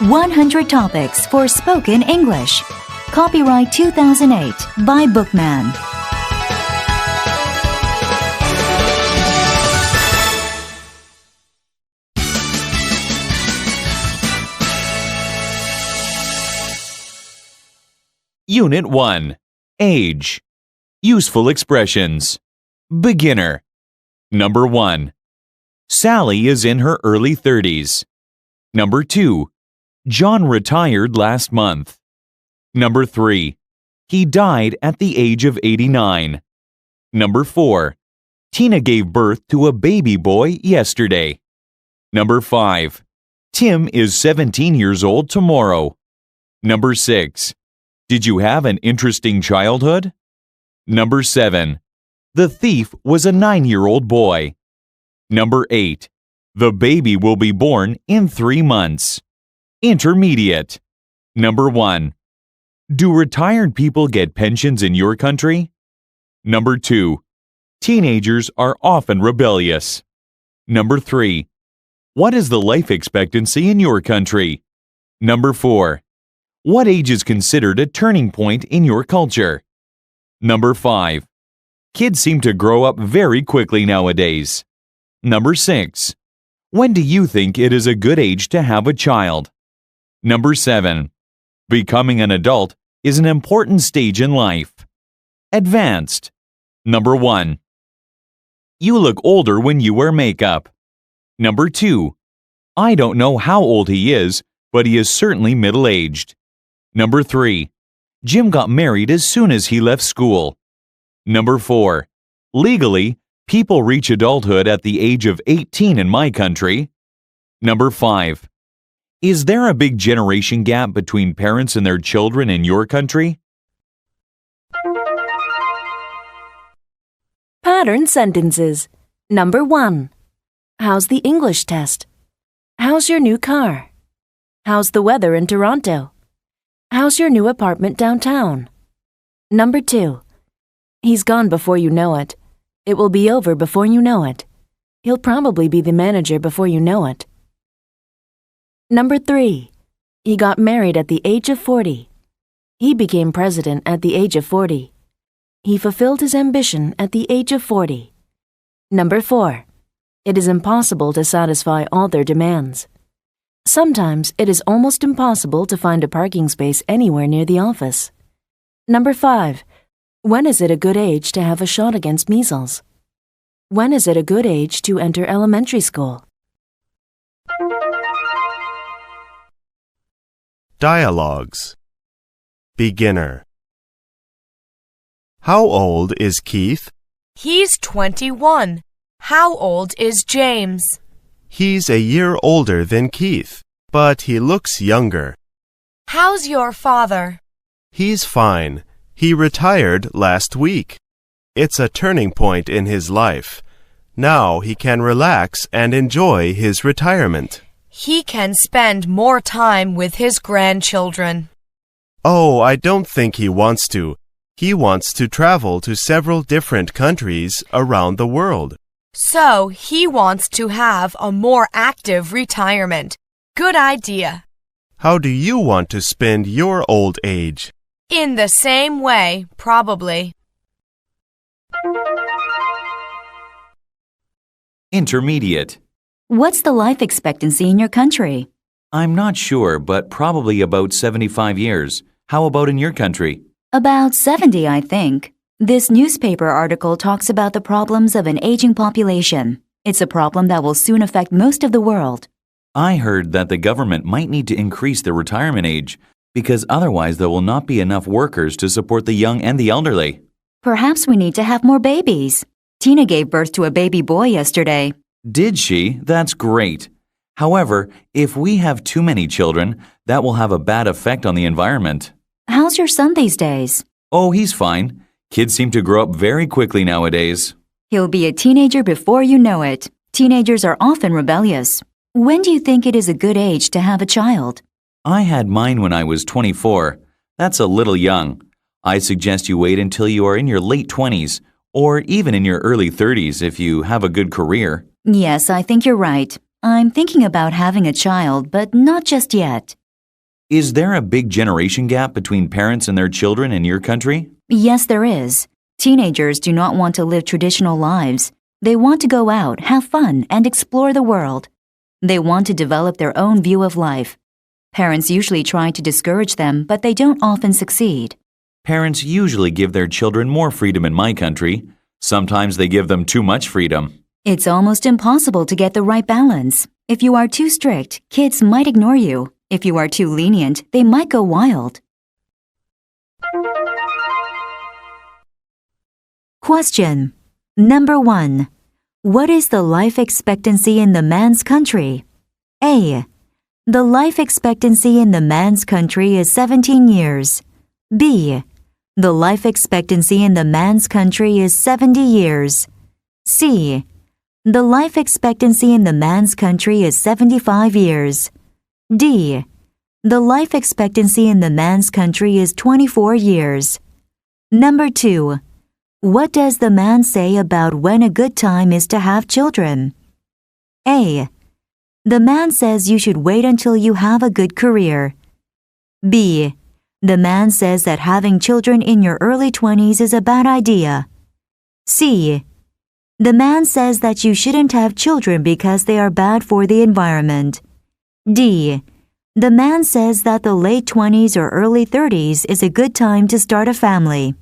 100 Topics for Spoken English. Copyright 2008 by Bookman. Unit 1. Age. Useful expressions. Beginner. Number 1. Sally is in her early 30s. Number 2. John retired last month. Number 3. He died at the age of 89. Number 4. Tina gave birth to a baby boy yesterday. Number 5. Tim is 17 years old tomorrow. Number 6. Did you have an interesting childhood? Number 7. The thief was a 9-year-old boy. Number 8. The baby will be born in 3 months. Intermediate. Number 1. Do retired people get pensions in your country? Number 2. Teenagers are often rebellious. Number 3. What is the life expectancy in your country? Number 4. What age is considered a turning point in your culture? Number 5. Kids seem to grow up very quickly nowadays. Number 6. When do you think it is a good age to have a child? Number 7. Becoming an adult is an important stage in life. Advanced. Number 1. You look older when you wear makeup. Number 2. I don't know how old he is, but he is certainly middle-aged. Number 3. Jim got married as soon as he left school. Number 4. Legally, people reach adulthood at the age of 18 in my country. Number 5. Is there a big generation gap between parents and their children in your country? Pattern sentences. Number 1. How's the English test? How's your new car? How's the weather in Toronto? How's your new apartment downtown? Number 2. He's gone before you know it. It will be over before you know it. He'll probably be the manager before you know it. Number 3. He got married at the age of 40. He became president at the age of 40. He fulfilled his ambition at the age of 40. Number 4. It is impossible to satisfy all their demands. Sometimes it is almost impossible to find a parking space anywhere near the office. Number 5. When is it a good age to have a shot against measles? When is it a good age to enter elementary school? Dialogues. Beginner. How old is Keith? He's 21. How old is James? He's a year older than Keith, but he looks younger. How's your father? He's fine. He retired last week. It's a turning point in his life. Now he can relax and enjoy his retirement. He can spend more time with his grandchildren. Oh, I don't think he wants to. He wants to travel to several different countries around the world. So he wants to have a more active retirement. Good idea. How do you want to spend your old age? In the same way, probably. Intermediate. What's the life expectancy in your country? I'm not sure, but probably about 75 years. How about in your country? About 70, I think. This newspaper article talks about the problems of an aging population. It's a problem that will soon affect most of the world. I heard that the government might need to increase the retirement age because otherwise there will not be enough workers to support the young and the elderly. Perhaps we need to have more babies. Tina gave birth to a baby boy yesterday. Did she? That's great. However, if we have too many children, that will have a bad effect on the environment. How's your son these days? Oh, he's fine. Kids seem to grow up very quickly nowadays. He'll be a teenager before you know it. Teenagers are often rebellious. When do you think it is a good age to have a child? I had mine when I was 24. That's a little young. I suggest you wait until you are in your late 20s or even in your early 30s if you have a good career. Yes, I think you're right. I'm thinking about having a child, but not just yet. Is there a big generation gap between parents and their children in your country? Yes, there is. Teenagers do not want to live traditional lives. They want to go out, have fun, and explore the world. They want to develop their own view of life. Parents usually try to discourage them, but they don't often succeed. Parents usually give their children more freedom in my country. Sometimes they give them too much freedom. It's almost impossible to get the right balance. If you are too strict, kids might ignore you. If you are too lenient, they might go wild. Question. Number 1. What is the life expectancy in the man's country? A. The life expectancy in the man's country is 17 years. B. The life expectancy in the man's country is 70 years. C. The life expectancy in the man's country is 75 years. D. The life expectancy in the man's country is 24 years. Number 2. What does the man say about when a good time is to have children? A. The man says you should wait until you have a good career. B. The man says that having children in your early 20s is a bad idea. C. The man says that you shouldn't have children because they are bad for the environment. D. The man says that the late 20s or early 30s is a good time to start a family.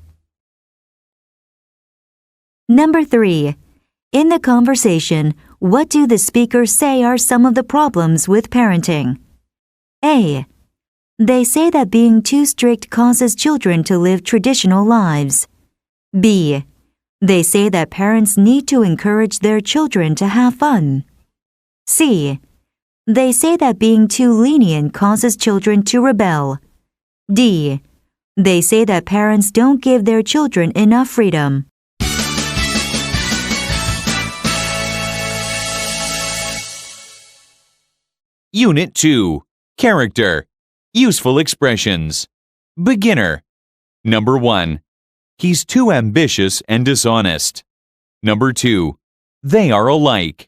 Number 3. In the conversation, what do the speakers say are some of the problems with parenting? A. They say that being too strict causes children to live traditional lives. B. They say that parents need to encourage their children to have fun. C. They say that being too lenient causes children to rebel. D. They say that parents don't give their children enough freedom. Unit 2. Character. Useful expressions. Beginner. Number 1. He's too ambitious and dishonest. Number 2. They are alike.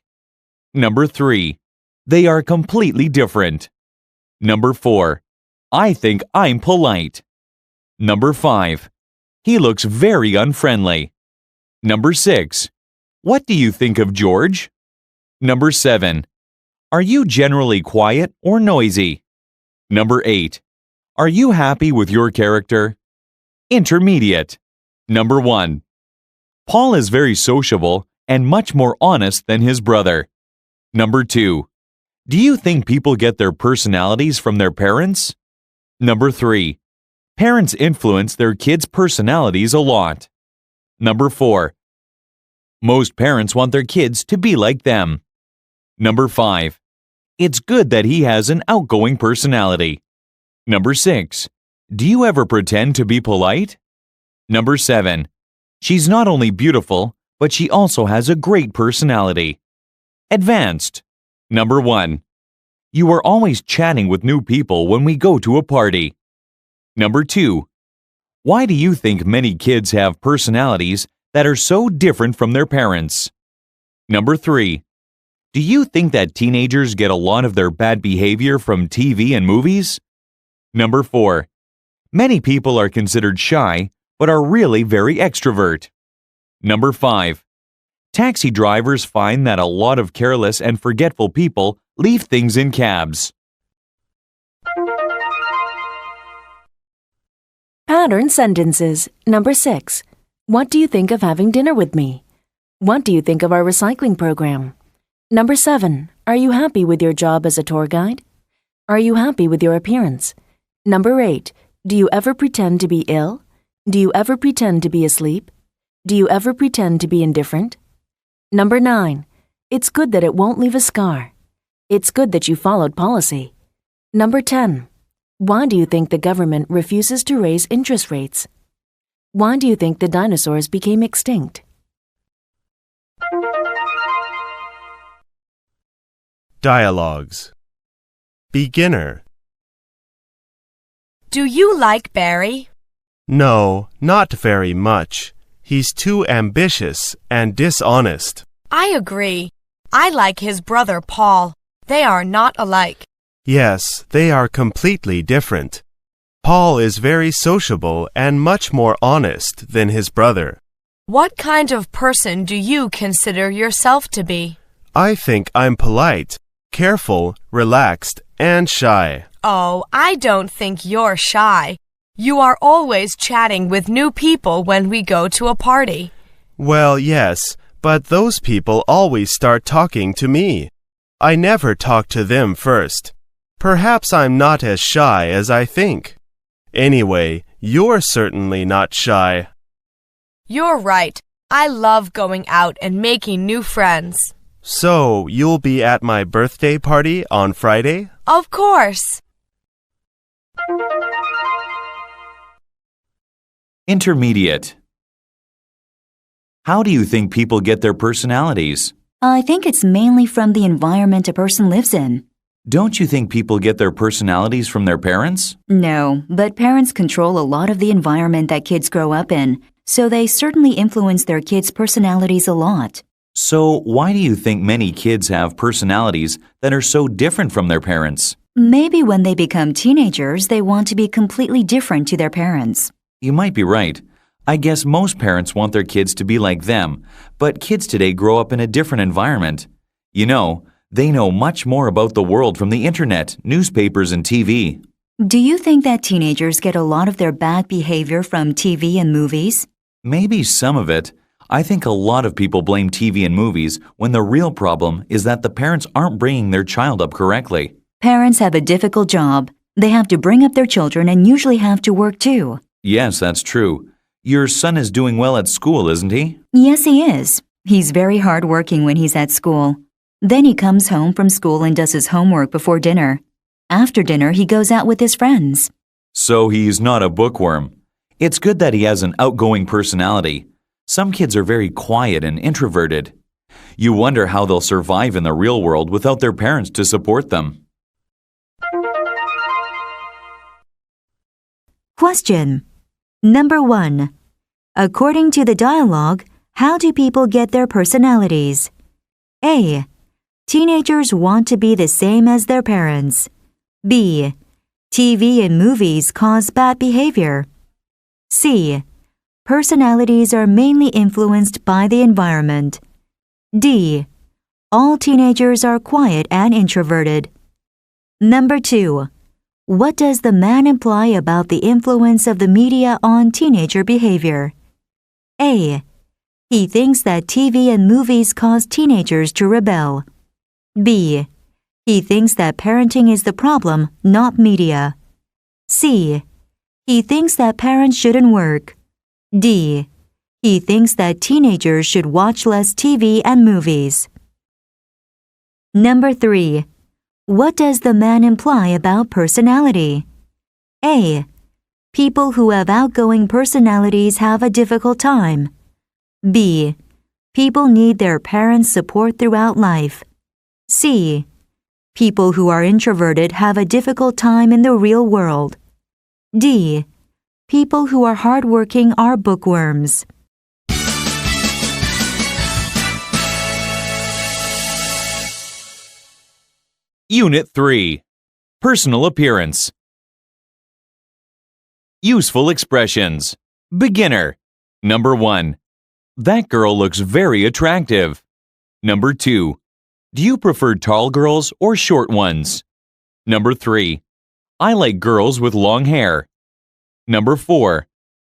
Number 3. They are completely different. Number 4. I think I'm polite. Number 5. He looks very unfriendly. Number 6. What do you think of George? Number 7. Are you generally quiet or noisy? Number 8. Are you happy with your character? Intermediate. Number 1. Paul is very sociable and much more honest than his brother. Number 2. Do you think people get their personalities from their parents? Number 3. Parents influence their kids' personalities a lot. Number 4. Most parents want their kids to be like them. Number 5. It's good that he has an outgoing personality. Number 6. Do you ever pretend to be polite? Number 7. She's not only beautiful, but she also has a great personality. Advanced. Number 1. You are always chatting with new people when we go to a party. Number 2. Why do you think many kids have personalities that are so different from their parents? Number 3. Do you think that teenagers get a lot of their bad behavior from TV and movies? Number 4. Many people are considered shy, but are really very extrovert. Number 5. Taxi drivers find that a lot of careless and forgetful people leave things in cabs. Pattern sentences. Number 6. What do you think of having dinner with me? What do you think of our recycling program? Number 7. Are you happy with your job as a tour guide? Are you happy with your appearance? Number 8. Do you ever pretend to be ill? Do you ever pretend to be asleep? Do you ever pretend to be indifferent? Number 9. It's good that it won't leave a scar. It's good that you followed policy. Number 10. Why do you think the government refuses to raise interest rates? Why do you think the dinosaurs became extinct? Dialogues. Beginner. Do you like Barry? No, not very much. He's too ambitious and dishonest. I agree. I like his brother Paul. They are not alike. Yes, they are completely different. Paul is very sociable and much more honest than his brother. What kind of person do you consider yourself to be? I think I'm polite, careful, relaxed, and shy. Oh, I don't think you're shy. You are always chatting with new people when we go to a party. Well, yes, but those people always start talking to me. I never talk to them first. Perhaps I'm not as shy as I think. Anyway, you're certainly not shy. You're right. I love going out and making new friends. So, you'll be at my birthday party on Friday? Of course. Intermediate. How do you think people get their personalities? I think it's mainly from the environment a person lives in. Don't you think people get their personalities from their parents? No, but parents control a lot of the environment that kids grow up in, so they certainly influence their kids' personalities a lot. So, why do you think many kids have personalities that are so different from their parents? Maybe when they become teenagers, they want to be completely different to their parents. You might be right. I guess most parents want their kids to be like them, but kids today grow up in a different environment. You know, they know much more about the world from the internet, newspapers, and TV. Do you think that teenagers get a lot of their bad behavior from TV and movies? Maybe some of it. I think a lot of people blame TV and movies when the real problem is that the parents aren't bringing their child up correctly. Parents have a difficult job. They have to bring up their children and usually have to work too. Yes, that's true. Your son is doing well at school, isn't he? Yes, he is. He's very hardworking when he's at school. Then he comes home from school and does his homework before dinner. After dinner, he goes out with his friends. So he's not a bookworm. It's good that he has an outgoing personality. Some kids are very quiet and introverted. You wonder how they'll survive in the real world without their parents to support them. Question. Number 1. According to the dialogue, how do people get their personalities? A. Teenagers want to be the same as their parents. B. TV and movies cause bad behavior. C. Personalities are mainly influenced by the environment. D. All teenagers are quiet and introverted. Number 2. What does the man imply about the influence of the media on teenager behavior? A. He thinks that TV and movies cause teenagers to rebel. B. He thinks that parenting is the problem, not media. C. He thinks that parents shouldn't work. D. He thinks that teenagers should watch less TV and movies. Number 3. What does the man imply about personality? A. People who have outgoing personalities have a difficult time. B. People need their parents' support throughout life. C. People who are introverted have a difficult time in the real world. D. People who are hardworking are bookworms. Unit 3. Personal appearance. Useful expressions. Beginner. Number 1. That girl looks very attractive. Number 2. Do you prefer tall girls or short ones? Number 3. I like girls with long hair. Number 4.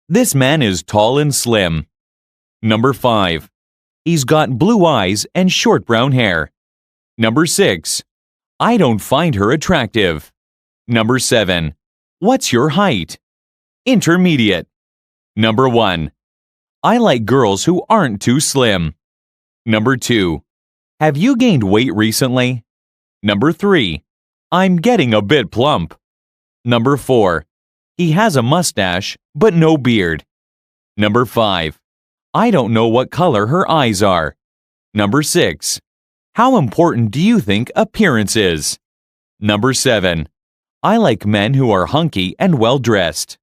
This man is tall and slim. Number 5. He's got blue eyes and short brown hair. Number 6. I don't find her attractive. Number 7. What's your height? Intermediate. Number 1. I like girls who aren't too slim. Number 2. Have you gained weight recently? Number 3. I'm getting a bit plump. Number 4. He has a mustache, but no beard. Number 5. I don't know what color her eyes are. Number 6. How important do you think appearance is? Number 7. I like men who are hunky and well-dressed.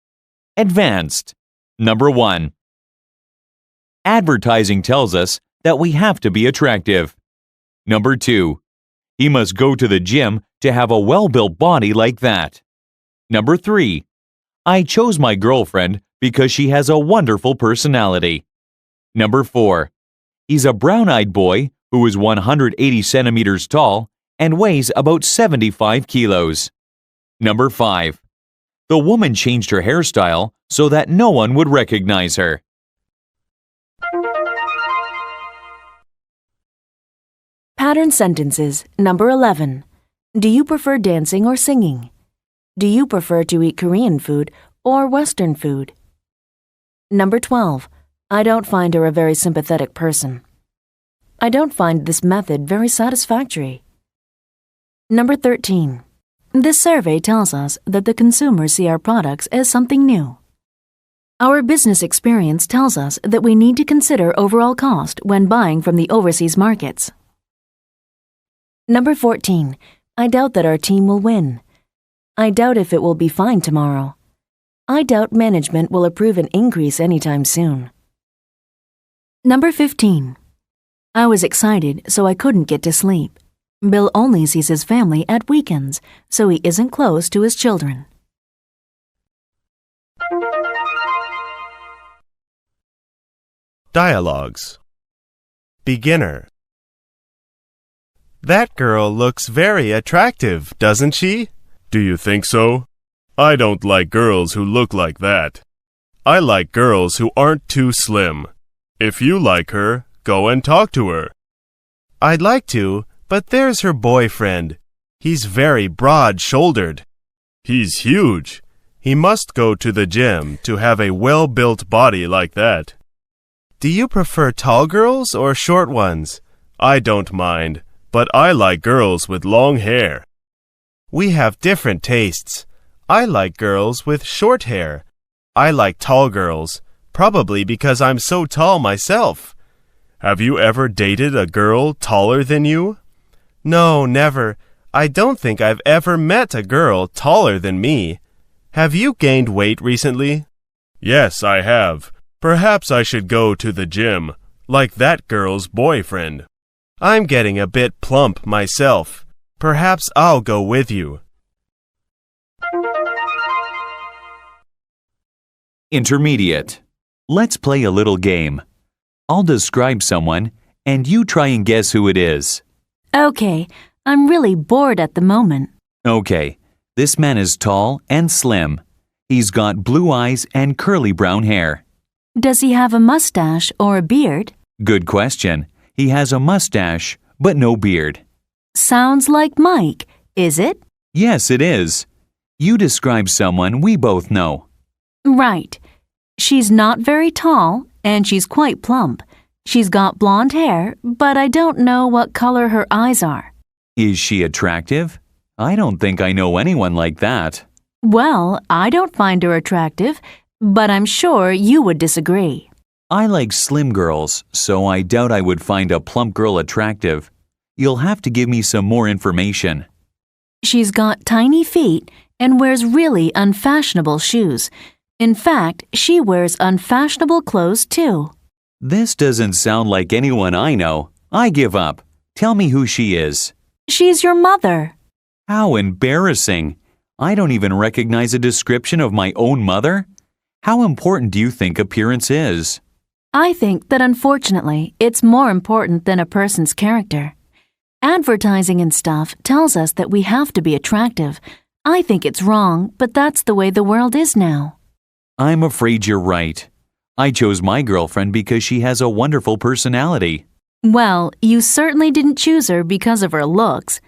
Advanced. Number 1. Advertising tells us that we have to be attractive. Number 2. He must go to the gym to have a well-built body like that. Number 3. I chose my girlfriend because she has a wonderful personality. Number 4. He's a brown-eyed boy who is 180 centimeters tall and weighs about 75 kilos. Number 5. The woman changed her hairstyle so that no one would recognize her. Pattern sentences. Number 11. Do you prefer dancing or singing? Do you prefer to eat Korean food or Western food? Number 12. I don't find her a very sympathetic person. I don't find this method very satisfactory. Number 13. This survey tells us that the consumers see our products as something new. Our business experience tells us that we need to consider overall cost when buying from the overseas markets. Number 14. I doubt that our team will win. I doubt if it will be fine tomorrow. I doubt management will approve an increase anytime soon. Number 15. I was excited, so I couldn't get to sleep. Bill only sees his family at weekends, so he isn't close to his children. Dialogues. Beginner. That girl looks very attractive, doesn't she? Do you think so? I don't like girls who look like that. I like girls who aren't too slim. If you like her, go and talk to her. I'd like to, but there's her boyfriend. He's very broad-shouldered. He's huge. He must go to the gym to have a well-built body like that. Do you prefer tall girls or short ones? I don't mind, but I like girls with long hair. We have different tastes. I like girls with short hair. I like tall girls, probably because I'm so tall myself. Have you ever dated a girl taller than you? No, never. I don't think I've ever met a girl taller than me. Have you gained weight recently? Yes, I have. Perhaps I should go to the gym, like that girl's boyfriend. I'm getting a bit plump myself. Perhaps I'll go with you. Intermediate. Let's play a little game. I'll describe someone, and you try and guess who it is. Okay, I'm really bored at the moment. Okay, this man is tall and slim. He's got blue eyes and curly brown hair. Does he have a mustache or a beard? Good question. He has a mustache, but no beard. Sounds like Mike, is it? Yes, it is. You describe someone we both know. Right. She's not very tall, and she's quite plump. She's got blonde hair, but I don't know what color her eyes are. Is she attractive? I don't think I know anyone like that. Well, I don't find her attractive, but I'm sure you would disagree. I like slim girls, so I doubt I would find a plump girl attractive. You'll have to give me some more information. She's got tiny feet and wears really unfashionable shoes. In fact, she wears unfashionable clothes too. This doesn't sound like anyone I know. I give up. Tell me who she is. She's your mother. How embarrassing. I don't even recognize a description of my own mother. How important do you think appearance is? I think that unfortunately, it's more important than a person's character. Advertising and stuff tells us that we have to be attractive. I think it's wrong, but that's the way the world is now. I'm afraid you're right. I chose my girlfriend because she has a wonderful personality. Well, you certainly didn't choose her because of her looks.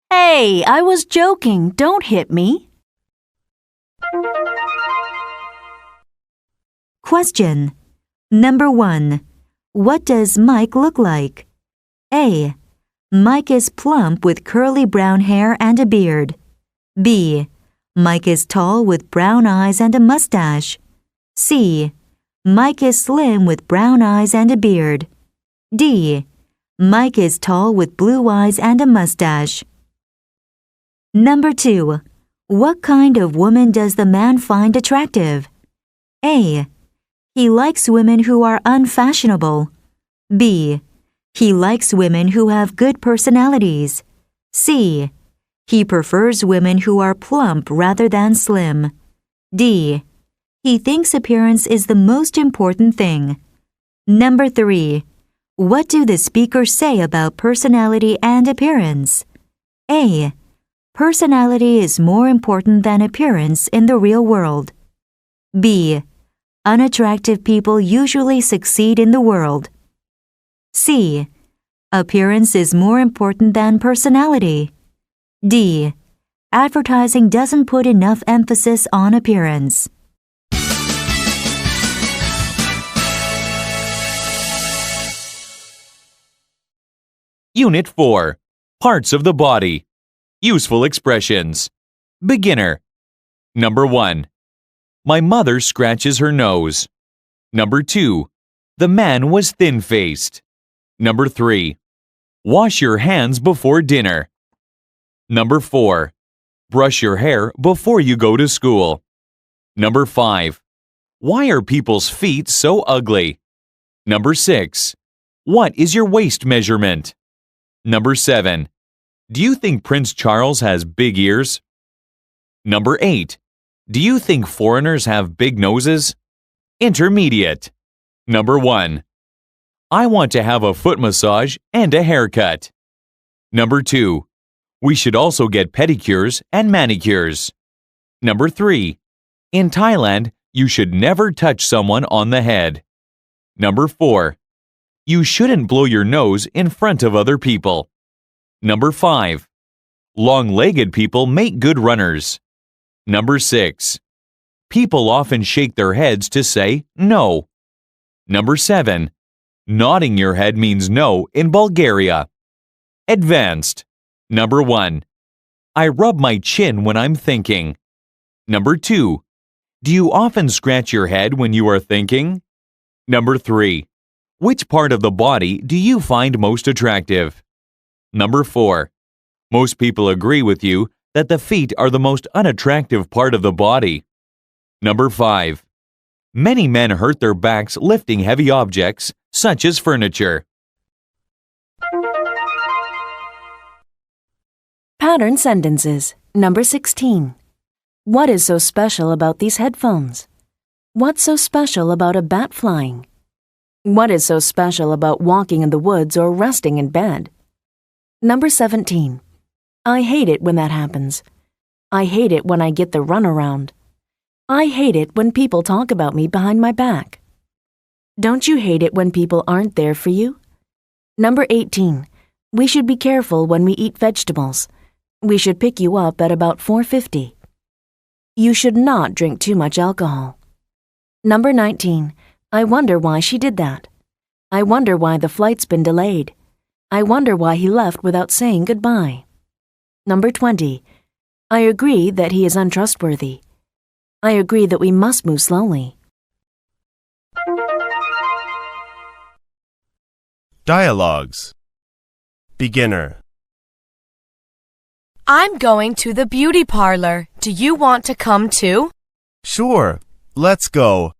Hey, I was joking. Don't hit me. Question. Number 1. What does Mike look like? A. Mike is plump with curly brown hair and a beard. B. Mike is tall with brown eyes and a mustache. C. Mike is slim with brown eyes and a beard. D. Mike is tall with blue eyes and a mustache. Number 2. What kind of woman does the man find attractive? A. He likes women who are unfashionable. B. He likes women who have good personalities. C. He prefers women who are plump rather than slim. D. He thinks appearance is the most important thing. Number 3. What do the speakers say about personality and appearance? A. Personality is more important than appearance in the real world. B. Unattractive people usually succeed in the world. C. Appearance is more important than personality. D. Advertising doesn't put enough emphasis on appearance. Unit 4. Parts of the body. Useful expressions. Beginner. Number 1. My mother scratches her nose. Number 2. The man was thin-faced. Number 3. Wash your hands before dinner. Number 4. Brush your hair before you go to school. Number 5. Why are people's feet so ugly? Number 6. What is your waist measurement? Number 7. Do you think Prince Charles has big ears? Number 8. Do you think foreigners have big noses? Intermediate. Number 1. I want to have a foot massage and a haircut. Number 2. We should also get pedicures and manicures. Number 3. In Thailand, you should never touch someone on the head. Number 4. You shouldn't blow your nose in front of other people. Number 5. Long-legged people make good runners. Number 6. People often shake their heads to say no. Number 7. Nodding your head means no in Bulgaria. Advanced. Number 1. I rub my chin when I'm thinking. Number 2. Do you often scratch your head when you are thinking? Number 3. Which part of the body do you find most attractive? Number 4. Most people agree with you that the feet are the most unattractive part of the body. Number 5. Many men hurt their backs lifting heavy objects, such as furniture. Pattern sentences. Number 16. What is so special about these headphones? What's so special about a bat flying? What is so special about walking in the woods or resting in bed? Number 17. I hate it when that happens. I hate it when I get the runaround. I hate it when people talk about me behind my back. Don't you hate it when people aren't there for you? Number 18. We should be careful when we eat vegetables. We should pick you up at about 4:50. You should not drink too much alcohol. Number 19. I wonder why she did that. I wonder why the flight's been delayed. I wonder why he left without saying goodbye. Number 20. I agree that he is untrustworthy. I agree that we must move slowly. Dialogues. Beginner. I'm going to the beauty parlor. Do you want to come too? Sure, let's go.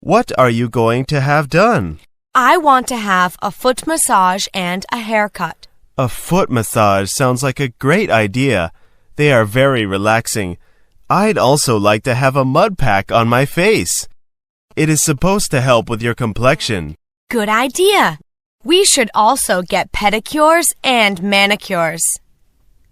What are you going to have done? I want to have a foot massage and a haircut. A foot massage sounds like a great idea. They are very relaxing. I'd also like to have a mud pack on my face. It is supposed to help with your complexion. Good idea. We should also get pedicures and manicures.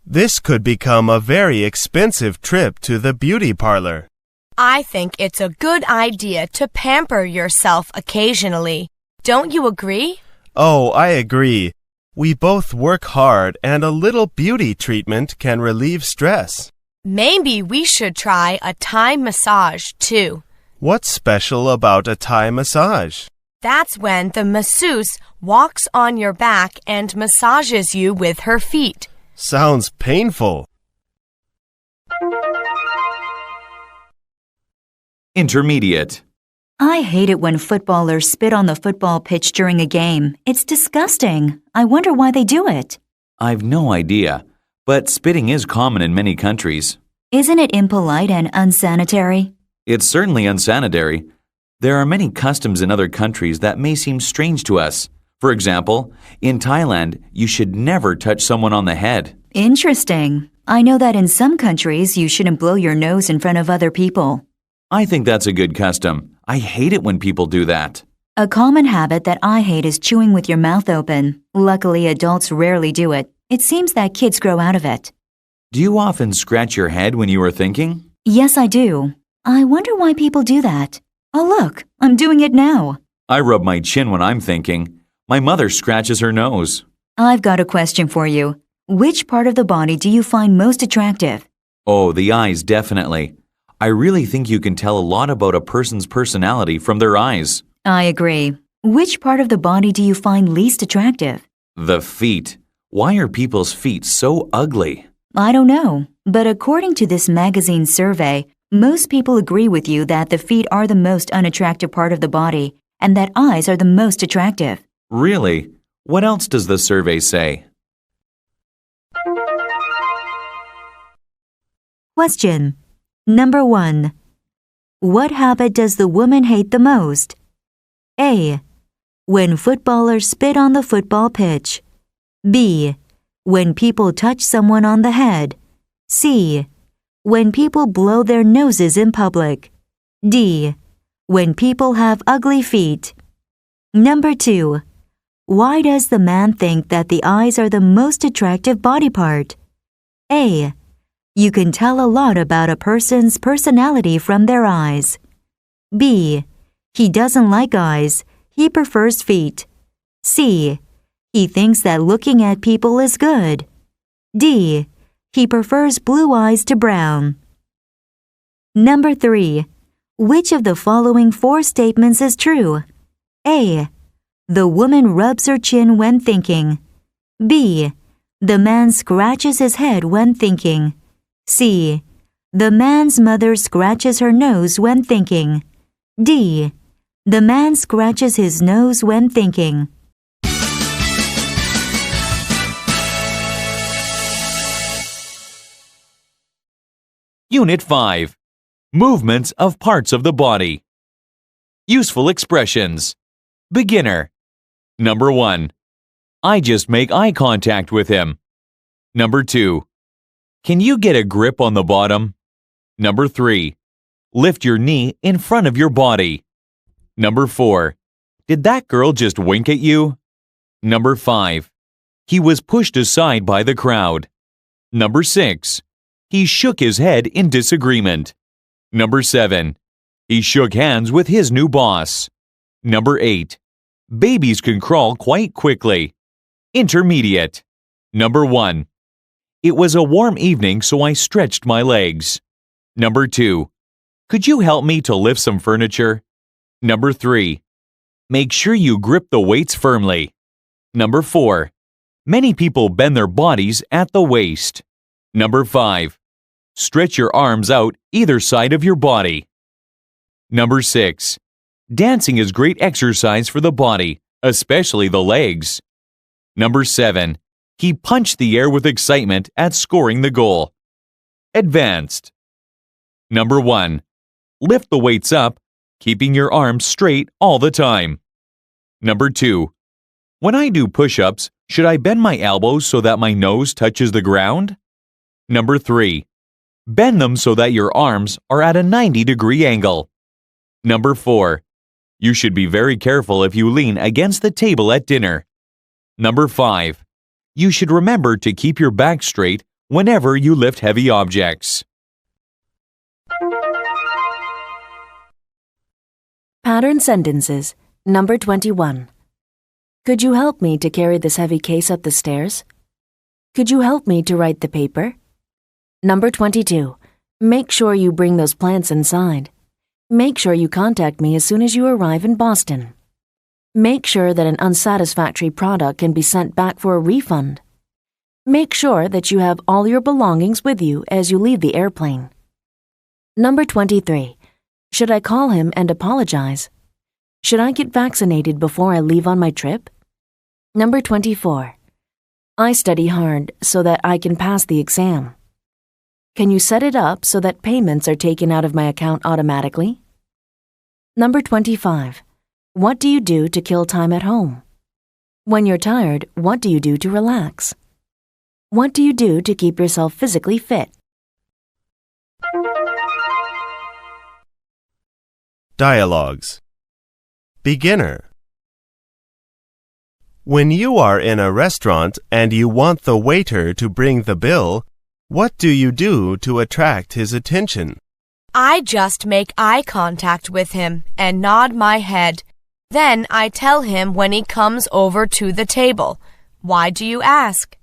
This could become a very expensive trip to the beauty parlor. I think it's a good idea to pamper yourself occasionally. Don't you agree? Oh, I agree. We both work hard and a little beauty treatment can relieve stress. Maybe we should try a Thai massage too. What's special about a Thai massage? That's when the masseuse walks on your back and massages you with her feet. Sounds painful. Intermediate. I hate it when footballers spit on the football pitch during a game. It's disgusting. I wonder why they do it. I've no idea, but spitting is common in many countries. Isn't it impolite and unsanitary? It's certainly unsanitary. There are many customs in other countries that may seem strange to us. For example, in Thailand, you should never touch someone on the head. Interesting. I know that in some countries you shouldn't blow your nose in front of other people. I think that's a good custom. I hate it when people do that. A common habit that I hate is chewing with your mouth open. Luckily, adults rarely do it. It seems that kids grow out of it. Do you often scratch your head when you are thinking? Yes, I do. I wonder why people do that. Oh, look, I'm doing it now. I rub my chin when I'm thinking. My mother scratches her nose. I've got a question for you. Which part of the body do you find most attractive? Oh, the eyes, definitely. I really think you can tell a lot about a person's personality from their eyes. I agree. Which part of the body do you find least attractive? The feet. Why are people's feet so ugly? I don't know, but according to this magazine survey, most people agree with you that the feet are the most unattractive part of the body and that eyes are the most attractive. Really? What else does the survey say? Question. Number 1. What habit does the woman hate the most? A. When footballers spit on the football pitch. B. When people touch someone on the head. C. When people blow their noses in public. D. When people have ugly feet. Number 2. Why does the man think that the eyes are the most attractive body part? A. You can tell a lot about a person's personality from their eyes. B. He doesn't like eyes. He prefers feet. C. He thinks that looking at people is good. D. He prefers blue eyes to brown. Number 3. Which of the following 4 statements is true? A. The woman rubs her chin when thinking. B. The man scratches his head when thinking. C. The man's mother scratches her nose when thinking. D. The man scratches his nose when thinking. Unit 5. Movements of parts of the body. Useful expressions. Beginner. Number 1. I just make eye contact with him. Number 2. Can you get a grip on the bottom? Number 3. Lift your knee in front of your body. Number 4. Did that girl just wink at you? Number 5. He was pushed aside by the crowd. Number 6. He shook his head in disagreement. Number 7. He shook hands with his new boss. Number 8. Babies can crawl quite quickly. Intermediate. Number 1. It was a warm evening, so I stretched my legs. Number 2. Could you help me to lift some furniture? Number 3. Make sure you grip the weights firmly. Number 4. Many people bend their bodies at the waist. Number 5. Stretch your arms out either side of your body. Number 6. Dancing is great exercise for the body, especially the legs. Number 7. He punched the air with excitement at scoring the goal. Advanced. Number 1. Lift the weights up, keeping your arms straight all the time. Number 2. When I do push-ups, should I bend my elbows so that my nose touches the ground? Number 3. Bend them so that your arms are at a 90-degree angle. Number 4. You should be very careful if you lean against the table at dinner. Number 5. You should remember to keep your back straight whenever you lift heavy objects. Pattern sentences. Number 21. Could you help me to carry this heavy case up the stairs? Could you help me to write the paper? Number 22. Make sure you bring those plants inside. Make sure you contact me as soon as you arrive in Boston. Make sure that an unsatisfactory product can be sent back for a refund. Make sure that you have all your belongings with you as you leave the airplane. Number 23. Should I call him and apologize? Should I get vaccinated before I leave on my trip? Number 24. I study hard so that I can pass the exam. Can you set it up so that payments are taken out of my account automatically? Number 25. What do you do to kill time at home? When you're tired, what do you do to relax? What do you do to keep yourself physically fit? Dialogues. Beginner. When you are in a restaurant and you want the waiter to bring the bill, what do you do to attract his attention? I just make eye contact with him and nod my head. Then I tell him when he comes over to the table. Why do you ask?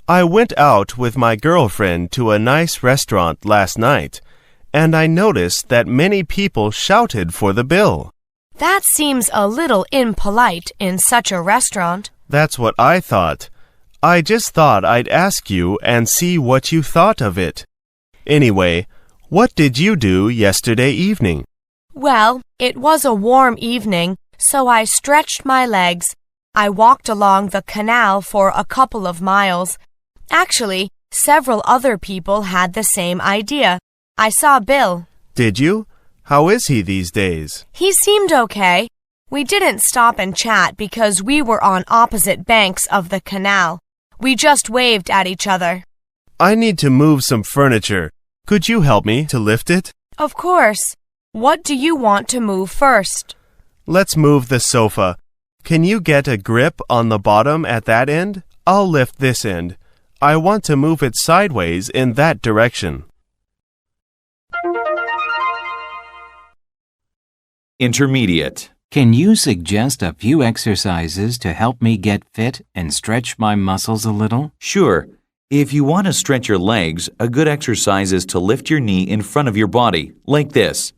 I went out with my girlfriend to a nice restaurant last night, and I noticed that many people shouted for the bill. That seems a little impolite in such a restaurant. That's what I thought. I just thought I'd ask you and see what you thought of it. Anyway, what did you do yesterday evening? Well, it was a warm evening, so I stretched my legs. I walked along the canal for a couple of miles. Actually, several other people had the same idea. I saw Bill. Did you? How is he these days? He seemed okay. We didn't stop and chat because we were on opposite banks of the canal. We just waved at each other. I need to move some furniture. Could you help me to lift it? Of course. What do you want to move first? Let's move the sofa. Can you get a grip on the bottom at that end? I'll lift this end. I want to move it sideways in that direction. Intermediate. Can you suggest a few exercises to help me get fit and stretch my muscles a little? Sure. If you want to stretch your legs, a good exercise is to lift your knee in front of your body, like this.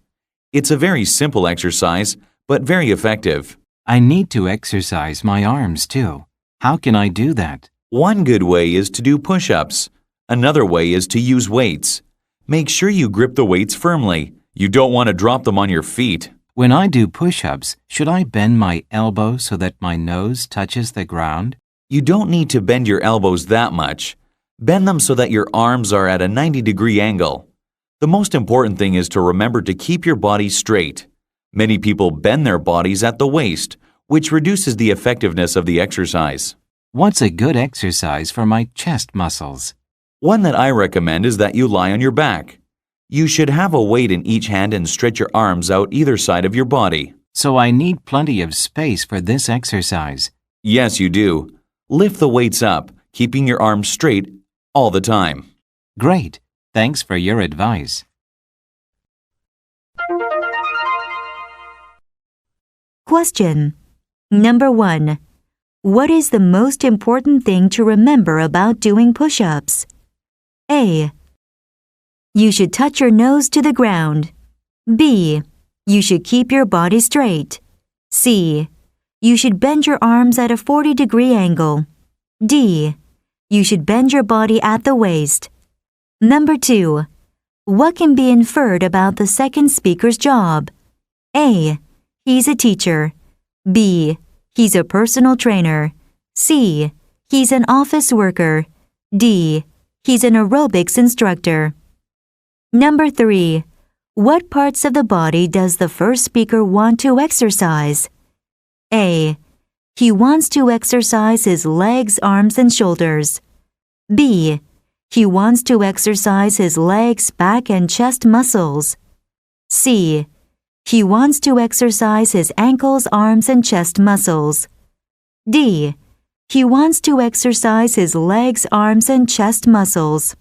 It's a very simple exercise, but very effective. I need to exercise my arms too. How can I do that? One good way is to do push-ups. Another way is to use weights. Make sure you grip the weights firmly. You don't want to drop them on your feet. When I do push-ups, should I bend my elbow so that my nose touches the ground? You don't need to bend your elbows that much. Bend them so that your arms are at a 90-degree angle. The most important thing is to remember to keep your body straight. Many people bend their bodies at the waist, which reduces the effectiveness of the exercise. What's a good exercise for my chest muscles? One that I recommend is that you lie on your back. You should have a weight in each hand and stretch your arms out either side of your body. So I need plenty of space for this exercise. Yes, you do. Lift the weights up, keeping your arms straight all the time. Great. Thanks for your advice. Question. Number 1. What is the most important thing to remember about doing push-ups? A. You should touch your nose to the ground. B. You should keep your body straight. C. You should bend your arms at a 40-degree angle. D. You should bend your body at the waist. Number 2. What can be inferred about the second speaker's job? A. He's a teacher. B. He's a personal trainer. C. He's an office worker. D. He's an aerobics instructor. Number 3. What parts of the body does the first speaker want to exercise? A. He wants to exercise his legs, arms, and shoulders. B. He wants to exercise his legs, back, and chest muscles. C. He wants to exercise his ankles, arms, and chest muscles. D. He wants to exercise his legs, arms, and chest muscles.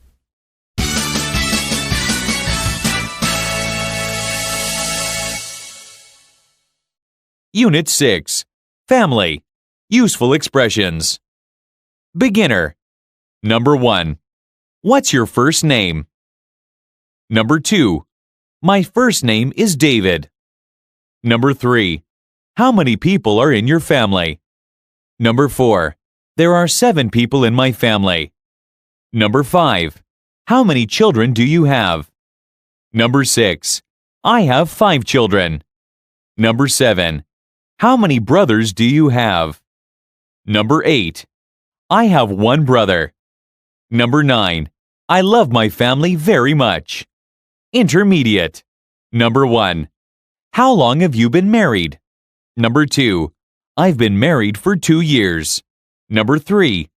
Unit 6. Family. Useful expressions. Beginner. Number 1. What's your first name? Number 2. My first name is David. Number 3. How many people are in your family? Number 4. There are 7 people in my family. Number 5. How many children do you have? Number 6. I have 5 children. Number 7. How many brothers do you have? Number 8. I have 1 brother. Number 9. I love my family very much. Intermediate. Number 1. How long have you been married? Number 2. I've been married for 2 years. Number 3.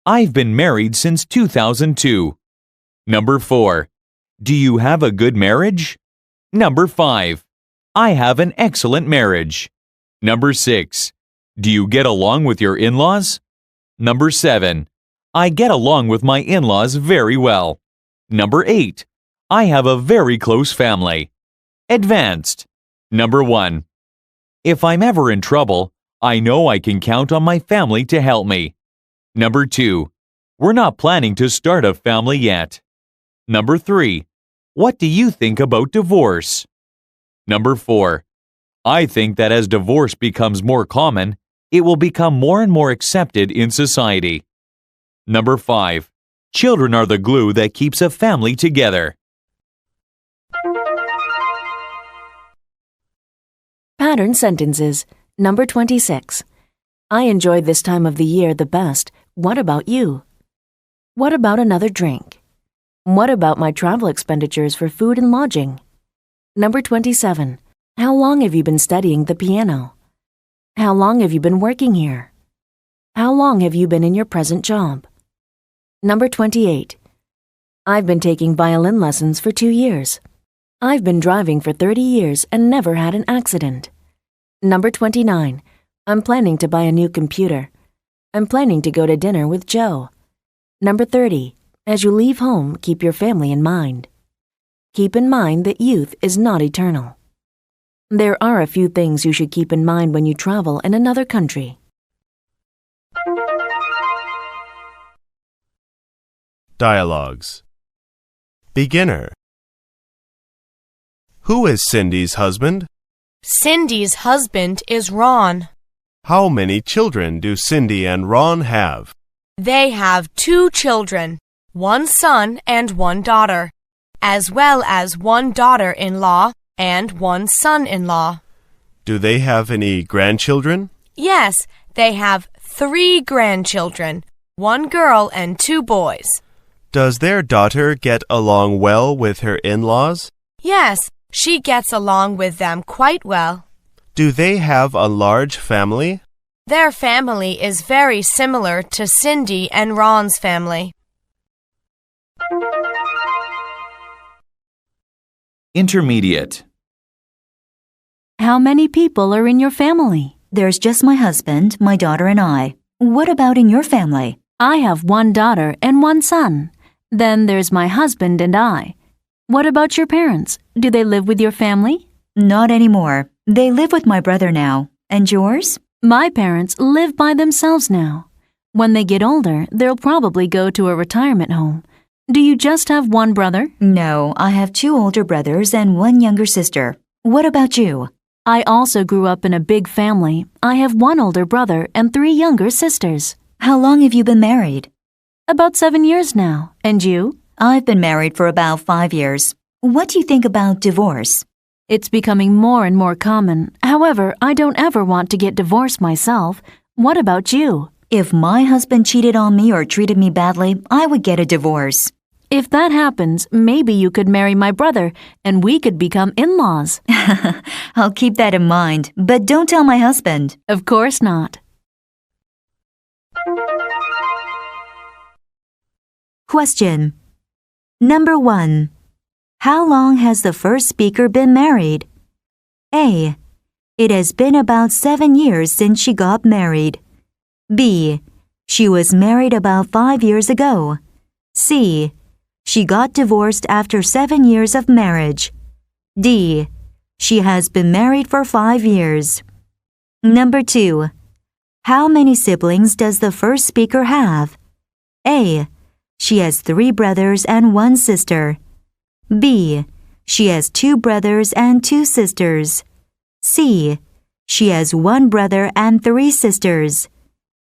I've been married since 2002. Number 4. Do you have a good marriage? Number 5. I have an excellent marriage. Number 6. Do you get along with your in-laws? Number 7. I get along with my in-laws very well. Number 8. I have a very close family. Advanced. Number 1. If I'm ever in trouble, I know I can count on my family to help me. Number 2. We're not planning to start a family yet. Number 3. What do you think about divorce? Number 4. I think that as divorce becomes more common, it will become more and more accepted in society. Number 5. Children are the glue that keeps a family together. Pattern sentences. Number 26. I enjoy this time of the year the best. What about you? What about another drink? What about my travel expenditures for food and lodging? Number 27. How long have you been studying the piano? How long have you been working here? How long have you been in your present job? Number 28. I've been taking violin lessons for 2 years. I've been driving for 30 years and never had an accident. Number 29. I'm planning to buy a new computer. I'm planning to go to dinner with Joe. Number 30. As you leave home, keep your family in mind. Keep in mind that youth is not eternal. There are a few things you should keep in mind when you travel in another country. Dialogues. Beginner. Who is Cindy's husband? Cindy's husband is Ron. How many children do Cindy and Ron have? They have 2 children, 1 son and 1 daughter, as well as 1 daughter-in-law and 1 son-in-law. Do they have any grandchildren? Yes, they have 3 grandchildren, 1 girl and 2 boys. Does their daughter get along well with her in-laws? Yes, she gets along with them quite well. Do they have a large family? Their family is very similar to Cindy and Ron's family. Intermediate. How many people are in your family? There's just my husband, my daughter, and I. What about in your family? I have 1 daughter and 1 son. Then there's my husband and I. What about your parents? Do they live with your family? Not anymore. They live with my brother now. And yours? My parents live by themselves now. When they get older, they'll probably go to a retirement home. Do you just have 1 brother? No, I have 2 older brothers and 1 younger sister. What about you? I also grew up in a big family. I have 1 older brother and 3 younger sisters. How long have you been married? About 7 years now. And you? I've been married for about 5 years. What do you think about divorce? It's becoming more and more common. However, I don't ever want to get divorced myself. What about you? If my husband cheated on me or treated me badly, I would get a divorce. If that happens, maybe you could marry my brother and we could become in-laws. I'll keep that in mind, but don't tell my husband. Of course not. Question. Number 1. How long has the first speaker been married? A. It has been about 7 years since she got married. B. She was married about 5 years ago. C. She got divorced after 7 years of marriage. D. She has been married for 5 years. Number 2. How many siblings does the first speaker have? A. She has 3 brothers and 1 sister. B. She has 2 brothers and 2 sisters. C. She has 1 brother and 3 sisters.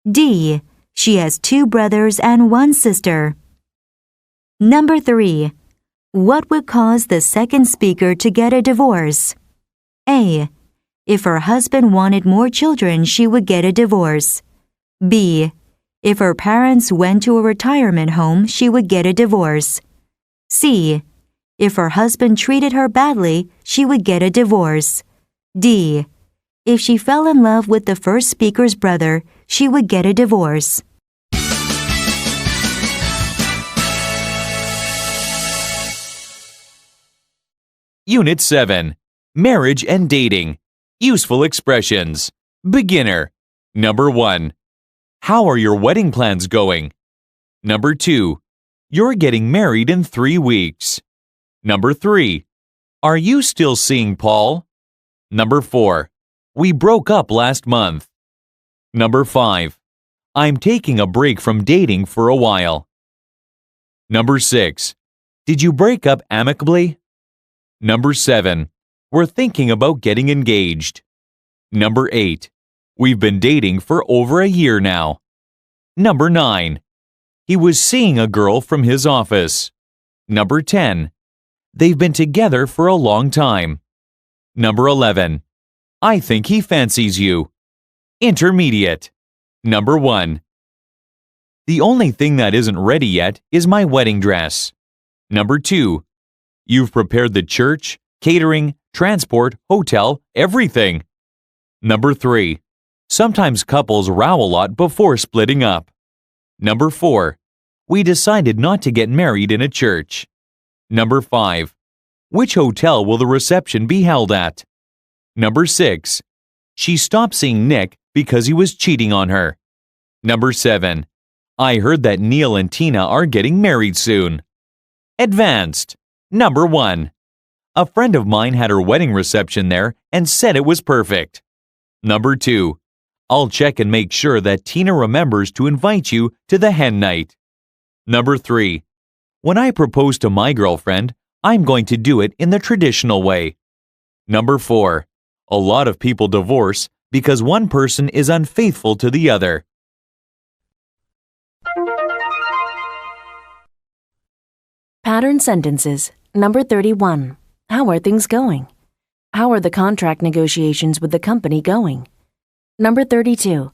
D. She has 2 brothers and 1 sister. Number 3. What would cause the second speaker to get a divorce? A. If her husband wanted more children, she would get a divorce. B. If her parents went to a retirement home, she would get a divorce. C. If her husband treated her badly, she would get a divorce. D. If she fell in love with the first speaker's brother, she would get a divorce. Unit 7. Marriage and Dating. Useful expressions. Beginner. Number 1. How are your wedding plans going? Number 2. You're getting married in 3 weeks. Number 3. Are you still seeing Paul? Number 4. We broke up last month. Number 5. I'm taking a break from dating for a while. Number 6. Did you break up amicably? Number 7. We're thinking about getting engaged. Number 8. We've been dating for over a year now. Number 9. He was seeing a girl from his office. Number 10. They've been together for a long time. Number 11. I think he fancies you. Intermediate. Number 1. The only thing that isn't ready yet is my wedding dress. Number 2. You've prepared the church, catering, transport, hotel, everything. Number 3. Sometimes couples row a lot before splitting up. Number 4. We decided not to get married in a church. Number 5. Which hotel will the reception be held at? Number 6. She stopped seeing Nick because he was cheating on her. Number 7. I heard that Neil and Tina are getting married soon. Advanced. Number 1. A friend of mine had her wedding reception there and said it was perfect. Number 2. I'll check and make sure that Tina remembers to invite you to the hen night. Number 3. When I propose to my girlfriend, I'm going to do it in the traditional way. Number 4. A lot of people divorce because one person is unfaithful to the other. Pattern sentences. Number 31. How are things going? How are the contract negotiations with the company going? Number 32.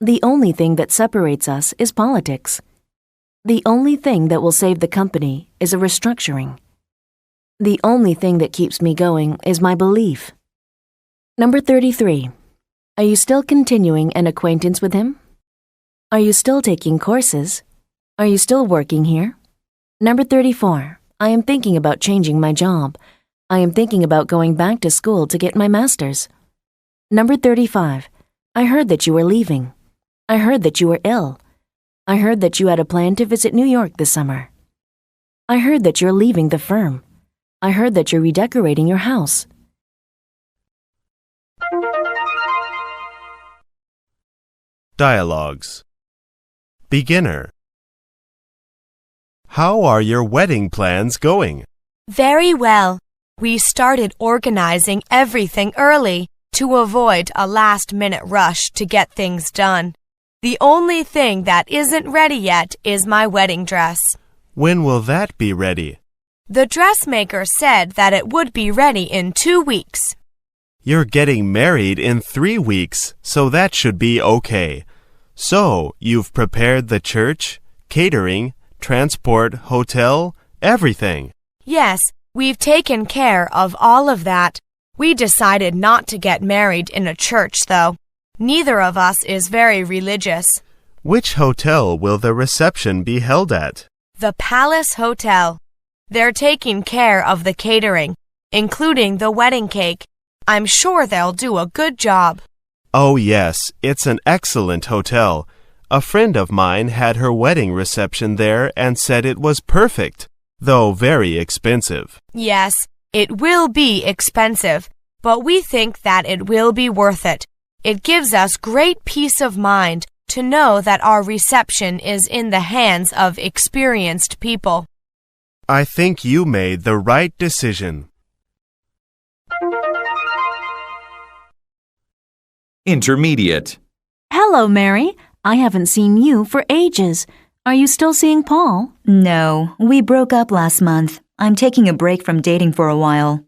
The only thing that separates us is politics. The only thing that will save the company is a restructuring. The only thing that keeps me going is my belief. Number 33. Are you still continuing an acquaintance with him? Are you still taking courses? Are you still working here? Number 34. I am thinking about changing my job. I am thinking about going back to school to get my master's. Number 35. I heard that you were leaving. I heard that you were ill. I heard that you had a plan to visit New York this summer. I heard that you're leaving the firm. I heard that you're redecorating your house. Dialogues. Beginner. How are your wedding plans going? Very well. We started organizing everything early to avoid a last-minute rush to get things done. The only thing that isn't ready yet is my wedding dress. When will that be ready? The dressmaker said that it would be ready in 2 weeks. You're getting married in 3 weeks, so that should be okay. So, you've prepared the church, catering, transport, hotel, everything. Yes, we've taken care of all of that. We decided not to get married in a church, though. Neither of us is very religious. Which hotel will the reception be held at? The Palace Hotel. They're taking care of the catering, including the wedding cake. I'm sure they'll do a good job. Oh yes, it's an excellent hotel. A friend of mine had her wedding reception there and said it was perfect, though very expensive. Yes, it will be expensive, but we think that it will be worth it. It gives us great peace of mind to know that our reception is in the hands of experienced people. I think you made the right decision. Intermediate. Hello, Mary. I haven't seen you for ages. Are you still seeing Paul? No, we broke up last month. I'm taking a break from dating for a while.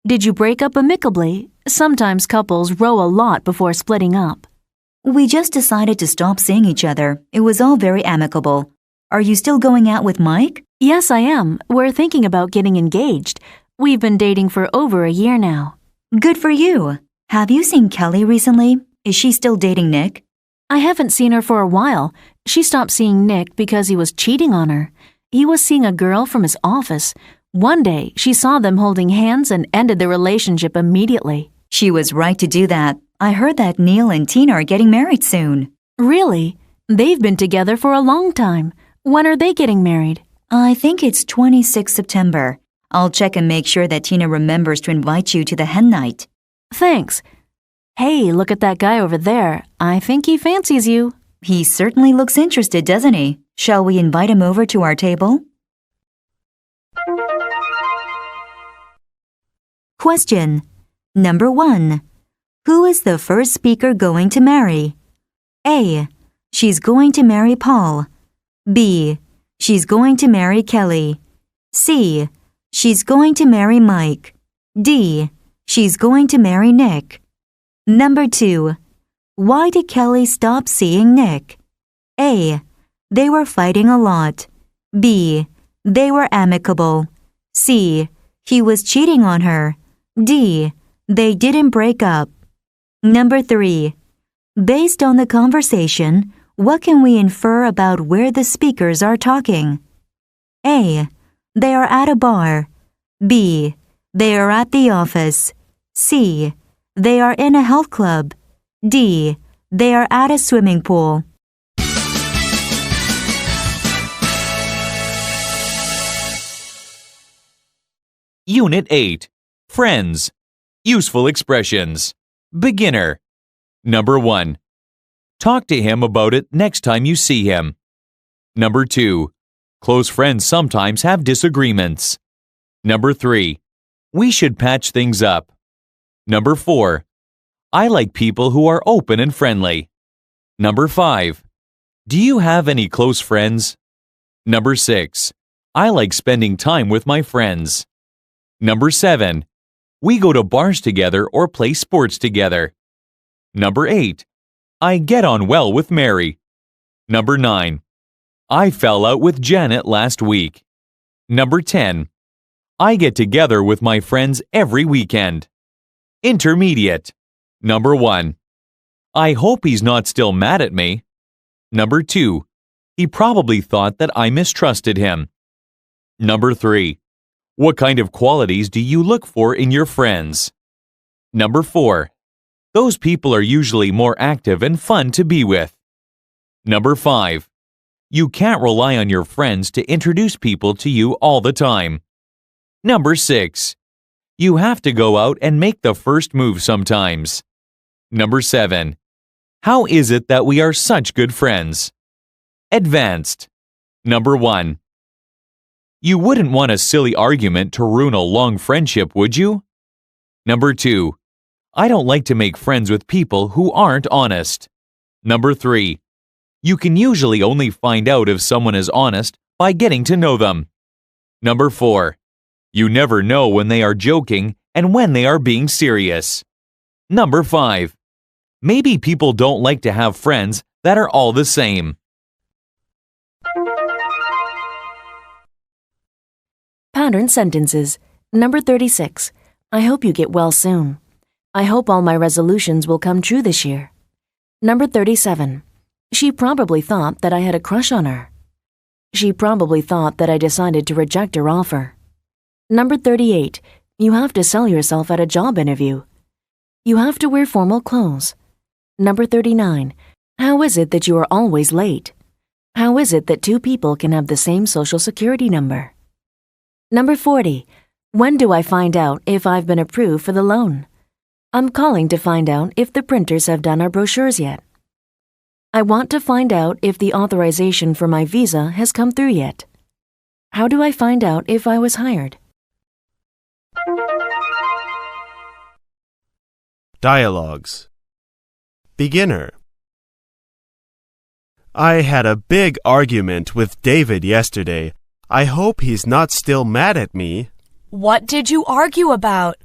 Did you break up amicably? Sometimes couples row a lot before splitting up. We just decided to stop seeing each other. It was all very amicable. Are you still going out with Mike? Yes, I am. We're thinking about getting engaged. We've been dating for over a year now. Good for you. Have you seen Kelly recently? Is she still dating Nick? I haven't seen her for a while. She stopped seeing Nick because he was cheating on her. He was seeing a girl from his office. One day, she saw them holding hands and ended the relationship immediately. She was right to do that. I heard that Neil and Tina are getting married soon. Really? They've been together for a long time. When are they getting married? I think it's 26 September. I'll check and make sure that Tina remembers to invite you to the hen night. Thanks. Hey, look at that guy over there. I think he fancies you. He certainly looks interested, doesn't he? Shall we invite him over to our table? Question. Number 1. Who is the first speaker going to marry? A. She's going to marry Paul. B. She's going to marry Kelly. C. She's going to marry Mike. D. She's going to marry Nick. Number 2. Why did Kelly stop seeing Nick? A. They were fighting a lot. B. They were amicable. C. He was cheating on her. D. They didn't break up. Number 3. Based on the conversation, what can we infer about where the speakers are talking? A. They are at a bar. B. They are at the office. C. They are in a health club. D. They are at a swimming pool. Unit 8. Friends. Useful expressions. Beginner. Number 1. Talk to him about it next time you see him. Number 2. Close friends sometimes have disagreements. Number 3. We should patch things up. Number 4. I like people who are open and friendly. Number 5. Do you have any close friends? Number 6. I like spending time with my friends. Number 7. We go to bars together or play sports together. Number 8. I get on well with Mary. Number 9. I fell out with Janet last week. Number 10. I get together with my friends every weekend. Intermediate. Number 1. I hope he's not still mad at me. Number 2. He probably thought that I mistrusted him. Number 3. What kind of qualities do you look for in your friends? Number 4. Those people are usually more active and fun to be with. Number 5. You can't rely on your friends to introduce people to you all the time. Number 6. You have to go out and make the first move sometimes. Number 7. How is it that we are such good friends? Advanced. Number 1. You wouldn't want a silly argument to ruin a long friendship, would you? Number 2. I don't like to make friends with people who aren't honest. Number 3. You can usually only find out if someone is honest by getting to know them. Number 4. You never know when they are joking and when they are being serious. Number 5. Maybe people don't like to have friends that are all the same. Pattern sentences. Number 36. I hope you get well soon. I hope all my resolutions will come true this year. Number 37. She probably thought that I had a crush on her. She probably thought that I decided to reject her offer. Number 38. You have to sell yourself at a job interview. You have to wear formal clothes. Number 39. How is it that you are always late? How is it that two people can have the same social security number? Number 40. When do I find out if I've been approved for the loan? I'm calling to find out if the printers have done our brochures yet. I want to find out if the authorization for my visa has come through yet. How do I find out if I was hired? Dialogues. Beginner. I had a big argument with David yesterday. I hope he's not still mad at me. What did you argue about?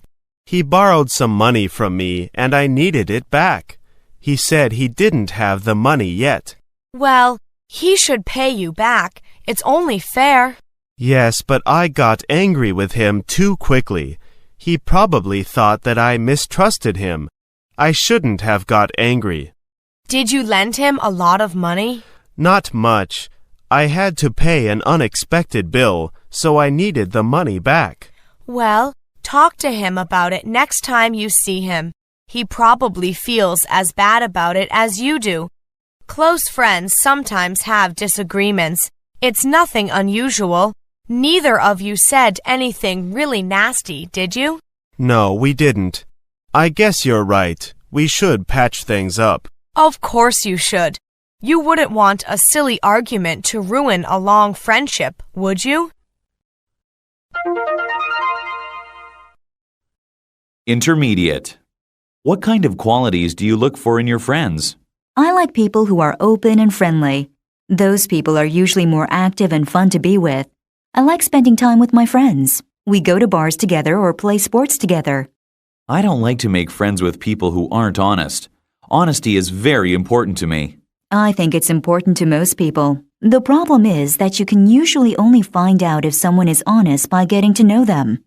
He borrowed some money from me and I needed it back. He said he didn't have the money yet. Well, he should pay you back. It's only fair. Yes, but I got angry with him too quickly. He probably thought that I mistrusted him. I shouldn't have got angry. Did you lend him a lot of money? Not much. I had to pay an unexpected bill, so I needed the money back. Well, talk to him about it next time you see him. He probably feels as bad about it as you do. Close friends sometimes have disagreements. It's nothing unusual. Neither of you said anything really nasty, did you? No, we didn't. I guess you're right. We should patch things up. Of course you should. You wouldn't want a silly argument to ruin a long friendship, would you? Intermediate. What kind of qualities do you look for in your friends? I like people who are open and friendly. Those people are usually more active and fun to be with. I like spending time with my friends. We go to bars together or play sports together. I don't like to make friends with people who aren't honest. Honesty is very important to me. I think it's important to most people. The problem is that you can usually only find out if someone is honest by getting to know them.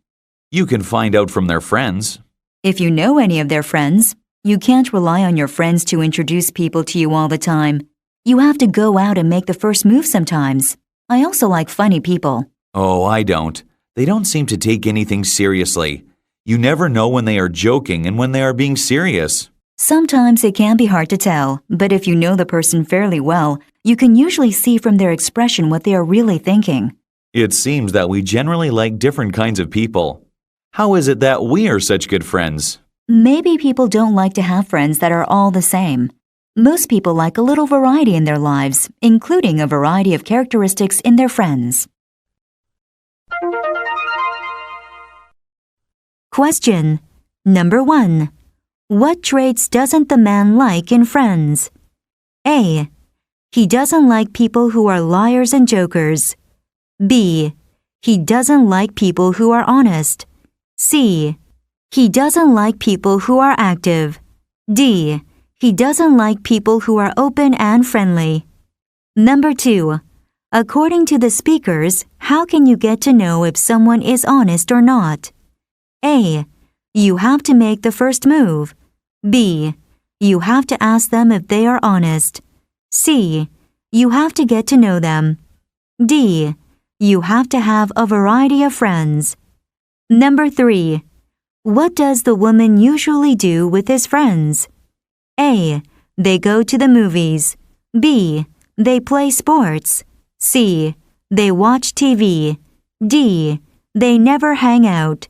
You can find out from their friends. If you know any of their friends, you can't rely on your friends to introduce people to you all the time. You have to go out and make the first move sometimes. I also like funny people. Oh, I don't. They don't seem to take anything seriously. You never know when they are joking and when they are being serious. Sometimes it can be hard to tell, but if you know the person fairly well, you can usually see from their expression what they are really thinking. It seems that we generally like different kinds of people. How is it that we are such good friends? Maybe people don't like to have friends that are all the same. Most people like a little variety in their lives, including a variety of characteristics in their friends. Question number 1. What traits doesn't the man like in friends? A. He doesn't like people who are liars and jokers. B. He doesn't like people who are honest. C. He doesn't like people who are active. D. He doesn't like people who are open and friendly. Number 2. According to the speakers, how can you get to know if someone is honest or not? A. You have to make the first move. B. You have to ask them if they are honest. C. You have to get to know them. D. You have to have a variety of friends. Number 3. What does the woman usually do with his friends? A. They go to the movies. B. They play sports. C. They watch TV. D. They never hang out.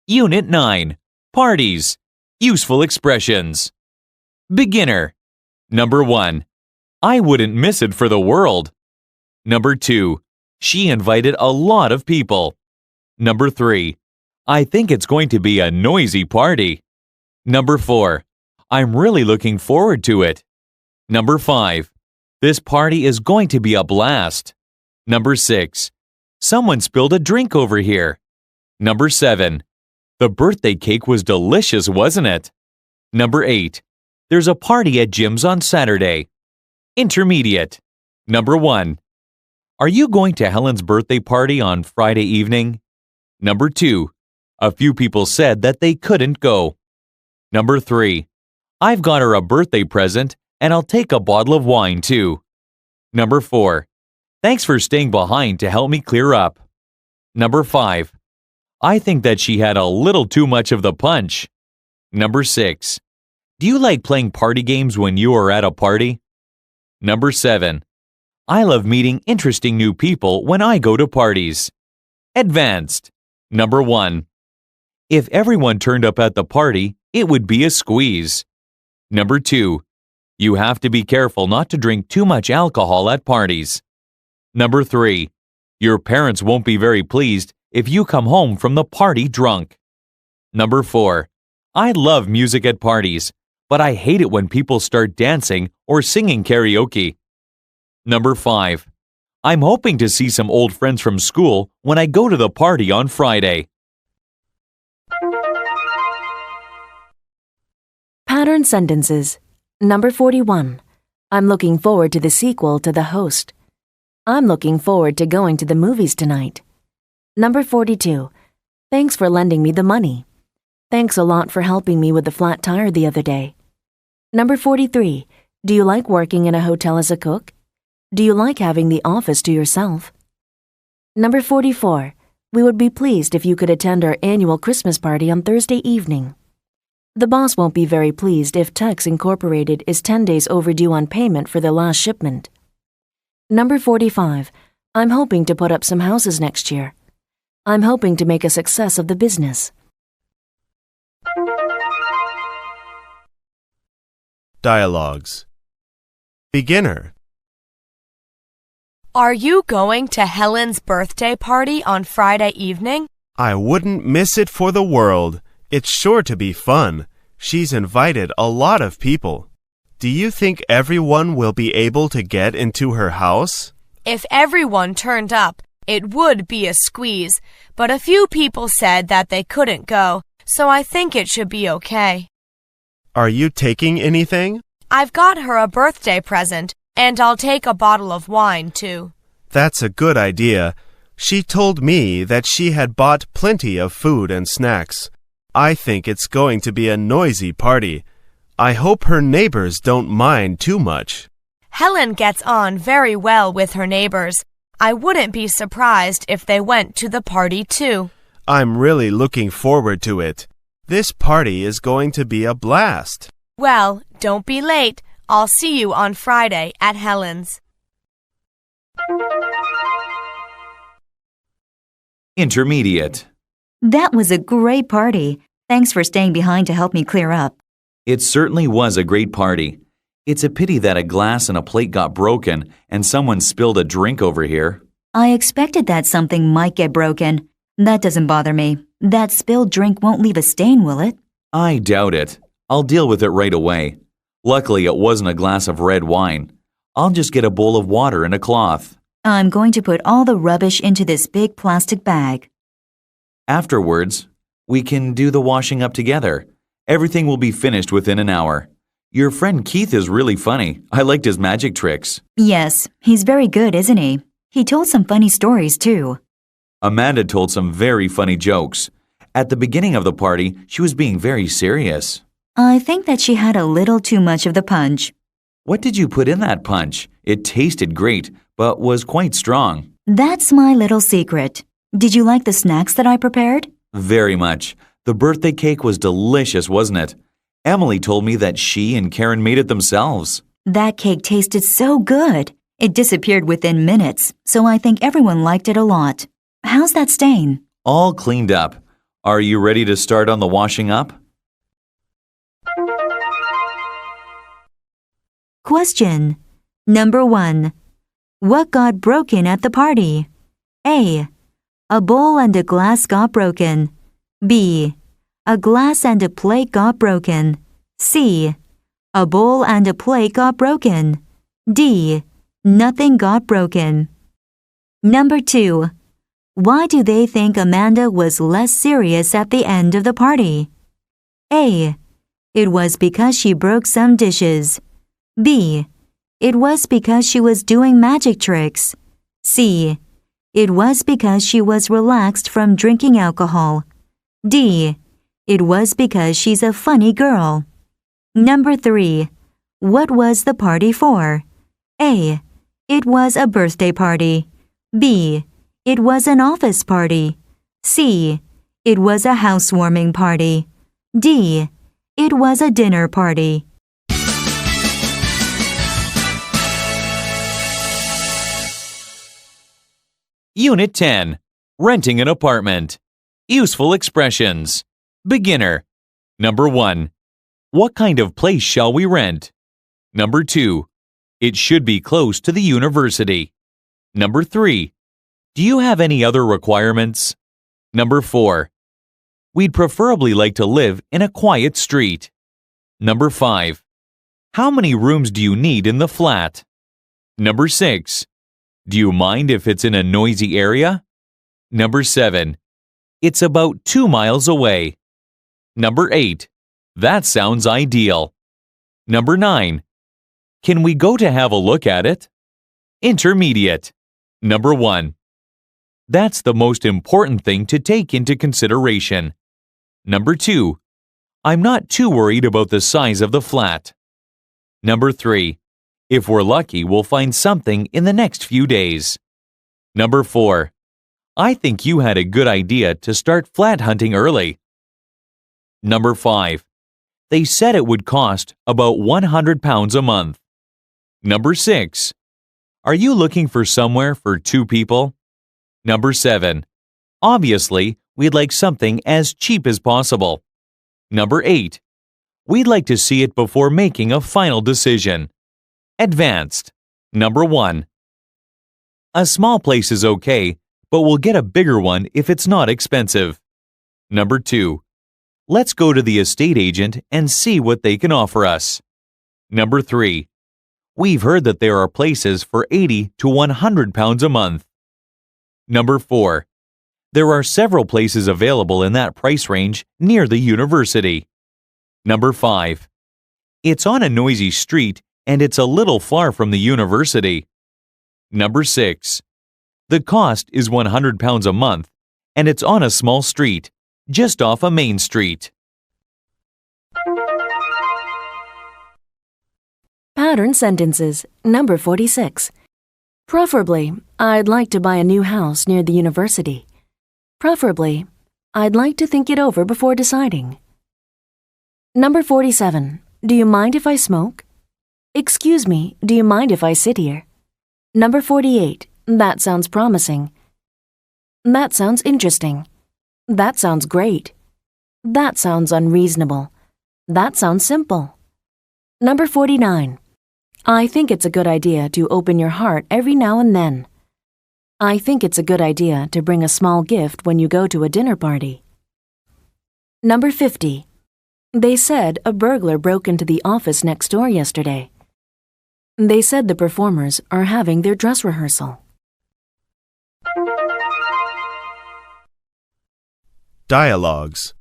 Unit 9. Parties. Useful expressions. Beginner. Number 1. I wouldn't miss it for the world. Number 2. She invited a lot of people. Number 3. I think it's going to be a noisy party. Number 4. I'm really looking forward to it. Number 5. This party is going to be a blast. Number 6. Someone spilled a drink over here. Number 7. The birthday cake was delicious, wasn't it? Number 8. There's a party at Jim's on Saturday. Intermediate. Number 1. Are you going to Helen's birthday party on Friday evening? Number 2. A few people said that they couldn't go. Number 3. I've got her a birthday present and I'll take a bottle of wine too. Number 4. Thanks for staying behind to help me clear up. Number 5. I think that she had a little too much of the punch. Number 6. Do you like playing party games when you are at a party? Number 7. I love meeting interesting new people when I go to parties. Advanced. Number 1. If everyone turned up at the party, it would be a squeeze. Number 2. You have to be careful not to drink too much alcohol at parties. Number 3. Your parents won't be very pleased if you come home from the party drunk. Number 4. I love music at parties, but I hate it when people start dancing or singing karaoke. Number 5. I'm hoping to see some old friends from school when I go to the party on Friday. Pattern sentences. Number 41. I'm looking forward to the sequel to The Host. I'm looking forward to going to the movies tonight. Number 42. Thanks for lending me the money. Thanks a lot for helping me with the flat tire the other day. Number 43. Do you like working in a hotel as a cook? Do you like having the office to yourself? Number 44. We would be pleased if you could attend our annual Christmas party on Thursday evening. The boss won't be very pleased if Tex Incorporated is 10 days overdue on payment for their last shipment. Number 45. I'm hoping to put up some houses next year. I'm hoping to make a success of the business. Dialogues. Beginner. Are you going to Helen's birthday party on Friday evening? I wouldn't miss it for the world. It's sure to be fun. She's invited a lot of people. Do you think everyone will be able to get into her house? If everyone turned up, it would be a squeeze, but a few people said that they couldn't go, so I think it should be okay. Are you taking anything? I've got her a birthday present, and I'll take a bottle of wine, too. That's a good idea. She told me that she had bought plenty of food and snacks. I think it's going to be a noisy party. I hope her neighbors don't mind too much. Helen gets on very well with her neighbors. I wouldn't be surprised if they went to the party, too. I'm really looking forward to it. This party is going to be a blast. Well, don't be late. I'll see you on Friday at Helen's. Intermediate. That was a great party. Thanks for staying behind to help me clear up. It certainly was a great party. It's a pity that a glass and a plate got broken and someone spilled a drink over here. I expected that something might get broken. That doesn't bother me. That spilled drink won't leave a stain, will it? I doubt it. I'll deal with it right away. Luckily, it wasn't a glass of red wine. I'll just get a bowl of water and a cloth. I'm going to put all the rubbish into this big plastic bag. Afterwards, we can do the washing up together. Everything will be finished within an hour. Your friend Keith is really funny. I liked his magic tricks. Yes, he's very good, isn't he? He told some funny stories, too. Amanda told some very funny jokes. At the beginning of the party, she was being very serious. I think that she had a little too much of the punch. What did you put in that punch? It tasted great, but was quite strong. That's my little secret. Did you like the snacks that I prepared? Very much. The birthday cake was delicious, wasn't it? Emily told me that she and Karen made it themselves. That cake tasted so good. It disappeared within minutes, so I think everyone liked it a lot. How's that stain? All cleaned up. Are you ready to start on the washing up? Question. Number 1. What got broken at the party? A. A bowl and a glass got broken. B. A glass and a plate got broken. C. A bowl and a plate got broken. D. Nothing got broken. Number 2. Why do they think Amanda was less serious at the end of the party? A. It was because she broke some dishes. B. It was because she was doing magic tricks. C. It was because she was relaxed from drinking alcohol. D. It was because she's a funny girl. Number 3. What was the party for? A. It was a birthday party. B. It was an office party. C. It was a housewarming party. D. It was a dinner party. Unit 10. Renting an apartment. Useful expressions. Beginner. Number 1. What kind of place shall we rent? Number 2. It should be close to the university. Number 3. Do you have any other requirements? Number 4. We'd preferably like to live in a quiet street. Number 5. How many rooms do you need in the flat? Number 6. Do you mind if it's in a noisy area? Number 7. It's about 2 miles away. Number 8. That sounds ideal. Number 9. Can we go to have a look at it? Intermediate. Number 1. That's the most important thing to take into consideration. Number 2. I'm not too worried about the size of the flat. Number 3. If we're lucky, we'll find something in the next few days. Number 4. I think you had a good idea to start flat hunting early. Number 5. They said it would cost about £100 a month. Number 6. Are you looking for somewhere for 2 people? Number 7. Obviously, we'd like something as cheap as possible. Number 8. We'd like to see it before making a final decision. Advanced. Number 1. A small place is okay, but we'll get a bigger one if it's not expensive. Number 2. Let's go to the estate agent and see what they can offer us. Number 3. We've heard that there are places for £80 to £100 a month. Number 4. There are several places available in that price range near the university. Number 5. It's on a noisy street and it's a little far from the university. Number 6. The cost is £100 a month and it's on a small street, just off a main street. Pattern sentences. Number 46. Preferably, I'd like to buy a new house near the university. Preferably, I'd like to think it over before deciding. Number 47. Do you mind if I smoke? Excuse me, do you mind if I sit here? Number 48. That sounds promising. That sounds interesting. That sounds great. That sounds unreasonable. That sounds simple. Number 49. I think it's a good idea to open your heart every now and then. I think it's a good idea to bring a small gift when you go to a dinner party. Number 50. They said a burglar broke into the office next door yesterday. They said the performers are having their dress rehearsal. Dialogues.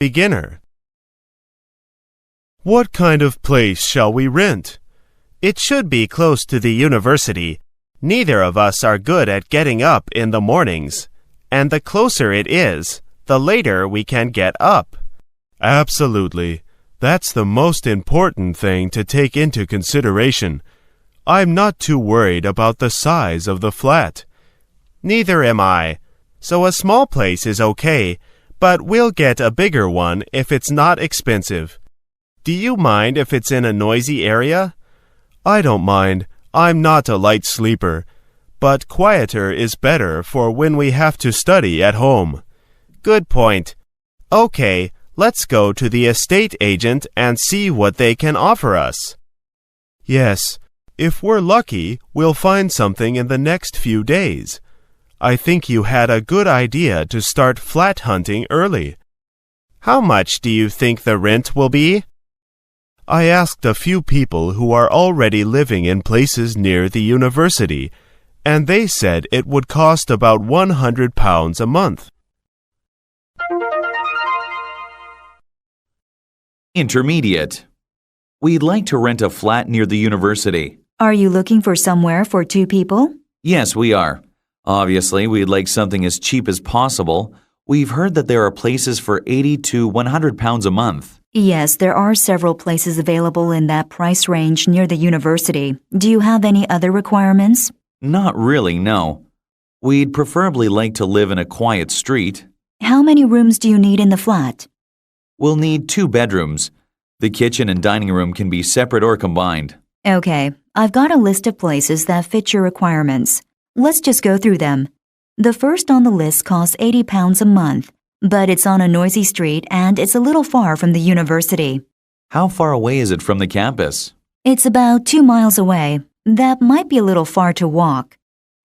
Beginner. What kind of place shall we rent? It should be close to the university. Neither of us are good at getting up in the mornings, and the closer it is, the later we can get up. Absolutely. That's the most important thing to take into consideration. I'm not too worried about the size of the flat. Neither am I. So a small place is okay, but we'll get a bigger one if it's not expensive. Do you mind if it's in a noisy area? I don't mind. I'm not a light sleeper. But quieter is better for when we have to study at home. Good point. Okay, let's go to the estate agent and see what they can offer us. Yes, if we're lucky, we'll find something in the next few days. I think you had a good idea to start flat hunting early. How much do you think the rent will be? I asked a few people who are already living in places near the university, and they said it would cost about £100 a month. Intermediate. We'd like to rent a flat near the university. Are you looking for somewhere for 2 people? Yes, we are. Obviously, we'd like something as cheap as possible. We've heard that there are places for £80 to £100 a month. Yes, there are several places available in that price range near the university. Do you have any other requirements? Not really, no. We'd preferably like to live in a quiet street. How many rooms do you need in the flat? We'll need 2 bedrooms. The kitchen and dining room can be separate or combined. Okay, I've got a list of places that fit your requirements. Let's just go through them. The first on the list costs £80 a month, but it's on a noisy street and it's a little far from the university. How far away is it from the campus? It's about 2 miles away. That might be a little far to walk.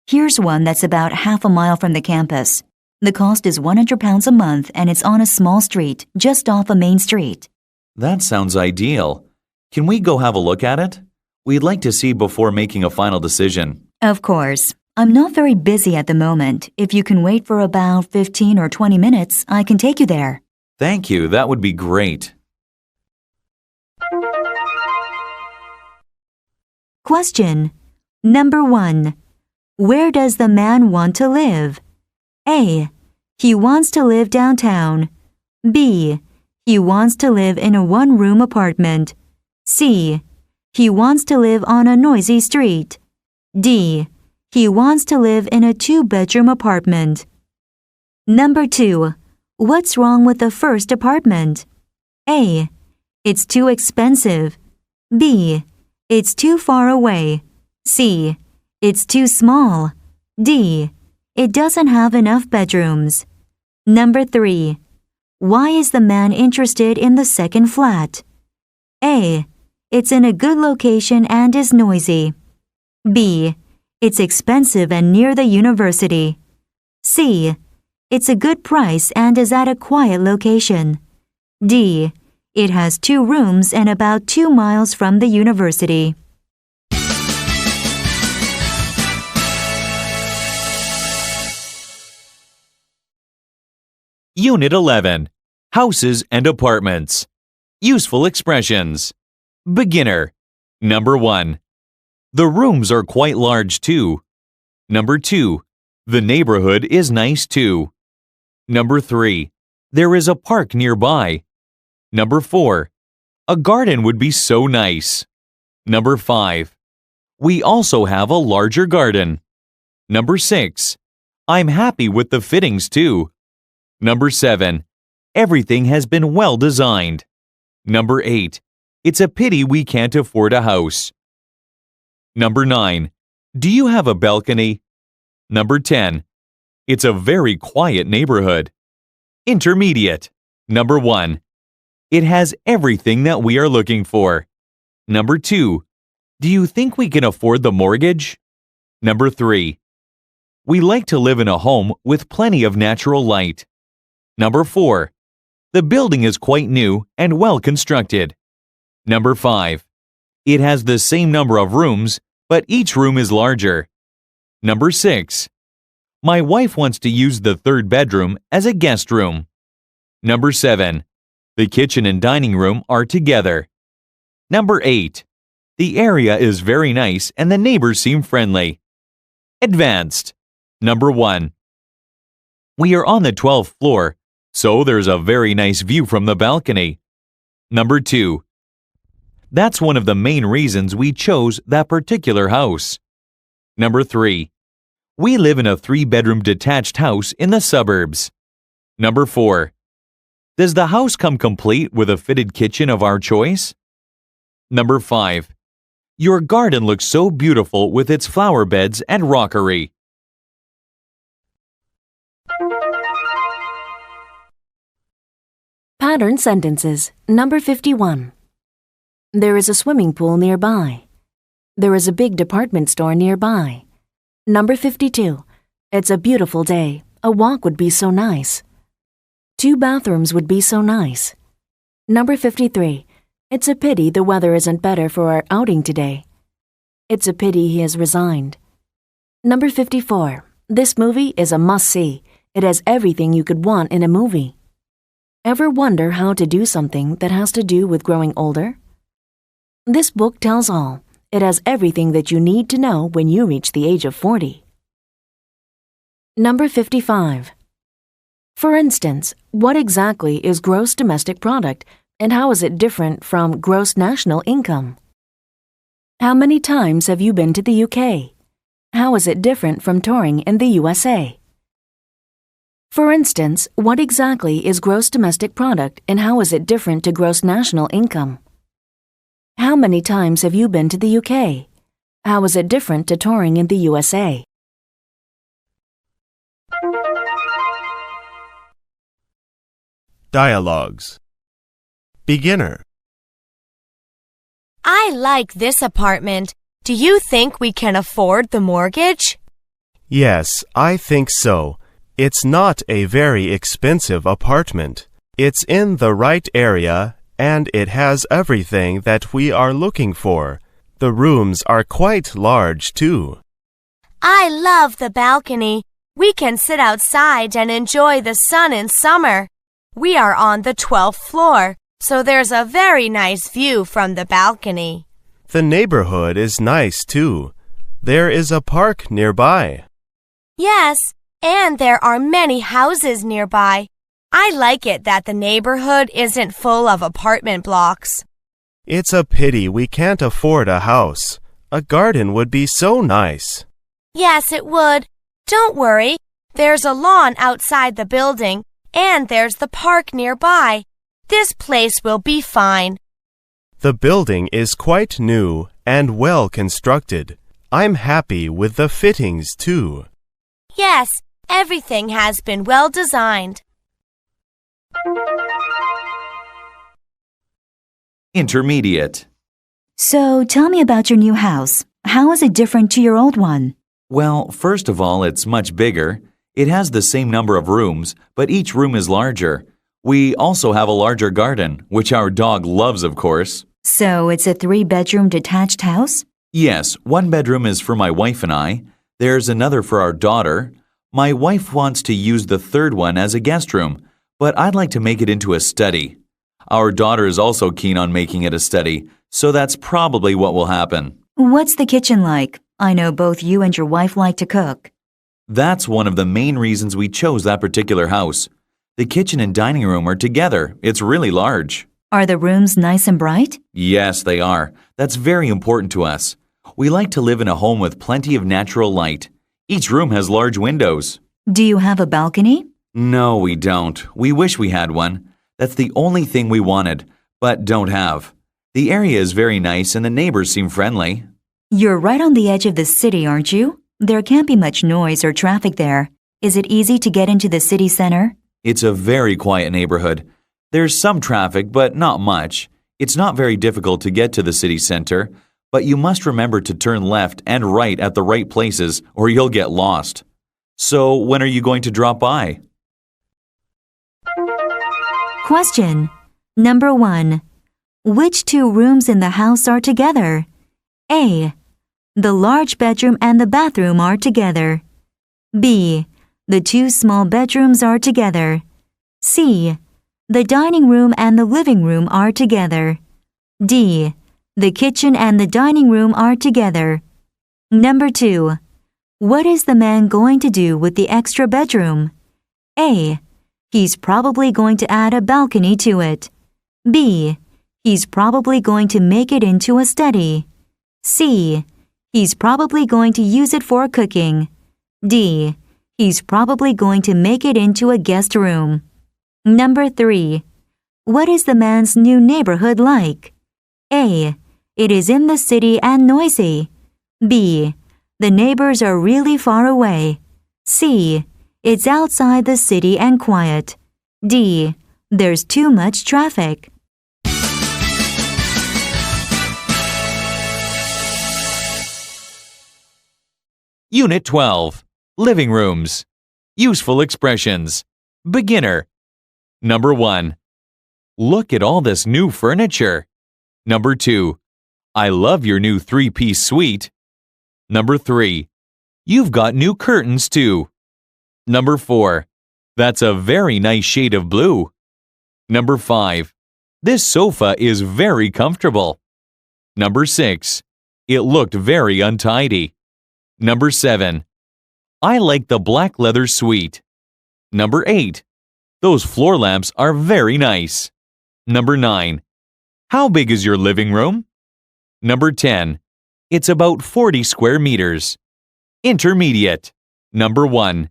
Here's one that's about half a mile from the campus. The cost is £100 a month and it's on a small street, just off a main street. That sounds ideal. Can we go have a look at it? We'd like to see before making a final decision. Of course. I'm not very busy at the moment. If you can wait for about 15 or 20 minutes, I can take you there. Thank you. That would be great. Question. Number 1. Where does the man want to live? A. He wants to live downtown. B. He wants to live in a one-room apartment. C. He wants to live on a noisy street. D. He wants to live in a two-bedroom apartment. Number 2. What's wrong with the first apartment? A. It's too expensive. B. It's too far away. C. It's too small. D. It doesn't have enough bedrooms. Number 3. Why is the man interested in the second flat? A. It's in a good location and is noisy. B. It's expensive and near the university. C. It's a good price and is at a quiet location. D. It has 2 rooms and about 2 miles from the university. Unit 11. Houses and Apartments. Useful Expressions. Beginner. Number 1. The rooms are quite large too. Number 2. The neighborhood is nice too. Number 3. There is a park nearby. Number 4. A garden would be so nice. Number 5. We also have a larger garden. Number 6. I'm happy with the fittings too. Number 7. Everything has been well designed. Number 8. It's a pity we can't afford a house. Number 9. Do you have a balcony? Number 10. It's a very quiet neighborhood. Intermediate. Number 1. It has everything that we are looking for. Number 2. Do you think we can afford the mortgage? Number 3. We like to live in a home with plenty of natural light. Number 4. The building is quite new and well constructed. Number 5. It has the same number of rooms, but each room is larger. Number 6. My wife wants to use the third bedroom as a guest room. Number 7. The kitchen and dining room are together. Number 8. The area is very nice and the neighbors seem friendly. Advanced. Number 1. We are on the 12th floor, so there's a very nice view from the balcony. Number 2. That's one of the main reasons we chose that particular house. Number 3. We live in a 3-bedroom detached house in the suburbs. Number 4. Does the house come complete with a fitted kitchen of our choice? Number 5. Your garden looks so beautiful with its flower beds and rockery. Pattern sentences. Number 51. There is a swimming pool nearby. There is a big department store nearby. Number 52. It's a beautiful day. A walk would be so nice. 2 bathrooms would be so nice. Number 53. It's a pity the weather isn't better for our outing today. It's a pity he has resigned. Number 54. This movie is a must-see. It has everything you could want in a movie. Ever wonder how to do something that has to do with growing older? This book tells all. It has everything that you need to know when you reach the age of 40. Number 55. For instance, what exactly is gross domestic product and how is it different from gross national income? How many times have you been to the UK? How is it different from touring in the USA? For instance, what exactly is gross domestic product and how is it different to gross national income? How many times have you been to the UK? How is it different to touring in the USA? Dialogues. Beginner. I like this apartment. Do you think we can afford the mortgage? Yes, I think so. It's not a very expensive apartment. It's in the right area and it has everything that we are looking for. The rooms are quite large too. I love the balcony. We can sit outside and enjoy the sun in summer. We are on the 12th floor, so there's a very nice view from the balcony. The neighborhood is nice too. There is a park nearby. Yes, and there are many houses nearby. I like it that the neighborhood isn't full of apartment blocks. It's a pity we can't afford a house. A garden would be so nice. Yes, it would. Don't worry. There's a lawn outside the building, and there's the park nearby. This place will be fine. The building is quite new and well constructed. I'm happy with the fittings too. Yes, everything has been well designed. Intermediate. So tell me about your new house. How is it different to your old one? Well, first of all, it's much bigger. It has the same number of rooms, but each room is larger. We also have a larger garden, which our dog loves, of course. So it's a 3-bedroom detached house? Yes, one bedroom is for my wife and I. There's another for our daughter. My wife wants to use the third one as a guest room, but I'd like to make it into a study. Our daughter is also keen on making it a study, so that's probably what will happen. What's the kitchen like? I know both you and your wife like to cook. That's one of the main reasons we chose that particular house. The kitchen and dining room are together. It's really large. Are the rooms nice and bright? Yes, they are. That's very important to us. We like to live in a home with plenty of natural light. Each room has large windows. Do you have a balcony? No, we don't. We wish we had one. That's the only thing we wanted, but don't have. The area is very nice and the neighbors seem friendly. You're right on the edge of the city, aren't you? There can't be much noise or traffic there. Is it easy to get into the city center? It's a very quiet neighborhood. There's some traffic, but not much. It's not very difficult to get to the city center, but you must remember to turn left and right at the right places or you'll get lost. So, when are you going to drop by? Question. Number 1. Which 2 rooms in the house are together? A. The large bedroom and the bathroom are together. B. The 2 small bedrooms are together. C. The dining room and the living room are together. D. The kitchen and the dining room are together. Number 2. What is the man going to do with the extra bedroom? A. He's probably going to add a balcony to it. B. He's probably going to make it into a study. C. He's probably going to use it for cooking. D. He's probably going to make it into a guest room. Number 3. What is the man's new neighborhood like? A. It is in the city and noisy. B. The neighbors are really far away. C. It's outside the city and quiet. D. There's too much traffic. Unit 12. Living rooms. Useful expressions. Beginner. Number 1. Look at all this new furniture. Number 2. I love your new 3-piece suite. Number 3. You've got new curtains too. Number 4. That's a very nice shade of blue. Number 5. This sofa is very comfortable. Number 6. It looked very untidy. Number 7. I like the black leather suite. Number 8. Those floor lamps are very nice. Number 9. How big is your living room? Number 10. It's about 40 square meters. Intermediate. Number 1.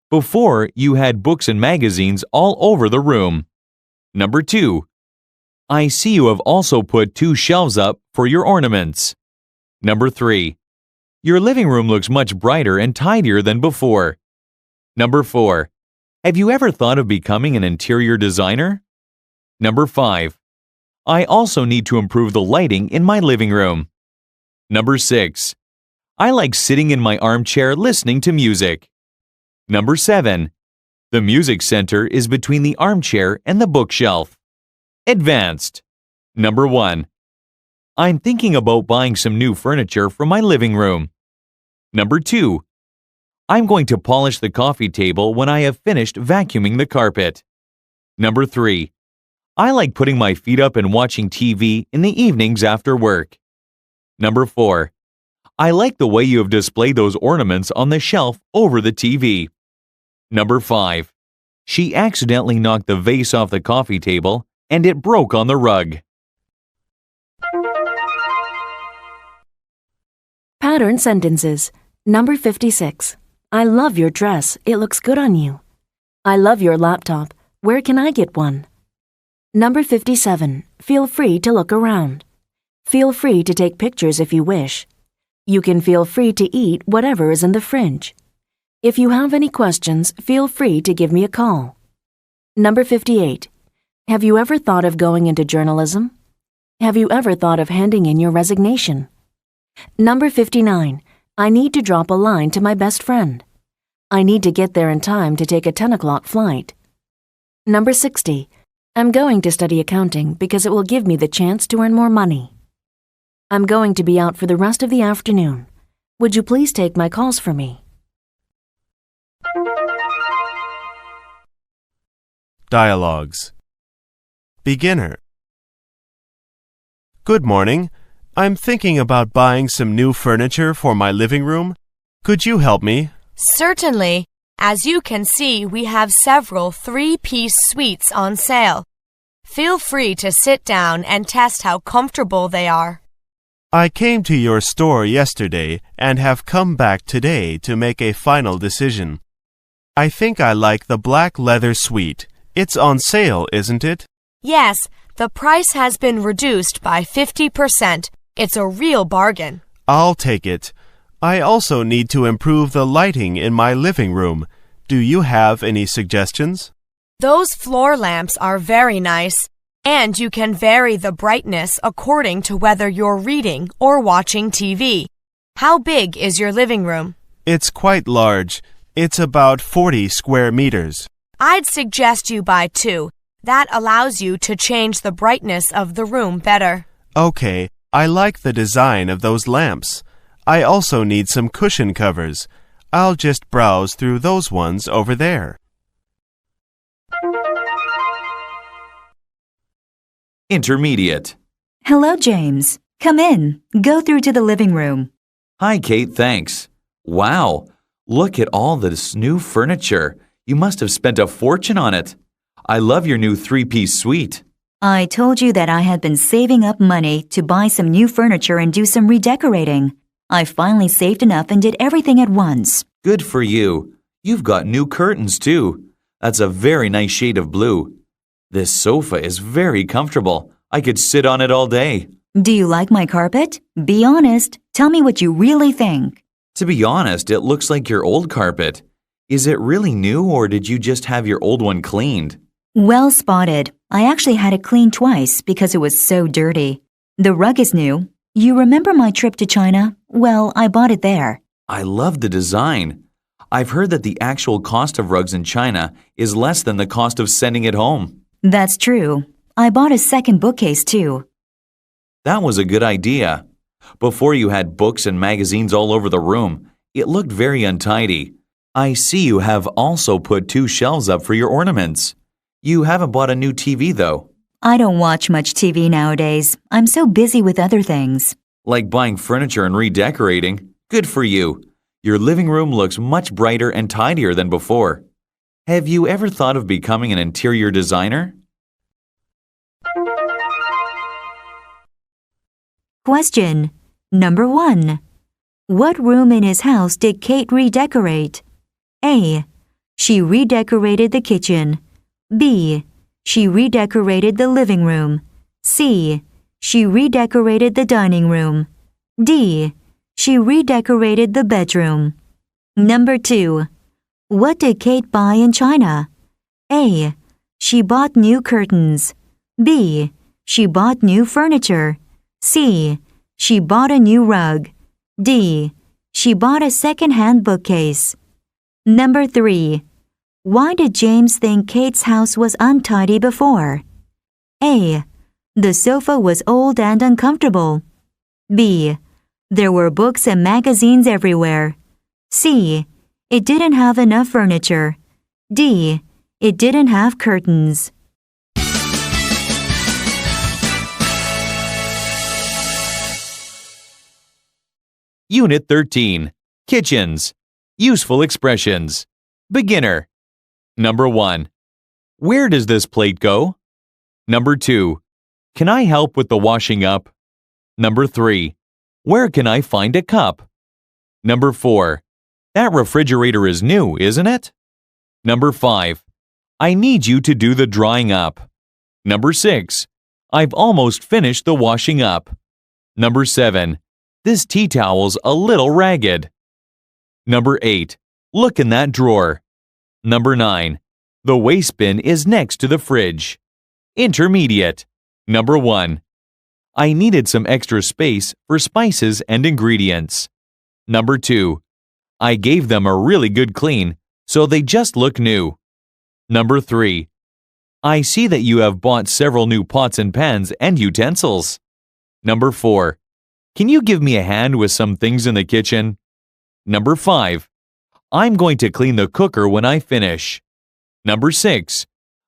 Before, you had books and magazines all over the room. Number 2. I see you have also put 2 shelves up for your ornaments. Number 3. Your living room looks much brighter and tidier than before. Number 4. Have you ever thought of becoming an interior designer? Number 5. I also need to improve the lighting in my living room. Number 6. I like sitting in my armchair listening to music. Number 7. The music center is between the armchair and the bookshelf. Advanced. Number 1. I'm thinking about buying some new furniture for my living room. Number 2. I'm going to polish the coffee table when I have finished vacuuming the carpet. Number 3. I like putting my feet up and watching TV in the evenings after work. Number 4. I like the way you have displayed those ornaments on the shelf over the TV. Number 5. She accidentally knocked the vase off the coffee table and it broke on the rug. Pattern sentences. Number 56. I love your dress. It looks good on you. I love your laptop. Where can I get one? Number 57. Feel free to look around. Feel free to take pictures if you wish. You can feel free to eat whatever is in the fridge. If you have any questions, feel free to give me a call. Number 58. Have you ever thought of going into journalism? Have you ever thought of handing in your resignation? Number 59. I need to drop a line to my best friend. I need to get there in time to take a 10 o'clock flight. Number 60. I'm going to study accounting because it will give me the chance to earn more money. I'm going to be out for the rest of the afternoon. Would you please take my calls for me? Dialogues. Beginner. Good morning. I'm thinking about buying some new furniture for my living room. Could you help me? Certainly. As you can see, we have several three-piece suites on sale. Feel free to sit down and test how comfortable they are. I came to your store yesterday and have come back today to make a final decision. I think I like the black leather suite. It's on sale, isn't it? Yes, the price has been reduced by 50%. It's a real bargain. I'll take it. I also need to improve the lighting in my living room. Do you have any suggestions? Those floor lamps are very nice, and you can vary the brightness according to whether you're reading or watching TV. How big is your living room? It's quite large. It's about 40 square meters. I'd suggest you buy 2. That allows you to change the brightness of the room better. Okay, I like the design of those lamps. I also need some cushion covers. I'll just browse through those ones over there. Intermediate. Hello, James. Come in. Go through to the living room. Hi, Kate, thanks. Wow, look at all this new furniture. You must have spent a fortune on it. I love your new three-piece suite. I told you that I had been saving up money to buy some new furniture and do some redecorating. I finally saved enough and did everything at once. Good for you. You've got new curtains, too. That's a very nice shade of blue. This sofa is very comfortable. I could sit on it all day. Do you like my carpet? Be honest. Tell me what you really think. To be honest, it looks like your old carpet. Is it really new or did you just have your old one cleaned? Well spotted. I actually had it cleaned twice because it was so dirty. The rug is new. You remember my trip to China? Well, I bought it there. I love the design. I've heard that the actual cost of rugs in China is less than the cost of sending it home. That's true. I bought a second bookcase too. That was a good idea. Before you had books and magazines all over the room, it looked very untidy. I see you have also put 2 shelves up for your ornaments. You haven't bought a new TV, though. I don't watch much TV nowadays. I'm so busy with other things. Like buying furniture and redecorating. Good for you. Your living room looks much brighter and tidier than before. Have you ever thought of becoming an interior designer? Question. Number 1. What room in his house did Kate redecorate? A. She redecorated the kitchen. B. She redecorated the living room. C. She redecorated the dining room. D. She redecorated the bedroom. Number 2. What did Kate buy in China? A. She bought new curtains. B. She bought new furniture. C. She bought a new rug. D. She bought a second-hand bookcase. Number 3. Why did James think Kate's house was untidy before? A. The sofa was old and uncomfortable. B. There were books and magazines everywhere. C. It didn't have enough furniture. D. It didn't have curtains. Unit 13. Kitchens. Useful expressions. Beginner. Number 1. Where does this plate go? Number 2. Can I help with the washing up? Number 3. Where can I find a cup? Number 4. That refrigerator is new, isn't it? Number 5. I need you to do the drying up. Number 6. I've almost finished the washing up. Number 7. This tea towel's a little ragged. Number 8. Look in that drawer. Number 9. The waste bin is next to the fridge. Intermediate. Number 1. I needed some extra space for spices and ingredients. Number 2. I gave them a really good clean, so they just look new. Number 3. I see that you have bought several new pots and pans and utensils. Number 4. Can you give me a hand with some things in the kitchen? Number 5. I'm going to clean the cooker when I finish. Number 6.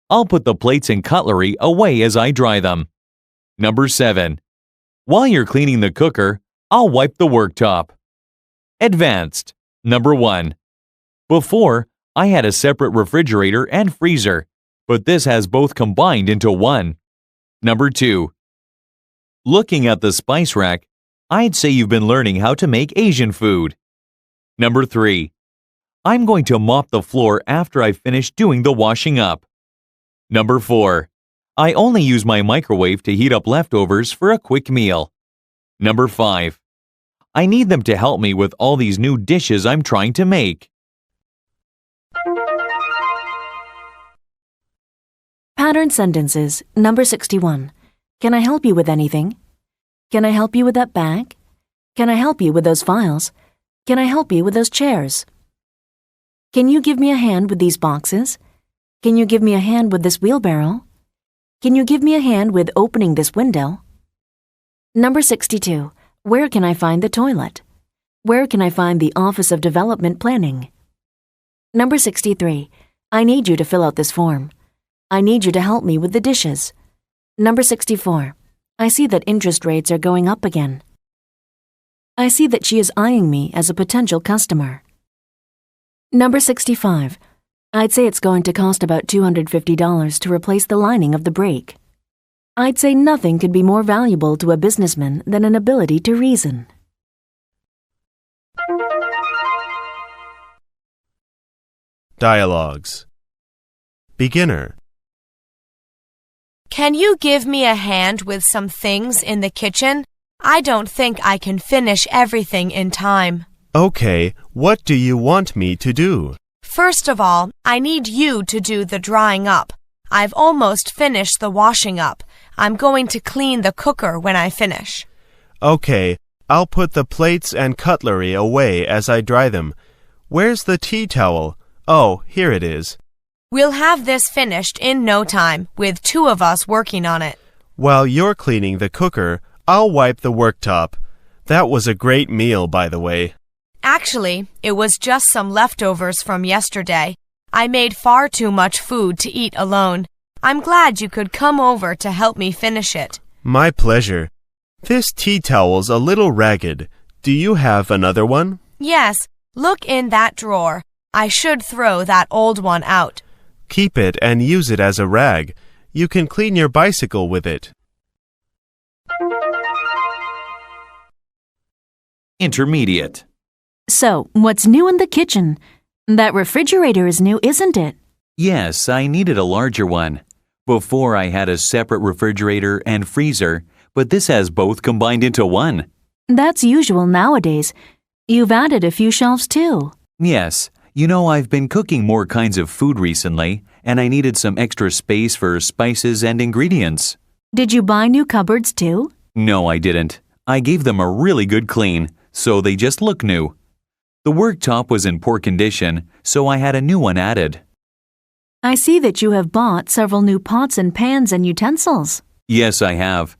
I'll put the plates and cutlery away as I dry them. Number 7. While you're cleaning the cooker, I'll wipe the worktop. Advanced. Number 1. Before, I had a separate refrigerator and freezer, but this has both combined into one. Number 2. Looking at the spice rack, I'd say you've been learning how to make Asian food. Number 3. I'm going to mop the floor after I finish doing the washing up. Number 4. I only use my microwave to heat up leftovers for a quick meal. Number 5. I need them to help me with all these new dishes I'm trying to make. Pattern sentences. Number 61. Can I help you with anything? Can I help you with that bag? Can I help you with those files? Can I help you with those chairs? Can you give me a hand with these boxes? Can you give me a hand with this wheelbarrow? Can you give me a hand with opening this window? Number 62. Where can I find the toilet? Where can I find the Office of Development Planning? Number 63. I need you to fill out this form. I need you to help me with the dishes. Number 64. I see that interest rates are going up again. I see that she is eyeing me as a potential customer. Number 65. I'd say it's going to cost about $250 to replace the lining of the brake. I'd say nothing could be more valuable to a businessman than an ability to reason. Dialogues. Beginner. Can you give me a hand with some things in the kitchen? I don't think I can finish everything in time. Okay, what do you want me to do? First of all, I need you to do the drying up. I've almost finished the washing up. I'm going to clean the cooker when I finish. Okay, I'll put the plates and cutlery away as I dry them. Where's the tea towel? Oh, here it is. We'll have this finished in no time, with 2 of us working on it. While you're cleaning the cooker, I'll wipe the worktop. That was a great meal, by the way. Actually, it was just some leftovers from yesterday. I made far too much food to eat alone. I'm glad you could come over to help me finish it. My pleasure. This tea towel's a little ragged. Do you have another one? Yes, look in that drawer. I should throw that old one out. Keep it and use it as a rag. You can clean your bicycle with it. Intermediate. So, what's new in the kitchen? That refrigerator is new, isn't it? Yes, I needed a larger one. Before I had a separate refrigerator and freezer, but this has both combined into one. That's usual nowadays. You've added a few shelves too. Yes, you know I've been cooking more kinds of food recently, and I needed some extra space for spices and ingredients. Did you buy new cupboards too? No, I didn't. I gave them a really good clean, so they just look new. The worktop was in poor condition, so I had a new one added. I see that you have bought several new pots and pans and utensils. Yes, I have.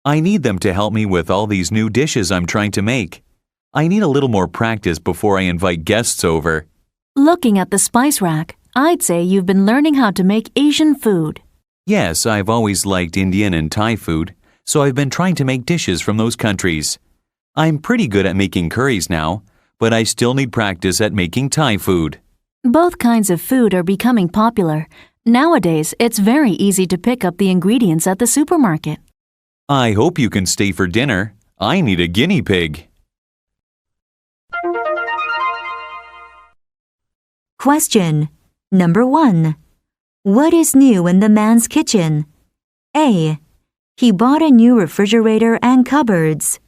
I need them to help me with all these new dishes I'm trying to make. I need a little more practice before I invite guests over. Looking at the spice rack, I'd say you've been learning how to make Asian food. Yes, I've always liked Indian and Thai food, so I've been trying to make dishes from those countries. I'm pretty good at making curries now, but I still need practice at making Thai food. Both kinds of food are becoming popular. Nowadays, it's very easy to pick up the ingredients at the supermarket. I hope you can stay for dinner. I need a guinea pig. Question. Number 1. What is new in the man's kitchen? A. He bought a new refrigerator and cupboards.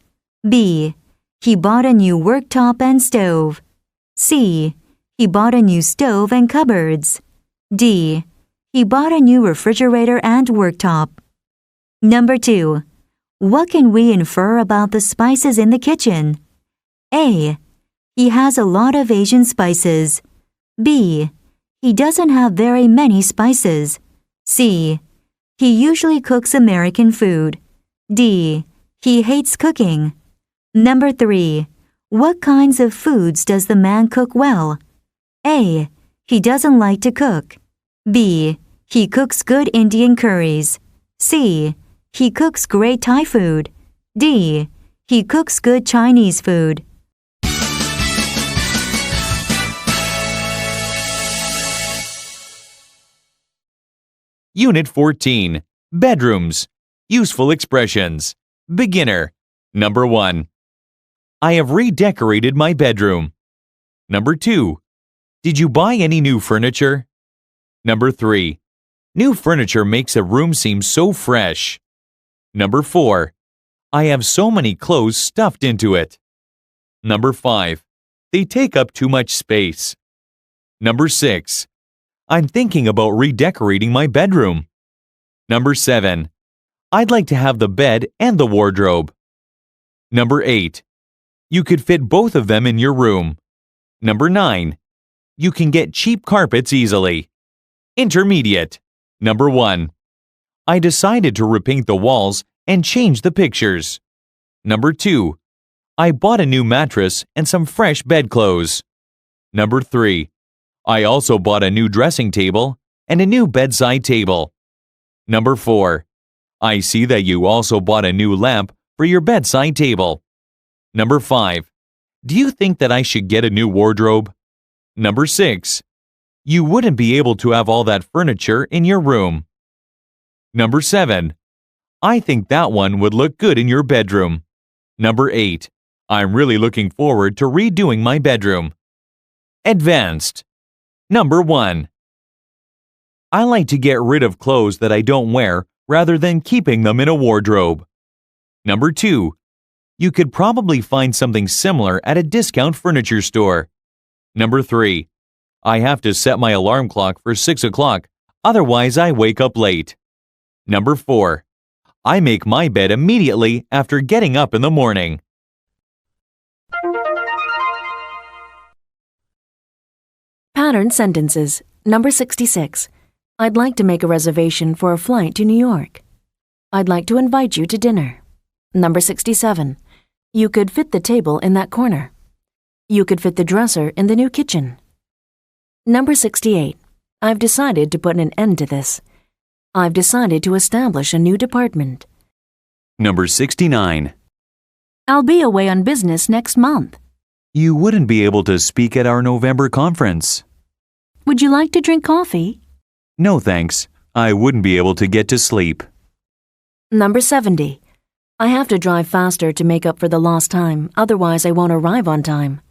B. He bought a new worktop and stove. C. He bought a new stove and cupboards. D. He bought a new refrigerator and worktop. Number 2. What can we infer about the spices in the kitchen? A. He has a lot of Asian spices. B. He doesn't have very many spices. C. He usually cooks American food. D. He hates cooking. Number 3. What kinds of foods does the man cook well? A. He doesn't like to cook. B. He cooks good Indian curries. C. He cooks great Thai food. D. He cooks good Chinese food. Unit 14. Bedrooms. Useful expressions. Beginner. Number 1. I have redecorated my bedroom. Number 2. Did you buy any new furniture? Number 3. New furniture makes a room seem so fresh. Number 4. I have so many clothes stuffed into it. Number 5. They take up too much space. Number 6. I'm thinking about redecorating my bedroom. Number 7. I'd like to have the bed and the wardrobe. Number 8. You could fit both of them in your room. Number 9. You can get cheap carpets easily. Intermediate. Number 1. I decided to repaint the walls and change the pictures. Number 2. I bought a new mattress and some fresh bedclothes. Number 3. I also bought a new dressing table and a new bedside table. Number 4. I see that you also bought a new lamp for your bedside table. Number 5. Do you think that I should get a new wardrobe? Number 6. You wouldn't be able to have all that furniture in your room. Number 7. I think that one would look good in your bedroom. Number 8. I'm really looking forward to redoing my bedroom. Advanced. Number 1. I like to get rid of clothes that I don't wear rather than keeping them in a wardrobe. Number 2. You could probably find something similar at a discount furniture store. Number 3. I have to set my alarm clock for 6 o'clock, otherwise I wake up late. Number 4. I make my bed immediately after getting up in the morning. Pattern sentences. Number 66. I'd like to make a reservation for a flight to New York. I'd like to invite you to dinner. Number 67. You could fit the table in that corner. You could fit the dresser in the new kitchen. Number 68. I've decided to put an end to this. I've decided to establish a new department. Number 69. I'll be away on business next month. You wouldn't be able to speak at our November conference. Would you like to drink coffee? No thanks. I wouldn't be able to get to sleep. Number 70. I have to drive faster to make up for the lost time, otherwise I won't arrive on time.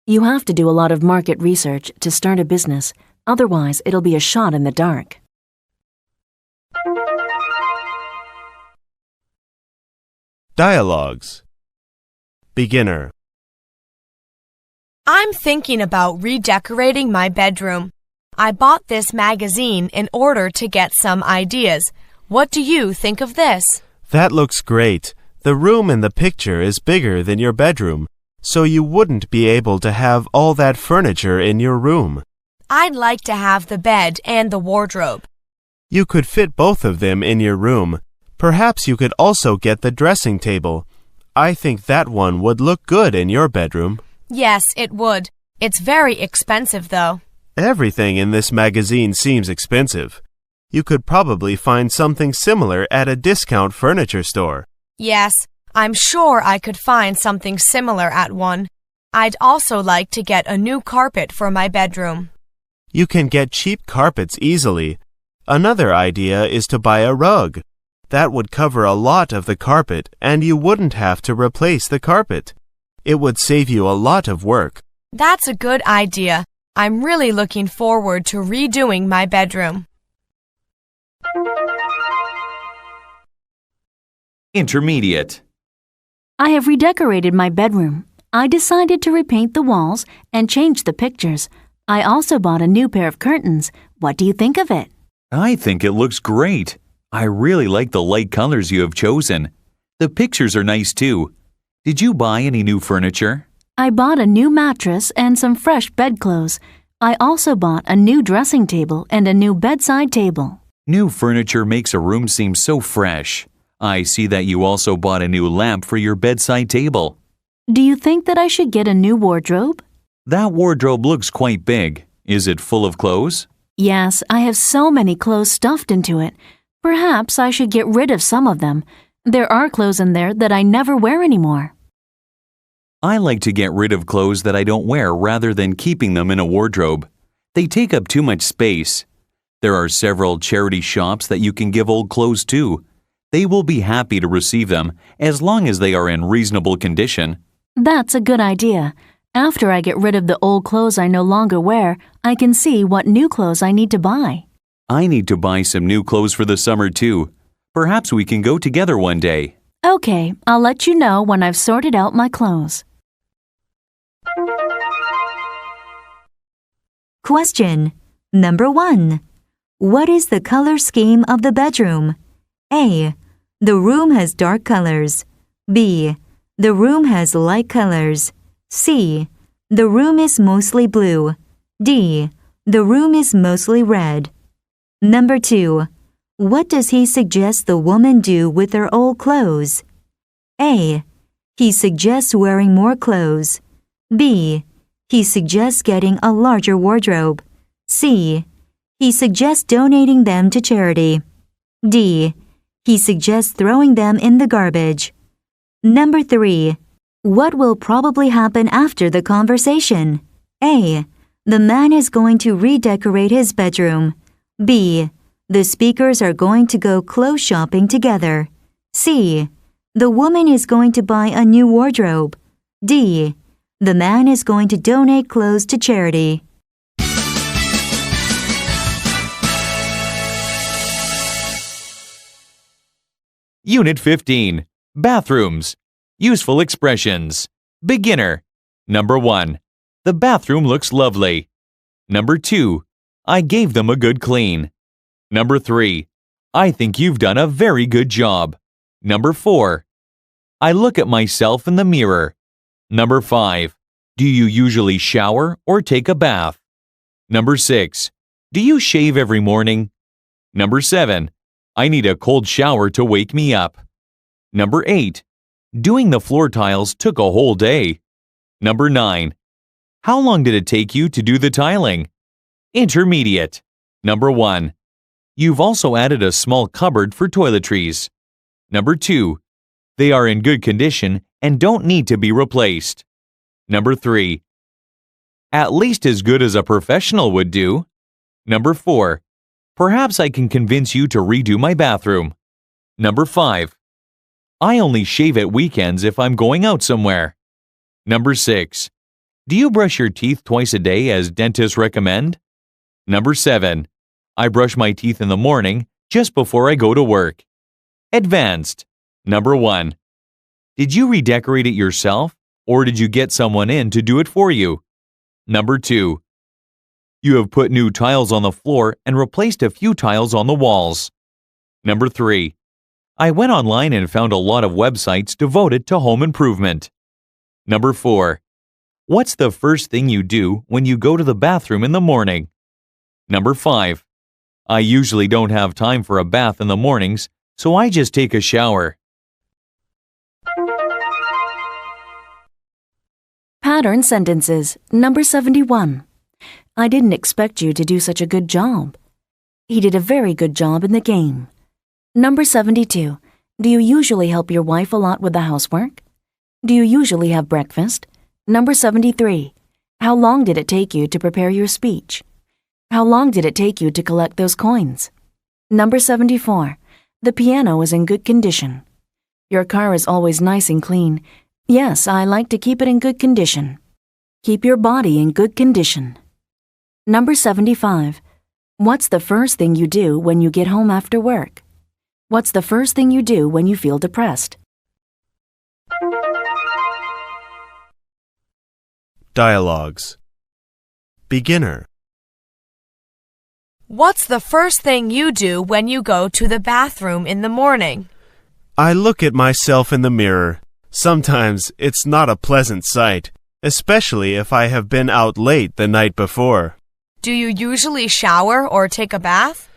You have to do a lot of market research to start a business, otherwise it'll be a shot in the dark. Dialogues. Beginner. I'm thinking about redecorating my bedroom. I bought this magazine in order to get some ideas. What do you think of this? That looks great. The room in the picture is bigger than your bedroom, so you wouldn't be able to have all that furniture in your room. I'd like to have the bed and the wardrobe. You could fit both of them in your room. Perhaps you could also get the dressing table. I think that one would look good in your bedroom. Yes, it would. It's very expensive, though. Everything in this magazine seems expensive. You could probably find something similar at a discount furniture store. Yes, I'm sure I could find something similar at one. I'd also like to get a new carpet for my bedroom. You can get cheap carpets easily. Another idea is to buy a rug. That would cover a lot of the carpet and you wouldn't have to replace the carpet. It would save you a lot of work. That's a good idea. I'm really looking forward to redoing my bedroom. Intermediate. I have redecorated my bedroom. I decided to repaint the walls and change the pictures. I also bought a new pair of curtains. What do you think of it? I think it looks great. I really like the light colors you have chosen. The pictures are nice too. Did you buy any new furniture? I bought a new mattress and some fresh bedclothes. I also bought a new dressing table and a new bedside table. New furniture makes a room seem so fresh. I see that you also bought a new lamp for your bedside table. Do you think that I should get a new wardrobe? That wardrobe looks quite big. Is it full of clothes? Yes, I have so many clothes stuffed into it. Perhaps I should get rid of some of them. There are clothes in there that I never wear anymore. I like to get rid of clothes that I don't wear rather than keeping them in a wardrobe. They take up too much space. There are several charity shops that you can give old clothes to. They will be happy to receive them as long as they are in reasonable condition. That's a good idea. After I get rid of the old clothes I no longer wear, I can see what new clothes I need to buy. I need to buy some new clothes for the summer too. Perhaps we can go together one day. Okay, I'll let you know when I've sorted out my clothes. Question. Number 1. What is the color scheme of the bedroom? A. The room has dark colors. B. The room has light colors. C. The room is mostly blue. D. The room is mostly red. Number 2. What does he suggest the woman do with her old clothes? A. He suggests wearing more clothes. B. He suggests getting a larger wardrobe. C. He suggests donating them to charity. D. He suggests throwing them in the garbage. Number 3. What will probably happen after the conversation? A. The man is going to redecorate his bedroom. B. The speakers are going to go clothes shopping together. C. The woman is going to buy a new wardrobe. D. The man is going to donate clothes to charity. Unit 15. Bathrooms. Useful expressions. Beginner. Number 1. The bathroom looks lovely. Number 2. I gave them a good clean. Number 3. I think you've done a very good job. Number 4. I look at myself in the mirror. Number 5. Do you usually shower or take a bath? Number 6. Do you shave every morning? Number 7. I need a cold shower to wake me up. Number 8. Doing the floor tiles took a whole day. Number 9. How long did it take you to do the tiling? Intermediate. Number 1. You've also added a small cupboard for toiletries. Number 2. They are in good condition and don't need to be replaced. Number 3. At least as good as a professional would do. Number 4. Perhaps I can convince you to redo my bathroom. Number 5. I only shave at weekends if I'm going out somewhere. Number 6. Do you brush your teeth twice a day as dentists recommend? Number 7. I brush my teeth in the morning just before I go to work. Advanced. Number 1. Did you redecorate it yourself or did you get someone in to do it for you? Number 2. You have put new tiles on the floor and replaced a few tiles on the walls. Number 3. I went online and found a lot of websites devoted to home improvement. Number 4. What's the first thing you do when you go to the bathroom in the morning? Number 5. I usually don't have time for a bath in the mornings, so I just take a shower. Pattern sentences. Number 71. I didn't expect you to do such a good job. He did a very good job in the game. Number 72. Do you usually help your wife a lot with the housework? Do you usually have breakfast? Number 73. How long did it take you to prepare your speech? How long did it take you to collect those coins? Number 74. The piano is in good condition. Your car is always nice and clean. Yes, I like to keep it in good condition. Keep your body in good condition. Number 75. What's the first thing you do when you get home after work? What's the first thing you do when you feel depressed? Dialogues. Beginner. What's the first thing you do when you go to the bathroom in the morning? I look at myself in the mirror. Sometimes it's not a pleasant sight, especially if I have been out late the night before. Do you usually shower or take a bath?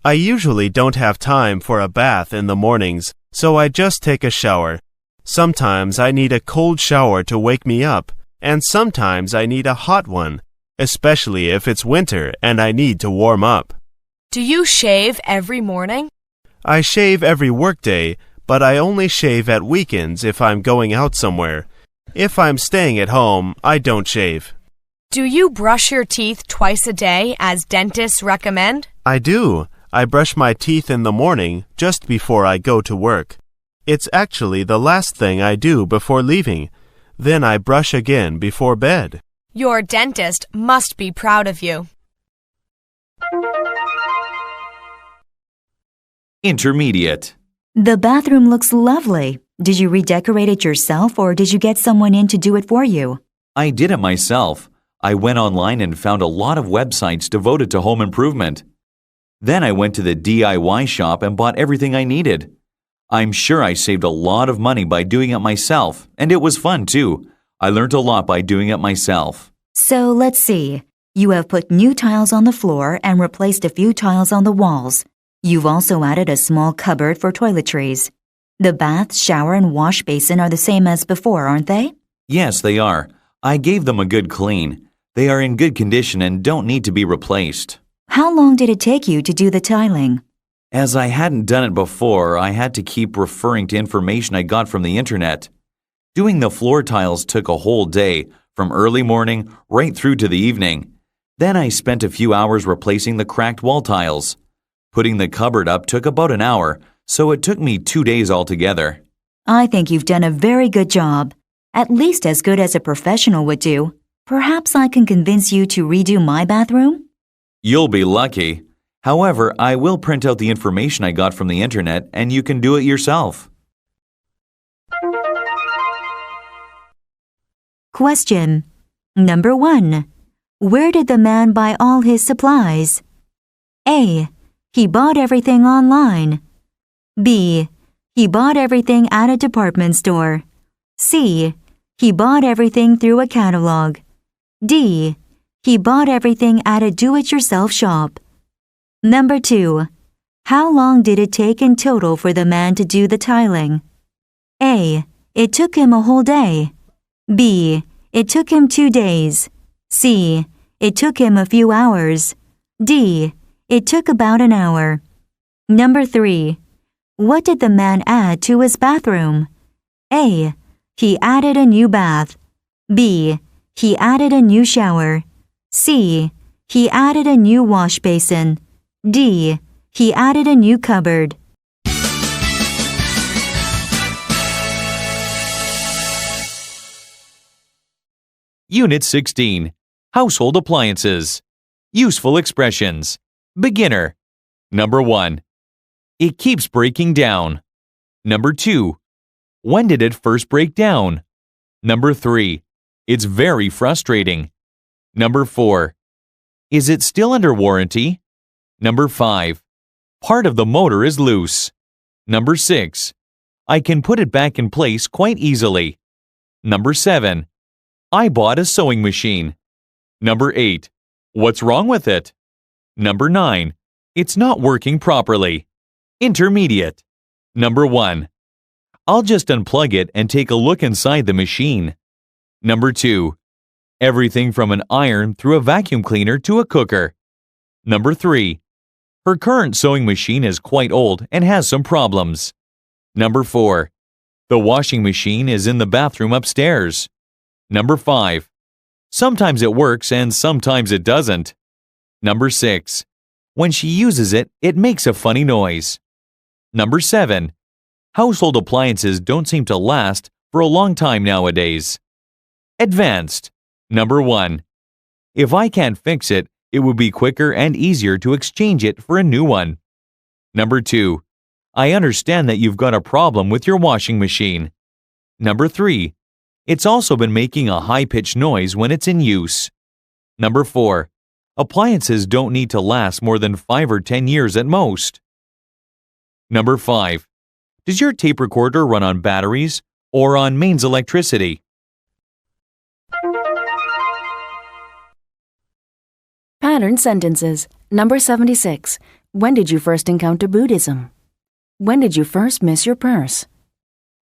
I usually don't have time for a bath in the mornings, so I just take a shower. Sometimes I need a cold shower to wake me up, and sometimes I need a hot one, especially if it's winter and I need to warm up. Do you shave every morning? I shave every workday, but I only shave at weekends if I'm going out somewhere. If I'm staying at home, I don't shave. Do you brush your teeth twice a day as dentists recommend? I do. I brush my teeth in the morning just before I go to work. It's actually the last thing I do before leaving. Then I brush again before bed. Your dentist must be proud of you. Intermediate. The bathroom looks lovely. Did you redecorate it yourself or did you get someone in to do it for you? I did it myself. I went online and found a lot of websites devoted to home improvement. Then I went to the DIY shop and bought everything I needed. I'm sure I saved a lot of money by doing it myself, and it was fun too. I learned a lot by doing it myself. So let's see. You have put new tiles on the floor and replaced a few tiles on the walls. You've also added a small cupboard for toiletries. The bath, shower, and wash basin are the same as before, aren't they? Yes, they are. I gave them a good clean. They are in good condition and don't need to be replaced. How long did it take you to do the tiling? As I hadn't done it before, I had to keep referring to information I got from the internet. Doing the floor tiles took a whole day, from early morning right through to the evening. Then I spent a few hours replacing the cracked wall tiles. Putting the cupboard up took about an hour, so it took me 2 days altogether. I think you've done a very good job. At least as good as a professional would do. Perhaps I can convince you to redo my bathroom? You'll be lucky. However, I will print out the information I got from the internet and you can do it yourself. Question. Number 1. Where did the man buy all his supplies? A. He bought everything online. B. He bought everything at a department store. C. He bought everything through a catalog. D. He bought everything at a do-it-yourself shop. Number 2. How long did it take in total for the man to do the tiling? A. It took him a whole day. B. It took him 2 days. C. It took him a few hours. D. It took about an hour. Number 3. What did the man add to his bathroom? A. He added a new bath. B. He added a new shower. C. He added a new wash basin. D. He added a new cupboard. Unit 16. Household appliances. Useful expressions. Beginner. Number 1. It keeps breaking down. Number 2. When did it first break down? Number 3. It's very frustrating. Number 4. Is it still under warranty? Number 5. Part of the motor is loose. Number 6. I can put it back in place quite easily. Number 7. I bought a sewing machine. Number 8. What's wrong with it? Number 9. It's not working properly. Intermediate. Number 1. I'll just unplug it and take a look inside the machine. Number 2. Everything from an iron through a vacuum cleaner to a cooker. Number 3. Her current sewing machine is quite old and has some problems. Number 4. The washing machine is in the bathroom upstairs. Number 5. Sometimes it works and sometimes it doesn't. Number 6. When she uses it, it makes a funny noise. Number 7. Household appliances don't seem to last for a long time nowadays. Advanced. Number 1. If I can't fix it, it would be quicker and easier to exchange it for a new one. Number 2. I understand that you've got a problem with your washing machine. Number 3. It's also been making a high-pitched noise when it's in use. Number 4. Appliances don't need to last more than 5 or 10 years at most. Number 5. Does your tape recorder run on batteries or on mains electricity? Pattern sentences. Number 76. When did you first encounter Buddhism? When did you first miss your purse?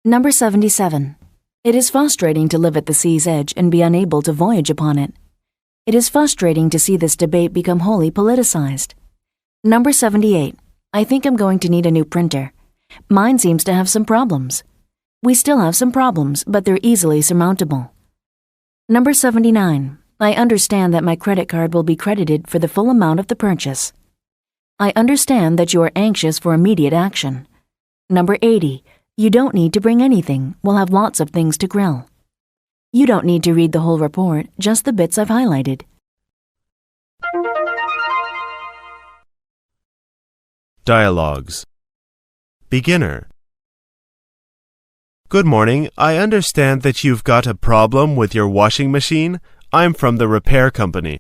Number 77. It is frustrating to live at the sea's edge and be unable to voyage upon it. It is frustrating to see this debate become wholly politicized. Number 78. I think I'm going to need a new printer. Mine seems to have some problems. We still have some problems, but they're easily surmountable. Number 79. I understand that my credit card will be credited for the full amount of the purchase. I understand that you are anxious for immediate action. Number 80. You don't need to bring anything. We'll have lots of things to grill. You don't need to read the whole report, just the bits I've highlighted. Dialogues. Beginner. Good morning. I understand that you've got a problem with your washing machine. I'm from the repair company.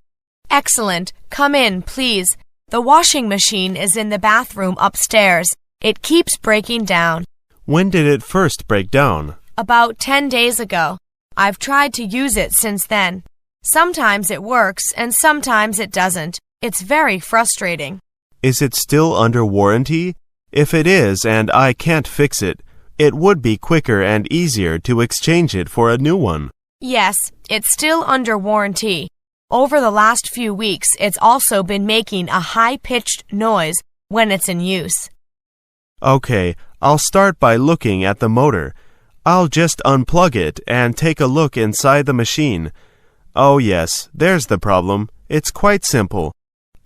Excellent. Come in, please. The washing machine is in the bathroom upstairs. It keeps breaking down. When did it first break down? About 10 days ago. I've tried to use it since then. Sometimes it works and sometimes it doesn't. It's very frustrating. Is it still under warranty? If it is and I can't fix it, it would be quicker and easier to exchange it for a new one. Yes, it's still under warranty. Over the last few weeks, it's also been making a high-pitched noise when it's in use. Okay, I'll start by looking at the motor. I'll just unplug it and take a look inside the machine. Oh yes, there's the problem. It's quite simple.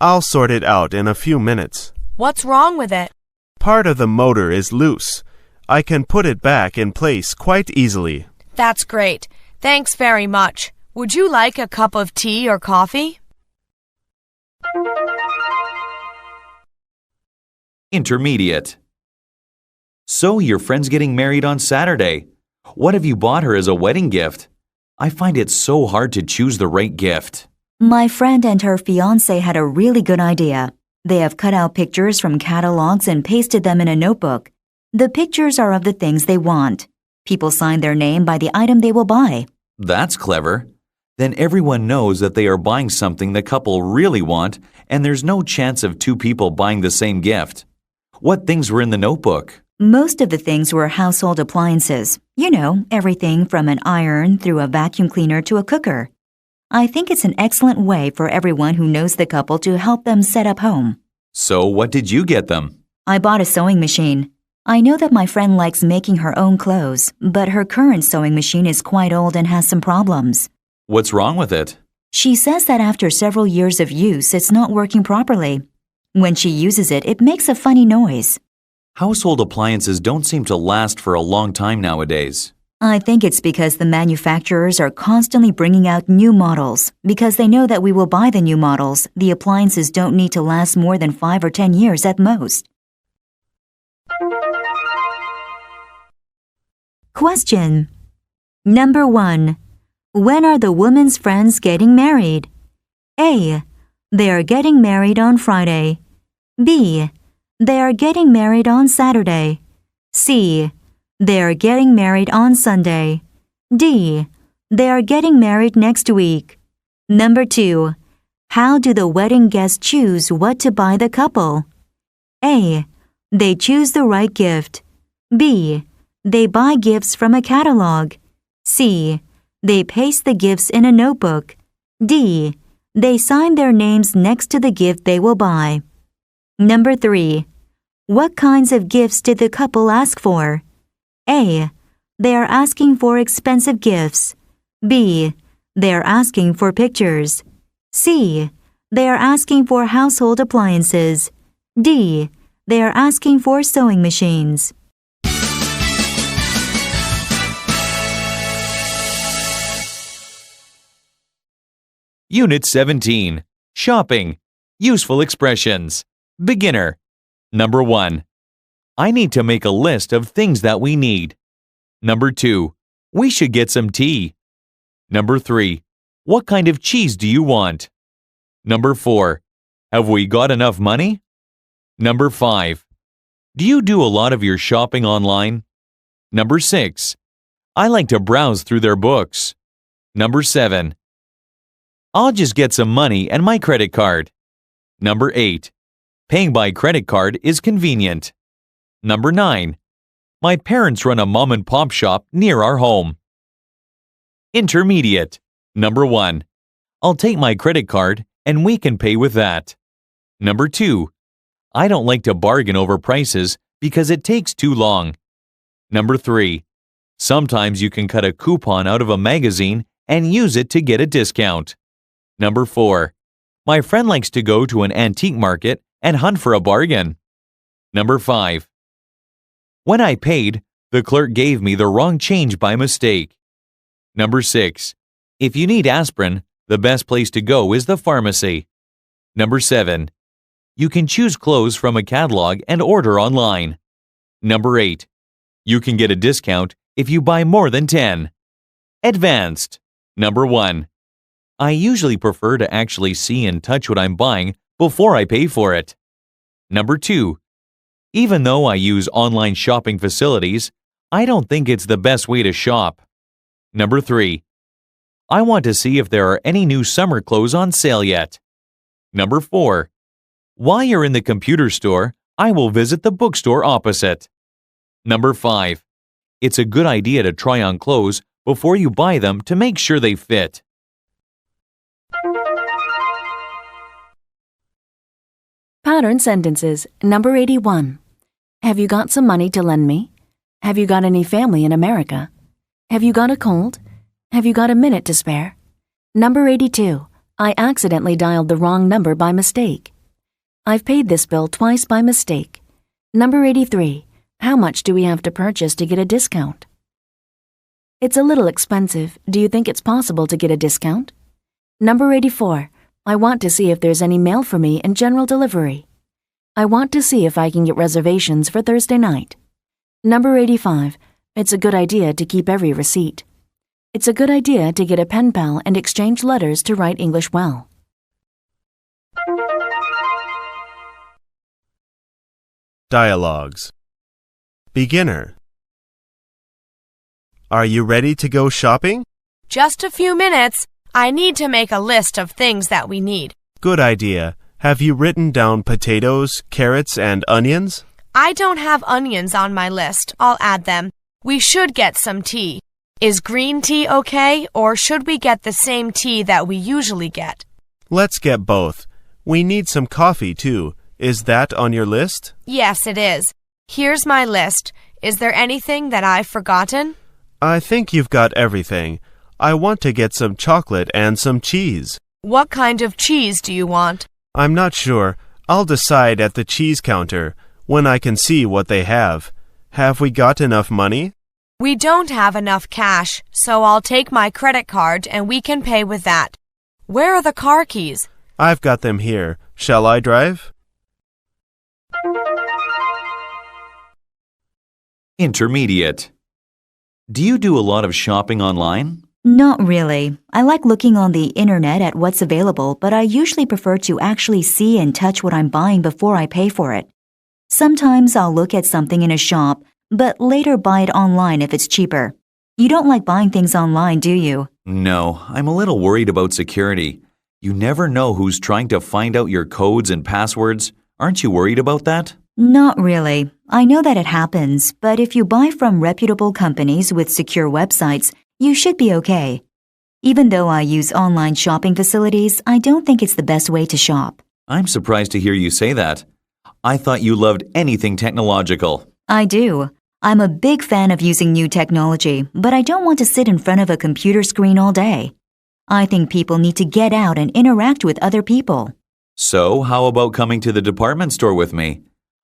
I'll sort it out in a few minutes. What's wrong with it? Part of the motor is loose. I can put it back in place quite easily. That's great. Thanks very much. Would you like a cup of tea or coffee? Intermediate. So your friend's getting married on Saturday. What have you bought her as a wedding gift? I find it so hard to choose the right gift. My friend and her fiancé had a really good idea. They have cut out pictures from catalogs and pasted them in a notebook. The pictures are of the things they want. People sign their name by the item they will buy. That's clever. Then everyone knows that they are buying something the couple really want, and there's no chance of two people buying the same gift. What things were in the notebook? Most of the things were household appliances. You know, everything from an iron through a vacuum cleaner to a cooker. I think it's an excellent way for everyone who knows the couple to help them set up home. So what did you get them? I bought a sewing machine. I know that my friend likes making her own clothes, but her current sewing machine is quite old and has some problems. What's wrong with it? She says that after several years of use, it's not working properly. When she uses it, it makes a funny noise. Household appliances don't seem to last for a long time nowadays. I think it's because the manufacturers are constantly bringing out new models. Because they know that we will buy the new models, the appliances don't need to last more than 5 or 10 years at most. Question. Number 1. When are the women's friends getting married? A. They are getting married on Friday. B. They are getting married on Saturday. C. They are getting married on Sunday. D. They are getting married next week. Number 2. How do the wedding guests choose what to buy the couple? A. They choose the right gift. B. They buy gifts from a catalog. C. They paste the gifts in a notebook. D. They sign their names next to the gift they will buy. Number 3. What kinds of gifts did the couple ask for? A. They are asking for expensive gifts. B. They are asking for pictures. C. They are asking for household appliances. D. They are asking for sewing machines. Unit 17. Shopping. Useful expressions. Beginner. Number 1. I need to make a list of things that we need. Number 2. We should get some tea. Number 3. What kind of cheese do you want? Number 4. Have we got enough money? Number 5. Do you do a lot of your shopping online? Number 6. I like to browse through their books. Number 7. I'll just get some money and my credit card. Number 8. Paying by credit card is convenient. Number 9. My parents run a mom-and-pop shop near our home. Intermediate. Number 1. I'll take my credit card and we can pay with that. Number 2. I don't like to bargain over prices because it takes too long. Number 3. Sometimes you can cut a coupon out of a magazine and use it to get a discount. Number 4. My friend likes to go to an antique market and hunt for a bargain. Number 5. When I paid, the clerk gave me the wrong change by mistake. Number 6. If you need aspirin, the best place to go is the pharmacy. Number 7. You can choose clothes from a catalog and order online. Number 8. You can get a discount if you buy more than 10. Advanced. Number 1. I usually prefer to actually see and touch what I'm buying before I pay for it. Number 2. Even though I use online shopping facilities, I don't think it's the best way to shop. Number 3. I want to see if there are any new summer clothes on sale yet. Number 4. While you're in the computer store, I will visit the bookstore opposite. Number 5. It's a good idea to try on clothes before you buy them to make sure they fit. Pattern sentences. Number 81. Have you got some money to lend me? Have you got any family in America? Have you got a cold? Have you got a minute to spare? Number 82. I accidentally dialed the wrong number by mistake. I've paid this bill twice by mistake. Number 83. How much do we have to purchase to get a discount? It's a little expensive. Do you think it's possible to get a discount? Number 84. I want to see if there's any mail for me in general delivery. I want to see if I can get reservations for Thursday night. Number 85. It's a good idea to keep every receipt. It's a good idea to get a pen pal and exchange letters to write English well. Dialogues. Beginner. Are you ready to go shopping? Just a few minutes. I need to make a list of things that we need. Good idea. Have you written down potatoes, carrots, and onions? I don't have onions on my list. I'll add them. We should get some tea. Is green tea okay, or should we get the same tea that we usually get? Let's get both. We need some coffee, too. Is that on your list? Yes, it is. Here's my list. Is there anything that I've forgotten? I think you've got everything. I want to get some chocolate and some cheese. What kind of cheese do you want? I'm not sure. I'll decide at the cheese counter when I can see what they have. Have we got enough money? We don't have enough cash, so I'll take my credit card and we can pay with that. Where are the car keys? I've got them here. Shall I drive? Intermediate. Do you do a lot of shopping online? Not really. I like looking on the internet at what's available, but I usually prefer to actually see and touch what I'm buying before I pay for it. Sometimes I'll look at something in a shop, but later buy it online if it's cheaper. You don't like buying things online, do you? No, I'm a little worried about security. You never know who's trying to find out your codes and passwords. Aren't you worried about that? Not really. I know that it happens, but if you buy from reputable companies with secure websites, you should be okay. Even though I use online shopping facilities, I don't think it's the best way to shop. I'm surprised to hear you say that. I thought you loved anything technological. I do. I'm a big fan of using new technology, but I don't want to sit in front of a computer screen all day. I think people need to get out and interact with other people. So, how about coming to the department store with me?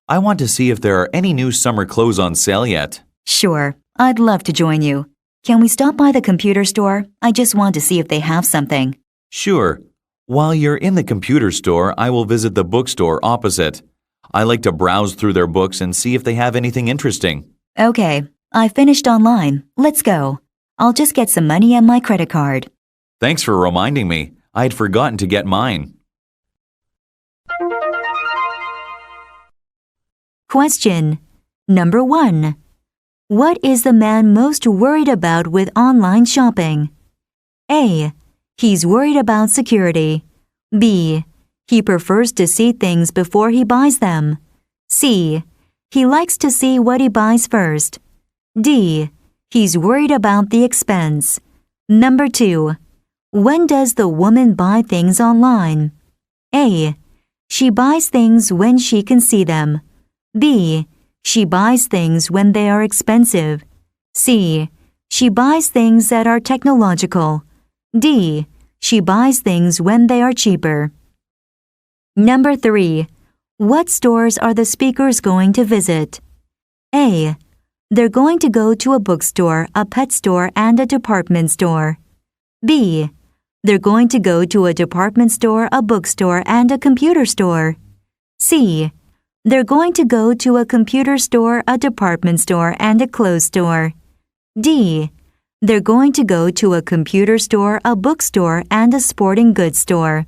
I want to see if there are any new summer clothes on sale yet. Sure, I'd love to join you. Can we stop by the computer store? I just want to see if they have something. Sure. While you're in the computer store, I will visit the bookstore opposite. I like to browse through their books and see if they have anything interesting. Okay, I finished online. Let's go. I'll just get some money and my credit card. Thanks for reminding me. I had forgotten to get mine. Question number 1. What is the man most worried about with online shopping? A. He's worried about security. B. He prefers to see things before he buys them. C. He likes to see what he buys first. D. He's worried about the expense. Number 2. When does the woman buy things online? A. She buys things when she can see them. B. She buys things when they are expensive. C. She buys things that are technological. D. She buys things when they are cheaper. Number 3. What stores are the speakers going to visit? A. They're going to go to a bookstore, a pet store, and a department store. B. They're going to go to a department store, a bookstore, and a computer store. C. They're going to go to a computer store, a department store, and a clothes store. D. They're going to go to a computer store, a bookstore, and a sporting goods store.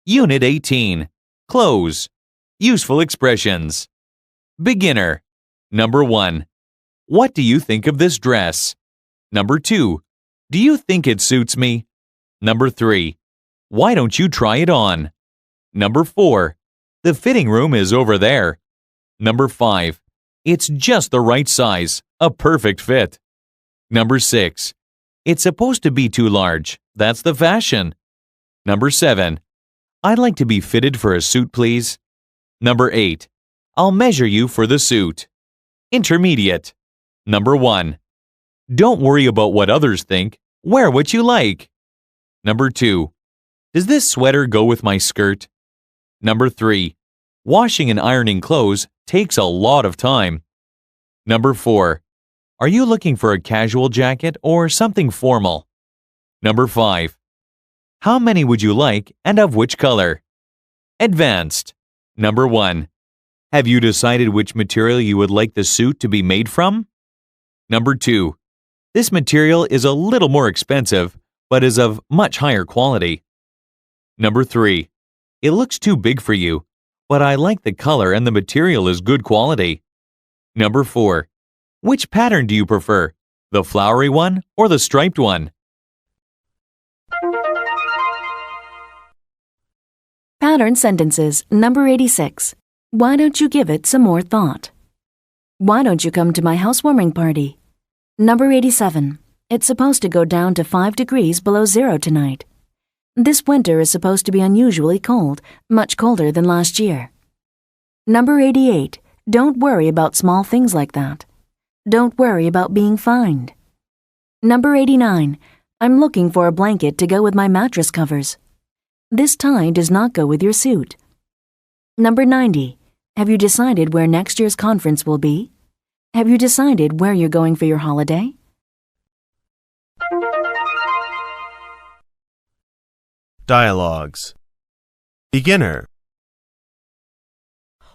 Unit 18. Clothes. Useful expressions. Beginner. Number 1. What do you think of this dress? Number 2. Do you think it suits me? Number 3. Why don't you try it on? Number 4. The fitting room is over there. Number 5. It's just the right size, a perfect fit. Number 6. It's supposed to be too large. That's the fashion. Number 7. I'd like to be fitted for a suit, please. Number 8. I'll measure you for the suit. Intermediate. Number 1. Don't worry about what others think. Wear what you like. Number 2. Does this sweater go with my skirt? Number 3. Washing and ironing clothes takes a lot of time. Number 4. Are you looking for a casual jacket or something formal? Number 5. How many would you like and of which color? Advanced. Number 1. Have you decided which material you would like the suit to be made from? Number 2. This material is a little more expensive, but is of much higher quality. Number 3. It looks too big for you, but I like the color and the material is good quality. Number 4. Which pattern do you prefer, the flowery one or the striped one? Pattern sentences, number 86. Why don't you give it some more thought? Why don't you come to my housewarming party? Number 87. It's supposed to go down to 5 degrees below zero tonight. This winter is supposed to be unusually cold, much colder than last year. Number 88. Don't worry about small things like that. Don't worry about being fined. Number 89. I'm looking for a blanket to go with my mattress covers. This tie does not go with your suit. Number 90. Have you decided where next year's conference will be? Have you decided where you're going for your holiday? Dialogues. Beginner.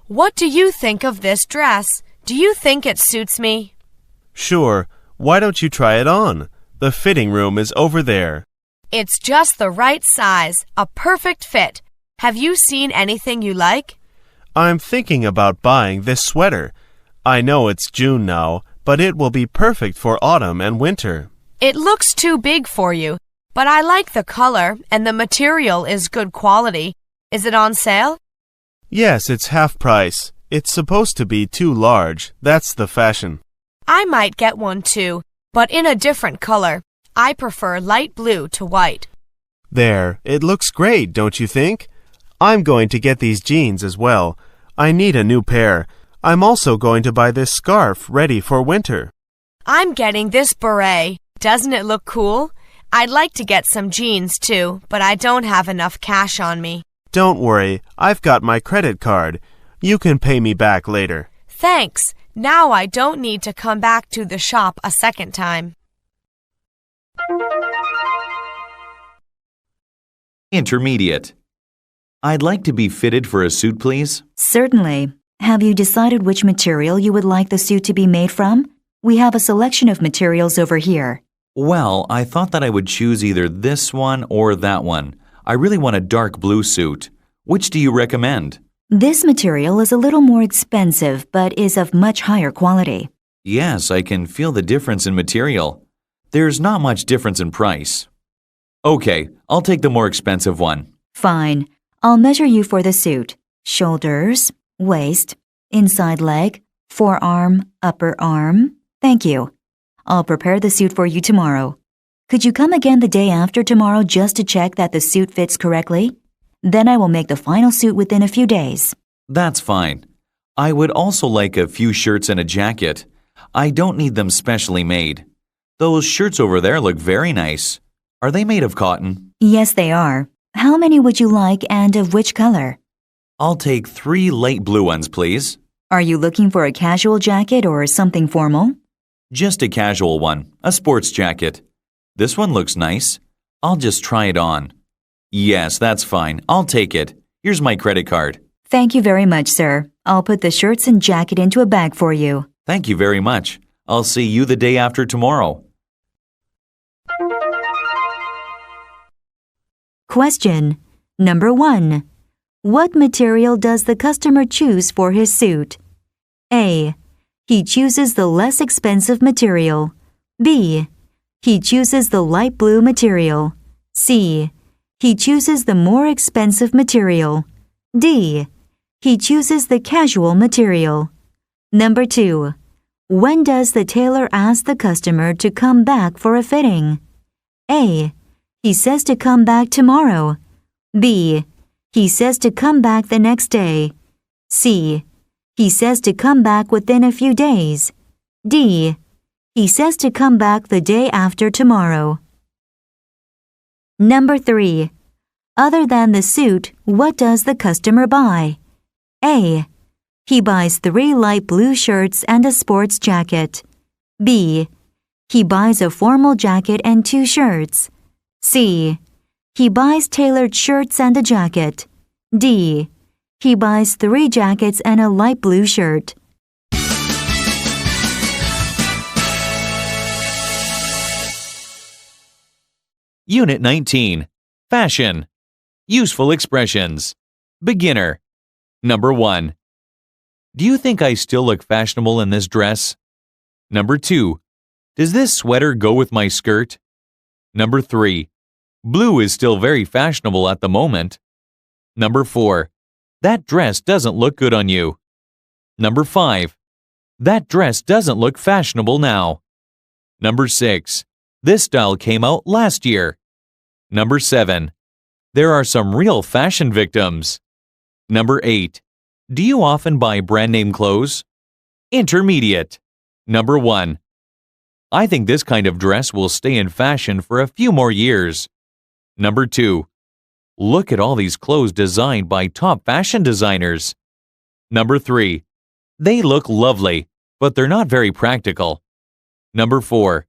What do you think of this dress? Do you think it suits me? Sure. Why don't you try it on? The fitting room is over there. It's just the right size, a perfect fit. Have you seen anything you like? I'm thinking about buying this sweater. I know it's June now, but it will be perfect for autumn and winter. It looks too big for you, but I like the color and the material is good quality. Is it on sale? Yes, it's half price. It's supposed to be too large. That's the fashion. I might get one too, but in a different color. I prefer light blue to white. There, it looks great, don't you think? I'm going to get these jeans as well. I need a new pair. I'm also going to buy this scarf ready for winter. I'm getting this beret. Doesn't it look cool? I'd like to get some jeans too, but I don't have enough cash on me. Don't worry, I've got my credit card. You can pay me back later. Thanks. Now I don't need to come back to the shop a second time. Intermediate. I'd like to be fitted for a suit, please. Certainly. Have you decided which material you would like the suit to be made from? We have a selection of materials over here. Well, I thought that I would choose either this one or that one. I really want a dark blue suit. Which do you recommend? This material is a little more expensive, but is of much higher quality. Yes, I can feel the difference in material. There's not much difference in price. Okay, I'll take the more expensive one. Fine. I'll measure you for the suit. Shoulders, waist, inside leg, forearm, upper arm. Thank you. I'll prepare the suit for you tomorrow. Could you come again the day after tomorrow just to check that the suit fits correctly? Then I will make the final suit within a few days. That's fine. I would also like a few shirts and a jacket. I don't need them specially made. Those shirts over there look very nice. Are they made of cotton? Yes, they are. How many would you like and of which color? I'll take 3 light blue ones, please. Are you looking for a casual jacket or something formal? Just a casual one, a sports jacket. This one looks nice. I'll just try it on. Yes, that's fine. I'll take it. Here's my credit card. Thank you very much, sir. I'll put the shirts and jacket into a bag for you. Thank you very much. I'll see you the day after tomorrow. Question. Number 1. What material does the customer choose for his suit? A. He chooses the less expensive material. B. He chooses the light blue material. C. He chooses the more expensive material. D. He chooses the casual material. Number 2. When does the tailor ask the customer to come back for a fitting? A. He says to come back tomorrow. B. He says to come back the next day. C. He says to come back within a few days. D. He says to come back the day after tomorrow. Number 3. Other than the suit, what does the customer buy? A. He buys 3 light blue shirts and a sports jacket. B. He buys a formal jacket and 2 shirts. C. He buys tailored shirts and a jacket. D. He buys 3 jackets and a light blue shirt. Unit 19. Fashion. Useful expressions. Beginner. Number 1. Do you think I still look fashionable in this dress? Number 2. Does this sweater go with my skirt? Number 3. Blue is still very fashionable at the moment. Number 4. That dress doesn't look good on you. Number 5. That dress doesn't look fashionable now. Number 6. This style came out last year. Number 7. There are some real fashion victims. Number 8. Do you often buy brand name clothes? Intermediate. Number 1. I think this kind of dress will stay in fashion for a few more years. Number 2. Look at all these clothes designed by top fashion designers. Number 3. They look lovely, but they're not very practical. Number 4.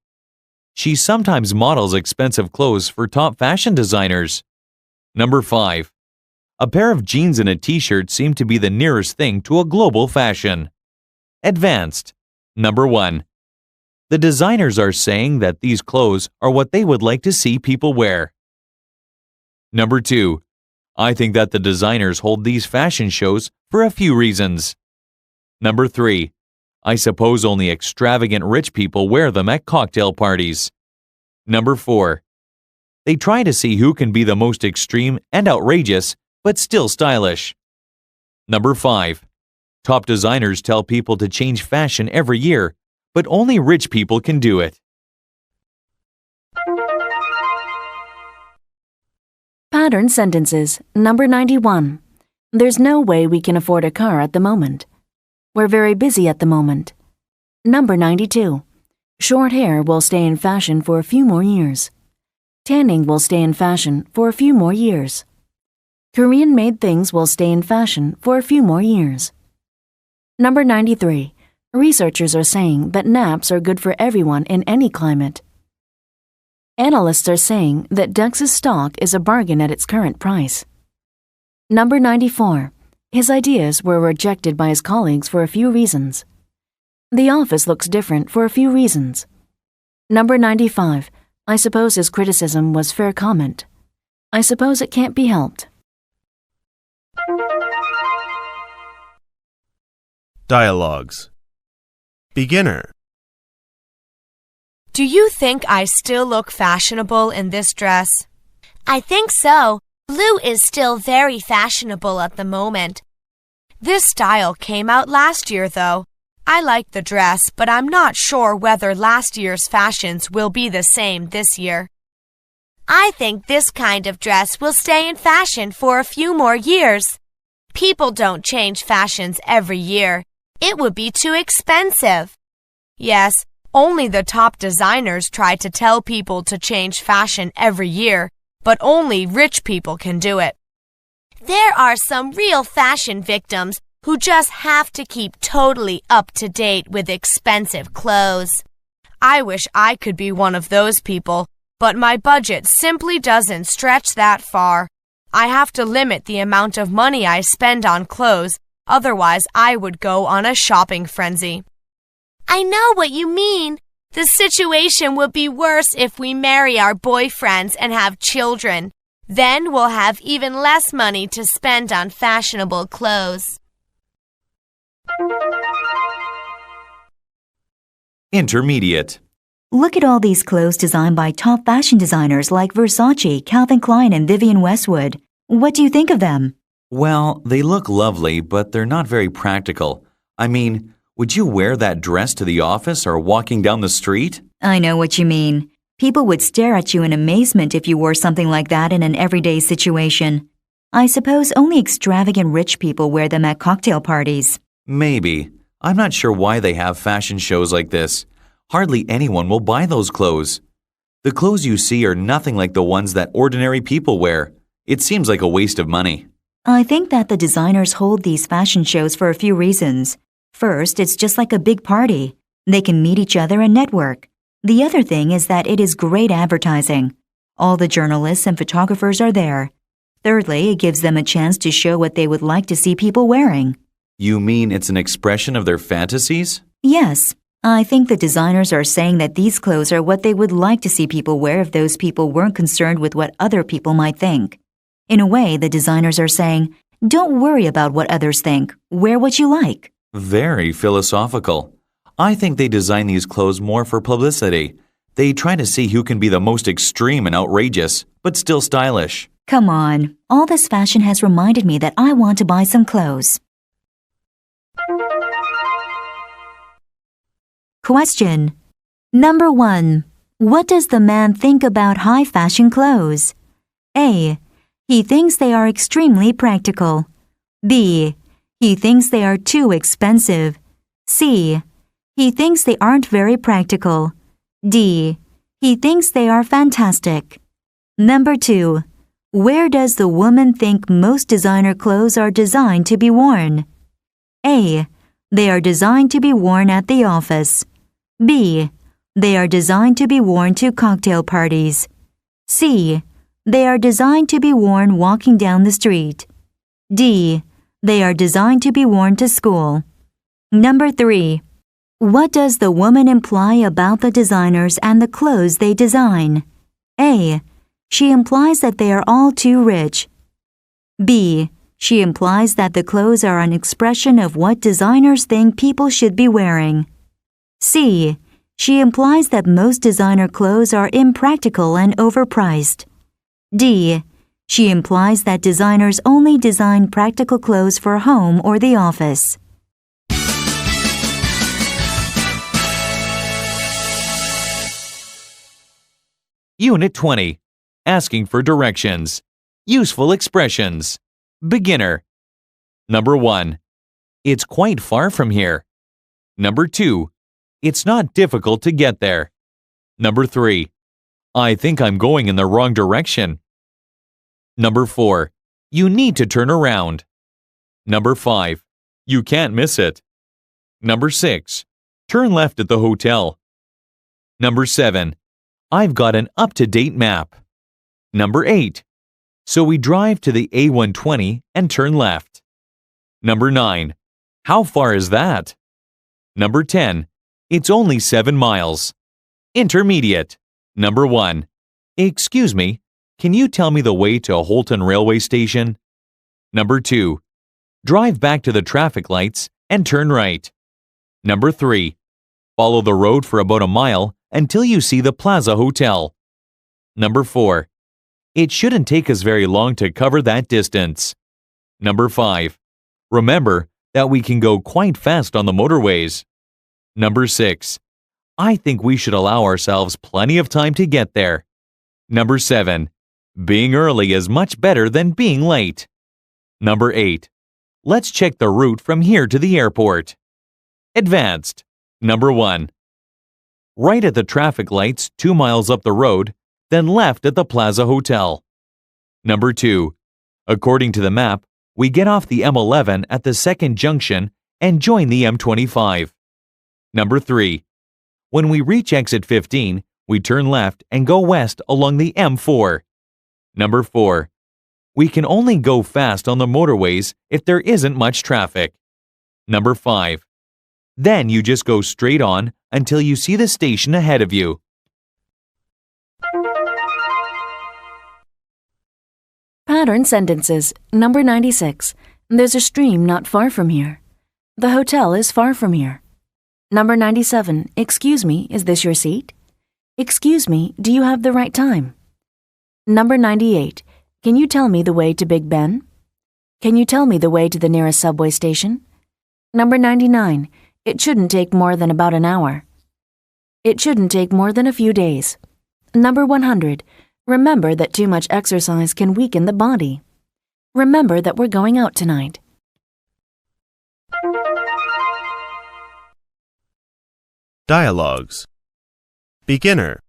She sometimes models expensive clothes for top fashion designers. Number 5. A pair of jeans and a t-shirt seem to be the nearest thing to a global fashion. Advanced. Number 1. The designers are saying that these clothes are what they would like to see people wear. Number 2. I think that the designers hold these fashion shows for a few reasons. Number 3. I suppose only extravagant rich people wear them at cocktail parties. Number 4. They try to see who can be the most extreme and outrageous, but still stylish. Number 5. Top designers tell people to change fashion every year, but only rich people can do it. Pattern sentences. Number 91. There's no way we can afford a car at the moment. We're very busy at the moment. Number 92. Short hair will stay in fashion for a few more years. Tanning will stay in fashion for a few more years. Korean-made things will stay in fashion for a few more years. Number 93. Researchers are saying that naps are good for everyone in any climate. Analysts are saying that Dux's stock is a bargain at its current price. Number 94. His ideas were rejected by his colleagues for a few reasons. The office looks different for a few reasons. Number 95. I suppose his criticism was fair comment. I suppose it can't be helped. Dialogues. Beginner. Do you think I still look fashionable in this dress? I think so. Blue is still very fashionable at the moment. This style came out last year, though. I like the dress, but I'm not sure whether last year's fashions will be the same this year. I think this kind of dress will stay in fashion for a few more years. People don't change fashions every year. It would be too expensive. Yes, only the top designers try to tell people to change fashion every year, but only rich people can do it. There are some real fashion victims who just have to keep totally up to date with expensive clothes. I wish I could be one of those people, but my budget simply doesn't stretch that far. I have to limit the amount of money I spend on clothes, otherwise I would go on a shopping frenzy. I know what you mean. The situation would be worse if we marry our boyfriends and have children. Then we'll have even less money to spend on fashionable clothes. Intermediate. Look at all these clothes designed by top fashion designers like Versace, Calvin Klein, and Vivienne Westwood. What do you think of them? Well, they look lovely, but they're not very practical. I mean, would you wear that dress to the office or walking down the street? I know what you mean. People would stare at you in amazement if you wore something like that in an everyday situation. I suppose only extravagant rich people wear them at cocktail parties. Maybe. I'm not sure why they have fashion shows like this. Hardly anyone will buy those clothes. The clothes you see are nothing like the ones that ordinary people wear. It seems like a waste of money. I think that the designers hold these fashion shows for a few reasons. First, it's just like a big party. They can meet each other and network. The other thing is that it is great advertising. All the journalists and photographers are there. Thirdly, it gives them a chance to show what they would like to see people wearing. You mean it's an expression of their fantasies? Yes. I think the designers are saying that these clothes are what they would like to see people wear if those people weren't concerned with what other people might think. In a way, the designers are saying, don't worry about what others think. Wear what you like. Very philosophical. I think they design these clothes more for publicity. They try to see who can be the most extreme and outrageous, but still stylish. Come on. All this fashion has reminded me that I want to buy some clothes. Question. Number 1. What does the man think about high fashion clothes? A. He thinks they are extremely practical. B. He thinks they are too expensive. C. He thinks they aren't very practical. D. He thinks they are fantastic. Number 2. Where does the woman think most designer clothes are designed to be worn? A. They are designed to be worn at the office. B. They are designed to be worn to cocktail parties. C. They are designed to be worn walking down the street. D. They are designed to be worn to school. Number 3. What does the woman imply about the designers and the clothes they design? A. She implies that they are all too rich. B. She implies that the clothes are an expression of what designers think people should be wearing. C. She implies that most designer clothes are impractical and overpriced. D. She implies that designers only design practical clothes for home or the office. Unit 20. Asking for directions. Useful expressions. Beginner. Number 1. It's quite far from here. Number 2. It's not difficult to get there. Number 3. I think I'm going in the wrong direction. Number 4. You need to turn around. Number 5. You can't miss it. Number 6. Turn left at the hotel. Number 7. I've got an up-to-date map. Number 8. So we drive to the A120 and turn left. Number 9. How far is that? Number 10. It's only 7 miles. Intermediate. Number 1. Excuse me, can you tell me the way to Holton Railway Station? Number 2. Drive back to the traffic lights and turn right. Number 3. Follow the road for about a mile until you see the Plaza Hotel. Number 4. It shouldn't take us very long to cover that distance. Number 5. Remember that we can go quite fast on the motorways. Number 6. I think we should allow ourselves plenty of time to get there. Number 7. Being early is much better than being late. Number 8. Let's check the route from here to the airport. Advanced. Number 1. Right at the traffic lights 2 miles up the road, then left at the Plaza Hotel. Number 2. According to the map, we get off the M11 at the second junction and join the M25. Number 3. When we reach exit 15, we turn left and go west along the M4. Number 4. We can only go fast on the motorways if there isn't much traffic. Number 5. Then you just go straight on until you see the station ahead of you. Pattern sentences. Number 96. There's a stream not far from here. The hotel is far from here. Number 97. Excuse me, is this your seat? Excuse me, do you have the right time? Number 98. Can you tell me the way to Big Ben? Can you tell me the way to the nearest subway station? Number 99. It shouldn't take more than about an hour. It shouldn't take more than a few days. Number 100. Remember that too much exercise can weaken the body. Remember that we're going out tonight. Dialogues. Beginner.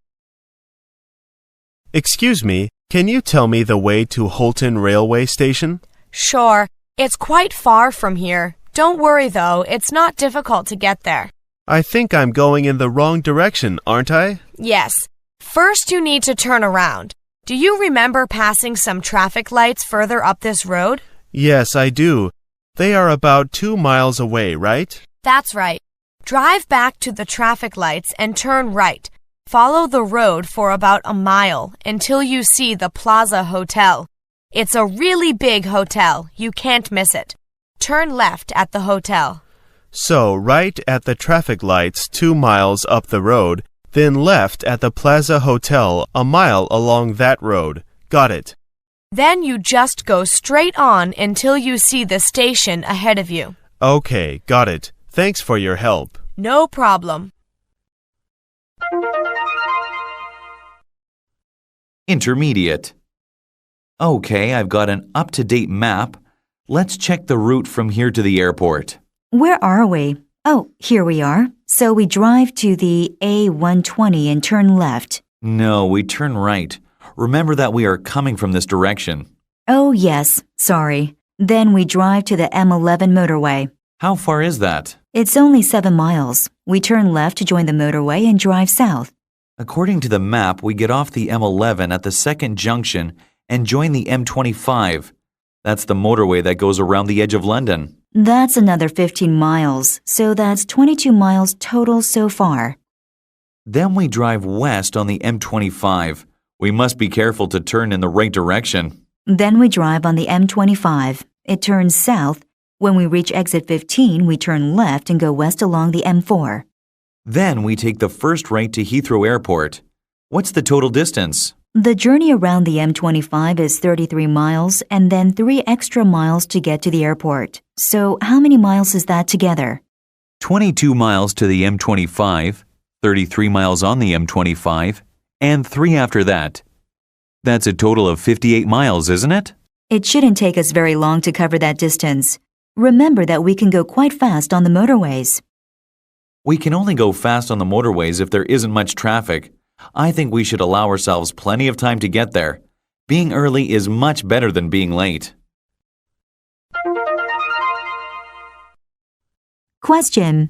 Excuse me, can you tell me the way to Holton Railway Station? Sure, it's quite far from here. Don't worry though, it's not difficult to get there. I think I'm going in the wrong direction, aren't I? Yes. First you need to turn around. Do you remember passing some traffic lights further up this road? Yes, I do. They are about 2 miles away, right? That's right. Drive back to the traffic lights and turn right. Follow the road for about a mile until you see the Plaza Hotel. It's a really big hotel. You can't miss it. Turn left at the hotel. So, right at the traffic lights 2 miles up the road, then left at the Plaza Hotel a mile along that road. Got it. Then you just go straight on until you see the station ahead of you. Okay, got it. Thanks for your help. No problem. Intermediate. Okay, I've got an up-to-date map. Let's check the route from here to the airport. Where are we? Oh, here we are. So we drive to the A120 and turn left. No, we turn right. Remember that we are coming from this direction. Oh, yes. Sorry. Then we drive to the M11 motorway. How far is that? It's only 7 miles. We turn left to join the motorway and drive south. According to the map, we get off the M11 at the second junction and join the M25. That's the motorway that goes around the edge of London. That's another 15 miles, so that's 22 miles total so far. Then we drive west on the M25. We must be careful to turn in the right direction. Then we drive on the M25. It turns south. When we reach exit 15, we turn left and go west along the M4. Then we take the first right to Heathrow Airport. What's the total distance? The journey around the M25 is 33 miles and then 3 extra miles to get to the airport. So how many miles is that together? 22 miles to the M25, 33 miles on the M25, and 3 after that. That's a total of 58 miles, isn't it? It shouldn't take us very long to cover that distance. Remember that we can go quite fast on the motorways. We can only go fast on the motorways if there isn't much traffic. I think we should allow ourselves plenty of time to get there. Being early is much better than being late. Question.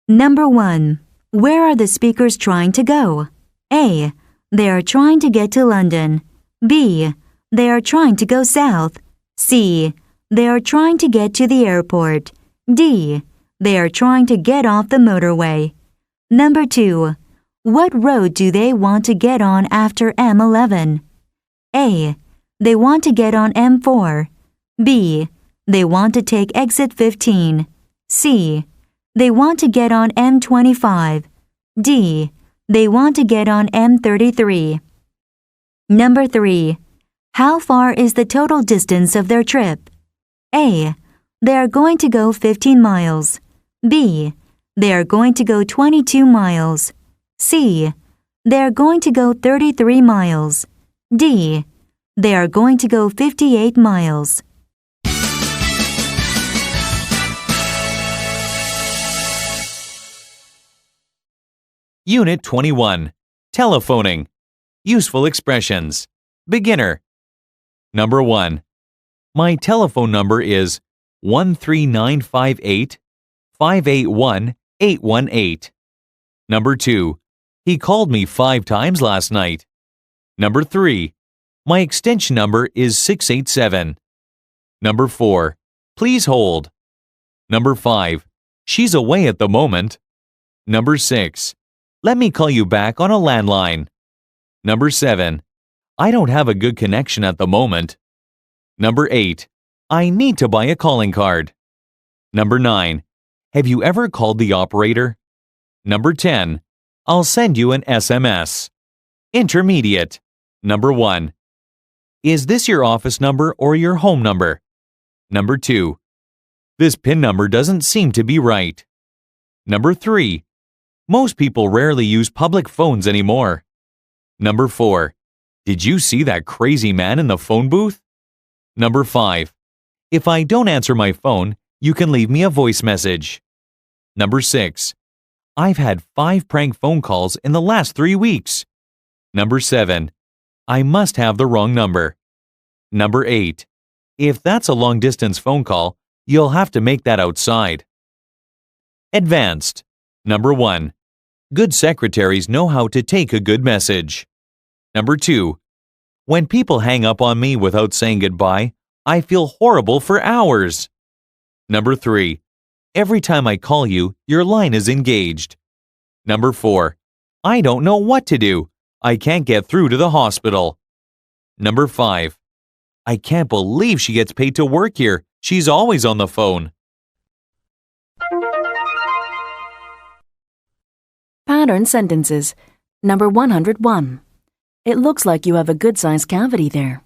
Number 1. Where are the speakers trying to go? A. They are trying to get to London. B. They are trying to go south. C. They are trying to get to the airport. D. They are trying to get off the motorway. Number 2. What road do they want to get on after M11? A. They want to get on M4. B. They want to take exit 15. C. They want to get on M25. D. They want to get on M33. Number 3. How far is the total distance of their trip? A. They are going to go 15 miles. B. They are going to go 22 miles. C. They are going to go 33 miles. D. They are going to go 58 miles. Unit 21. Telephoning. Useful expressions. Beginner. Number 1. My telephone number is 13958 581 818. Number 2. He called me 5 times last night. Number 3. My extension number is 687. Number 4. Please hold. Number 5. She's away at the moment. Number 6. Let me call you back on a landline. Number 7. I don't have a good connection at the moment. Number 8. I need to buy a calling card. Number 9. Have you ever called the operator? Number 10. I'll send you an SMS. Intermediate. Number 1. Is this your office number or your home number? Number 2. This PIN number doesn't seem to be right. Number 3. Most people rarely use public phones anymore. Number 4. Did you see that crazy man in the phone booth? Number 5. If I don't answer my phone, you can leave me a voice message. Number 6. I've had 5 prank phone calls in the last 3 weeks. Number 7. I must have the wrong number. Number 8. If that's a long-distance phone call, you'll have to make that outside. Advanced. Number 1. Good secretaries know how to take a good message. Number 2. When people hang up on me without saying goodbye, I feel horrible for hours. Number 3. Every time I call you, your line is engaged. Number 4. I don't know what to do. I can't get through to the hospital. Number 5. I can't believe she gets paid to work here. She's always on the phone. Pattern sentences. Number 101. It looks like you have a good-sized cavity there.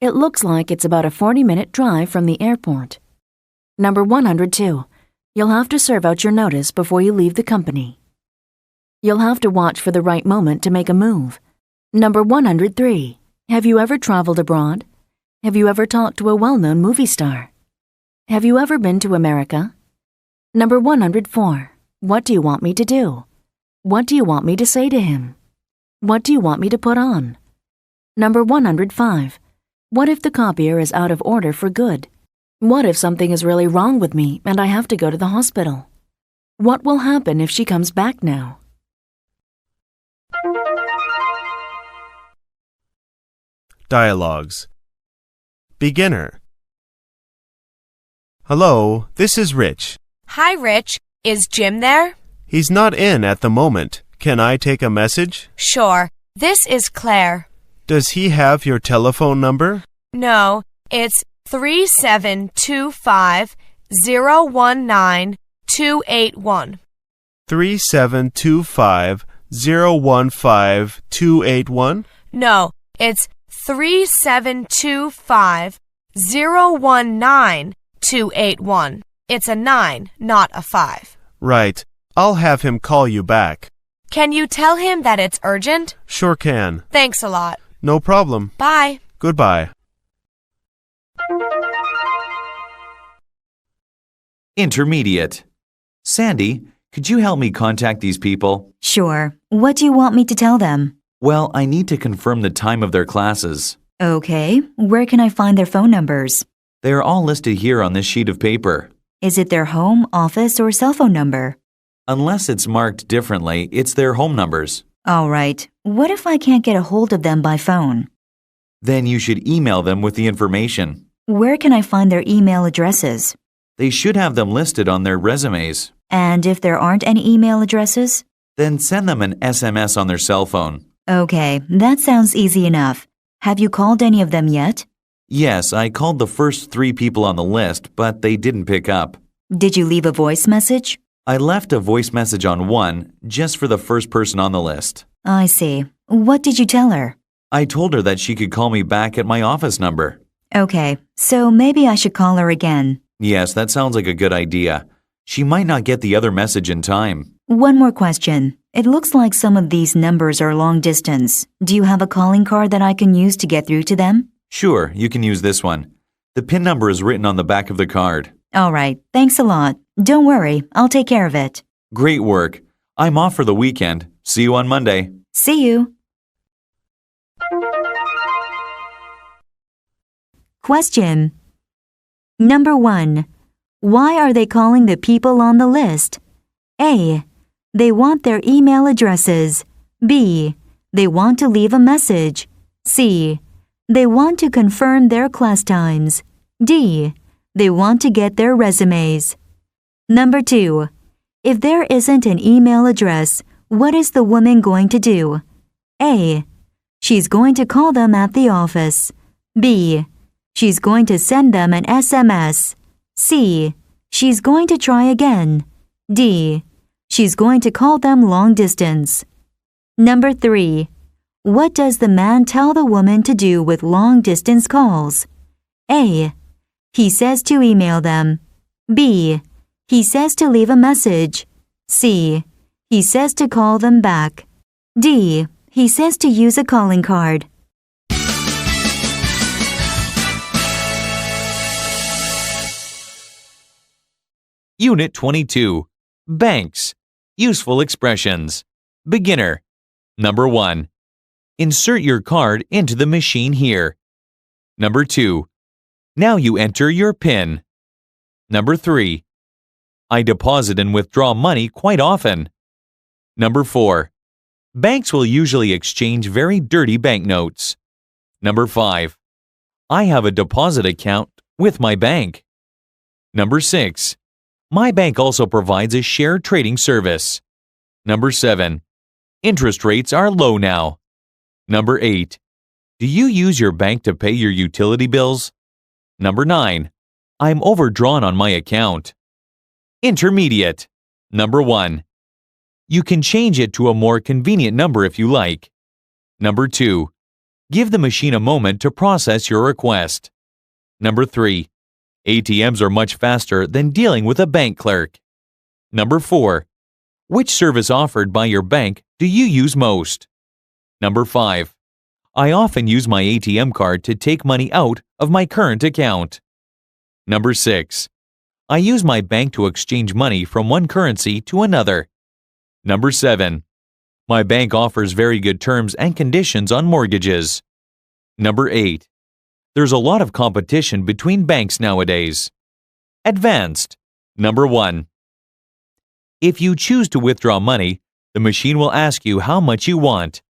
It looks like it's about a 40-minute drive from the airport. Number 102. You'll have to serve out your notice before you leave the company. You'll have to watch for the right moment to make a move. Number 103. Have you ever traveled abroad? Have you ever talked to a well-known movie star? Have you ever been to America? Number 104. What do you want me to do? What do you want me to say to him? What do you want me to put on? Number 105. What if the copier is out of order for good? What if something is really wrong with me and I have to go to the hospital? What will happen if she comes back now? Dialogues. Beginner. Hello, this is Rich. Hi, Rich. Is Jim there? He's not in at the moment. Can I take a message? Sure. This is Claire. Does he have your telephone number? No, it's 3725-019-281. 3725-015-281? No, it's 3725-019-281. It's a 9, not a 5. Right. I'll have him call you back. Can you tell him that it's urgent? Sure can. Thanks a lot. No problem. Bye. Goodbye. Intermediate. Sandy, could you help me contact these people? Sure. What do you want me to tell them? Well, I need to confirm the time of their classes. Okay. Where can I find their phone numbers? They are all listed here on this sheet of paper. Is it their home, office, or cell phone number? Unless it's marked differently, it's their home numbers. All right. What if I can't get a hold of them by phone? Then you should email them with the information. Where can I find their email addresses? They should have them listed on their resumes. And if there aren't any email addresses? Then send them an SMS on their cell phone. Okay, that sounds easy enough. Have you called any of them yet? Yes, I called the first 3 people on the list, but they didn't pick up. Did you leave a voice message? I left a voice message on one, just for the first person on the list. I see. What did you tell her? I told her that she could call me back at my office number. Okay, so maybe I should call her again. Yes, that sounds like a good idea. She might not get the other message in time. One more question. It looks like some of these numbers are long distance. Do you have a calling card that I can use to get through to them? Sure, you can use this one. The PIN number is written on the back of the card. All right, thanks a lot. Don't worry, I'll take care of it. Great work. I'm off for the weekend. See you on Monday. See you. Question. Number 1. Why are they calling the people on the list? A. They want their email addresses. B. They want to leave a message. C. They want to confirm their class times. D. They want to get their resumes. Number 2. If there isn't an email address, what is the woman going to do? A. She's going to call them at the office. B. She's going to send them an SMS. C. She's going to try again. D. She's going to call them long distance. Number 3. What does the man tell the woman to do with long distance calls? A. He says to email them. B. He says to leave a message. C. He says to call them back. D. He says to use a calling card. Unit 22. Banks. Useful expressions. Beginner. Number 1. Insert your card into the machine here. Number 2. Now you enter your PIN. Number 3. I deposit and withdraw money quite often. Number 4. Banks will usually exchange very dirty banknotes. Number 5. I have a deposit account with my bank. Number 6. My bank also provides a share trading service. Number 7. Interest rates are low now. Number 8. Do you use your bank to pay your utility bills? Number 9. I'm overdrawn on my account. Intermediate. Number 1. You can change it to a more convenient number if you like. Number 2. Give the machine a moment to process your request. Number 3. ATMs are much faster than dealing with a bank clerk. Number 4. Which service offered by your bank do you use most? Number 5. I often use my ATM card to take money out of my current account. Number 6. I use my bank to exchange money from one currency to another. Number 7. My bank offers very good terms and conditions on mortgages. Number 8. There's a lot of competition between banks nowadays. Advanced. Number 1. If you choose to withdraw money, the machine will ask you how much you want.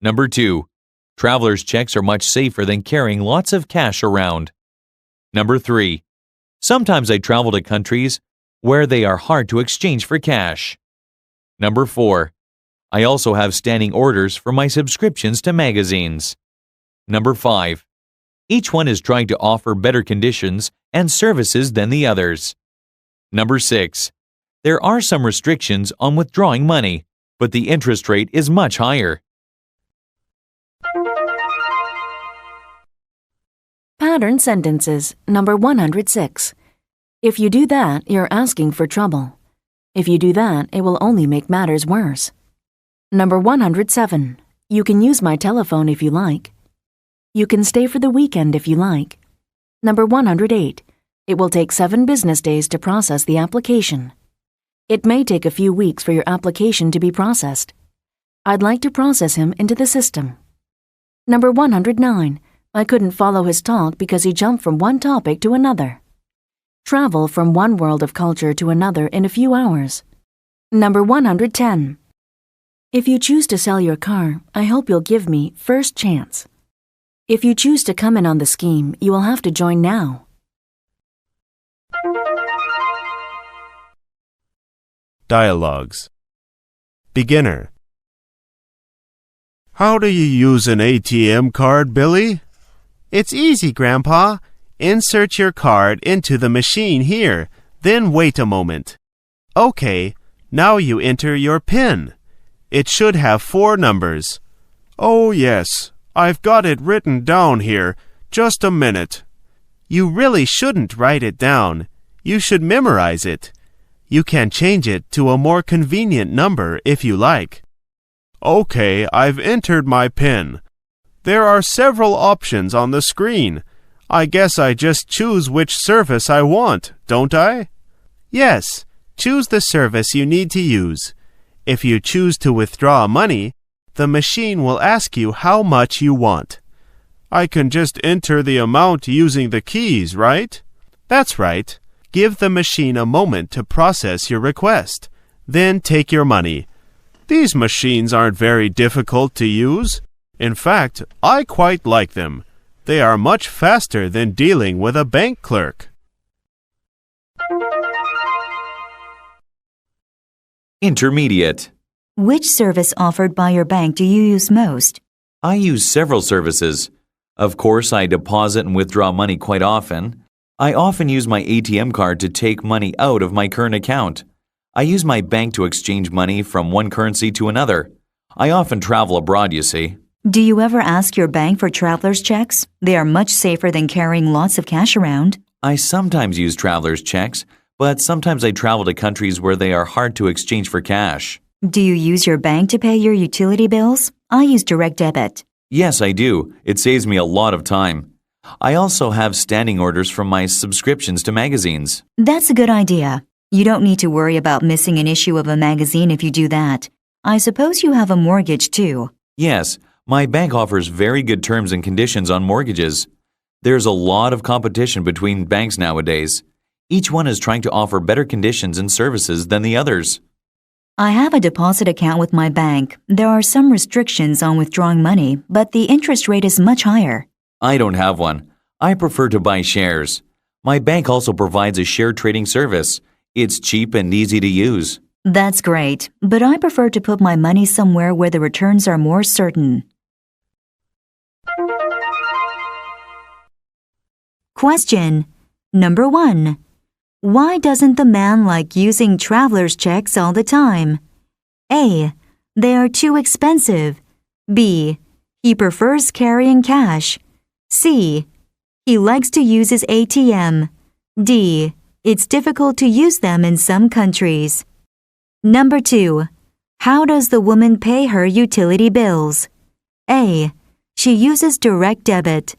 Number 2. Traveler's checks are much safer than carrying lots of cash around. Number 3. Sometimes I travel to countries where they are hard to exchange for cash. Number 4. I also have standing orders for my subscriptions to magazines. Number 5. Each one is trying to offer better conditions and services than the others. Number 6. There are some restrictions on withdrawing money, but the interest rate is much higher. Pattern sentences, number 106. If you do that, you're asking for trouble. If you do that, it will only make matters worse. Number 107. You can use my telephone if you like. You can stay for the weekend if you like. Number 108. It will take 7 business days to process the application. It may take a few weeks for your application to be processed. I'd like to process him into the system. Number 109. I couldn't follow his talk because he jumped from one topic to another. Travel from one world of culture to another in a few hours. Number 110. If you choose to sell your car, I hope you'll give me first chance. If you choose to come in on the scheme, you will have to join now. Dialogues. Beginner. How do you use an ATM card, Billy? It's easy, Grandpa. Insert your card into the machine here, then wait a moment. Okay, now you enter your PIN. It should have 4 numbers. Oh, yes, I've got it written down here. Just a minute. You really shouldn't write it down. You should memorize it. You can change it to a more convenient number if you like. Okay, I've entered my PIN. There are several options on the screen. I guess I just choose which service I want, don't I? Yes, choose the service you need to use. If you choose to withdraw money, the machine will ask you how much you want. I can just enter the amount using the keys, right? That's right. Give the machine a moment to process your request. Then take your money. These machines aren't very difficult to use. In fact, I quite like them. They are much faster than dealing with a bank clerk. Intermediate. Which service offered by your bank do you use most? I use several services. Of course, I deposit and withdraw money quite often. I often use my ATM card to take money out of my current account. I use my bank to exchange money from one currency to another. I often travel abroad, you see. Do you ever ask your bank for traveler's checks? They are much safer than carrying lots of cash around. I sometimes use traveler's checks, but sometimes I travel to countries where they are hard to exchange for cash. Do you use your bank to pay your utility bills? I use direct debit. Yes, I do. It saves me a lot of time. I also have standing orders from my subscriptions to magazines. That's a good idea. You don't need to worry about missing an issue of a magazine if you do that. I suppose you have a mortgage too. Yes, my bank offers very good terms and conditions on mortgages. There's a lot of competition between banks nowadays. Each one is trying to offer better conditions and services than the others. I have a deposit account with my bank. There are some restrictions on withdrawing money, but the interest rate is much higher. I don't have one. I prefer to buy shares. My bank also provides a share trading service. It's cheap and easy to use. That's great, but I prefer to put my money somewhere where the returns are more certain. Question number 1. Why doesn't the man like using traveler's checks all the time? A. They are too expensive. B. He prefers carrying cash. C. He likes to use his ATM. D. It's difficult to use them in some countries. Number 2. How does the woman pay her utility bills? A. She uses direct debit.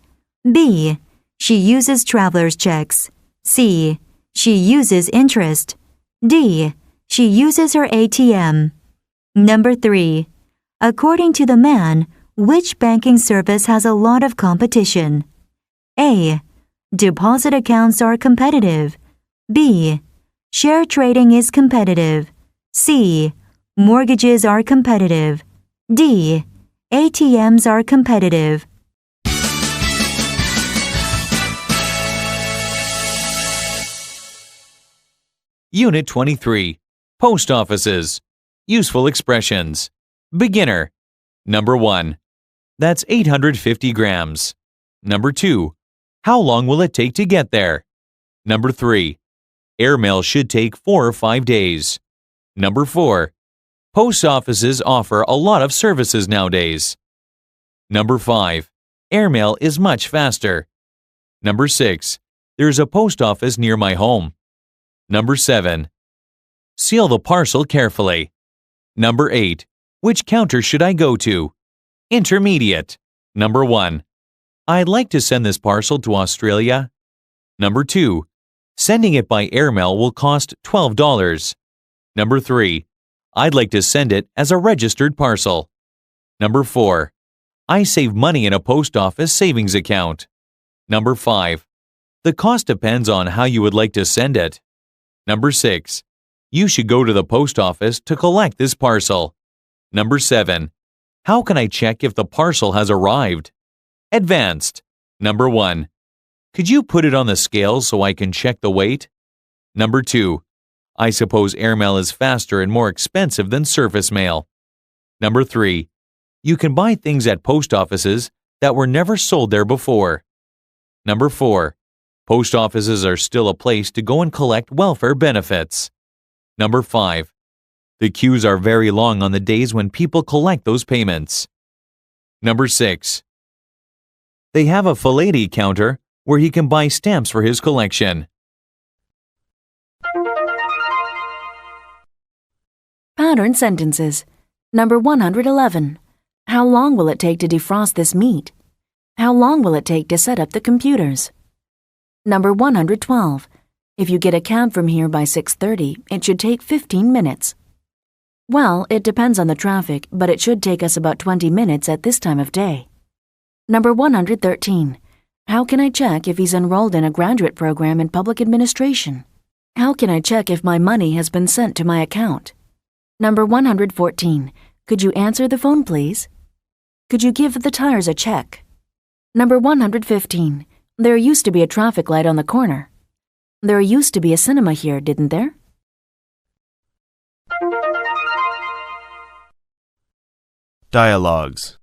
B. She uses traveler's checks. C. She uses interest. D. She uses her ATM. Number 3. According to the man, which banking service has a lot of competition? A. Deposit accounts are competitive. B. Share trading is competitive. C. Mortgages are competitive. D. ATMs are competitive. Unit 23. Post offices. Useful expressions. Beginner. Number 1. That's 850 grams. Number 2. How long will it take to get there? Number 3. Airmail should take 4 or 5 days. Number 4. Post offices offer a lot of services nowadays. Number 5. Airmail is much faster. Number 6. There's a post office near my home. Number 7. Seal the parcel carefully. Number 8. Which counter should I go to? Intermediate. Number 1. I'd like to send this parcel to Australia. Number 2. Sending it by airmail will cost $12. Number 3. I'd like to send it as a registered parcel. Number 4. I save money in a post office savings account. Number 5. The cost depends on how you would like to send it. Number 6. You should go to the post office to collect this parcel. Number 7. How can I check if the parcel has arrived? Advanced. Number 1. Could you put it on the scale so I can check the weight? Number 2. I suppose airmail is faster and more expensive than surface mail. Number 3. You can buy things at post offices that were never sold there before. Number 4. Post offices are still a place to go and collect welfare benefits. Number 5. The queues are very long on the days when people collect those payments. Number 6. They have a philately counter where he can buy stamps for his collection. Pattern sentences. Number 111. How long will it take to defrost this meat? How long will it take to set up the computers? Number 112. If you get a cab from here by 6:30, it should take 15 minutes. Well, it depends on the traffic, but it should take us about 20 minutes at this time of day. Number 113. How can I check if he's enrolled in a graduate program in public administration? How can I check if my money has been sent to my account? Number 114. Could you answer the phone, please? Could you give the tires a check? Number 115. There used to be a traffic light on the corner. There used to be a cinema here, didn't there? Dialogues.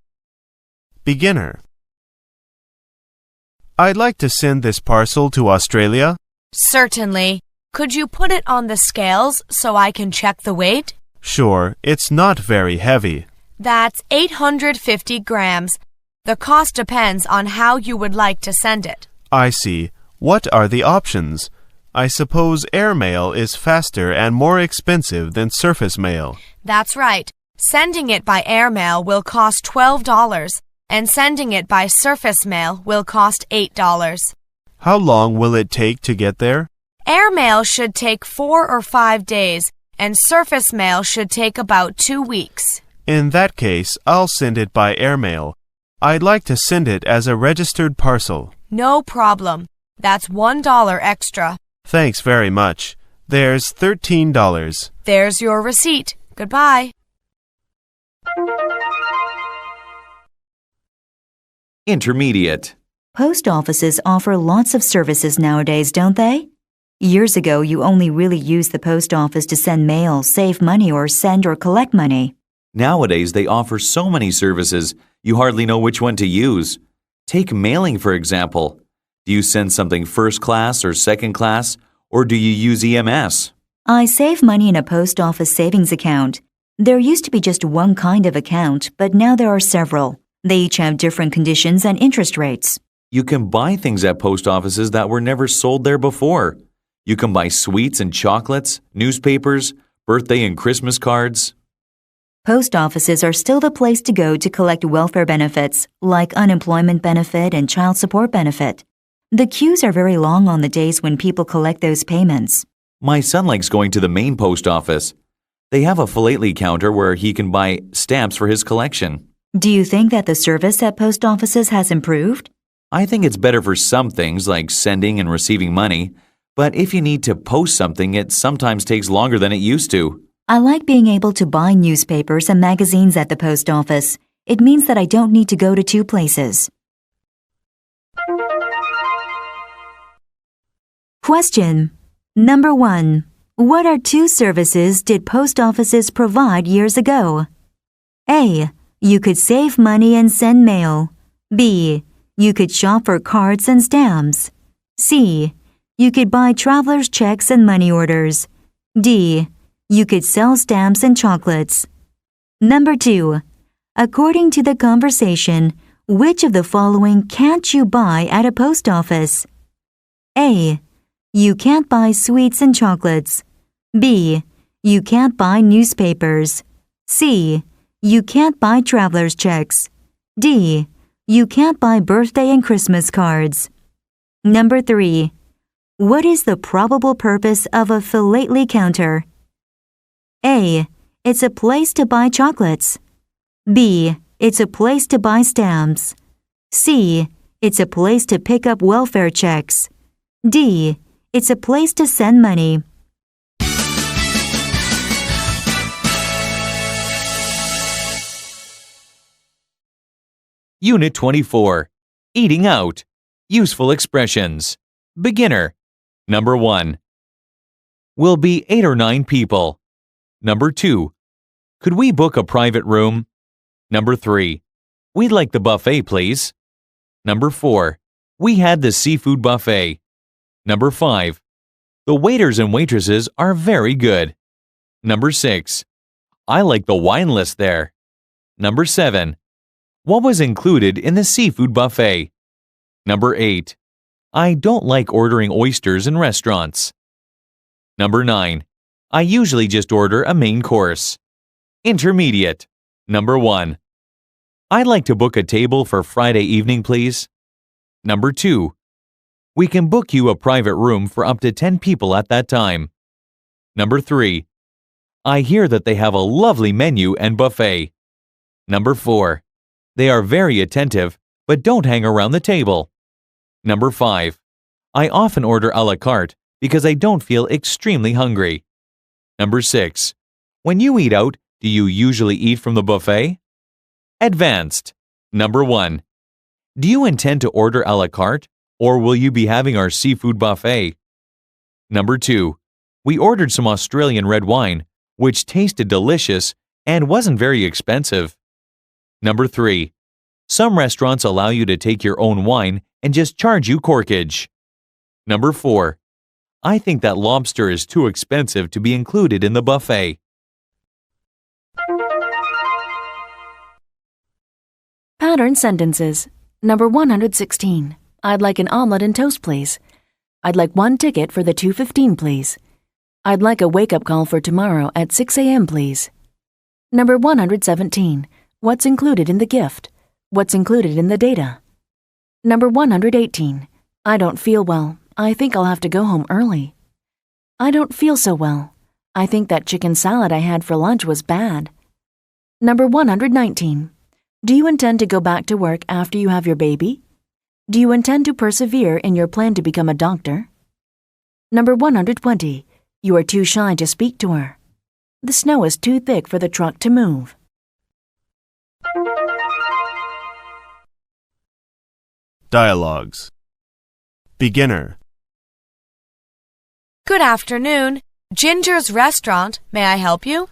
Beginner. I'd like to send this parcel to Australia. Certainly. Could you put it on the scales so I can check the weight? Sure, it's not very heavy. That's 850 grams. The cost depends on how you would like to send it. I see. What are the options? I suppose airmail is faster and more expensive than surface mail. That's right. Sending it by airmail will cost $12, and sending it by surface mail will cost $8. How long will it take to get there? Airmail should take 4 or 5 days, and surface mail should take about 2 weeks. In that case, I'll send it by airmail. I'd like to send it as a registered parcel. No problem. That's $1 extra. Thanks very much. There's $13. There's your receipt. Goodbye. Intermediate. Post offices offer lots of services nowadays, don't they? Years ago, you only really used the post office to send mail, save money, or send or collect money. Nowadays, they offer so many services, you hardly know which one to use. Take mailing, for example. Do you send something first class or second class, or do you use EMS? I save money in a post office savings account. There used to be just one kind of account, but now there are several. They each have different conditions and interest rates. You can buy things at post offices that were never sold there before. You can buy sweets and chocolates, newspapers, birthday and Christmas cards. Post offices are still the place to go to collect welfare benefits, like unemployment benefit and child support benefit. The queues are very long on the days when people collect those payments. My son likes going to the main post office. They have a philately counter where he can buy stamps for his collection. Do you think that the service at post offices has improved? I think it's better for some things like sending and receiving money, but if you need to post something, it sometimes takes longer than it used to. I like being able to buy newspapers and magazines at the post office. It means that I don't need to go to 2 places. Question. Number 1. What are 2 services did post offices provide years ago? A. You could save money and send mail. B. You could shop for cards and stamps. C. You could buy traveler's checks and money orders. D. You could sell stamps and chocolates. Number 2. According to the conversation, which of the following can't you buy at a post office? A. You can't buy sweets and chocolates. B. You can't buy newspapers. C. You can't buy traveler's checks. D. You can't buy birthday and Christmas cards. Number 3. What is the probable purpose of a philately counter? A. It's a place to buy chocolates. B. It's a place to buy stamps. C. It's a place to pick up welfare checks. D. It's a place to send money. Unit 24. Eating out. Useful expressions. Beginner. Number 1. We'll be 8 or 9 people. Number 2. Could we book a private room? Number 3. We'd like the buffet, please. Number 4. We had the seafood buffet. Number 5. The waiters and waitresses are very good. Number 6. I like the wine list there. Number 7. What was included in the seafood buffet? Number 8. I don't like ordering oysters in restaurants. Number 9. I usually just order a main course. Intermediate. Number 1. I'd like to book a table for Friday evening, please. Number 2. We can book you a private room for up to 10 people at that time. Number 3. I hear that they have a lovely menu and buffet. Number 4. They are very attentive, but don't hang around the table. Number 5. I often order a la carte because I don't feel extremely hungry. Number 6. When you eat out, do you usually eat from the buffet? Advanced. Number 1. Do you intend to order a la carte, or will you be having our seafood buffet? Number 2. We ordered some Australian red wine, which tasted delicious and wasn't very expensive. Number 3. Some restaurants allow you to take your own wine and just charge you corkage. Number 4. I think that lobster is too expensive to be included in the buffet. Pattern sentences. Number 116. I'd like an omelet and toast, please. I'd like 1 ticket for the 2:15, please. I'd like a wake-up call for tomorrow at 6 a.m., please. Number 117. What's included in the gift? What's included in the data? Number 118. I don't feel well. I think I'll have to go home early. I don't feel so well. I think that chicken salad I had for lunch was bad. Number 119. Do you intend to go back to work after you have your baby? Do you intend to persevere in your plan to become a doctor? Number 120. You are too shy to speak to her. The snow is too thick for the truck to move. Dialogues. Beginner. Good afternoon. Ginger's Restaurant. May I help you?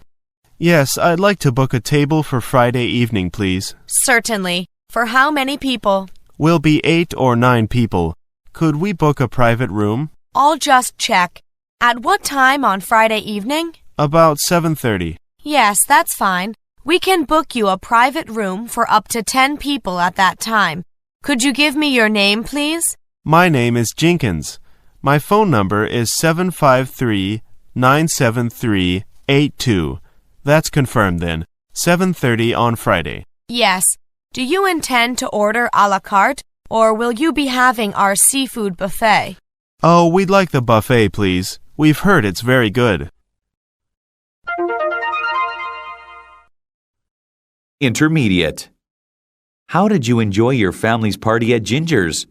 Yes, I'd like to book a table for Friday evening, please. Certainly. For how many people? We'll be 8 or 9 people. Could we book a private room? I'll just check. At what time on Friday evening? About 7:30. Yes, that's fine. We can book you a private room for up to 10 people at that time. Could you give me your name, please? My name is Jenkins. My phone number is 753-973-82. That's confirmed then. 7:30 on Friday. Yes. Do you intend to order a la carte, or will you be having our seafood buffet? Oh, we'd like the buffet, please. We've heard it's very good. Intermediate. How did you enjoy your family's party at Ginger's?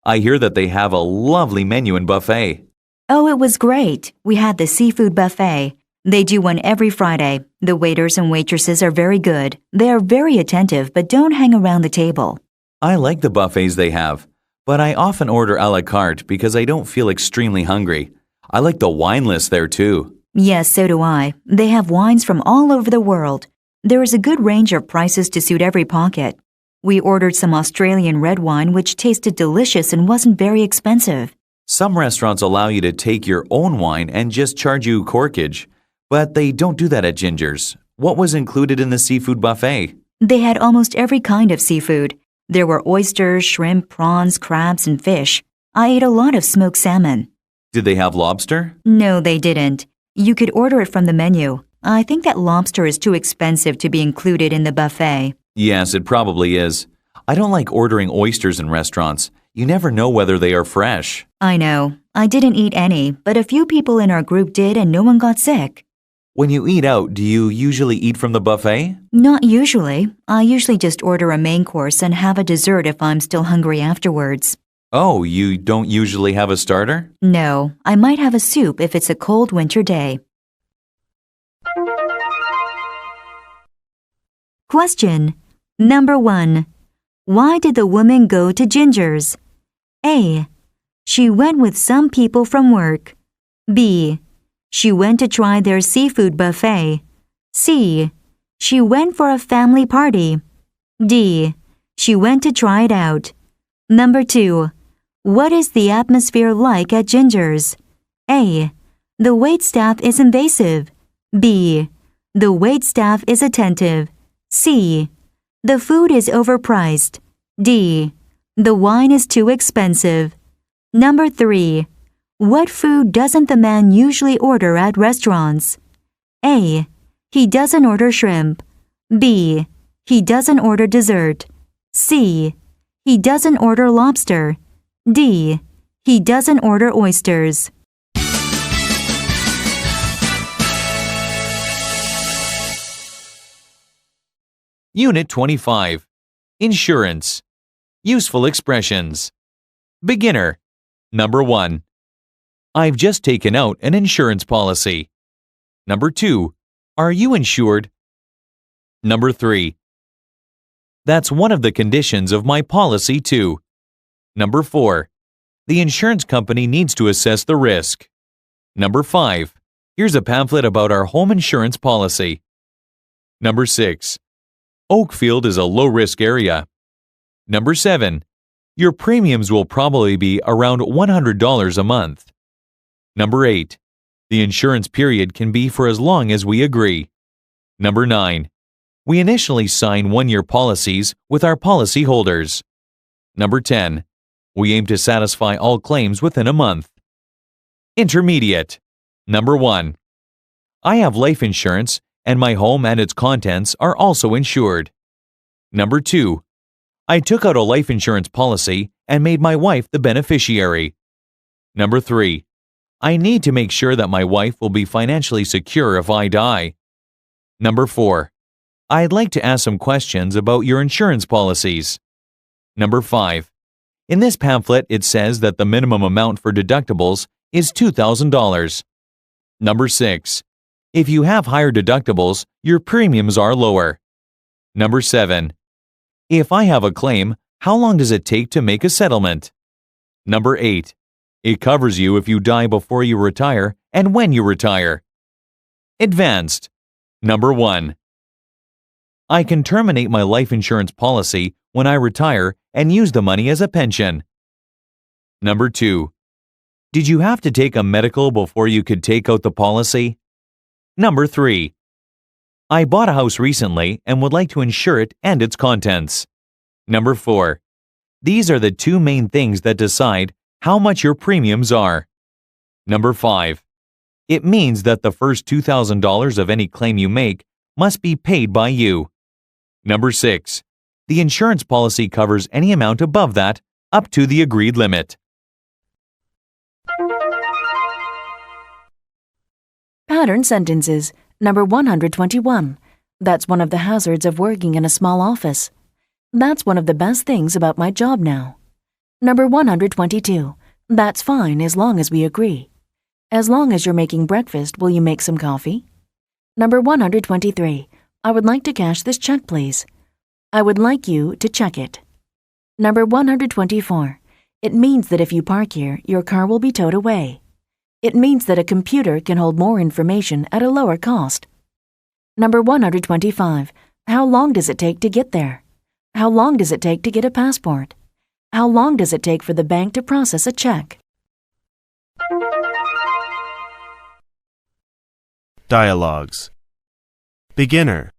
I hear that they have a lovely menu and buffet. Oh, it was great. We had the seafood buffet. They do one every Friday. The waiters and waitresses are very good. They are very attentive, but don't hang around the table. I like the buffets they have, but I often order a la carte because I don't feel extremely hungry. I like the wine list there too. Yes, so do I. They have wines from all over the world. There is a good range of prices to suit every pocket. We ordered some Australian red wine which tasted delicious and wasn't very expensive. Some restaurants allow you to take your own wine and just charge you corkage, but they don't do that at Ginger's. What was included in the seafood buffet? They had almost every kind of seafood. There were oysters, shrimp, prawns, crabs, and fish. I ate a lot of smoked salmon. Did they have lobster? No, they didn't. You could order it from the menu. I think that lobster is too expensive to be included in the buffet. Yes, it probably is. I don't like ordering oysters in restaurants. You never know whether they are fresh. I know. I didn't eat any, but a few people in our group did and no one got sick. When you eat out, do you usually eat from the buffet? Not usually. I usually just order a main course and have a dessert if I'm still hungry afterwards. Oh, you don't usually have a starter? No, I might have a soup if it's a cold winter day. Question. Number 1. Why did the woman go to Ginger's? A. She went with some people from work. B. She went to try their seafood buffet. C. She went for a family party. D. She went to try it out. Number 2. What is the atmosphere like at Ginger's? A. The waitstaff is invasive. B. The waitstaff is attentive. C. The food is overpriced. D. The wine is too expensive. Number 3. What food doesn't the man usually order at restaurants? A. He doesn't order shrimp. B. He doesn't order dessert. C. He doesn't order lobster. D. He doesn't order oysters. Unit 25. Insurance. Useful expressions. Beginner. Number 1. I've just taken out an insurance policy. Number 2. Are you insured? Number 3. That's one of the conditions of my policy too. Number 4. The insurance company needs to assess the risk. Number 5. Here's a pamphlet about our home insurance policy. Number 6. Oakfield is a low-risk area. Number 7. Your premiums will probably be around $100 a month. Number 8. The insurance period can be for as long as we agree. Number 9. We initially sign one-year policies with our policyholders. Number 10. We aim to satisfy all claims within a month. Intermediate. Number 1. I have life insurance and my home and its contents are also insured. Number 2. I took out a life insurance policy and made my wife the beneficiary. Number 3. I need to make sure that my wife will be financially secure if I die. Number 4. I'd like to ask some questions about your insurance policies. Number 5. In this pamphlet, it says that the minimum amount for deductibles is $2,000. Number 6. If you have higher deductibles, your premiums are lower. Number 7. If I have a claim, how long does it take to make a settlement? Number 8. It covers you if you die before you retire and when you retire. Advanced. Number 1. I can terminate my life insurance policy when I retire and use the money as a pension. Number 2. Did you have to take a medical before you could take out the policy? Number 3. I bought a house recently and would like to insure it and its contents. Number 4. These are the two main things that decide how much your premiums are. Number 5. It means that the first $2,000 of any claim you make must be paid by you. Number 6. The insurance policy covers any amount above that, up to the agreed limit. Pattern sentences. Number 121. That's one of the hazards of working in a small office. That's one of the best things about my job now. Number 122. That's fine as long as we agree. As long as you're making breakfast, will you make some coffee? Number 123. I would like to cash this check, please. I would like you to check it. Number 124. It means that if you park here, your car will be towed away. It means that a computer can hold more information at a lower cost. Number 125. How long does it take to get there? How long does it take to get a passport? How long does it take for the bank to process a check? Dialogues. Beginner.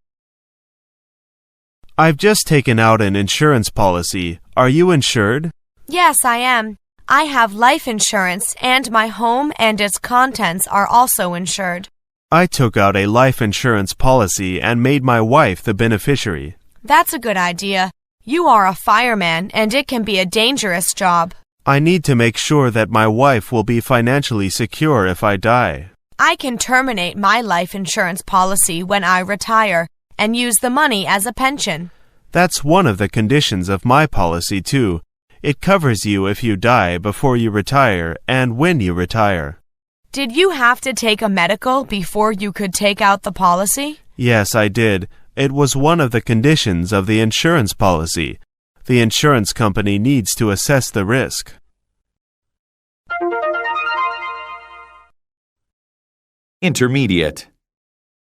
I've just taken out an insurance policy. Are you insured? Yes, I am. I have life insurance and my home and its contents are also insured. I took out a life insurance policy and made my wife the beneficiary. That's a good idea. You are a fireman and it can be a dangerous job. I need to make sure that my wife will be financially secure if I die. I can terminate my life insurance policy when I retire and use the money as a pension. That's one of the conditions of my policy, too. It covers you if you die before you retire and when you retire. Did you have to take a medical before you could take out the policy? Yes, I did. It was one of the conditions of the insurance policy. The insurance company needs to assess the risk. Intermediate.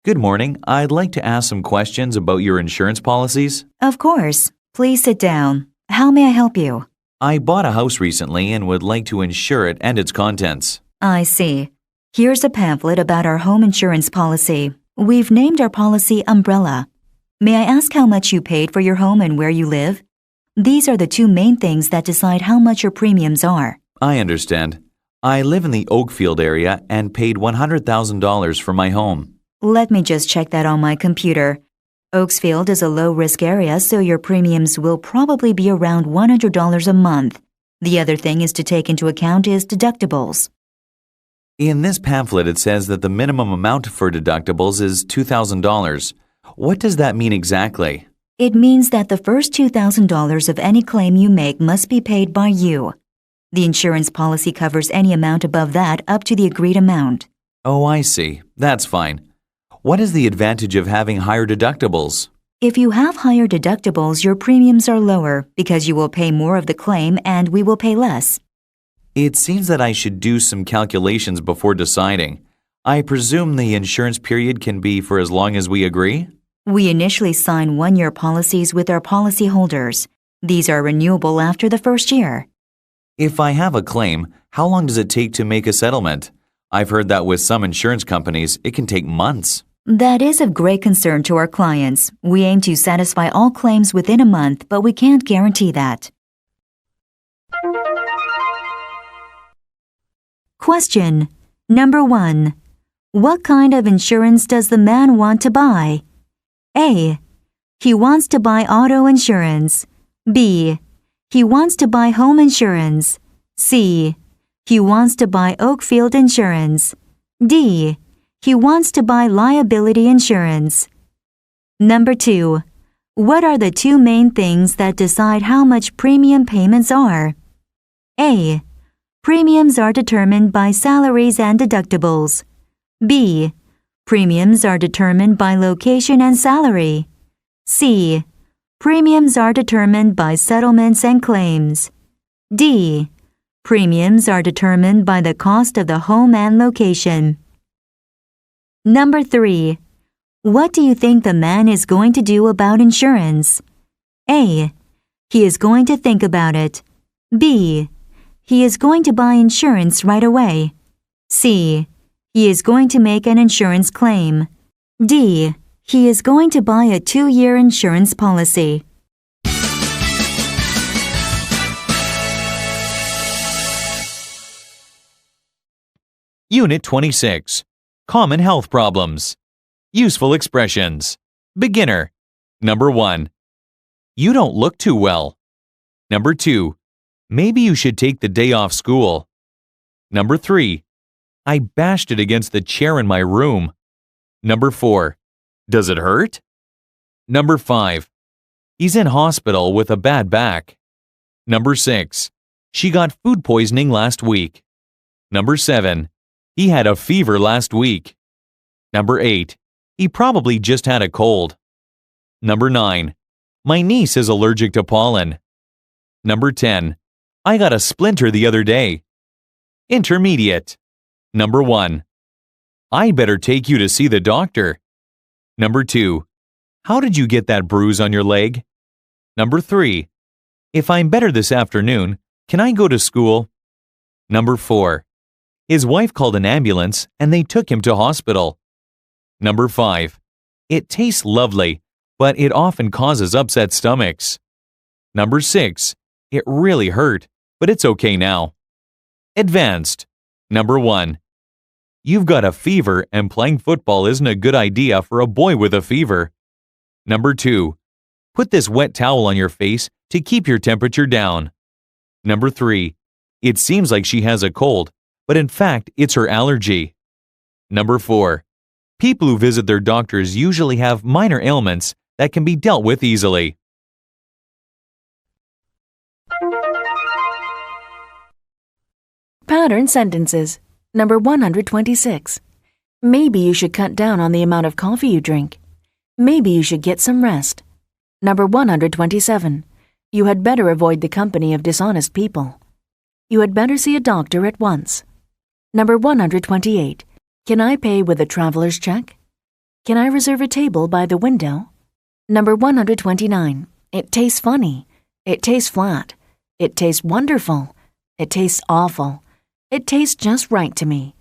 Good morning. I'd like to ask some questions about your insurance policies. Of course. Please sit down. How may I help you? I bought a house recently and would like to insure it and its contents. I see. Here's a pamphlet about our home insurance policy. We've named our policy Umbrella. May I ask how much you paid for your home and where you live? These are the two main things that decide how much your premiums are. I understand. I live in the Oakfield area and paid $100,000 for my home. Let me just check that on my computer. Oakfield is a low-risk area, so your premiums will probably be around $100 a month. The other thing is to take into account is deductibles. In this pamphlet, it says that the minimum amount for deductibles is $2,000. What does that mean exactly? It means that the first $2,000 of any claim you make must be paid by you. The insurance policy covers any amount above that up to the agreed amount. Oh, I see. That's fine. What is the advantage of having higher deductibles? If you have higher deductibles, your premiums are lower because you will pay more of the claim and we will pay less. It seems that I should do some calculations before deciding. I presume the insurance period can be for as long as we agree? We initially sign one-year policies with our policyholders. These are renewable after the first year. If I have a claim, how long does it take to make a settlement? I've heard that with some insurance companies, it can take months. That is of great concern to our clients. We aim to satisfy all claims within a month, but we can't guarantee that. Question. Number 1. What kind of insurance does the man want to buy? A. He wants to buy auto insurance. B. He wants to buy home insurance. C. He wants to buy Oakfield insurance. D. He wants to buy liability insurance. Number 2. What are the two main things that decide how much premium payments are? A. Premiums are determined by salaries and deductibles. B. Premiums are determined by location and salary. C. Premiums are determined by settlements and claims. D. Premiums are determined by the cost of the home and location. Number 3. What do you think the man is going to do about insurance? A. He is going to think about it. B. He is going to buy insurance right away. C. He is going to make an insurance claim. D. He is going to buy a 2-year insurance policy. Unit 26. Common health problems. Useful expressions. Beginner. Number 1. You don't look too well. Number 2. Maybe you should take the day off school. Number 3. I bashed it against the chair in my room. Number 4. Does it hurt? Number 5. He's in hospital with a bad back. Number 6. She got food poisoning last week. Number 7. He had a fever last week. Number 8. He probably just had a cold. Number 9. My niece is allergic to pollen. Number 10. I got a splinter the other day. Intermediate. Number 1. I better take you to see the doctor. Number 2. How did you get that bruise on your leg? Number 3. If I'm better this afternoon, can I go to school? Number 4. His wife called an ambulance and they took him to hospital. Number 5. It tastes lovely, but it often causes upset stomachs. Number 6. It really hurt, but it's okay now. Advanced. Number 1. You've got a fever and playing football isn't a good idea for a boy with a fever. Number 2. Put this wet towel on your face to keep your temperature down. Number 3. It seems like she has a cold, but in fact, it's her allergy. Number 4. People who visit their doctors usually have minor ailments that can be dealt with easily. Pattern sentences. Number 126. Maybe you should cut down on the amount of coffee you drink. Maybe you should get some rest. Number 127. You had better avoid the company of dishonest people. You had better see a doctor at once. Number 128. Can I pay with a traveler's check? Can I reserve a table by the window? Number 129. It tastes funny. It tastes flat. It tastes wonderful. It tastes awful. It tastes just right to me.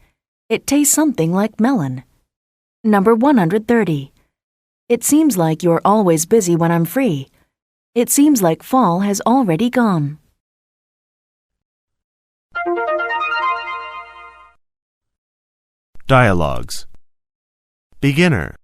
It tastes something like melon. Number 130. It seems like you're always busy when I'm free. It seems like fall has already gone. Dialogues. Beginner.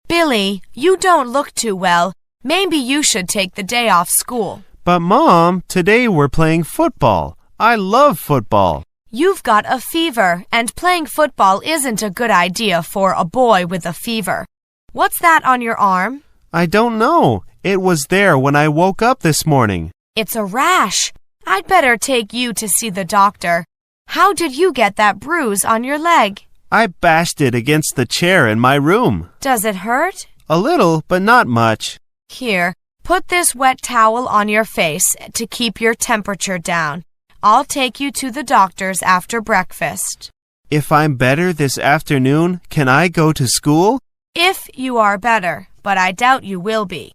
Billy, you don't look too well. Maybe you should take the day off school. But Mom, today we're playing football. I love football. You've got a fever, and playing football isn't a good idea for a boy with a fever. What's that on your arm? I don't know. It was there when I woke up this morning. It's a rash. I'd better take you to see the doctor. How did you get that bruise on your leg? I bashed it against the chair in my room. Does it hurt? A little, but not much. Here, put this wet towel on your face to keep your temperature down. I'll take you to the doctor's after breakfast. If I'm better this afternoon, can I go to school? If you are better, but I doubt you will be.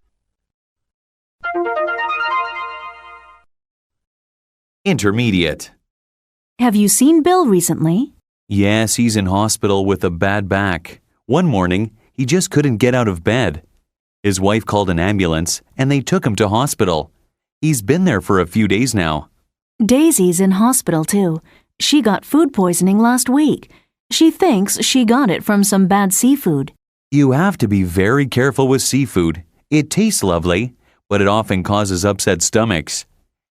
Intermediate. Have you seen Bill recently? Yes, he's in hospital with a bad back. One morning, he just couldn't get out of bed. His wife called an ambulance, and they took him to hospital. He's been there for a few days now. Daisy's in hospital too. She got food poisoning last week. She thinks she got it from some bad seafood. You have to be very careful with seafood. It tastes lovely, but it often causes upset stomachs.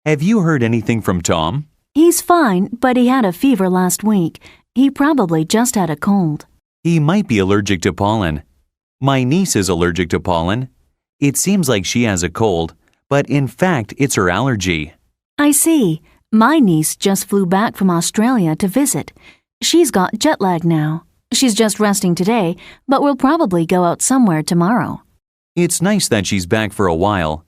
Have you heard anything from Tom? He's fine, but he had a fever last week. He probably just had a cold. He might be allergic to pollen. My niece is allergic to pollen. It seems like she has a cold, but in fact, it's her allergy. I see. My niece just flew back from Australia to visit. She's got jet lag now. She's just resting today, but will probably go out somewhere tomorrow. It's nice that she's back for a while.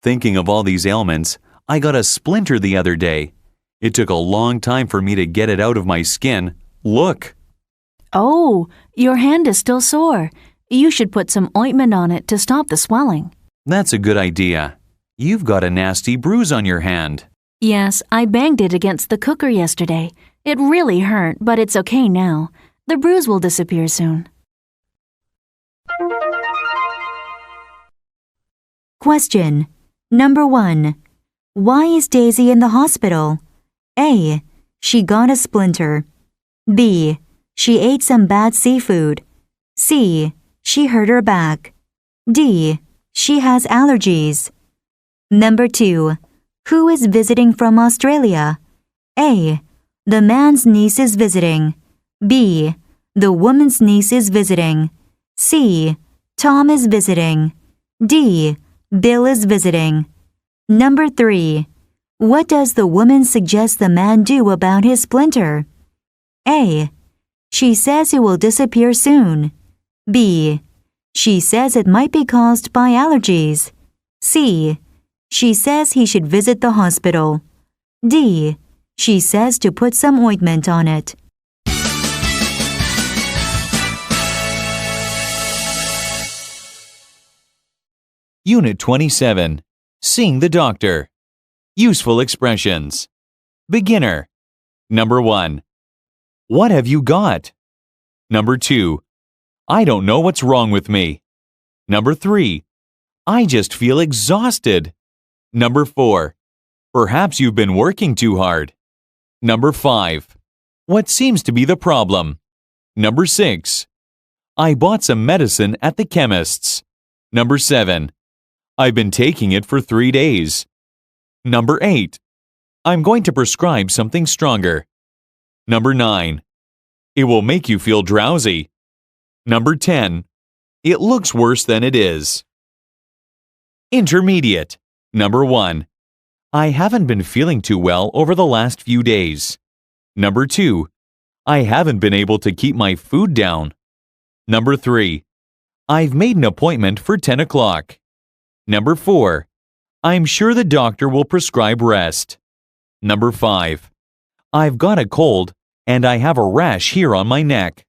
Thinking of all these ailments, I got a splinter the other day. It took a long time for me to get it out of my skin. Look. Oh, your hand is still sore. You should put some ointment on it to stop the swelling. That's a good idea. You've got a nasty bruise on your hand. Yes, I banged it against the cooker yesterday. It really hurt, but it's okay now. The bruise will disappear soon. Question. Number 1. Why is Daisy in the hospital? A. She got a splinter. B. She ate some bad seafood. C. She hurt her back. D. She has allergies. Number 2. Who is visiting from Australia? A. The man's niece is visiting. B. The woman's niece is visiting. C. Tom is visiting. D. Bill is visiting. Number 3. What does the woman suggest the man do about his splinter? A. She says it will disappear soon. B. She says it might be caused by allergies. C. She says he should visit the hospital. D. She says to put some ointment on it. Unit 27. Seeing the doctor. Useful expressions. Beginner. Number 1. What have you got? Number 2. I don't know what's wrong with me. Number 3. I just feel exhausted. Number 4. Perhaps you've been working too hard. Number 5. What seems to be the problem? Number 6. I bought some medicine at the chemist's. Number 7. I've been taking it for 3 days. Number 8. I'm going to prescribe something stronger. Number 9. It will make you feel drowsy. Number 10. It looks worse than it is. Intermediate. Number 1. I haven't been feeling too well over the last few days. Number 2. I haven't been able to keep my food down. Number 3. I've made an appointment for 10 o'clock. Number 4. I'm sure the doctor will prescribe rest. Number 5. I've got a cold and I have a rash here on my neck.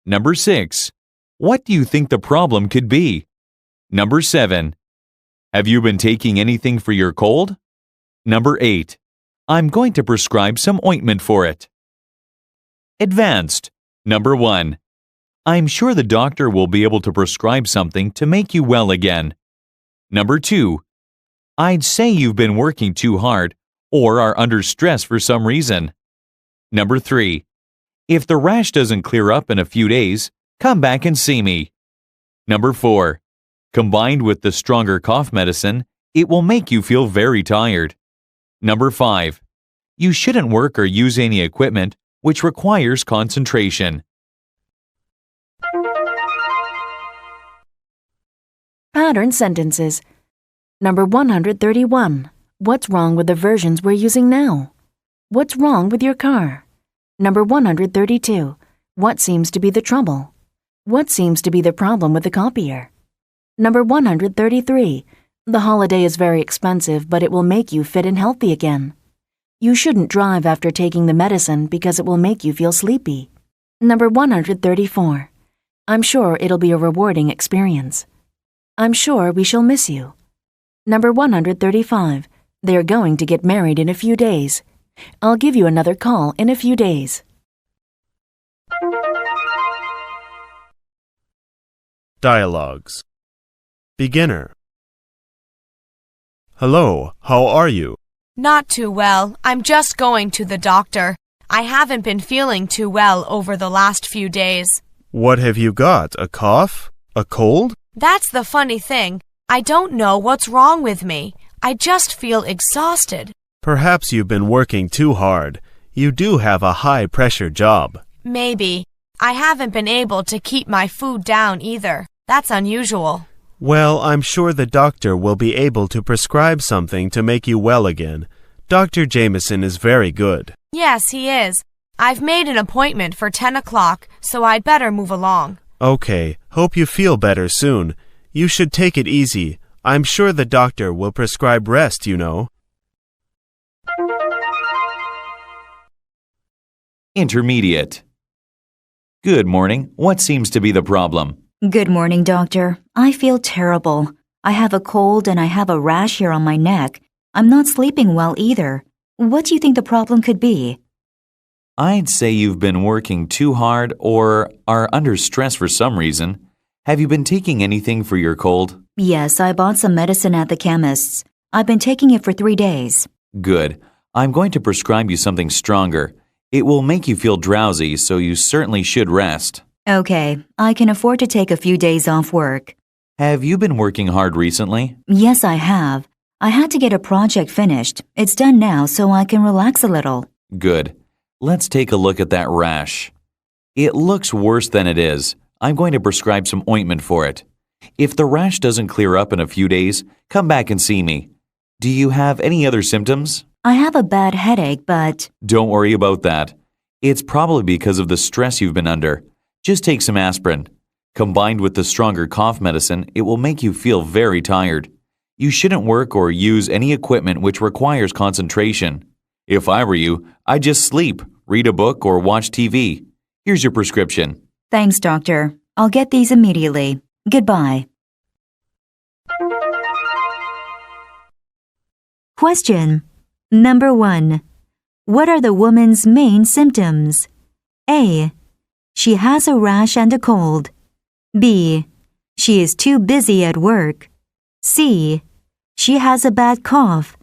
Number 6. What do you think the problem could be? Number 7. Have you been taking anything for your cold? Number 8. I'm going to prescribe some ointment for it. Advanced. Number 1. I'm sure the doctor will be able to prescribe something to make you well again. Number 2. I'd say you've been working too hard or are under stress for some reason. Number 3. If the rash doesn't clear up in a few days, come back and see me. Number 4. Combined with the stronger cough medicine, it will make you feel very tired. Number 5. You shouldn't work or use any equipment which requires concentration. Pattern sentences. Number 131. What's wrong with the versions we're using now? What's wrong with your car? Number 132. What seems to be the trouble? What seems to be the problem with the copier? Number 133. The holiday is very expensive, but it will make you fit and healthy again. You shouldn't drive after taking the medicine because it will make you feel sleepy. Number 134. I'm sure it'll be a rewarding experience. I'm sure we shall miss you. Number 135. They're going to get married in a few days. I'll give you another call in a few days. Dialogues. Beginner. Hello, how are you? Not too well. I'm just going to the doctor. I haven't been feeling too well over the last few days. What have you got? A cough? A cold? That's the funny thing. I don't know what's wrong with me. I just feel exhausted. Perhaps you've been working too hard. You do have a high-pressure job. Maybe. I haven't been able to keep my food down either. That's unusual. Well, I'm sure the doctor will be able to prescribe something to make you well again. Dr. Jameson is very good. Yes, he is. I've made an appointment for 10 o'clock, so I'd better move along. Okay, hope you feel better soon. You should take it easy. I'm sure the doctor will prescribe rest, you know. Intermediate. Good morning. What seems to be the problem? Good morning, doctor. I feel terrible. I have a cold and I have a rash here on my neck. I'm not sleeping well either. What do you think the problem could be? I'd say you've been working too hard or are under stress for some reason. Have you been taking anything for your cold? Yes, I bought some medicine at the chemist's. I've been taking it for 3 days. Good. I'm going to prescribe you something stronger. It will make you feel drowsy, so you certainly should rest. Okay, I can afford to take a few days off work. Have you been working hard recently? Yes, I have. I had to get a project finished. It's done now, so I can relax a little. Good. Let's take a look at that rash. It looks worse than it is. I'm going to prescribe some ointment for it. If the rash doesn't clear up in a few days, come back and see me. Do you have any other symptoms? I have a bad headache, but... Don't worry about that. It's probably because of the stress you've been under. Just take some aspirin. Combined with the stronger cough medicine, it will make you feel very tired. You shouldn't work or use any equipment which requires concentration. If I were you, I'd just sleep, read a book, or watch TV. Here's your prescription. Thanks, doctor. I'll get these immediately. Goodbye. Question. Number 1. What are the woman's main symptoms? A. She has a rash and a cold. B. She is too busy at work. C. She has a bad cough.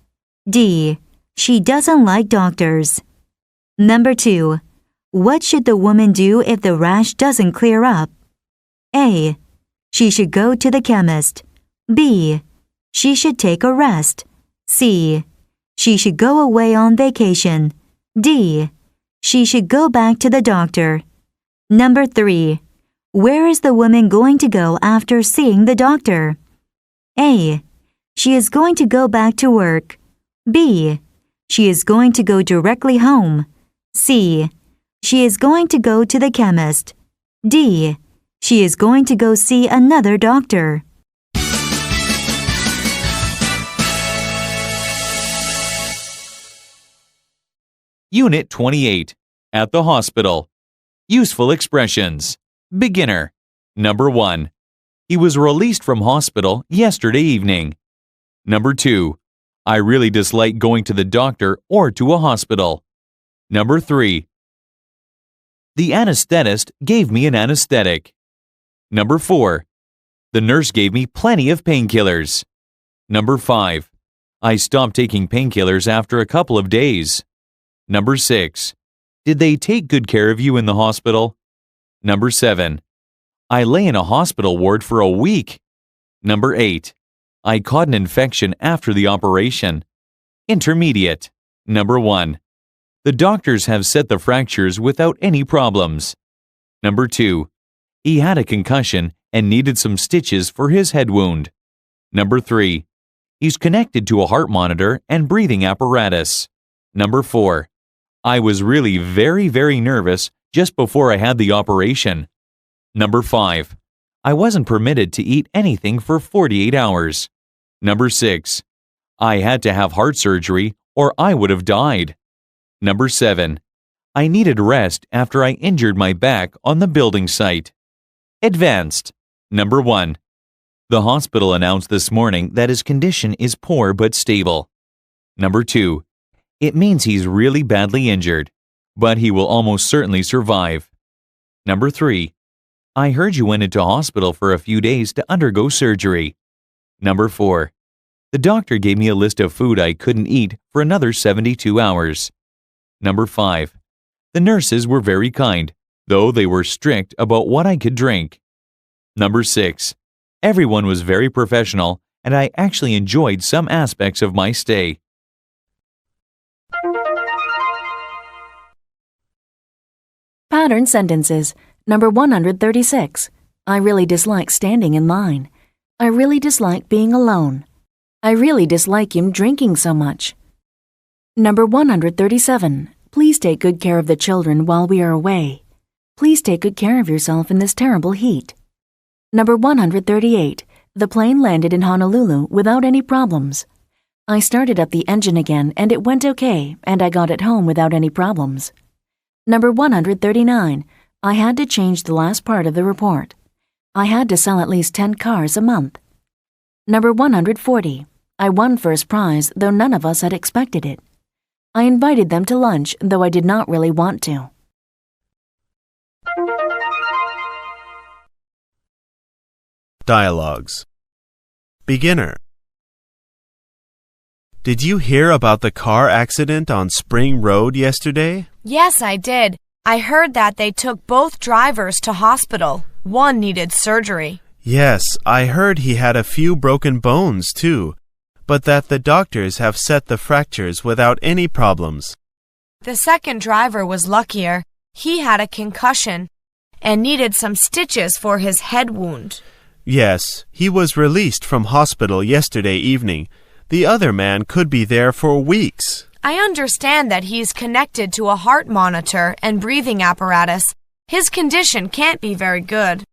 D. She doesn't like doctors. Number 2. What should the woman do if the rash doesn't clear up? A. She should go to the chemist. B. She should take a rest. C. She should go away on vacation. D. She should go back to the doctor. Number 3. Where is the woman going to go after seeing the doctor? A. She is going to go back to work. B. She is going to go directly home. C. She is going to go to the chemist. D. She is going to go see another doctor. Unit 28. At the hospital. Useful expressions. Beginner. Number 1. He was released from hospital yesterday evening. Number 2. I really dislike going to the doctor or to a hospital. Number 3. The anesthetist gave me an anesthetic. Number 4. The nurse gave me plenty of painkillers. Number 5. I stopped taking painkillers after a couple of days. Number 6. Did they take good care of you in the hospital? Number 7. I lay in a hospital ward for a week. Number 8. I caught an infection after the operation. Intermediate. Number 1. The doctors have set the fractures without any problems. Number 2. He had a concussion and needed some stitches for his head wound. Number 3. He's connected to a heart monitor and breathing apparatus. Number 4. I was really very nervous just before I had the operation. Number 5. I wasn't permitted to eat anything for 48 hours. Number 6. I had to have heart surgery or I would have died. Number 7. I needed rest after I injured my back on the building site. Advanced. Number 1. The hospital announced this morning that his condition is poor but stable. Number 2. It means he's really badly injured, but he will almost certainly survive. Number 3. I heard you went into hospital for a few days to undergo surgery. Number 4. The doctor gave me a list of food I couldn't eat for another 72 hours. Number 5. The nurses were very kind, though they were strict about what I could drink. Number 6. Everyone was very professional, and I actually enjoyed some aspects of my stay. Pattern sentences. Number 136. I really dislike standing in line. I really dislike being alone. I really dislike him drinking so much. Number 137. Please take good care of the children while we are away. Please take good care of yourself in this terrible heat. Number 138. The plane landed in Honolulu without any problems. I started up the engine again and it went okay, and I got it home without any problems. Number 139. I had to change the last part of the report. I had to sell at least 10 cars a month. Number 140. I won first prize, though none of us had expected it. I invited them to lunch, though I did not really want to. Dialogues. Beginner. Did you hear about the car accident on Spring Road yesterday? Yes, I did. I heard that they took both drivers to hospital. One needed surgery. Yes, I heard he had a few broken bones, too, but that the doctors have set the fractures without any problems. The second driver was luckier. He had a concussion and needed some stitches for his head wound. Yes, he was released from hospital yesterday evening. The other man could be there for weeks. I understand that he's connected to a heart monitor and breathing apparatus. His condition can't be very good.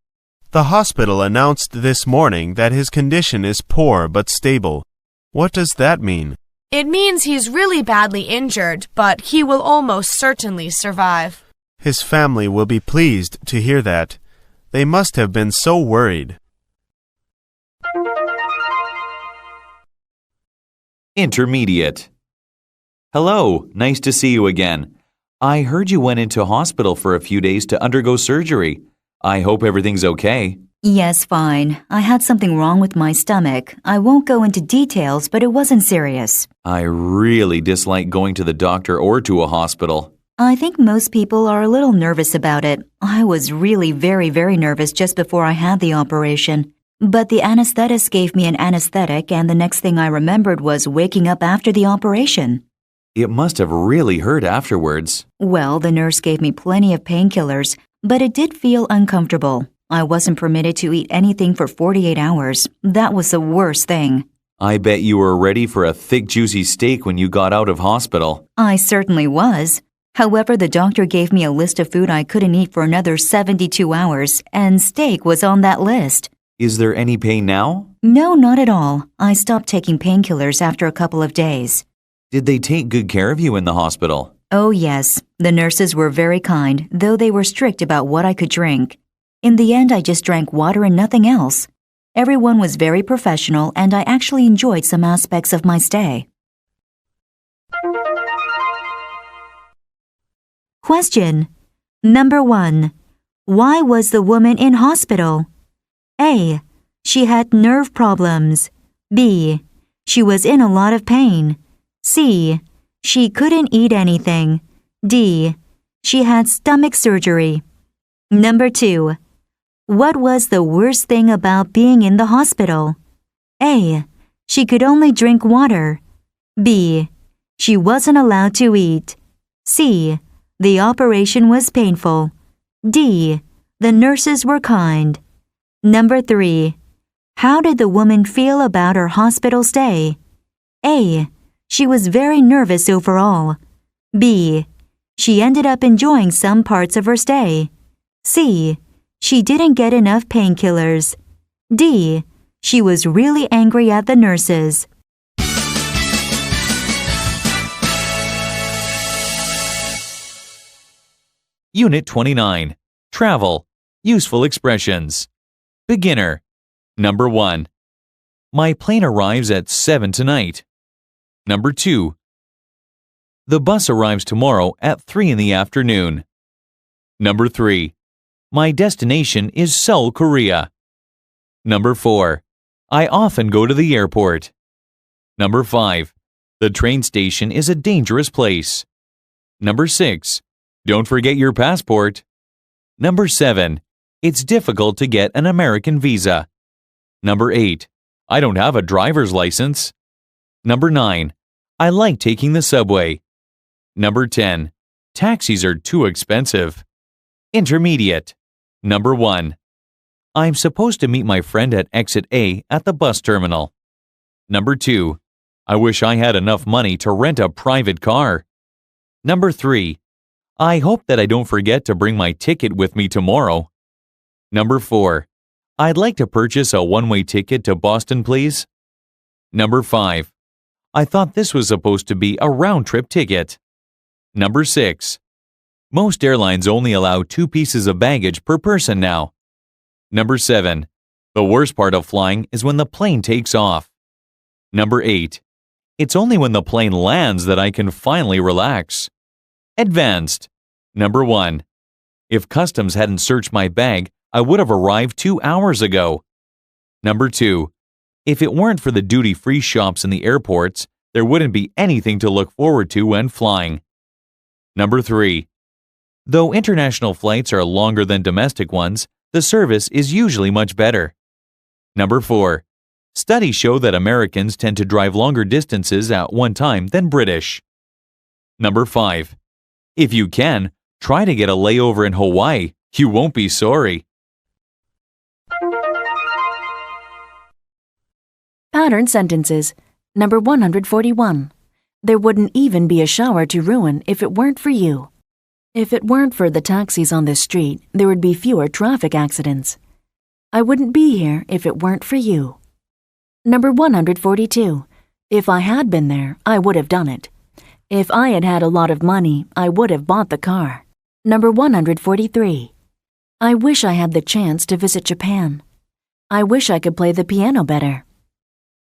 The hospital announced this morning that his condition is poor but stable. What does that mean? It means he's really badly injured, but he will almost certainly survive. His family will be pleased to hear that. They must have been so worried. Intermediate. Hello, nice to see you again. I heard you went into hospital for a few days to undergo surgery. I hope everything's okay. Yes, fine. I had something wrong with my stomach. I won't go into details, but it wasn't serious. I really dislike going to the doctor or to a hospital. I think most people are a little nervous about it. I was really very nervous just before I had the operation. But the anesthetist gave me an anesthetic, and the next thing I remembered was waking up after the operation. It must have really hurt afterwards. Well, the nurse gave me plenty of painkillers, but it did feel uncomfortable. I wasn't permitted to eat anything for 48 hours. That was the worst thing. I bet you were ready for a thick, juicy steak when you got out of hospital. I certainly was. However, the doctor gave me a list of food I couldn't eat for another 72 hours, and steak was on that list. Is there any pain now? No, not at all. I stopped taking painkillers after a couple of days. Did they take good care of you in the hospital? Oh, yes. The nurses were very kind, though they were strict about what I could drink. In the end, I just drank water and nothing else. Everyone was very professional, and I actually enjoyed some aspects of my stay. Question. Number 1. Why was the woman in hospital? A. She had nerve problems. B. She was in a lot of pain. C. She couldn't eat anything. D. She had stomach surgery. Number 2. What was the worst thing about being in the hospital? A. She could only drink water. B. She wasn't allowed to eat. C. The operation was painful. D. The nurses were kind. Number 3. How did the woman feel about her hospital stay? A. She was very nervous overall. B. She ended up enjoying some parts of her stay. C. She didn't get enough painkillers. D. She was really angry at the nurses. Unit 29. Travel. Useful expressions. Beginner. Number 1. My plane arrives at 7 tonight. Number 2. The bus arrives tomorrow at 3 in the afternoon. Number 3. My destination is Seoul, Korea. Number 4. I often go to the airport. Number 5. The train station is a dangerous place. Number 6. Don't forget your passport. Number 7. It's difficult to get an American visa. Number 8. I don't have a driver's license. Number 9. I like taking the subway. Number 10. Taxis are too expensive. Intermediate. Number 1. I'm supposed to meet my friend at exit A at the bus terminal. Number 2. I wish I had enough money to rent a private car. Number 3. I hope that I don't forget to bring my ticket with me tomorrow. Number 4. I'd like to purchase a one-way ticket to Boston, please. Number 5. I thought this was supposed to be a round-trip ticket. Number 6. Most airlines only allow 2 pieces of baggage per person now. Number 7. The worst part of flying is when the plane takes off. Number 8. It's only when the plane lands that I can finally relax. Advanced. Number 1. If customs hadn't searched my bag, I would have arrived 2 hours ago. Number 2. If it weren't for the duty-free shops in the airports, there wouldn't be anything to look forward to when flying. Number 3. Though international flights are longer than domestic ones, the service is usually much better. Number 4. Studies show that Americans tend to drive longer distances at one time than British. Number 5. If you can, try to get a layover in Hawaii. You won't be sorry. Pattern sentences. Number 141. There wouldn't even be a shower to ruin if it weren't for you. If it weren't for the taxis on this street, there would be fewer traffic accidents. I wouldn't be here if it weren't for you. Number 142. If I had been there, I would have done it. If I had had a lot of money, I would have bought the car. Number 143. I wish I had the chance to visit Japan. I wish I could play the piano better.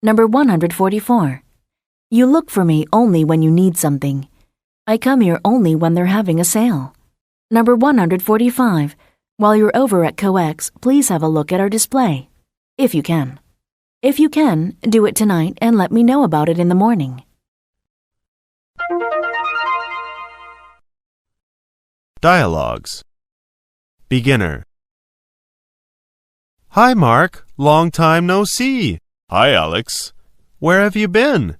Number 144. You look for me only when you need something. I come here only when they're having a sale. Number 145. While you're over at COEX, please have a look at our display. If you can. If you can, do it tonight and let me know about it in the morning. Dialogues. Beginner. Hi, Mark. Long time no see. Hi, Alex. Where have you been?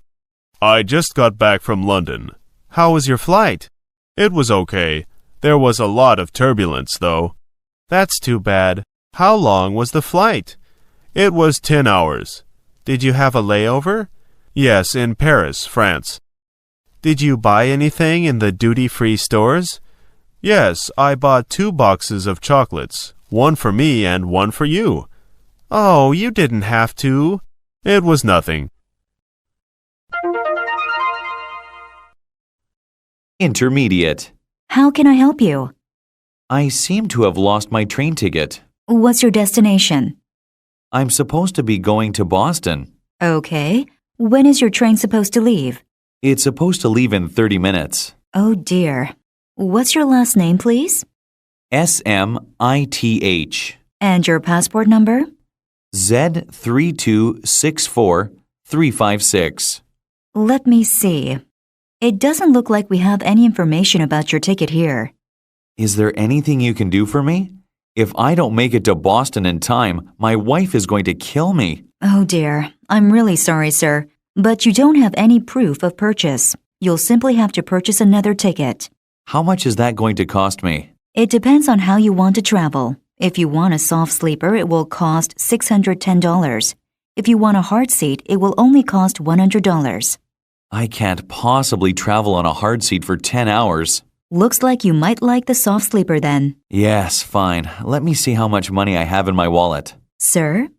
I just got back from London. How was your flight? It was okay. There was a lot of turbulence, though. That's too bad. How long was the flight? It was 10 hours. Did you have a layover? Yes, in Paris, France. Did you buy anything in the duty-free stores? Yes, I bought 2 boxes of chocolates, one for me and one for you. Oh, you didn't have to. It was nothing. Intermediate. How can I help you? I seem to have lost my train ticket. What's your destination? I'm supposed to be going to Boston. Okay. When is your train supposed to leave? It's supposed to leave in 30 minutes. Oh dear. What's your last name, please? SMITH. And your passport number? Z3264356. Let me see. It doesn't look like we have any information about your ticket here. Is there anything you can do for me? If I don't make it to Boston in time, my wife is going to kill me. Oh dear. I'm really sorry, sir. But you don't have any proof of purchase. You'll simply have to purchase another ticket. How much is that going to cost me? It depends on how you want to travel. If you want a soft sleeper, it will cost $610. If you want a hard seat, it will only cost $100. I can't possibly travel on a hard seat for 10 hours. Looks like you might like the soft sleeper then. Yes, fine. Let me see how much money I have in my wallet. Sir?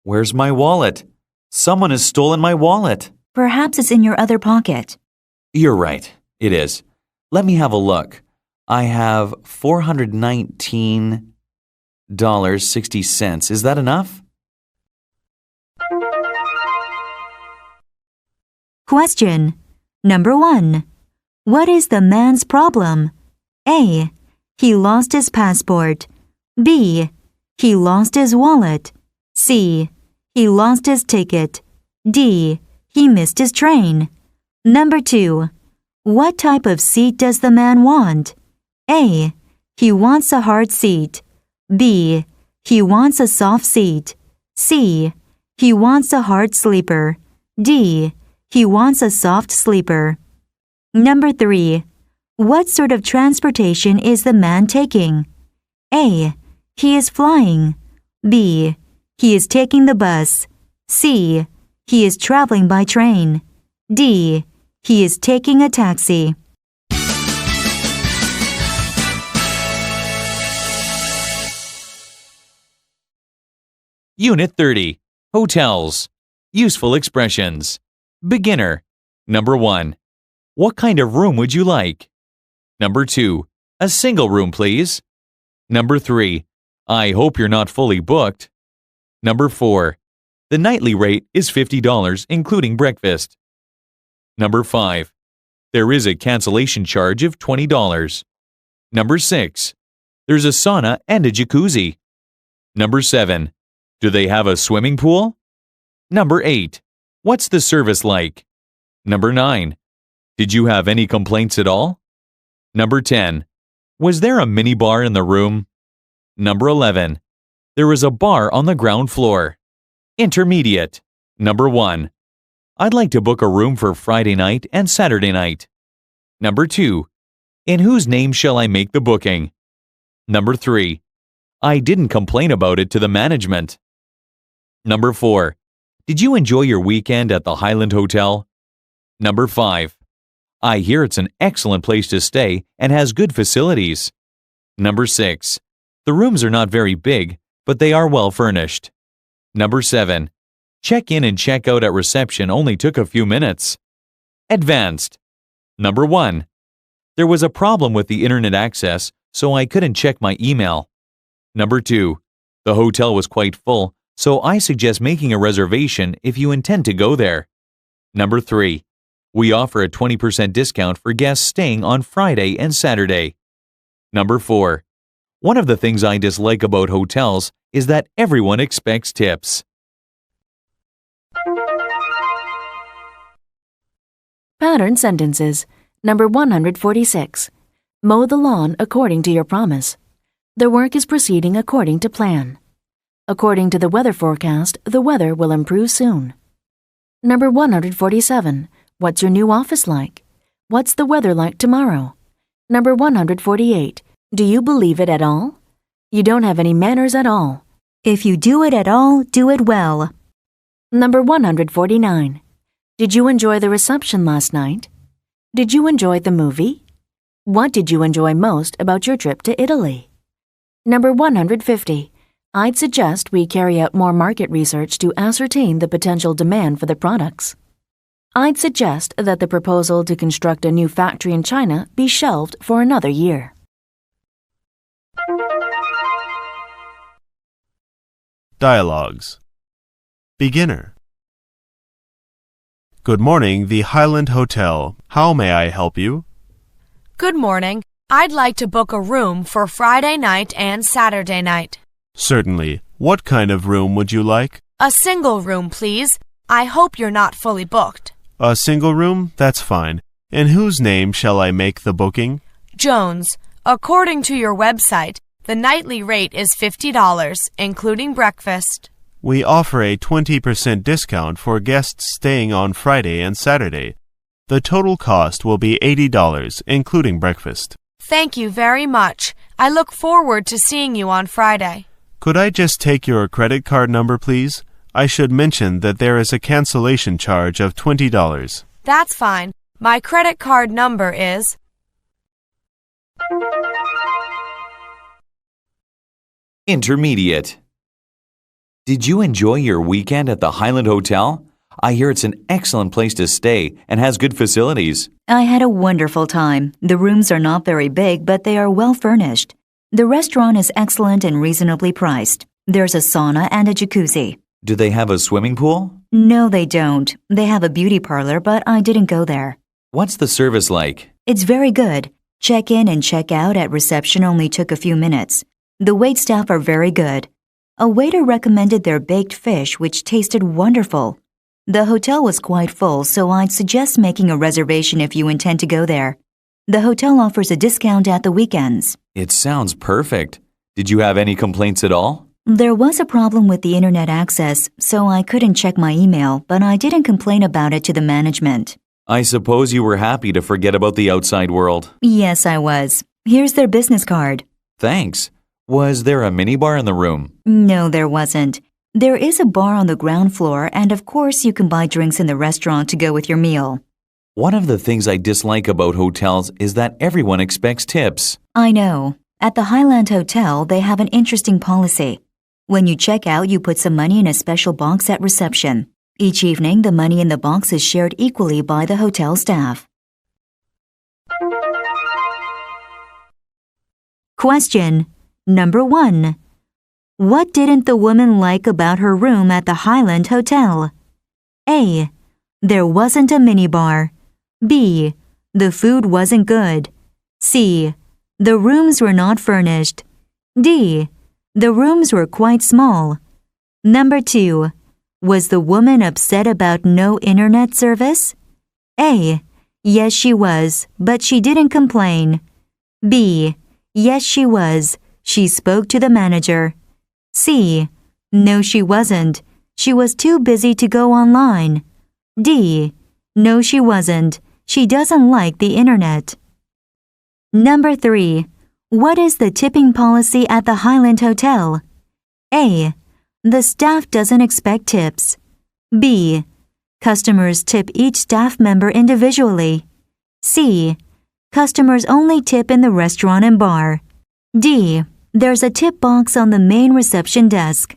Where's my wallet? Someone has stolen my wallet. Perhaps it's in your other pocket. You're right. It is. Let me have a look. I have $419.60. Is that enough? Question. Number 1. What is the man's problem? A. He lost his passport. B. He lost his wallet. C. He lost his ticket. D. He missed his train. Number 2. What type of seat does the man want? A. He wants a hard seat. B. He wants a soft seat. C. He wants a hard sleeper. D. He wants a soft sleeper. Number 3. What sort of transportation is the man taking? A. He is flying. B. He is taking the bus. C. He is traveling by train. D. He is taking a taxi. Unit 30. Hotels. Useful expressions. Beginner. Number 1. What kind of room would you like? Number 2. A single room, please. Number 3. I hope you're not fully booked. Number 4. The nightly rate is $50, including breakfast. Number 5. There is a cancellation charge of $20. Number 6. There's a sauna and a jacuzzi. Number 7. Do they have a swimming pool? Number 8. What's the service like? Number 9. Did you have any complaints at all? Number 10. Was there a minibar in the room? Number 11. There is a bar on the ground floor. Intermediate. Number 1. I'd like to book a room for Friday night and Saturday night. Number 2. In whose name shall I make the booking? Number 3. I didn't complain about it to the management. Number 4. Did you enjoy your weekend at the Highland Hotel? Number 5. I hear it's an excellent place to stay and has good facilities. Number 6. The rooms are not very big, but they are well furnished. Number 7. Check-in and check-out at reception only took a few minutes. Advanced. Number 1. There was a problem with the internet access, so I couldn't check my email. Number 2. The hotel was quite full, so I suggest making a reservation if you intend to go there. Number 3. We offer a 20% discount for guests staying on Friday and Saturday. Number 4. One of the things I dislike about hotels is that everyone expects tips. Pattern sentences. Number 146. Mow the lawn according to your promise. The work is proceeding according to plan. According to the weather forecast, the weather will improve soon. Number 147. What's your new office like? What's the weather like tomorrow? Number 148. Do you believe it at all? You don't have any manners at all. If you do it at all, do it well. Number 149. Did you enjoy the reception last night? Did you enjoy the movie? What did you enjoy most about your trip to Italy? Number 150. I'd suggest we carry out more market research to ascertain the potential demand for the products. I'd suggest that the proposal to construct a new factory in China be shelved for another year. Dialogues. Beginner. Good morning, the Highland Hotel. How may I help you? Good morning. I'd like to book a room for Friday night and Saturday night. Certainly. What kind of room would you like? A single room, please. I hope you're not fully booked. A single room? That's fine. In whose name shall I make the booking? Jones. According to your website, the nightly rate is $50, including breakfast. We offer a 20% discount for guests staying on Friday and Saturday. The total cost will be $80, including breakfast. Thank you very much. I look forward to seeing you on Friday. Could I just take your credit card number, please? I should mention that there is a cancellation charge of $20. That's fine. My credit card number is... Intermediate. Did you enjoy your weekend at the Highland Hotel? I hear it's an excellent place to stay and has good facilities. I had a wonderful time. The rooms are not very big, but they are well furnished. The restaurant is excellent and reasonably priced. There's a sauna and a jacuzzi. Do they have a swimming pool? No, they don't. They have a beauty parlor, but I didn't go there. What's the service like? It's very good. Check-in and check-out at reception only took a few minutes. The waitstaff are very good. A waiter recommended their baked fish, which tasted wonderful. The hotel was quite full, so I'd suggest making a reservation if you intend to go there. The hotel offers a discount at the weekends. It sounds perfect. Did you have any complaints at all? There was a problem with the internet access, so I couldn't check my email, but I didn't complain about it to the management. I suppose you were happy to forget about the outside world. Yes, I was. Here's their business card. Thanks. Was there a minibar in the room? No, there wasn't. There is a bar on the ground floor, and of course you can buy drinks in the restaurant to go with your meal. One of the things I dislike about hotels is that everyone expects tips. I know. At the Highland Hotel, they have an interesting policy. When you check out, you put some money in a special box at reception. Each evening, the money in the box is shared equally by the hotel staff. Question number 1. What didn't the woman like about her room at the Highland Hotel? A. There wasn't a minibar. B. The food wasn't good. C. The rooms were not furnished. D. The rooms were quite small. Number 2. Was the woman upset about no internet service? A. Yes, she was, but she didn't complain. B. Yes, she was. She spoke to the manager. C. No, she wasn't. She was too busy to go online. D. No, she wasn't. She doesn't like the internet. Number 3. What is the tipping policy at the Highland Hotel? A. The staff doesn't expect tips. B. Customers tip each staff member individually. C. Customers only tip in the restaurant and bar. D. There's a tip box on the main reception desk.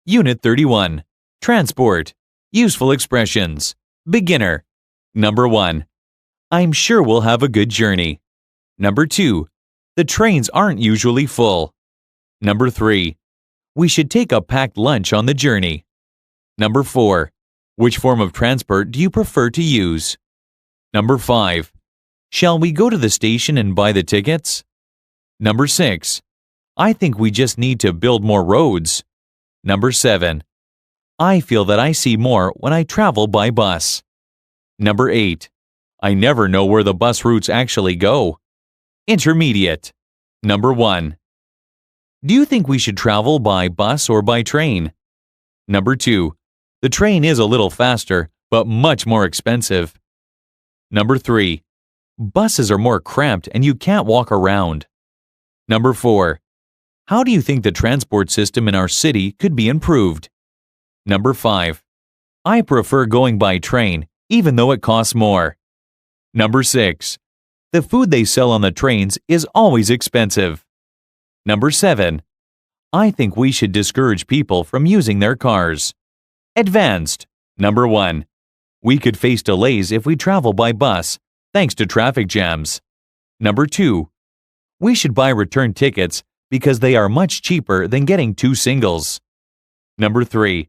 Unit 31. Transport. Useful expressions. Beginner. Number 1. I'm sure we'll have a good journey. Number 2. The trains aren't usually full. Number 3. We should take a packed lunch on the journey. Number 4. Which form of transport do you prefer to use? Number 5. Shall we go to the station and buy the tickets? Number 6. I think we just need to build more roads. Number 7. I feel that I see more when I travel by bus. Number 8. I never know where the bus routes actually go. Intermediate. Number 1. Do you think we should travel by bus or by train? Number 2. The train is a little faster, but much more expensive. Number 3. Buses are more cramped and you can't walk around. Number 4. How do you think the transport system in our city could be improved? Number 5. I prefer going by train, even though it costs more. Number 6. The food they sell on the trains is always expensive. Number 7. I think we should discourage people from using their cars. Advanced. Number 1. We could face delays if we travel by bus, thanks to traffic jams. Number 2. We should buy return tickets because they are much cheaper than getting 2 singles. Number 3.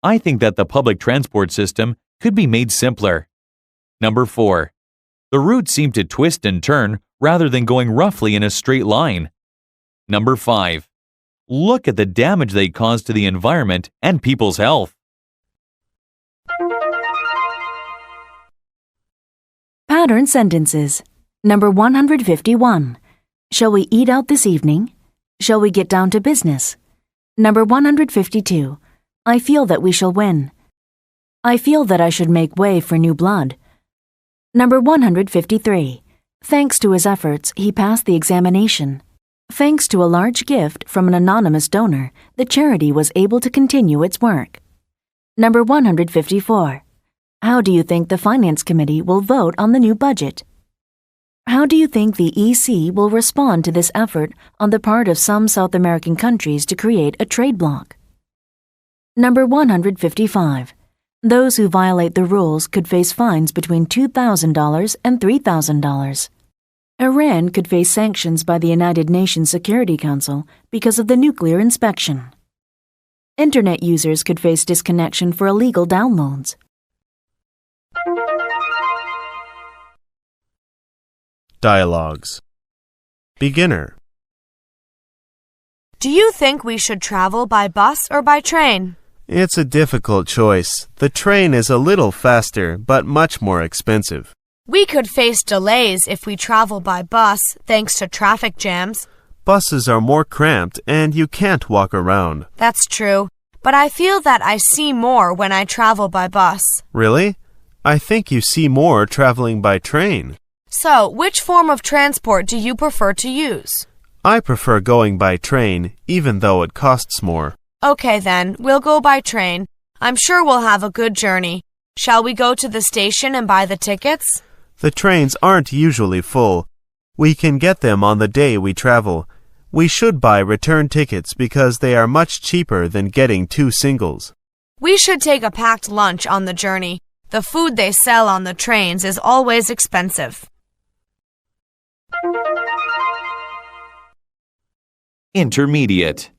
I think that the public transport system could be made simpler. Number 4. The routes seem to twist and turn rather than going roughly in a straight line. Number 5. Look at the damage they cause to the environment and people's health. Pattern sentences. Number 151. Shall we eat out this evening? Shall we get down to business? Number 152. I feel that we shall win. I feel that I should make way for new blood. Number 153. Thanks to his efforts, he passed the examination. Thanks to a large gift from an anonymous donor, the charity was able to continue its work. Number 154. How do you think the Finance Committee will vote on the new budget? How do you think the EC will respond to this effort on the part of some South American countries to create a trade bloc? Number 155. Those who violate the rules could face fines between $2,000 and $3,000. Iran could face sanctions by the United Nations Security Council because of the nuclear inspection. Internet users could face disconnection for illegal downloads. Dialogues. Beginner. Do you think we should travel by bus or by train? It's a difficult choice. The train is a little faster, but much more expensive. We could face delays if we travel by bus, thanks to traffic jams. Buses are more cramped and you can't walk around. That's true, but I feel that I see more when I travel by bus. Really? I think you see more traveling by train. So, which form of transport do you prefer to use? I prefer going by train, even though it costs more. Okay then, we'll go by train. I'm sure we'll have a good journey. Shall we go to the station and buy the tickets? The trains aren't usually full. We can get them on the day we travel. We should buy return tickets because they are much cheaper than getting 2 singles. We should take a packed lunch on the journey. The food they sell on the trains is always expensive. Intermediate.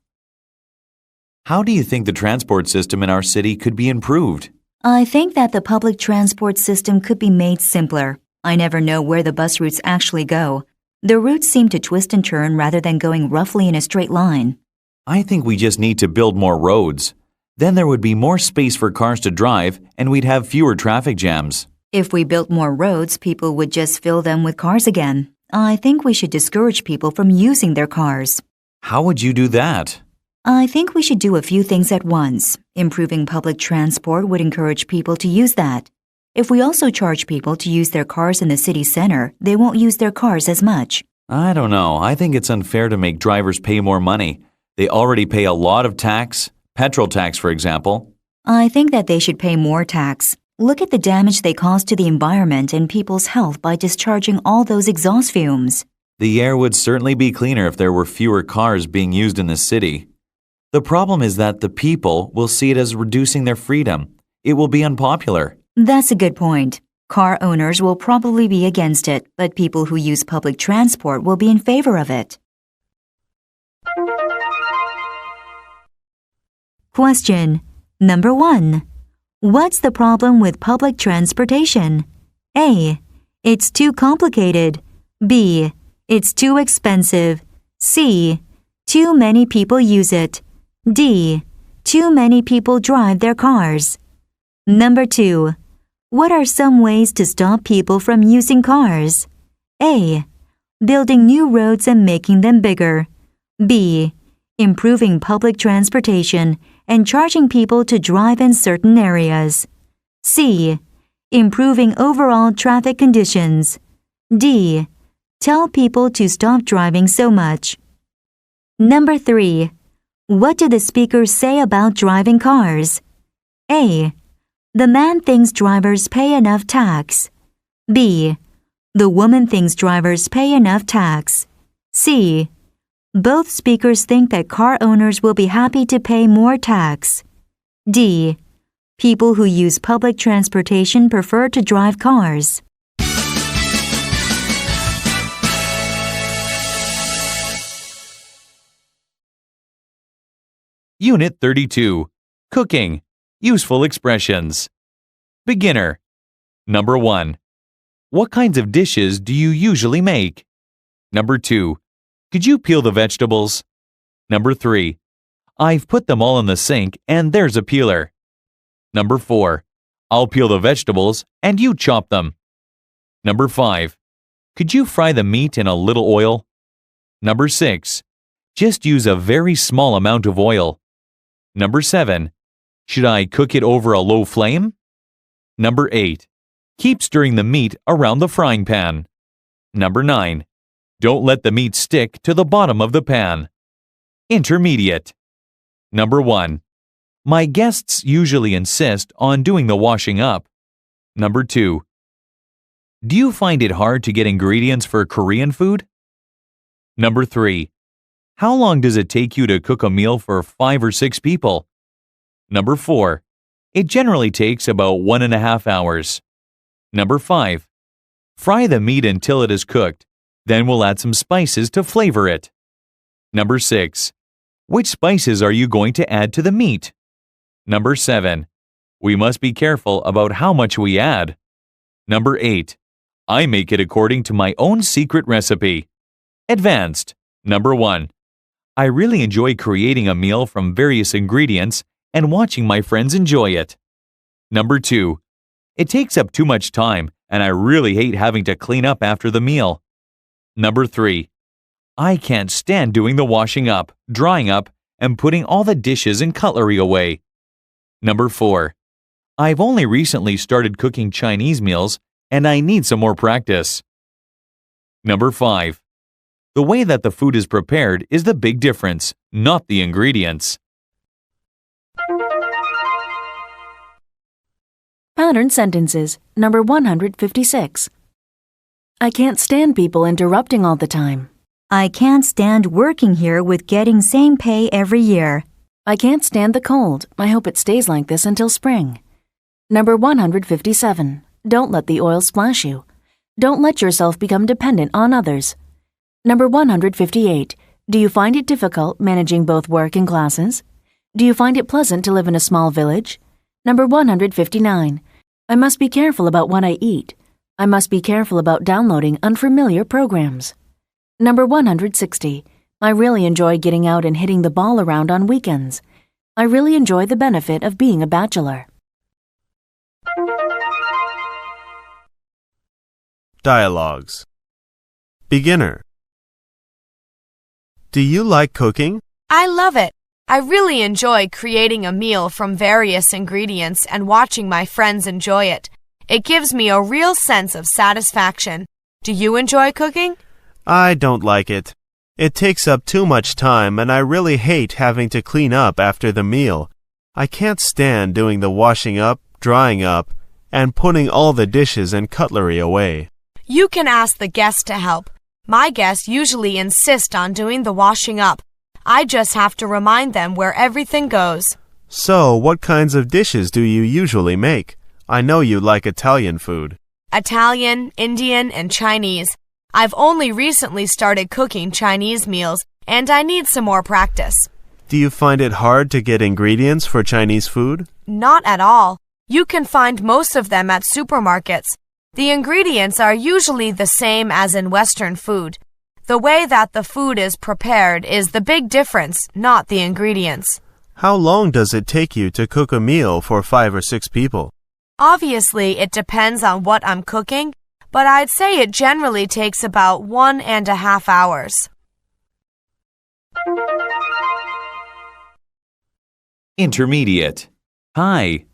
How do you think the transport system in our city could be improved? I think that the public transport system could be made simpler. I never know where the bus routes actually go. The routes seem to twist and turn rather than going roughly in a straight line. I think we just need to build more roads. Then there would be more space for cars to drive and we'd have fewer traffic jams. If we built more roads, people would just fill them with cars again. I think we should discourage people from using their cars. How would you do that? I think we should do a few things at once. Improving public transport would encourage people to use that. If we also charge people to use their cars in the city center, they won't use their cars as much. I don't know. I think it's unfair to make drivers pay more money. They already pay a lot of tax, petrol tax, for example. I think that they should pay more tax. Look at the damage they cause to the environment and people's health by discharging all those exhaust fumes. The air would certainly be cleaner if there were fewer cars being used in the city. The problem is that the people will see it as reducing their freedom. It will be unpopular. That's a good point. Car owners will probably be against it, but people who use public transport will be in favor of it. Question number 1. What's the problem with public transportation? A. It's too complicated. B. It's too expensive. C. Too many people use it. D. Too many people drive their cars. Number 2. What are some ways to stop people from using cars? A. Building new roads and making them bigger. B. Improving public transportation and charging people to drive in certain areas. C. Improving overall traffic conditions. D. Tell people to stop driving so much. Number 3. What do the speakers say about driving cars? A. The man thinks drivers pay enough tax. B. The woman thinks drivers pay enough tax. C. Both speakers think that car owners will be happy to pay more tax. D. People who use public transportation prefer to drive cars. Unit 32. Cooking. Useful expressions. Beginner. Number 1. What kinds of dishes do you usually make? Number 2. Could you peel the vegetables? Number 3. I've put them all in the sink and there's a peeler. Number 4. I'll peel the vegetables and you chop them. Number 5. Could you fry the meat in a little oil? Number 6. Just use a very small amount of oil. Number 7. Should I cook it over a low flame? Number 8. Keep stirring the meat around the frying pan. Number 9. Don't let the meat stick to the bottom of the pan. Intermediate. Number 1. My guests usually insist on doing the washing up. Number 2. Do you find it hard to get ingredients for Korean food? Number 3. How long does it take you to cook a meal for 5 or 6 people? Number 4. It generally takes about 1.5 hours. Number 5. Fry the meat until it is cooked. Then we'll add some spices to flavor it. Number 6. Which spices are you going to add to the meat? Number 7. We must be careful about how much we add. Number 8. I make it according to my own secret recipe. Advanced. Number 1. I really enjoy creating a meal from various ingredients and watching my friends enjoy it. Number 2. It takes up too much time and I really hate having to clean up after the meal. Number 3. I can't stand doing the washing up, drying up, and putting all the dishes and cutlery away. Number 4. I've only recently started cooking Chinese meals and I need some more practice. Number 5. The way that the food is prepared is the big difference, not the ingredients. Pattern sentences. Number 156. I can't stand people interrupting all the time. I can't stand working here with getting same pay every year. I can't stand the cold. I hope it stays like this until spring. Number 157. Don't let the oil splash you. Don't let yourself become dependent on others. Number 158. Do you find it difficult managing both work and classes? Do you find it pleasant to live in a small village? Number 159. I must be careful about what I eat. I must be careful about downloading unfamiliar programs. Number 160. I really enjoy getting out and hitting the ball around on weekends. I really enjoy the benefit of being a bachelor. Dialogues. Beginner. Do you like cooking? I love it. I really enjoy creating a meal from various ingredients and watching my friends enjoy it. It gives me a real sense of satisfaction. Do you enjoy cooking? I don't like it. It takes up too much time and I really hate having to clean up after the meal. I can't stand doing the washing up, drying up, and putting all the dishes and cutlery away. You can ask the guests to help. My guests usually insist on doing the washing up. I just have to remind them where everything goes. So, what kinds of dishes do you usually make? I know you like Italian food. Italian, Indian, and Chinese. I've only recently started cooking Chinese meals, and I need some more practice. Do you find it hard to get ingredients for Chinese food? Not at all. You can find most of them at supermarkets. The ingredients are usually the same as in Western food. The way that the food is prepared is the big difference, not the ingredients. How long does it take you to cook a meal for 5 or 6 people? Obviously, it depends on what I'm cooking, but I'd say it generally takes about 1.5 hours. Intermediate. Hi.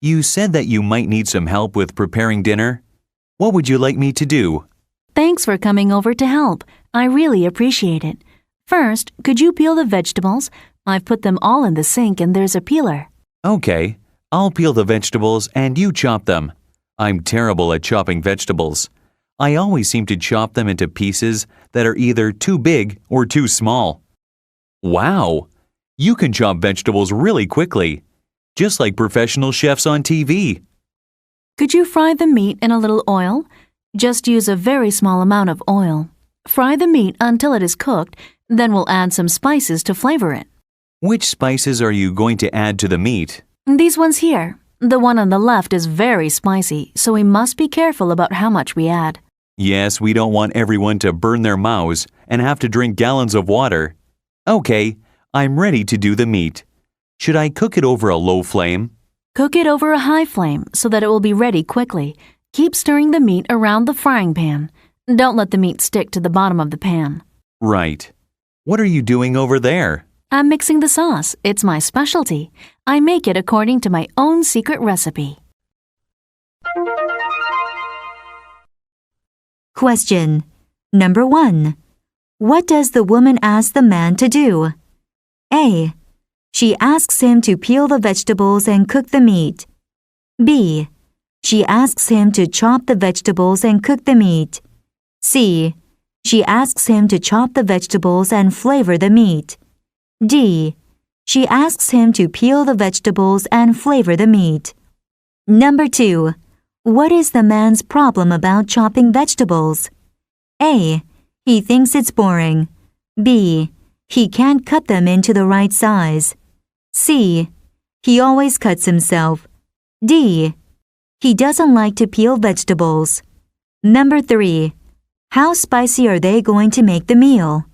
You said that you might need some help with preparing dinner. What would you like me to do? Thanks for coming over to help. I really appreciate it. First, could you peel the vegetables? I've put them all in the sink and there's a peeler. Okay. I'll peel the vegetables and you chop them. I'm terrible at chopping vegetables. I always seem to chop them into pieces that are either too big or too small. Wow! You can chop vegetables really quickly, just like professional chefs on TV. Could you fry the meat in a little oil? Just use a very small amount of oil. Fry the meat until it is cooked, then we'll add some spices to flavor it. Which spices are you going to add to the meat? These ones here. The one on the left is very spicy, so we must be careful about how much we add. Yes, we don't want everyone to burn their mouths and have to drink gallons of water. Okay, I'm ready to do the meat. Should I cook it over a low flame? Cook it over a high flame so that it will be ready quickly. Keep stirring the meat around the frying pan. Don't let the meat stick to the bottom of the pan. Right. What are you doing over there? I'm mixing the sauce. It's my specialty. I make it according to my own secret recipe. Question. Number 1. What does the woman ask the man to do? A. She asks him to peel the vegetables and cook the meat. B. She asks him to chop the vegetables and cook the meat. C. She asks him to chop the vegetables and flavor the meat. D. She asks him to peel the vegetables and flavor the meat. Number 2. What is the man's problem about chopping vegetables? A. He thinks it's boring. B. He can't cut them into the right size. C. He always cuts himself. D. He doesn't like to peel vegetables. Number 3. How spicy are they going to make the meal?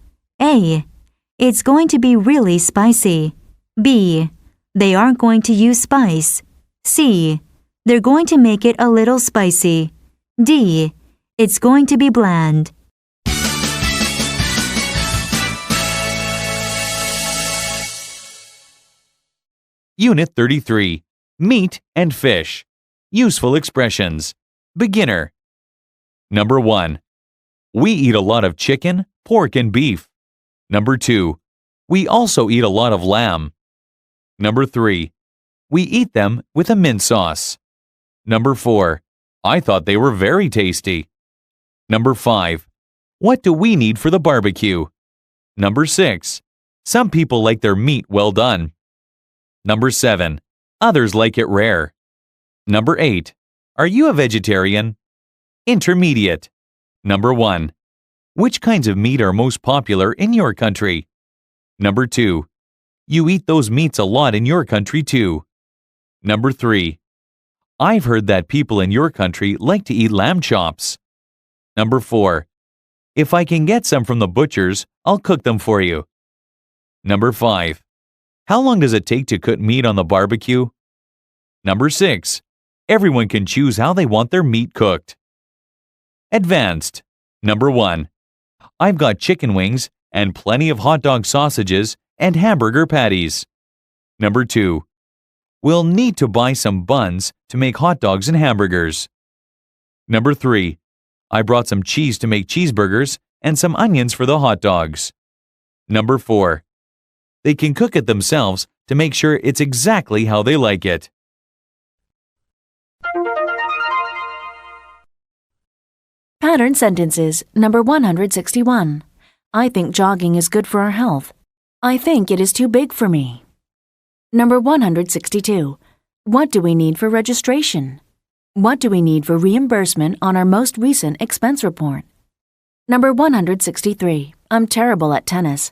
A. It's going to be really spicy. B. They aren't going to use spice. C. They're going to make it a little spicy. D. It's going to be bland. Unit 33. Meat and fish. Useful expressions. Beginner. Number 1. We eat a lot of chicken, pork, and beef. Number 2. We also eat a lot of lamb. Number 3. We eat them with a mint sauce. Number 4. I thought they were very tasty. Number 5. What do we need for the barbecue? Number 6. Some people like their meat well done. Number 7. Others like it rare. Number 8. Are you a vegetarian? Intermediate. Number 1. Which kinds of meat are most popular in your country? Number 2. You eat those meats a lot in your country too. Number 3. I've heard that people in your country like to eat lamb chops. Number 4. If I can get some from the butcher's, I'll cook them for you. Number 5. How long does it take to cook meat on the barbecue? Number 6. Everyone can choose how they want their meat cooked. Advanced. Number 1. I've got chicken wings and plenty of hot dog sausages and hamburger patties. Number 2. We'll need to buy some buns to make hot dogs and hamburgers. Number 3. I brought some cheese to make cheeseburgers and some onions for the hot dogs. Number 4. They can cook it themselves to make sure it's exactly how they like it. Pattern sentences. Number 161. I think jogging is good for our health. I think it is too big for me. Number 162. What do we need for registration? What do we need for reimbursement on our most recent expense report? Number 163. I'm terrible at tennis.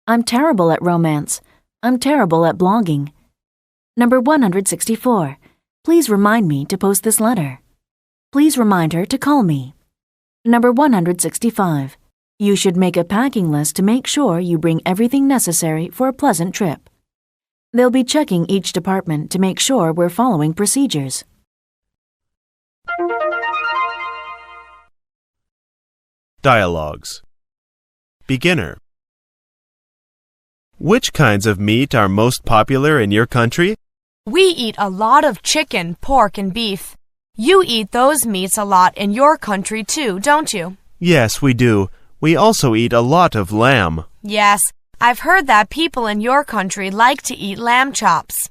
I'm terrible at romance. I'm terrible at blogging. Number 164. Please remind me to post this letter. Please remind her to call me. Number 165. You should make a packing list to make sure you bring everything necessary for a pleasant trip. They'll be checking each department to make sure we're following procedures. Dialogues. Beginner. Which kinds of meat are most popular in your country? We eat a lot of chicken, pork, and beef. You eat those meats a lot in your country too, don't you? Yes, we do. We also eat a lot of lamb. Yes, I've heard that people in your country like to eat lamb chops.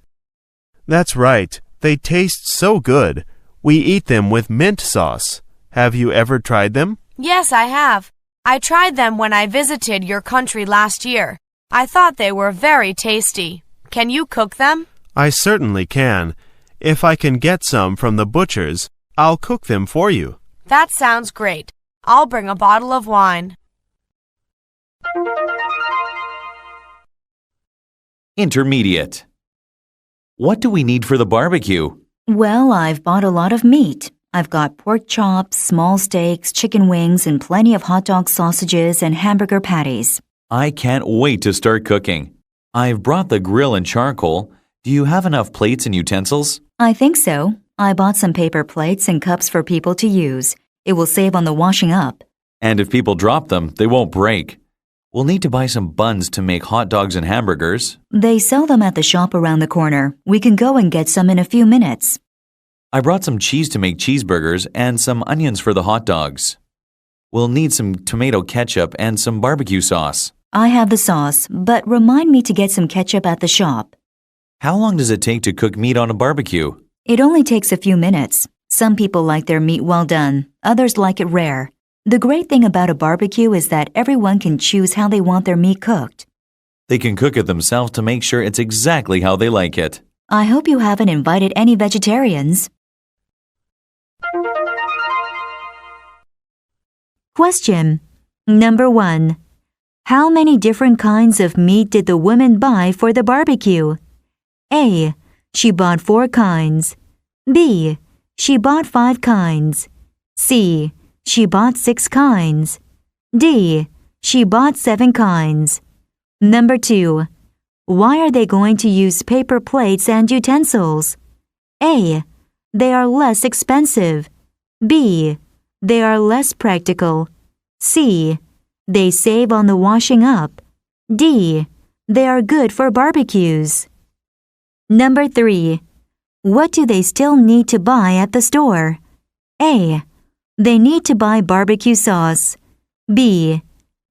That's right. They taste so good. We eat them with mint sauce. Have you ever tried them? Yes, I have. I tried them when I visited your country last year. I thought they were very tasty. Can you cook them? I certainly can. If I can get some from the butcher's, I'll cook them for you. That sounds great. I'll bring a bottle of wine. Intermediate. What do we need for the barbecue? Well, I've bought a lot of meat. I've got pork chops, small steaks, chicken wings, and plenty of hot dog sausages and hamburger patties. I can't wait to start cooking. I've brought the grill and charcoal. Do you have enough plates and utensils? I think so. I bought some paper plates and cups for people to use. It will save on the washing up. And if people drop them, they won't break. We'll need to buy some buns to make hot dogs and hamburgers. They sell them at the shop around the corner. We can go and get some in a few minutes. I brought some cheese to make cheeseburgers and some onions for the hot dogs. We'll need some tomato ketchup and some barbecue sauce. I have the sauce, but remind me to get some ketchup at the shop. How long does it take to cook meat on a barbecue? It only takes a few minutes. Some people like their meat well done. Others like it rare. The great thing about a barbecue is that everyone can choose how they want their meat cooked. They can cook it themselves to make sure it's exactly how they like it. I hope you haven't invited any vegetarians. Question. Number 1. How many different kinds of meat did the woman buy for the barbecue? A. She bought 4 kinds. B. She bought 5 kinds. C. She bought 6 kinds. D. She bought 7 kinds. Number 2. Why are they going to use paper plates and utensils? A. They are less expensive. B. They are less practical. C. They save on the washing up. D. They are good for barbecues. Number 3. What do they still need to buy at the store? A. They need to buy barbecue sauce. B.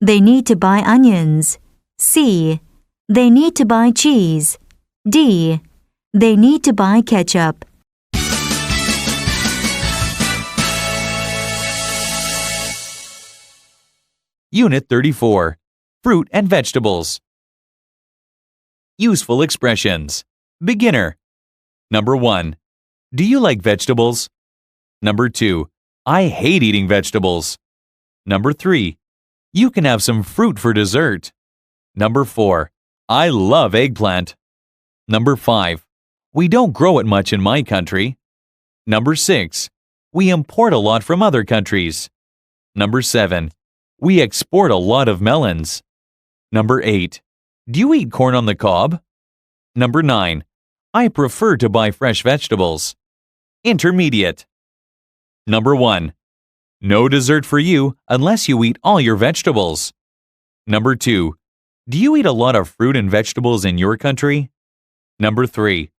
They need to buy onions. C. They need to buy cheese. D. They need to buy ketchup. Unit 34. Fruit and vegetables. Useful expressions. Beginner. Number 1. Do you like vegetables? Number 2. I hate eating vegetables. Number 3. You can have some fruit for dessert. Number 4. I love eggplant. Number 5. We don't grow it much in my country. Number 6. We import a lot from other countries. Number 7. We export a lot of melons. Number 8. Do you eat corn on the cob? Number 9. I prefer to buy fresh vegetables. Intermediate. Number 1. No dessert for you unless you eat all your vegetables. Number 2. Do you eat a lot of fruit and vegetables in your country? Number 3.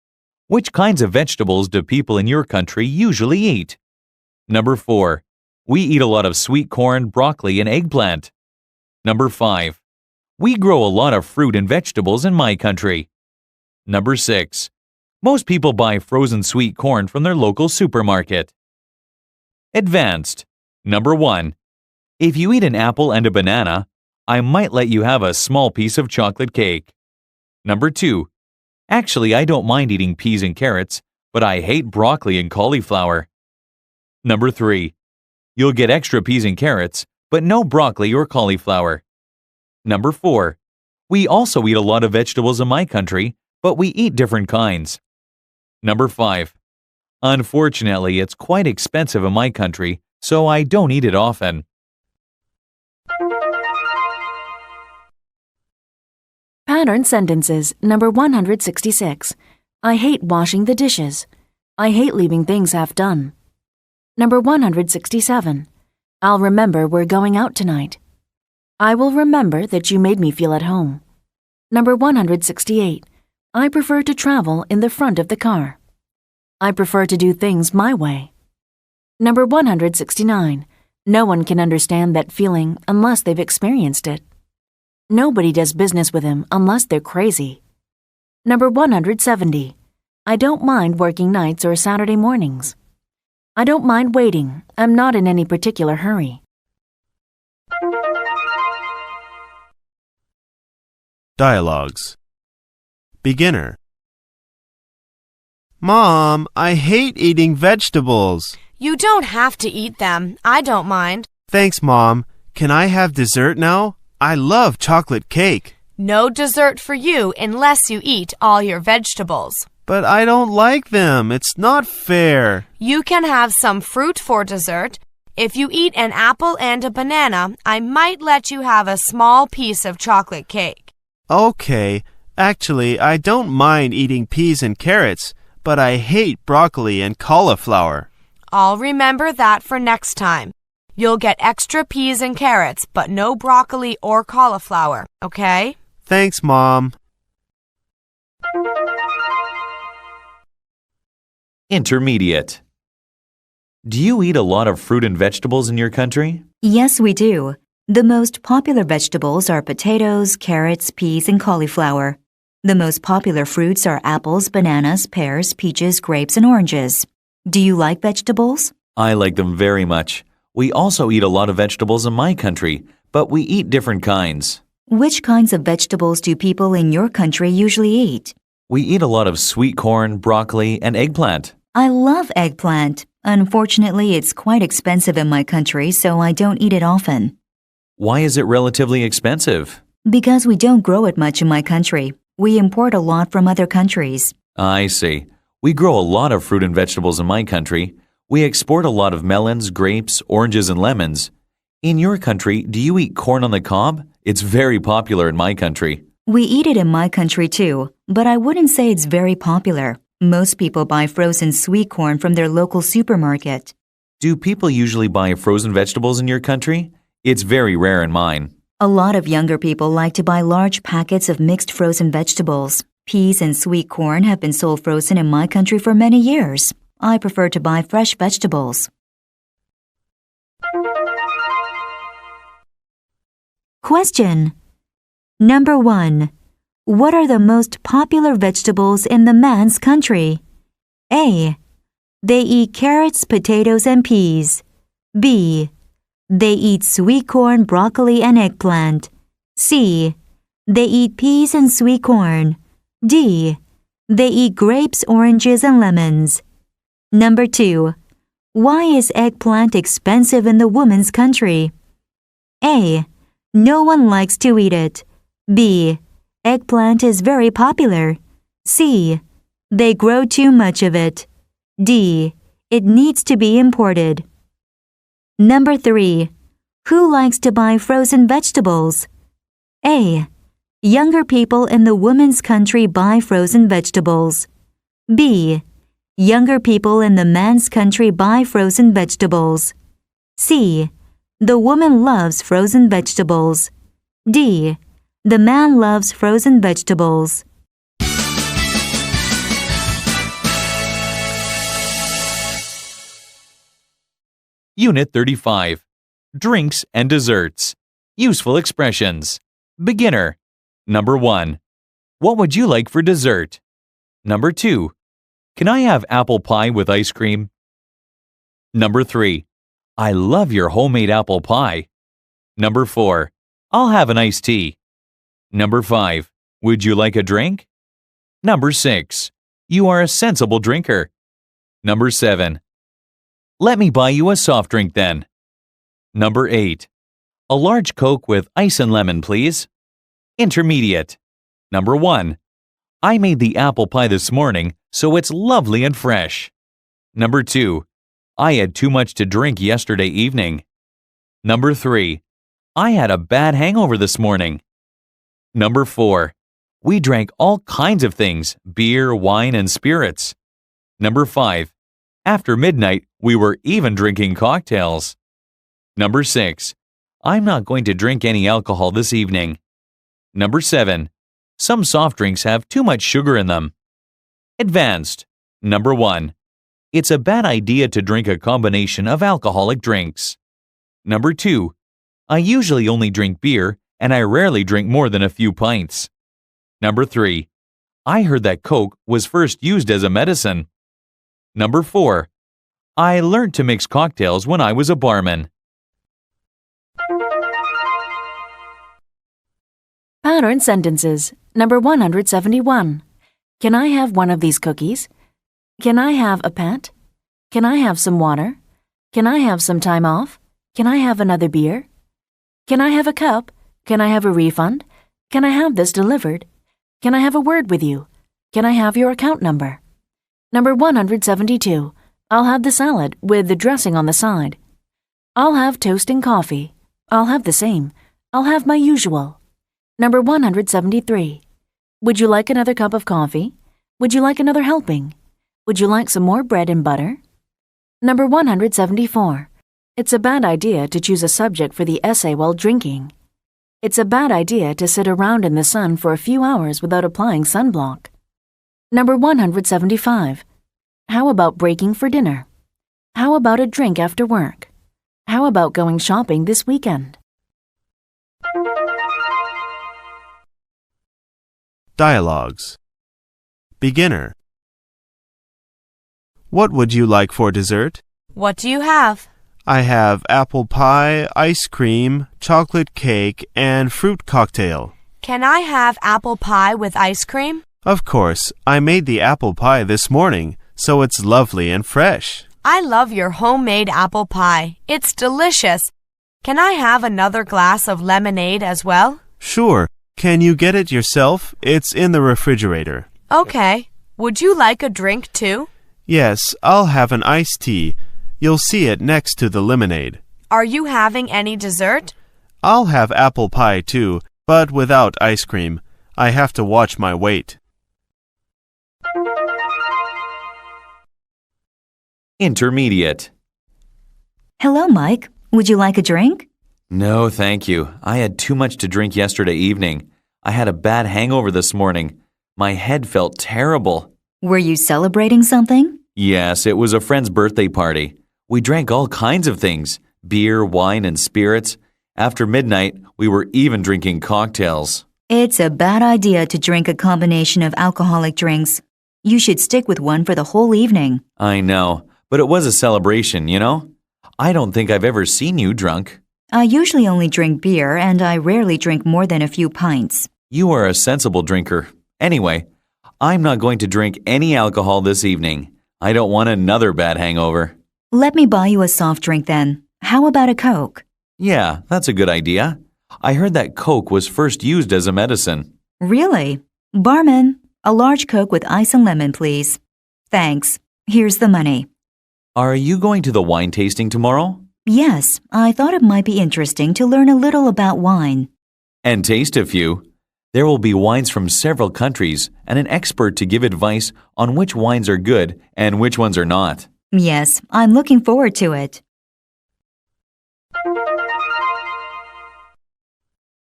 Which kinds of vegetables do people in your country usually eat? Number 4. We eat a lot of sweet corn, broccoli, and eggplant. Number 5. We grow a lot of fruit and vegetables in my country. Number 6. Most people buy frozen sweet corn from their local supermarket. Advanced. Number 1. If you eat an apple and a banana, I might let you have a small piece of chocolate cake. Number 2. Actually, I don't mind eating peas and carrots, but I hate broccoli and cauliflower. Number 3. You'll get extra peas and carrots, but no broccoli or cauliflower. Number 4. We also eat a lot of vegetables in my country, but we eat different kinds. Number 5. Unfortunately, it's quite expensive in my country, so I don't eat it often. Pattern sentences. Number 166. I hate washing the dishes. I hate leaving things half done. Number 167. I'll remember we're going out tonight. I will remember that you made me feel at home. Number 168. I prefer to travel in the front of the car. I prefer to do things my way. Number 169. No one can understand that feeling unless they've experienced it. Nobody does business with him unless they're crazy. Number 170. I don't mind working nights or Saturday mornings. I don't mind waiting. I'm not in any particular hurry. Dialogues. Beginner. Mom, I hate eating vegetables. You don't have to eat them. I don't mind. Thanks, Mom. Can I have dessert now? I love chocolate cake. No dessert for you unless you eat all your vegetables. But I don't like them. It's not fair. You can have some fruit for dessert. If you eat an apple and a banana, I might let you have a small piece of chocolate cake. Okay. Actually, I don't mind eating peas and carrots, but I hate broccoli and cauliflower. I'll remember that for next time. You'll get extra peas and carrots, but no broccoli or cauliflower, okay? Thanks, Mom. Intermediate. Do you eat a lot of fruit and vegetables in your country? Yes, we do. The most popular vegetables are potatoes, carrots, peas, and cauliflower. The most popular fruits are apples, bananas, pears, peaches, grapes, and oranges. Do you like vegetables? I like them very much. We also eat a lot of vegetables in my country, but we eat different kinds. Which kinds of vegetables do people in your country usually eat? We eat a lot of sweet corn, broccoli, and eggplant. I love eggplant. Unfortunately, it's quite expensive in my country, so I don't eat it often. Why is it relatively expensive? Because we don't grow it much in my country. We import a lot from other countries. I see. We grow a lot of fruit and vegetables in my country. We export a lot of melons, grapes, oranges, and lemons. In your country, do you eat corn on the cob? It's very popular in my country. We eat it in my country too, but I wouldn't say it's very popular. Most people buy frozen sweet corn from their local supermarket. Do people usually buy frozen vegetables in your country? It's very rare in mine. A lot of younger people like to buy large packets of mixed frozen vegetables. Peas and sweet corn have been sold frozen in my country for many years. I prefer to buy fresh vegetables. Question. Number 1. What are the most popular vegetables in the man's country? A. They eat carrots, potatoes, and peas. B. They eat sweet corn, broccoli, and eggplant. C. They eat peas and sweet corn. D. They eat grapes, oranges, and lemons. Number 2. Why is eggplant expensive in the woman's country? A. No one likes to eat it. B. Eggplant is very popular. C. They grow too much of it. D. It needs to be imported. Number 3. Who likes to buy frozen vegetables? A. Younger people in the woman's country buy frozen vegetables. B. Younger people in the man's country buy frozen vegetables. C. The woman loves frozen vegetables. D. The man loves frozen vegetables. Unit 35. Drinks and desserts. Useful expressions. Beginner. Number 1. What would you like for dessert? Number 2. Can I have apple pie with ice cream? Number 3. I love your homemade apple pie. Number 4. I'll have an iced tea. Number 5. Would you like a drink? Number 6. You are a sensible drinker. Number 7. Let me buy you a soft drink then. Number 8. A large Coke with ice and lemon, please. Intermediate. Number 1. I made the apple pie this morning, so it's lovely and fresh. Number 2. I had too much to drink yesterday evening. Number 3. I had a bad hangover this morning. Number 4. We drank all kinds of things, beer, wine, and spirits. Number 5. After midnight, we were even drinking cocktails. Number 6. I'm not going to drink any alcohol this evening. Number 7. Some soft drinks have too much sugar in them. Advanced. Number 1. It's a bad idea to drink a combination of alcoholic drinks. Number 2. I usually only drink beer, and I rarely drink more than a few pints. Number 3. I heard that Coke was first used as a medicine. Number 4. I learned to mix cocktails when I was a barman. Pattern sentences. Number 171. Can I have one of these cookies? Can I have a pet? Can I have some water? Can I have some time off? Can I have another beer? Can I have a cup? Can I have a refund? Can I have this delivered? Can I have a word with you? Can I have your account number? Number 172. I'll have the salad with the dressing on the side. I'll have toast and coffee. I'll have the same. I'll have my usual. Number 173. Would you like another cup of coffee? Would you like another helping? Would you like some more bread and butter? Number 174. It's a bad idea to choose a subject for the essay while drinking. It's a bad idea to sit around in the sun for a few hours without applying sunblock. Number 175. How about breaking for dinner? How about a drink after work? How about going shopping this weekend? Dialogues. Beginner. What would you like for dessert? What do you have? I have apple pie, ice cream, chocolate cake, and fruit cocktail. Can I have apple pie with ice cream? Of course, I made the apple pie this morning, so it's lovely and fresh. I love your homemade apple pie. It's delicious. Can I have another glass of lemonade as well? Sure. Can you get it yourself? It's in the refrigerator. Okay. Would you like a drink too? Yes, I'll have an iced tea. You'll see it next to the lemonade. Are you having any dessert? I'll have apple pie too, but without ice cream. I have to watch my weight. Intermediate. Hello, Mike. Would you like a drink? No, thank you. I had too much to drink yesterday evening. I had a bad hangover this morning. My head felt terrible. Were you celebrating something? Yes, it was a friend's birthday party. We drank all kinds of things, beer, wine, and spirits. After midnight, we were even drinking cocktails. It's a bad idea to drink a combination of alcoholic drinks. You should stick with one for the whole evening. I know, but it was a celebration, you know? I don't think I've ever seen you drunk. I usually only drink beer, and I rarely drink more than a few pints. You are a sensible drinker. Anyway, I'm not going to drink any alcohol this evening. I don't want another bad hangover. Let me buy you a soft drink then. How about a Coke? Yeah, that's a good idea. I heard that Coke was first used as a medicine. Really? Barman, a large Coke with ice and lemon, please. Thanks. Here's the money. Are you going to the wine tasting tomorrow? Yes, I thought it might be interesting to learn a little about wine. And taste a few. There will be wines from several countries and an expert to give advice on which wines are good and which ones are not. Yes, I'm looking forward to it.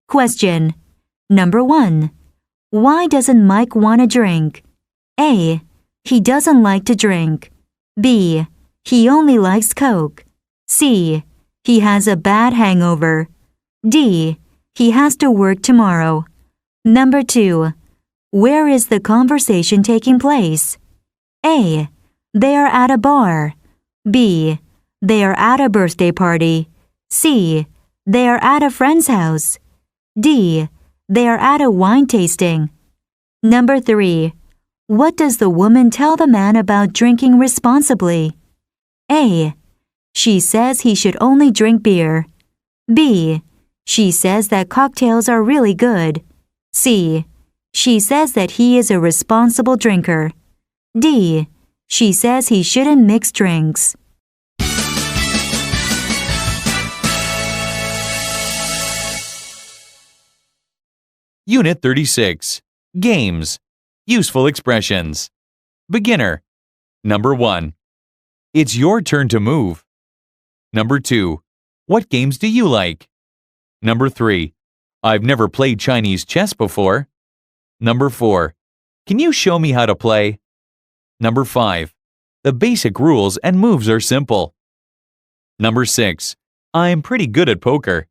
Question. Number 1. Why doesn't Mike want a drink? A. He doesn't like to drink. B. He only likes Coke. C. He has a bad hangover. D. He has to work tomorrow. Number 2. Where is the conversation taking place? A. They are at a bar. B. They are at a birthday party. C. They are at a friend's house. D. They are at a wine tasting. Number 3. What does the woman tell the man about drinking responsibly? A. She says he should only drink beer. B. She says that cocktails are really good. C. She says that he is a responsible drinker. D. She says he shouldn't mix drinks. Unit 36. Games. Useful expressions. Beginner. Number 1. It's your turn to move. Number 2. What games do you like? Number 3. I've never played Chinese chess before. Number 4. Can you show me how to play? Number 5. The basic rules and moves are simple. Number 6. I'm pretty good at poker.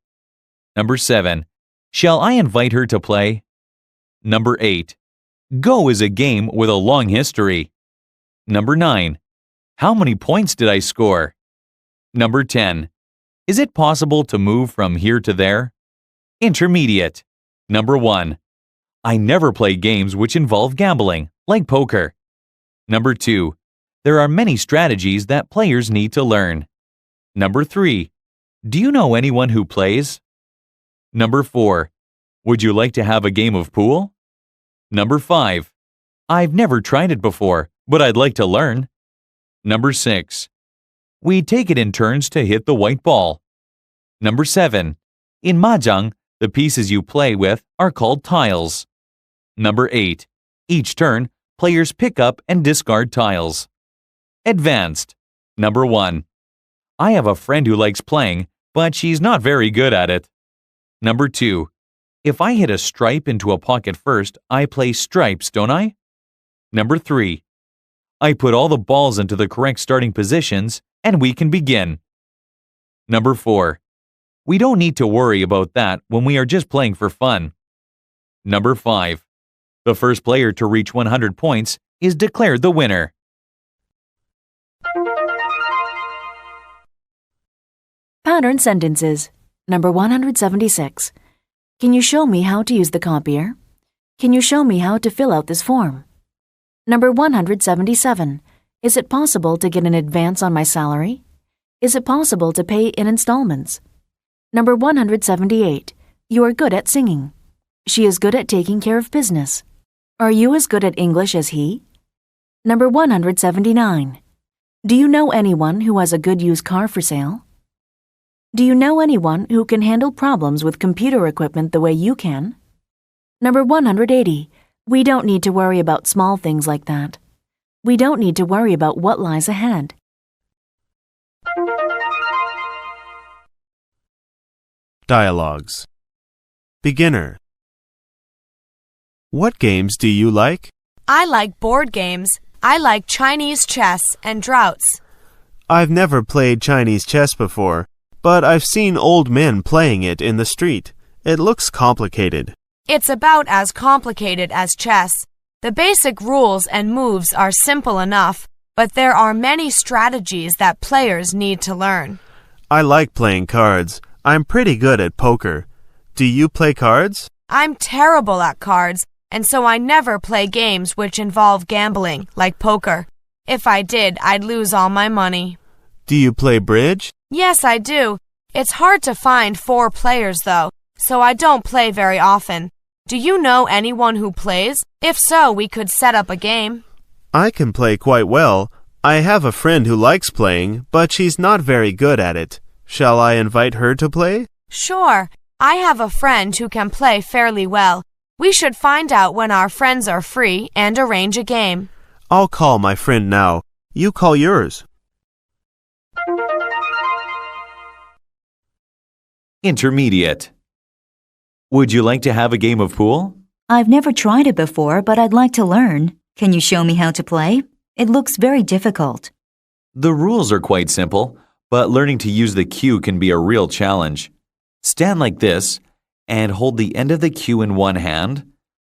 Number 7. Shall I invite her to play? Number 8. Go is a game with a long history. Number 9. How many points did I score? Number 10. Is it possible to move from here to there? Intermediate. Number 1. I never play games which involve gambling, like poker. Number 2. There are many strategies that players need to learn. Number 3. Do you know anyone who plays? Number 4. Would you like to have a game of pool? Number 5. I've never tried it before, but I'd like to learn. Number 6. We take it in turns to hit the white ball. Number 7. In mahjong, the pieces you play with are called tiles. Number 8. Each turn, players pick up and discard tiles. Advanced. Number 1. I have a friend who likes playing, but she's not very good at it. Number 2. If I hit a stripe into a pocket first, I play stripes, don't I? Number 3. I put all the balls into the correct starting positions, and we can begin. Number 4. We don't need to worry about that when we are just playing for fun. Number 5. The first player to reach 100 points is declared the winner. Pattern sentences. Number 176. Can you show me how to use the copier? Can you show me how to fill out this form? Number 177. Is it possible to get an advance on my salary? Is it possible to pay in installments? Number 178. You are good at singing. She is good at taking care of business. Are you as good at English as he? Number 179. Do you know anyone who has a good used car for sale? Do you know anyone who can handle problems with computer equipment the way you can? Number 180. We don't need to worry about small things like that. We don't need to worry about what lies ahead. Dialogues. Beginner. What games do you like? I like board games. I like Chinese chess and droughts. I've never played Chinese chess before, but I've seen old men playing it in the street. It looks complicated. It's about as complicated as chess. The basic rules and moves are simple enough, but there are many strategies that players need to learn. I like playing cards. I'm pretty good at poker. Do you play cards? I'm terrible at cards, and so I never play games which involve gambling, like poker. If I did, I'd lose all my money. Do you play bridge? Yes, I do. It's hard to find 4 players, though, so I don't play very often. Do you know anyone who plays? If so, we could set up a game. I can play quite well. I have a friend who likes playing, but she's not very good at it. Shall I invite her to play? Sure. I have a friend who can play fairly well. We should find out when our friends are free and arrange a game. I'll call my friend now. You call yours. Intermediate. Would you like to have a game of pool? I've never tried it before, but I'd like to learn. Can you show me how to play? It looks very difficult. The rules are quite simple, but learning to use the cue can be a real challenge. Stand like this and hold the end of the cue in one hand.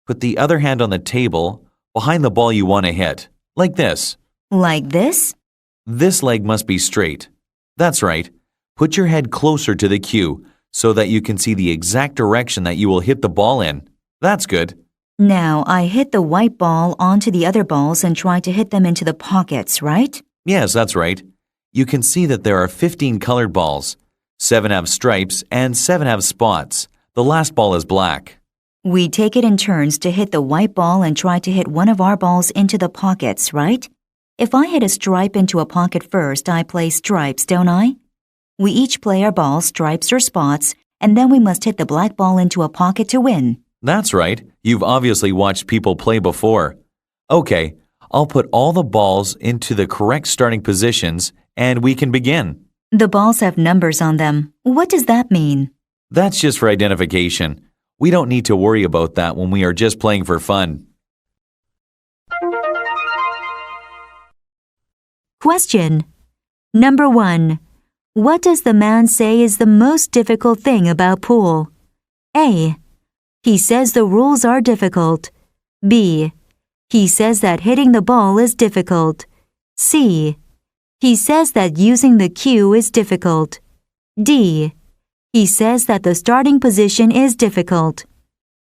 Put the other hand on the table behind the ball you want to hit, like this. Like this? This leg must be straight. That's right. Put your head closer to the cue so that you can see the exact direction that you will hit the ball in. That's good. Now I hit the white ball onto the other balls and try to hit them into the pockets, right? Yes, that's right. You can see that there are 15 colored balls. 7 have stripes and 7 have spots. The last ball is black. We take it in turns to hit the white ball and try to hit one of our balls into the pockets, right? If I hit a stripe into a pocket first, I play stripes, don't I? We each play our balls, stripes or spots, and then we must hit the black ball into a pocket to win. That's right. You've obviously watched people play before. Okay, I'll put all the balls into the correct starting positions and we can begin. The balls have numbers on them. What does that mean? That's just for identification. We don't need to worry about that when we are just playing for fun. Question. Number 1. What does the man say is the most difficult thing about pool? A. He says the rules are difficult. B. He says that hitting the ball is difficult. C. He says that using the cue is difficult. D. He says that the starting position is difficult.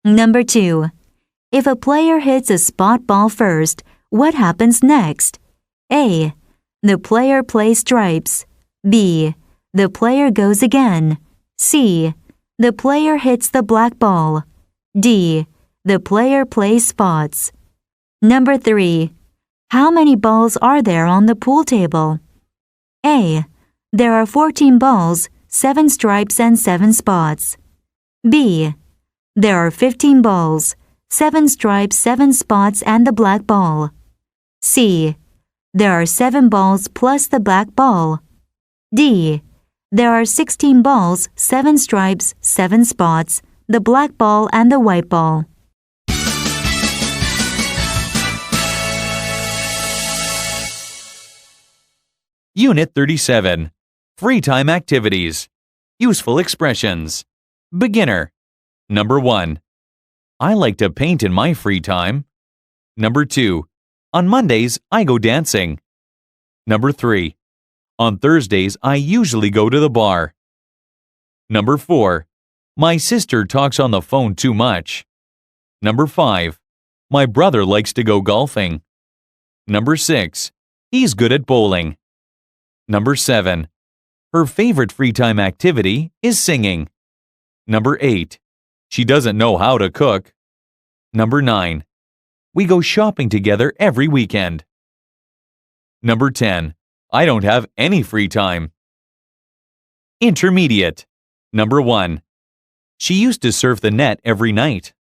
Number 2. If a player hits a spot ball first, what happens next? A. The player plays stripes. B. The player goes again. C. The player hits the black ball. D. The player plays spots. Number 3. How many balls are there on the pool table? A. There are 14 balls, 7 stripes and 7 spots. B. There are 15 balls, 7 stripes, 7 spots and the black ball. C. There are 7 balls plus the black ball. D. There are 16 balls, 7 stripes, 7 spots, the black ball and the white ball. Unit 37. Free time activities. Useful expressions. Beginner. Number 1. I like to paint in my free time. Number 2. On Mondays, I go dancing. Number 3. On Thursdays, I usually go to the bar. Number 4. My sister talks on the phone too much. Number 5. My brother likes to go golfing. Number 6. He's good at bowling. Number 7. Her favorite free time activity is singing. Number 8. She doesn't know how to cook. Number 9. We go shopping together every weekend. Number 10. I don't have any free time. Intermediate. Number 1. She used to surf the net every night.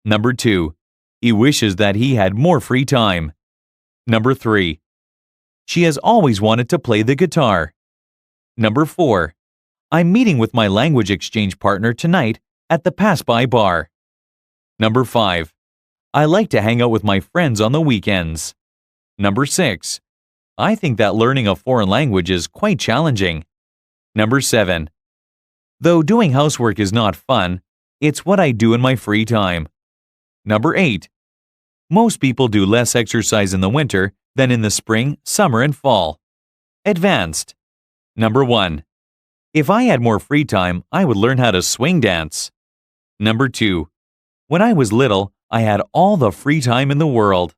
Number 2. He wishes that he had more free time. Number 3. She has always wanted to play the guitar. Number 4. I'm meeting with my language exchange partner tonight at the pass-by bar. Number 5. I like to hang out with my friends on the weekends. Number 6. I think that learning a foreign language is quite challenging. Number 7. Though doing housework is not fun, it's what I do in my free time. Number 8. Most people do less exercise in the winter than in the spring, summer, and fall. Advanced. Number 1. If I had more free time, I would learn how to swing dance. Number 2. When I was little, I had all the free time in the world.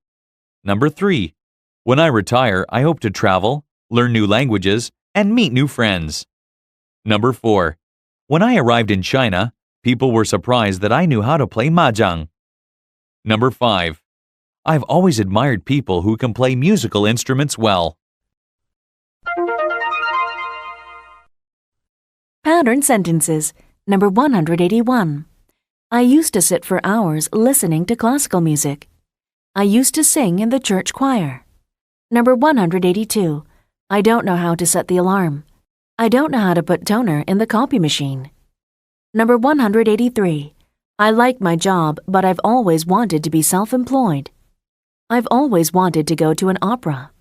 Number 3. When I retire, I hope to travel, learn new languages, and meet new friends. Number 4. When I arrived in China, people were surprised that I knew how to play mahjong. Number 5. I've always admired people who can play musical instruments well. Pattern sentences. Number 181. I used to sit for hours listening to classical music. I used to sing in the church choir. Number 182. I don't know how to set the alarm. I don't know how to put toner in the copy machine. Number 183. I like my job, but I've always wanted to be self-employed. I've always wanted to go to an opera.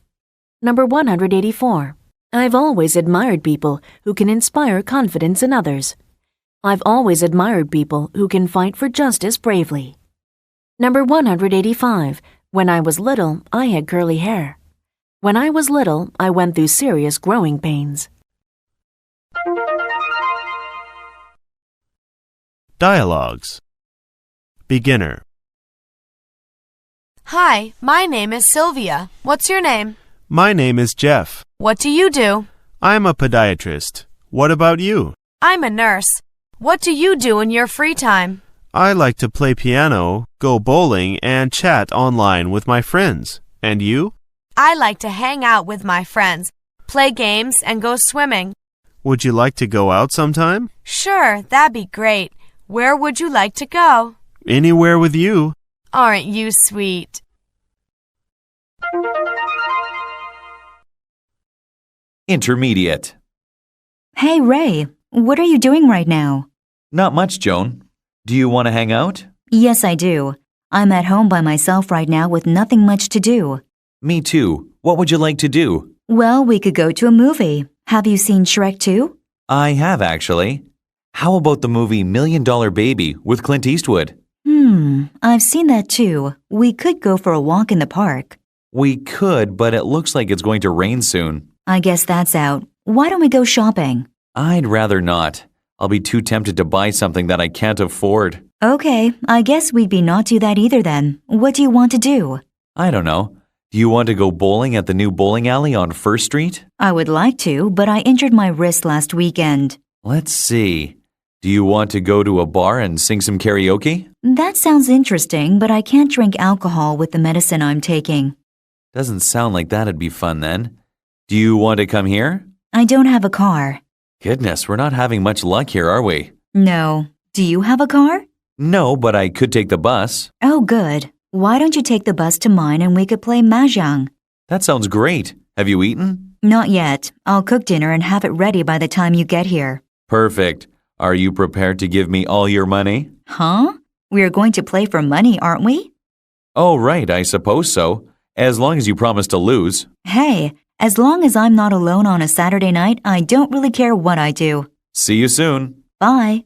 Number 184. I've always admired people who can inspire confidence in others. I've always admired people who can fight for justice bravely. Number 185. When I was little, I had curly hair. When I was little, I went through serious growing pains. Dialogues. Beginner. Hi, my name is Sylvia. What's your name? My name is Jeff. What do you do? I'm a podiatrist. What about you? I'm a nurse. What do you do in your free time? I like to play piano, go bowling, and chat online with my friends. And you? I like to hang out with my friends, play games, and go swimming. Would you like to go out sometime? Sure, that'd be great. Where would you like to go? Anywhere with you. Aren't you sweet? Intermediate. Hey, Ray, what are you doing right now? Not much, Joan. Do you want to hang out? Yes, I do. I'm at home by myself right now with nothing much to do. Me too. What would you like to do? Well, we could go to a movie. Have you seen Shrek 2? I have, actually. How about the movie $1 Million Baby with Clint Eastwood? I've seen that too. We could go for a walk in the park. We could, but it looks like it's going to rain soon. I guess that's out. Why don't we go shopping? I'd rather not. I'll be too tempted to buy something that I can't afford. Okay, I guess we'd be not do that either then. What do you want to do? I don't know. Do you want to go bowling at the new bowling alley on First Street? I would like to, but I injured my wrist last weekend. Let's see. Do you want to go to a bar and sing some karaoke? That sounds interesting, but I can't drink alcohol with the medicine I'm taking. Doesn't sound like that'd be fun then. Do you want to come here? I don't have a car. Goodness, we're not having much luck here, are we? No. Do you have a car? No, but I could take the bus. Oh, good. Why don't you take the bus to mine and we could play mahjong? That sounds great. Have you eaten? Not yet. I'll cook dinner and have it ready by the time you get here. Perfect. Are you prepared to give me all your money? Huh? We are going to play for money, aren't we? Oh, right, I suppose so. As long as you promise to lose. Hey, as long as I'm not alone on a Saturday night, I don't really care what I do. See you soon. Bye.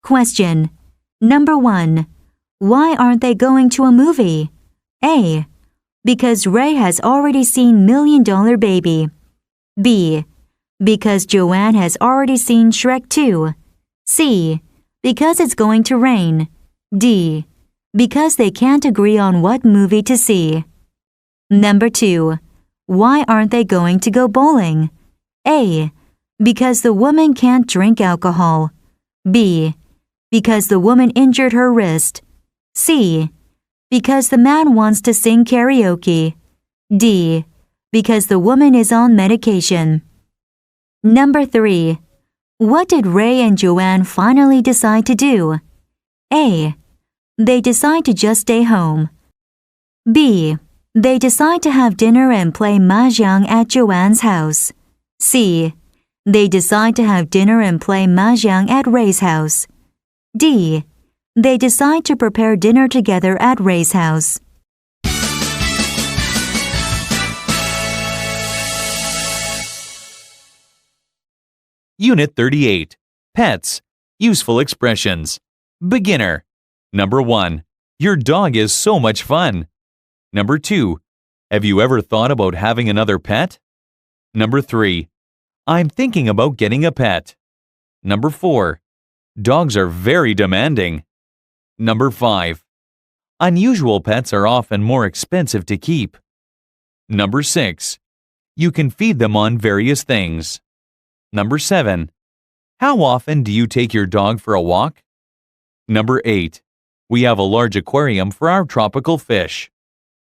Question. Number 1. Why aren't they going to a movie? A. Because Ray has already seen $1 Million Baby. B. Because Joanne has already seen Shrek 2. C. Because it's going to rain. D. Because they can't agree on what movie to see. Number 2. Why aren't they going to go bowling? A. Because the woman can't drink alcohol. B. Because the woman injured her wrist. C. Because the man wants to sing karaoke. D. Because the woman is on medication. Number 3. What did Ray and Joanne finally decide to do? A. They decide to just stay home. B. They decide to have dinner and play mahjong at Joanne's house. C. They decide to have dinner and play mahjong at Ray's house. D. They decide to prepare dinner together at Ray's house. Unit 38. Pets. Useful expressions. Beginner. Number 1. Your dog is so much fun. Number 2. Have you ever thought about having another pet? Number 3. I'm thinking about getting a pet. Number 4. Dogs are very demanding. Number 5. Unusual pets are often more expensive to keep. Number 6. You can feed them on various things. Number 7. How often do you take your dog for a walk? Number 8. We have a large aquarium for our tropical fish.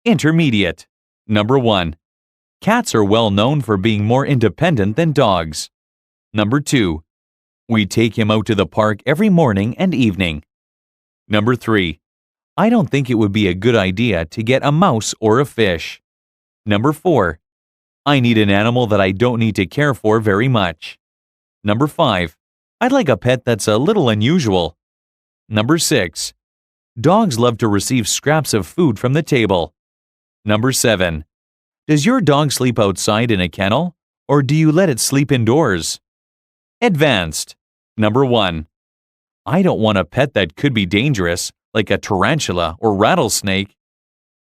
Intermediate. Number 1. Cats are well known for being more independent than dogs. Number 2. We take him out to the park every morning and evening. Number 3. I don't think it would be a good idea to get a mouse or a fish. Number 4. I need an animal that I don't need to care for very much. Number 5. I'd like a pet that's a little unusual. Number 6. Dogs love to receive scraps of food from the table. Number 7. Does your dog sleep outside in a kennel, or do you let it sleep indoors? Advanced. Number 1. I don't want a pet that could be dangerous, like a tarantula or rattlesnake.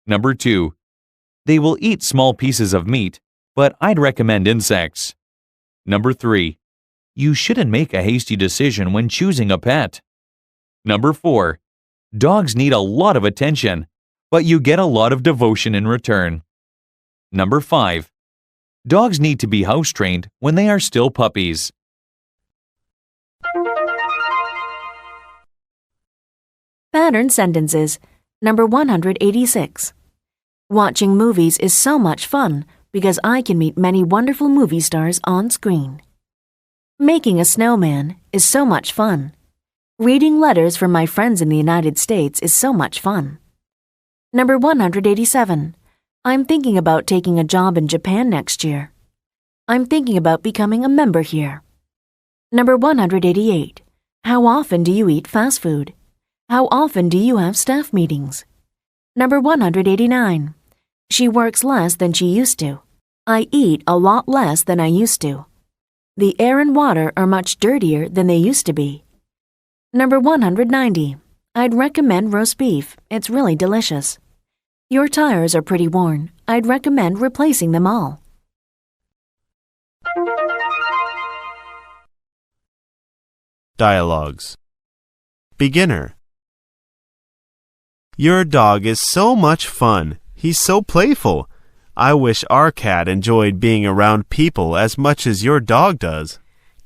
Number 2. They will eat small pieces of meat, but I'd recommend insects. Number 3. You shouldn't make a hasty decision when choosing a pet. Number 4. Dogs need a lot of attention, but you get a lot of devotion in return. Number 5. Dogs need to be house-trained when they are still puppies. Pattern sentences. Number 186. Watching movies is so much fun because I can meet many wonderful movie stars on screen. Making a snowman is so much fun. Reading letters from my friends in the United States is so much fun. Number 187. I'm thinking about taking a job in Japan next year. I'm thinking about becoming a member here. Number 188. How often do you eat fast food? How often do you have staff meetings? Number 189. She works less than she used to. I eat a lot less than I used to. The air and water are much dirtier than they used to be. Number 190. I'd recommend roast beef. It's really delicious. Your tires are pretty worn. I'd recommend replacing them all. Dialogues. Beginner. Your dog is so much fun. He's so playful. I wish our cat enjoyed being around people as much as your dog does.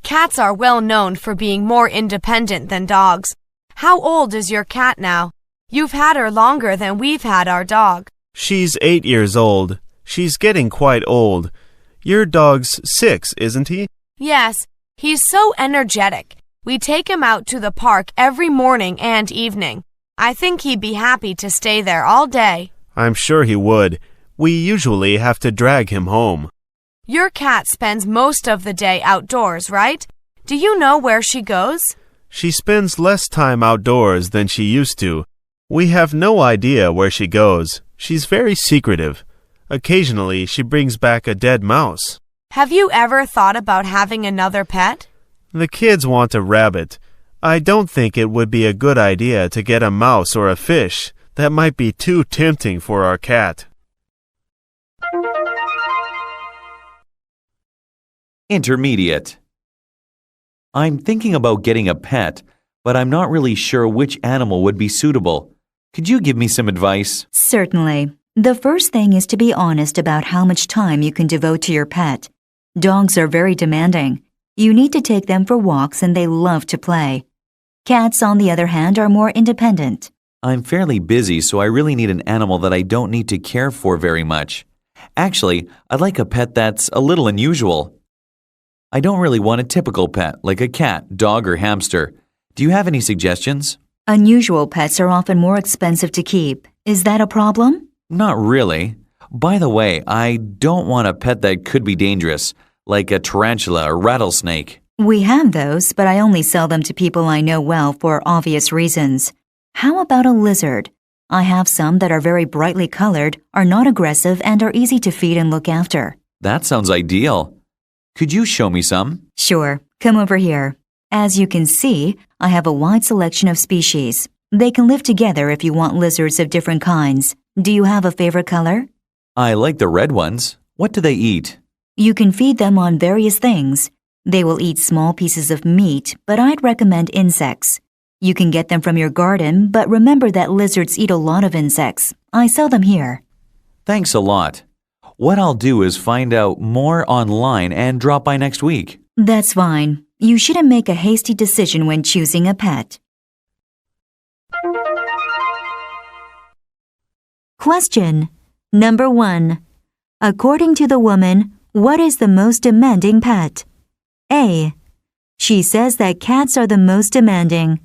Cats are well known for being more independent than dogs. How old is your cat now? You've had her longer than we've had our dog. She's 8 years old. She's getting quite old. Your dog's 6, isn't he? Yes, he's so energetic. We take him out to the park every morning and evening. I think he'd be happy to stay there all day. I'm sure he would. We usually have to drag him home. Your cat spends most of the day outdoors, right? Do you know where she goes? She spends less time outdoors than she used to. We have no idea where she goes. She's very secretive. Occasionally, she brings back a dead mouse. Have you ever thought about having another pet? The kids want a rabbit. I don't think it would be a good idea to get a mouse or a fish. That might be too tempting for our cat. Intermediate. I'm thinking about getting a pet, but I'm not really sure which animal would be suitable. Could you give me some advice? Certainly. The first thing is to be honest about how much time you can devote to your pet. Dogs are very demanding. You need to take them for walks and they love to play. Cats, on the other hand, are more independent. I'm fairly busy, so I really need an animal that I don't need to care for very much. Actually, I'd like a pet that's a little unusual. I don't really want a typical pet, like a cat, dog, or hamster. Do you have any suggestions? Unusual pets are often more expensive to keep. Is that a problem? Not really. By the way, I don't want a pet that could be dangerous, like a tarantula or rattlesnake. We have those, but I only sell them to people I know well for obvious reasons. How about a lizard? I have some that are very brightly colored, are not aggressive, and are easy to feed and look after. That sounds ideal. Could you show me some? Sure, come over here. As you can see, I have a wide selection of species. They can live together if you want lizards of different kinds. Do you have a favorite color? I like the red ones. What do they eat? You can feed them on various things. They will eat small pieces of meat, but I'd recommend insects. You can get them from your garden, but remember that lizards eat a lot of insects. I sell them here. Thanks a lot. What I'll do is find out more online and drop by next week. That's fine. You shouldn't make a hasty decision when choosing a pet. Question. Number 1. According to the woman, what is the most demanding pet? A. She says that cats are the most demanding.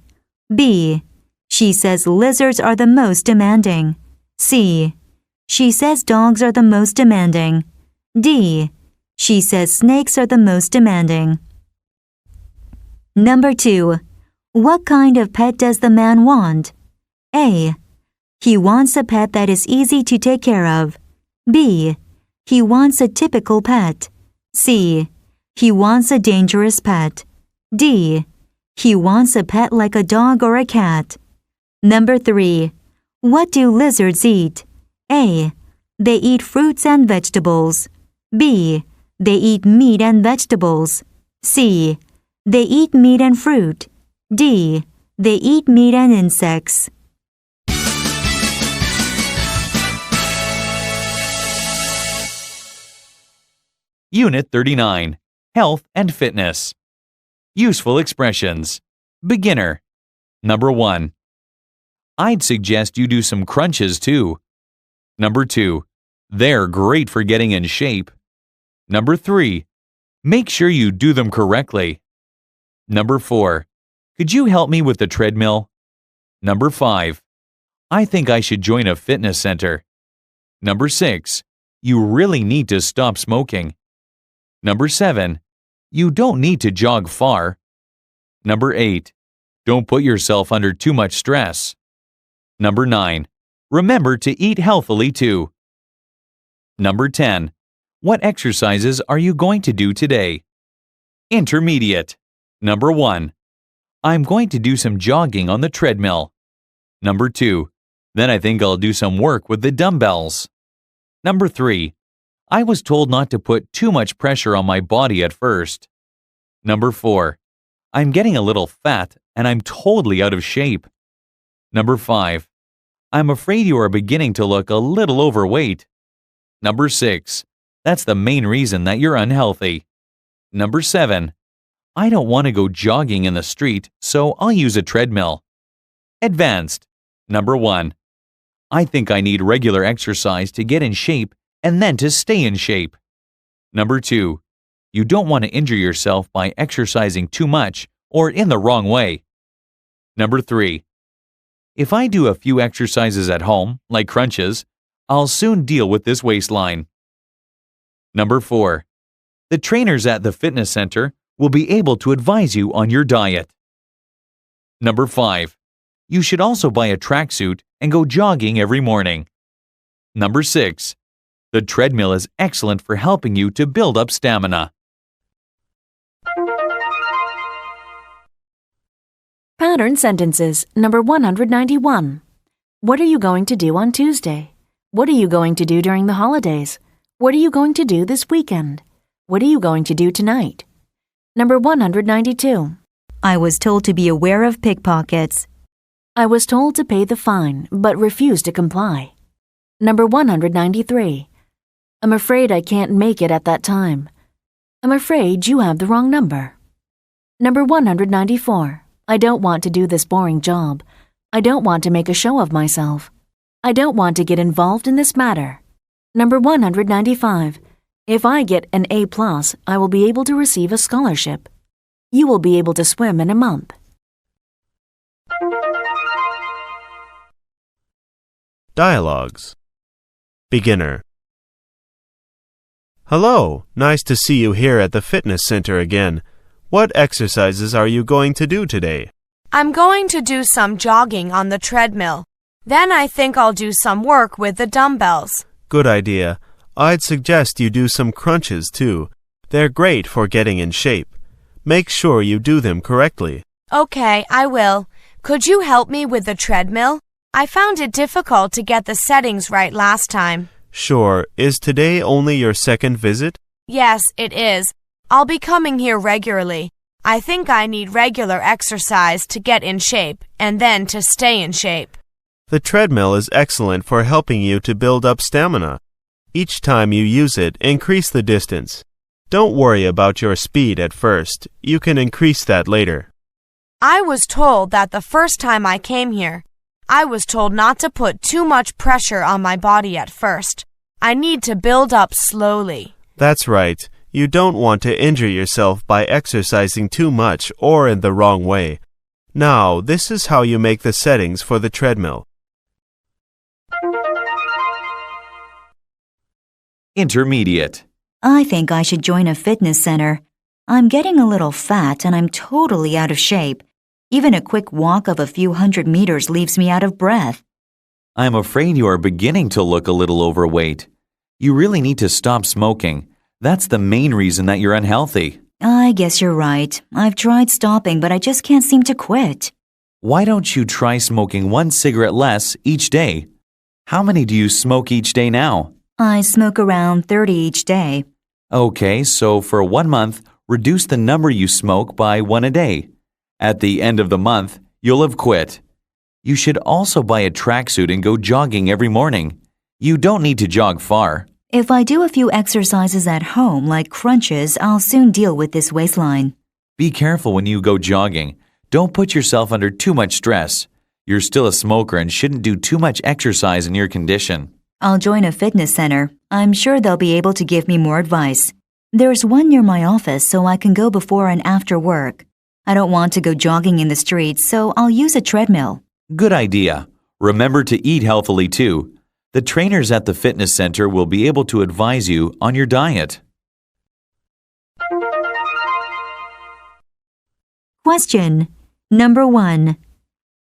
B. She says lizards are the most demanding. C. She says dogs are the most demanding. D. She says snakes are the most demanding. Number 2. What kind of pet does the man want? A. He wants a pet that is easy to take care of. B. He wants a typical pet. C. He wants a dangerous pet. D. He wants a pet like a dog or a cat. Number 3. What do lizards eat? A. They eat fruits and vegetables. B. They eat meat and vegetables. C. They eat meat and fruit. D. They eat meat and insects. Unit 39. Health and Fitness. Useful expressions. Beginner. Number 1. I'd suggest you do some crunches too. Number 2. They're great for getting in shape. Number 3. Make sure you do them correctly. Number 4. Could you help me with the treadmill? Number 5. I think I should join a fitness center. Number 6. You really need to stop smoking. Number 7. You don't need to jog far. Number 8. Don't put yourself under too much stress. Number 9. Remember to eat healthily too. Number 10. What exercises are you going to do today? Intermediate. Number 1. I'm going to do some jogging on the treadmill. Number 2. Then I think I'll do some work with the dumbbells. Number 3. I was told not to put too much pressure on my body at first. Number 4. I'm getting a little fat and I'm totally out of shape. Number 5. I'm afraid you are beginning to look a little overweight. Number 6. That's the main reason that you're unhealthy. Number 7. I don't want to go jogging in the street, so I'll use a treadmill. Advanced. Number 1. I think I need regular exercise to get in shape and then to stay in shape. Number 2. You don't want to injure yourself by exercising too much or in the wrong way. Number 3. If I do a few exercises at home, like crunches, I'll soon deal with this waistline. Number 4. The trainers at the fitness center will be able to advise you on your diet. Number 5. You should also buy a tracksuit and go jogging every morning. Number 6. The treadmill is excellent for helping you to build up stamina. Pattern sentences. Number 191. What are you going to do on Tuesday? What are you going to do during the holidays? What are you going to do this weekend? What are you going to do tonight? Number 192. I was told to be aware of pickpockets. I was told to pay the fine, but refused to comply. Number 193. I'm afraid I can't make it at that time. I'm afraid you have the wrong number. Number 194. I don't want to do this boring job. I don't want to make a show of myself. I don't want to get involved in this matter. Number 195. If I get an A+, I will be able to receive a scholarship. You will be able to swim in a month. Dialogues. Beginner. Hello, nice to see you here at the fitness center again. What exercises are you going to do today? I'm going to do some jogging on the treadmill. Then I think I'll do some work with the dumbbells. Good idea. I'd suggest you do some crunches too. They're great for getting in shape. Make sure you do them correctly. Okay, I will. Could you help me with the treadmill? I found it difficult to get the settings right last time. Sure. Is today only your second visit? Yes, it is. I'll be coming here regularly. I think I need regular exercise to get in shape and then to stay in shape. The treadmill is excellent for helping you to build up stamina. Each time you use it, increase the distance. Don't worry about your speed at first. You can increase that later. I was told that the first time I came here, I was told not to put too much pressure on my body at first. I need to build up slowly. That's right. You don't want to injure yourself by exercising too much or in the wrong way. Now, this is how you make the settings for the treadmill. Intermediate. I think I should join a fitness center. I'm getting a little fat and I'm totally out of shape. Even a quick walk of a few hundred meters leaves me out of breath. I'm afraid you are beginning to look a little overweight. You really need to stop smoking. That's the main reason that you're unhealthy. I guess you're right. I've tried stopping, but I just can't seem to quit. Why don't you try smoking 1 cigarette less each day? How many do you smoke each day now? I smoke around 30 each day. Okay, so for 1 month, reduce the number you smoke by 1 a day. At the end of the month, you'll have quit. You should also buy a tracksuit and go jogging every morning. You don't need to jog far. If I do a few exercises at home, like crunches, I'll soon deal with this waistline. Be careful when you go jogging. Don't put yourself under too much stress. You're still a smoker and shouldn't do too much exercise in your condition. I'll join a fitness center. I'm sure they'll be able to give me more advice. There's one near my office, so I can go before and after work. I don't want to go jogging in the streets, so I'll use a treadmill. Good idea. Remember to eat healthily too. The trainers at the fitness center will be able to advise you on your diet. Question number 1.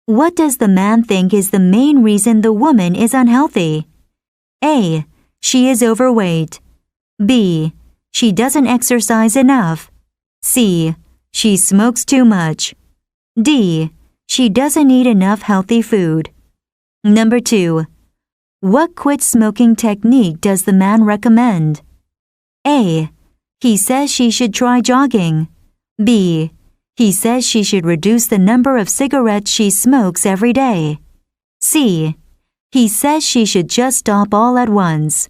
What does the man think is the main reason the woman is unhealthy? A. She is overweight. B. She doesn't exercise enough. C. She smokes too much. D. She doesn't eat enough healthy food. Number 2. What quit smoking technique does the man recommend? A. He says she should try jogging. B. He says she should reduce the number of cigarettes she smokes every day. C. He says she should just stop all at once.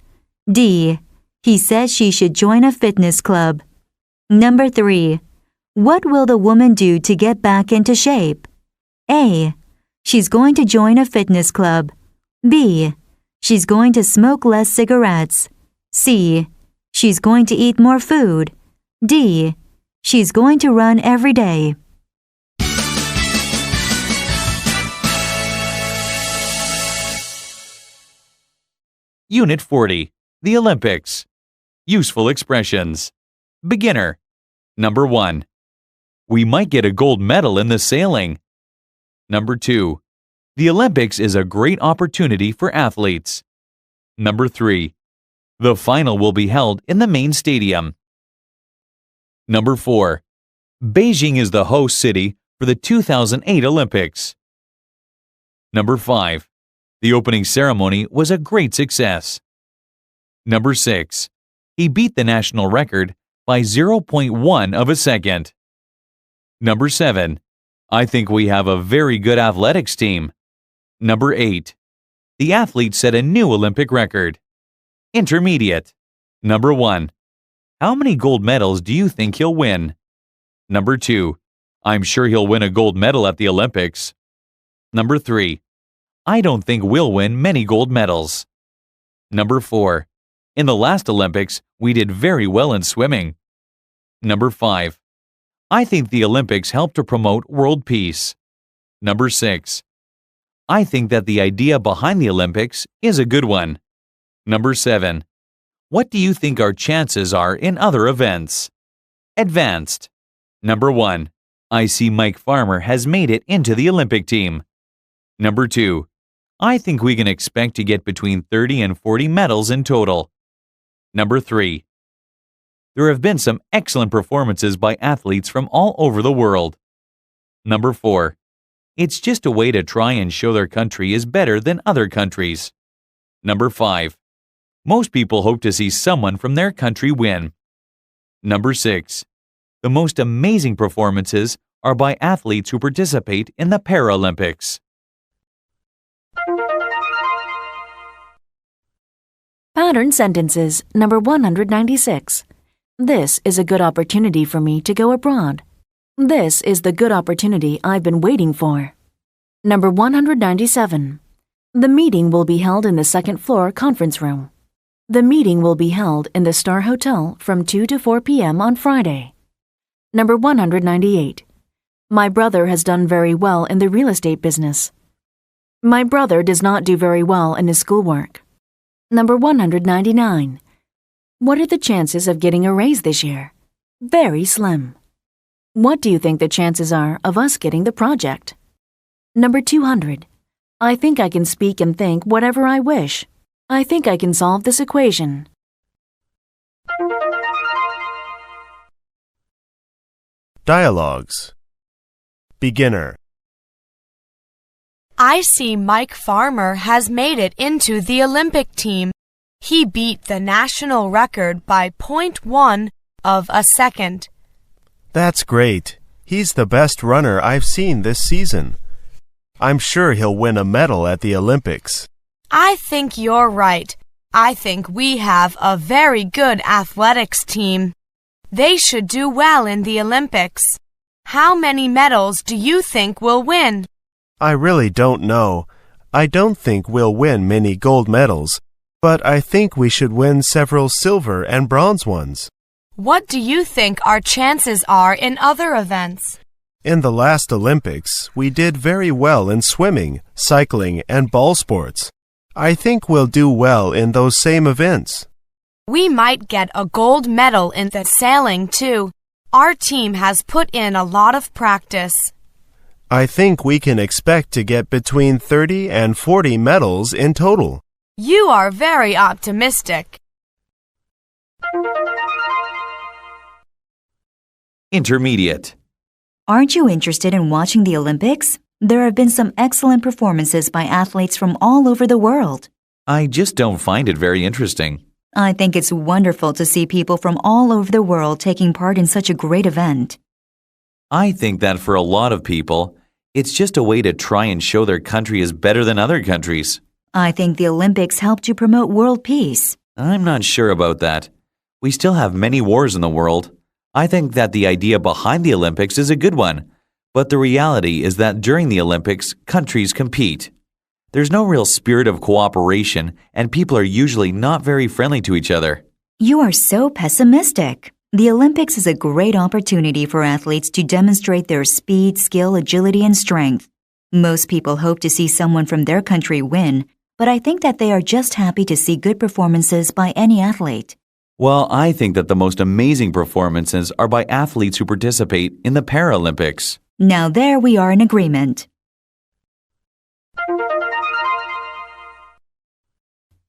D. He says she should join a fitness club. Number 3. What will the woman do to get back into shape? A. She's going to join a fitness club. B. She's going to smoke less cigarettes. C. She's going to eat more food. D. She's going to run every day. Unit 40. The Olympics. Useful expressions. Beginner. Number 1. We might get a gold medal in the sailing. Number 2. The Olympics is a great opportunity for athletes. Number 3. The final will be held in the main stadium. Number 4. Beijing is the host city for the 2008 Olympics. Number 5. The opening ceremony was a great success. Number 6. He beat the national record by 0.1 of a second. Number 7. I think we have a very good athletics team. Number 8. The athlete set a new Olympic record. Intermediate. Number 1. How many gold medals do you think he'll win? Number 2. I'm sure he'll win a gold medal at the Olympics. Number 3. I don't think we'll win many gold medals. Number 4. In the last Olympics, we did very well in swimming. Number 5. I think the Olympics help to promote world peace. Number 6. I think that the idea behind the Olympics is a good one. Number 7. What do you think our chances are in other events? Advanced. Number 1. I see Mike Farmer has made it into the Olympic team. Number 2. I think we can expect to get between 30 and 40 medals in total. Number 3. There have been some excellent performances by athletes from all over the world. Number 4. It's just a way to try and show their country is better than other countries. Number 5. Most people hope to see someone from their country win. Number 6. The most amazing performances are by athletes who participate in the Paralympics. Pattern sentences number 196. This is a good opportunity for me to go abroad. This is the good opportunity I've been waiting for. Number 197. The meeting will be held in the second floor conference room. The meeting will be held in the Star Hotel from 2 to 4 p.m. on Friday. Number 198. My brother has done very well in the real estate business. My brother does not do very well in his schoolwork. Number 199. What are the chances of getting a raise this year? Very slim. What do you think the chances are of us getting the project? Number 200. I think I can speak and think whatever I wish. I think I can solve this equation. Dialogues. Beginner. I see Mike Farmer has made it into the Olympic team. He beat the national record by 0.1 of a second. That's great. He's the best runner I've seen this season. I'm sure he'll win a medal at the Olympics. I think you're right. I think we have a very good athletics team. They should do well in the Olympics. How many medals do you think we'll win? I really don't know. I don't think we'll win many gold medals, but I think we should win several silver and bronze ones. What do you think our chances are in other events? In the last Olympics, we did very well in swimming, cycling, and ball sports. I think we'll do well in those same events. We might get a gold medal in the sailing, too. Our team has put in a lot of practice. I think we can expect to get between 30 and 40 medals in total. You are very optimistic. Intermediate. Aren't you interested in watching the Olympics? There have been some excellent performances by athletes from all over the world. I just don't find it very interesting. I think it's wonderful to see people from all over the world taking part in such a great event. I think that for a lot of people, it's just a way to try and show their country is better than other countries. I think the Olympics help to promote world peace. I'm not sure about that. We still have many wars in the world. I think that the idea behind the Olympics is a good one, but the reality is that during the Olympics, countries compete. There's no real spirit of cooperation, and people are usually not very friendly to each other. You are so pessimistic. The Olympics is a great opportunity for athletes to demonstrate their speed, skill, agility, and strength. Most people hope to see someone from their country win, but I think that they are just happy to see good performances by any athlete. Well, I think that the most amazing performances are by athletes who participate in the Paralympics. Now there we are in agreement.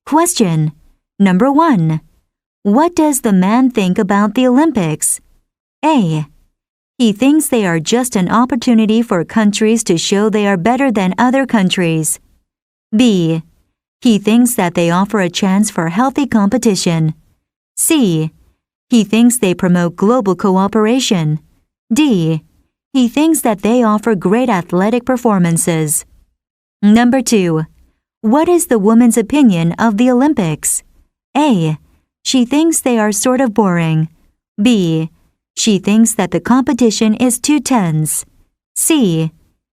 Question. Number 1. What does the man think about the Olympics? A. He thinks they are just an opportunity for countries to show they are better than other countries. B. He thinks that they offer a chance for healthy competition. C. He thinks they promote global cooperation. D. He thinks that they offer great athletic performances. Number 2. What is the woman's opinion of the Olympics? A. She thinks they are sort of boring. B. She thinks that the competition is too tense. C.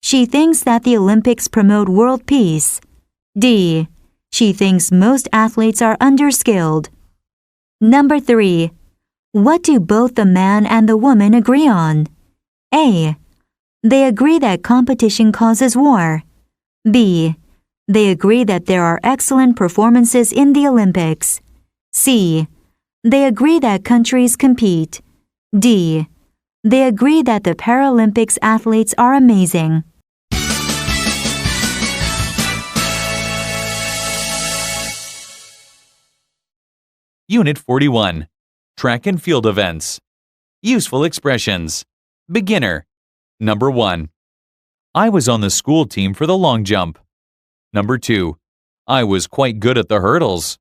She thinks that the Olympics promote world peace. D. She thinks most athletes are underskilled. Number 3. What do both the man and the woman agree on? A. They agree that competition causes war. B. They agree that there are excellent performances in the Olympics. C. They agree that countries compete. D. They agree that the Paralympics athletes are amazing. Unit 41. Track and field events. Useful expressions. Beginner. Number 1. I was on the school team for the long jump. Number 2. I was quite good at the hurdles.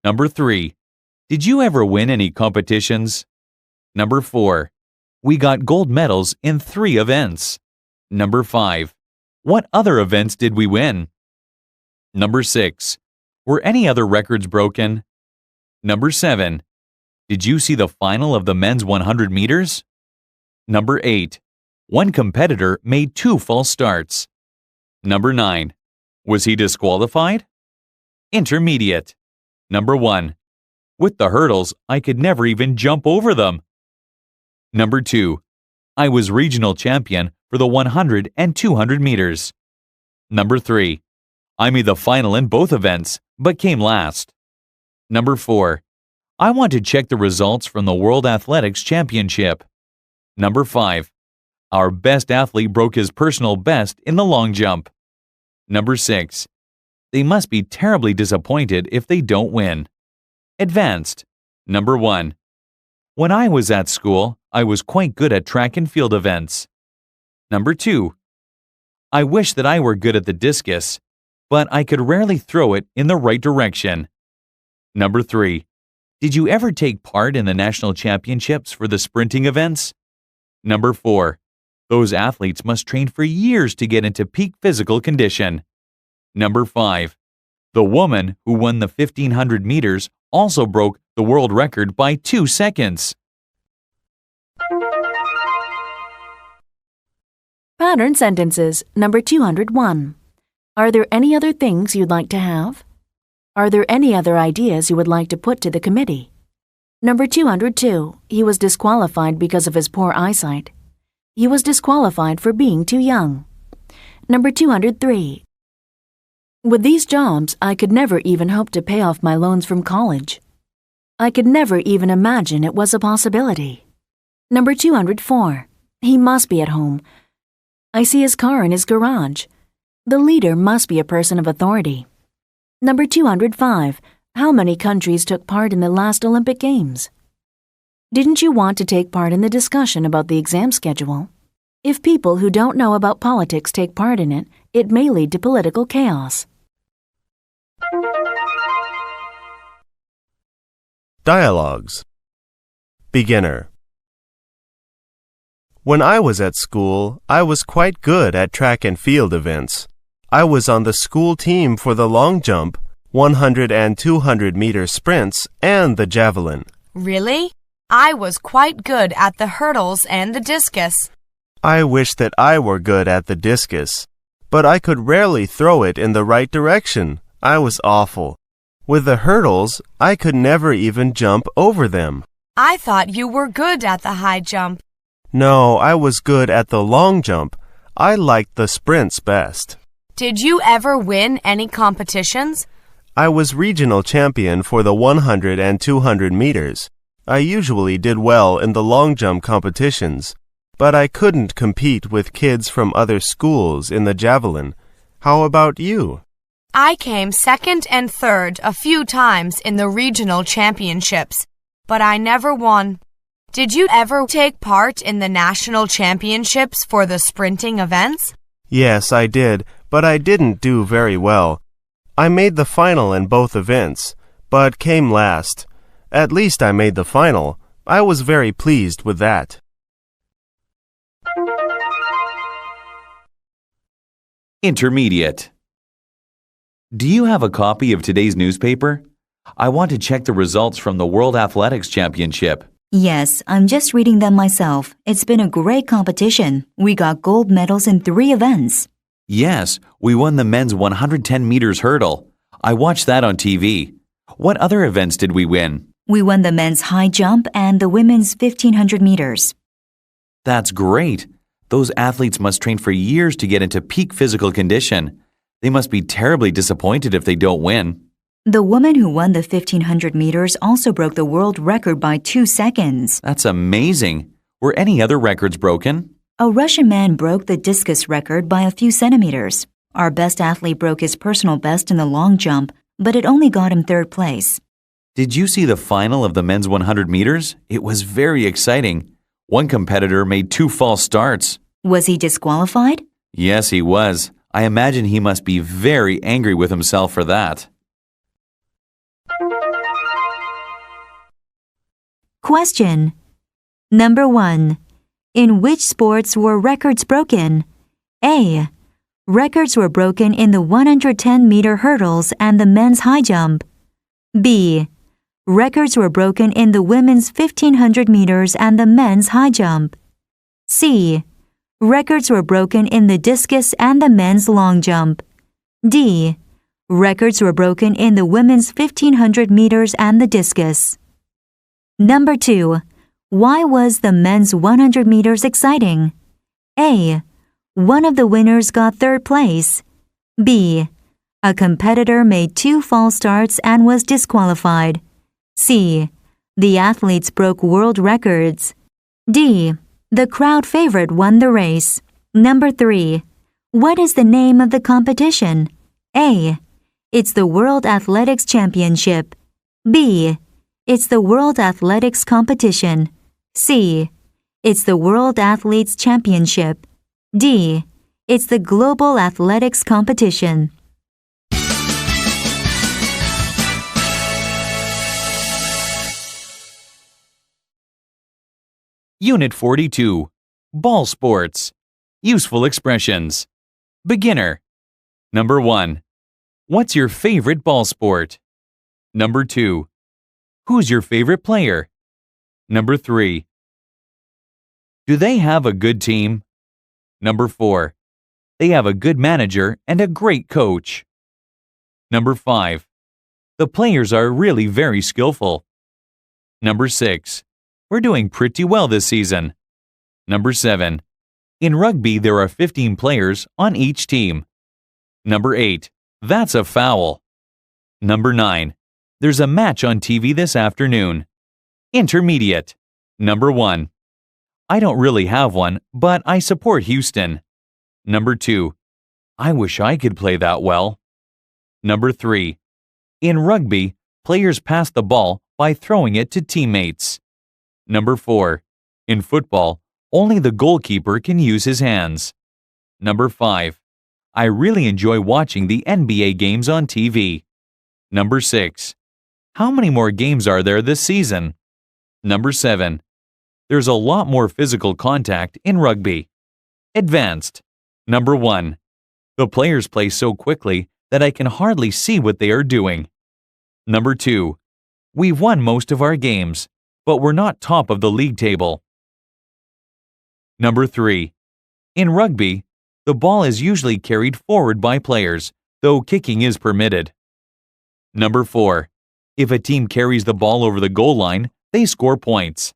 Number 3. Did you ever win any competitions? Number 4. We got gold medals in 3 events. Number 5. What other events did we win? Number 6. Were any other records broken? Number 7. Did you see the final of the men's 100 meters? Number 8. One competitor made 2 false starts. Number 9. Was he disqualified? Intermediate. Number 1. With the hurdles, I could never even jump over them. Number 2. I was regional champion for the 100 and 200 meters. Number 3. I made the final in both events, but came last. Number 4. I want to check the results from the World Athletics Championship. Number 5. Our best athlete broke his personal best in the long jump. Number 6. They must be terribly disappointed if they don't win. Advanced. Number 1. When I was at school, I was quite good at track and field events. Number 2. I wish that I were good at the discus, but I could rarely throw it in the right direction. Number 3. Did you ever take part in the national championships for the sprinting events? Number 4. Those athletes must train for years to get into peak physical condition. Number 5. The woman who won the 1500 meters also broke the world record by 2 seconds. Pattern sentences, number 201. Are there any other things you'd like to have? Are there any other ideas you would like to put to the committee? Number 202. He was disqualified because of his poor eyesight. He was disqualified for being too young. Number 203. With these jobs, I could never even hope to pay off my loans from college. I could never even imagine it was a possibility. Number 204. He must be at home. I see his car in his garage. The leader must be a person of authority. Number 205. How many countries took part in the last Olympic Games? Didn't you want to take part in the discussion about the exam schedule? If people who don't know about politics take part in it, it may lead to political chaos. Dialogues. Beginner. When I was at school, I was quite good at track and field events. I was on the school team for the long jump, 100 and 200-meter sprints, and the javelin. Really? I was quite good at the hurdles and the discus. I wish that I were good at the discus, but I could rarely throw it in the right direction. I was awful. With the hurdles, I could never even jump over them. I thought you were good at the high jump. No, I was good at the long jump. I liked the sprints best. Did you ever win any competitions? I was regional champion for the 100 and 200 meters. I usually did well in the long jump competitions, but I couldn't compete with kids from other schools in the javelin. How about you? I came second and third a few times in the regional championships, but I never won. Did you ever take part in the national championships for the sprinting events? Yes, I did, but I didn't do very well. I made the final in both events, but came last. At least I made the final. I was very pleased with that. Intermediate. Do you have a copy of today's newspaper? I want to check the results from the World Athletics Championship. Yes, I'm just reading them myself. It's been a great competition. We got gold medals in 3 events. Yes, we won the men's 110 meters hurdle. I watched that on TV. What other events did we win? We won the men's high jump and the women's 1500 meters. That's great. Those athletes must train for years to get into peak physical condition. They must be terribly disappointed if they don't win. The woman who won the 1500 meters also broke the world record by 2 seconds. That's amazing. Were any other records broken? A Russian man broke the discus record by a few centimeters. Our best athlete broke his personal best in the long jump, but it only got him 3rd place. Did you see the final of the men's 100 meters? It was very exciting. One competitor made 2 false starts. Was he disqualified? Yes, he was. I imagine he must be very angry with himself for that. Question. Number 1. In which sports were records broken? A. Records were broken in the 110-meter hurdles and the men's high jump. B. Records were broken in the women's 1500 meters and the men's high jump. C. Records were broken in the discus and the men's long jump. D. Records were broken in the women's 1500 meters and the discus. Number 2. Why was the men's 100 meters exciting? A. One of the winners got 3rd place. B. A competitor made 2 false starts and was disqualified. C. The athletes broke world records. D. The crowd favorite won the race. Number 3. What is the name of the competition? A. It's the World Athletics Championship. B. It's the World Athletics Competition. C. It's the World Athletes Championship. D. It's the Global Athletics Competition. Unit 42. Ball sports. Useful expressions. Beginner. Number 1. What's your favorite ball sport? Number 2. Who's your favorite player? Number 3. Do they have a good team? Number 4. They have a good manager and a great coach. Number 5. The players are really very skillful. Number 6. We're doing pretty well this season. Number 7. In rugby, there are 15 players on each team. Number 8. That's a foul. Number 9. There's a match on TV this afternoon. Intermediate. Number 1. I don't really have one, but I support Houston. Number 2. I wish I could play that well. Number 3. In rugby, players pass the ball by throwing it to teammates. Number 4. In football, only the goalkeeper can use his hands. Number 5. I really enjoy watching the NBA games on TV. Number 6. How many more games are there this season? Number 7. There's a lot more physical contact in rugby. Advanced. Number 1. The players play so quickly that I can hardly see what they are doing. Number 2. We've won most of our games, but we're not top of the league table. Number 3. In rugby, the ball is usually carried forward by players, though kicking is permitted. Number 4. If a team carries the ball over the goal line, they score points.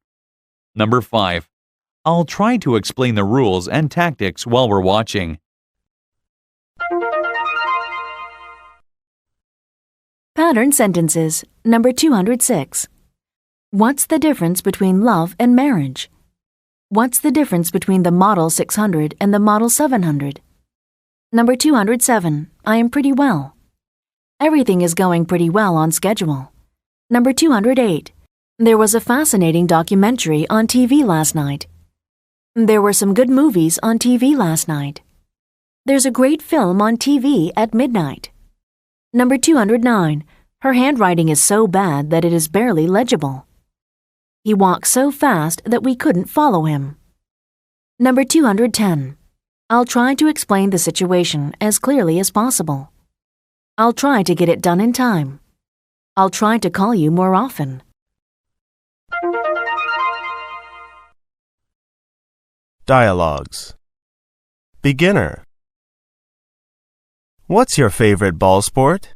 Number 5. I'll try to explain the rules and tactics while we're watching. Pattern sentences. Number 206. What's the difference between love and marriage? What's the difference between the Model 600 and the Model 700? Number 207. I am pretty well. Everything is going pretty well on schedule. Number 208. There was a fascinating documentary on TV last night. There were some good movies on TV last night. There's a great film on TV at midnight. Number 209. Her handwriting is so bad that it is barely legible. He walked so fast that we couldn't follow him. Number 210. I'll try to explain the situation as clearly as possible. I'll try to get it done in time. I'll try to call you more often. Dialogues. Beginner. What's your favorite ball sport?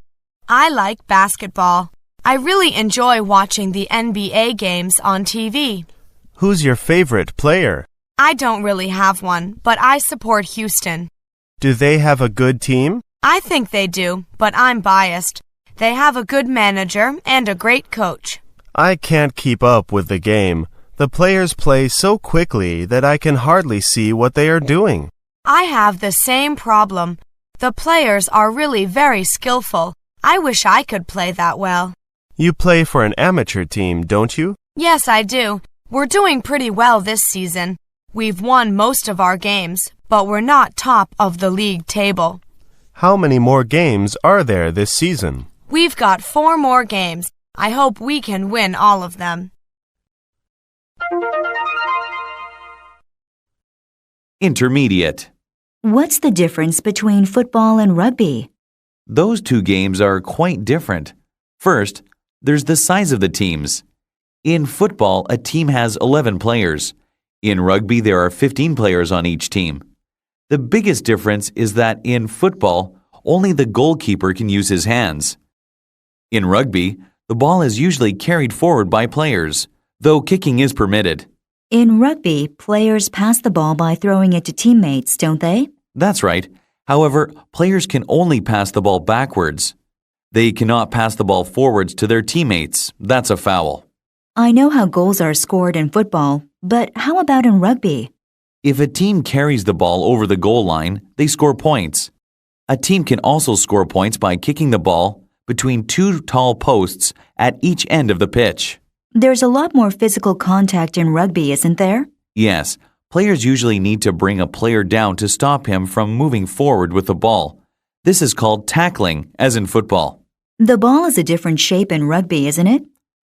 I like basketball. I really enjoy watching the NBA games on TV. Who's your favorite player? I don't really have one, but I support Houston. Do they have a good team? I think they do, but I'm biased. They have a good manager and a great coach. I can't keep up with the game. The players play so quickly that I can hardly see what they are doing. I have the same problem. The players are really very skillful. I wish I could play that well. You play for an amateur team, don't you? Yes, I do. We're doing pretty well this season. We've won most of our games, but we're not top of the league table. How many more games are there this season? We've got 4 more games. I hope we can win all of them. Intermediate. What's the difference between football and rugby? Those two games are quite different. First, there's the size of the teams. In football, a team has 11 players. In rugby, there are 15 players on each team. The biggest difference is that in football, only the goalkeeper can use his hands. In rugby, the ball is usually carried forward by players, though kicking is permitted. In rugby, players pass the ball by throwing it to teammates, don't they? That's right. However, players can only pass the ball backwards. They cannot pass the ball forwards to their teammates. That's a foul. I know how goals are scored in football, but how about in rugby? If a team carries the ball over the goal line, they score points. A team can also score points by kicking the ball between 2 tall posts at each end of the pitch. There's a lot more physical contact in rugby, isn't there? Yes, players usually need to bring a player down to stop him from moving forward with the ball. This is called tackling, as in football. The ball is a different shape in rugby, isn't it?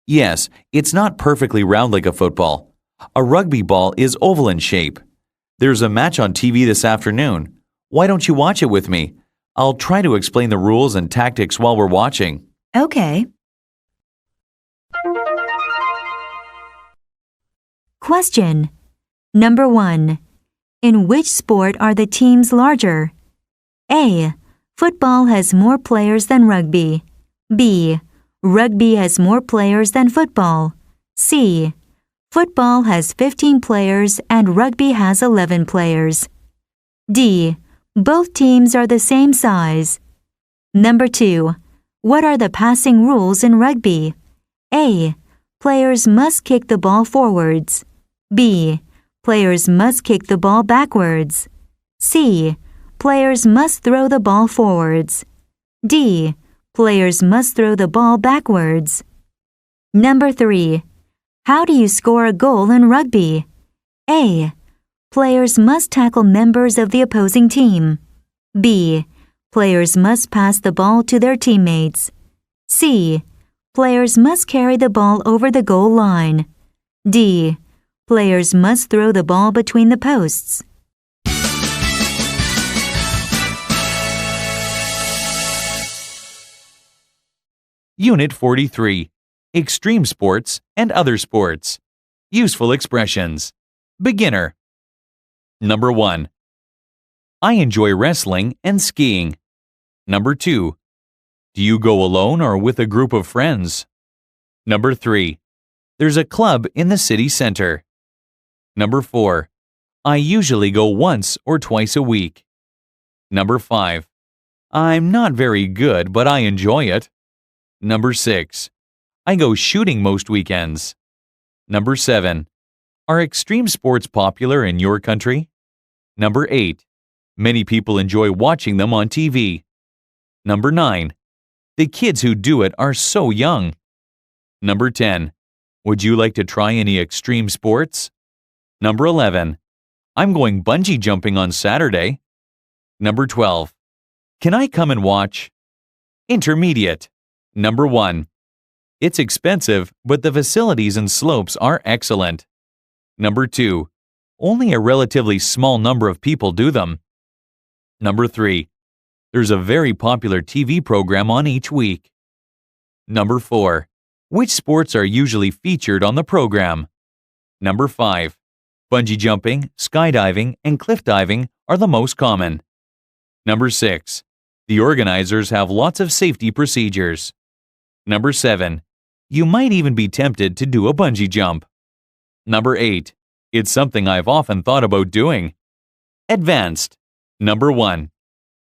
Yes, it's not perfectly round like a football. A rugby ball is oval in shape. There's a match on TV this afternoon. Why don't you watch it with me? I'll try to explain the rules and tactics while we're watching. Okay. Question. Number 1. In which sport are the teams larger? A. Football has more players than rugby. B. Rugby has more players than football. C. Football has 15 players and rugby has 11 players. D. Both teams are the same size. Number 2. What are the passing rules in rugby? A. Players must kick the ball forwards. B. Players must kick the ball backwards. C. Players must throw the ball forwards. D. Players must throw the ball backwards. Number 3. How do you score a goal in rugby? A. Players must tackle members of the opposing team. B. Players must pass the ball to their teammates. C. Players must carry the ball over the goal line. D. Players must throw the ball between the posts. Unit 43. Extreme sports and other sports. Useful expressions. Beginner. Number 1. I enjoy wrestling and skiing. Number 2. Do you go alone or with a group of friends? Number 3. There's a club in the city center. Number 4. I usually go once or twice a week. Number 5. I'm not very good, but I enjoy it. Number 6. I go shooting most weekends. Number 7. Are extreme sports popular in your country? Number 8. Many people enjoy watching them on TV. Number 9. The kids who do it are so young. Number 10. Would you like to try any extreme sports? Number 11. I'm going bungee jumping on Saturday. Number 12. Can I come and watch? Intermediate. Number 1. It's expensive, but the facilities and slopes are excellent. Number 2. Only a relatively small number of people do them. Number 3. There's a very popular TV program on each week. Number 4. Which sports are usually featured on the program? Number 5. Bungee jumping, skydiving, and cliff diving are the most common. Number 6. The organizers have lots of safety procedures. Number 7. You might even be tempted to do a bungee jump. Number 8. It's something I've often thought about doing. Advanced. Number 1.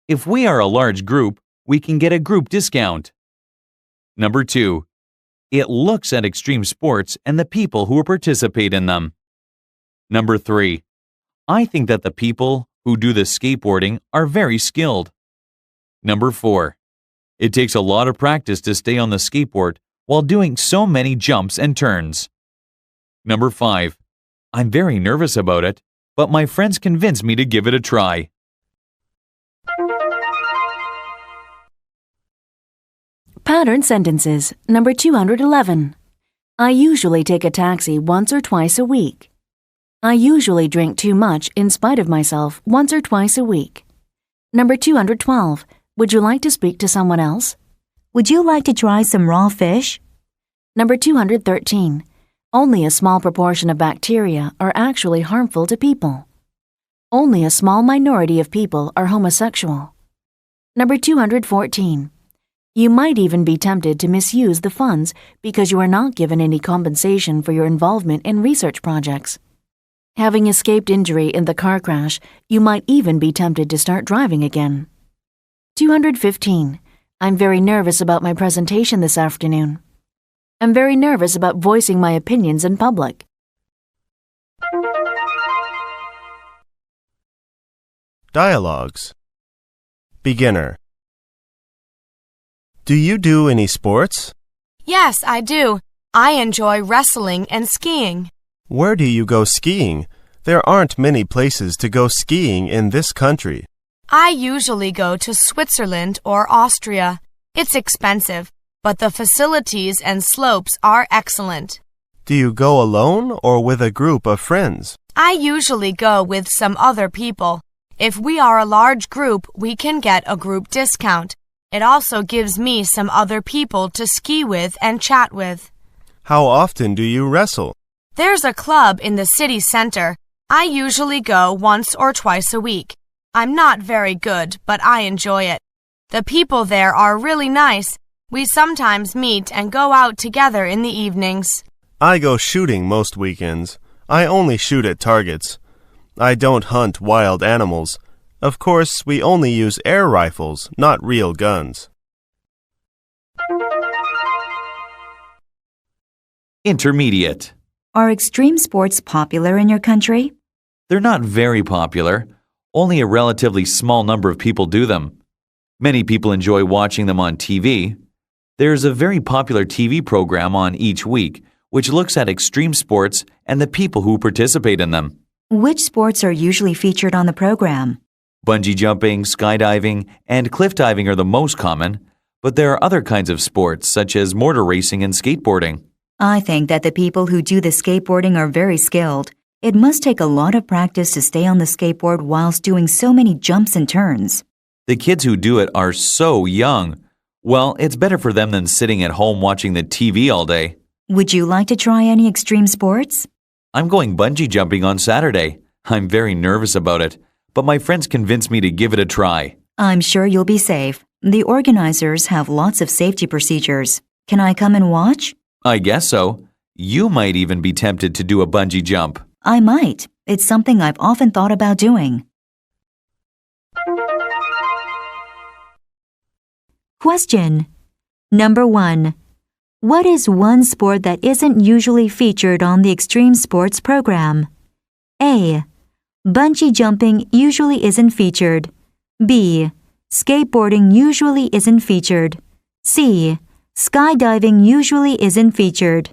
If we are a large group, we can get a group discount. Number 2. It looks at extreme sports and the people who participate in them. Number 3. I think that the people who do the skateboarding are very skilled. Number 4. It takes a lot of practice to stay on the skateboard while doing so many jumps and turns. Number 5. I'm very nervous about it, but my friends convinced me to give it a try. Pattern sentences. Number 211. I usually take a taxi once or twice a week. I usually drink too much in spite of myself once or twice a week. Number 212. Would you like to speak to someone else? Would you like to try some raw fish? Number 213. Only a small proportion of bacteria are actually harmful to people. Only a small minority of people are homosexual. Number 214. You might even be tempted to misuse the funds because you are not given any compensation for your involvement in research projects. Having escaped injury in the car crash, you might even be tempted to start driving again. 215. I'm very nervous about my presentation this afternoon. I'm very nervous about voicing my opinions in public. Dialogues. Beginner. Do you do any sports? Yes, I do. I enjoy wrestling and skiing. Where do you go skiing? There aren't many places to go skiing in this country. I usually go to Switzerland or Austria. It's expensive, but the facilities and slopes are excellent. Do you go alone or with a group of friends? I usually go with some other people. If we are a large group, we can get a group discount. It also gives me some other people to ski with and chat with. How often do you wrestle? There's a club in the city center. I usually go once or twice a week. I'm not very good, but I enjoy it. The people there are really nice. We sometimes meet and go out together in the evenings. I go shooting most weekends. I only shoot at targets. I don't hunt wild animals. Of course, we only use air rifles, not real guns. Intermediate. Are extreme sports popular in your country? They're not very popular. Only a relatively small number of people do them. Many people enjoy watching them on TV. There's a very popular TV program on each week which looks at extreme sports and the people who participate in them. Which sports are usually featured on the program? Bungee jumping, skydiving, and cliff diving are the most common, but there are other kinds of sports such as motor racing and skateboarding. I think that the people who do the skateboarding are very skilled. It must take a lot of practice to stay on the skateboard whilst doing so many jumps and turns. The kids who do it are so young. Well, it's better for them than sitting at home watching the TV all day. Would you like to try any extreme sports? I'm going bungee jumping on Saturday. I'm very nervous about it, but my friends convinced me to give it a try. I'm sure you'll be safe. The organizers have lots of safety procedures. Can I come and watch? I guess so. You might even be tempted to do a bungee jump. I might. It's something I've often thought about doing. Question. Number 1. What is one sport that isn't usually featured on the extreme sports program? A. Bungee jumping usually isn't featured. B. Skateboarding usually isn't featured. C. Skydiving usually isn't featured.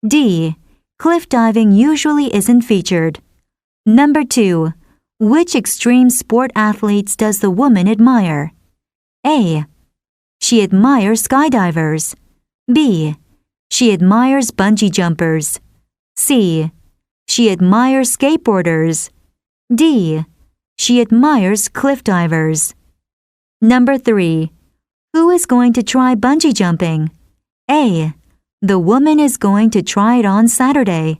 D. Cliff diving usually isn't featured. Number 2. Which extreme sport athletes does the woman admire? A. She admires skydivers. B. She admires bungee jumpers. C. She admires skateboarders. D. She admires cliff divers. Number 3. Who is going to try bungee jumping? A. The woman is going to try it on Saturday.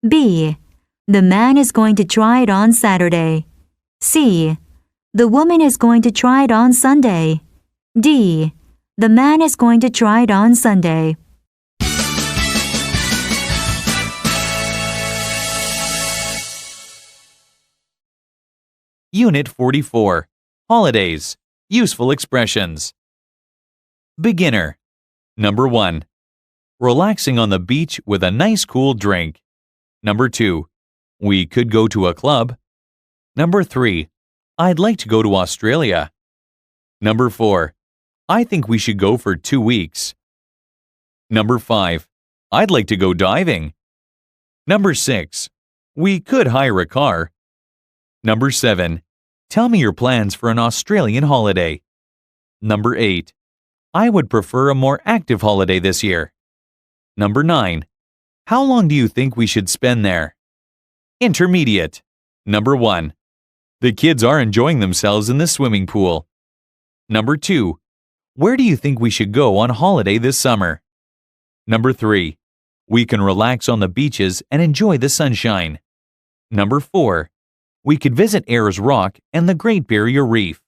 B. The man is going to try it on Saturday. C. The woman is going to try it on Sunday. D. The man is going to try it on Sunday. Unit 44. Holidays. Useful expressions. Beginner. Number 1. Relaxing on the beach with a nice cool drink. Number 2. We could go to a club. Number 3. I'd like to go to Australia. Number 4. I think we should go for 2 weeks. Number 5. I'd like to go diving. Number 6. We could hire a car. Number 7. Tell me your plans for an Australian holiday. Number 8. I would prefer a more active holiday this year. Number 9. How long do you think we should spend there? Intermediate. Number 1. The kids are enjoying themselves in the swimming pool. Number 2. Where do you think we should go on holiday this summer? Number 3. We can relax on the beaches and enjoy the sunshine. Number 4. We could visit Ayers Rock and the Great Barrier Reef.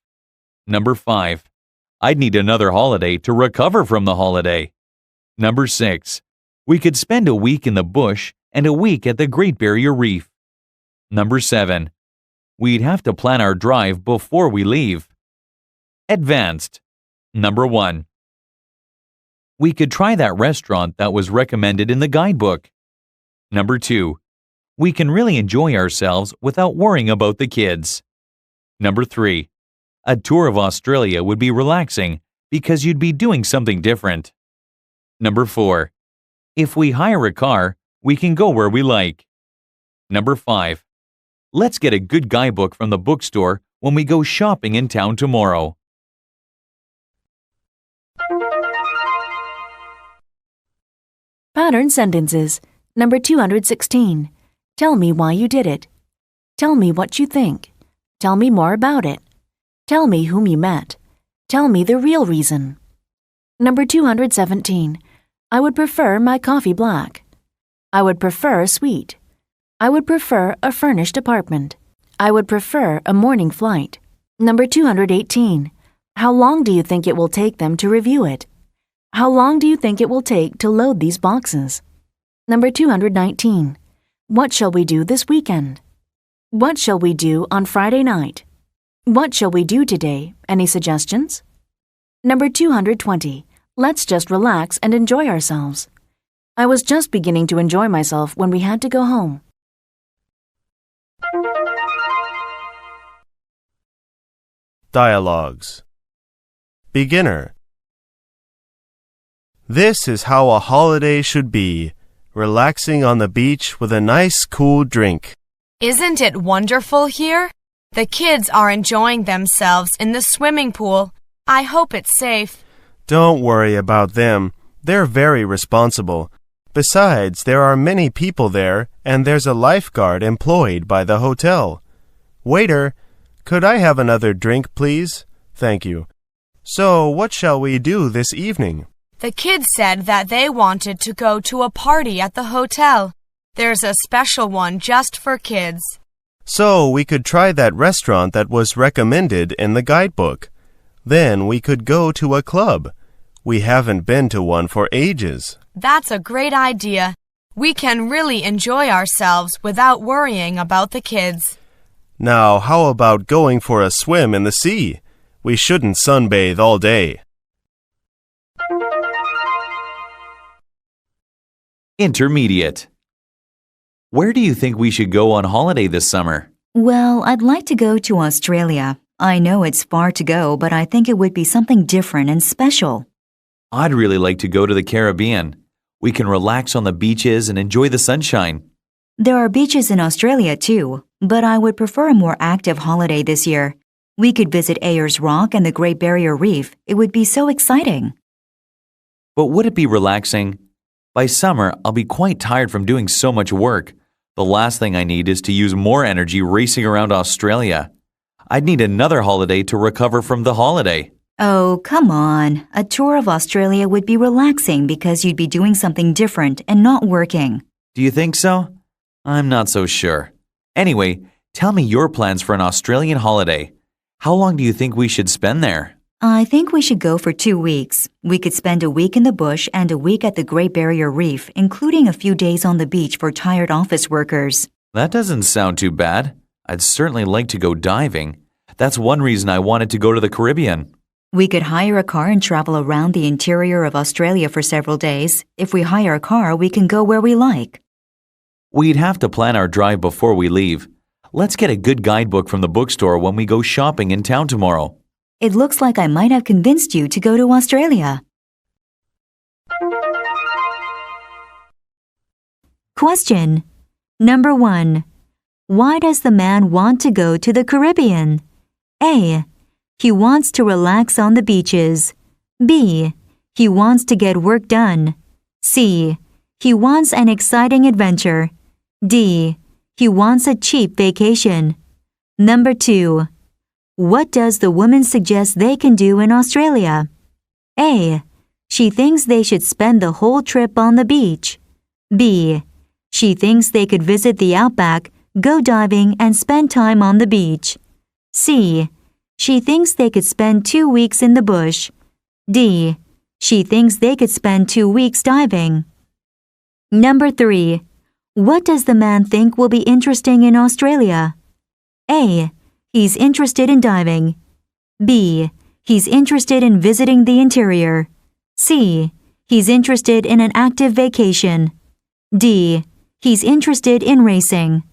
Number 5. I'd need another holiday to recover from the holiday. Number 6. We could spend a week in the bush and a week at the Great Barrier Reef. Number 7. We'd have to plan our drive before we leave. Advanced. Number 1. We could try that restaurant that was recommended in the guidebook. Number 2. We can really enjoy ourselves without worrying about the kids. Number 3. A tour of Australia would be relaxing because you'd be doing something different. Number 4. If we hire a car, we can go where we like. Number 5. Let's get a good guidebook from the bookstore when we go shopping in town tomorrow. Pattern sentences. Number 216. Tell me why you did it. Tell me what you think. Tell me more about it. Tell me whom you met. Tell me the real reason. Number 217. I would prefer my coffee black. I would prefer sweet. I would prefer a furnished apartment. I would prefer a morning flight. Number 218. How long do you think it will take them to review it? How long do you think it will take to load these boxes? Number 219. What shall we do this weekend? What shall we do on Friday night? What shall we do today? Any suggestions? Number 220. Let's just relax and enjoy ourselves. I was just beginning to enjoy myself when we had to go home. Dialogues. Beginner. This is how a holiday should be, relaxing on the beach with a nice cool drink. Isn't it wonderful here? The kids are enjoying themselves in the swimming pool. I hope it's safe. Don't worry about them. They're very responsible. Besides, there are many people there, and there's a lifeguard employed by the hotel. Waiter, could I have another drink, please? Thank you. So, what shall we do this evening? The kids said that they wanted to go to a party at the hotel. There's a special one just for kids. So, we could try that restaurant that was recommended in the guidebook. Then we could go to a club. We haven't been to one for ages. That's a great idea. We can really enjoy ourselves without worrying about the kids. Now, how about going for a swim in the sea? We shouldn't sunbathe all day. Intermediate. Where do you think we should go on holiday this summer? Well, I'd like to go to Australia. I know it's far to go, but I think it would be something different and special. I'd really like to go to the Caribbean. We can relax on the beaches and enjoy the sunshine. There are beaches in Australia too, but I would prefer a more active holiday this year. We could visit Ayers Rock and the Great Barrier Reef. It would be so exciting. But would it be relaxing? By summer, I'll be quite tired from doing so much work. The last thing I need is to use more energy racing around Australia. I'd need another holiday to recover from the holiday. Oh, come on. A tour of Australia would be relaxing because you'd be doing something different and not working. Do you think so? I'm not so sure. Anyway, tell me your plans for an Australian holiday. How long do you think we should spend there? I think we should go for 2 weeks. We could spend a week in the bush and a week at the Great Barrier Reef, including a few days on the beach for tired office workers. That doesn't sound too bad. I'd certainly like to go diving. That's one reason I wanted to go to the Caribbean. We could hire a car and travel around the interior of Australia for several days. If we hire a car, we can go where we like. We'd have to plan our drive before we leave. Let's get a good guidebook from the bookstore when we go shopping in town tomorrow. It looks like I might have convinced you to go to Australia. Question. Number 1. Why does the man want to go to the Caribbean? A. He wants to relax on the beaches. B. He wants to get work done. C. He wants an exciting adventure. D. He wants a cheap vacation. Number 2. What does the woman suggest they can do in Australia? A. She thinks they should spend the whole trip on the beach. B. She thinks they could visit the outback, go diving, and spend time on the beach. C. She thinks they could spend 2 weeks in the bush. D. She thinks they could spend 2 weeks diving. Number 3. What does the man think will be interesting in Australia? A. He's interested in diving. B. He's interested in visiting the interior. C. He's interested in an active vacation. D. He's interested in racing.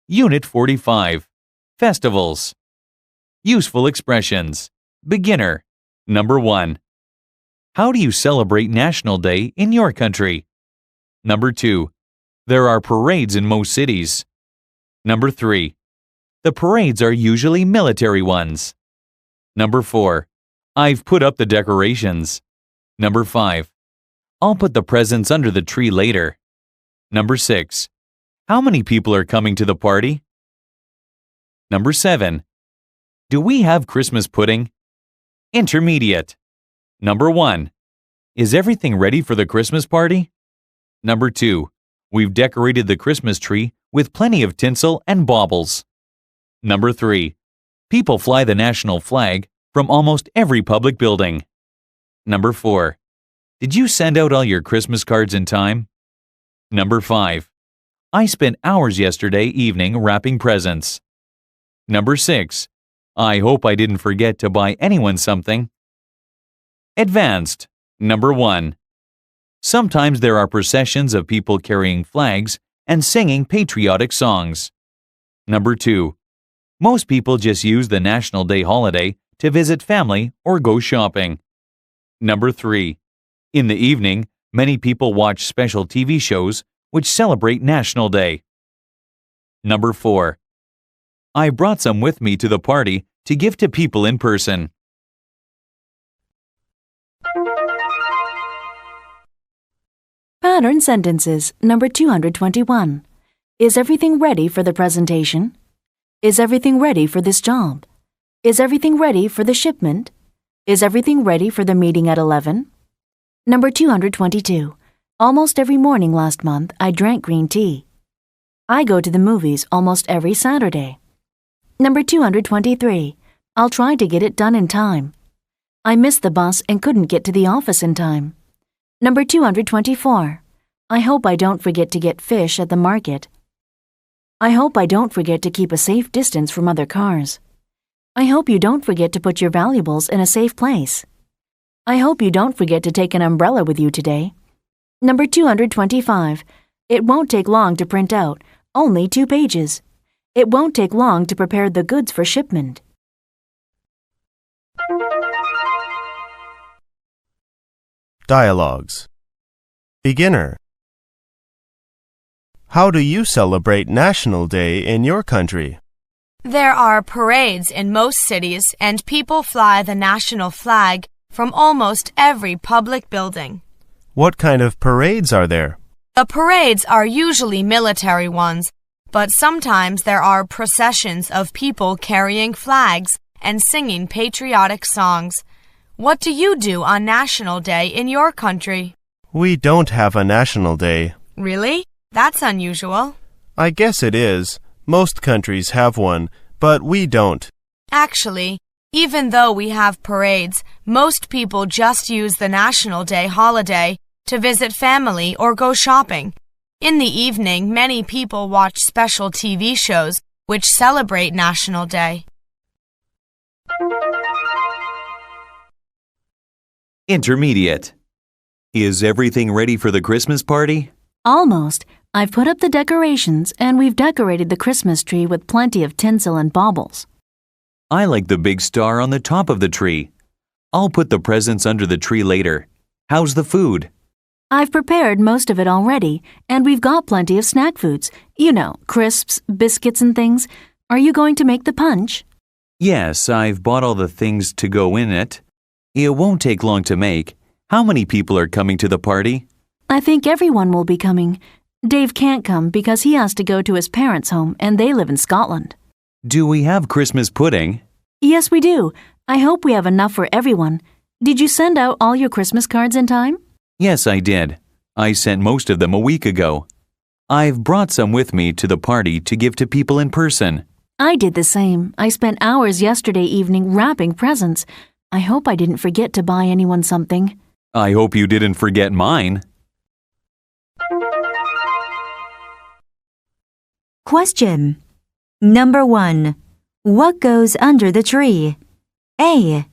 Unit 45. Festivals. Useful expressions. Beginner. Number 1. How do you celebrate National Day in your country? Number 2. There are parades in most cities. Number 3. The parades are usually military ones. Number 4. I've put up the decorations. Number 5. I'll put the presents under the tree later. Number 6. How many people are coming to the party? Number 7. Do we have Christmas pudding? Intermediate. Number 1. Is everything ready for the Christmas party? Number 2. We've decorated the Christmas tree with plenty of tinsel and baubles. Number 3. People fly the national flag from almost every public building. Number 4. Did you send out all your Christmas cards in time? Number 5. I spent hours yesterday evening wrapping presents. Number 6. I hope I didn't forget to buy anyone something. Advanced. Number 1. Sometimes there are processions of people carrying flags and singing patriotic songs. Number 2. Most people just use the National Day holiday to visit family or go shopping. Number 3. In the evening, many people watch special TV shows which celebrate National Day. Number 4. I brought some with me to the party to give to people in person. Pattern sentences, number 221. Is everything ready for the presentation? Is everything ready for this job? Is everything ready for the shipment? Is everything ready for the meeting at 11? Number 222. Almost every morning last month, I drank green tea. I go to the movies almost every Saturday. Number 223. I'll try to get it done in time. I missed the bus and couldn't get to the office in time. Number 224. I hope I don't forget to get fish at the market. I hope I don't forget to keep a safe distance from other cars. I hope you don't forget to put your valuables in a safe place. I hope you don't forget to take an umbrella with you today. Number 225. It won't take long to print out, only 2 pages. It won't take long to prepare the goods for shipment. Dialogues. Beginner. How do you celebrate National Day in your country? There are parades in most cities, and people fly the national flag from almost every public building. What kind of parades are there? The parades are usually military ones, but sometimes there are processions of people carrying flags and singing patriotic songs. What do you do on National Day in your country? We don't have a National Day. Really? That's unusual. I guess it is. Most countries have one, but we don't. Actually, even though we have parades, most people just use the National Day holiday to visit family or go shopping. In the evening, many people watch special TV shows which celebrate National Day. Intermediate. Is everything ready for the Christmas party? Almost. I've put up the decorations and we've decorated the Christmas tree with plenty of tinsel and baubles. I like the big star on the top of the tree. I'll put the presents under the tree later. How's the food? I've prepared most of it already, and we've got plenty of snack foods. You know, crisps, biscuits and things. Are you going to make the punch? Yes, I've bought all the things to go in it. It won't take long to make. How many people are coming to the party? I think everyone will be coming. Dave can't come because he has to go to his parents' home and they live in Scotland. Do we have Christmas pudding? Yes, we do. I hope we have enough for everyone. Did you send out all your Christmas cards in time? Yes, I did. I sent most of them a week ago. I've brought some with me to the party to give to people in person. I did the same. I spent hours yesterday evening wrapping presents. I hope I didn't forget to buy anyone something. I hope you didn't forget mine. Question. Number 1. What goes under the tree? A.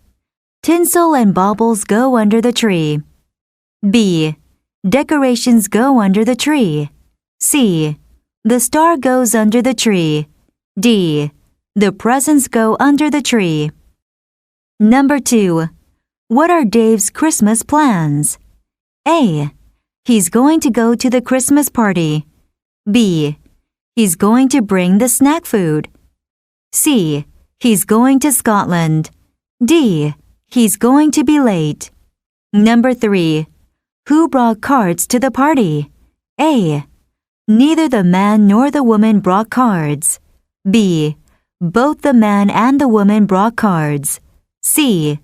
Tinsel and baubles go under the tree. B. Decorations go under the tree. C. The star goes under the tree. D. The presents go under the tree. Number 2. What are Dave's Christmas plans? A. He's going to go to the Christmas party. B. He's going to bring the snack food. C. He's going to Scotland. D. He's going to be late. Number 3. Who brought cards to the party? A. Neither the man nor the woman brought cards. B. Both the man and the woman brought cards. C.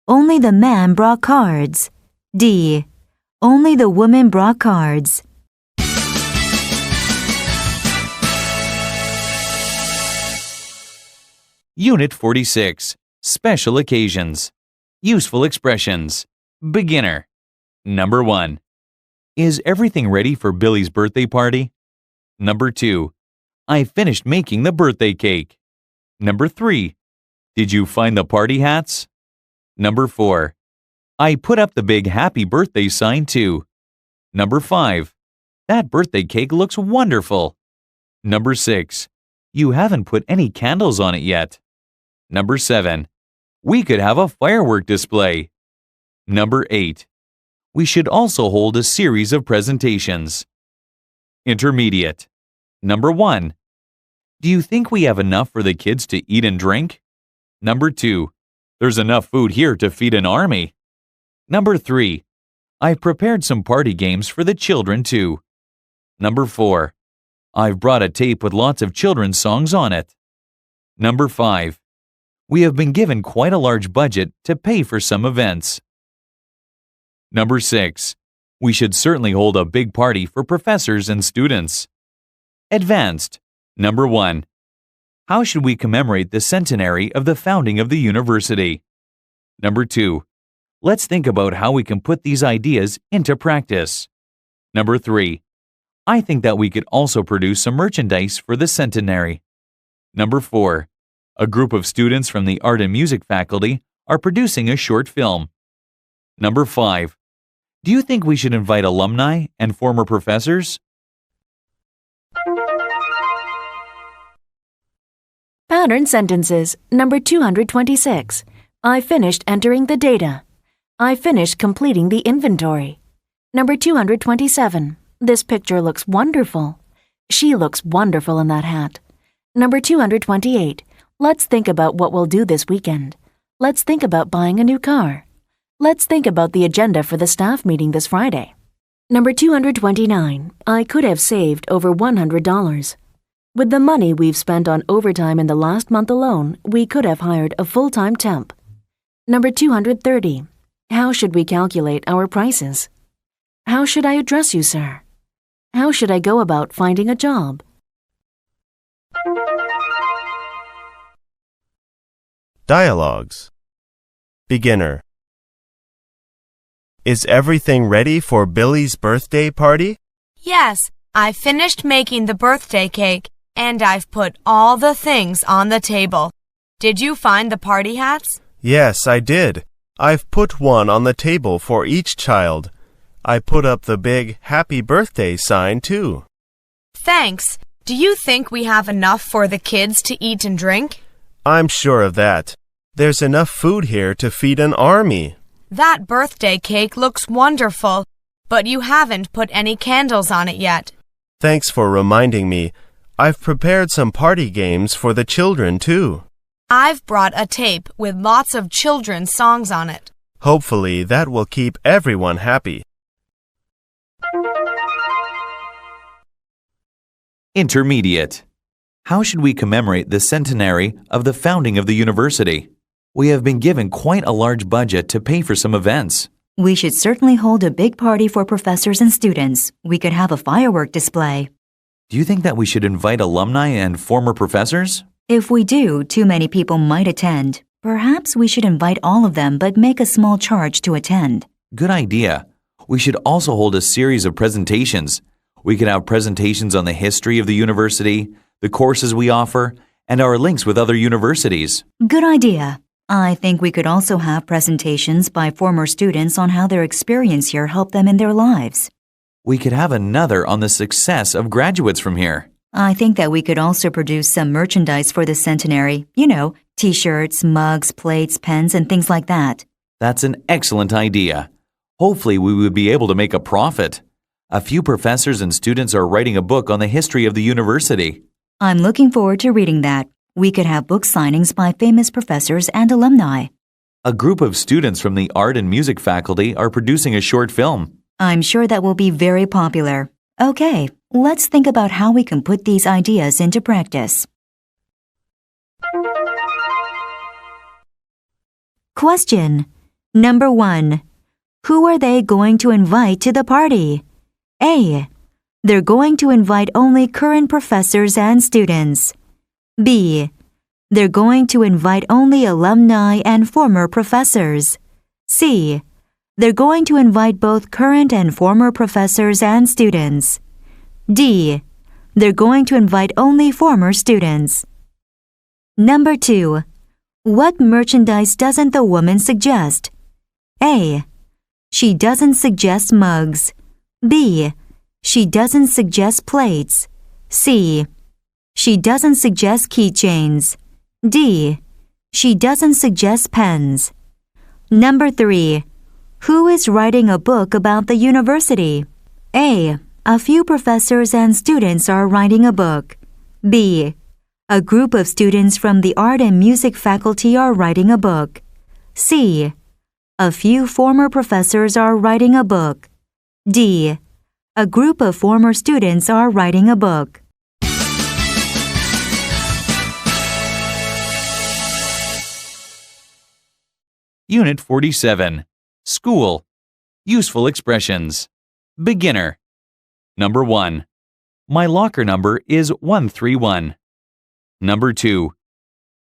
Only the man brought cards. D. Only the woman brought cards. Unit 46. Special occasions. Useful expressions. Beginner. Number 1. Is everything ready for Billy's birthday party? Number 2. I finished making the birthday cake. Number 3. Did you find the party hats? Number 4. I put up the big happy birthday sign too. Number 5. That birthday cake looks wonderful. Number 6. You haven't put any candles on it yet. Number 7. We could have a firework display. Number 8. We should also hold a series of presentations. Intermediate. Number 1. Do you think we have enough for the kids to eat and drink? Number 2. There's enough food here to feed an army. Number 3. I've prepared some party games for the children too. Number 4. I've brought a tape with lots of children's songs on it. Number 5. We have been given quite a large budget to pay for some events. Number 6. We should certainly hold a big party for professors and students. Advanced. Number 1. How should we commemorate the centenary of the founding of the university? Number 2. Let's think about how we can put these ideas into practice. Number 3. I think that we could also produce some merchandise for the centenary. Number 4. A group of students from the art and music faculty are producing a short film. Number 5. Do you think we should invite alumni and former professors? Pattern sentences. Number 226. I finished entering the data. I finished completing the inventory. Number 227. This picture looks wonderful. She looks wonderful in that hat. Number 228. Let's think about what we'll do this weekend. Let's think about buying a new car. Let's think about the agenda for the staff meeting this Friday. Number 229. I could have saved over $100. With the money we've spent on overtime in the last month alone, we could have hired a full-time temp. Number 230. How should we calculate our prices? How should I address you, sir? How should I go about finding a job? Dialogues. Beginner. Is everything ready for Billy's birthday party? Yes, I finished making the birthday cake, and I've put all the things on the table. Did you find the party hats? Yes, I did. I've put one on the table for each child. I put up the big happy birthday sign too. Thanks. Do you think we have enough for the kids to eat and drink? I'm sure of that. There's enough food here to feed an army. That birthday cake looks wonderful, but you haven't put any candles on it yet. Thanks for reminding me. I've prepared some party games for the children too. I've brought a tape with lots of children's songs on it. Hopefully that will keep everyone happy. Intermediate. How should we commemorate the centenary of the founding of the university? We have been given quite a large budget to pay for some events. We should certainly hold a big party for professors and students. We could have a firework display. Do you think that we should invite alumni and former professors? If we do, too many people might attend. Perhaps we should invite all of them but make a small charge to attend. Good idea. We should also hold a series of presentations. We could have presentations on the history of the university, the courses we offer, and our links with other universities. Good idea. I think we could also have presentations by former students on how their experience here helped them in their lives. We could have another on the success of graduates from here. I think that we could also produce some merchandise for the centenary. T-shirts, mugs, plates, pens, and things like that. That's an excellent idea. Hopefully we would be able to make a profit. A few professors and students are writing a book on the history of the university. I'm looking forward to reading that. We could have book signings by famous professors and alumni. A group of students from the art and music faculty are producing a short film. I'm sure that will be very popular. Okay, let's think about how we can put these ideas into practice. Question. Number 1. Who are they going to invite to the party? A. They're going to invite only current professors and students. B. They're going to invite only alumni and former professors. C. They're going to invite both current and former professors and students. D. They're going to invite only former students. Number 2. What merchandise doesn't the woman suggest? A. She doesn't suggest mugs. B. She doesn't suggest plates. C. She doesn't suggest keychains. D. She doesn't suggest pens. Number 3. Who is writing a book about the university? A. A few professors and students are writing a book. B. A group of students from the art and music faculty are writing a book. C. A few former professors are writing a book. D. A group of former students are writing a book. Unit 47. School. Useful expressions. Beginner. Number 1. My locker number is 131. Number 2.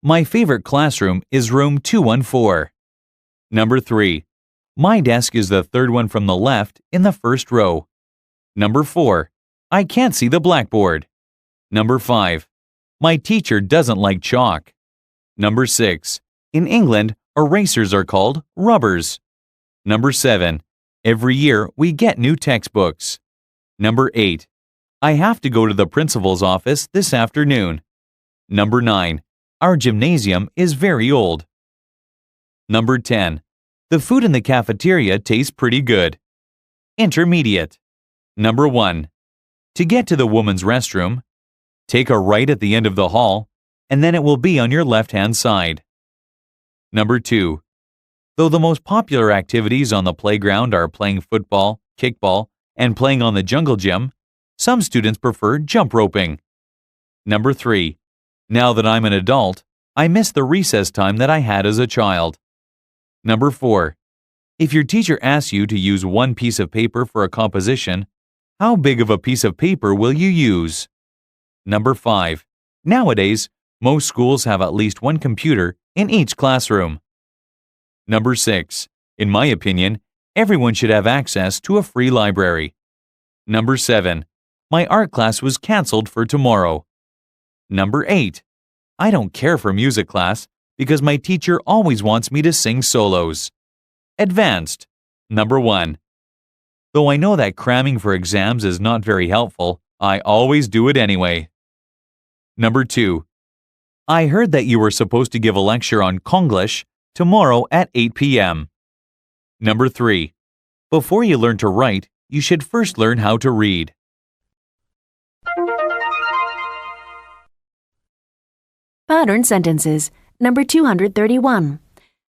My favorite classroom is room 214. Number 3. My desk is the third one from the left in the first row. Number 4. I can't see the blackboard. Number 5. My teacher doesn't like chalk. Number 6. In England, erasers are called rubbers. Number 7. Every year we get new textbooks. Number 8. I have to go to the principal's office this afternoon. Number 9. Our gymnasium is very old. Number 10. The food in the cafeteria tastes pretty good. Intermediate. Number 1. To get to the woman's restroom, take a right at the end of the hall, and then it will be on your left-hand side. Number 2. Though the most popular activities on the playground are playing football, kickball, and playing on the jungle gym, some students prefer jump roping. Number 3. Now that I'm an adult, I miss the recess time that I had as a child. Number 4. If your teacher asks you to use one piece of paper for a composition, how big of a piece of paper will you use? Number 5. Nowadays, most schools have at least one computer in each classroom. Number 6. In my opinion, everyone should have access to a free library. Number 7. My art class was canceled for tomorrow. Number 8. I don't care for music class because my teacher always wants me to sing solos. Advanced. Number 1. Though I know that cramming for exams is not very helpful, I always do it anyway. Number 2. I heard that you were supposed to give a lecture on Konglish tomorrow at 8 p.m. Number 3. Before you learn to write, you should first learn how to read. Pattern sentences. Number 231.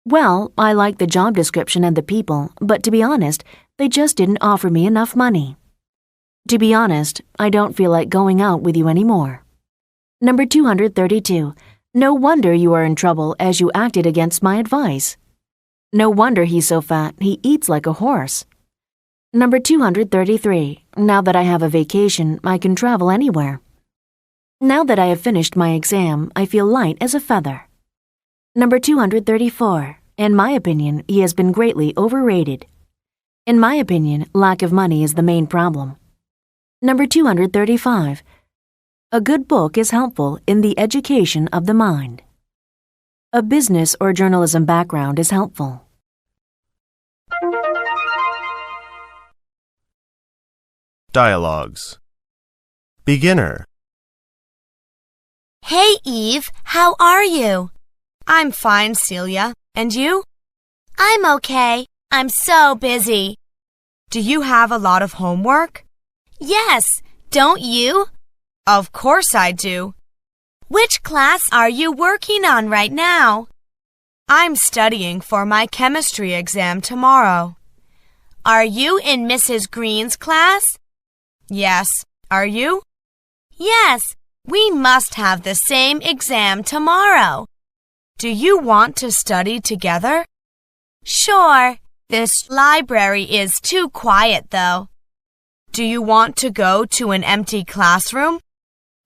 Well, I like the job description and the people, but to be honest, they just didn't offer me enough money. To be honest, I don't feel like going out with you anymore. Number 232. No wonder you are in trouble as you acted against my advice. No wonder he's so fat, he eats like a horse. Number 233. Now that I have a vacation, I can travel anywhere. Now that I have finished my exam, I feel light as a feather. Number 234. In my opinion, he has been greatly overrated. In my opinion, lack of money is the main problem. Number 235. A good book is helpful in the education of the mind. A business or journalism background is helpful. Dialogues. Beginner. Hey, Eve, how are you? I'm fine, Celia. And you? I'm okay. I'm so busy. Do you have a lot of homework? Yes, don't you? Of course I do. Which class are you working on right now? I'm studying for my chemistry exam tomorrow. Are you in Mrs. Green's class? Yes. Are you? Yes. We must have the same exam tomorrow. Do you want to study together? Sure. This library is too quiet, though. Do you want to go to an empty classroom?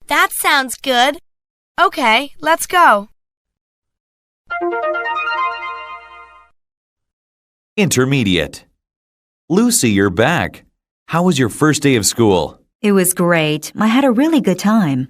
That sounds good. Okay, let's go. Intermediate. Lucy, you're back. How was your first day of school? It was great. I had a really good time.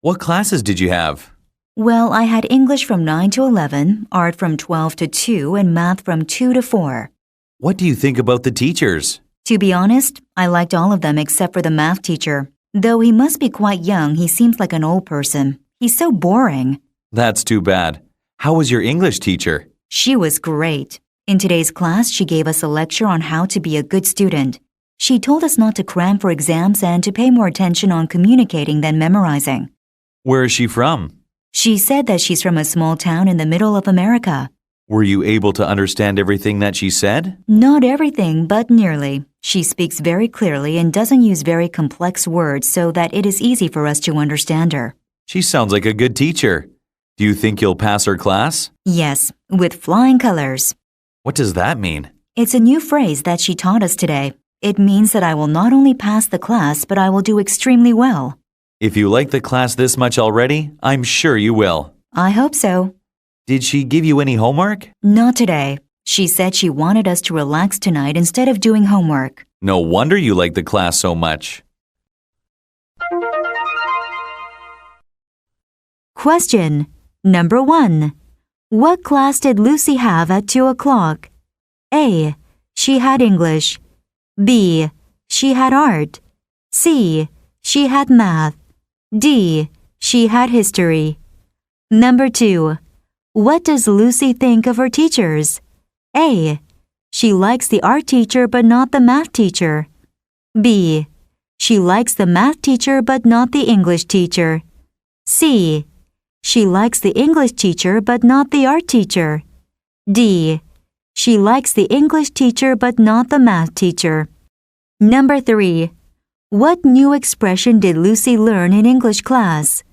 What classes did you have? Well, I had English from 9 to 11, art from 12 to 2, and math from 2 to 4. What do you think about the teachers? To be honest, I liked all of them except for the math teacher. Though he must be quite young, he seems like an old person. He's so boring. That's too bad. How was your English teacher? She was great. In today's class, she gave us a lecture on how to be a good student. She told us not to cram for exams and to pay more attention on communicating than memorizing. Where is she from? She said that she's from a small town in the middle of America. Were you able to understand everything that she said? Not everything, but nearly. She speaks very clearly and doesn't use very complex words so that it is easy for us to understand her. She sounds like a good teacher. Do you think you'll pass her class? Yes, with flying colors. What does that mean? It's a new phrase that she taught us today. It means that I will not only pass the class, but I will do extremely well. If you like the class this much already, I'm sure you will. I hope so. Did she give you any homework? Not today. She said she wanted us to relax tonight instead of doing homework. No wonder you like the class so much. Question number 1. What class did Lucy have at 2 o'clock? A. She had English. B. She had art. C. She had math. D. She had history. Number 2. What does Lucy think of her teachers? A. She likes the art teacher but not the math teacher. B. She likes the math teacher but not the English teacher. C. She likes the English teacher but not the art teacher. D. She likes the English teacher but not the math teacher. Number 3. What new expression did Lucy learn in English class?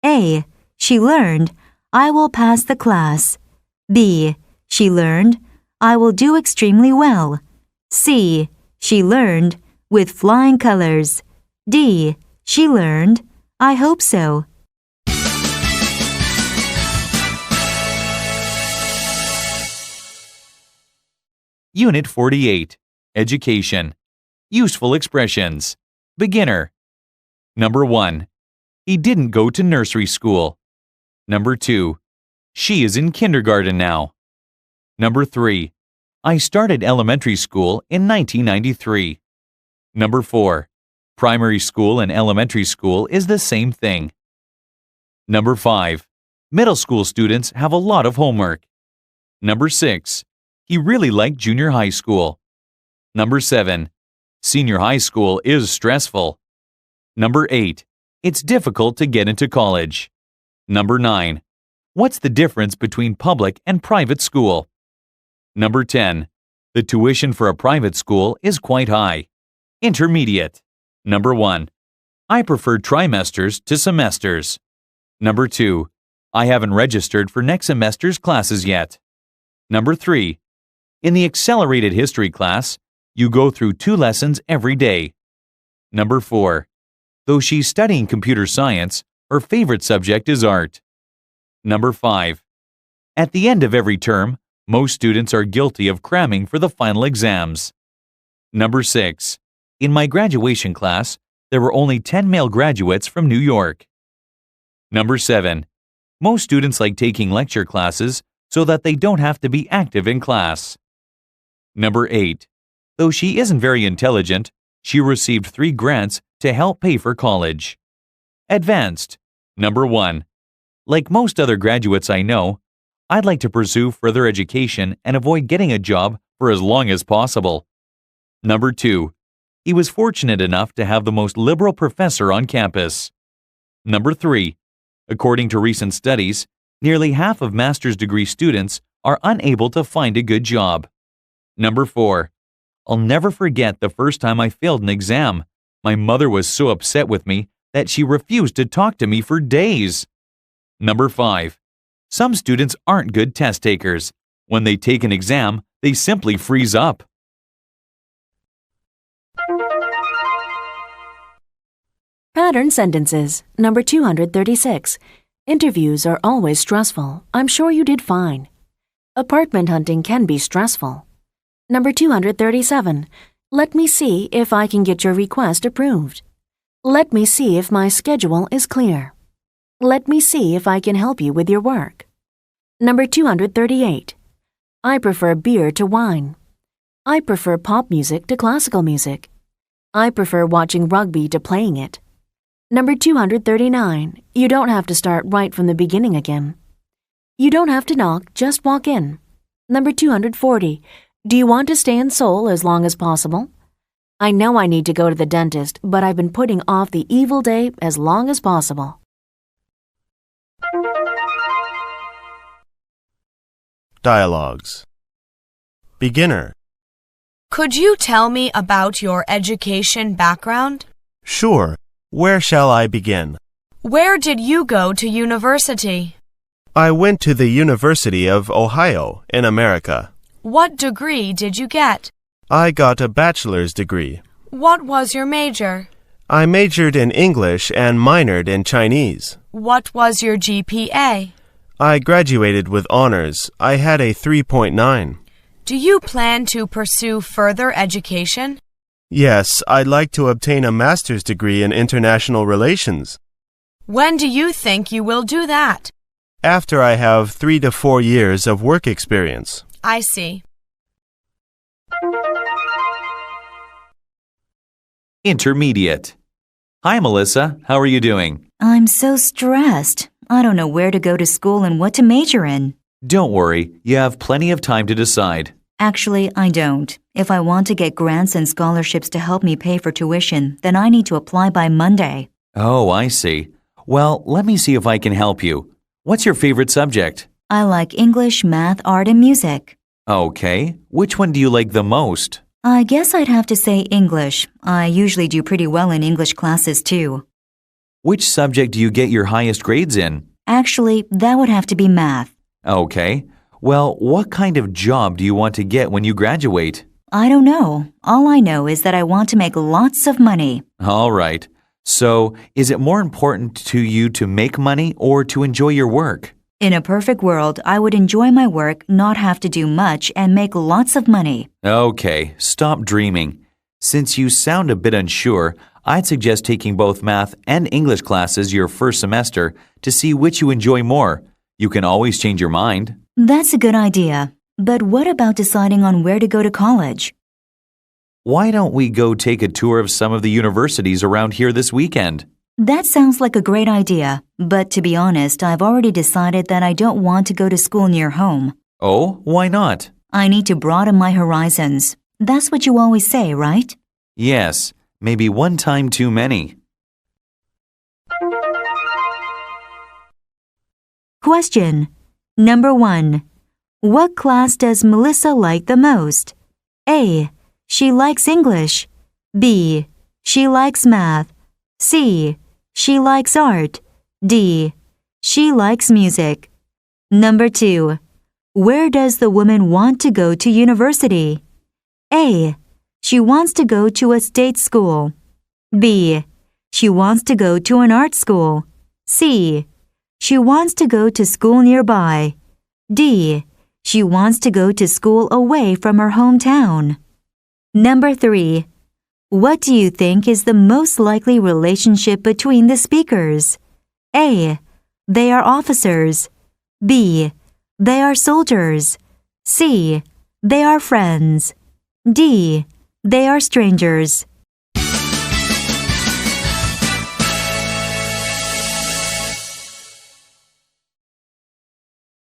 A. She learned, I will pass the class. B. She learned, I will do extremely well. C. She learned, with flying colors. D. She learned, I hope so. Unit 48. Education. Useful expressions. Beginner. Number 1. He didn't go to nursery school. Number 2. She is in kindergarten now. Number 3. I started elementary school in 1993. Number 4. Primary school and elementary school is the same thing. Number 5. Middle school students have a lot of homework. Number 6. He really liked junior high school. Number 7. Senior high school is stressful. Number 8. It's difficult to get into college. Number 9. What's the difference between public and private school? Number 10. The tuition for a private school is quite high. Intermediate. Number 1. I prefer trimesters to semesters. Number 2. I haven't registered for next semester's classes yet. Number 3. In the accelerated history class, you go through 2 lessons every day. Number 4. Though she's studying computer science, her favorite subject is art. Number 5. At the end of every term, most students are guilty of cramming for the final exams. Number 6. In my graduation class, there were only 10 male graduates from New York. Number 7. Most students like taking lecture classes so that they don't have to be active in class. Number 8. Though she isn't very intelligent, she received 3 grants to help pay for college. Advanced. Number 1. Like most other graduates I know, I'd like to pursue further education and avoid getting a job for as long as possible. Number 2. He was fortunate enough to have the most liberal professor on campus. Number 3. According to recent studies, nearly half of master's degree students are unable to find a good job. Number 4. I'll never forget the first time I failed an exam. My mother was so upset with me that she refused to talk to me for days. Number 5. Some students aren't good test takers. When they take an exam, they simply freeze up. Pattern sentences. Number 236. Interviews are always stressful. I'm sure you did fine. Apartment hunting can be stressful. Number 237. Let me see if I can get your request approved. Let me see if my schedule is clear. Let me see if I can help you with your work. Number 238. I prefer beer to wine. I prefer pop music to classical music. I prefer watching rugby to playing it. Number 239. You don't have to start right from the beginning again. You don't have to knock, just walk in. Number 240. Do you want to stay in Seoul as long as possible? I know I need to go to the dentist, but I've been putting off the evil day as long as possible. Dialogues. Beginner. Could you tell me about your education background? Sure. Where shall I begin? Where did you go to university? I went to the University of Ohio in America. What degree did you get? I got a bachelor's degree. What was your major? I majored in English and minored in Chinese. What was your GPA? I graduated with honors. I had a 3.9. Do you plan to pursue further education? Yes, I'd like to obtain a master's degree in international relations. When do you think you will do that? After I have 3 to 4 years of work experience. I see. Intermediate. Hi, Melissa. How are you doing? I'm so stressed. I don't know where to go to school and what to major in. Don't worry. You have plenty of time to decide. Actually, I don't. If I want to get grants and scholarships to help me pay for tuition, then I need to apply by Monday. Oh, I see. Well, let me see if I can help you. What's your favorite subject? I like English, math, art, and music. Okay. Which one do you like the most? I guess I'd have to say English. I usually do pretty well in English classes, too. Which subject do you get your highest grades in? Actually, that would have to be math. Okay. Well, what kind of job do you want to get when you graduate? I don't know. All I know is that I want to make lots of money. All right. So, is it more important to you to make money or to enjoy your work? In a perfect world, I would enjoy my work, not have to do much, and make lots of money. Okay, stop dreaming. Since you sound a bit unsure, I'd suggest taking both math and English classes your first semester to see which you enjoy more. You can always change your mind. That's a good idea. But what about deciding on where to go to college? Why don't we go take a tour of some of the universities around here this weekend? That sounds like a great idea, but to be honest, I've already decided that I don't want to go to school near home. Oh, why not? I need to broaden my horizons. That's what you always say, right? Yes, maybe one time too many. Question. Number 1. What class does Melissa like the most? A. She likes English. B. She likes math. C. She likes art. D. She likes music. Number 2. Where does the woman want to go to university? A. She wants to go to a state school. B. She wants to go to an art school. C. She wants to go to school nearby. D. She wants to go to school away from her hometown. Number 3. What do you think is the most likely relationship between the speakers? A. They are officers. B. They are soldiers. C. They are friends. D. They are strangers.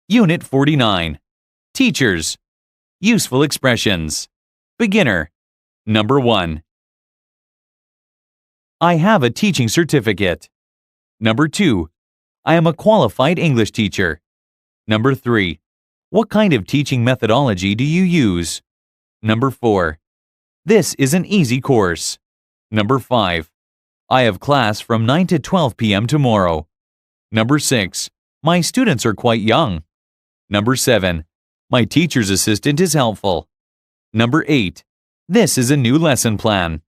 Unit 49. Teachers. Useful expressions. Beginner. Number 1. I have a teaching certificate. Number 2. I am a qualified English teacher. Number 3. What kind of teaching methodology do you use? Number 4. This is an easy course. Number 5. I have class from 9 to 12 p.m. tomorrow. Number 6. My students are quite young. Number 7. My teacher's assistant is helpful. Number 8. This is a new lesson plan.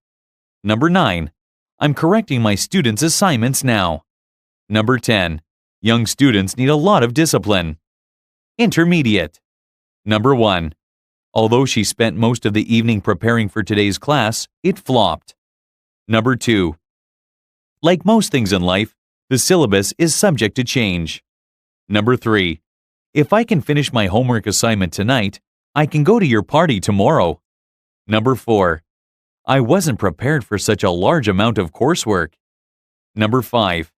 Number 9. I'm correcting my students' assignments now. Number 10. Young students need a lot of discipline. Intermediate. Number 1. Although she spent most of the evening preparing for today's class, it flopped. Number 2. Like most things in life, the syllabus is subject to change. Number 3. If I can finish my homework assignment tonight, I can go to your party tomorrow. Number 4. I wasn't prepared for such a large amount of coursework. Number 5.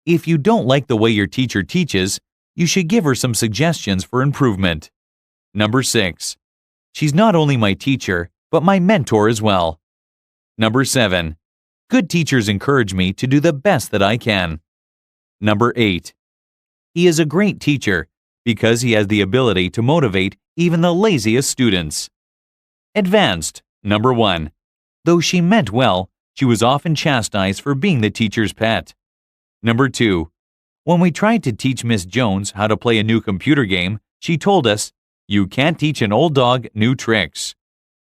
If you don't like the way your teacher teaches, you should give her some suggestions for improvement. Number 6. She's not only my teacher, but my mentor as well. Number 7. Good teachers encourage me to do the best that I can. Number 8. He is a great teacher because he has the ability to motivate even the laziest students. Advanced. Number 1. Though she meant well, she was often chastised for being the teacher's pet. Number 2. When we tried to teach Miss Jones how to play a new computer game, she told us, "You can't teach an old dog new tricks."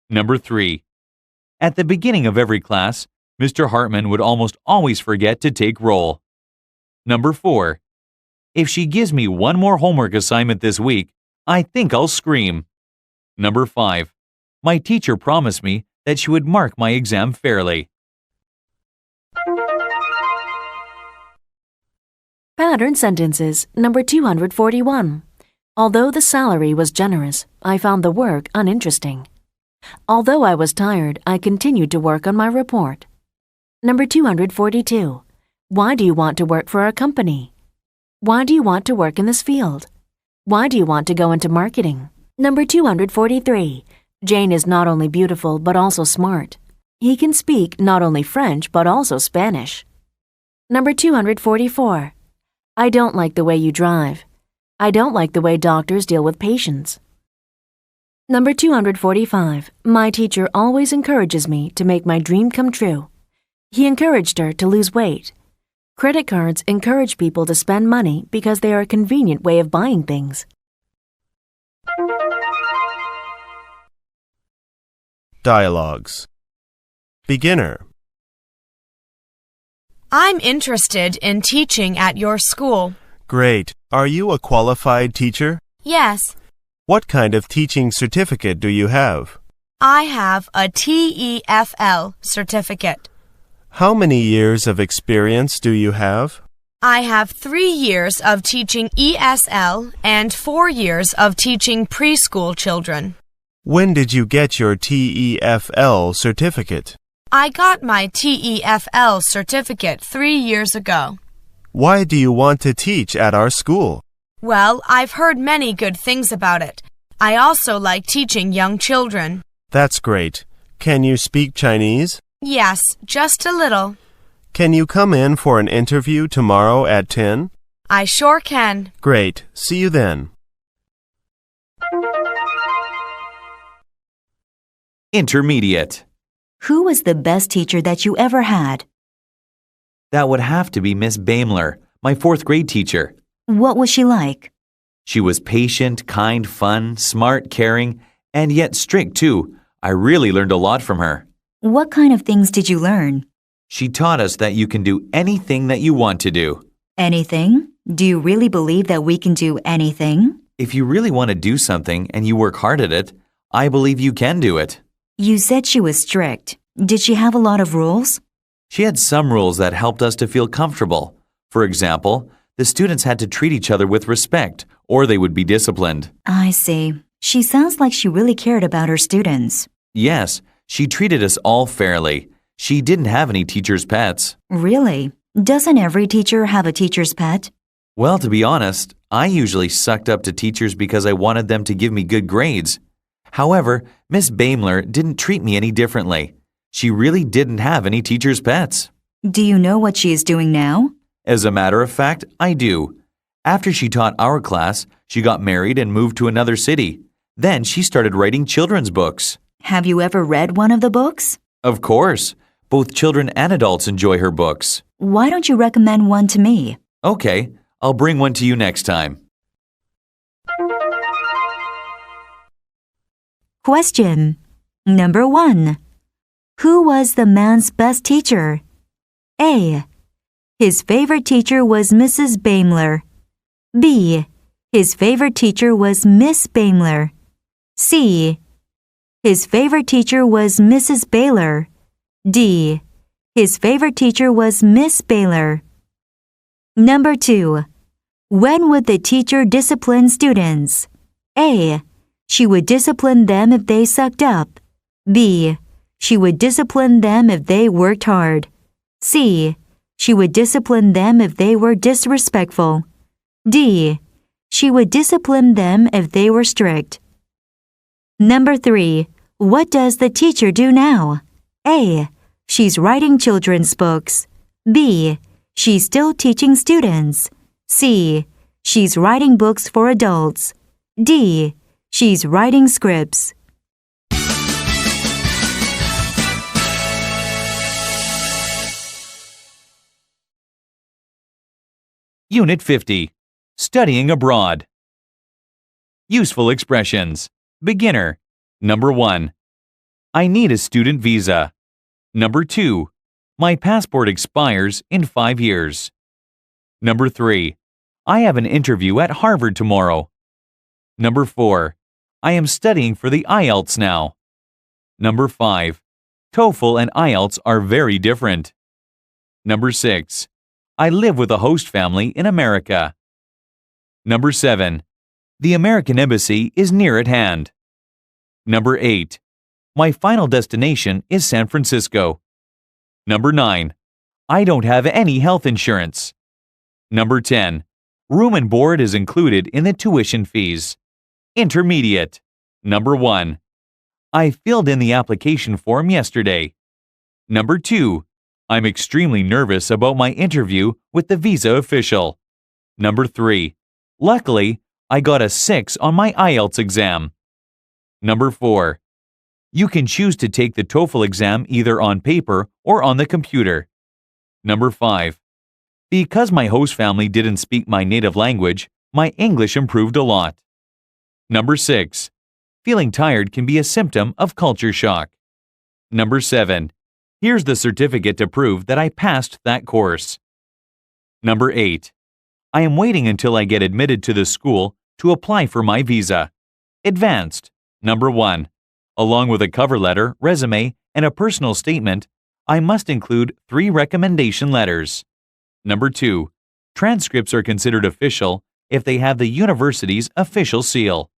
Number 3. At the beginning of every class, Mr. Hartman would almost always forget to take roll. Number 4. If she gives me one more homework assignment this week, I think I'll scream. Number 5. My teacher promised me that she would mark my exam fairly. Pattern sentences number 241. Although the salary was generous, I found the work uninteresting. Although I was tired, I continued to work on my report. Number 242. Why do you want to work for our company? Why do you want to work in this field? Why do you want to go into marketing? Number 243. Jane is not only beautiful but also smart. He can speak not only French but also Spanish. Number 244. I don't like the way you drive. I don't like the way doctors deal with patients. Number 245. My teacher always encourages me to make my dream come true. He encouraged her to lose weight. Credit cards encourage people to spend money because they are a convenient way of buying things. Dialogues. Beginner. I'm interested in teaching at your school. Great. Are you a qualified teacher? Yes, What kind of teaching certificate do you have? I have a TEFL certificate. How many years of experience do you have? I have 3 years of teaching ESL and 4 years of teaching preschool children. When did you get your TEFL certificate? I got my TEFL certificate 3 years ago. Why do you want to teach at our school? Well, I've heard many good things about it. I also like teaching young children. That's great. Can you speak Chinese? Yes, just a little. Can you come in for an interview tomorrow at 10? I sure can. Great. See you then. Intermediate. Who was the best teacher that you ever had? That would have to be Miss Baimler, my 4th grade teacher. What was she like? She was patient, kind, fun, smart, caring, and yet strict too. I really learned a lot from her. What kind of things did you learn? She taught us that you can do anything that you want to do. Anything? Do you really believe that we can do anything? If you really want to do something and you work hard at it, I believe you can do it. You said she was strict. Did she have a lot of rules? She had some rules that helped us to feel comfortable. For example, the students had to treat each other with respect, or they would be disciplined. I see. She sounds like she really cared about her students. Yes, she treated us all fairly. She didn't have any teacher's pets. Really? Doesn't every teacher have a teacher's pet? Well, to be honest, I usually sucked up to teachers because I wanted them to give me good grades. However, Miss Baimler didn't treat me any differently. She really didn't have any teacher's pets. Do you know what she is doing now? As a matter of fact, I do. After she taught our class, she got married and moved to another city. Then she started writing children's books. Have you ever read one of the books? Of course. Both children and adults enjoy her books. Why don't you recommend one to me? Okay, I'll bring one to you next time. Question. Number 1. Who was the man's best teacher? A. His favorite teacher was Mrs. Baimler. B. His favorite teacher was Miss Baimler. C. His favorite teacher was Mrs. Baylor. D. His favorite teacher was Miss Baylor. Number 2. When would the teacher discipline students? A. She would discipline them if they sucked up. B. She would discipline them if they worked hard. C. She would discipline them if they were disrespectful. D. She would discipline them if they were strict. Number 3. What does the teacher do now? A. She's writing children's books. B. She's still teaching students. C. She's writing books for adults. D. She's writing scripts. Unit 50. Studying abroad. Useful expressions. Beginner. Number 1. I need a student visa. Number 2. My passport expires in 5 years. Number 3. I have an interview at Harvard tomorrow. Number 4. I am studying for the IELTS now. Number 5. TOEFL and IELTS are very different. Number 6. I live with a host family in America. Number 7. The American Embassy is near at hand. Number 8. My final destination is San Francisco. Number 9. I don't have any health insurance. Number 10. Room and board is included in the tuition fees. Intermediate. Number 1. I filled in the application form yesterday. Number 2. I'm extremely nervous about my interview with the visa official. Number 3. Luckily, I got a 6 on my IELTS exam. Number 4. You can choose to take the TOEFL exam either on paper or on the computer. Number 5. Because my host family didn't speak my native language, my English improved a lot. Number 6. Feeling tired can be a symptom of culture shock. Number 7. Here's the certificate to prove that I passed that course. Number 8. I am waiting until I get admitted to the school to apply for my visa. Advanced. Number 1. Along with a cover letter, resume, and a personal statement, I must include 3 recommendation letters. Number 2. Transcripts are considered official if they have the university's official seal.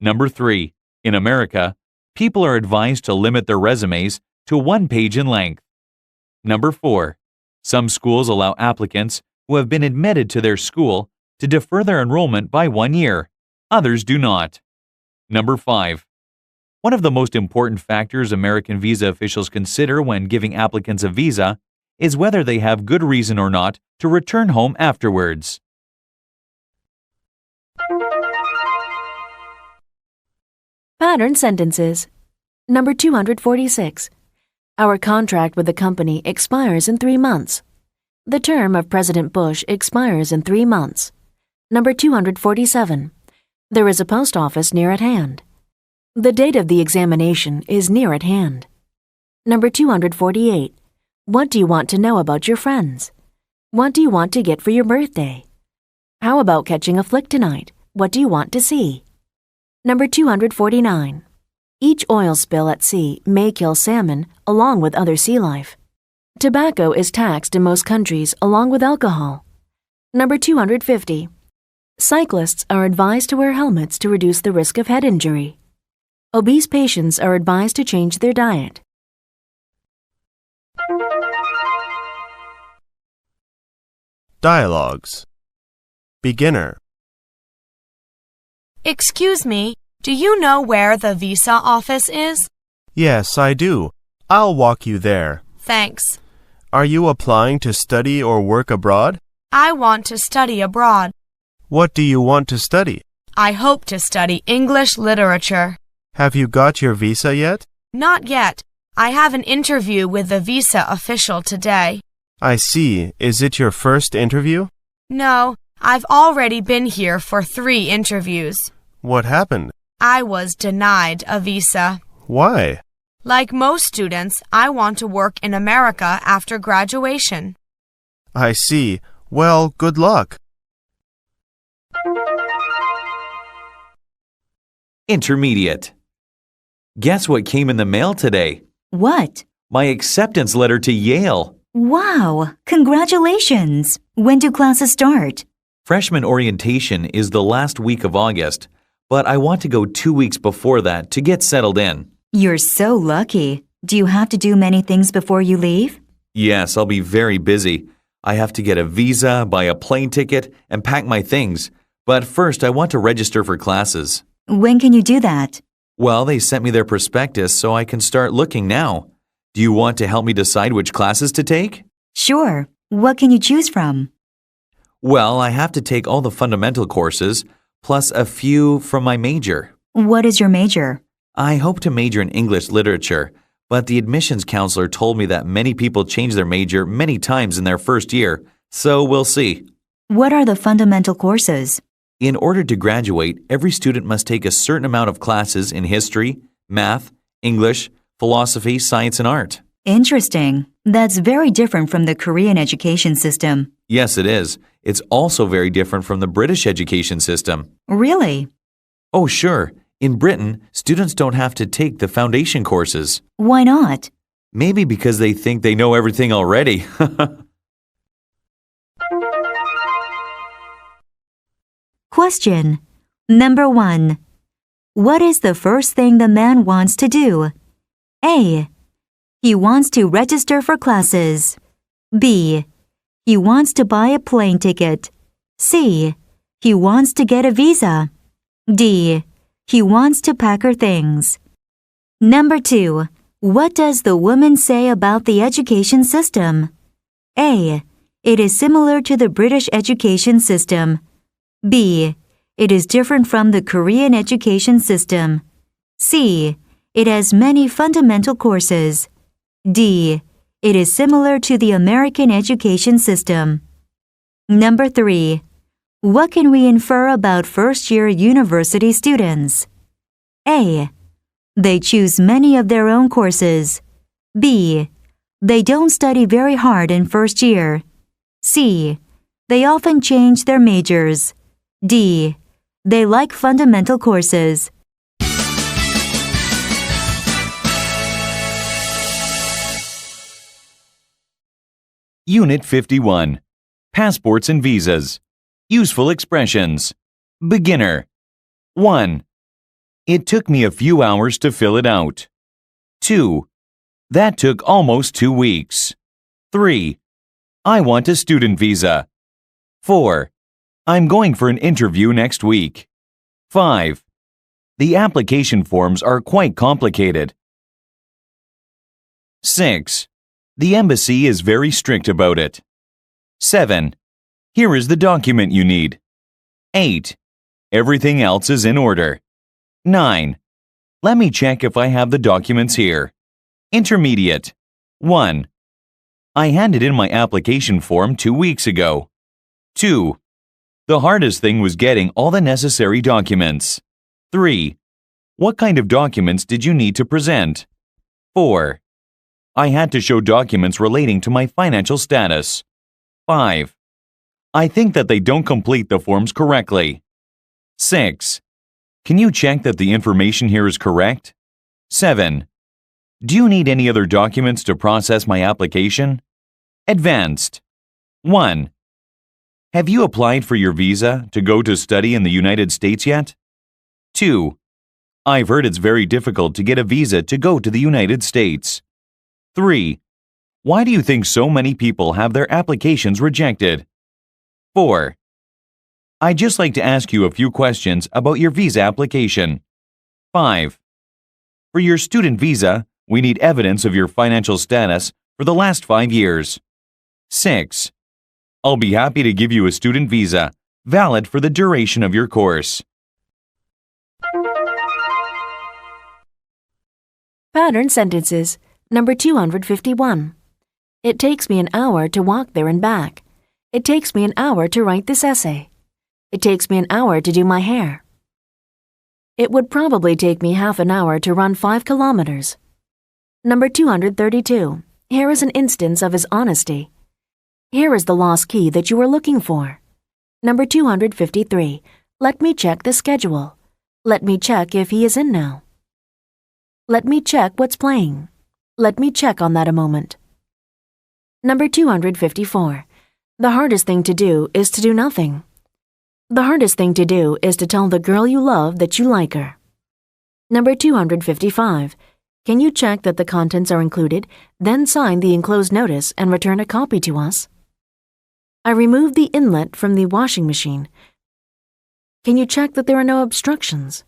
Number 3. In America, people are advised to limit their resumes to 1 page in length. Number 4. Some schools allow applicants who have been admitted to their school to defer their enrollment by 1 year. Others do not. Number 5. One of the most important factors American visa officials consider when giving applicants a visa is whether they have good reason or not to return home afterwards. Pattern sentences. Number 246. Our contract with the company expires in 3 months. The term of President Bush expires in 3 months. Number 247. There is a post office near at hand. The date of the examination is near at hand. Number 248. What do you want to know about your friends? What do you want to get for your birthday? How about catching a flick tonight? What do you want to see? Number 249. Each oil spill at sea may kill salmon along with other sea life. Tobacco is taxed in most countries along with alcohol. Number 250. Cyclists are advised to wear helmets to reduce the risk of head injury. Obese patients are advised to change their diet. Dialogues. Beginner. Excuse me, do you know where the visa office is? Yes, I do. I'll walk you there. Thanks. Are you applying to study or work abroad? I want to study abroad. What do you want to study? I hope to study English literature. Have you got your visa yet? Not yet. I have an interview with the visa official today. I see. Is it your first interview? No, I've already been here for 3 interviews. What happened? I was denied a visa. Why? Like most students, I want to work in America after graduation. I see. Well, good luck. Intermediate. Guess what came in the mail today? What? My acceptance letter to Yale. Wow! Congratulations! When do classes start? Freshman orientation is the last week of August, but I want to go 2 weeks before that to get settled in. You're so lucky. Do you have to do many things before you leave? Yes, I'll be very busy. I have to get a visa, buy a plane ticket, and pack my things. But first, I want to register for classes. When can you do that? Well, they sent me their prospectus, so I can start looking now. Do you want to help me decide which classes to take? Sure. What can you choose from? Well, I have to take all the fundamental courses, plus a few from my major. What is your major? I hope to major in English literature, but the admissions counselor told me that many people change their major many times in their first year, so we'll see. What are the fundamental courses? In order to graduate, every student must take a certain amount of classes in history, math, English, philosophy, science, and art. Interesting. That's very different from the Korean education system. Yes, it is. It's also very different from the British education system. Really? Oh, sure. In Britain, students don't have to take the foundation courses. Why not? Maybe because they think they know everything already. Question. Number 1. What is the first thing the man wants to do? A. He wants to register for classes. B. He wants to buy a plane ticket. C. He wants to get a visa. D. He wants to pack her things. Number 2. What does the woman say about the education system? A. It is similar to the British education system. B. It is different from the Korean education system. C. It has many fundamental courses. D. It is similar to the American education system. Number 3. What can we infer about first-year university students? A. They choose many of their own courses. B. They don't study very hard in first year. C. They often change their majors. D. They like fundamental courses. Unit 51. Passports and visas. Useful expressions. Beginner. 1. It took me a few hours to fill it out. 2. That took almost 2 weeks. 3. I want a student visa. 4. I'm going for an interview next week. 5. The application forms are quite complicated. 6. The embassy is very strict about it. 7. Here is the document you need. 8. Everything else is in order. 9. Let me check if I have the documents here. Intermediate. 1. I handed in my application form 2 weeks ago. 2. The hardest thing was getting all the necessary documents. 3. What kind of documents did you need to present? 4. I had to show documents relating to my financial status. 5. I think that they don't complete the forms correctly. 6. Can you check that the information here is correct? 7. Do you need any other documents to process my application? Advanced. 1. Have you applied for your visa to go to study in the United States yet? 2. I've heard it's very difficult to get a visa to go to the United States. 3. Why do you think so many people have their applications rejected? 4. I'd just like to ask you a few questions about your visa application. 5. For your student visa, we need evidence of your financial status for the last 5 years. 6. I'll be happy to give you a student visa, valid for the duration of your course. Pattern sentences. Number 251. It takes me an hour to walk there and back. It takes me an hour to write this essay. It takes me an hour to do my hair. It would probably take me half an hour to run 5 kilometers. Number 232. Here is an instance of his honesty. Here is the lost key that you were looking for. Number 253. Let me check the schedule. Let me check if he is in now. Let me check what's playing. Let me check on that a moment. Number 254. The hardest thing to do is to do nothing. The hardest thing to do is to tell the girl you love that you like her. Number 255. Can you check that the contents are included, then sign the enclosed notice and return a copy to us? I removed the inlet from the washing machine. Can you check that there are no obstructions?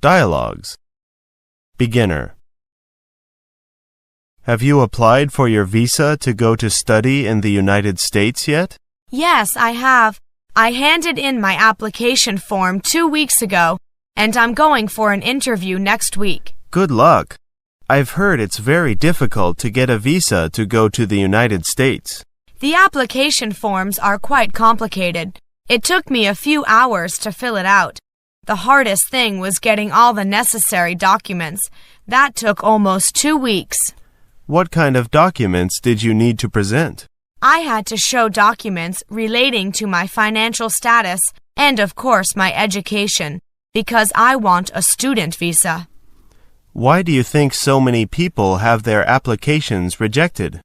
Dialogues. Beginner. Have you applied for your visa to go to study in the United States yet? Yes, I have. I handed in my application form 2 weeks ago, and I'm going for an interview next week. Good luck. I've heard it's very difficult to get a visa to go to the United States. The application forms are quite complicated. It took me a few hours to fill it out. The hardest thing was getting all the necessary documents. That took almost 2 weeks. What kind of documents did you need to present? I had to show documents relating to my financial status and, of course, my education, because I want a student visa. Why do you think so many people have their applications rejected?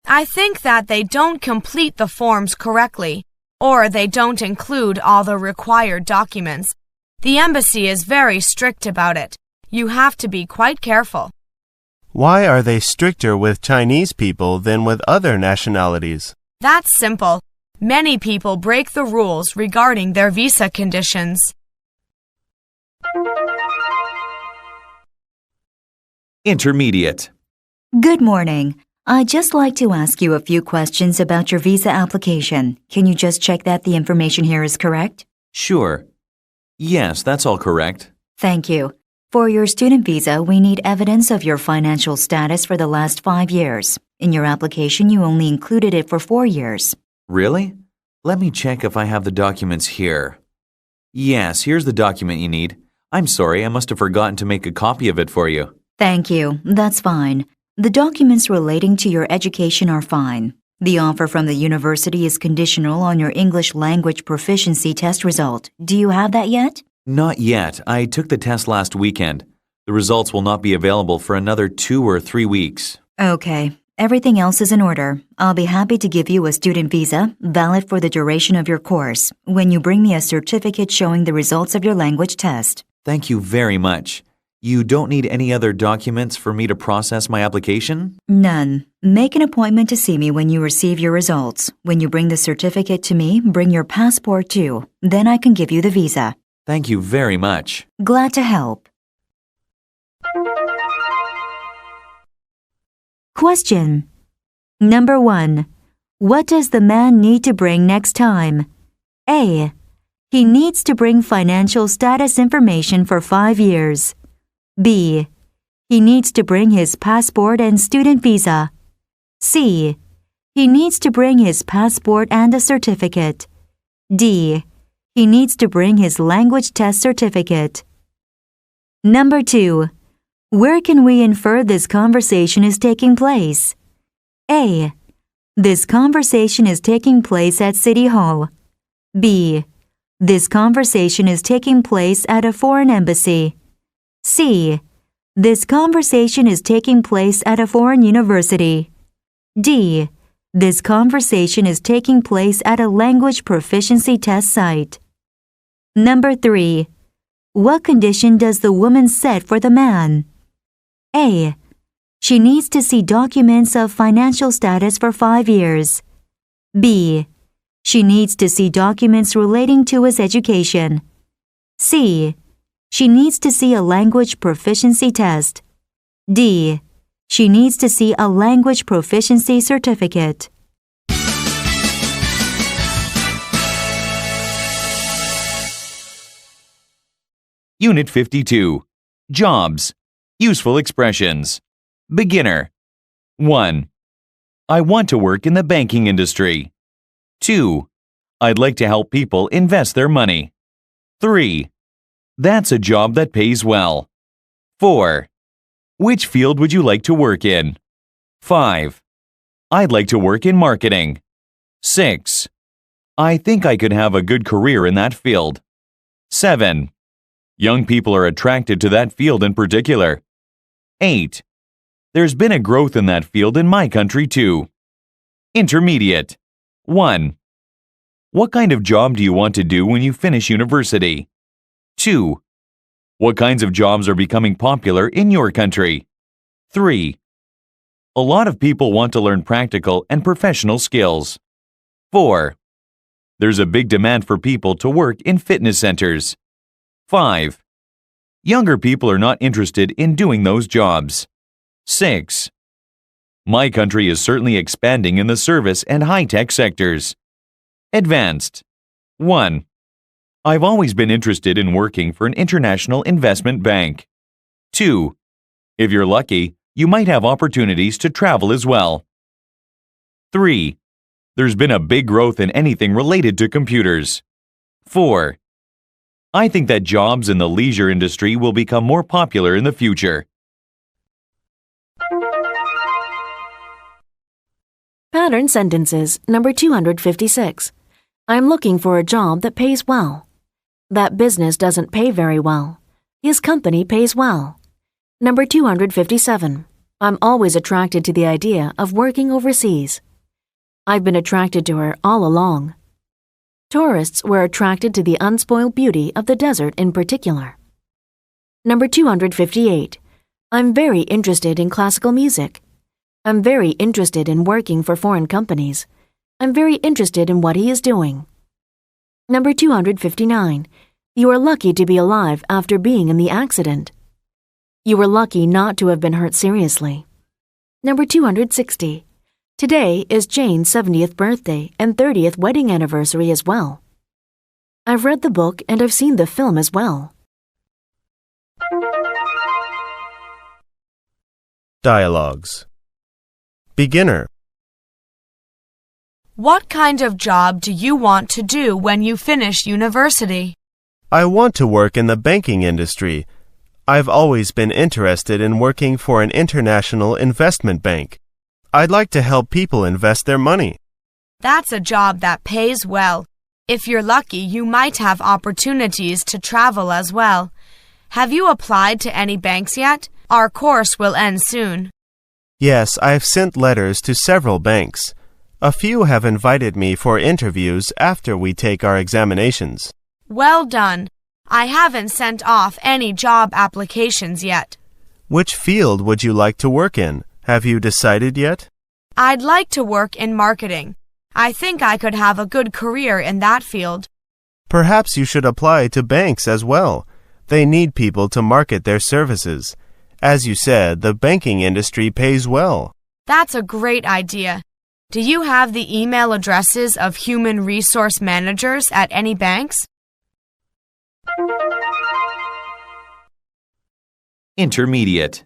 I think that they don't complete the forms correctly, or they don't include all the required documents. The embassy is very strict about it. You have to be quite careful. Why are they stricter with Chinese people than with other nationalities? That's simple. Many people break the rules regarding their visa conditions. Intermediate. Good morning. I'd just like to ask you a few questions about your visa application. Can you just check that the information here is correct? Sure. Yes, that's all correct. Thank you. For your student visa, we need evidence of your financial status for the last 5 years. In your application, you only included it for 4 years. Really? Let me check if I have the documents here. Yes, here's the document you need. I'm sorry, I must have forgotten to make a copy of it for you. Thank you. That's fine. The documents relating to your education are fine. The offer from the university is conditional on your English language proficiency test result. Do you have that yet? Not yet. I took the test last weekend. The results will not be available for another 2 or 3 weeks. Okay. Everything else is in order. I'll be happy to give you a student visa, valid for the duration of your course, when you bring me a certificate showing the results of your language test. Thank you very much. You don't need any other documents for me to process my application? None. Make an appointment to see me when you receive your results. When you bring the certificate to me, bring your passport too. Then I can give you the visa. Thank you very much. Glad to help. Question. Number 1. What does the man need to bring next time? A. He needs to bring financial status information for 5 years. B. He needs to bring his passport and student visa. C. He needs to bring his passport and a certificate. D. He needs to bring his language test certificate. Number 2. Where can we infer this conversation is taking place? A. This conversation is taking place at City Hall. B. This conversation is taking place at a foreign embassy. C. This conversation is taking place at a foreign university. D. This conversation is taking place at a language proficiency test site. Number 3. What condition does the woman set for the man? A. She needs to see documents of financial status for 5 years. B. She needs to see documents relating to his education. C. She needs to see a language proficiency test. D. She needs to see a language proficiency certificate. Unit 52. Jobs. Useful expressions. Beginner. 1. I want to work in the banking industry. 2. I'd like to help people invest their money. 3. That's a job that pays well. 4. Which field would you like to work in? 5. I'd like to work in marketing. 6. I think I could have a good career in that field. 7. Young people are attracted to that field in particular. 8. There's been a growth in that field in my country too. Intermediate. 1. What kind of job do you want to do when you finish university? 2. What kinds of jobs are becoming popular in your country? 3. A lot of people want to learn practical and professional skills. 4. There's a big demand for people to work in fitness centers. 5. Younger people are not interested in doing those jobs. 6. My country is certainly expanding in the service and high-tech sectors. Advanced. 1. I've always been interested in working for an international investment bank. 2. If you're lucky, you might have opportunities to travel as well. 3. There's been a big growth in anything related to computers. 4. I think that jobs in the leisure industry will become more popular in the future. Pattern sentences, number 256. I'm looking for a job that pays well. That business doesn't pay very well. His company pays well. Number 257. I'm always attracted to the idea of working overseas. I've been attracted to her all along. Tourists were attracted to the unspoiled beauty of the desert in particular. Number 258. I'm very interested in classical music. I'm very interested in working for foreign companies. I'm very interested in what he is doing. Number 259. You are lucky to be alive after being in the accident. You were lucky not to have been hurt seriously. Number 260. Today is Jane's 70th birthday and 30th wedding anniversary as well. I've read the book and I've seen the film as well. Dialogues. Beginner. What kind of job do you want to do when you finish university? I want to work in the banking industry. I've always been interested in working for an international investment bank. I'd like to help people invest their money. That's a job that pays well. If you're lucky, you might have opportunities to travel as well. Have you applied to any banks yet? Our course will end soon. Yes, I've sent letters to several banks. A few have invited me for interviews after we take our examinations. Well done. I haven't sent off any job applications yet. Which field would you like to work in? Have you decided yet? I'd like to work in marketing. I think I could have a good career in that field. Perhaps you should apply to banks as well. They need people to market their services. As you said, the banking industry pays well. That's a great idea. Do you have the email addresses of human resource managers at any banks? Intermediate.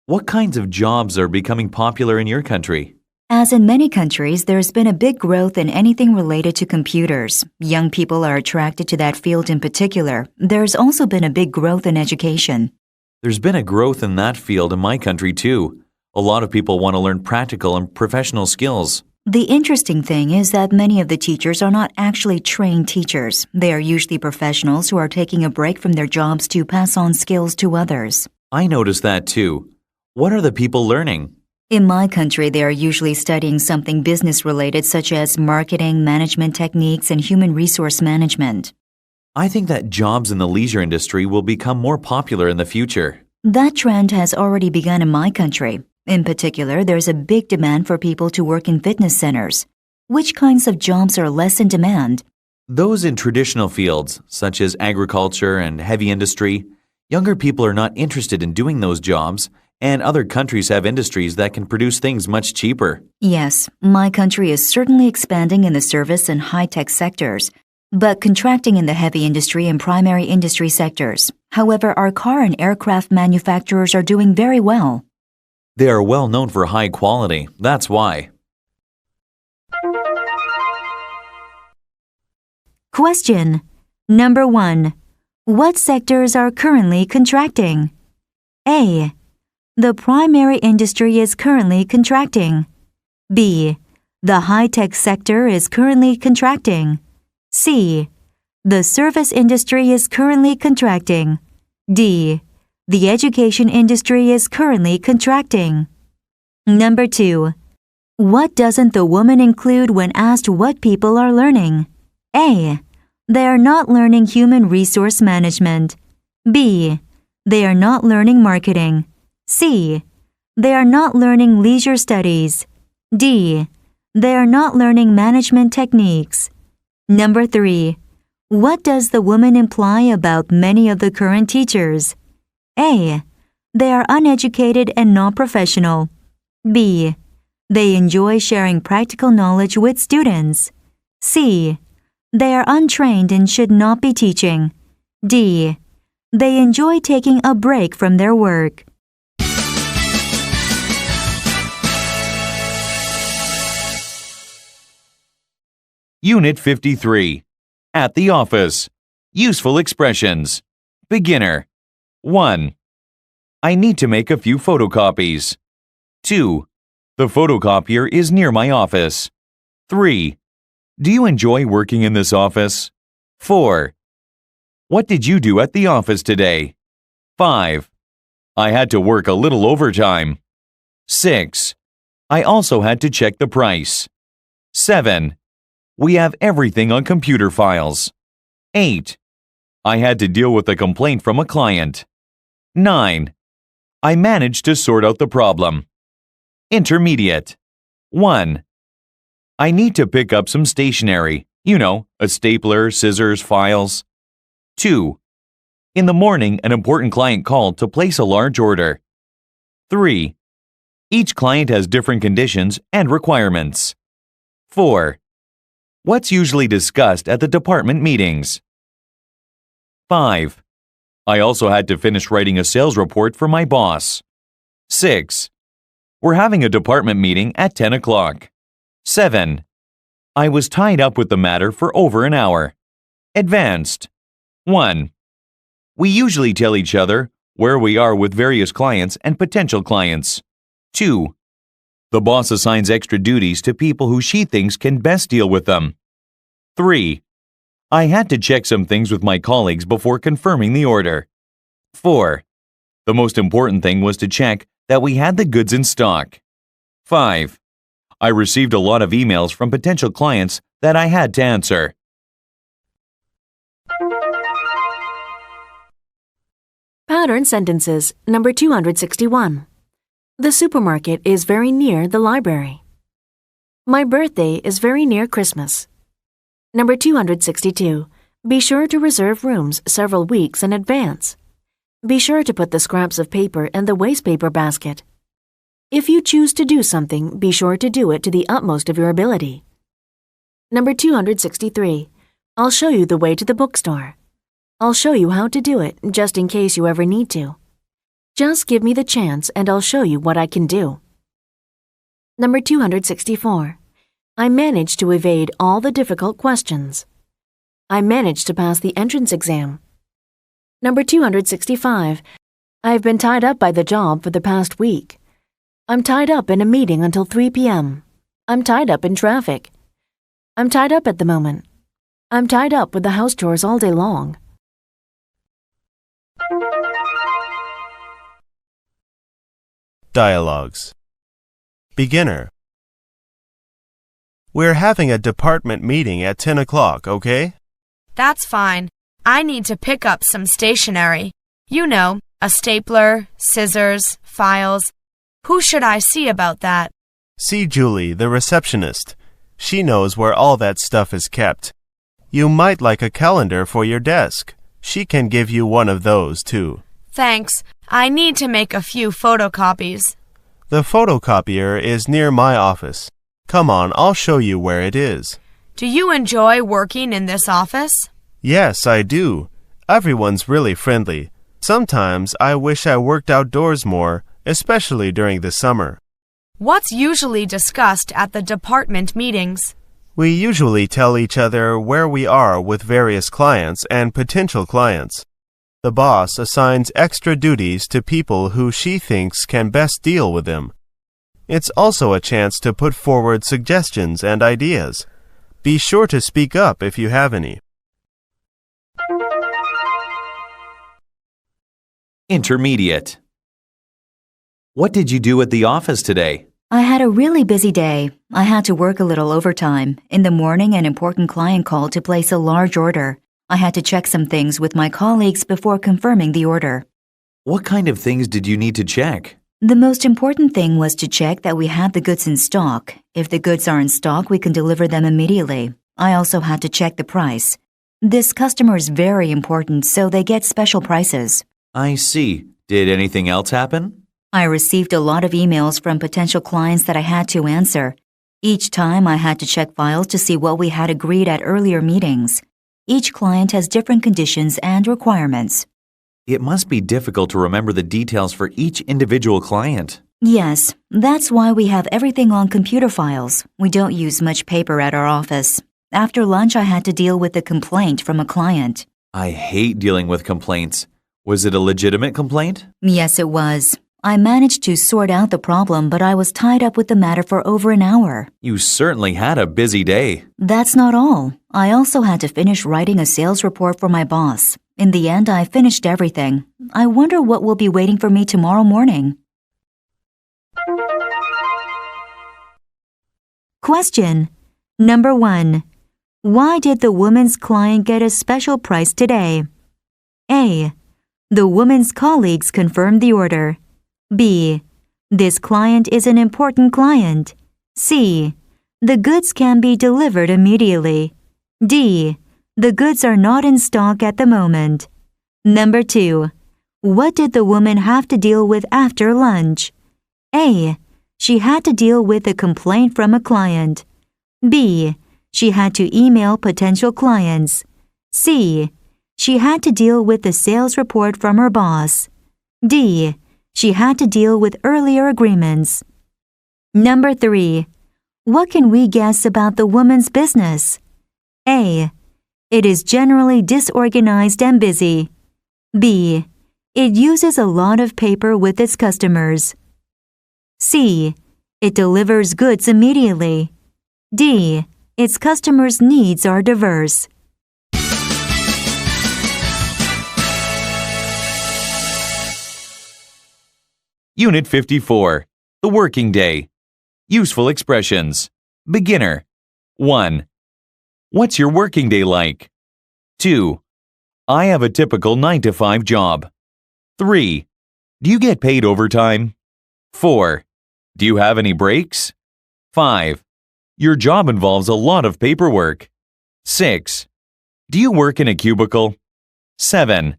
What kinds of jobs are becoming popular in your country? As in many countries, there's been a big growth in anything related to computers. Young people are attracted to that field in particular. There's also been a big growth in education. There's been a growth in that field in my country too. A lot of people want to learn practical and professional skills. The interesting thing is that many of the teachers are not actually trained teachers. They are usually professionals who are taking a break from their jobs to pass on skills to others. I noticed that too. What are the people learning? In my country, they are usually studying something business-related such as marketing, management techniques, and human resource management. I think that jobs in the leisure industry will become more popular in the future. That trend has already begun in my country. In particular, there's a big demand for people to work in fitness centers. Which kinds of jobs are less in demand? Those in traditional fields, such as agriculture and heavy industry. Younger people are not interested in doing those jobs, and other countries have industries that can produce things much cheaper. Yes, my country is certainly expanding in the service and high-tech sectors, but contracting in the heavy industry and primary industry sectors. However, our car and aircraft manufacturers are doing very well. They are well known for high quality, that's why. Question. Number 1. What sectors are currently contracting? A. The primary industry is currently contracting. B. The high-tech sector is currently contracting. C. The service industry is currently contracting. D. The education industry is currently contracting. Number 2. What doesn't the woman include when asked what people are learning? A. They are not learning human resource management. B. They are not learning marketing. C. They are not learning leisure studies. D. They are not learning management techniques. Number 3. What does the woman imply about many of the current teachers? A. They are uneducated and not professional. B. They enjoy sharing practical knowledge with students. C. They are untrained and should not be teaching. D. They enjoy taking a break from their work. Unit 53. At the office. Useful expressions. Beginner. 1. I need to make a few photocopies. 2. The photocopier is near my office. 3. Do you enjoy working in this office? 4. What did you do at the office today? 5. I had to work a little overtime. 6. I also had to check the price. 7. We have everything on computer files. 8. I had to deal with a complaint from a client. 9. I managed to sort out the problem. Intermediate. 1. I need to pick up some stationery. A stapler, scissors, files. 2. In the morning, an important client called to place a large order. 3. Each client has different conditions and requirements. 4. What's usually discussed at the department meetings? 5. I also had to finish writing a sales report for my boss. 6. We're having a department meeting at 10 o'clock. 7. I was tied up with the matter for over an hour. Advanced. 1. We usually tell each other where we are with various clients and potential clients. 2. The boss assigns extra duties to people who she thinks can best deal with them. 3. I had to check some things with my colleagues before confirming the order. 4. The most important thing was to check that we had the goods in stock. 5. I received a lot of emails from potential clients that I had to answer. Pattern sentences, number 261. The supermarket is very near the library. My birthday is very near Christmas. Number 262. Be sure to reserve rooms several weeks in advance. Be sure to put the scraps of paper in the waste paper basket. If you choose to do something, be sure to do it to the utmost of your ability. Number 263. I'll show you the way to the bookstore. I'll show you how to do it, just in case you ever need to. Just give me the chance and I'll show you what I can do. Number 264. I managed to evade all the difficult questions. I managed to pass the entrance exam. Number 265. I've been tied up by the job for the past week. I'm tied up in a meeting until 3 p.m. I'm tied up in traffic. I'm tied up at the moment. I'm tied up with the house chores all day long. Dialogues. Beginner. We're having a department meeting at 10 o'clock, okay? That's fine. I need to pick up some stationery. A stapler, scissors, files. Who should I see about that? See Julie, the receptionist. She knows where all that stuff is kept. You might like a calendar for your desk. She can give you one of those, too. Thanks. I need to make a few photocopies. The photocopier is near my office. Come on, I'll show you where it is. Do you enjoy working in this office? Yes, I do. Everyone's really friendly. Sometimes I wish I worked outdoors more, especially during the summer. What's usually discussed at the department meetings? We usually tell each other where we are with various clients and potential clients. The boss assigns extra duties to people who she thinks can best deal with them. It's also a chance to put forward suggestions and ideas. Be sure to speak up if you have any. Intermediate. What did you do at the office today? I had a really busy day. I had to work a little overtime. In the morning, an important client called to place a large order. I had to check some things with my colleagues before confirming the order. What kind of things did you need to check? The most important thing was to check that we had the goods in stock. If the goods are in stock, we can deliver them immediately. I also had to check the price. This customer is very important, so they get special prices. I see. Did anything else happen? I received a lot of emails from potential clients that I had to answer. Each time I had to check files to see what we had agreed at earlier meetings. Each client has different conditions and requirements. It must be difficult to remember the details for each individual client. Yes, that's why we have everything on computer files. We don't use much paper at our office. After lunch, I had to deal with a complaint from a client. I hate dealing with complaints. Was it a legitimate complaint? Yes, it was. I managed to sort out the problem, but I was tied up with the matter for over an hour. You certainly had a busy day. That's not all. I also had to finish writing a sales report for my boss. In the end, I finished everything. I wonder what will be waiting for me tomorrow morning. Question. Number 1. Why did the woman's client get a special price today? A. The woman's colleagues confirmed the order. B. This client is an important client. C. The goods can be delivered immediately. D. The goods are not in stock at the moment. Number 2. What did the woman have to deal with after lunch? A. She had to deal with a complaint from a client. B. She had to email potential clients. C. She had to deal with the sales report from her boss. D. She had to deal with earlier agreements. Number 3. What can we guess about the woman's business? A. It is generally disorganized and busy. B. It uses a lot of paper with its customers. C. It delivers goods immediately. D. Its customers' needs are diverse. Unit 54. The working day. Useful expressions. Beginner. 1. What's your working day like? 2. I have a typical 9-to-5 job. 3. Do you get paid overtime? 4. Do you have any breaks? 5. Your job involves a lot of paperwork. 6. Do you work in a cubicle? 7.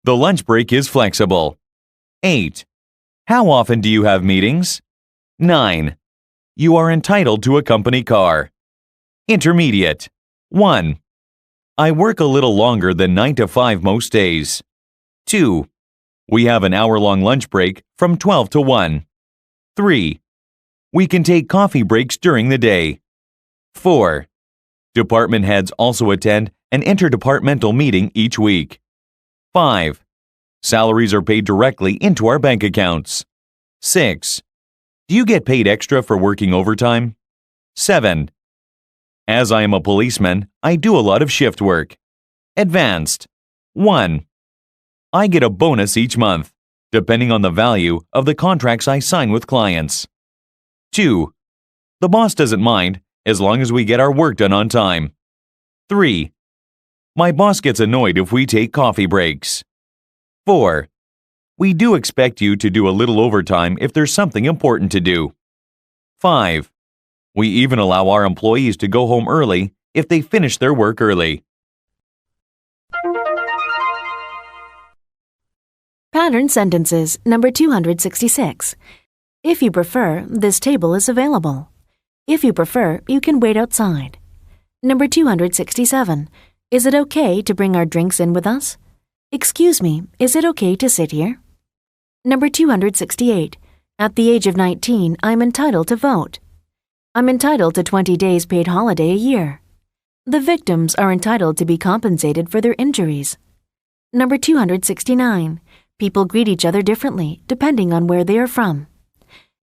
The lunch break is flexible. 8. How often do you have meetings? 9. You are entitled to a company car. Intermediate. 1. I work a little longer than 9 to 5 most days. 2. We have an hour-long lunch break from 12 to 1. 3. We can take coffee breaks during the day. 4. Department heads also attend an interdepartmental meeting each week. 5. Salaries are paid directly into our bank accounts. 6. Do you get paid extra for working overtime? 7. As I am a policeman, I do a lot of shift work. Advanced. 1. I get a bonus each month, depending on the value of the contracts I sign with clients. 2. The boss doesn't mind as long as we get our work done on time. 3. My boss gets annoyed if we take coffee breaks. 4. We do expect you to do a little overtime if there's something important to do. 5. We even allow our employees to go home early if they finish their work early. Pattern sentences number 266. If you prefer, this table is available. If you prefer, you can wait outside. Number 267. Is it okay to bring our drinks in with us? Excuse me, is it okay to sit here? Number 268. At the age of 19, I'm entitled to vote. I'm entitled to 20 days paid holiday a year. The victims are entitled to be compensated for their injuries. Number 269. People greet each other differently, depending on where they are from.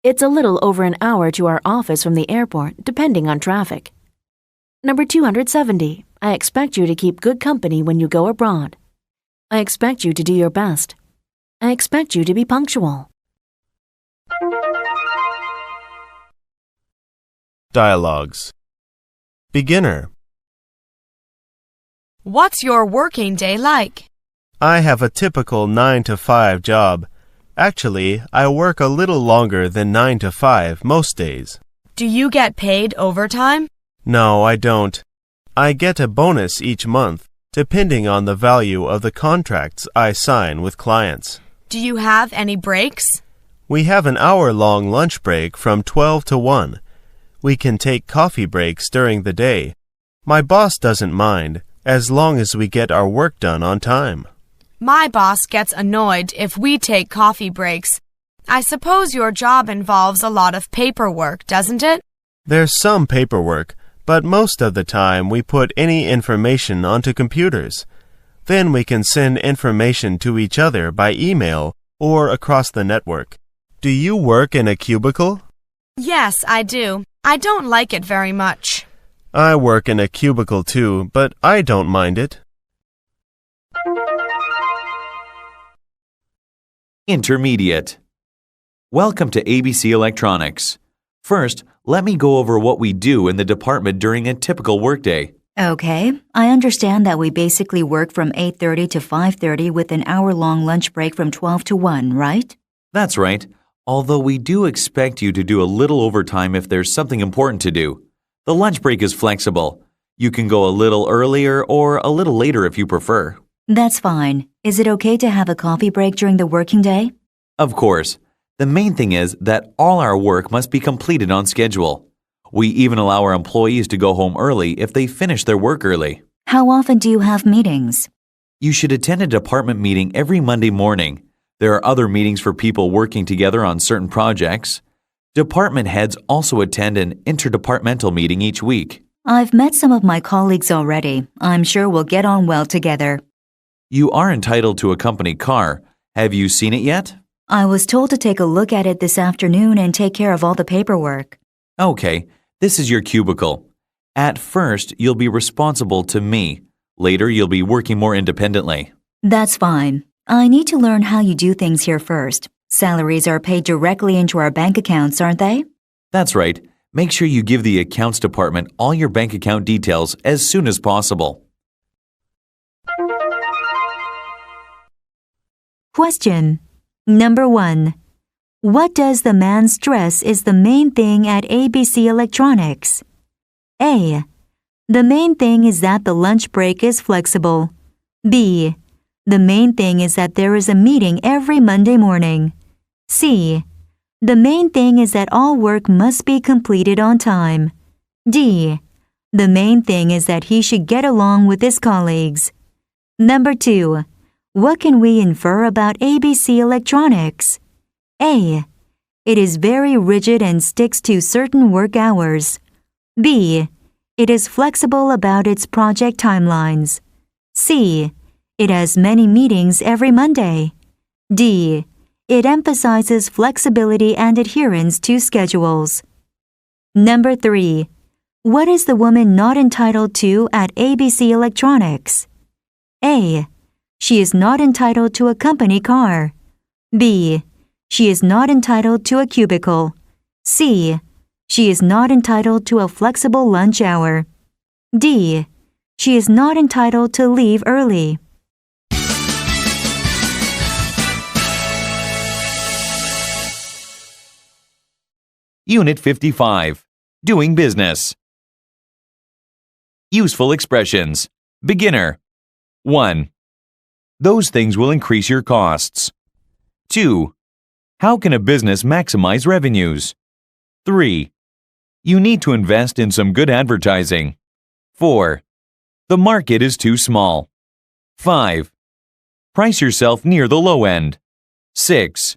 It's a little over an hour to our office from the airport, depending on traffic. Number 270. I expect you to keep good company when you go abroad. I expect you to do your best. I expect you to be punctual. Dialogues. Beginner. What's your working day like? I have a typical 9 to 5 job. Actually, I work a little longer than 9 to 5 most days. Do you get paid overtime? No, I don't. I get a bonus each month, depending on the value of the contracts I sign with clients. Do you have any breaks? We have an hour-long lunch break from 12 to 1. We can take coffee breaks during the day. My boss doesn't mind, as long as we get our work done on time. My boss gets annoyed if we take coffee breaks. I suppose your job involves a lot of paperwork, doesn't it? There's some paperwork, but most of the time we put any information onto computers. Then we can send information to each other by email or across the network. Do you work in a cubicle? Yes, I do. I don't like it very much. I work in a cubicle too, but I don't mind it. Intermediate. Welcome to ABC Electronics. First, let me go over what we do in the department during a typical workday. Okay, I understand that we basically work from 8:30 to 5:30 with an hour-long lunch break from 12 to 1, right? That's right, although we do expect you to do a little overtime if there's something important to do. The lunch break is flexible. You can go a little earlier or a little later if you prefer. That's fine. Is it okay to have a coffee break during the working day? Of course. The main thing is that all our work must be completed on schedule. We even allow our employees to go home early if they finish their work early. How often do you have meetings? You should attend a department meeting every Monday morning. There are other meetings for people working together on certain projects. Department heads also attend an interdepartmental meeting each week. I've met some of my colleagues already. I'm sure we'll get on well together. You are entitled to a company car. Have you seen it yet? I was told to take a look at it this afternoon and take care of all the paperwork. Okay, this is your cubicle. At first, you'll be responsible to me. Later, you'll be working more independently. That's fine. I need to learn how you do things here first. Salaries are paid directly into our bank accounts, aren't they? That's right. Make sure you give the accounts department all your bank account details as soon as possible. Question. Number 1. What does the man stress is the main thing at ABC Electronics? A. The main thing is that the lunch break is flexible. B. The main thing is that there is a meeting every Monday morning. C. The main thing is that all work must be completed on time. D. The main thing is that he should get along with his colleagues. Number 2. What can we infer about ABC Electronics? A. It is very rigid and sticks to certain work hours. B. It is flexible about its project timelines. C. It has many meetings every Monday. D. It emphasizes flexibility and adherence to schedules. Number 3. What is the woman not entitled to at ABC Electronics? A. She is not entitled to a company car. B. She is not entitled to a cubicle. C. She is not entitled to a flexible lunch hour. D. She is not entitled to leave early. Unit 55. Doing business. Useful expressions. Beginner. 1. Those things will increase your costs. 2. How can a business maximize revenues? 3. You need to invest in some good advertising. 4. The market is too small. 5. Price yourself near the low end. 6.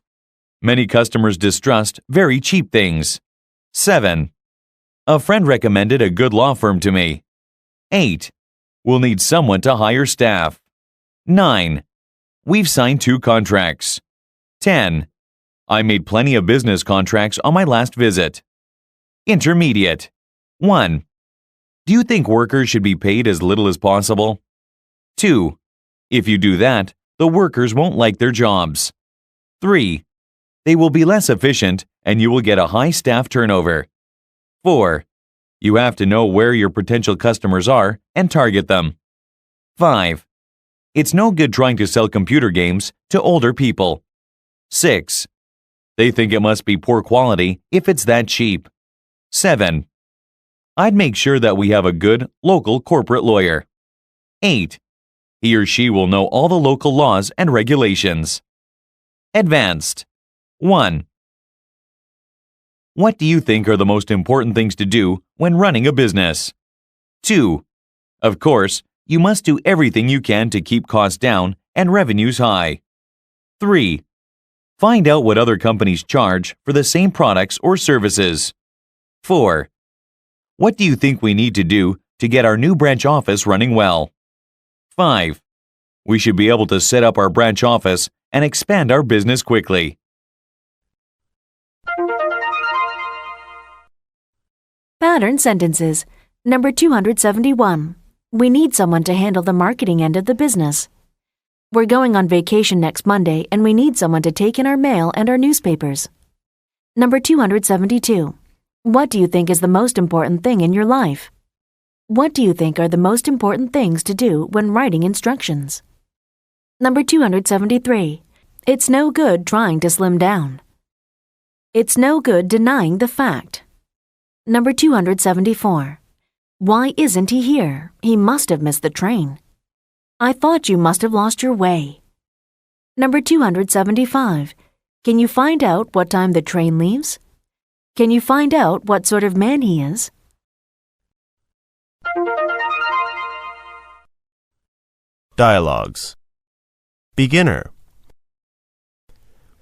Many customers distrust very cheap things. 7. A friend recommended a good law firm to me. 8. We'll need someone to hire staff. 9. We've signed 2 contracts. 10. I made plenty of business contracts on my last visit. Intermediate. 1. Do you think workers should be paid as little as possible? 2. If you do that, the workers won't like their jobs. 3. They will be less efficient and you will get a high staff turnover. 4. You have to know where your potential customers are and target them. 5. It's no good trying to sell computer games to older people. 6. They think it must be poor quality if it's that cheap. 7. I'd make sure that we have a good local corporate lawyer. 8. He or she will know all the local laws and regulations. Advanced. 1. What do you think are the most important things to do when running a business? 2. Of course, you must do everything you can to keep costs down and revenues high. 3. Find out what other companies charge for the same products or services. 4. What do you think we need to do to get our new branch office running well? 5. We should be able to set up our branch office and expand our business quickly. Pattern sentences. Number 271. We need someone to handle the marketing end of the business. We're going on vacation next Monday and we need someone to take in our mail and our newspapers. Number 272. What do you think is the most important thing in your life? What do you think are the most important things to do when writing instructions? Number 273. It's no good trying to slim down. It's no good denying the fact. Number 274. Why isn't he here? He must have missed the train. I thought you must have lost your way. Number 275. Can you find out what time the train leaves? Can you find out what sort of man he is? Dialogues. Beginner.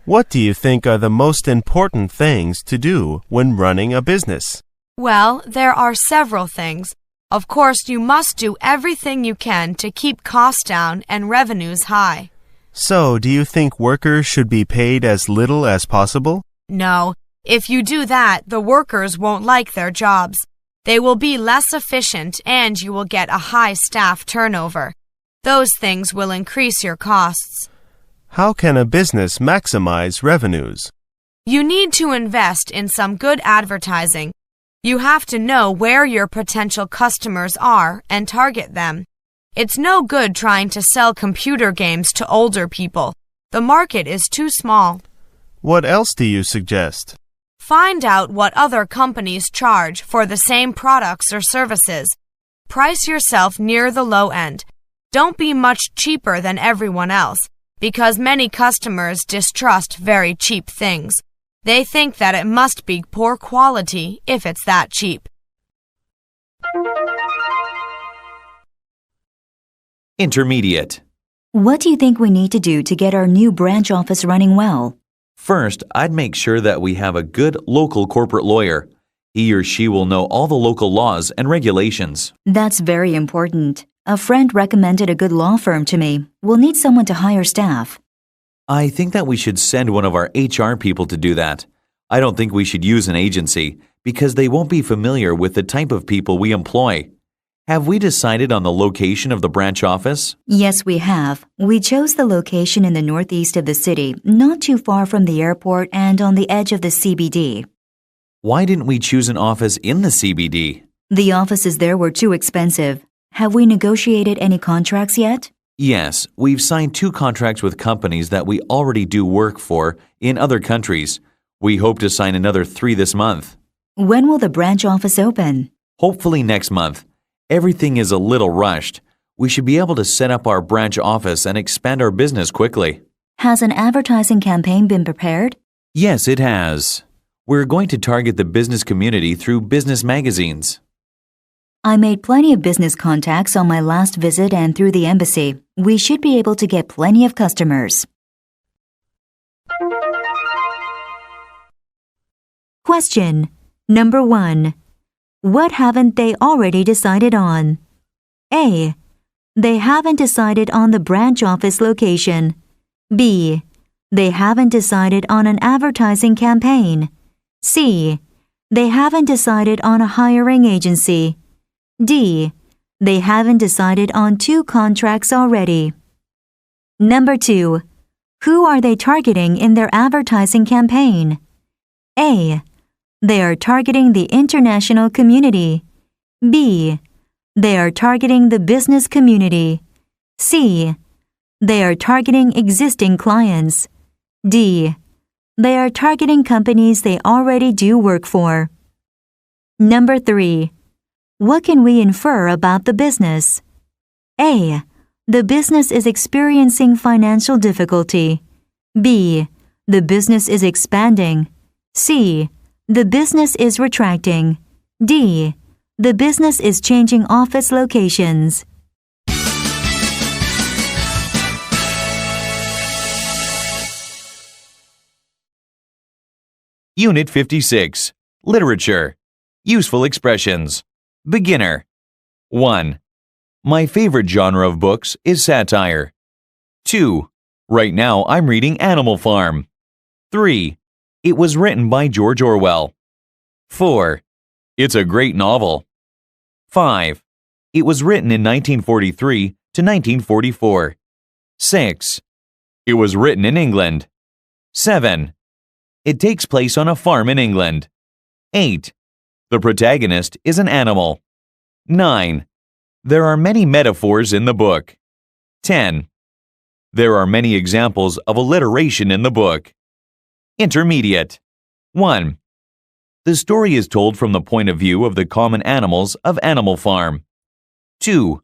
What do you think are the most important things to do when running a business? Well, there are several things. Of course, you must do everything you can to keep costs down and revenues high. So, do you think workers should be paid as little as possible? No, if you do that, the workers won't like their jobs. They will be less efficient and you will get a high staff turnover. Those things will increase your costs. How can a business maximize revenues? You need to invest in some good advertising. You have to know where your potential customers are and target them. It's no good trying to sell computer games to older people. The market is too small. What else do you suggest? Find out what other companies charge for the same products or services. Price yourself near the low end. Don't be much cheaper than everyone else, because many customers distrust very cheap things. They think that it must be poor quality if it's that cheap. Intermediate. What do you think we need to do to get our new branch office running well? First, I'd make sure that we have a good local corporate lawyer. He or she will know all the local laws and regulations. That's very important. A friend recommended a good law firm to me. We'll need someone to hire staff. I think that we should send one of our HR people to do that. I don't think we should use an agency because they won't be familiar with the type of people we employ. Have we decided on the location of the branch office? Yes, we have. We chose the location in the northeast of the city, not too far from the airport and on the edge of the CBD. Why didn't we choose an office in the CBD? The offices there were too expensive. Have we negotiated any contracts yet? Yes, we've signed 2 contracts with companies that we already do work for in other countries. We hope to sign another 3 this month. When will the branch office open? Hopefully next month. Everything is a little rushed. We should be able to set up our branch office and expand our business quickly. Has an advertising campaign been prepared? Yes, it has. We're going to target the business community through business magazines. I made plenty of business contacts on my last visit and through the embassy. We should be able to get plenty of customers. Question number 1. What haven't they already decided on? A. They haven't decided on the branch office location. B. They haven't decided on an advertising campaign. C. They haven't decided on a hiring agency. D. They haven't decided on 2 contracts already. Number 2. Who are they targeting in their advertising campaign? A. They are targeting the international community. B. They are targeting the business community. C. They are targeting existing clients. D. They are targeting companies they already do work for. Number 3. What can we infer about the business? A. The business is experiencing financial difficulty. B. The business is expanding. C. The business is retracting. D. The business is changing office locations. Unit 56. Literature. Useful expressions. Beginner. 1. My favorite genre of books is satire. 2. Right now I'm reading Animal Farm. 3. It was written by George Orwell. 4. It's a great novel. 5. It was written in 1943 to 1944. 6. It was written in England. 7. It takes place on a farm in England. 8. The protagonist is an animal. 9. There are many metaphors in the book. 10. There are many examples of alliteration in the book. Intermediate. 1. The story is told from the point of view of the common animals of Animal Farm. 2.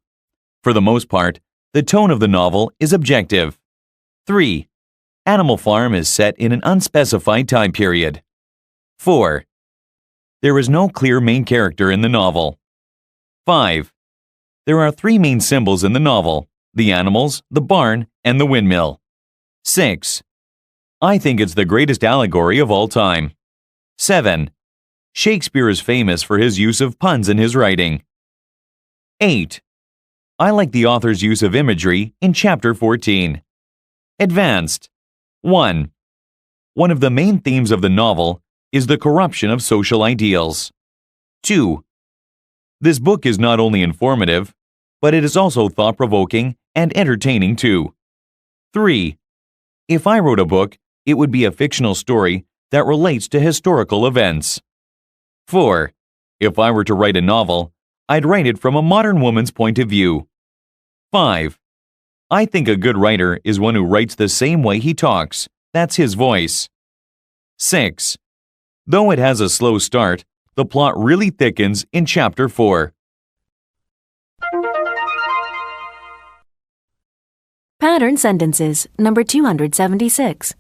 For the most part, the tone of the novel is objective. 3. Animal Farm is set in an unspecified time period. 4. There is no clear main character in the novel. 5. There are 3 main symbols in the novel: the animals, the barn, and the windmill. 6. I think it's the greatest allegory of all time. 7. Shakespeare is famous for his use of puns in his writing. 8. I like the author's use of imagery in Chapter 14. Advanced. 1. One of the main themes of the novel is the corruption of social ideals. 2. This book is not only informative, but it is also thought-provoking and entertaining too. 3. If I wrote a book, it would be a fictional story that relates to historical events. 4. If I were to write a novel, I'd write it from a modern woman's point of view. 5. I think a good writer is one who writes the same way he talks. That's his voice. 6. Though it has a slow start, the plot really thickens in Chapter 4. Pattern sentences, number 276.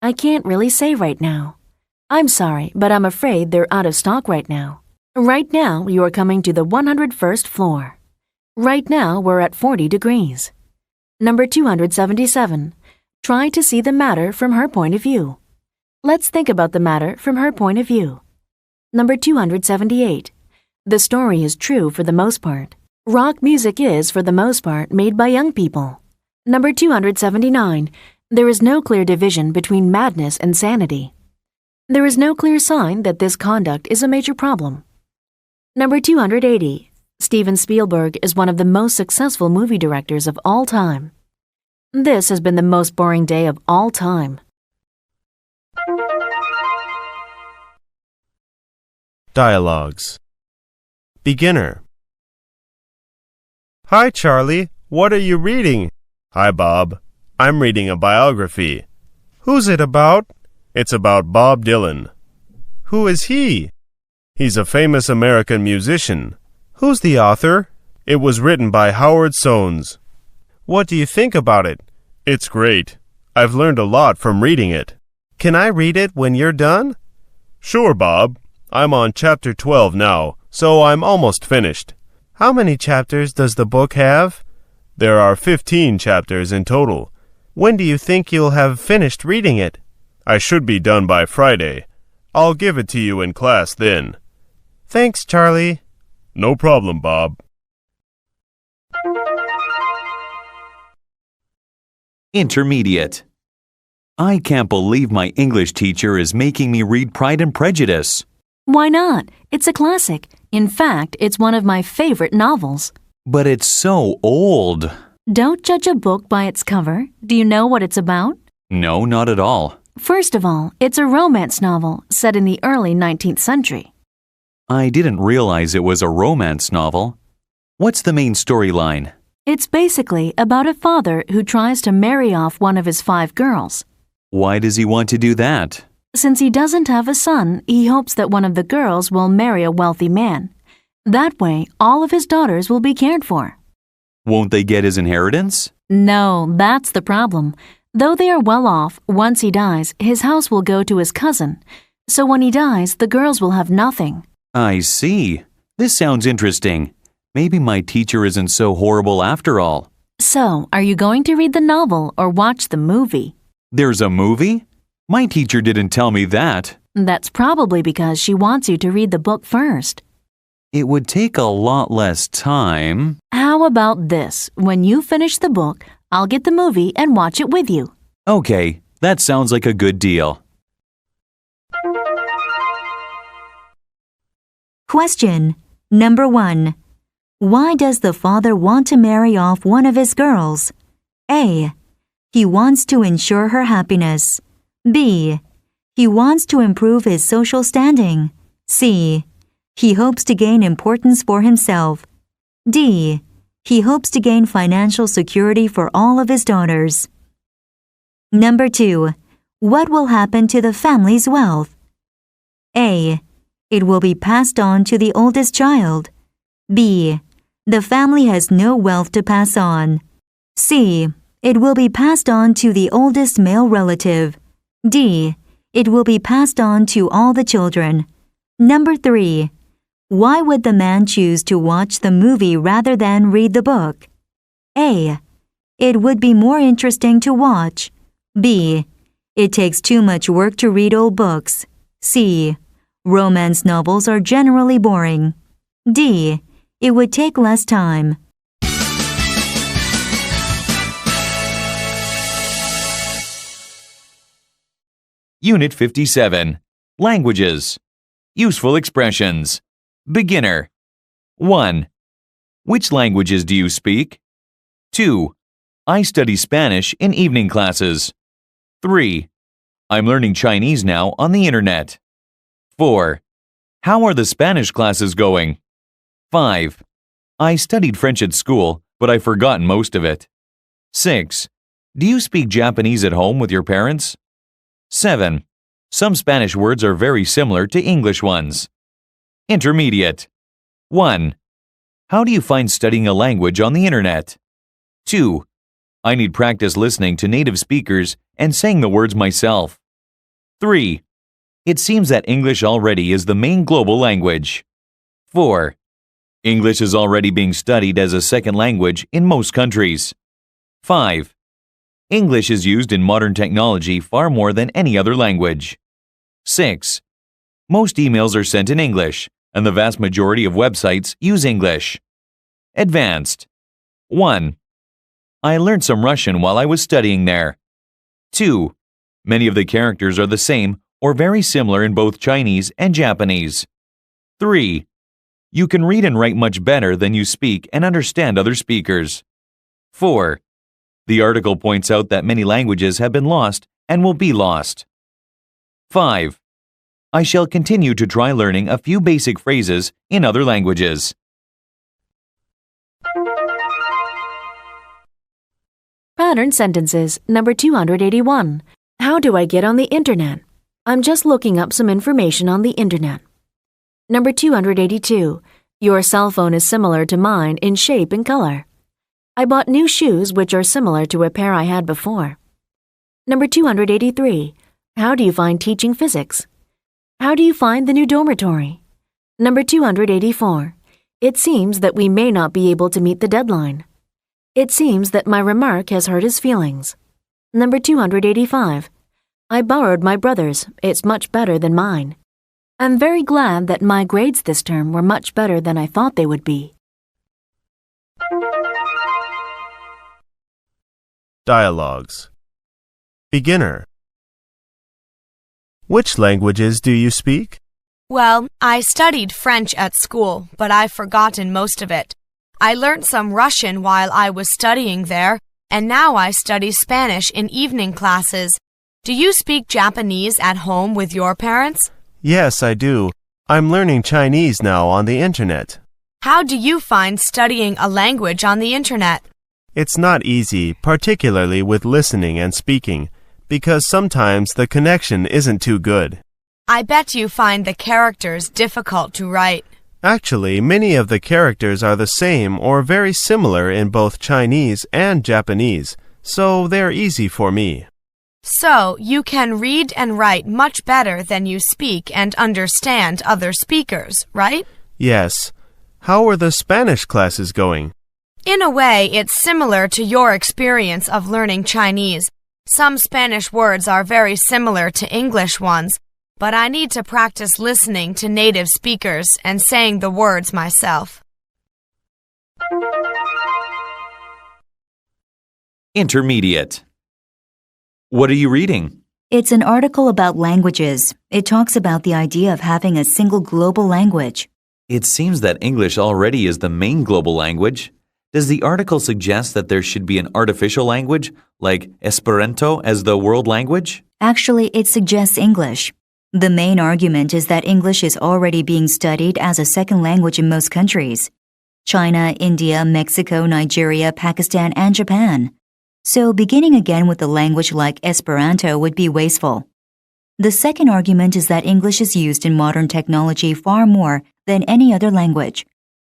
I can't really say right now. I'm sorry, but I'm afraid they're out of stock right now. Right now, you are coming to the 101st floor. Right now, we're at 40 degrees. Number 277. Try to see the matter from her point of view. Let's think about the matter from her point of view. Number 278. The story is true for the most part. Rock music is, for the most part, made by young people. Number 279. There is no clear division between madness and sanity. There is no clear sign that this conduct is a major problem. Number 280. Steven Spielberg is one of the most successful movie directors of all time. This has been the most boring day of all time. Dialogues. Beginner. Hi, Charlie. What are you reading? Hi, Bob. I'm reading a biography. Who's it about? It's about Bob Dylan. Who is he? He's a famous American musician. Who's the author? It was written by Howard Soanes. What do you think about it? It's great. I've learned a lot from reading it. Can I read it when you're done? Sure, Bob. I'm on chapter 12 now, so I'm almost finished. How many chapters does the book have? There are 15 chapters in total. When do you think you'll have finished reading it? I should be done by Friday. I'll give it to you in class then. Thanks, Charlie. No problem, Bob. Intermediate. I can't believe my English teacher is making me read Pride and Prejudice. Why not? It's a classic. In fact, it's one of my favorite novels. But it's so old. Don't judge a book by its cover. Do you know what it's about? No, not at all. First of all, it's a romance novel set in the early 19th century. I didn't realize it was a romance novel. What's the main storyline? It's basically about a father who tries to marry off one of his 5 girls. Why does he want to do that? Since he doesn't have a son, he hopes that one of the girls will marry a wealthy man. That way, all of his daughters will be cared for. Won't they get his inheritance? No, that's the problem. Though they are well off, once he dies, his house will go to his cousin. So when he dies, the girls will have nothing. I see. This sounds interesting. Maybe my teacher isn't so horrible after all. So, are you going to read the novel or watch the movie? There's a movie? My teacher didn't tell me that. That's probably because she wants you to read the book first. It would take a lot less time. How about this? When you finish the book, I'll get the movie and watch it with you. Okay, that sounds like a good deal. Question number 1. Why does the father want to marry off one of his girls? A. He wants to ensure her happiness. B. He wants to improve his social standing. C. He hopes to gain importance for himself. D. He hopes to gain financial security for all of his daughters. Number 2. What will happen to the family's wealth? A. It will be passed on to the oldest child. B. The family has no wealth to pass on. C. It will be passed on to the oldest male relative. D. It will be passed on to all the children. Number 3. Why would the man choose to watch the movie rather than read the book? A. It would be more interesting to watch. B. It takes too much work to read old books. C. Romance novels are generally boring. D. It would take less time. Unit 57. Languages. Useful expressions. Beginner. 1. Which languages do you speak? 2. I study Spanish in evening classes. 3. I'm learning Chinese now on the internet. 4. How are the Spanish classes going? 5. I studied French at school, but I've forgotten most of it. 6. Do you speak Japanese at home with your parents? 7. Some Spanish words are very similar to English ones. Intermediate. 1. How do you find studying a language on the internet? 2. I need practice listening to native speakers and saying the words myself. 3. It seems that English already is the main global language. 4. English is already being studied as a second language in most countries. 5. English is used in modern technology far more than any other language. 6. Most emails are sent in English, and the vast majority of websites use English. Advanced. 1. I learned some Russian while I was studying there. 2. Many of the characters are the same or very similar in both Chinese and Japanese. 3. You can read and write much better than you speak and understand other speakers. 4. The article points out that many languages have been lost and will be lost. 5. I shall continue to try learning a few basic phrases in other languages. Pattern sentences, number 281. How do I get on the internet? I'm just looking up some information on the internet. Number 282. Your cell phone is similar to mine in shape and color. I bought new shoes which are similar to a pair I had before. Number 283. How do you find teaching physics? How do you find the new dormitory? Number 284. It seems that we may not be able to meet the deadline. It seems that my remark has hurt his feelings. Number 285. I borrowed my brother's. It's much better than mine. I'm very glad that my grades this term were much better than I thought they would be. Dialogues. Beginner. Which languages do you speak? Well, I studied French at school, but I've forgotten most of it. I learned some Russian while I was studying there, and now I study Spanish in evening classes. Do you speak Japanese at home with your parents? Yes, I do. I'm learning Chinese now on the internet. How do you find studying a language on the internet? It's not easy, particularly with listening and speaking, because sometimes the connection isn't too good. I bet you find the characters difficult to write. Actually, many of the characters are the same or very similar in both Chinese and Japanese, so they're easy for me. So, you can read and write much better than you speak and understand other speakers, right? Yes. How are the Spanish classes going? In a way, it's similar to your experience of learning Chinese. Some Spanish words are very similar to English ones, but I need to practice listening to native speakers and saying the words myself. Intermediate. What are you reading? It's an article about languages. It talks about the idea of having a single global language. It seems that English already is the main global language. Does the article suggest that there should be an artificial language, like Esperanto, as the world language? Actually, it suggests English. The main argument is that English is already being studied as a second language in most countries: China, India, Mexico, Nigeria, Pakistan, and Japan. So beginning again with a language like Esperanto would be wasteful. The second argument is that English is used in modern technology far more than any other language.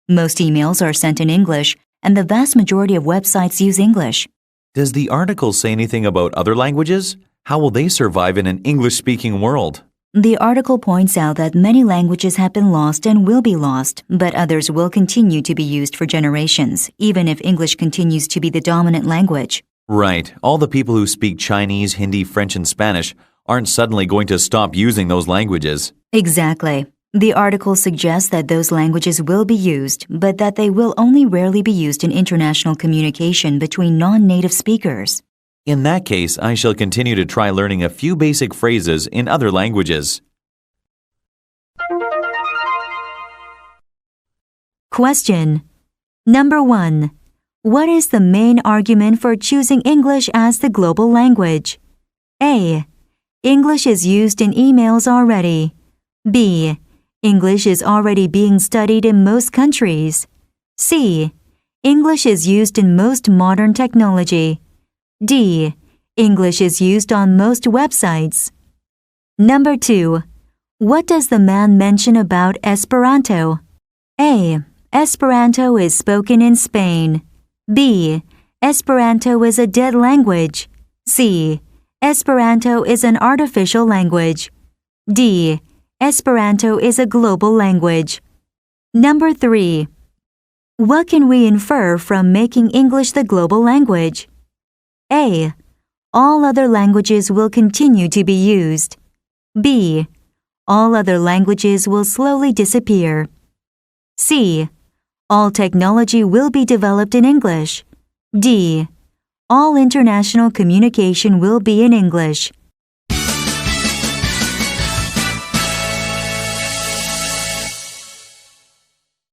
Most emails are sent in English, and the vast majority of websites use English. Does the article say anything about other languages? How will they survive in an English-speaking world? The article points out that many languages have been lost and will be lost, but others will continue to be used for generations, even if English continues to be the dominant language. Right. All the people who speak Chinese, Hindi, French, and Spanish aren't suddenly going to stop using those languages. Exactly. The article suggests that those languages will be used, but that they will only rarely be used in international communication between non-native speakers. In that case, I shall continue to try learning a few basic phrases in other languages. Question. Number 1. What is the main argument for choosing English as the global language? A. English is used in emails already. B. English is already being studied in most countries. C. English is used in most modern technology. D. English is used on most websites. Number 2. What does the man mention about Esperanto? A. Esperanto is spoken in Spain. B. Esperanto is a dead language. C. Esperanto is an artificial language. D. Esperanto is a global language. Number 3. What can we infer from making English the global language? A. All other languages will continue to be used. B. All other languages will slowly disappear. C. All technology will be developed in English. D. All international communication will be in English.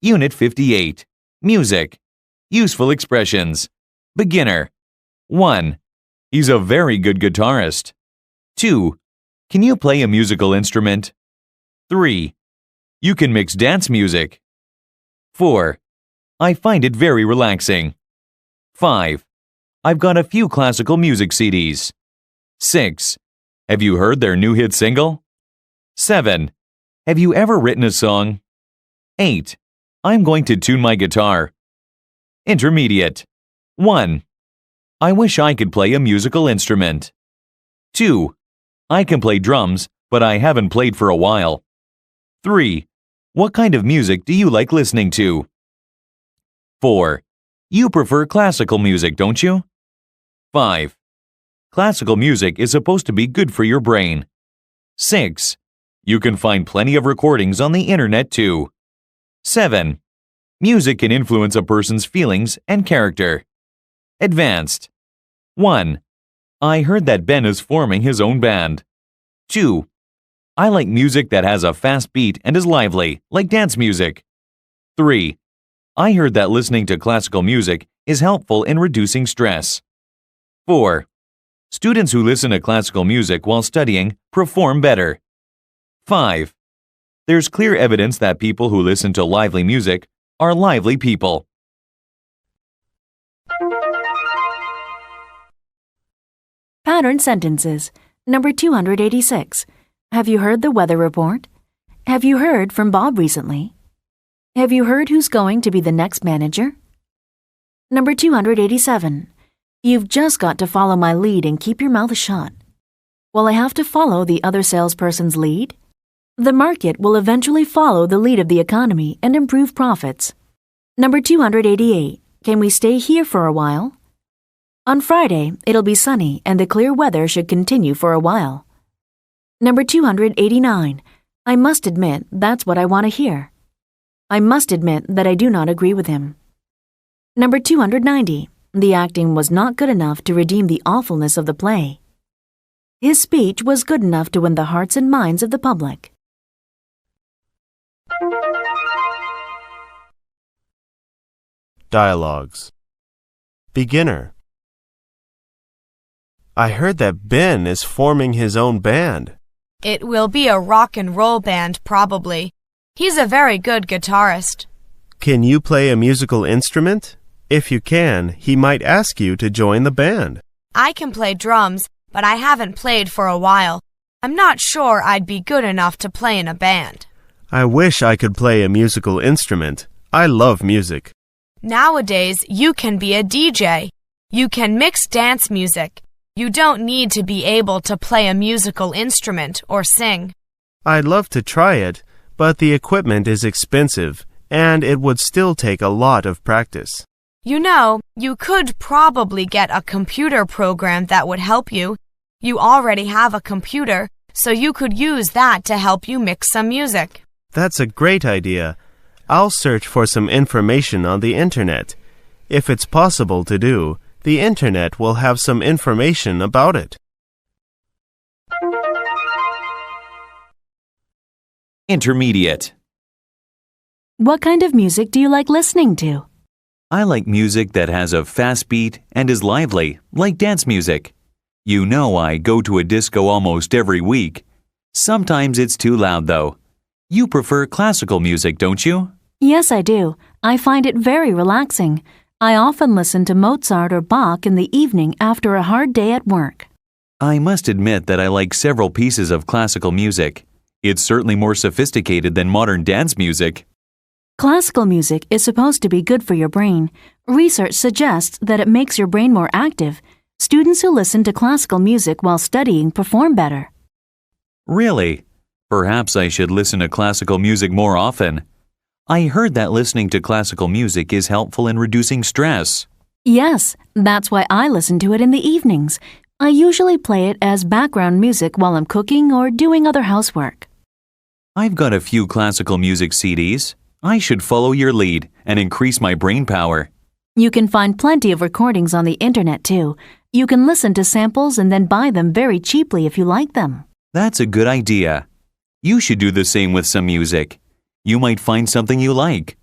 Unit 58. Music. Useful expressions. Beginner. 1. He's a very good guitarist. 2. Can you play a musical instrument? 3. You can mix dance music. 4. I find it very relaxing. 5. I've got a few classical music CDs. 6. Have you heard their new hit single? 7. Have you ever written a song? 8. I'm going to tune my guitar. Intermediate. 1. I wish I could play a musical instrument. 2. I can play drums, but I haven't played for a while. 3. What kind of music do you like listening to? 4. You prefer classical music, don't you? 5. Classical music is supposed to be good for your brain. 6. You can find plenty of recordings on the internet too. 7. Music can influence a person's feelings and character. Advanced. 1. I heard that Ben is forming his own band. 2. I like music that has a fast beat and is lively, like dance music. 3. I heard that listening to classical music is helpful in reducing stress. 4. Students who listen to classical music while studying perform better. 5. There's clear evidence that people who listen to lively music are lively people. Pattern sentences. Number 286. Have you heard the weather report? Have you heard from Bob recently? Have you heard who's going to be the next manager? Number 287. You've just got to follow my lead and keep your mouth shut. Will I have to follow the other salesperson's lead? The market will eventually follow the lead of the economy and improve profits. Number 288. Can we stay here for a while? On Friday, it'll be sunny and the clear weather should continue for a while. Number 289. I must admit that's what I want to hear. I must admit that I do not agree with him. Number 290. The acting was not good enough to redeem the awfulness of the play. His speech was good enough to win the hearts and minds of the public. Dialogues. Beginner. I heard that Ben is forming his own band. It will be a rock and roll band, probably. He's a very good guitarist. Can you play a musical instrument? If you can, he might ask you to join the band. I can play drums, but I haven't played for a while. I'm not sure I'd be good enough to play in a band. I wish I could play a musical instrument. I love music. Nowadays, you can be a DJ. You can mix dance music. You don't need to be able to play a musical instrument or sing. I'd love to try it, but the equipment is expensive, and it would still take a lot of practice. You know, you could probably get a computer program that would help you. You already have a computer, so you could use that to help you mix some music. That's a great idea. I'll search for some information on the internet. If it's possible to do, the internet will have some information about it. Intermediate. What kind of music do you like listening to? I like music that has a fast beat and is lively, like dance music. You know I go to a disco almost every week. Sometimes it's too loud, though. You prefer classical music, don't you? Yes, I do. I find it very relaxing. I often listen to Mozart or Bach in the evening after a hard day at work. I must admit that I like several pieces of classical music. It's certainly more sophisticated than modern dance music. Classical music is supposed to be good for your brain. Research suggests that it makes your brain more active. Students who listen to classical music while studying perform better. Really? Perhaps I should listen to classical music more often. I heard that listening to classical music is helpful in reducing stress. Yes, that's why I listen to it in the evenings. I usually play it as background music while I'm cooking or doing other housework. I've got a few classical music CDs. I should follow your lead and increase my brain power. You can find plenty of recordings on the internet too. You can listen to samples and then buy them very cheaply if you like them. That's a good idea. You should do the same with some music. You might find something you like.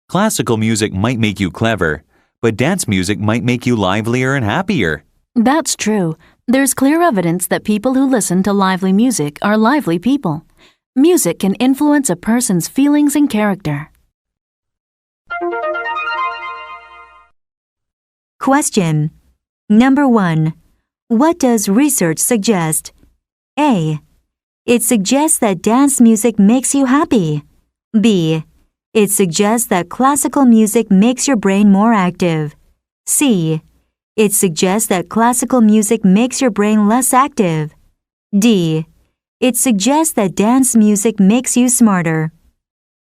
Classical music might make you clever, but dance music might make you livelier and happier. That's true. There's clear evidence that people who listen to lively music are lively people. Music can influence a person's feelings and character. Question. Number 1. What does research suggest? A. It suggests that dance music makes you happy. B. It suggests that classical music makes your brain more active. C. It suggests that classical music makes your brain less active. D. It suggests that dance music makes you smarter.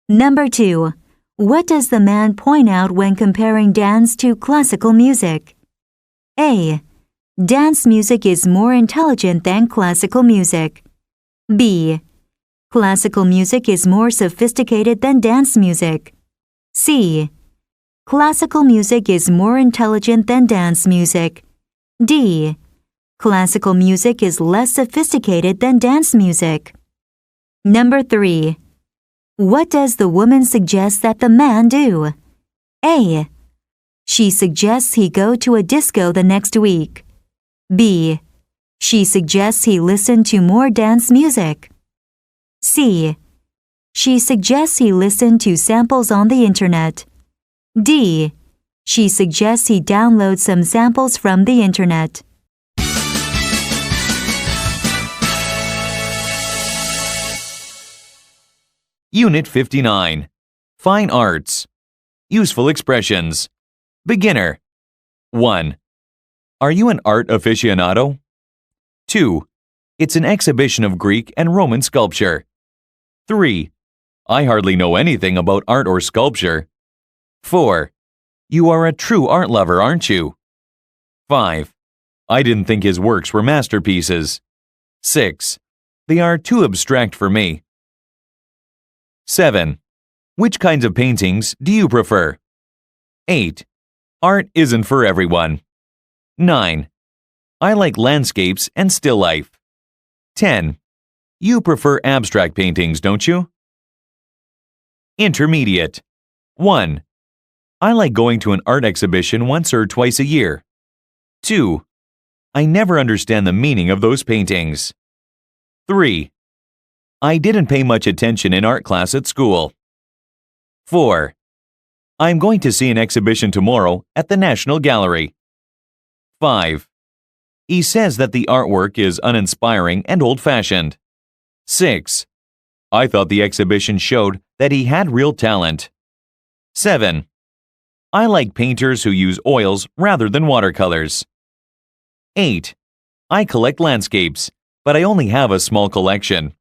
Number 2. What does the man point out when comparing dance to classical music? A. Dance music is more intelligent than classical music. B. Classical music is more sophisticated than dance music. C. Classical music is more intelligent than dance music. D. Classical music is less sophisticated than dance music. Number 3. What does the woman suggest that the man do? A. She suggests he go to a disco the next week. B. She suggests he listen to more dance music. C. She suggests he listen to samples on the internet. D. She suggests he download some samples from the internet. Unit 59. Fine Arts. Useful Expressions. Beginner. 1. Are you an art aficionado? 2. It's an exhibition of Greek and Roman sculpture. 3. I hardly know anything about art or sculpture. 4. You are a true art lover, aren't you? 5. I didn't think his works were masterpieces. 6. They are too abstract for me. 7. Which kinds of paintings do you prefer? 8. Art isn't for everyone. 9. I like landscapes and still life. 10. You prefer abstract paintings, don't you? Intermediate. 1. I like going to an art exhibition once or twice a year. 2. I never understand the meaning of those paintings. 3. I didn't pay much attention in art class at school. 4. I'm going to see an exhibition tomorrow at the National Gallery. 5. He says that the artwork is uninspiring and old-fashioned. 6. I thought the exhibition showed that he had real talent. 7. I like painters who use oils rather than watercolors. 8. I collect landscapes, but I only have a small collection.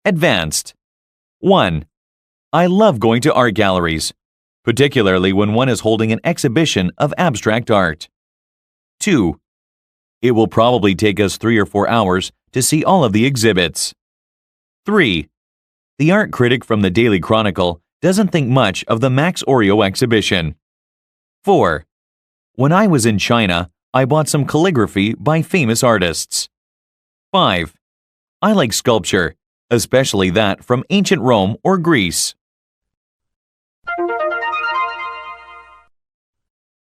Advanced. 1. I love going to art galleries, particularly when one is holding an exhibition of abstract art. 2. It will probably take us 3 or 4 hours to see all of the exhibits. 3. The art critic from the Daily Chronicle doesn't think much of the Max Oreo exhibition. 4. When I was in China, I bought some calligraphy by famous artists. 5. I like sculpture, especially that from ancient Rome or Greece.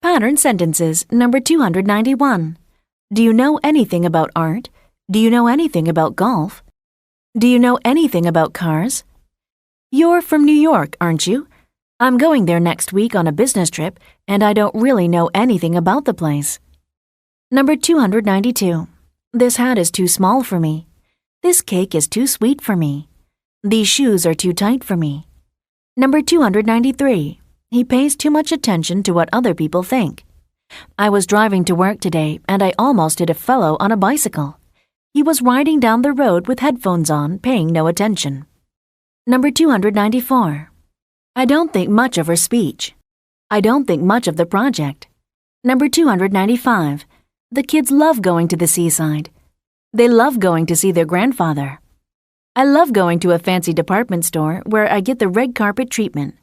Pattern sentences number 291. Do you know anything about art? Do you know anything about golf? Do you know anything about cars? You're from New York, aren't you? I'm going there next week on a business trip, and I don't really know anything about the place. Number 292. This hat is too small for me. This cake is too sweet for me. These shoes are too tight for me. Number 293. He pays too much attention to what other people think. I was driving to work today, and I almost hit a fellow on a bicycle. He was riding down the road with headphones on, paying no attention. Number 294. I don't think much of her speech. I don't think much of the project. Number 295. The kids love going to the seaside. They love going to see their grandfather. I love going to a fancy department store where I get the red carpet treatment.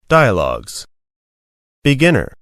Dialogues. Beginner.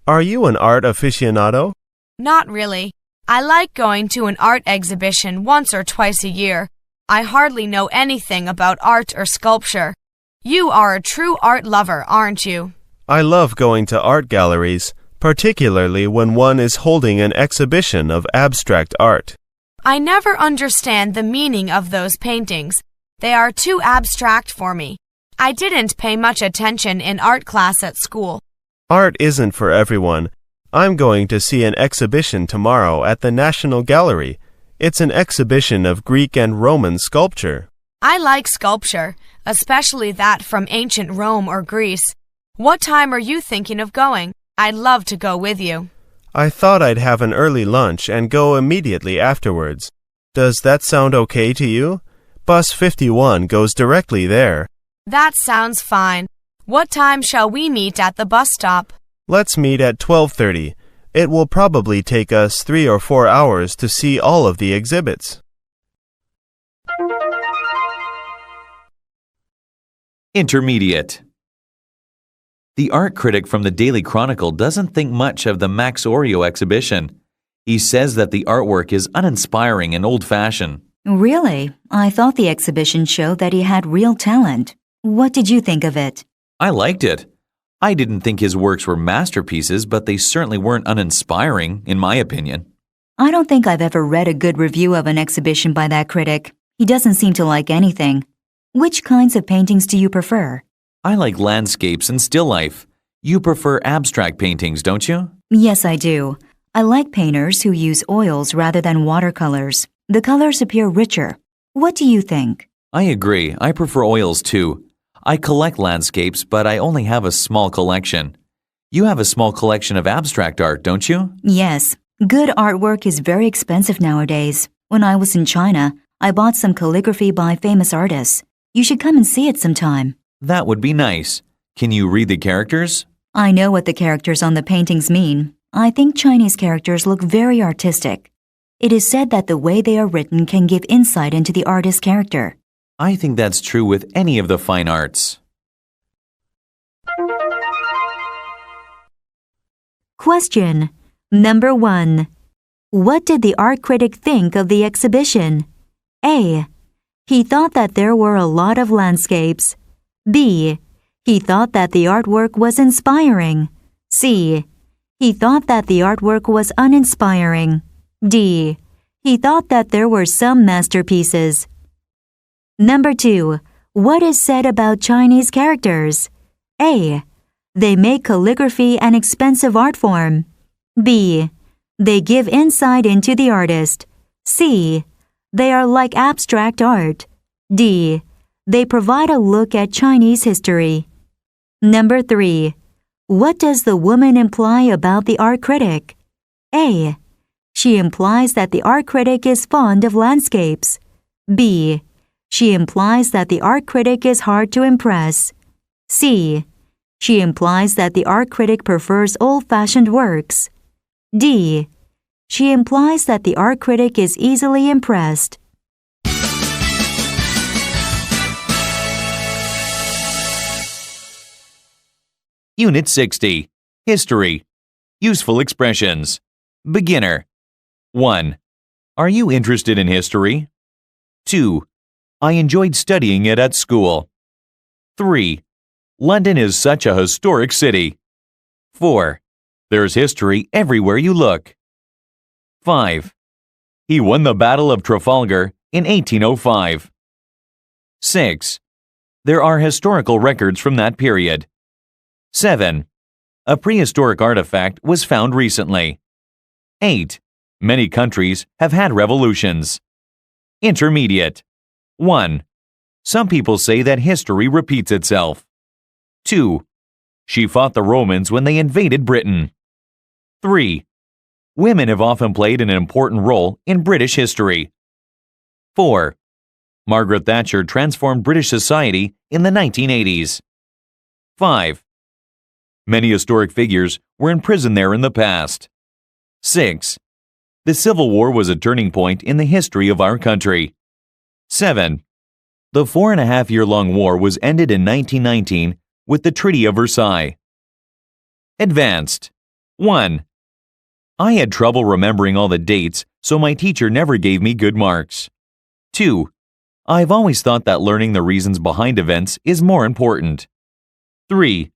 Are you an art aficionado? Not really. I like going to an art exhibition once or twice a year. I hardly know anything about art or sculpture. You are a true art lover, aren't you? I love going to art galleries, particularly when one is holding an exhibition of abstract art. I never understand the meaning of those paintings. They are too abstract for me. I didn't pay much attention in art class at school. Art isn't for everyone. I'm going to see an exhibition tomorrow at the National Gallery. It's an exhibition of Greek and Roman sculpture. I like sculpture, especially that from ancient Rome or Greece. What time are you thinking of going? I'd love to go with you. I thought I'd have an early lunch and go immediately afterwards. Does that sound okay to you? Bus 51 goes directly there. That sounds fine. What time shall we meet at the bus stop? Let's meet at 12:30. It will probably take us 3 or 4 hours to see all of the exhibits. Intermediate. The art critic from the Daily Chronicle doesn't think much of the Max Oreo exhibition. He says that the artwork is uninspiring and old-fashioned. Really? I thought the exhibition showed that he had real talent. What did you think of it? I liked it. I didn't think his works were masterpieces, but they certainly weren't uninspiring, in my opinion. I don't think I've ever read a good review of an exhibition by that critic. He doesn't seem to like anything. Which kinds of paintings do you prefer? I like landscapes and still life. You prefer abstract paintings, don't you? Yes, I do. I like painters who use oils rather than watercolors. The colors appear richer. What do you think? I agree. I prefer oils too. I collect landscapes, but I only have a small collection. You have a small collection of abstract art, don't you? Yes. Good artwork is very expensive nowadays. When I was in China, I bought some calligraphy by famous artists. You should come and see it sometime. That would be nice. Can you read the characters? I know what the characters on the paintings mean. I think Chinese characters look very artistic. It is said that the way they are written can give insight into the artist's character. I think that's true with any of the fine arts. Question number 1. What did the art critic think of the exhibition? A. He thought that there were a lot of landscapes. B. He thought that the artwork was inspiring. C. He thought that the artwork was uninspiring. D. He thought that there were some masterpieces. Number 2. What is said about Chinese characters? A. They make calligraphy an expensive art form. B. They give insight into the artist. C. They are like abstract art. D. They provide a look at Chinese history. Number 3. What does the woman imply about the art critic? A. She implies that the art critic is fond of landscapes. B. She implies that the art critic is hard to impress. C. She implies that the art critic prefers old-fashioned works. D. She implies that the art critic is easily impressed. Unit 60. History. Useful expressions. Beginner. 1. Are you interested in history? 2. I enjoyed studying it at school. 3. London is such a historic city. 4. There's history everywhere you look. 5. He won the Battle of Trafalgar in 1805. 6. There are historical records from that period. 7. A prehistoric artifact was found recently. 8. Many countries have had revolutions. Intermediate. 1. Some people say that history repeats itself. 2. She fought the Romans when they invaded Britain. 3. Women have often played an important role in British history. 4. Margaret Thatcher transformed British society in the 1980s. 5. Many historic figures were imprisoned there in the past. 6. The Civil War was a turning point in the history of our country. 7. The 4.5-year-long war was ended in 1919 with the Treaty of Versailles. Advanced. 1. I had trouble remembering all the dates, so my teacher never gave me good marks. 2. I've always thought that learning the reasons behind events is more important. 3.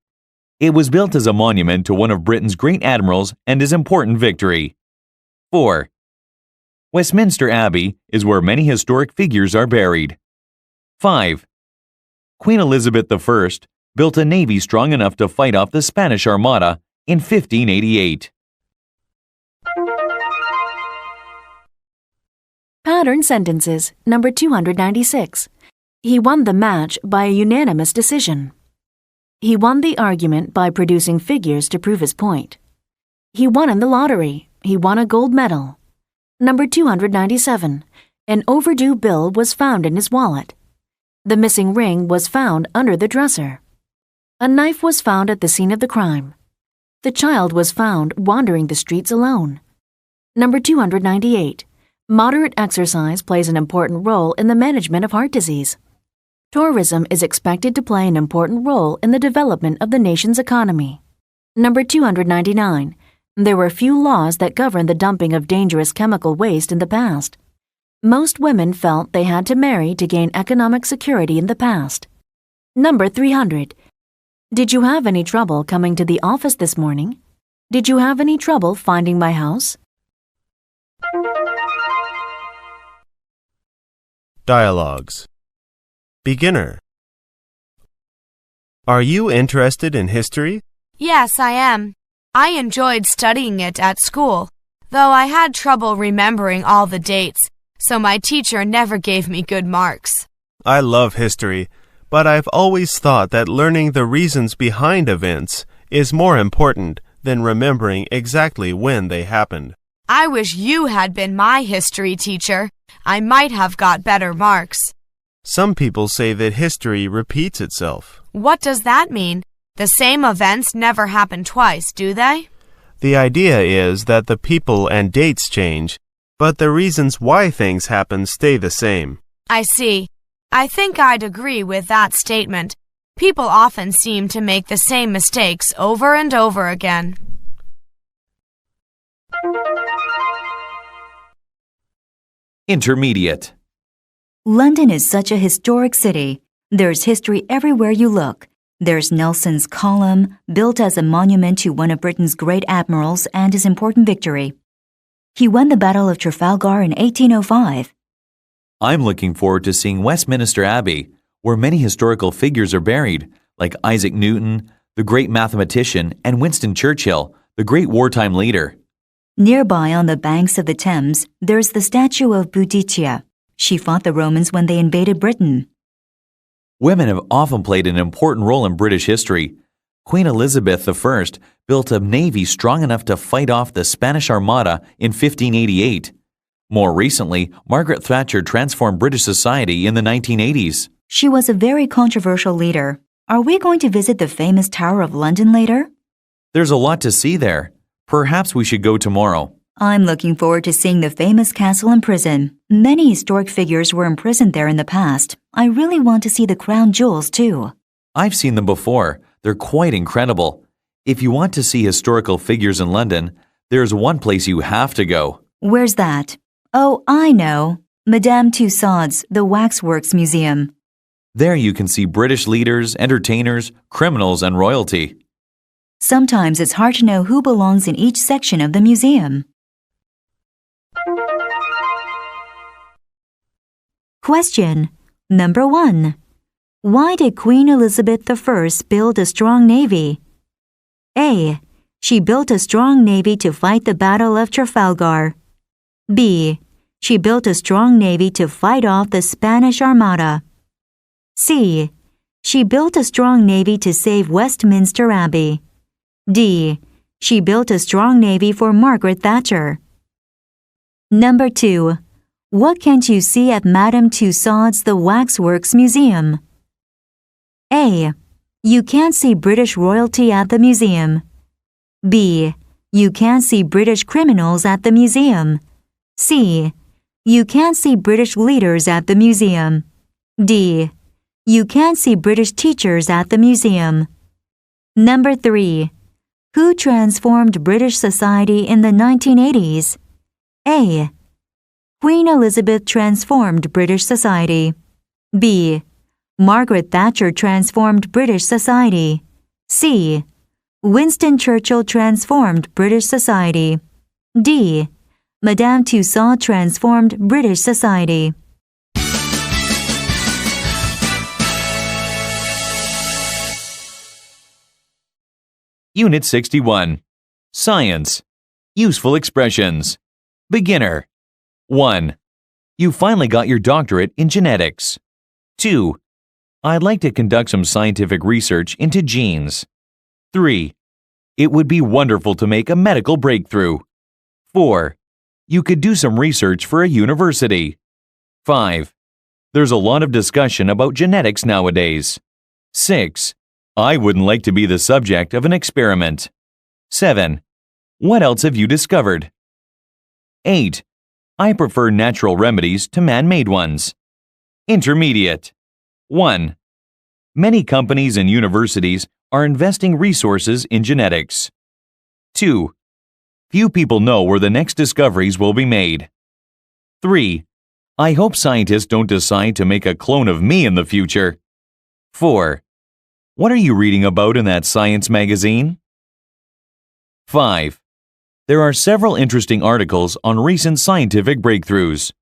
It was built as a monument to one of Britain's great admirals and his important victory. 4. Westminster Abbey is where many historic figures are buried. 5. Queen Elizabeth I built a navy strong enough to fight off the Spanish Armada in 1588. Pattern sentences, number 296. He won the match by a unanimous decision. He won the argument by producing figures to prove his point. He won in the lottery. He won a gold medal. Number 297. An overdue bill was found in his wallet. The missing ring was found under the dresser. A knife was found at the scene of the crime. The child was found wandering the streets alone. Number 298. Moderate exercise plays an important role in the management of heart disease. Tourism is expected to play an important role in the development of the nation's economy. Number 299. There were few laws that governed the dumping of dangerous chemical waste in the past. Most women felt they had to marry to gain economic security in the past. Number 300. Did you have any trouble coming to the office this morning? Did you have any trouble finding my house? Dialogues. Beginner. Are you interested in history? Yes, I am. I enjoyed studying it at school, though I had trouble remembering all the dates, so my teacher never gave me good marks. I love history, but I've always thought that learning the reasons behind events is more important than remembering exactly when they happened. I wish you had been my history teacher. I might have got better marks. Some people say that history repeats itself. What does that mean? The same events never happen twice, do they? The idea is that the people and dates change, but the reasons why things happen stay the same. I see. I think I'd agree with that statement. People often seem to make the same mistakes over and over again. Intermediate. London is such a historic city. There's history everywhere you look. There's Nelson's Column, built as a monument to one of Britain's great admirals and his important victory. He won the Battle of Trafalgar in 1805. I'm looking forward to seeing Westminster Abbey, where many historical figures are buried, like Isaac Newton, the great mathematician, and Winston Churchill, the great wartime leader. Nearby on the banks of the Thames, there's the statue of Boudicca. She fought the Romans when they invaded Britain. Women have often played an important role in British history. Queen Elizabeth I built a navy strong enough to fight off the Spanish Armada in 1588. More recently, Margaret Thatcher transformed British society in the 1980s. She was a very controversial leader. Are we going to visit the famous Tower of London later? There's a lot to see there. Perhaps we should go tomorrow. I'm looking forward to seeing the famous castle and prison. Many historic figures were imprisoned there in the past. I really want to see the crown jewels, too. I've seen them before. They're quite incredible. If you want to see historical figures in London, there's one place you have to go. Where's that? Oh, I know. Madame Tussauds, the Waxworks Museum. There you can see British leaders, entertainers, criminals, and royalty. Sometimes it's hard to know who belongs in each section of the museum. Question number 1. Why did Queen Elizabeth I build a strong navy? A. She built a strong navy to fight the Battle of Trafalgar. B. She built a strong navy to fight off the Spanish Armada. C. She built a strong navy to save Westminster Abbey. D. She built a strong navy for Margaret Thatcher. Number 2. What can't you see at Madame Tussauds the Waxworks Museum? A. You can't see British royalty at the museum. B. You can't see British criminals at the museum. C. You can't see British leaders at the museum. D. You can't see British teachers at the museum. Number 3. Who transformed British society in the 1980s? A. Queen Elizabeth transformed British society. B. Margaret Thatcher transformed British society. C. Winston Churchill transformed British society. D. Madame Tussauds transformed British society. Unit 61. Science. Useful expressions. Beginner. 1. You finally got your doctorate in genetics. 2. I'd like to conduct some scientific research into genes. 3. It would be wonderful to make a medical breakthrough. 4. You could do some research for a university. 5. There's a lot of discussion about genetics nowadays. 6. I wouldn't like to be the subject of an experiment. 7. What else have you discovered? 8. I prefer natural remedies to man-made ones. Intermediate. 1. Many companies and universities are investing resources in genetics. 2. Few people know where the next discoveries will be made. 3. I hope scientists don't decide to make a clone of me in the future. 4. What are you reading about in that science magazine? 5. There are several interesting articles on recent scientific breakthroughs.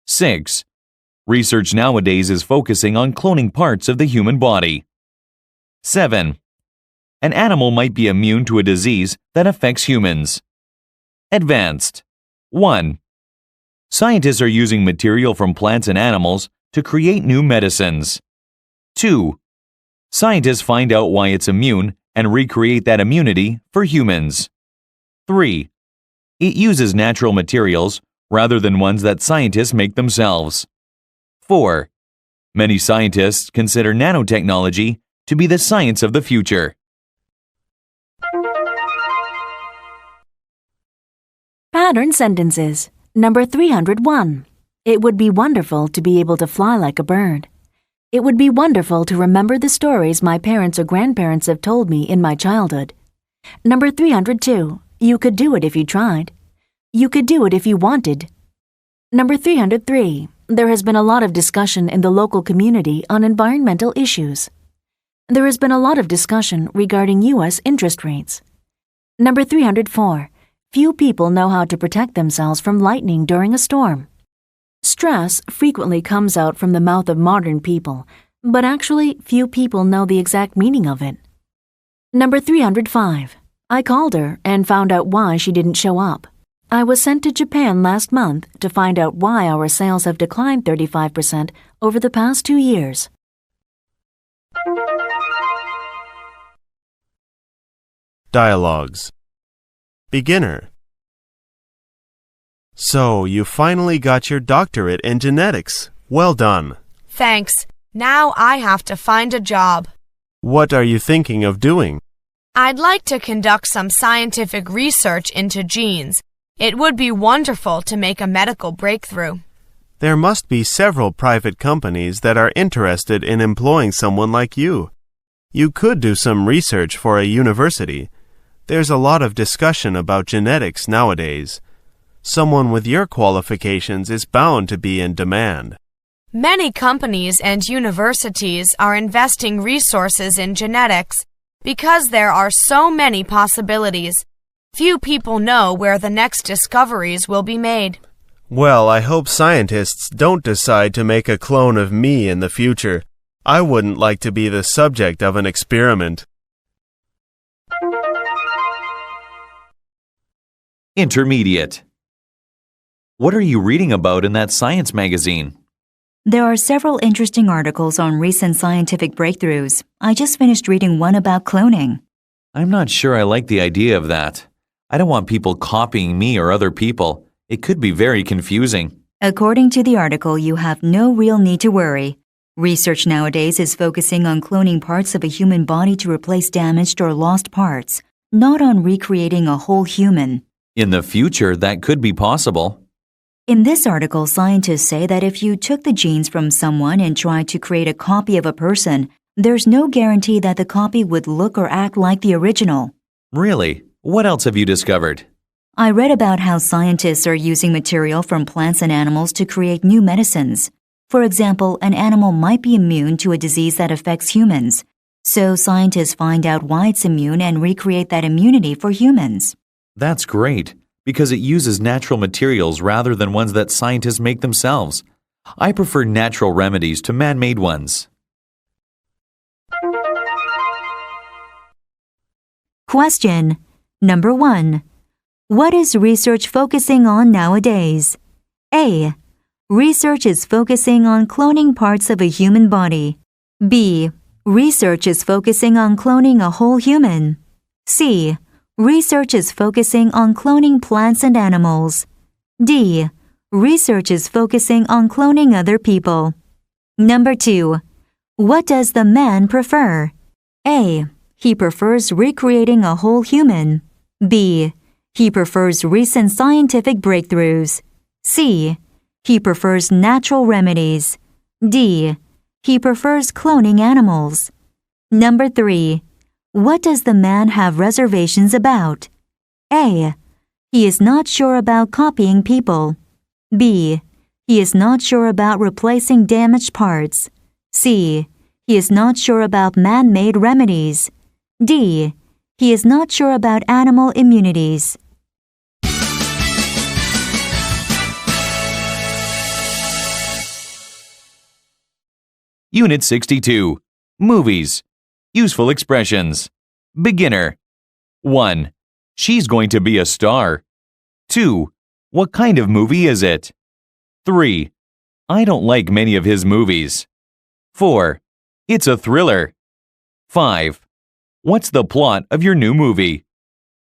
6. Research nowadays is focusing on cloning parts of the human body. 7. An animal might be immune to a disease that affects humans. Advanced. 1. Scientists are using material from plants and animals to create new medicines. 2. Scientists find out why it's immune and recreate that immunity for humans. 3. It uses natural materials rather than ones that scientists make themselves. 4. Many scientists consider nanotechnology to be the science of the future. Pattern sentences. Number 301. It would be wonderful to be able to fly like a bird. It would be wonderful to remember the stories my parents or grandparents have told me in my childhood. Number 302. You could do it if you tried. You could do it if you wanted. Number 303. There has been a lot of discussion in the local community on environmental issues. There has been a lot of discussion regarding U.S. interest rates. Number 304. Few people know how to protect themselves from lightning during a storm. Stress frequently comes out from the mouth of modern people, but actually few people know the exact meaning of it. Number 305. I called her and found out why she didn't show up. I was sent to Japan last month to find out why our sales have declined 35% over the past 2 years. Dialogues. Beginner. So, you finally got your doctorate in genetics. Well done. Thanks. Now I have to find a job. What are you thinking of doing? I'd like to conduct some scientific research into genes. It would be wonderful to make a medical breakthrough. There must be several private companies that are interested in employing someone like you. You could do some research for a university. There's a lot of discussion about genetics nowadays. Someone with your qualifications is bound to be in demand. Many companies and universities are investing resources in genetics because there are so many possibilities. Few people know where the next discoveries will be made. Well, I hope scientists don't decide to make a clone of me in the future. I wouldn't like to be the subject of an experiment. Intermediate. What are you reading about in that science magazine? There are several interesting articles on recent scientific breakthroughs. I just finished reading one about cloning. I'm not sure I like the idea of that. I don't want people copying me or other people. It could be very confusing. According to the article, you have no real need to worry. Research nowadays is focusing on cloning parts of a human body to replace damaged or lost parts, not on recreating a whole human. In the future, that could be possible. In this article, scientists say that if you took the genes from someone and tried to create a copy of a person, there's no guarantee that the copy would look or act like the original. Really? What else have you discovered? I read about how scientists are using material from plants and animals to create new medicines. For example, an animal might be immune to a disease that affects humans. So scientists find out why it's immune and recreate that immunity for humans. That's great, because it uses natural materials rather than ones that scientists make themselves. I prefer natural remedies to man-made ones. Question. Number 1. What is research focusing on nowadays? A. Research is focusing on cloning parts of a human body. B. Research is focusing on cloning a whole human. C. Research is focusing on cloning plants and animals. D. Research is focusing on cloning other people. Number 2. What does the man prefer? A. He prefers recreating a whole human. B. He prefers recent scientific breakthroughs. C. He prefers natural remedies. D. He prefers cloning animals. Number 3. What does the man have reservations about? A. He is not sure about copying people. B. He is not sure about replacing damaged parts. C. He is not sure about man-made remedies. D. He is not sure about animal immunities. Unit 62. Movies. Useful expressions. Beginner. 1. She's going to be a star. 2. What kind of movie is it? 3. I don't like many of his movies. 4. It's a thriller. 5. What's the plot of your new movie?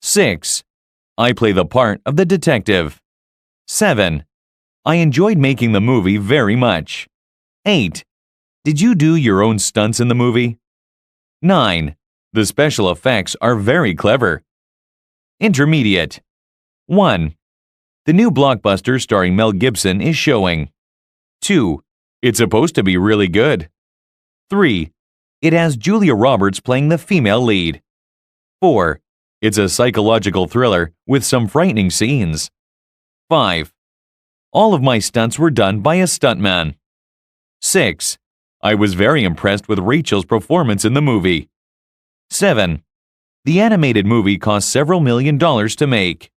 6. I play the part of the detective. 7. I enjoyed making the movie very much. 8. Did you do your own stunts in the movie? 9. The special effects are very clever. Intermediate. 1. The new blockbuster starring Mel Gibson is showing. 2. It's supposed to be really good. 3. It has Julia Roberts playing the female lead. 4. It's a psychological thriller with some frightening scenes. 5. All of my stunts were done by a stuntman. 6. I was very impressed with Rachel's performance in the movie. 7. The animated movie cost several $1 million to make.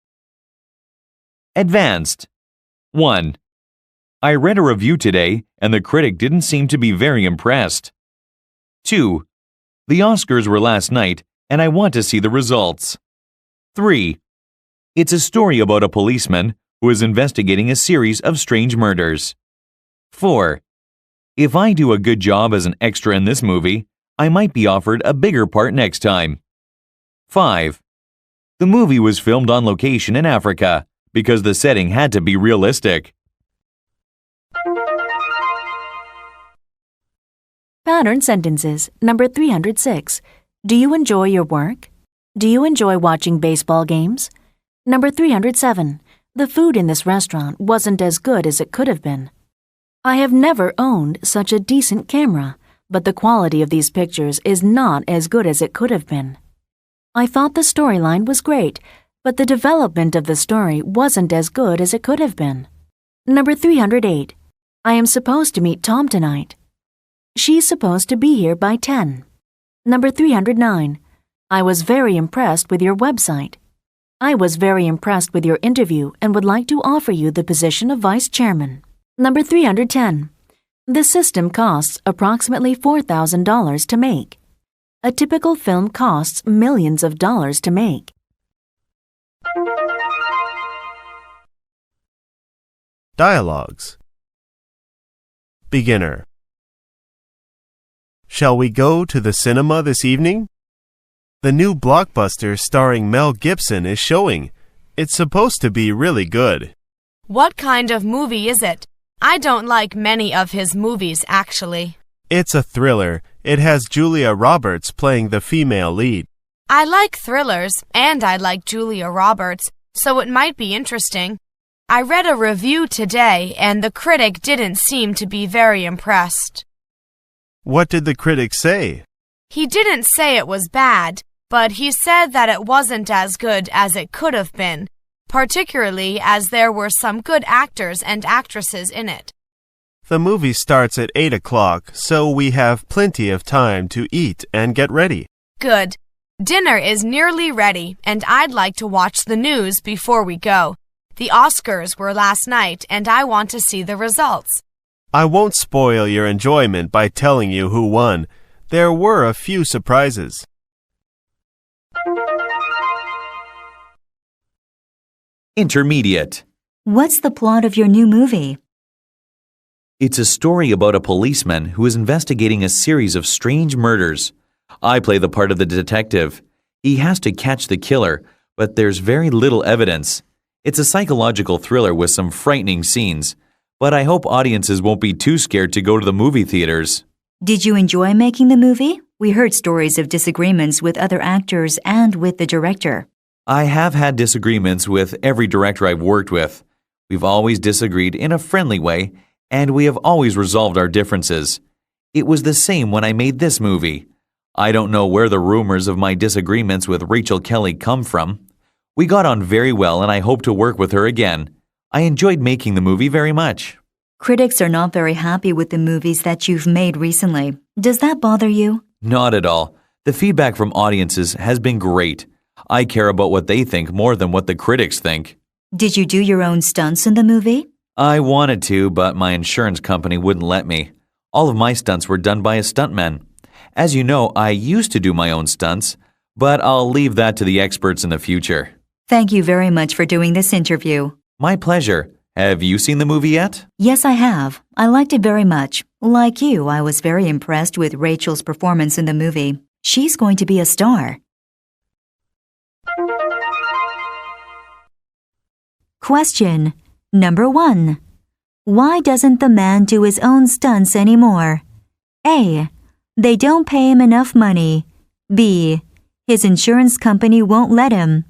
Advanced. 1. I read a review today and the critic didn't seem to be very impressed. 2. The Oscars were last night and I want to see the results. 3. It's a story about a policeman who is investigating a series of strange murders. 4. If I do a good job as an extra in this movie, I might be offered a bigger part next time. 5. The movie was filmed on location in Africa because the setting had to be realistic. Pattern sentences. Number 306. Do you enjoy your work? Do you enjoy watching baseball games? Number 307. The food in this restaurant wasn't as good as it could have been. I have never owned such a decent camera, but the quality of these pictures is not as good as it could have been. I thought the storyline was great, but the development of the story wasn't as good as it could have been. Number 308. I am supposed to meet Tom tonight. She's supposed to be here by 10. Number 309. I was very impressed with your website. I was very impressed with your interview and would like to offer you the position of vice chairman. Number 310. The system costs approximately $4,000 to make. A typical film costs millions of dollars to make. Dialogues. Beginner. Shall we go to the cinema this evening? The new blockbuster starring Mel Gibson is showing. It's supposed to be really good. What kind of movie is it? I don't like many of his movies, actually. It's a thriller. It has Julia Roberts playing the female lead. I like thrillers, and I like Julia Roberts, so it might be interesting. I read a review today, and the critic didn't seem to be very impressed. What did the critic say? He didn't say it was bad, but he said that it wasn't as good as it could have been, particularly as there were some good actors and actresses in it. The movie starts at 8 o'clock, so we have plenty of time to eat and get ready. Good. Dinner is nearly ready, and I'd like to watch the news before we go. The Oscars were last night, and I want to see the results. I won't spoil your enjoyment by telling you who won. There were a few surprises. Intermediate. What's the plot of your new movie? It's a story about a policeman who is investigating a series of strange murders. I play the part of the detective. He has to catch the killer, but there's very little evidence. It's a psychological thriller with some frightening scenes, but I hope audiences won't be too scared to go to the movie theaters. Did you enjoy making the movie? We heard stories of disagreements with other actors and with the director. I have had disagreements with every director I've worked with. We've always disagreed in a friendly way, and we have always resolved our differences. It was the same when I made this movie. I don't know where the rumors of my disagreements with Rachel Kelly come from. We got on very well and I hope to work with her again. I enjoyed making the movie very much. Critics are not very happy with the movies that you've made recently. Does that bother you? Not at all. The feedback from audiences has been great. I care about what they think more than what the critics think. Did you do your own stunts in the movie? I wanted to, but my insurance company wouldn't let me. All of my stunts were done by a stuntman. As you know, I used to do my own stunts, but I'll leave that to the experts in the future. Thank you very much for doing this interview. My pleasure. Have you seen the movie yet? Yes, I have. I liked it very much. Like you, I was very impressed with Rachel's performance in the movie. She's going to be a star. Question number 1. Why doesn't the man do his own stunts anymore? A. They don't pay him enough money. B. His insurance company won't let him.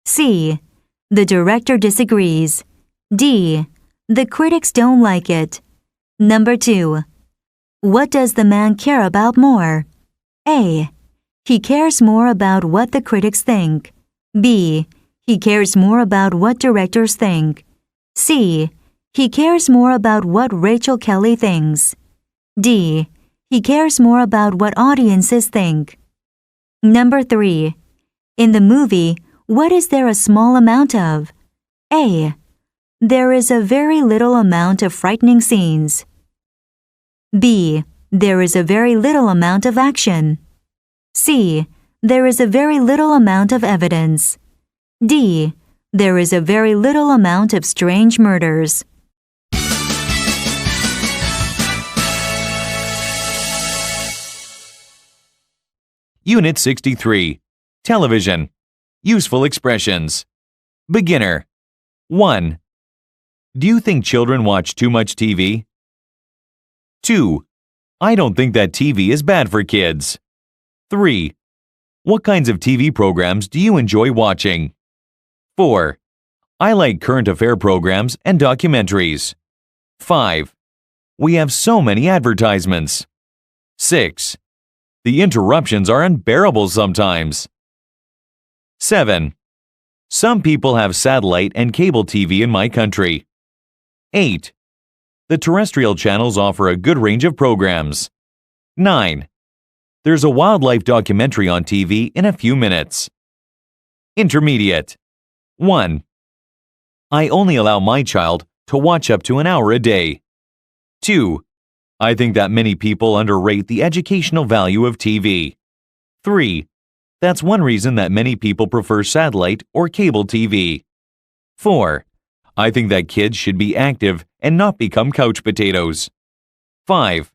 C. The director disagrees. D. The critics don't like it. Number 2. What does the man care about more? A. He cares more about what the critics think. B. He cares more about what directors think. C. He cares more about what Rachel Kelly thinks. D. He cares more about what audiences think. Number 3. In the movie, what is there a small amount of? A. There is a very little amount of frightening scenes. B. There is a very little amount of action. C. There is a very little amount of evidence. D. There is a very little amount of strange murders. Unit 63. Television. Useful expressions. Beginner. 1. Do you think children watch too much TV? 2. I don't think that TV is bad for kids. 3. What kinds of TV programs do you enjoy watching? 4. I like current affair programs and documentaries. 5. We have so many advertisements. 6. The interruptions are unbearable sometimes. 7. Some people have satellite and cable TV in my country. 8. The terrestrial channels offer a good range of programs. 9. There's a wildlife documentary on TV in a few minutes. Intermediate. 1. I only allow my child to watch up to an hour a day. 2. I think that many people underrate the educational value of TV. 3. That's one reason that many people prefer satellite or cable TV. 4. I think that kids should be active and not become couch potatoes. 5.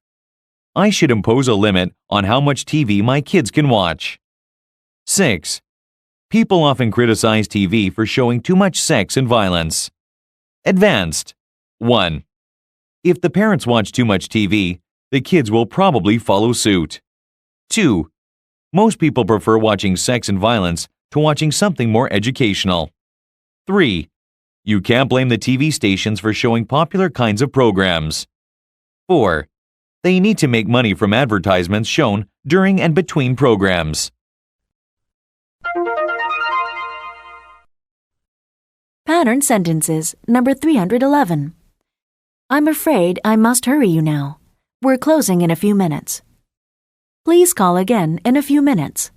I should impose a limit on how much TV my kids can watch. 6. People often criticize TV for showing too much sex and violence. Advanced. 1. If the parents watch too much TV, the kids will probably follow suit. 2. Most people prefer watching sex and violence to watching something more educational. 3. You can't blame the TV stations for showing popular kinds of programs. 4. They need to make money from advertisements shown during and between programs. Pattern sentences, number 311. I'm afraid I must hurry you now. We're closing in a few minutes. Please call again in a few minutes.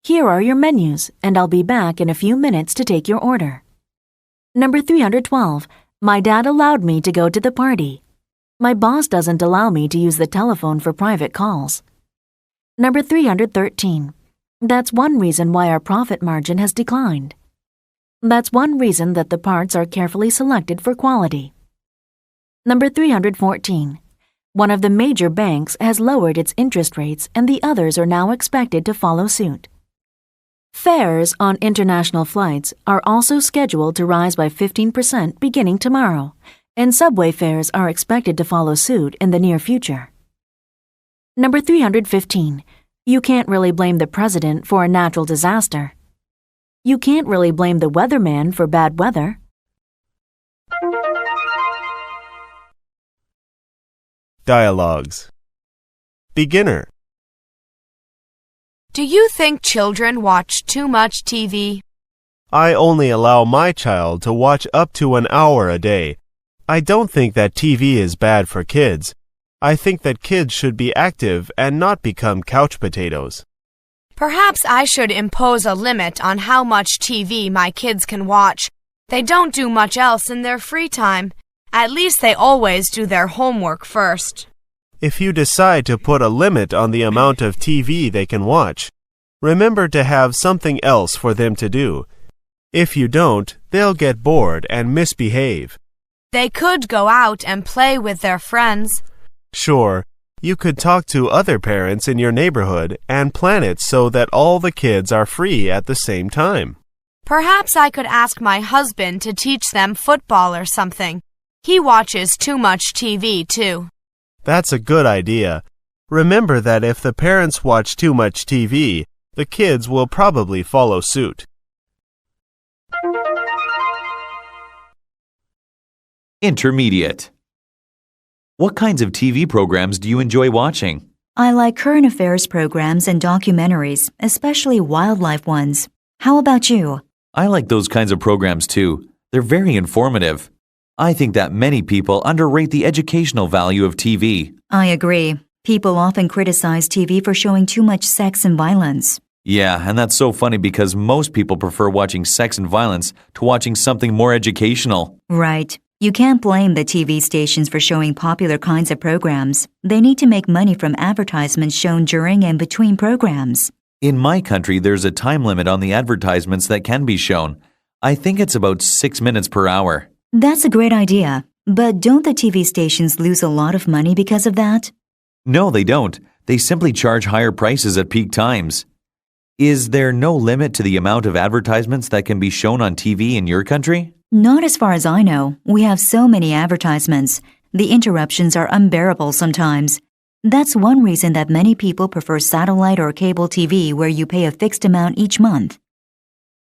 Here are your menus, and I'll be back in a few minutes to take your order. Number 312. My dad allowed me to go to the party. My boss doesn't allow me to use the telephone for private calls. Number 313. That's one reason why our profit margin has declined. That's one reason that the parts are carefully selected for quality. Number 314. One of the major banks has lowered its interest rates and the others are now expected to follow suit. Fares on international flights are also scheduled to rise by 15% beginning tomorrow, and subway fares are expected to follow suit in the near future. Number 315. You can't really blame the president for a natural disaster. You can't really blame the weatherman for bad weather. Dialogues. Beginner. Do you think children watch too much TV? I only allow my child to watch up to an hour a day. I don't think that TV is bad for kids. I think that kids should be active and not become couch potatoes. Perhaps I should impose a limit on how much TV my kids can watch. They don't do much else in their free time. At least they always do their homework first. If you decide to put a limit on the amount of TV they can watch, remember to have something else for them to do. If you don't, they'll get bored and misbehave. They could go out and play with their friends. Sure, you could talk to other parents in your neighborhood and plan it so that all the kids are free at the same time. Perhaps I could ask my husband to teach them football or something. He watches too much TV, too. That's a good idea. Remember that if the parents watch too much TV, the kids will probably follow suit. Intermediate. What kinds of TV programs do you enjoy watching? I like current affairs programs and documentaries, especially wildlife ones. How about you? I like those kinds of programs too. They're very informative. I think that many people underrate the educational value of TV. I agree. People often criticize TV for showing too much sex and violence. Yeah, and that's so funny because most people prefer watching sex and violence to watching something more educational. Right. You can't blame the TV stations for showing popular kinds of programs. They need to make money from advertisements shown during and between programs. In my country, there's a time limit on the advertisements that can be shown. I think it's about 6 minutes per hour. That's a great idea. But don't the TV stations lose a lot of money because of that? No, they don't. They simply charge higher prices at peak times. Is there no limit to the amount of advertisements that can be shown on TV in your country? Not as far as I know. We have so many advertisements. The interruptions are unbearable sometimes. That's one reason that many people prefer satellite or cable TV where you pay a fixed amount each month.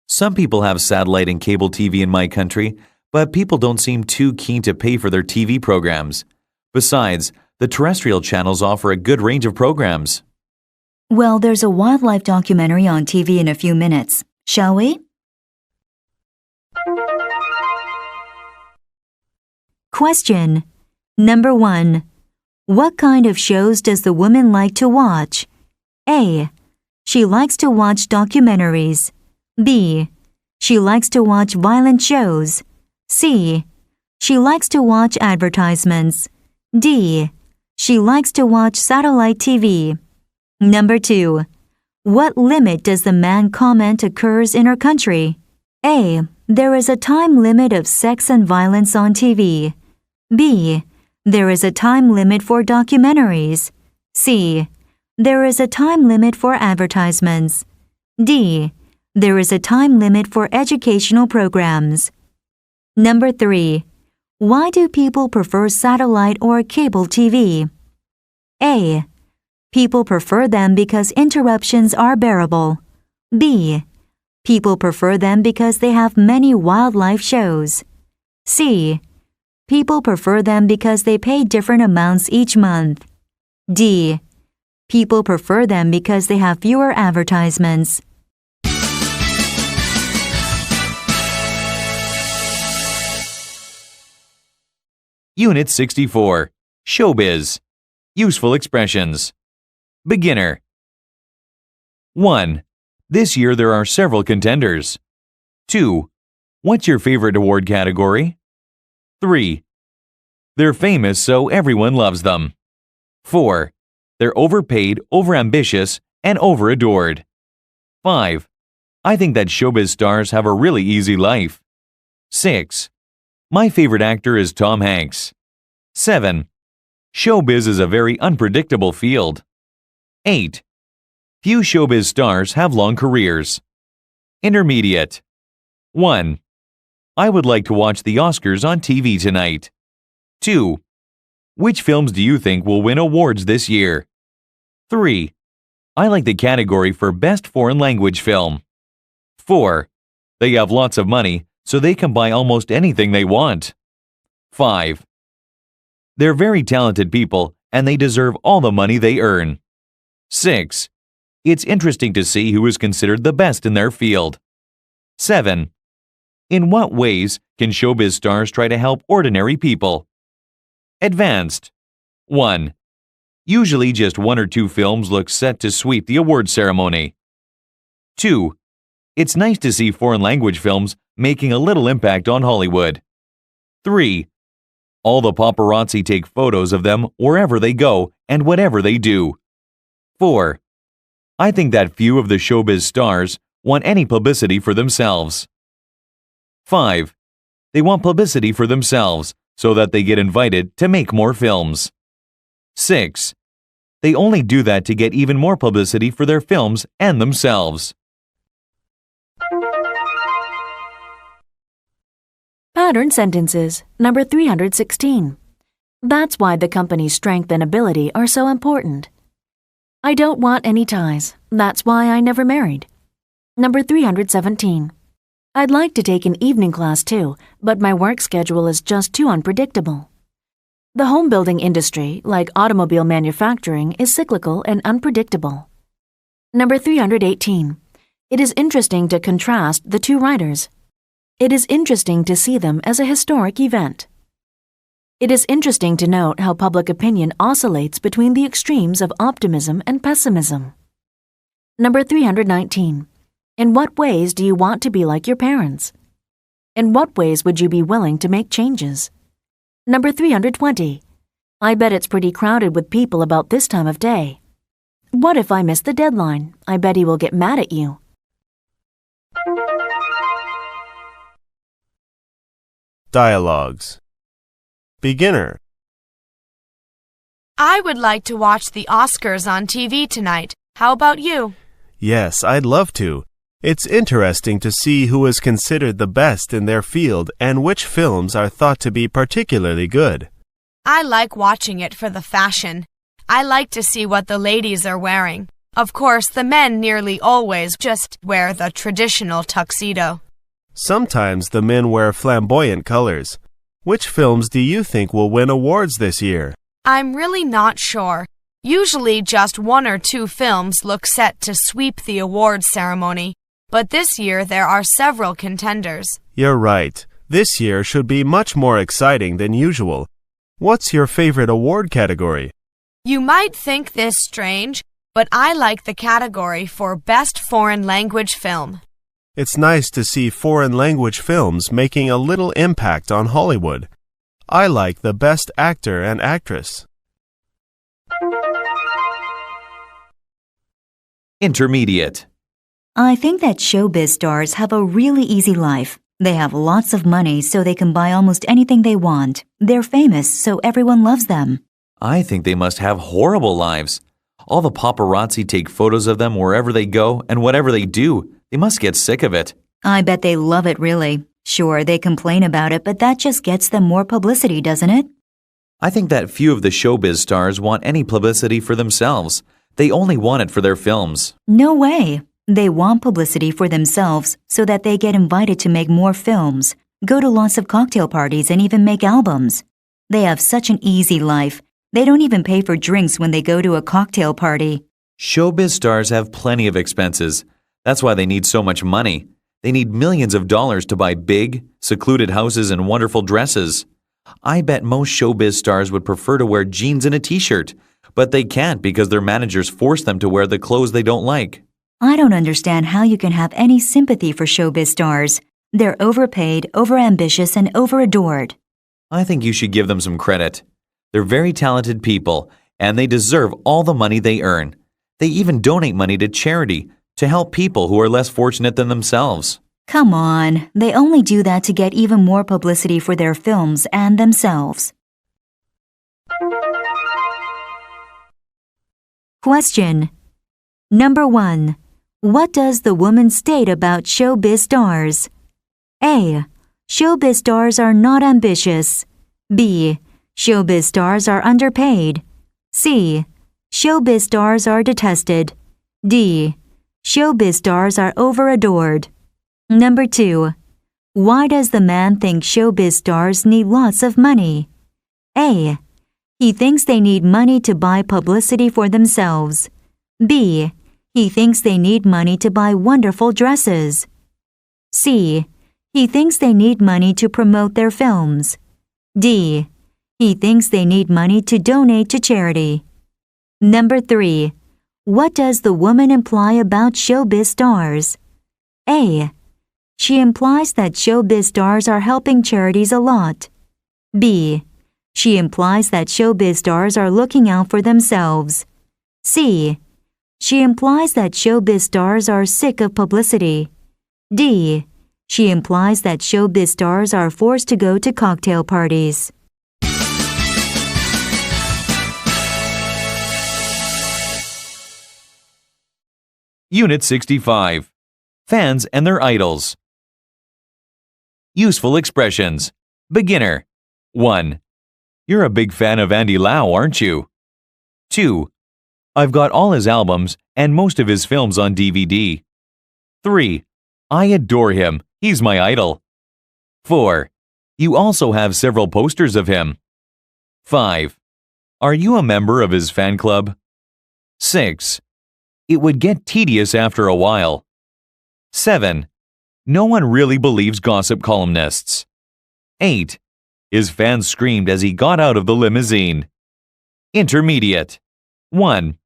Some people have satellite and cable TV in my country, but people don't seem too keen to pay for their TV programs. Besides, the terrestrial channels offer a good range of programs. Well, there's a wildlife documentary on TV in a few minutes. Shall we? Question. Number 1. What kind of shows does the woman like to watch? A. She likes to watch documentaries. B. She likes to watch violent shows. C. She likes to watch advertisements. D. She likes to watch satellite TV. Number 2. What limit does the man comment occurs in her country? A. There is a time limit of sex and violence on TV. B. There is a time limit for documentaries. C. There is a time limit for advertisements. D. There is a time limit for educational programs. Number 3. Why do people prefer satellite or cable TV? A. People prefer them because interruptions are bearable. B. People prefer them because they have many wildlife shows. C. People prefer them because they pay different amounts each month. D. People prefer them because they have fewer advertisements. Unit 64. Showbiz. Useful expressions. Beginner. 1. This year there are several contenders. 2. What's your favorite award category? 3. They're famous so everyone loves them. 4. They're overpaid, overambitious, and overadored. 5. I think that showbiz stars have a really easy life. 6. My favorite actor is Tom Hanks. 7. Showbiz is a very unpredictable field. 8. Few showbiz stars have long careers. Intermediate. 1. I would like to watch the Oscars on TV tonight. 2. Which films do you think will win awards this year? 3. I like the category for Best Foreign Language Film. 4. They have lots of money, so they can buy almost anything they want. 5. They're very talented people, and they deserve all the money they earn. 6. It's interesting to see who is considered the best in their field. 7. In what ways can showbiz stars try to help ordinary people? Advanced. 1. Usually just 1 or 2 films look set to sweep the award ceremony. 2. It's nice to see foreign language films making a little impact on Hollywood. 3. All the paparazzi take photos of them wherever they go and whatever they do. 4. I think that few of the showbiz stars want any publicity for themselves. 5. They want publicity for themselves so that they get invited to make more films. 6. They only do that to get even more publicity for their films and themselves. Pattern sentences, number 316. That's why the company's strength and ability are so important. I don't want any ties. That's why I never married. Number 317. I'd like to take an evening class too, but my work schedule is just too unpredictable. The home building industry, like automobile manufacturing, is cyclical and unpredictable. Number 318. It is interesting to contrast the two writers. It is interesting to see them as a historic event. It is interesting to note how public opinion oscillates between the extremes of optimism and pessimism. Number 319. In what ways do you want to be like your parents? In what ways would you be willing to make changes? Number 320. I bet it's pretty crowded with people about this time of day. What if I miss the deadline? I bet he will get mad at you. Dialogues. Beginner. I would like to watch the Oscars on TV tonight. How about you? Yes, I'd love to. It's interesting to see who is considered the best in their field and which films are thought to be particularly good. I like watching it for the fashion. I like to see what the ladies are wearing. Of course, the men nearly always just wear the traditional tuxedo. Sometimes the men wear flamboyant colors. Which films do you think will win awards this year? I'm really not sure. Usually just 1 or 2 films look set to sweep the awards ceremony, but this year there are several contenders. You're right. This year should be much more exciting than usual. What's your favorite award category? You might think this strange, but I like the category for Best Foreign Language Film. It's nice to see foreign language films making a little impact on Hollywood. I like the Best Actor and Actress. Intermediate. I think that showbiz stars have a really easy life. They have lots of money so they can buy almost anything they want. They're famous so everyone loves them. I think they must have horrible lives. All the paparazzi take photos of them wherever they go and whatever they do. They must get sick of it. I bet they love it, really. Sure, they complain about it, but that just gets them more publicity, doesn't it? I think that few of the showbiz stars want any publicity for themselves. They only want it for their films. No way. They want publicity for themselves so that they get invited to make more films, go to lots of cocktail parties, and even make albums. They have such an easy life. They don't even pay for drinks when they go to a cocktail party. Showbiz stars have plenty of expenses. That's why they need so much money. They need millions of dollars to buy big, secluded houses and wonderful dresses. I bet most showbiz stars would prefer to wear jeans and a t-shirt, but they can't because their managers force them to wear the clothes they don't like. I don't understand how you can have any sympathy for showbiz stars. They're overpaid, overambitious, and overadored. I think you should give them some credit. They're very talented people, and they deserve all the money they earn. They even donate money to charity to help people who are less fortunate than themselves. Come on, they only do that to get even more publicity for their films and themselves. Question. Number 1. What does the woman state about showbiz stars? A. Showbiz stars are not ambitious. B. Showbiz stars are underpaid. C. Showbiz stars are detested. D. Showbiz stars are overadored. Number 2. Why does the man think showbiz stars need lots of money? A. He thinks they need money to buy publicity for themselves. B. He thinks they need money to buy wonderful dresses. C. He thinks they need money to promote their films. D. He thinks they need money to donate to charity. Number 3. What does the woman imply about showbiz stars? A. She implies that showbiz stars are helping charities a lot. B. She implies that showbiz stars are looking out for themselves. C. She implies that showbiz stars are sick of publicity. D. She implies that showbiz stars are forced to go to cocktail parties. Unit 65. Fans and their idols. Useful expressions. Beginner. 1. You're a big fan of Andy Lau, aren't you? 2. I've got all his albums and most of his films on DVD. 3. I adore him. He's my idol. 4. You also have several posters of him. 5. Are you a member of his fan club? 6. It would get tedious after a while. 7. No one really believes gossip columnists. 8. His fans screamed as he got out of the limousine. Intermediate. 1.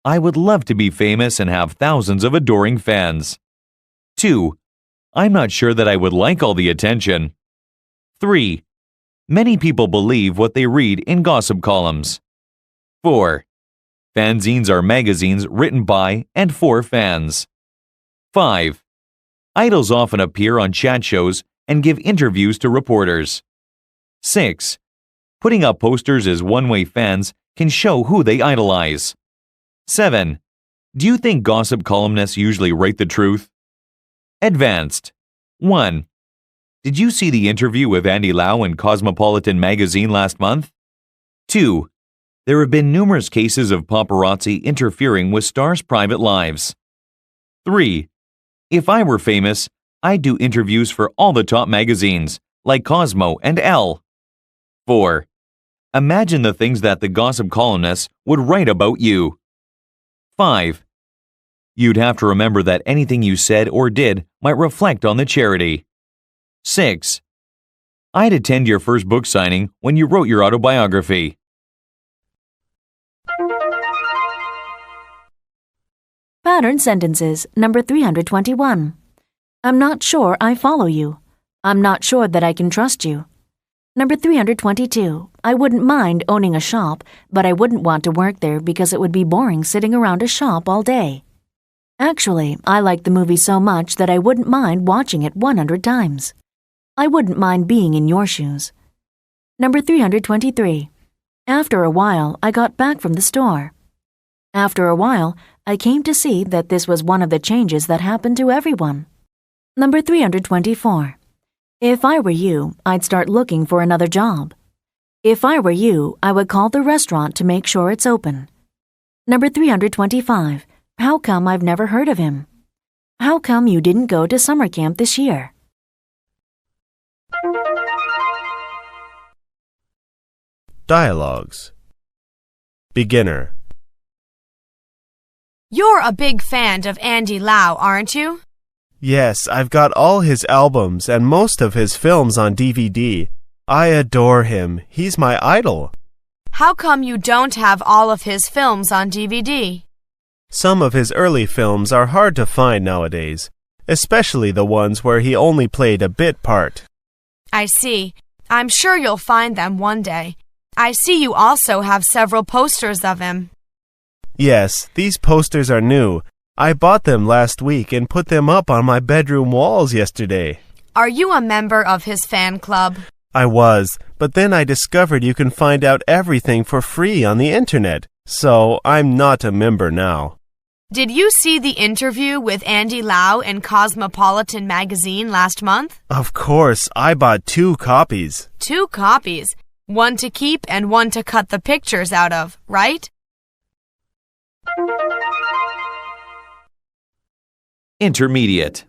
I would love to be famous and have thousands of adoring fans. 2. I'm not sure that I would like all the attention. 3. Many people believe what they read in gossip columns. 4. Fanzines are magazines written by and for fans. 5. Idols often appear on chat shows and give interviews to reporters. 6. Putting up posters as one-way fans can show who they idolize. 7. Do you think gossip columnists usually write the truth? Advanced. 1. Did you see the interview with Andy Lau in Cosmopolitan magazine last month? 2. There have been numerous cases of paparazzi interfering with stars' private lives. 3. If I were famous, I'd do interviews for all the top magazines, like Cosmo and Elle. 4. Imagine the things that the gossip columnists would write about you. 5. You'd have to remember that anything you said or did might reflect on the charity. 6. I'd attend your first book signing when you wrote your autobiography. Pattern sentences, number 321. I'm not sure I follow you. I'm not sure that I can trust you. Number 322. I wouldn't mind owning a shop, but I wouldn't want to work there because it would be boring sitting around a shop all day. Actually, I like the movie so much that I wouldn't mind watching it 100 times. I wouldn't mind being in your shoes. Number 323. After a while, I got back from the store. After a while, I came to see that this was one of the changes that happened to everyone. Number 324. If I were you, I'd start looking for another job. If I were you, I would call the restaurant to make sure it's open. Number 325. How come I've never heard of him? How come you didn't go to summer camp this year? Dialogues. Beginner. You're a big fan of Andy Lau, aren't you? Yes, I've got all his albums and most of his films on DVD. I adore him. He's my idol. How come you don't have all of his films on DVD? Some of his early films are hard to find nowadays, especially the ones where he only played a bit part. I see. I'm sure you'll find them one day. I see you also have several posters of him. Yes, these posters are new. I bought them last week and put them up on my bedroom walls yesterday. Are you a member of his fan club? I was, but then I discovered you can find out everything for free on the internet, so I'm not a member now. Did you see the interview with Andy Lau in Cosmopolitan magazine last month? Of course, I bought 2 copies. 2 copies. One to keep and one to cut the pictures out of, right? Intermediate.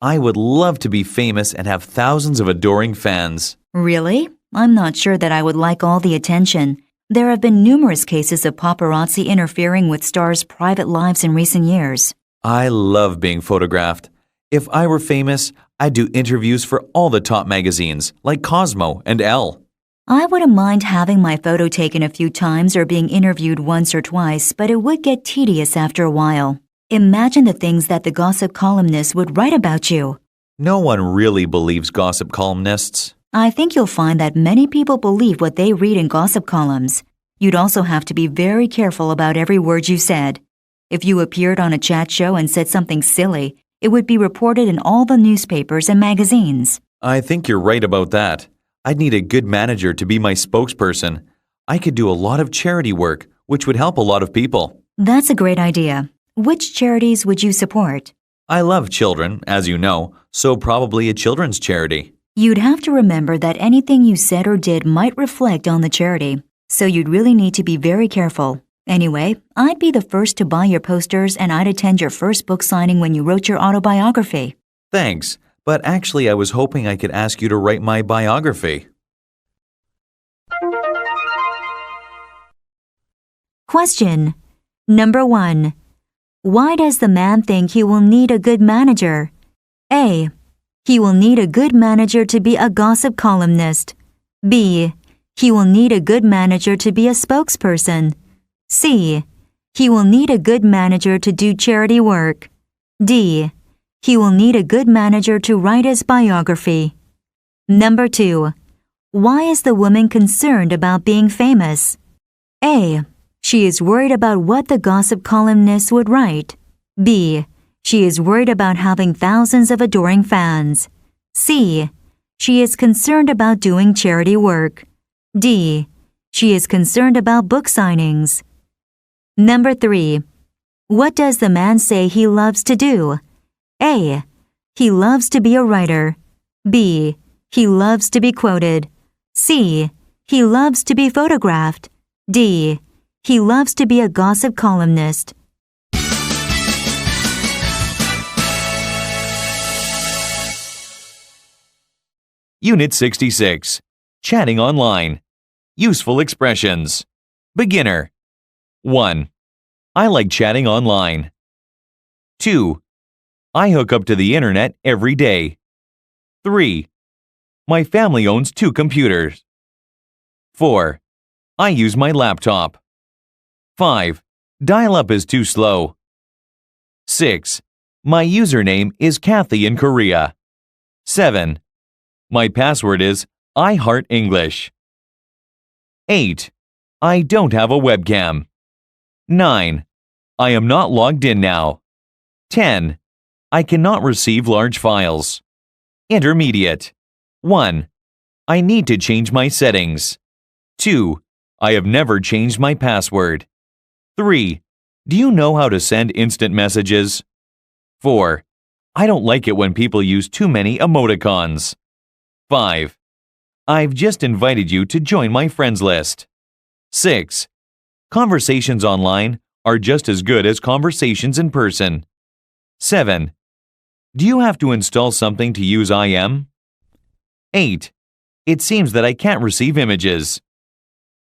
I would love to be famous and have thousands of adoring fans. Really? I'm not sure that I would like all the attention. There have been numerous cases of paparazzi interfering with stars' private lives in recent years. I love being photographed. If I were famous, I'd do interviews for all the top magazines, like Cosmo and Elle. I wouldn't mind having my photo taken a few times or being interviewed once or twice, but it would get tedious after a while. Imagine the things that the gossip columnists would write about you. No one really believes gossip columnists. I think you'll find that many people believe what they read in gossip columns. You'd also have to be very careful about every word you said. If you appeared on a chat show and said something silly, it would be reported in all the newspapers and magazines. I think you're right about that. I'd need a good manager to be my spokesperson. I could do a lot of charity work, which would help a lot of people. That's a great idea. Which charities would you support? I love children, as you know, so probably a children's charity. You'd have to remember that anything you said or did might reflect on the charity, so you'd really need to be very careful. Anyway, I'd be the first to buy your posters and I'd attend your first book signing when you wrote your autobiography. Thanks, but actually I was hoping I could ask you to write my biography. Question. Number 1. Why does the man think he will need a good manager? A. He will need a good manager to be a gossip columnist. B. He will need a good manager to be a spokesperson. C. He will need a good manager to do charity work. D. He will need a good manager to write his biography. Number 2. Why is the woman concerned about being famous? A. She is worried about what the gossip columnists would write. B. She is worried about having thousands of adoring fans. C. She is concerned about doing charity work. D. She is concerned about book signings. Number 3. What does the man say he loves to do? A. He loves to be a writer. B. He loves to be quoted. C. He loves to be photographed. D. He loves to be a gossip columnist. Unit 66. Chatting online. Useful expressions. Beginner. 1. I like chatting online. 2. I hook up to the internet every day. 3. My family owns 2 computers. 4. I use my laptop. 5. Dial-up is too slow. 6. My username is Kathy in Korea. 7. My password is I Heart English. 8. I don't have a webcam. 9. I am not logged in now. 10. I cannot receive large files. Intermediate. 1. I need to change my settings. 2. I have never changed my password. 3. Do you know how to send instant messages? 4. I don't like it when people use too many emoticons. 5. I've just invited you to join my friends list. 6. Conversations online are just as good as conversations in person. 7. Do you have to install something to use IM? 8. It seems that I can't receive images.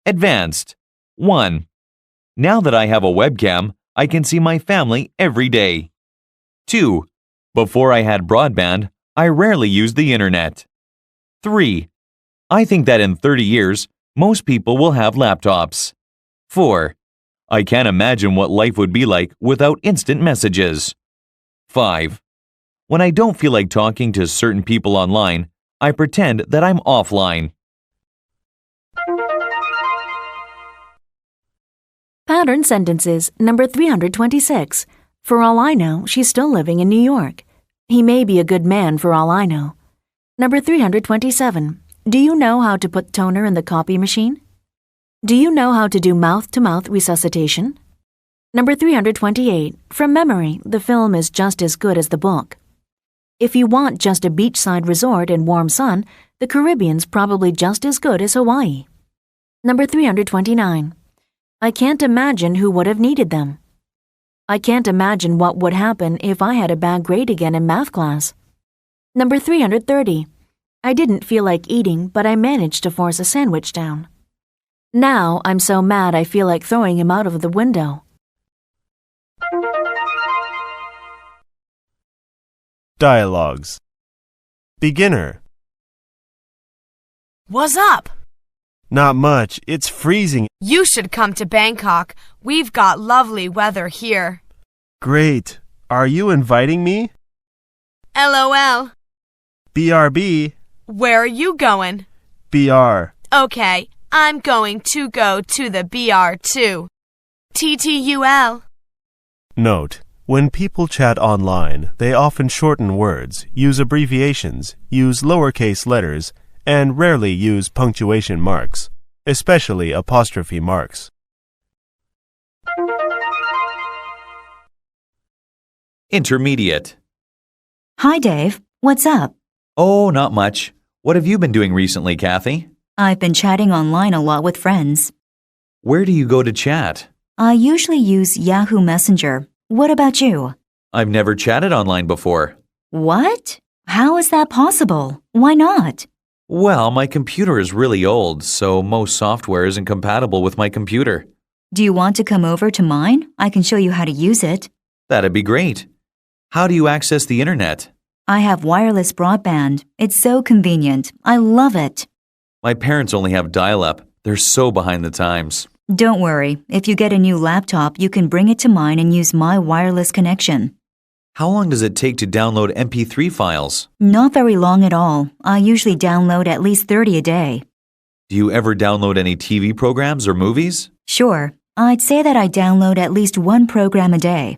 Advanced. 1. Now that I have a webcam, I can see my family every day. 2. Before I had broadband, I rarely used the internet. 3. I think that in 30 years, most people will have laptops. 4. I can't imagine what life would be like without instant messages. 5. When I don't feel like talking to certain people online, I pretend that I'm offline. Pattern sentences number 326. For all I know, she's still living in New York. He may be a good man for all I know. Number 327. Do you know how to put toner in the copy machine? Do you know how to do mouth-to-mouth resuscitation? Number 328. From memory, the film is just as good as the book. If you want just a beachside resort and warm sun, the Caribbean's probably just as good as Hawaii. Number 329. I can't imagine who would have needed them. I can't imagine what would happen if I had a bad grade again in math class. Number 330. I didn't feel like eating, but I managed to force a sandwich down. Now I'm so mad I feel like throwing him out of the window. Dialogues. Beginner. What's up? Not much. It's freezing. You should come to Bangkok. We've got lovely weather here. Great. Are you inviting me? LOL. BRB. Where are you going? BR. Okay, I'm going to go to the BR too. TTUL. Note: when people chat online, they often shorten words, use abbreviations, use lowercase letters, and rarely use punctuation marks, especially apostrophe marks. Intermediate. Hi, Dave. What's up? Oh, not much. What have you been doing recently, Kathy? I've been chatting online a lot with friends. Where do you go to chat? I usually use Yahoo Messenger. What about you? I've never chatted online before. What? How is that possible? Why not? Well, my computer is really old, so most software isn't compatible with my computer. Do you want to come over to mine? I can show you how to use it. That'd be great. How do you access the internet? I have wireless broadband. It's so convenient. I love it. My parents only have dial-up. They're so behind the times. Don't worry. If you get a new laptop, you can bring it to mine and use my wireless connection. How long does it take to download MP3 files? Not very long at all. I usually download at least 30 a day. Do you ever download any TV programs or movies? Sure. I'd say that I download at least one program a day.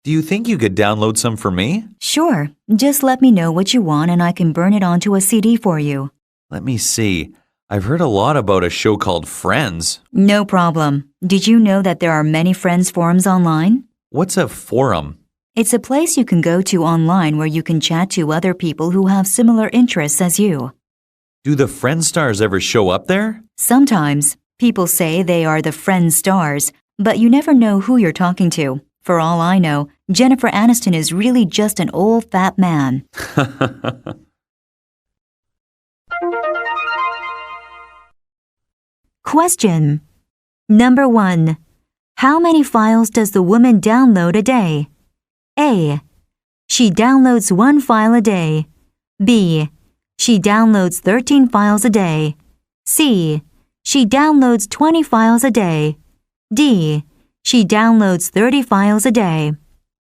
Do you think you could download some for me? Sure. Just let me know what you want and I can burn it onto a CD for you. Let me see. I've heard a lot about a show called Friends. No problem. Did you know that there are many Friends forums online? What's a forum? It's a place you can go to online where you can chat to other people who have similar interests as you. Do the Friends stars ever show up there? Sometimes. People say they are the Friends stars, but you never know who you're talking to. For all I know, Jennifer Aniston is really just an old fat man. Question. Number 1. How many files does the woman download a day? A. She downloads 1 file a day. B. She downloads 13 files a day. C. She downloads 20 files a day. D. She downloads 30 files a day.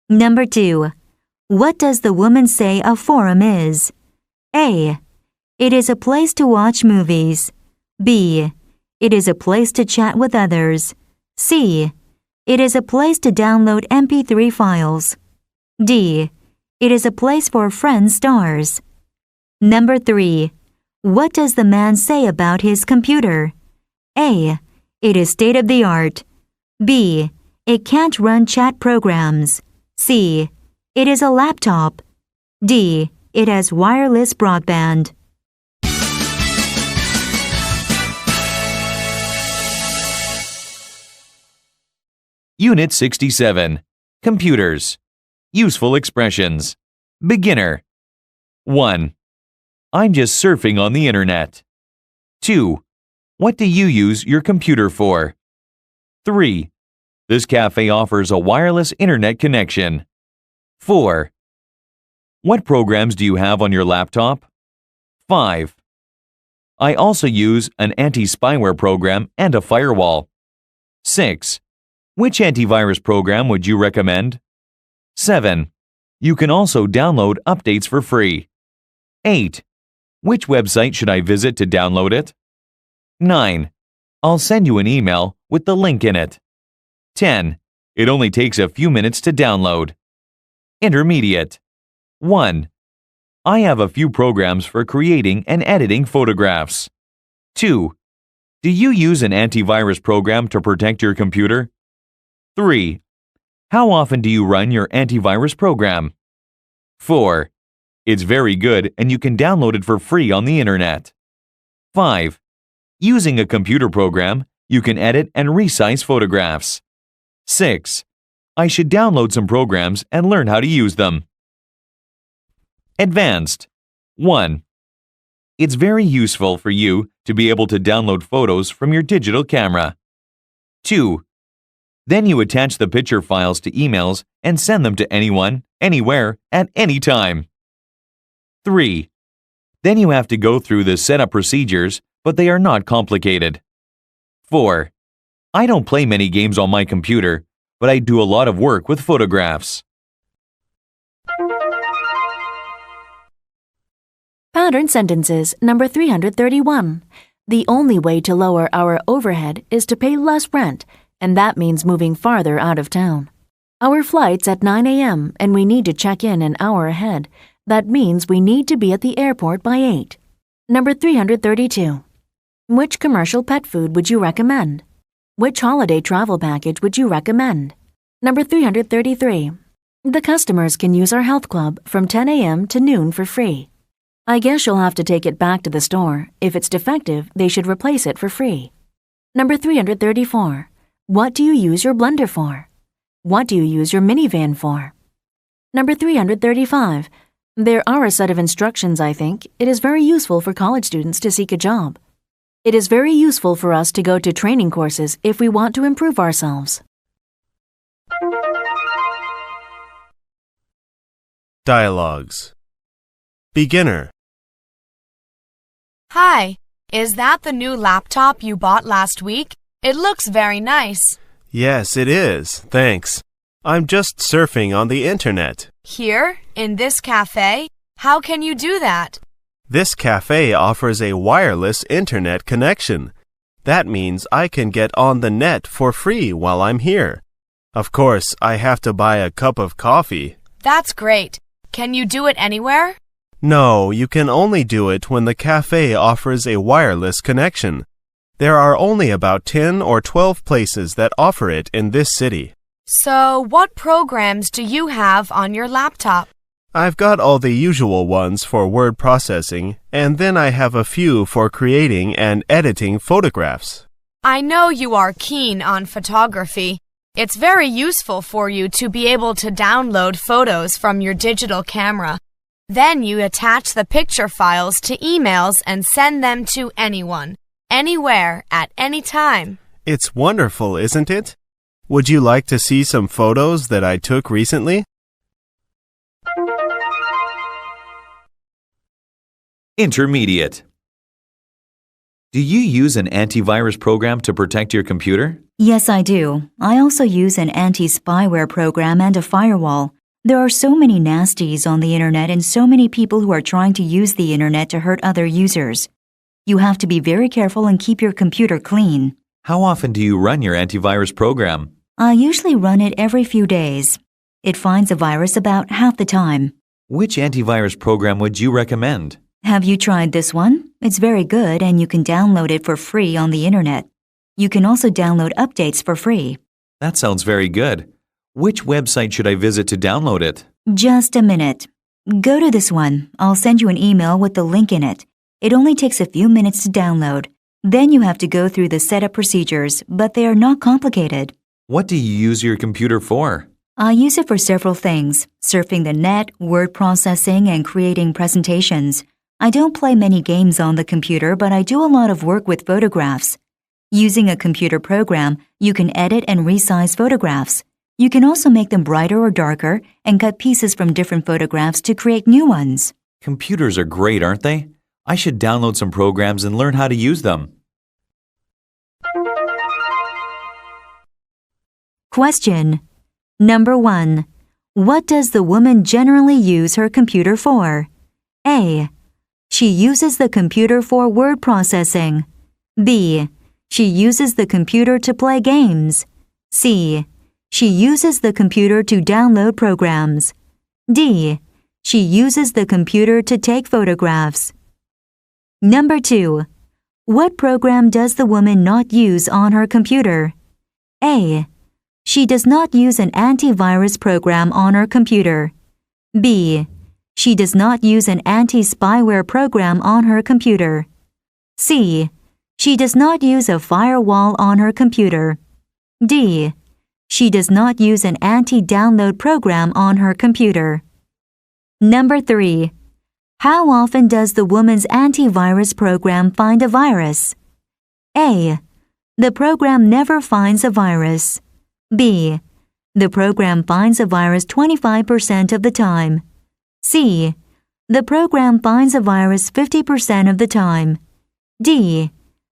Number 2. What does the woman say a forum is? A. It is a place to watch movies. B. It is a place to chat with others. C. It is a place to download MP3 files. D. It is a place for Friends stars. Number 3. What does the man say about his computer? A. It is state-of-the-art. B. It can't run chat programs. C. It is a laptop. D. It has wireless broadband. Unit 67. Computers. Useful expressions. Beginner. 1. I'm just surfing on the internet. 2. What do you use your computer for? 3. This cafe offers a wireless internet connection. 4. What programs do you have on your laptop? 5. I also use an anti-spyware program and a firewall. 6. Which antivirus program would you recommend? 7. You can also download updates for free. 8. Which website should I visit to download it? 9. I'll send you an email with the link in it. 10. It only takes a few minutes to download. Intermediate. 1. I have a few programs for creating and editing photographs. 2. Do you use an antivirus program to protect your computer? 3. How often do you run your antivirus program? 4. It's very good and you can download it for free on the internet. 5. Using a computer program, you can edit and resize photographs. 6. I should download some programs and learn how to use them. Advanced. 1. It's very useful for you to be able to download photos from your digital camera. 2. Then you attach the picture files to emails and send them to anyone, anywhere, at any time. 3. Then you have to go through the setup procedures, but they are not complicated. 4. I don't play many games on my computer, but I do a lot of work with photographs. Pattern sentences number 331. The only way to lower our overhead is to pay less rent, and that means moving farther out of town. Our flight's at 9 a.m. and we need to check in an hour ahead. That means we need to be at the airport by 8. Number 332. Which commercial pet food would you recommend? Which holiday travel package would you recommend? Number 333. The customers can use our health club from 10 a.m. to noon for free. I guess you'll have to take it back to the store. If it's defective, they should replace it for free. Number 334. What do you use your blender for? What do you use your minivan for? Number 335. There are a set of instructions, I think. It is very useful for college students to seek a job. It is very useful for us to go to training courses if we want to improve ourselves. Dialogues. Beginner. Hi, is that the new laptop you bought last week? It looks very nice. Yes, it is. Thanks. I'm just surfing on the internet. Here, in this cafe? How can you do that? This cafe offers a wireless internet connection. That means I can get on the net for free while I'm here. Of course, I have to buy a cup of coffee. That's great. Can you do it anywhere? No, you can only do it when the cafe offers a wireless connection. There are only about 10 or 12 places that offer it in this city. So, what programs do you have on your laptop? I've got all the usual ones for word processing, and then I have a few for creating and editing photographs. I know you are keen on photography. It's very useful for you to be able to download photos from your digital camera. Then you attach the picture files to emails and send them to anyone, anywhere, at any time. It's wonderful, isn't it? Would you like to see some photos that I took recently? Intermediate. Do you use an antivirus program to protect your computer? Yes, I do. I also use an anti-spyware program and a firewall. There are so many nasties on the internet and so many people who are trying to use the internet to hurt other users. You have to be very careful and keep your computer clean. How often do you run your antivirus program? I usually run it every few days. It finds a virus about half the time. Which antivirus program would you recommend? Have you tried this one? It's very good and you can download it for free on the internet. You can also download updates for free. That sounds very good. Which website should I visit to download it? Just a minute. Go to this one. I'll send you an email with the link in it. It only takes a few minutes to download. Then you have to go through the setup procedures, but they are not complicated. What do you use your computer for? I use it for several things: surfing the net, word processing, and creating presentations. I don't play many games on the computer, but I do a lot of work with photographs. Using a computer program, you can edit and resize photographs. You can also make them brighter or darker and cut pieces from different photographs to create new ones. Computers are great, aren't they? I should download some programs and learn how to use them. Question. Number 1. What does the woman generally use her computer for? A. She uses the computer for word processing. B. She uses the computer to play games. C. She uses the computer to download programs. D. She uses the computer to take photographs. Number 2. What program does the woman not use on her computer? A. She does not use an antivirus program on her computer. B. She does not use an anti-spyware program on her computer. C. She does not use a firewall on her computer. D. She does not use an anti-download program on her computer. Number 3. How often does the woman's antivirus program find a virus? A. The program never finds a virus. B. The program finds a virus 25% of the time. C. The program finds a virus 50% of the time. D.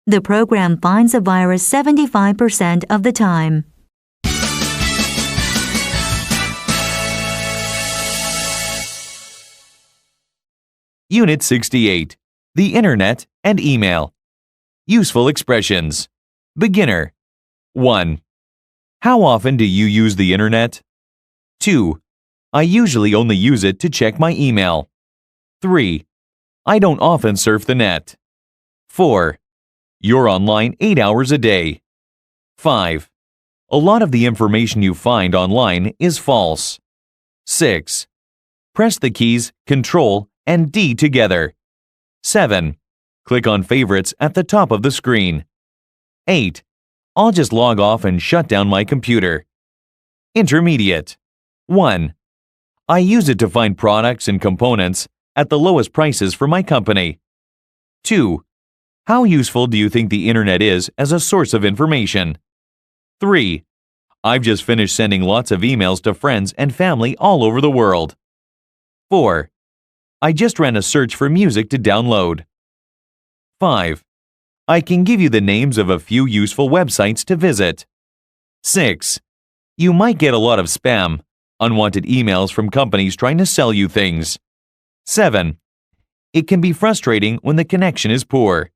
The program finds a virus 75% of the time. Unit 68. The Internet and Email. Useful expressions. Beginner. 1. How often do you use the Internet? 2. I usually only use it to check my email. 3. I don't often surf the net. 4. You're online 8 hours a day. 5. A lot of the information you find online is false. 6. Press the keys Control and D together. 7. Click on Favorites at the top of the screen. 8. I'll just log off and shut down my computer. Intermediate. 1. I use it to find products and components at the lowest prices for my company. 2. How useful do you think the Internet is as a source of information? 3. I've just finished sending lots of emails to friends and family all over the world. 4. I just ran a search for music to download. 5. I can give you the names of a few useful websites to visit. 6. You might get a lot of spam, unwanted emails from companies trying to sell you things. 7. It can be frustrating when the connection is poor.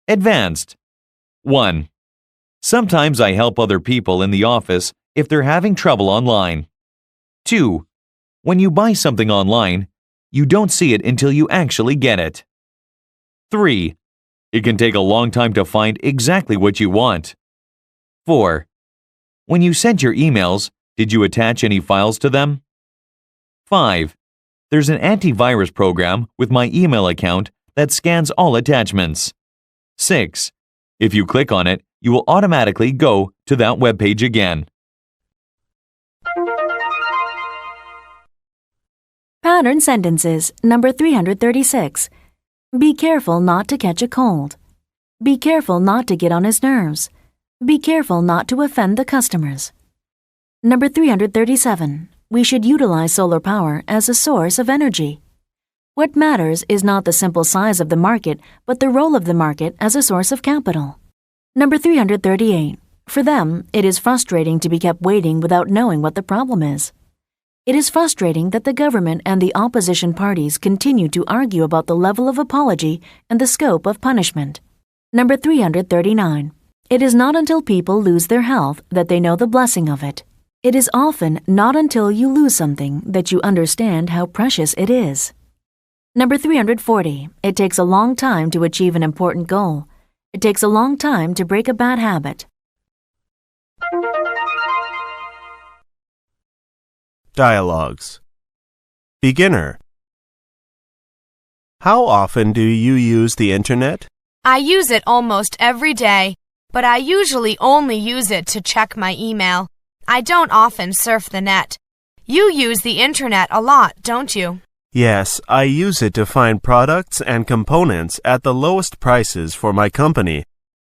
Advanced. 1. Sometimes I help other people in the office if they're having trouble online. 2. When you buy something online, you don't see it until you actually get it. 3. It can take a long time to find exactly what you want. 4. When you sent your emails, did you attach any files to them? 5. There's an antivirus program with my email account that scans all attachments. 6. If you click on it, you will automatically go to that web page again. Pattern sentences, number 336. Be careful not to catch a cold. Be careful not to get on his nerves. Be careful not to offend the customers. Number 337. We should utilize solar power as a source of energy. What matters is not the simple size of the market, but the role of the market as a source of capital. Number 338. For them, it is frustrating to be kept waiting without knowing what the problem is. It is frustrating that the government and the opposition parties continue to argue about the level of apology and the scope of punishment. Number 339. It is not until people lose their health that they know the blessing of it. It is often not until you lose something that you understand how precious it is. Number 340. It takes a long time to achieve an important goal. It takes a long time to break a bad habit. Dialogues. Beginner. How often do you use the Internet? I use it almost every day, but I usually only use it to check my email. I don't often surf the net. You use the Internet a lot, don't you? Yes, I use it to find products and components at the lowest prices for my company.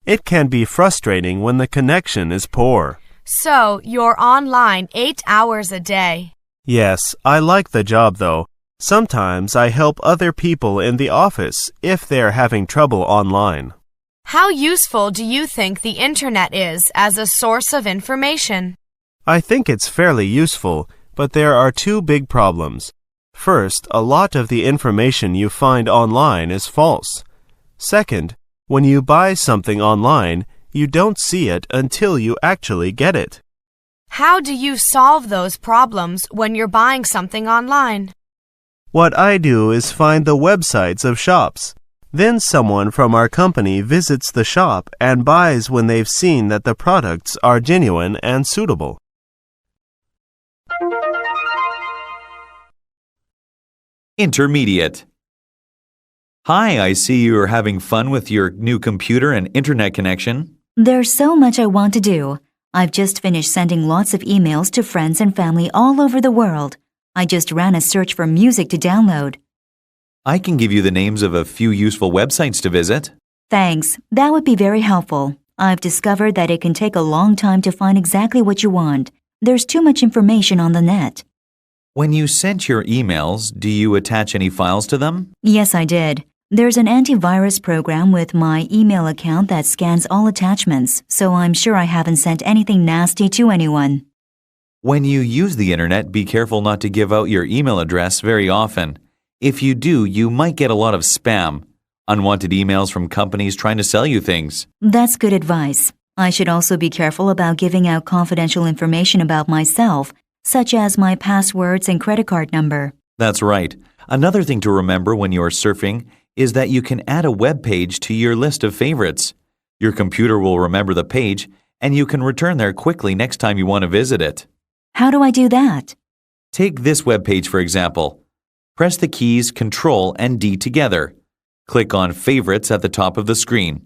It can be frustrating when the connection is poor. So, you're online 8 hours a day. Yes, I like the job though. Sometimes I help other people in the office if they're having trouble online. How useful do you think the Internet is as a source of information? I think it's fairly useful, but there are two big problems. First, a lot of the information you find online is false. Second, when you buy something online, you don't see it until you actually get it. How do you solve those problems when you're buying something online? What I do is find the websites of shops. Then someone from our company visits the shop and buys when they've seen that the products are genuine and suitable. Intermediate. Hi, I see you are having fun with your new computer and internet connection. There's so much I want to do. I've just finished sending lots of emails to friends and family all over the world. I just ran a search for music to download. I can give you the names of a few useful websites to visit. Thanks. That would be very helpful. I've discovered that it can take a long time to find exactly what you want. There's too much information on the net. When you sent your emails, do you attach any files to them? Yes, I did. There's an antivirus program with my email account that scans all attachments, so I'm sure I haven't sent anything nasty to anyone. When you use the internet, be careful not to give out your email address very often. If you do, you might get a lot of spam, unwanted emails from companies trying to sell you things. That's good advice. I should also be careful about giving out confidential information about myself, such as my passwords and credit card number. That's right. Another thing to remember when you're surfing is that you can add a web page to your list of favorites. Your computer will remember the page, and you can return there quickly next time you want to visit it. How do I do that? Take this web page for example. Press the keys Ctrl and D together. Click on Favorites at the top of the screen.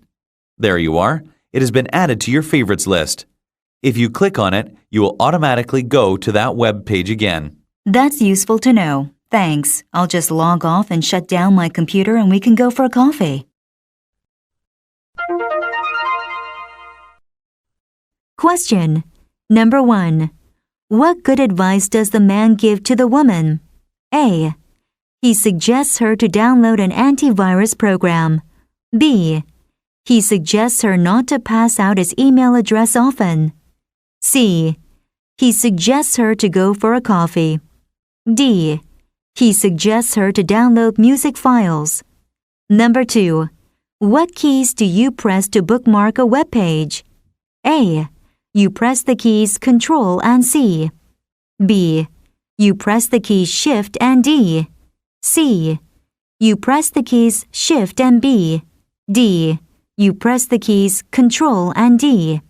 There you are. It has been added to your favorites list. If you click on it, you will automatically go to that web page again. That's useful to know. Thanks. I'll just log off and shut down my computer and we can go for a coffee. Question. Number 1. What good advice does the man give to the woman? A. He suggests her to download an antivirus program. B. He suggests her not to pass out his email address often. C. He suggests her to go for a coffee. D. He suggests her to download music files. Number 2. What keys do you press to bookmark a web page? A. You press the keys Ctrl and C. B. You press the keys Shift and D. C. You press the keys Shift and B. D. You press the keys Ctrl and D.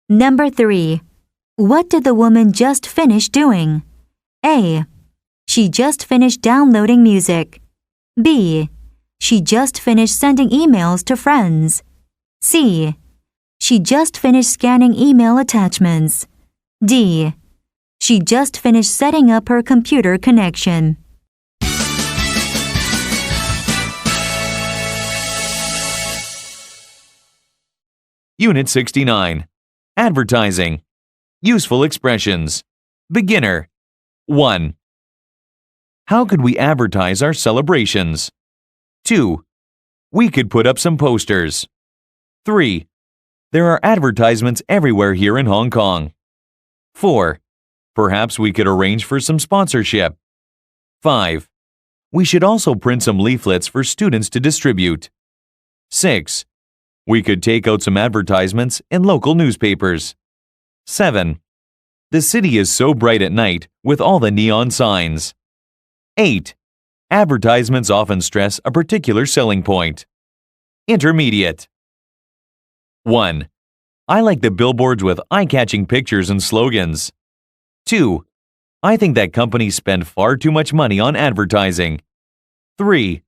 Number 3. What did the woman just finish doing? A. She just finished downloading music. B. She just finished sending emails to friends. C. She just finished scanning email attachments. D. She just finished setting up her computer connection. Unit 69. Advertising. Useful expressions. Beginner. 1. How could we advertise our celebrations? 2. We could put up some posters. 3. There are advertisements everywhere here in Hong Kong. 4. Perhaps we could arrange for some sponsorship. 5. We should also print some leaflets for students to distribute. 6. We could take out some advertisements in local newspapers. 7. The city is so bright at night with all the neon signs. 8. Advertisements often stress a particular selling point. Intermediate. 1. I like the billboards with eye-catching pictures and slogans. 2. I think that companies spend far too much money on advertising. 3.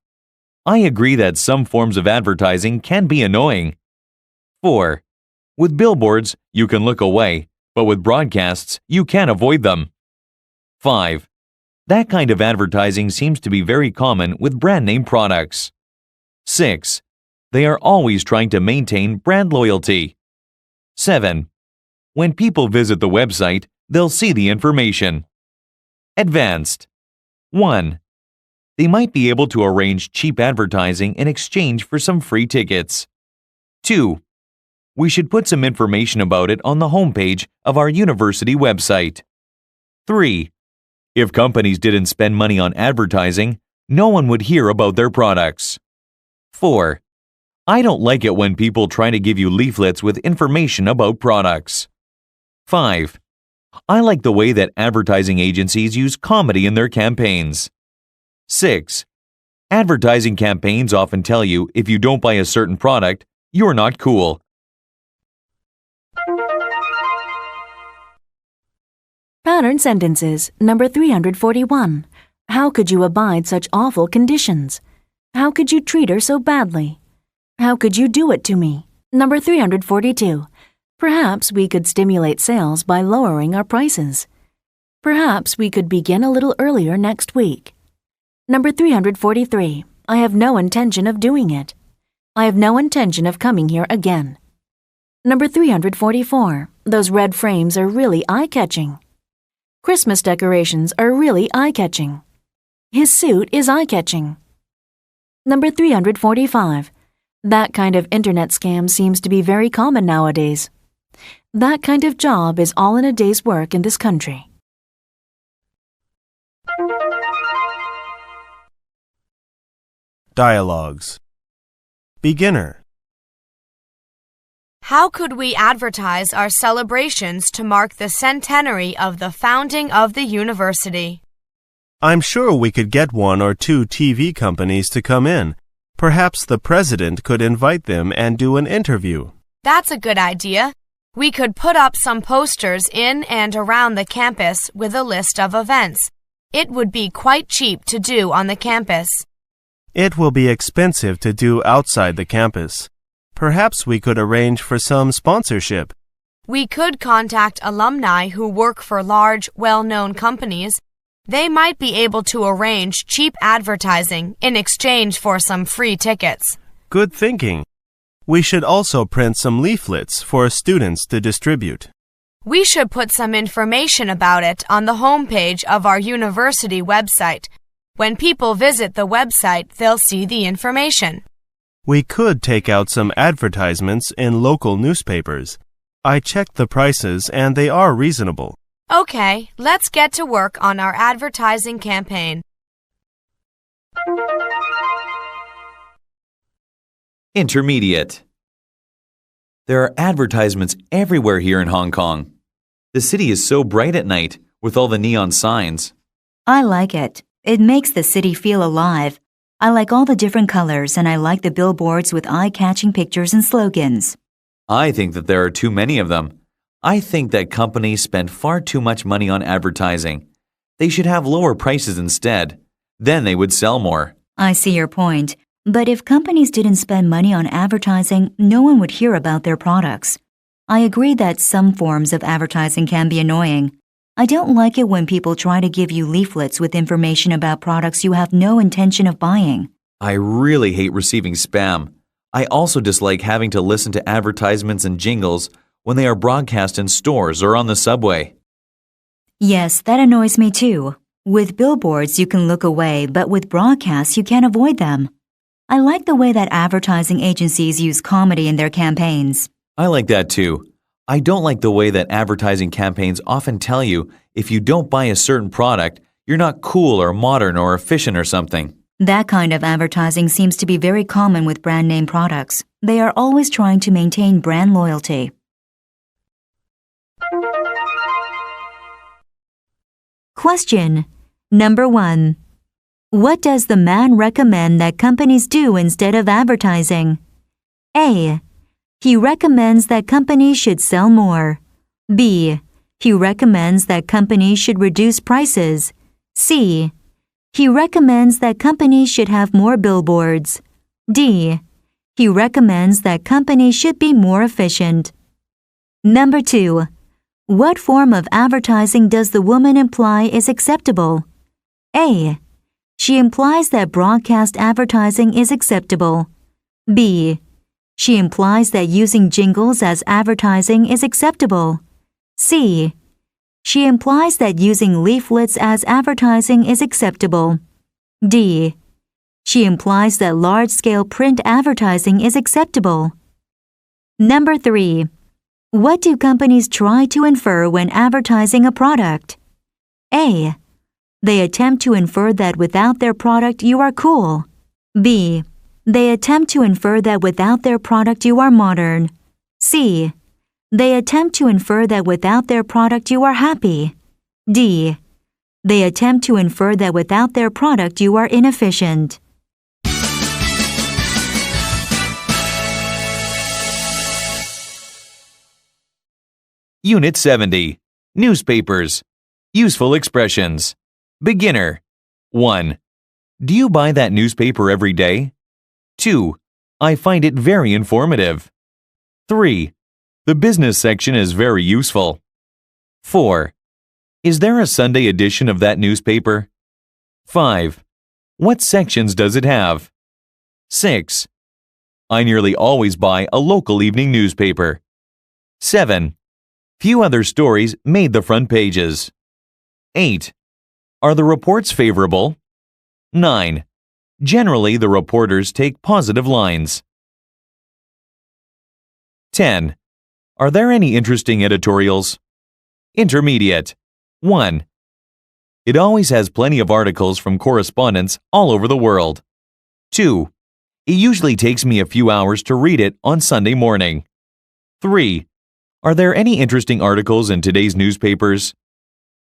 I agree that some forms of advertising can be annoying. 4. With billboards, you can look away, but with broadcasts, you can't avoid them. 5. That kind of advertising seems to be very common with brand name products. 6. They are always trying to maintain brand loyalty. 7. When people visit the website, they'll see the information. Advanced. 1. They might be able to arrange cheap advertising in exchange for some free tickets. 2. We should put some information about it on the homepage of our university website. 3. If companies didn't spend money on advertising, no one would hear about their products. 4. I don't like it when people try to give you leaflets with information about products. 5. I like the way that advertising agencies use comedy in their campaigns. 6. Advertising campaigns often tell you if you don't buy a certain product, you're not cool. Pattern sentences. Number 341. How could you abide such awful conditions? How could you treat her so badly? How could you do it to me? Number 342. Perhaps we could stimulate sales by lowering our prices. Perhaps we could begin a little earlier next week. Number 343. I have no intention of doing it. I have no intention of coming here again. Number 344. Those red frames are really eye-catching. Christmas decorations are really eye-catching. His suit is eye-catching. Number 345. That kind of internet scam seems to be very common nowadays. That kind of job is all in a day's work in this country. Dialogues. Beginner. How could we advertise our celebrations to mark the centenary of the founding of the university? I'm sure we could get 1 or 2 TV companies to come in. Perhaps the president could invite them and do an interview. That's a good idea. We could put up some posters in and around the campus with a list of events. It would be quite cheap to do on the campus. It will be expensive to do outside the campus. Perhaps we could arrange for some sponsorship. We could contact alumni who work for large, well-known companies. They might be able to arrange cheap advertising in exchange for some free tickets. Good thinking. We should also print some leaflets for students to distribute. We should put some information about it on the homepage of our university website. When people visit the website, they'll see the information. We could take out some advertisements in local newspapers. I checked the prices and they are reasonable. Okay, let's get to work on our advertising campaign. Intermediate. There are advertisements everywhere here in Hong Kong. The city is so bright at night with all the neon signs. I like it. It makes the city feel alive. I like all the different colors and I like the billboards with eye-catching pictures and slogans. I think that there are too many of them. I think that companies spend far too much money on advertising. They should have lower prices instead. Then they would sell more. I see your point. But if companies didn't spend money on advertising, no one would hear about their products. I agree that some forms of advertising can be annoying. I don't like it when people try to give you leaflets with information about products you have no intention of buying. I really hate receiving spam. I also dislike having to listen to advertisements and jingles when they are broadcast in stores or on the subway. Yes, that annoys me too. With billboards, you can look away, but with broadcasts, you can't avoid them. I like the way that advertising agencies use comedy in their campaigns. I like that too. I don't like the way that advertising campaigns often tell you if you don't buy a certain product, you're not cool or modern or efficient or something. That kind of advertising seems to be very common with brand name products. They are always trying to maintain brand loyalty. Question number 1. What does the man recommend that companies do instead of advertising? A. He recommends that companies should sell more. B. He recommends that companies should reduce prices. C. He recommends that companies should have more billboards. D. He recommends that companies should be more efficient. Number 2. What form of advertising does the woman imply is acceptable? A. She implies that broadcast advertising is acceptable. B. She implies that using jingles as advertising is acceptable. C. She implies that using leaflets as advertising is acceptable. D. She implies that large-scale print advertising is acceptable. Number 3. What do companies try to infer when advertising a product? A. They attempt to infer that without their product you are cool. B. They attempt to infer that without their product you are modern. C. They attempt to infer that without their product you are happy. D. They attempt to infer that without their product you are inefficient. Unit 70. Newspapers. Useful expressions. Beginner. 1. Do you buy that newspaper every day? 2. I find it very informative. 3. The business section is very useful. 4. Is there a Sunday edition of that newspaper? 5. What sections does it have? 6. I nearly always buy a local evening newspaper. 7. Few other stories made the front pages. 8. Are the reports favorable? 9. Generally, the reporters take positive lines. 10. Are there any interesting editorials? Intermediate. 1. It always has plenty of articles from correspondents all over the world. 2. It usually takes me a few hours to read it on Sunday morning. 3. Are there any interesting articles in today's newspapers?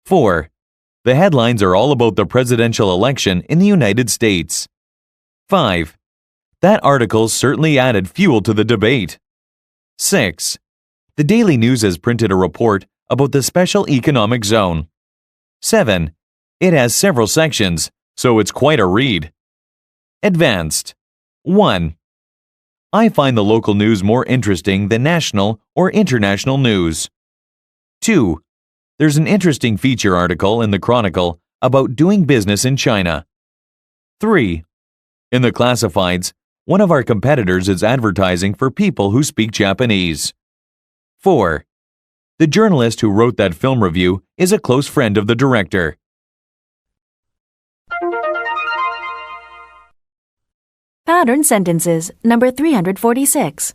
4. The headlines are all about the presidential election in the United States. 5. That article certainly added fuel to the debate. 6. The Daily News has printed a report about the special economic zone. 7. It has several sections, so it's quite a read. Advanced. 1. I find the local news more interesting than national or international news. 2. There's an interesting feature article in the Chronicle about doing business in China. 3. In the classifieds, one of our competitors is advertising for people who speak Japanese. 4. The journalist who wrote that film review is a close friend of the director. Pattern sentences, number 346.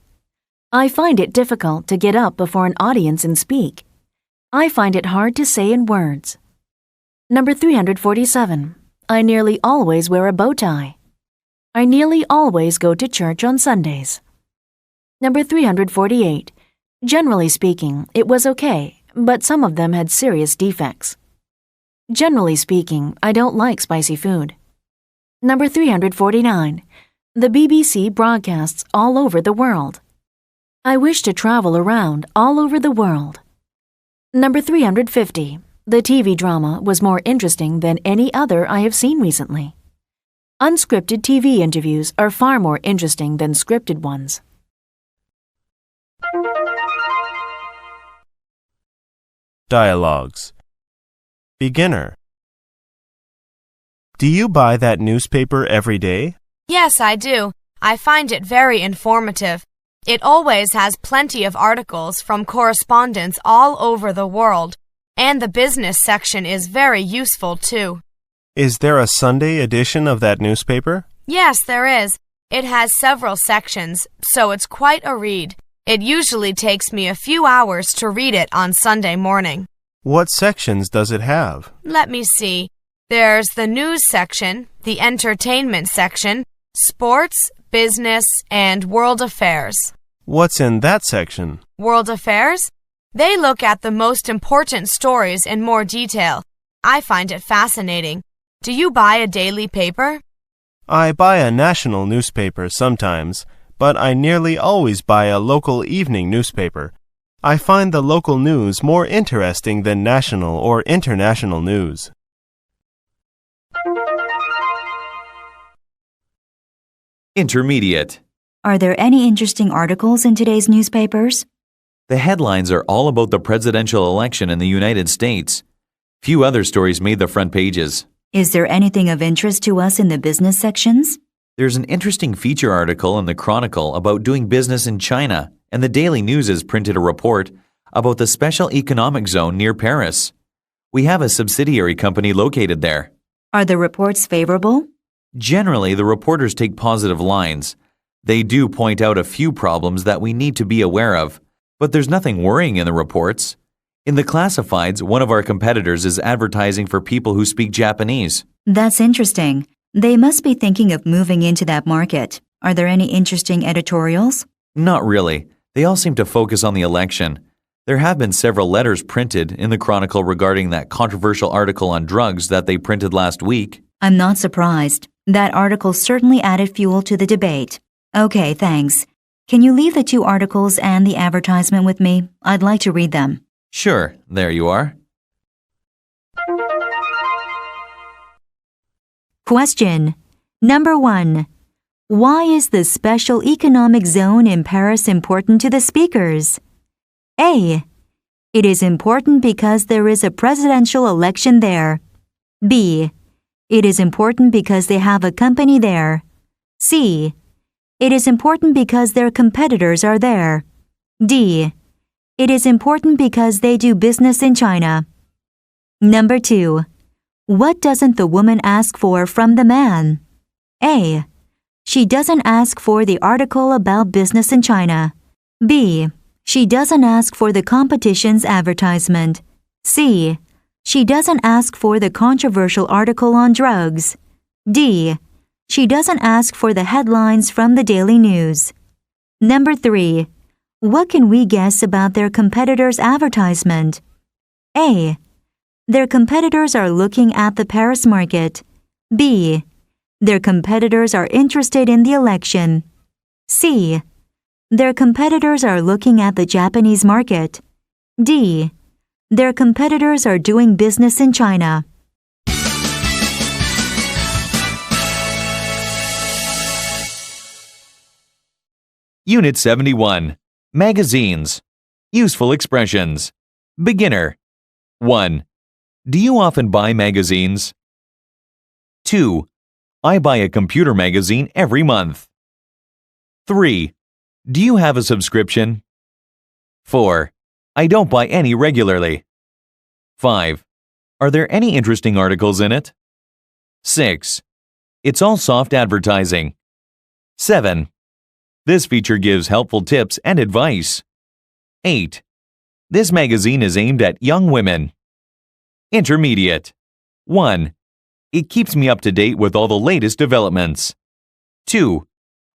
I find it difficult to get up before an audience and speak. I find it hard to say in words. Number 347. I nearly always wear a bow tie. I nearly always go to church on Sundays. Number 348. Generally speaking, it was okay, but some of them had serious defects. Generally speaking, I don't like spicy food. Number 349. The BBC broadcasts all over the world. I wish to travel around all over the world. Number 350. The TV drama was more interesting than any other I have seen recently. Unscripted TV interviews are far more interesting than scripted ones. Dialogues. Beginner. Do you buy that newspaper every day? Yes, I do. I find it very informative. It always has plenty of articles from correspondents all over the world, and the business section is very useful too. Is there a Sunday edition of that newspaper? Yes, there is. It has several sections, so it's quite a read. It usually takes me a few hours to read it on Sunday morning. What sections does it have? Let me see. There's the news section, the entertainment section, sports, business, and world affairs. What's in that section? World affairs? They look at the most important stories in more detail. I find it fascinating. Do you buy a daily paper? I buy a national newspaper sometimes, but I nearly always buy a local evening newspaper. I find the local news more interesting than national or international news. Intermediate. Are there any interesting articles in today's newspapers? The headlines are all about the presidential election in the United States. Few other stories made the front pages. Is there anything of interest to us in the business sections? There's an interesting feature article in the Chronicle about doing business in China, and the Daily News has printed a report about the special economic zone near Paris. We have a subsidiary company located there. Are the reports favorable? Generally, the reporters take positive lines. They do point out a few problems that we need to be aware of, but there's nothing worrying in the reports. In the classifieds, one of our competitors is advertising for people who speak Japanese. That's interesting. They must be thinking of moving into that market. Are there any interesting editorials? Not really. They all seem to focus on the election. There have been several letters printed in the Chronicle regarding that controversial article on drugs that they printed last week. I'm not surprised. That article certainly added fuel to the debate. Okay, thanks. Can you leave the 2 articles and the advertisement with me? I'd like to read them. Sure, there you are. Question. Number 1. Why is the special economic zone in Paris important to the speakers? A. It is important because there is a presidential election there. B. It is important because they have a company there. C. It is important because their competitors are there. D. It is important because they do business in China. Number 2. What doesn't the woman ask for from the man? A. She doesn't ask for the article about business in China. B. She doesn't ask for the competition's advertisement. C. She doesn't ask for the controversial article on drugs. D. She doesn't ask for the headlines from the daily news. Number 3. What can we guess about their competitor's advertisement? A. Their competitors are looking at the Paris market. B. Their competitors are interested in the election. C. Their competitors are looking at the Japanese market. D. Their competitors are doing business in China. Unit 71. Magazines. Useful expressions. Beginner. 1. Do you often buy magazines? 2. I buy a computer magazine every month. 3. Do you have a subscription? 4. I don't buy any regularly. 5. Are there any interesting articles in it? 6. It's all soft advertising. 7. This feature gives helpful tips and advice. 8. This magazine is aimed at young women. Intermediate. 1. It keeps me up to date with all the latest developments. 2.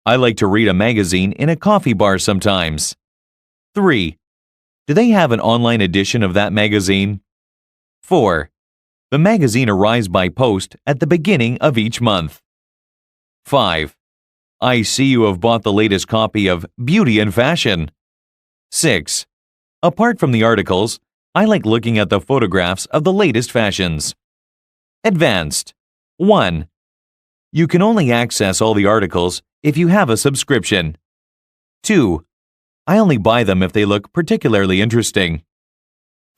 I like to read a magazine in a coffee bar sometimes. 3. Do they have an online edition of that magazine? 4. The magazine arrives by post at the beginning of each month. 5. I see you have bought the latest copy of Beauty and Fashion. 6. Apart from the articles, I like looking at the photographs of the latest fashions. Advanced. 1. You can only access all the articles if you have a subscription. 2. I only buy them if they look particularly interesting.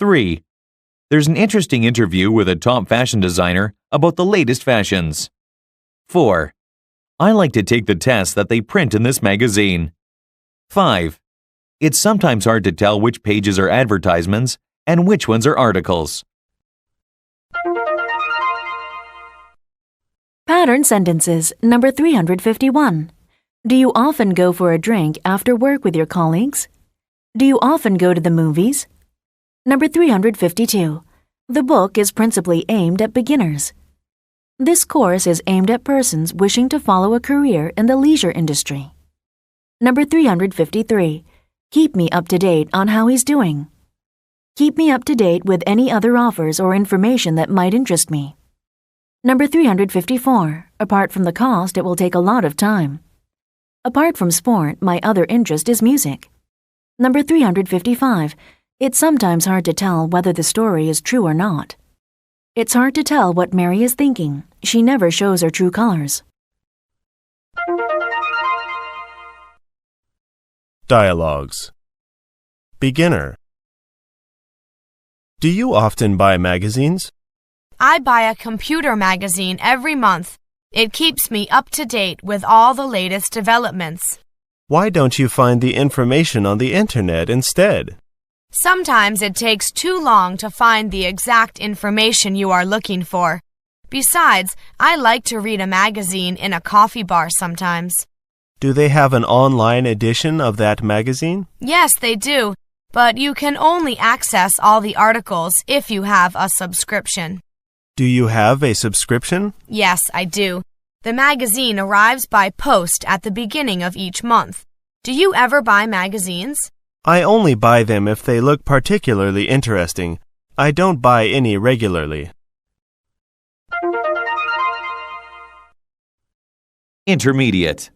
3. There's an interesting interview with a top fashion designer about the latest fashions. 4. I like to take the tests that they print in this magazine. 5. It's sometimes hard to tell which pages are advertisements and which ones are articles. Pattern sentences number 351. Do you often go for a drink after work with your colleagues? Do you often go to the movies? Number 352. The book is principally aimed at beginners. This course is aimed at persons wishing to follow a career in the leisure industry. Number 353. Keep me up to date on how he's doing. Keep me up to date with any other offers or information that might interest me. Number 354. Apart from the cost, it will take a lot of time. Apart from sport, my other interest is music. Number 355. It's sometimes hard to tell whether the story is true or not. It's hard to tell what Mary is thinking. She never shows her true colors. Dialogues. Beginner. Do you often buy magazines? I buy a computer magazine every month. It keeps me up to date with all the latest developments. Why don't you find the information on the internet instead? Sometimes it takes too long to find the exact information you are looking for. Besides, I like to read a magazine in a coffee bar sometimes. Do they have an online edition of that magazine? Yes, they do, but you can only access all the articles if you have a subscription. Do you have a subscription? Yes, I do. The magazine arrives by post at the beginning of each month. Do you ever buy magazines? I only buy them if they look particularly interesting. I don't buy any regularly. Intermediate.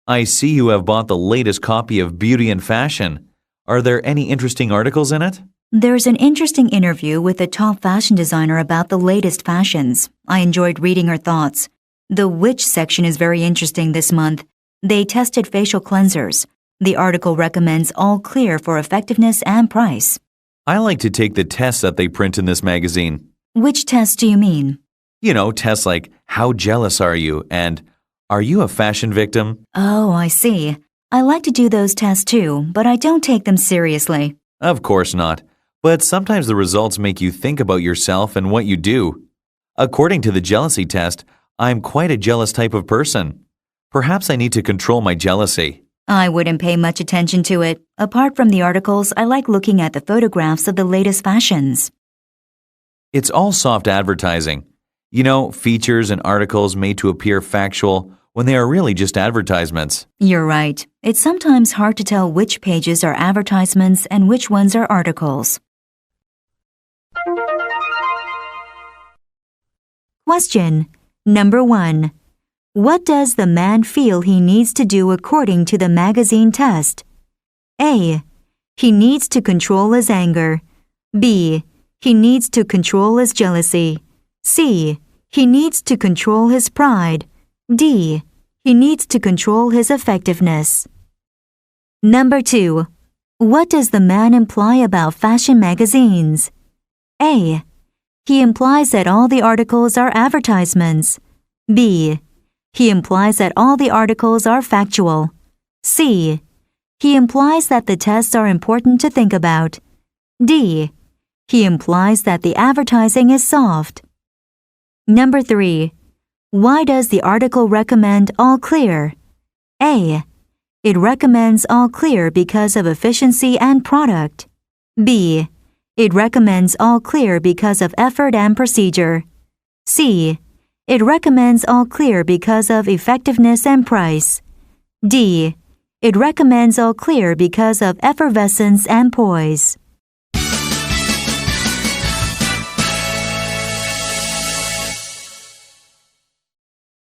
I see you have bought the latest copy of Beauty and Fashion. Are there any interesting articles in it? There's an interesting interview with a top fashion designer about the latest fashions. I enjoyed reading her thoughts. The witch section is very interesting this month. They tested facial cleansers. The article recommends All Clear for effectiveness and price. I like to take the tests that they print in this magazine. Which tests do you mean? You know, tests like How Jealous Are You? And Are You a Fashion Victim? Oh, I see. I like to do those tests too, but I don't take them seriously. Of course not. But sometimes the results make you think about yourself and what you do. According to the jealousy test, I'm quite a jealous type of person. Perhaps I need to control my jealousy. I wouldn't pay much attention to it. Apart from the articles, I like looking at the photographs of the latest fashions. It's all soft advertising. You know, features and articles made to appear factual when they are really just advertisements. You're right. It's sometimes hard to tell which pages are advertisements and which ones are articles. Question number 1. What does the man feel he needs to do according to the magazine test? A. He needs to control his anger. B. He needs to control his jealousy. C. He needs to control his pride. D. He needs to control his effectiveness. Number 2. What does the man imply about fashion magazines? A. He implies that all the articles are advertisements. B. He implies that all the articles are factual. C. He implies that the tests are important to think about. D. He implies that the advertising is soft. Number 3. Why does the article recommend all clear? A. It recommends all clear because of efficiency and product. B. It recommends all clear because of effort and procedure. C. It recommends all clear because of effectiveness and price. D. It recommends all clear because of effervescence and poise.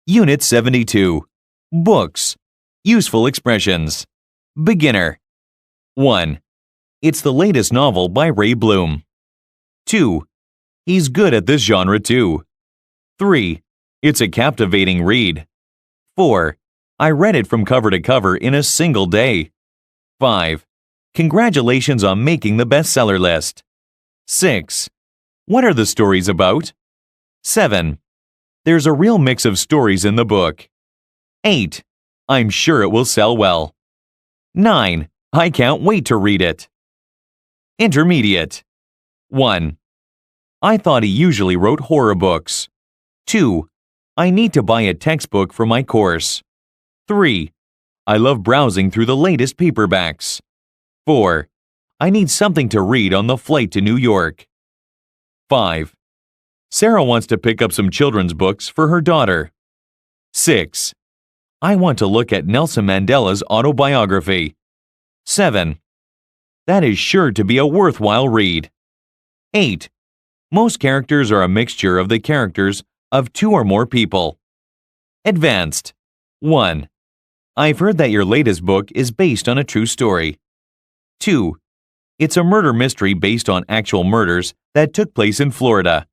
Unit 72. Books. Useful expressions. Beginner. 1. It's the latest novel by Ray Bloom. 2. He's good at this genre too. 3. It's a captivating read. 4. I read it from cover to cover in a single day. 5. Congratulations on making the bestseller list. 6. What are the stories about? 7. There's a real mix of stories in the book. 8. I'm sure it will sell well. 9. I can't wait to read it. Intermediate. 1. I thought he usually wrote horror books. 2. I need to buy a textbook for my course. 3. I love browsing through the latest paperbacks. 4. I need something to read on the flight to New York. 5. Sarah wants to pick up some children's books for her daughter. 6. I want to look at Nelson Mandela's autobiography. 7. That is sure to be a worthwhile read. 8. Most characters are a mixture of the characters of 2 or more people. Advanced. 1. I've heard that your latest book is based on a true story. 2. It's a murder mystery based on actual murders that took place in Florida.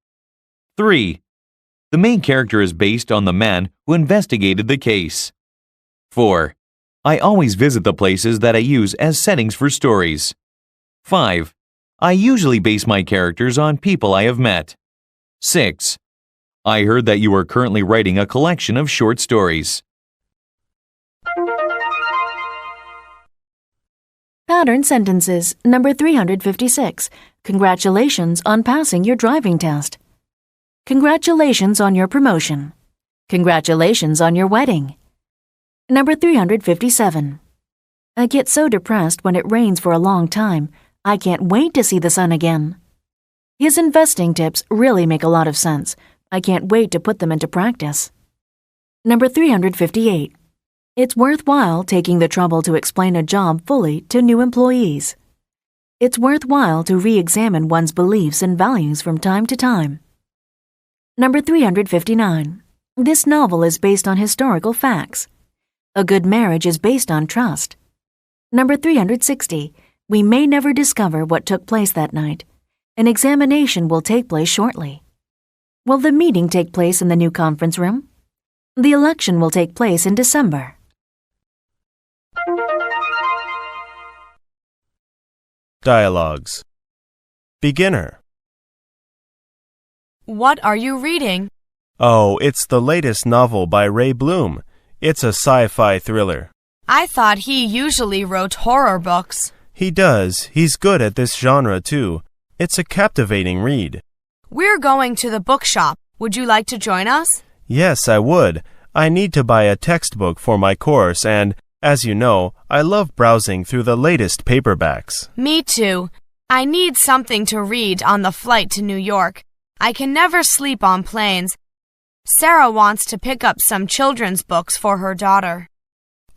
3. The main character is based on the man who investigated the case. 4. I always visit the places that I use as settings for stories. 5. I usually base my characters on people I have met. 6. I heard that you are currently writing a collection of short stories. Pattern sentences, number 356. Congratulations on passing your driving test. Congratulations on your promotion. Congratulations on your wedding. Number 357. I get so depressed when it rains for a long time. I can't wait to see the sun again. His investing tips really make a lot of sense. I can't wait to put them into practice. Number 358. It's worthwhile taking the trouble to explain a job fully to new employees. It's worthwhile to re-examine one's beliefs and values from time to time. Number 359. This novel is based on historical facts. A good marriage is based on trust. Number 360. We may never discover what took place that night. An examination will take place shortly. Will the meeting take place in the new conference room? The election will take place in December. Dialogues. Beginner. What are you reading? Oh, it's the latest novel by Ray Bloom. It's a sci-fi thriller. I thought he usually wrote horror books. He does. He's good at this genre too. It's a captivating read. We're going to the bookshop. Would you like to join us? Yes, I would. I need to buy a textbook for my course and, as you know, I love browsing through the latest paperbacks. Me too. I need something to read on the flight to New York. I can never sleep on planes. Sarah wants to pick up some children's books for her daughter.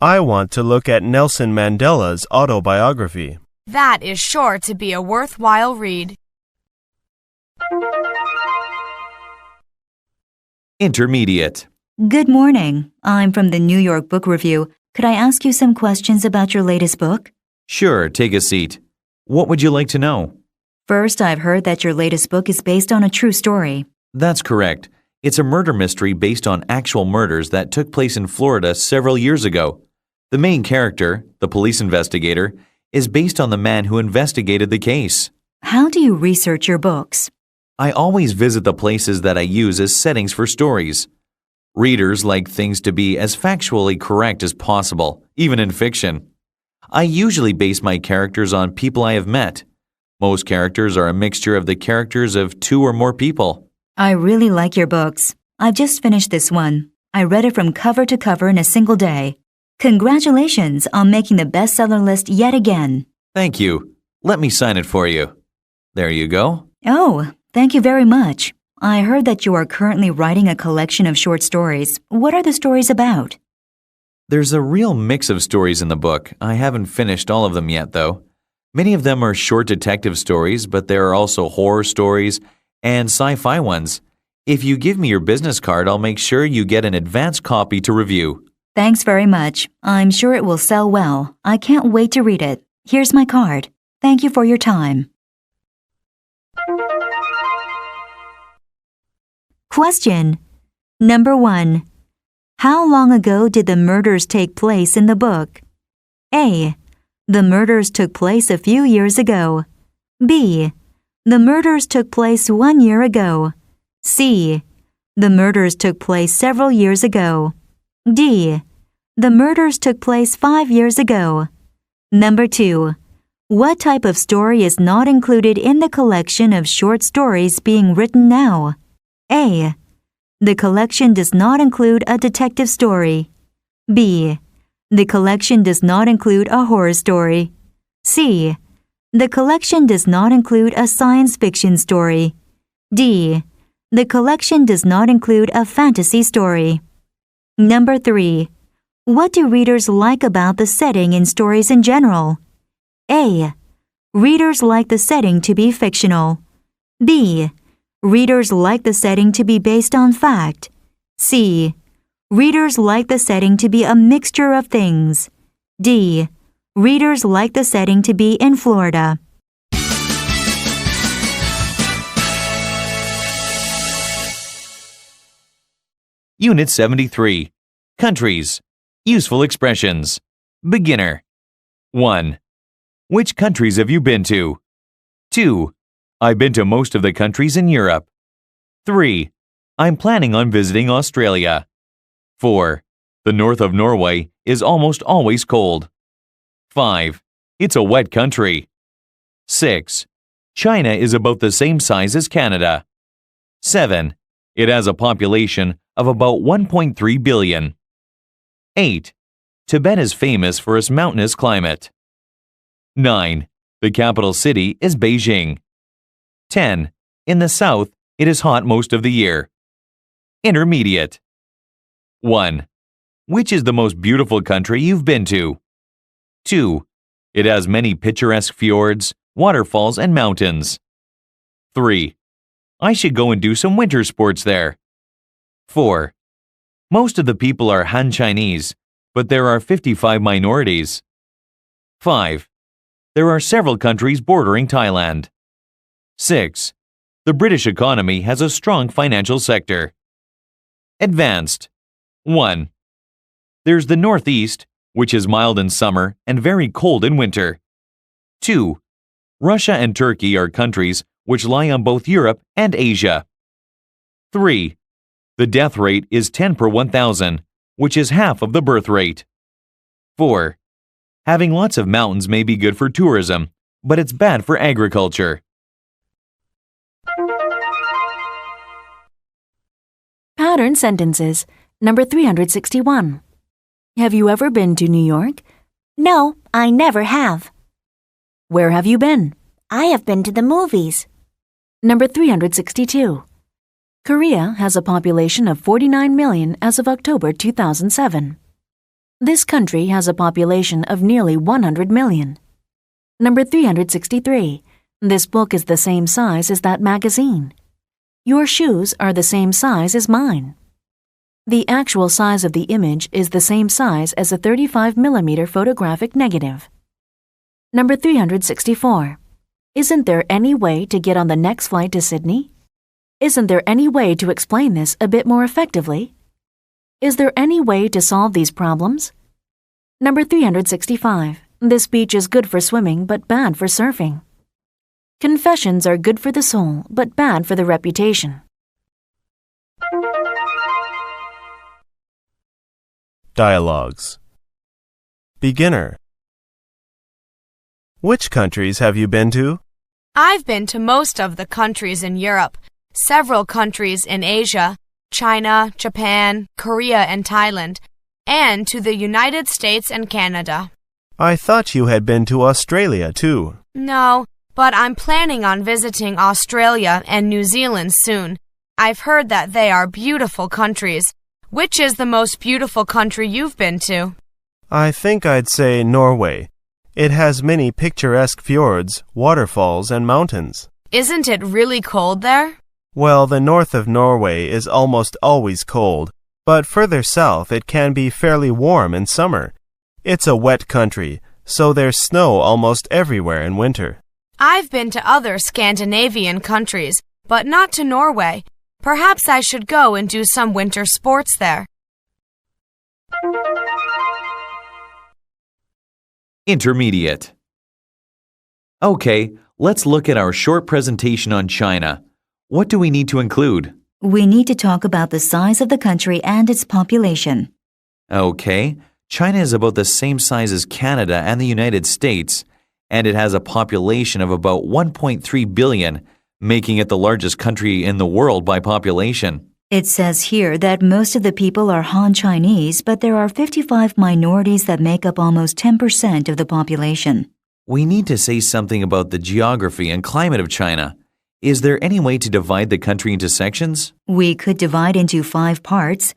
I want to look at Nelson Mandela's autobiography. That is sure to be a worthwhile read. Intermediate. Good morning. I'm from the New York Book Review. Could I ask you some questions about your latest book? Sure, take a seat. What would you like to know? First, I've heard that your latest book is based on a true story. That's correct. It's a murder mystery based on actual murders that took place in Florida several years ago. The main character, the police investigator, is based on the man who investigated the case. How do you research your books? I always visit the places that I use as settings for stories. Readers like things to be as factually correct as possible, even in fiction. I usually base my characters on people I have met. Most characters are a mixture of the characters of 2 or more people. I really like your books. I've just finished this one. I read it from cover to cover in a single day. Congratulations on making the bestseller list yet again. Thank you. Let me sign it for you. There you go. Oh, thank you very much. I heard that you are currently writing a collection of short stories. What are the stories about? There's a real mix of stories in the book. I haven't finished all of them yet, though. Many of them are short detective stories, but there are also horror stories and sci-fi ones. If you give me your business card, I'll make sure you get an advance copy to review. Thanks very much. I'm sure it will sell well. I can't wait to read it. Here's my card. Thank you for your time. Question. Number 1. How long ago did the murders take place in the book? A. The murders took place a few years ago. B. The murders took place 1 year ago. C. The murders took place several years ago. D. The murders took place 5 years ago. Number 2. What type of story is not included in the collection of short stories being written now? A. The collection does not include a detective story. B. The collection does not include a horror story. C. The collection does not include a science fiction story. D. The collection does not include a fantasy story. Number 3. What do readers like about the setting in stories in general? A. Readers like the setting to be fictional. B. Readers like the setting to be based on fact. C. Readers like the setting to be a mixture of things. D. Readers like the setting to be in Florida. Unit 73. Countries. Useful expressions. Beginner. 1. Which countries have you been to? 2. I've been to most of the countries in Europe. 3. I'm planning on visiting Australia. 4. The north of Norway is almost always cold. 5. It's a wet country. 6. China is about the same size as Canada. 7. It has a population of about 1.3 billion. 8. Tibet is famous for its mountainous climate. 9. The capital city is Beijing. 10. In the south, it is hot most of the year. Intermediate. 1. Which is the most beautiful country you've been to? 2. It has many picturesque fjords, waterfalls, and mountains. 3. I should go and do some winter sports there. 4. Most of the people are Han Chinese, but there are 55 minorities. 5. There are several countries bordering Thailand. 6. The British economy has a strong financial sector. Advanced. 1. There's the Northeast, which is mild in summer and very cold in winter. 2. Russia and Turkey are countries which lie on both Europe and Asia. 3. The death rate is 10 per 1,000, which is half of the birth rate. 4. Having lots of mountains may be good for tourism, but it's bad for agriculture. Pattern sentences. Number 361. Have you ever been to New York? No, I never have. Where have you been? I have been to the movies. Number 362. Korea has a population of 49 million as of October 2007. This country has a population of nearly 100 million. Number 363. This book is the same size as that magazine. Your shoes are the same size as mine. The actual size of the image is the same size as a 35mm photographic negative. Number 364. Isn't there any way to get on the next flight to Sydney? Isn't there any way to explain this a bit more effectively? Is there any way to solve these problems? Number 365. This beach is good for swimming but bad for surfing. Confessions are good for the soul but bad for the reputation. Dialogues. Beginner. Which countries have you been to? I've been to most of the countries in Europe, several countries in Asia, China, Japan, Korea, and Thailand, and to the United States and Canada. I thought you had been to Australia, too. No, but I'm planning on visiting Australia and New Zealand soon. I've heard that they are beautiful countries. Which is the most beautiful country you've been to? I think I'd say Norway. It has many picturesque fjords, waterfalls, and mountains. Isn't it really cold there? Well, the north of Norway is almost always cold, but further south it can be fairly warm in summer. It's a wet country, so there's snow almost everywhere in winter. I've been to other Scandinavian countries, but not to Norway. Perhaps I should go and do some winter sports there. Intermediate. Okay, let's look at our short presentation on China. What do we need to include? We need to talk about the size of the country and its population. Okay, China is about the same size as Canada and the United States, and it has a population of about 1.3 billion, making it the largest country in the world by population. It says here that most of the people are Han Chinese, but there are 55 minorities that make up almost 10% of the population. We need to say something about the geography and climate of China. Is there any way to divide the country into sections? We could divide into 5 parts.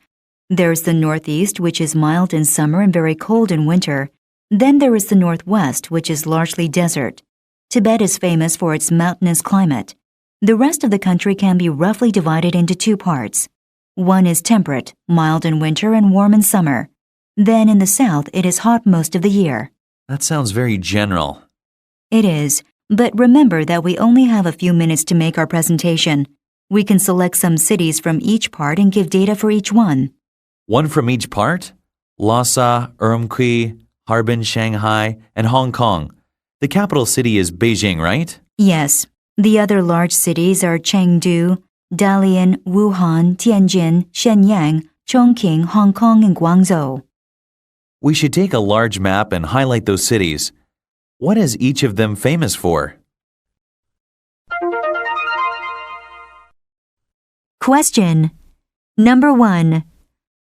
There's the northeast, which is mild in summer and very cold in winter. Then there is the northwest, which is largely desert. Tibet is famous for its mountainous climate. The rest of the country can be roughly divided into 2 parts. One is temperate, mild in winter and warm in summer. Then in the south, it is hot most of the year. That sounds very general. It is, but remember that we only have a few minutes to make our presentation. We can select some cities from each part and give data for each one. One from each part? Lhasa, Urumqi, Harbin, Shanghai, and Hong Kong. The capital city is Beijing, right? Yes. The other large cities are Chengdu, Dalian, Wuhan, Tianjin, Shenyang, Chongqing, Hong Kong, and Guangzhou. We should take a large map and highlight those cities. What is each of them famous for? Question. Number 1.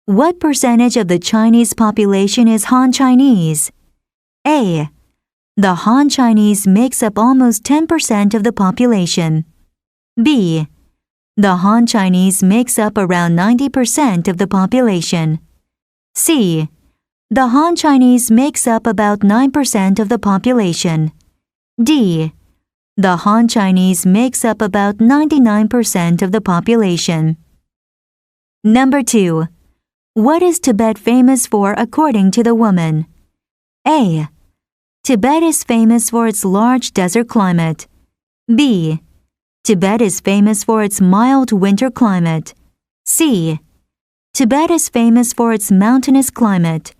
What percentage of the Chinese population is Han Chinese? A. The Han Chinese makes up almost 10% of the population. B. The Han Chinese makes up around 90% of the population. C. The Han Chinese makes up about 9% of the population. D. The Han Chinese makes up about 99% of the population. Number 2. What is Tibet famous for according to the woman? A. Tibet is famous for its large desert climate. B. Tibet is famous for its mild winter climate. C. Tibet is famous for its mountainous climate.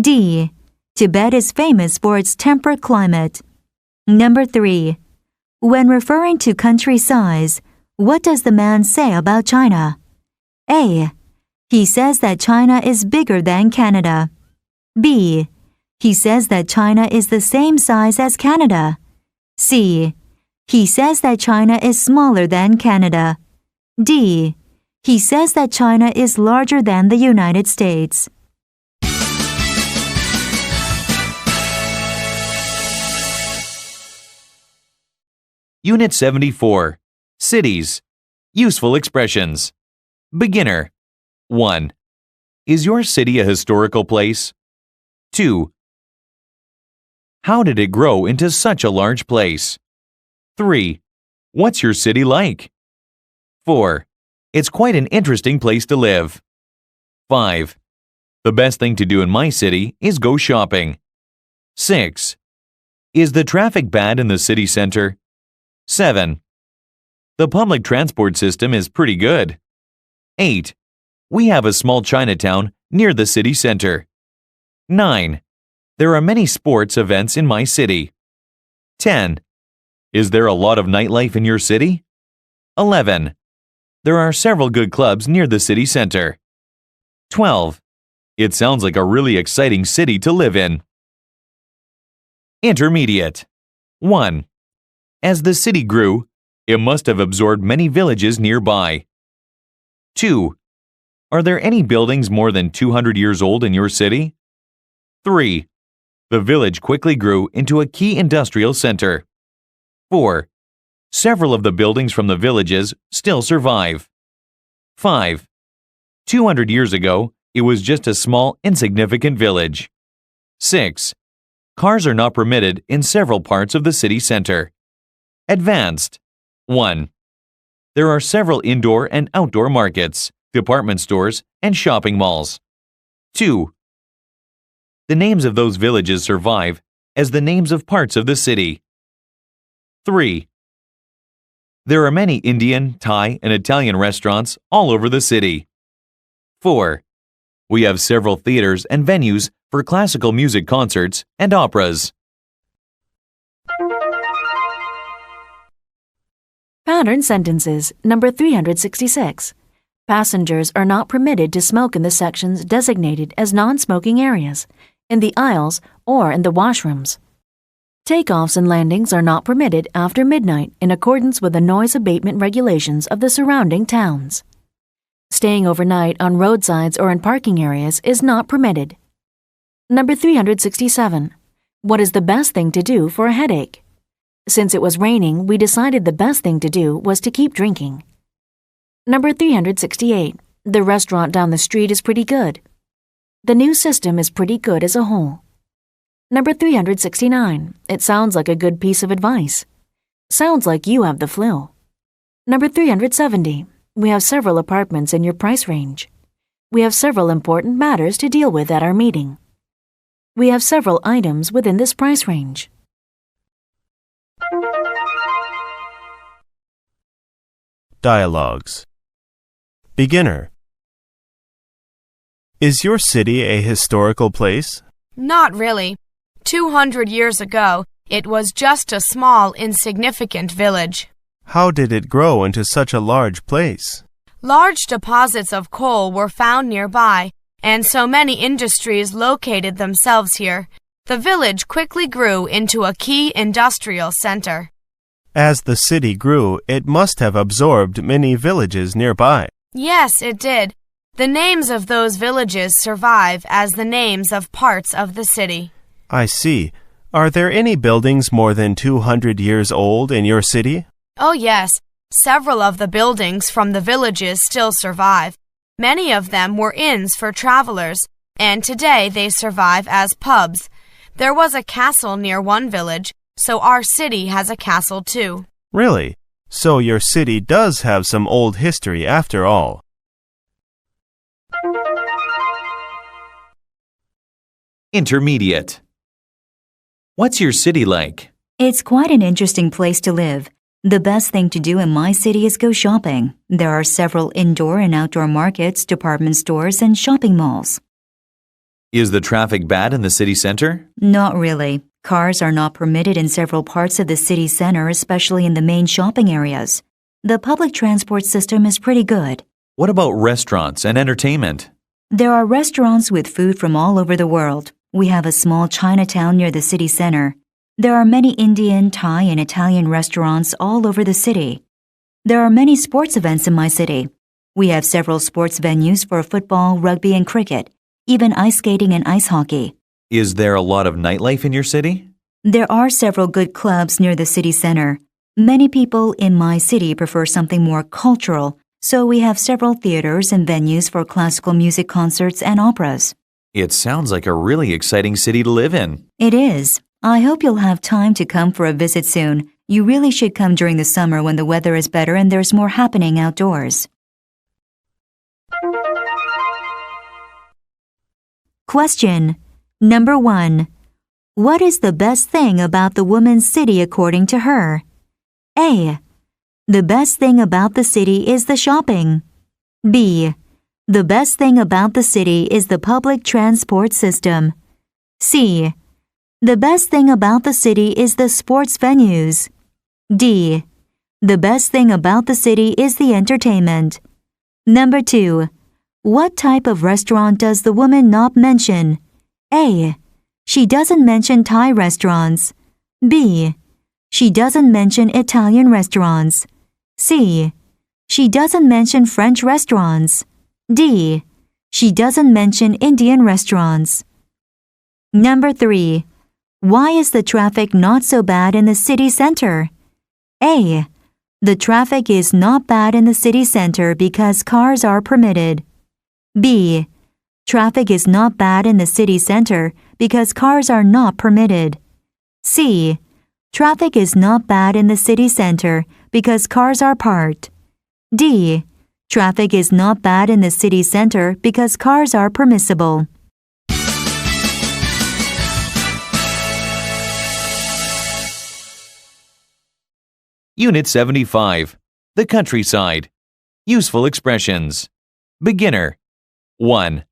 D. Tibet is famous for its temperate climate. Number 3. When referring to country size, what does the man say about China? A. He says that China is bigger than Canada. B. He says that China is the same size as Canada. C. He says that China is smaller than Canada. D. He says that China is larger than the United States. Unit 74. Cities. Useful expressions. Beginner. 1. Is your city a historical place? 2. How did it grow into such a large place? 3. What's your city like? 4. It's quite an interesting place to live. 5. The best thing to do in my city is go shopping. 6. Is the traffic bad in the city center? 7. The public transport system is pretty good. 8. We have a small Chinatown near the city center. 9. There are many sports events in my city. 10. Is there a lot of nightlife in your city? 11. There are several good clubs near the city center. 12. It sounds like a really exciting city to live in. Intermediate. 1. As the city grew, it must have absorbed many villages nearby. 2. Are there any buildings more than 200 years old in your city? 3. The village quickly grew into a key industrial center. 4. Several of the buildings from the villages still survive. 5. 200 years ago, it was just a small, insignificant village. 6. Cars are not permitted in several parts of the city center. Advanced. 1. There are several indoor and outdoor markets, department stores, and shopping malls. 2. The names of those villages survive as the names of parts of the city. 3. There are many Indian, Thai, and Italian restaurants all over the city. 4. We have several theaters and venues for classical music concerts and operas. Pattern sentences, number 366. Passengers are not permitted to smoke in the sections designated as non-smoking areas, in the aisles, or in the washrooms. Takeoffs and landings are not permitted after midnight in accordance with the noise abatement regulations of the surrounding towns. Staying overnight on roadsides or in parking areas is not permitted. Number 367. What is the best thing to do for a headache? Since it was raining, we decided the best thing to do was to keep drinking. Number 368. The restaurant down the street is pretty good. The new system is pretty good as a whole. Number 369. It sounds like a good piece of advice. Sounds like you have the flu. Number 370. We have several apartments in your price range. We have several important matters to deal with at our meeting. We have several items within this price range. Dialogues. Beginner. Is your city a historical place? Not really. 200 years ago, it was just a small, insignificant village. How did it grow into such a large place? Large deposits of coal were found nearby, and so many industries located themselves here. The village quickly grew into a key industrial center. As the city grew, it must have absorbed many villages nearby. Yes, it did. The names of those villages survive as the names of parts of the city. I see. Are there any buildings more than 200 years old in your city? Oh, yes. Several of the buildings from the villages still survive. Many of them were inns for travelers, and today they survive as pubs. There was a castle near one village, so our city has a castle too. Really? So your city does have some old history after all. Intermediate. What's your city like? It's quite an interesting place to live. The best thing to do in my city is go shopping. There are several indoor and outdoor markets, department stores, and shopping malls. Is the traffic bad in the city center? Not really. Cars are not permitted in several parts of the city center, especially in the main shopping areas. The public transport system is pretty good. What about restaurants and entertainment? There are restaurants with food from all over the world. We have a small Chinatown near the city center. There are many Indian, Thai, and Italian restaurants all over the city. There are many sports events in my city. We have several sports venues for football, rugby, and cricket, even ice skating and ice hockey. Is there a lot of nightlife in your city? There are several good clubs near the city center. Many people in my city prefer something more cultural, so we have several theaters and venues for classical music concerts and operas. It sounds like a really exciting city to live in. It is. I hope you'll have time to come for a visit soon. You really should come during the summer when the weather is better and there's more happening outdoors. Question number 1. What is the best thing about the woman's city according to her? A. The best thing about the city is the shopping. B. The best thing about the city is the public transport system. C. The best thing about the city is the sports venues. D. The best thing about the city is the entertainment. Number 2. What type of restaurant does the woman not mention? A. She doesn't mention Thai restaurants. B. She doesn't mention Italian restaurants. C. She doesn't mention French restaurants. D. She doesn't mention Indian restaurants. Number 3. Why is the traffic not so bad in the city center? A. The traffic is not bad in the city center because cars are permitted. B. Traffic is not bad in the city center because cars are not permitted. C. Traffic is not bad in the city center because cars are parked. D. Traffic is not bad in the city center because cars are permissible. Unit 75. The countryside. Useful expressions. Beginner. 1.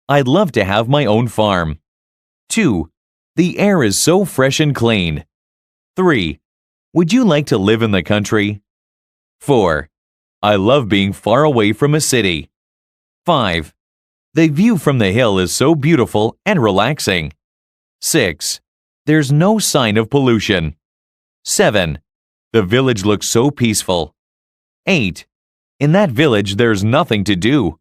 I'd love to have my own farm. 2. The air is so fresh and clean. 3. Would you like to live in the country? 4. I love being far away from a city. 5. The view from the hill is so beautiful and relaxing. 6. There's no sign of pollution. 7. The village looks so peaceful. 8. In that village there's nothing to do.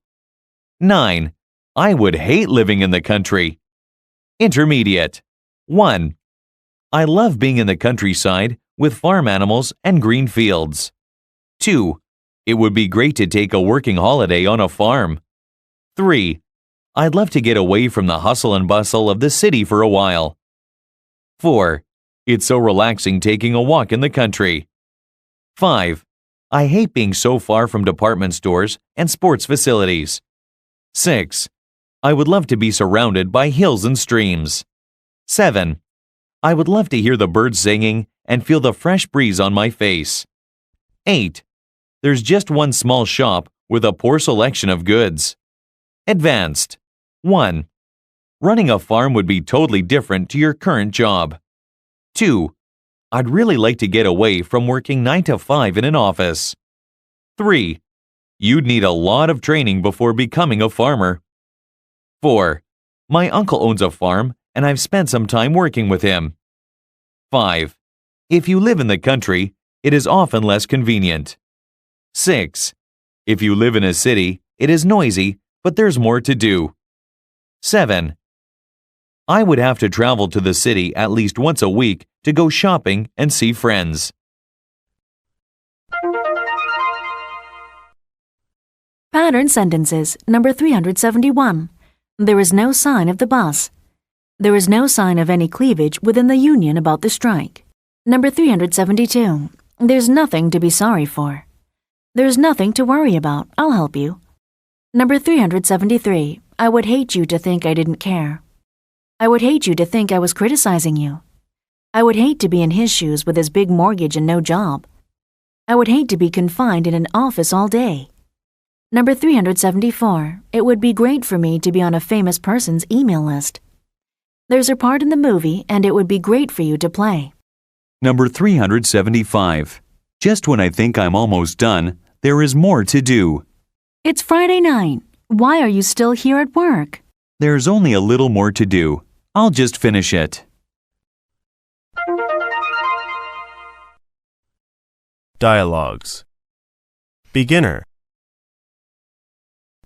9. I would hate living in the country. Intermediate. 1. I love being in the countryside with farm animals and green fields. 2. It would be great to take a working holiday on a farm. 3. I'd love to get away from the hustle and bustle of the city for a while. 4. It's so relaxing taking a walk in the country. 5. I hate being so far from department stores and sports facilities. 6. I would love to be surrounded by hills and streams. 7. I would love to hear the birds singing and feel the fresh breeze on my face. 8. There's just one small shop with a poor selection of goods. Advanced. 1. Running a farm would be totally different to your current job. 2. I'd really like to get away from working 9 to 5 in an office. 3. You'd need a lot of training before becoming a farmer. 4. My uncle owns a farm and I've spent some time working with him. 5. If you live in the country, it is often less convenient. 6. If you live in a city, it is noisy, but there's more to do. 7. I would have to travel to the city at least once a week to go shopping and see friends. Pattern sentences, number 371. There is no sign of the bus. There is no sign of any cleavage within the union about the strike. Number 372. There's nothing to be sorry for. There's nothing to worry about. I'll help you. Number 373. I would hate you to think I didn't care. I would hate you to think I was criticizing you. I would hate to be in his shoes with his big mortgage and no job. I would hate to be confined in an office all day. Number 374. It would be great for me to be on a famous person's email list. There's a part in the movie and it would be great for you to play. Number 375. Just when I think I'm almost done, there is more to do. It's Friday night. Why are you still here at work? There's only a little more to do. I'll just finish it. Dialogues. Beginner.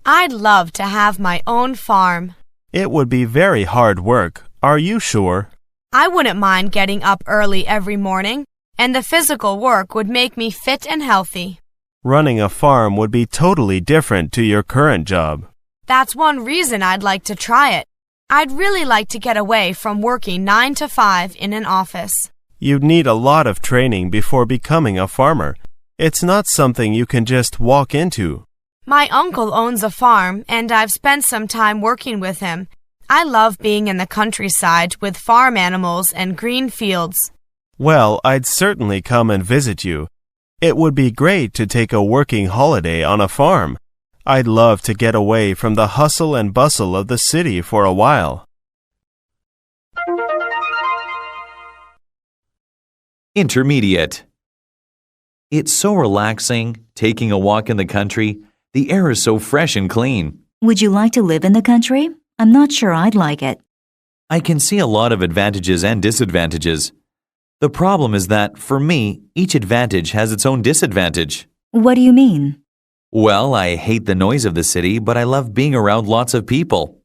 I'd love to have my own farm. It would be very hard work. Are you sure? I wouldn't mind getting up early every morning, and the physical work would make me fit and healthy. Running a farm would be totally different to your current job. That's one reason I'd like to try it. I'd really like to get away from working 9 to 5 in an office. You'd need a lot of training before becoming a farmer. It's not something you can just walk into. My uncle owns a farm, and I've spent some time working with him. I love being in the countryside with farm animals and green fields. Well, I'd certainly come and visit you. It would be great to take a working holiday on a farm. I'd love to get away from the hustle and bustle of the city for a while. Intermediate. It's so relaxing, taking a walk in the country. The air is so fresh and clean. Would you like to live in the country? I'm not sure I'd like it. I can see a lot of advantages and disadvantages. The problem is that, for me, each advantage has its own disadvantage. What do you mean? Well, I hate the noise of the city, but I love being around lots of people.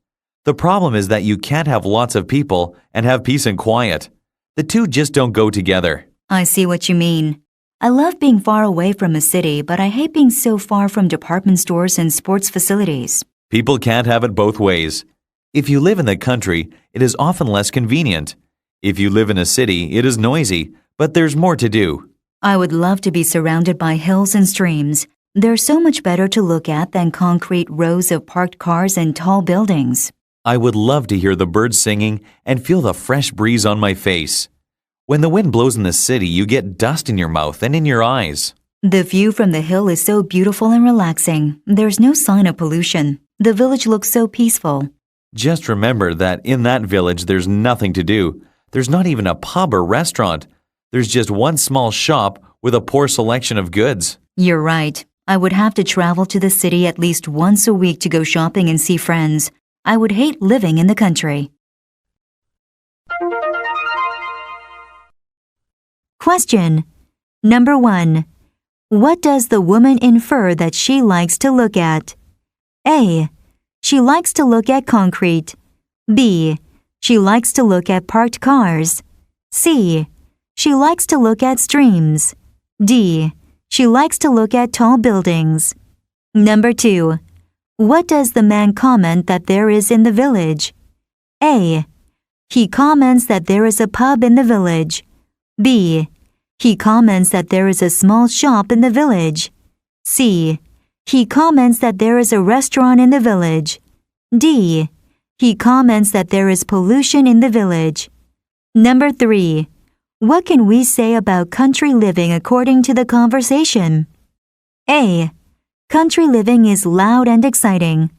The problem is that you can't have lots of people and have peace and quiet. The two just don't go together. I see what you mean. I love being far away from a city, but I hate being so far from department stores and sports facilities. People can't have it both ways. If you live in the country, it is often less convenient. If you live in a city, it is noisy, but there's more to do. I would love to be surrounded by hills and streams. They're so much better to look at than concrete rows of parked cars and tall buildings. I would love to hear the birds singing and feel the fresh breeze on my face. When the wind blows in the city, you get dust in your mouth and in your eyes. The view from the hill is so beautiful and relaxing. There's no sign of pollution. The village looks so peaceful. Just remember that in that village, there's nothing to do. There's not even a pub or restaurant. There's just one small shop with a poor selection of goods. You're right. I would have to travel to the city at least once a week to go shopping and see friends. I would hate living in the country. Question. Number 1. What does the woman infer that she likes to look at? A. She likes to look at concrete. B. She likes to look at parked cars. C. She likes to look at streams. D. She likes to look at tall buildings. Number 2. What does the man comment that there is in the village? A. He comments that there is a pub in the village. B. He comments that there is a small shop in the village. C. He comments that there is a restaurant in the village. D. He comments that there is pollution in the village. Number 3. What can we say about country living according to the conversation? A. Country living is loud and exciting.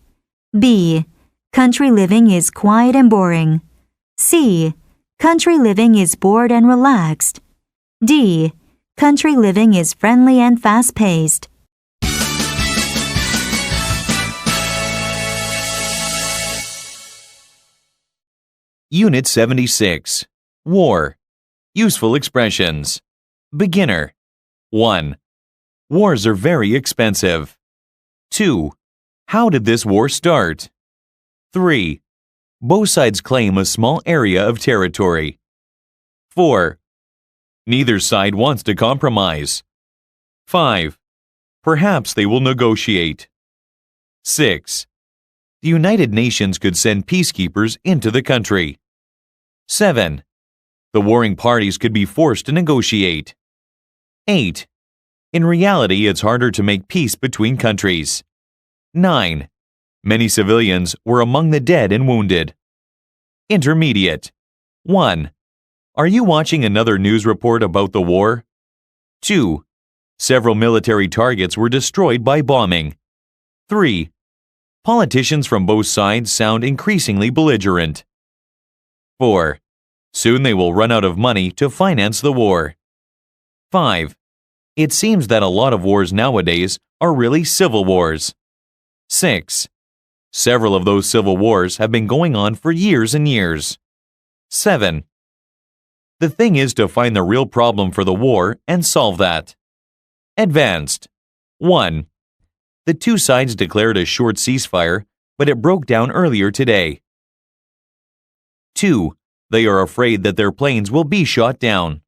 B. Country living is quiet and boring. C. Country living is bored and relaxed. D. Country living is friendly and fast-paced. Unit 76. War. Useful expressions. Beginner. 1. Wars are very expensive. 2. How did this war start? 3. Both sides claim a small area of territory. 4. Neither side wants to compromise. 5. Perhaps they will negotiate. 6. The United Nations could send peacekeepers into the country. 7. The warring parties could be forced to negotiate. 8. In reality, it's harder to make peace between countries. 9. Many civilians were among the dead and wounded. Intermediate. 1. Are you watching another news report about the war? 2. Several military targets were destroyed by bombing. 3. Politicians from both sides sound increasingly belligerent. 4. Soon they will run out of money to finance the war. 5. It seems that a lot of wars nowadays are really civil wars. 6. Several of those civil wars have been going on for years and years. 7. The thing is to find the real problem for the war and solve that. Advanced. 1. The two sides declared a short ceasefire, but it broke down earlier today. 2. They are afraid that their planes will be shot down.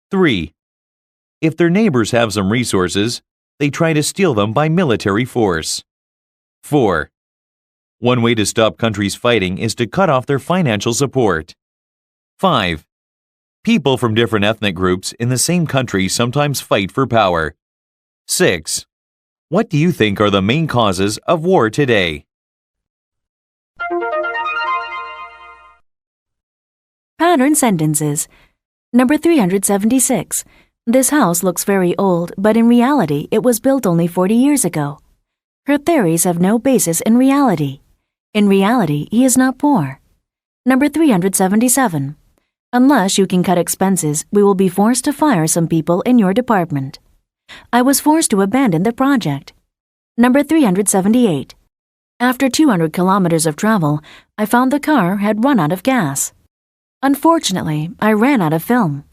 3. If their neighbors have some resources, they try to steal them by military force. 4. One way to stop countries fighting is to cut off their financial support. 5. People from different ethnic groups in the same country sometimes fight for power. 6. What do you think are the main causes of war today? Pattern sentences. Number 376. This house looks very old, but in reality, it was built only 40 years ago. Her theories have no basis in reality. In reality, he is not poor. Number 377. Unless you can cut expenses, we will be forced to fire some people in your department. I was forced to abandon the project. Number 378. After 200 kilometers of travel, I found the car had run out of gas. Unfortunately, I ran out of film.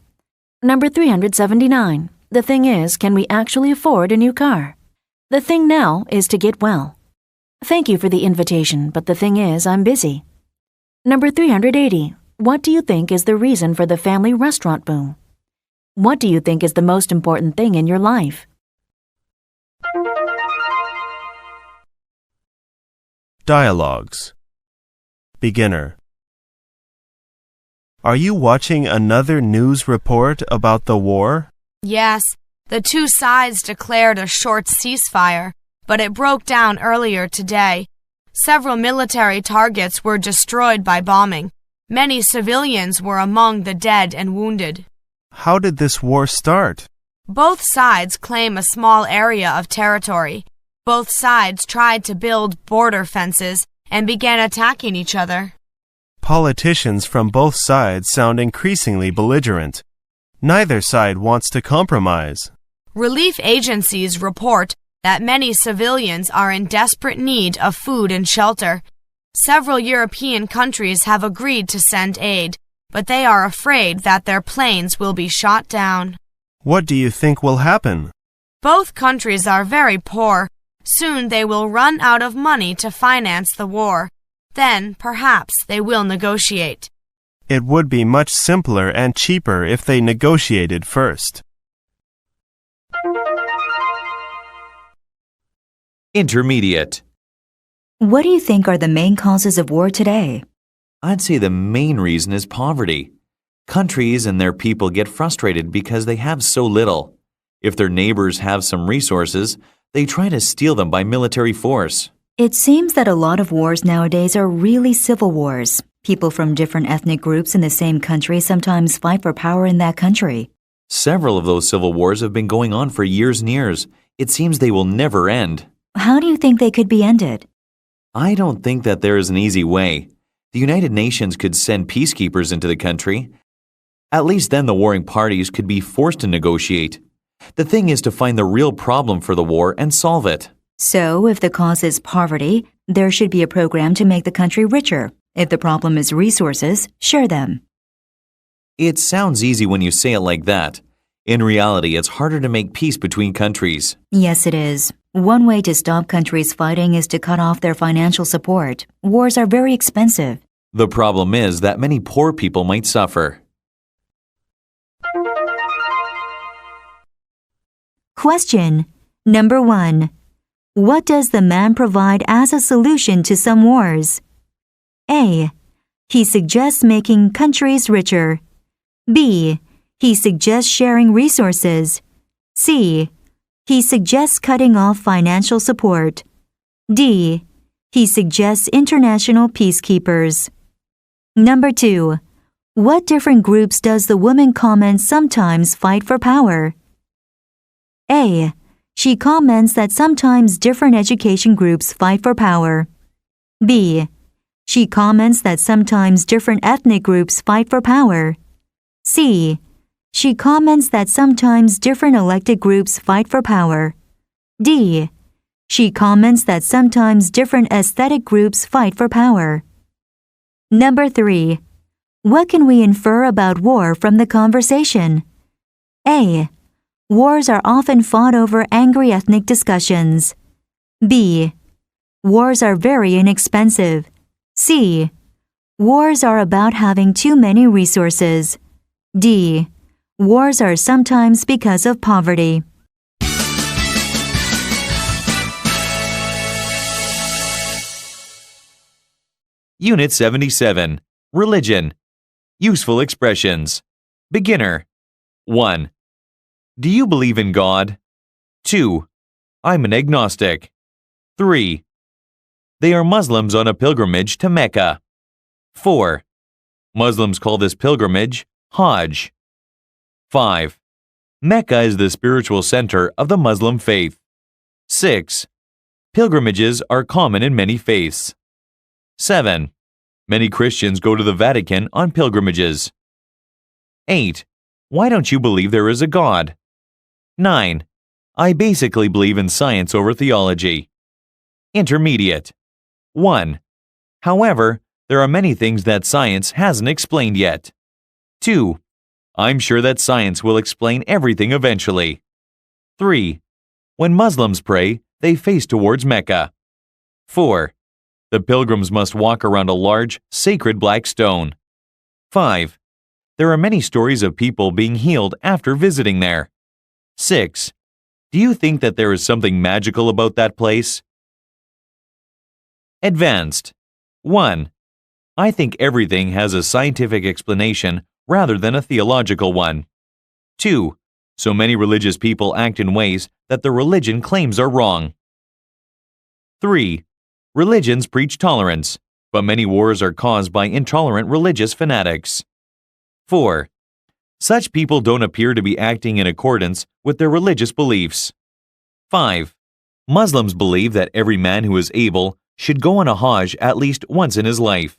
Number 379. The thing is, can we actually afford a new car? The thing now is to get well. Thank you for the invitation, but the thing is, I'm busy. Number 380. What do you think is the reason for the family restaurant boom? What do you think is the most important thing in your life? Dialogues. Beginner. Are you watching another news report about the war? Yes, the two sides declared a short ceasefire, but it broke down earlier today. Several military targets were destroyed by bombing. Many civilians were among the dead and wounded. How did this war start? Both sides claim a small area of territory. Both sides tried to build border fences and began attacking each other. Politicians from both sides sound increasingly belligerent. Neither side wants to compromise. Relief agencies report that many civilians are in desperate need of food and shelter. Several European countries have agreed to send aid, but they are afraid that their planes will be shot down. What do you think will happen? Both countries are very poor. Soon they will run out of money to finance the war. Then, perhaps, they will negotiate. It would be much simpler and cheaper if they negotiated first. Intermediate. What do you think are the main causes of war today? I'd say the main reason is poverty. Countries and their people get frustrated because they have so little. If their neighbors have some resources, they try to steal them by military force. It seems that a lot of wars nowadays are really civil wars. People from different ethnic groups in the same country sometimes fight for power in that country. Several of those civil wars have been going on for years and years. It seems they will never end. How do you think they could be ended? I don't think that there is an easy way. The United Nations could send peacekeepers into the country. At least then the warring parties could be forced to negotiate. The thing is to find the real problem for the war and solve it. So, if the cause is poverty, there should be a program to make the country richer. If the problem is resources, share them. It sounds easy when you say it like that. In reality, it's harder to make peace between countries. Yes, it is. One way to stop countries fighting is to cut off their financial support. Wars are very expensive. The problem is that many poor people might suffer. Question number 1. What does the man provide as a solution to some wars? A. He suggests making countries richer. B. He suggests sharing resources. C. He suggests cutting off financial support. D. He suggests international peacekeepers. Number 2. What different groups does the woman comment sometimes fight for power? A. She comments that sometimes different education groups fight for power. B. She comments that sometimes different ethnic groups fight for power. C. She comments that sometimes different elected groups fight for power. D. She comments that sometimes different aesthetic groups fight for power. Number 3. What can we infer about war from the conversation? A. Wars are often fought over angry ethnic discussions. B. Wars are very inexpensive. C. Wars are about having too many resources. D. Wars are sometimes because of poverty. Unit 77. Religion. Useful expressions. Beginner. 1. Do you believe in God? 2. I'm an agnostic. 3. They are Muslims on a pilgrimage to Mecca. 4. Muslims call this pilgrimage Hajj. 5. Mecca is the spiritual center of the Muslim faith. 6. Pilgrimages are common in many faiths. 7. Many Christians go to the Vatican on pilgrimages. 8. Why don't you believe there is a God? 9. I basically believe in science over theology. Intermediate. 1. However, there are many things that science hasn't explained yet. 2. I'm sure that science will explain everything eventually. 3. When Muslims pray, they face towards Mecca. 4. The pilgrims must walk around a large, sacred black stone. 5. There are many stories of people being healed after visiting there. 6. Do you think that there is something magical about that place? Advanced. 1. I think everything has a scientific explanation rather than a theological one. 2. So many religious people act in ways that the religion claims are wrong. 3. Religions preach tolerance, but many wars are caused by intolerant religious fanatics. 4. Such people don't appear to be acting in accordance with their religious beliefs. 5. Muslims believe that every man who is able should go on a Hajj at least once in his life.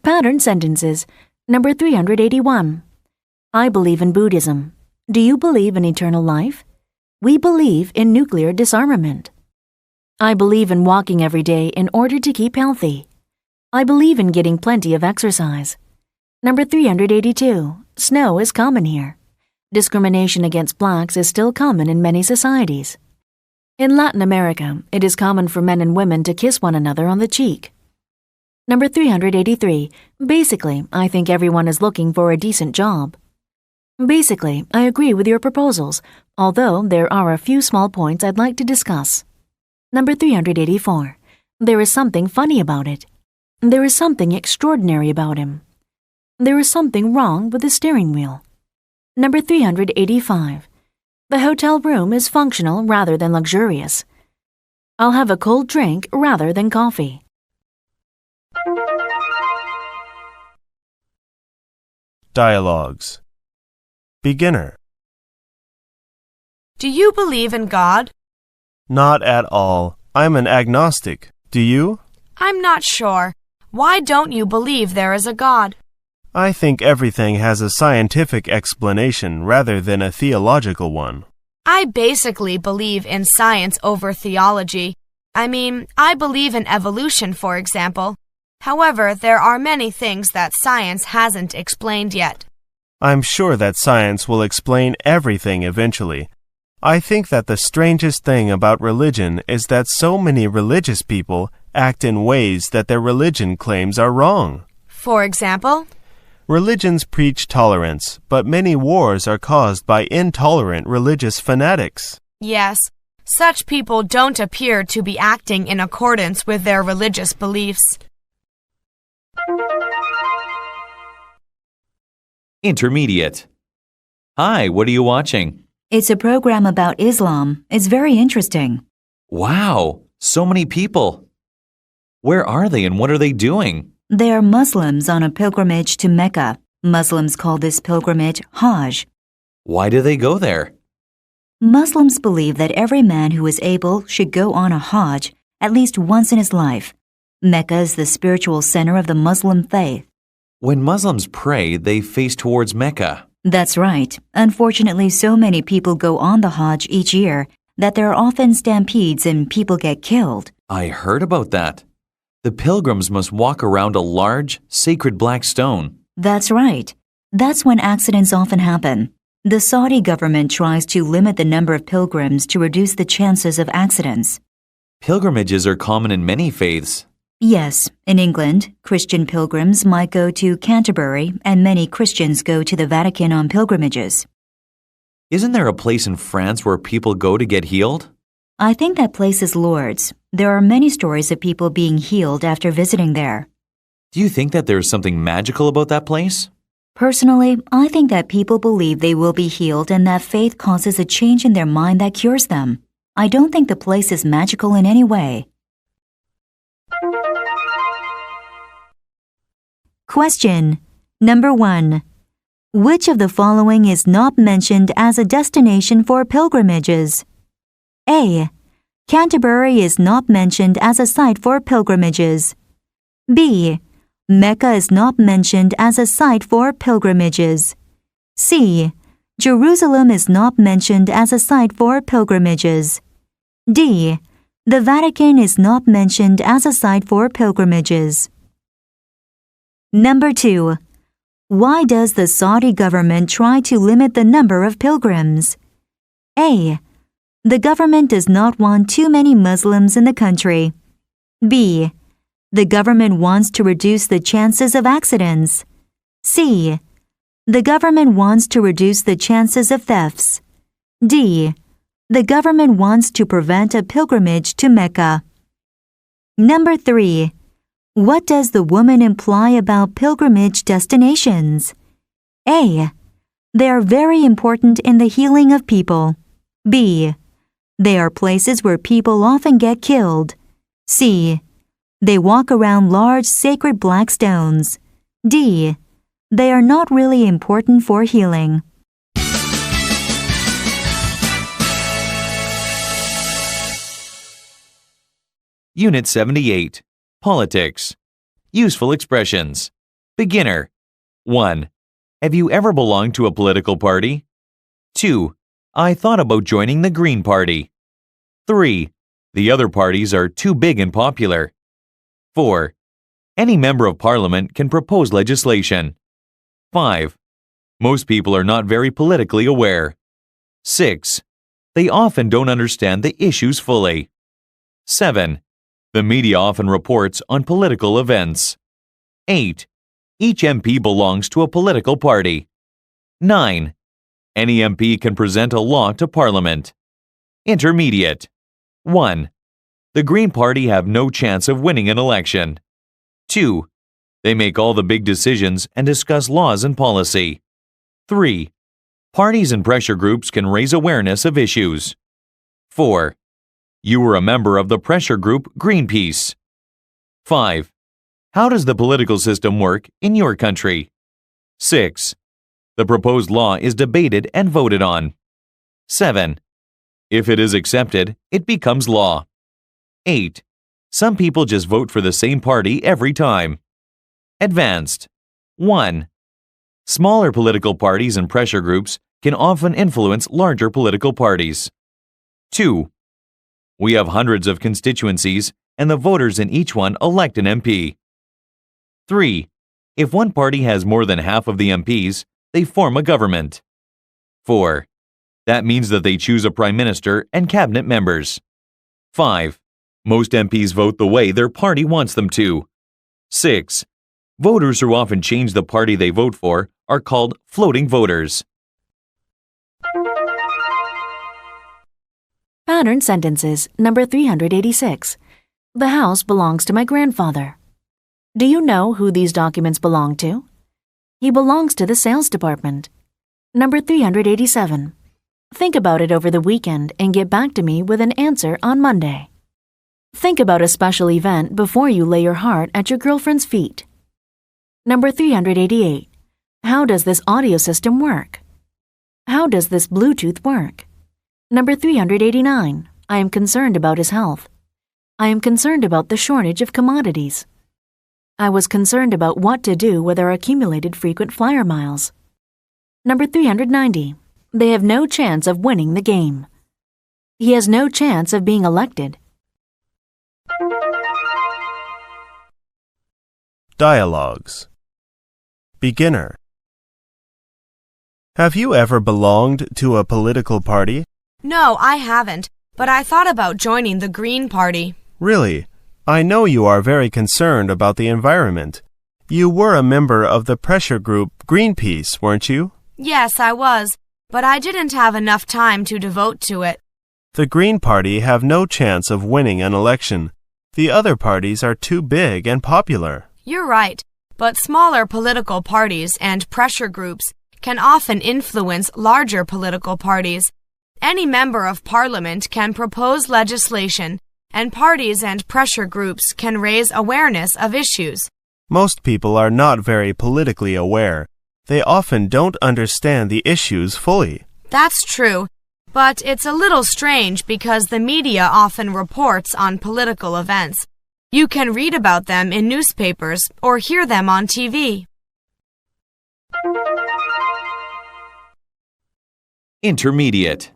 Pattern sentences. Number 381. I believe in Buddhism. Do you believe in eternal life? We believe in nuclear disarmament. I believe in walking every day in order to keep healthy. I believe in getting plenty of exercise. Number 382. Snow is common here. Discrimination against blacks is still common in many societies. In Latin America, it is common for men and women to kiss one another on the cheek. Number 383. Basically, I think everyone is looking for a decent job. Basically, I agree with your proposals, although there are a few small points I'd like to discuss. Number 384. There is something funny about it. There is something extraordinary about him. There is something wrong with the steering wheel. Number 385. The hotel room is functional rather than luxurious. I'll have a cold drink rather than coffee. Dialogues. Beginner. Do you believe in God? Not at all. I'm an agnostic. Do you? I'm not sure. Why don't you believe there is a God? I think everything has a scientific explanation rather than a theological one. I basically believe in science over theology. I believe in evolution, for example. However, there are many things that science hasn't explained yet. I'm sure that science will explain everything eventually. I think that the strangest thing about religion is that so many religious people act in ways that their religion claims are wrong. For example? Religions preach tolerance, but many wars are caused by intolerant religious fanatics. Yes, such people don't appear to be acting in accordance with their religious beliefs. Intermediate. Hi, what are you watching? It's a program about Islam. It's very interesting. Wow, so many people. Where are they and what are they doing? They are Muslims on a pilgrimage to Mecca. Muslims call this pilgrimage Hajj. Why do they go there? Muslims believe that every man who is able should go on a Hajj at least once in his life. Mecca is the spiritual center of the Muslim faith. When Muslims pray, they face towards Mecca. That's right. Unfortunately, so many people go on the Hajj each year that there are often stampedes and people get killed. I heard about that. The pilgrims must walk around a large, sacred black stone. That's right. That's when accidents often happen. The Saudi government tries to limit the number of pilgrims to reduce the chances of accidents. Pilgrimages are common in many faiths. Yes, in England, Christian pilgrims might go to Canterbury, and many Christians go to the Vatican on pilgrimages. Isn't there a place in France where people go to get healed? I think that place is Lourdes. There are many stories of people being healed after visiting there. Do you think that there's something magical about that place? Personally, I think that people believe they will be healed and that faith causes a change in their mind that cures them. I don't think the place is magical in any way. Question number 1. Which of the following is not mentioned as a destination for pilgrimages? A. Canterbury is not mentioned as a site for pilgrimages. B. Mecca is not mentioned as a site for pilgrimages. C. Jerusalem is not mentioned as a site for pilgrimages. D. The Vatican is not mentioned as a site for pilgrimages. Number 2. Why does the Saudi government try to limit the number of pilgrims? A. The government does not want too many Muslims in the country. B. The government wants to reduce the chances of accidents. C. The government wants to reduce the chances of thefts. D. The government wants to prevent a pilgrimage to Mecca. Number 3. What does the woman imply about pilgrimage destinations? A. They are very important in the healing of people. B. They are places where people often get killed. C. They walk around large sacred black stones. D. They are not really important for healing. Unit 78. Politics. Useful expressions. Beginner. 1. Have you ever belonged to a political party? 2. I thought about joining the Green Party. 3. The other parties are too big and popular. 4. Any member of parliament can propose legislation. 5. Most people are not very politically aware. 6. They often don't understand the issues fully. 7. The media often reports on political events. 8. Each MP belongs to a political party. 9. Any MP can present a law to Parliament. Intermediate. 1. The Green Party have no chance of winning an election. 2. They make all the big decisions and discuss laws and policy. 3. Parties and pressure groups can raise awareness of issues. 4. You were a member of the pressure group Greenpeace. 5. How does the political system work in your country? 6. The proposed law is debated and voted on. 7. If it is accepted, it becomes law. 8. Some people just vote for the same party every time. Advanced. 1. Smaller political parties and pressure groups can often influence larger political parties. 2. We have hundreds of constituencies, and the voters in each one elect an MP. 3. If one party has more than half of the MPs, they form a government. 4. That means that they choose a prime minister and cabinet members. 5. Most MPs vote the way their party wants them to. 6. Voters who often change the party they vote for are called floating voters. Pattern sentences number 386. The house belongs to my grandfather. Do you know who these documents belong to? He belongs to the sales department. Number 387. Think about it over the weekend and get back to me with an answer on Monday. Think about a special event before you lay your heart at your girlfriend's feet. Number 388. How does this audio system work? How does this Bluetooth work? Number 389. I am concerned about his health. I am concerned about the shortage of commodities. I was concerned about what to do with our accumulated frequent flyer miles. Number 390. They have no chance of winning the game. He has no chance of being elected. Dialogues. Beginner. Have you ever belonged to a political party? No, I haven't, but I thought about joining the Green Party. Really? I know you are very concerned about the environment. You were a member of the pressure group Greenpeace, weren't you? Yes, I was, but I didn't have enough time to devote to it. The Green Party have no chance of winning an election. The other parties are too big and popular. You're right, but smaller political parties and pressure groups can often influence larger political parties. Any member of parliament can propose legislation, and parties and pressure groups can raise awareness of issues. Most people are not very politically aware. They often don't understand the issues fully. That's true, but it's a little strange because the media often reports on political events. You can read about them in newspapers or hear them on TV. Intermediate.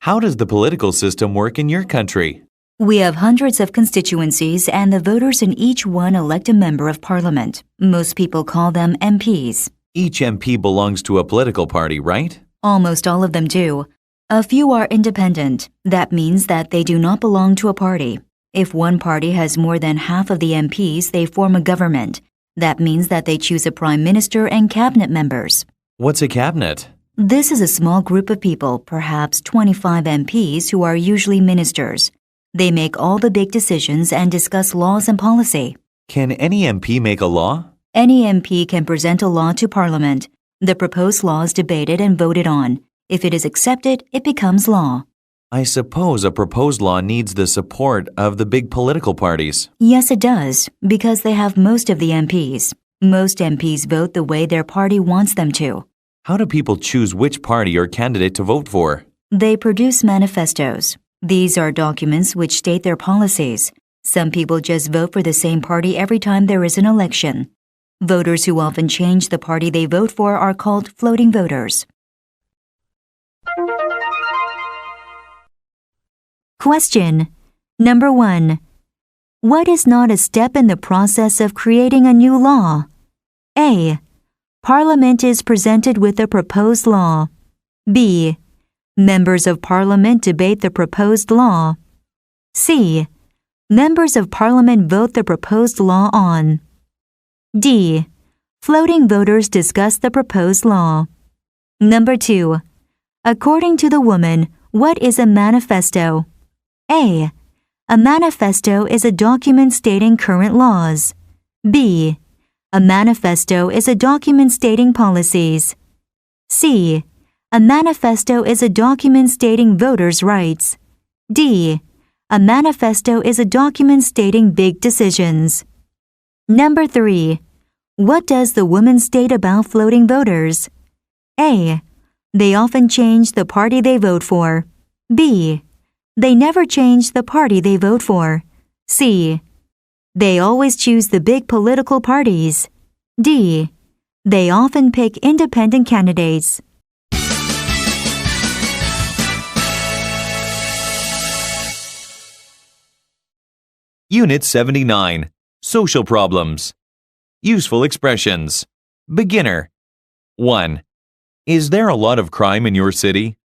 How does the political system work in your country? We have hundreds of constituencies, and the voters in each one elect a member of parliament. Most people call them MPs. Each MP belongs to a political party, right? Almost all of them do. A few are independent. That means that they do not belong to a party. If one party has more than half of the MPs, they form a government. That means that they choose a prime minister and cabinet members. What's a cabinet? This is a small group of people, perhaps 25 MPs, who are usually ministers. They make all the big decisions and discuss laws and policy. Can any MP make a law? Any MP can present a law to Parliament. The proposed law is debated and voted on. If it is accepted, it becomes law. I suppose a proposed law needs the support of the big political parties. Yes, it does, because they have most of the MPs. Most MPs vote the way their party wants them to. How do people choose which party or candidate to vote for? They produce manifestos. These are documents which state their policies. Some people just vote for the same party every time there is an election. Voters who often change the party they vote for are called floating voters. Question. Number 1. What is not a step in the process of creating a new law? A. Parliament is presented with a proposed law. B. Members of Parliament debate the proposed law. C. Members of Parliament vote the proposed law on. D. Floating voters discuss the proposed law. Number 2. According to the woman, what is a manifesto? A. A manifesto is a document stating current laws. B. A manifesto is a document stating policies. C. A manifesto is a document stating voters' rights. D. A manifesto is a document stating big decisions. Number 3. What does the woman state about floating voters? A. They often change the party they vote for. B. They never change the party they vote for. C. They always choose the big political parties. D. They often pick independent candidates. Unit 79. Social problems. Useful expressions. Beginner. 1. Is there a lot of crime in your city?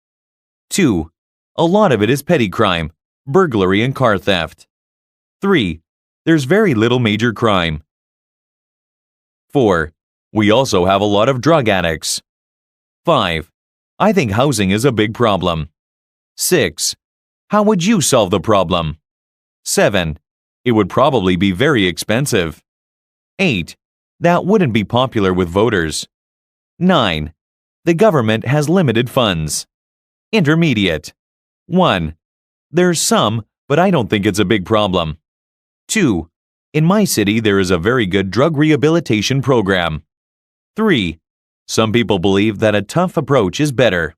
2. A lot of it is petty crime, burglary and car theft. 3. There's very little major crime. 4. We also have a lot of drug addicts. 5. I think housing is a big problem. 6. How would you solve the problem? 7. It would probably be very expensive. 8. That wouldn't be popular with voters. 9. The government has limited funds. Intermediate. 1. There's some, but I don't think it's a big problem. 2. In my city, there is a very good drug rehabilitation program. 3. Some people believe that a tough approach is better.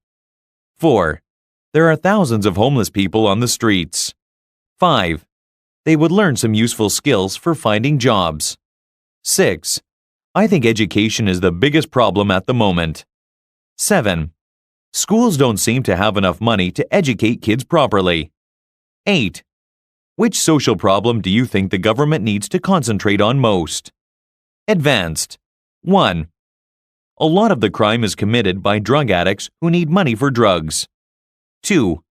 4. There are thousands of homeless people on the streets. 5. They would learn some useful skills for finding jobs. 6. I think education is the biggest problem at the moment. 7. Schools don't seem to have enough money to educate kids properly. 8. Which social problem do you think the government needs to concentrate on most? Advanced. 1. A lot of the crime is committed by drug addicts who need money for drugs. 2.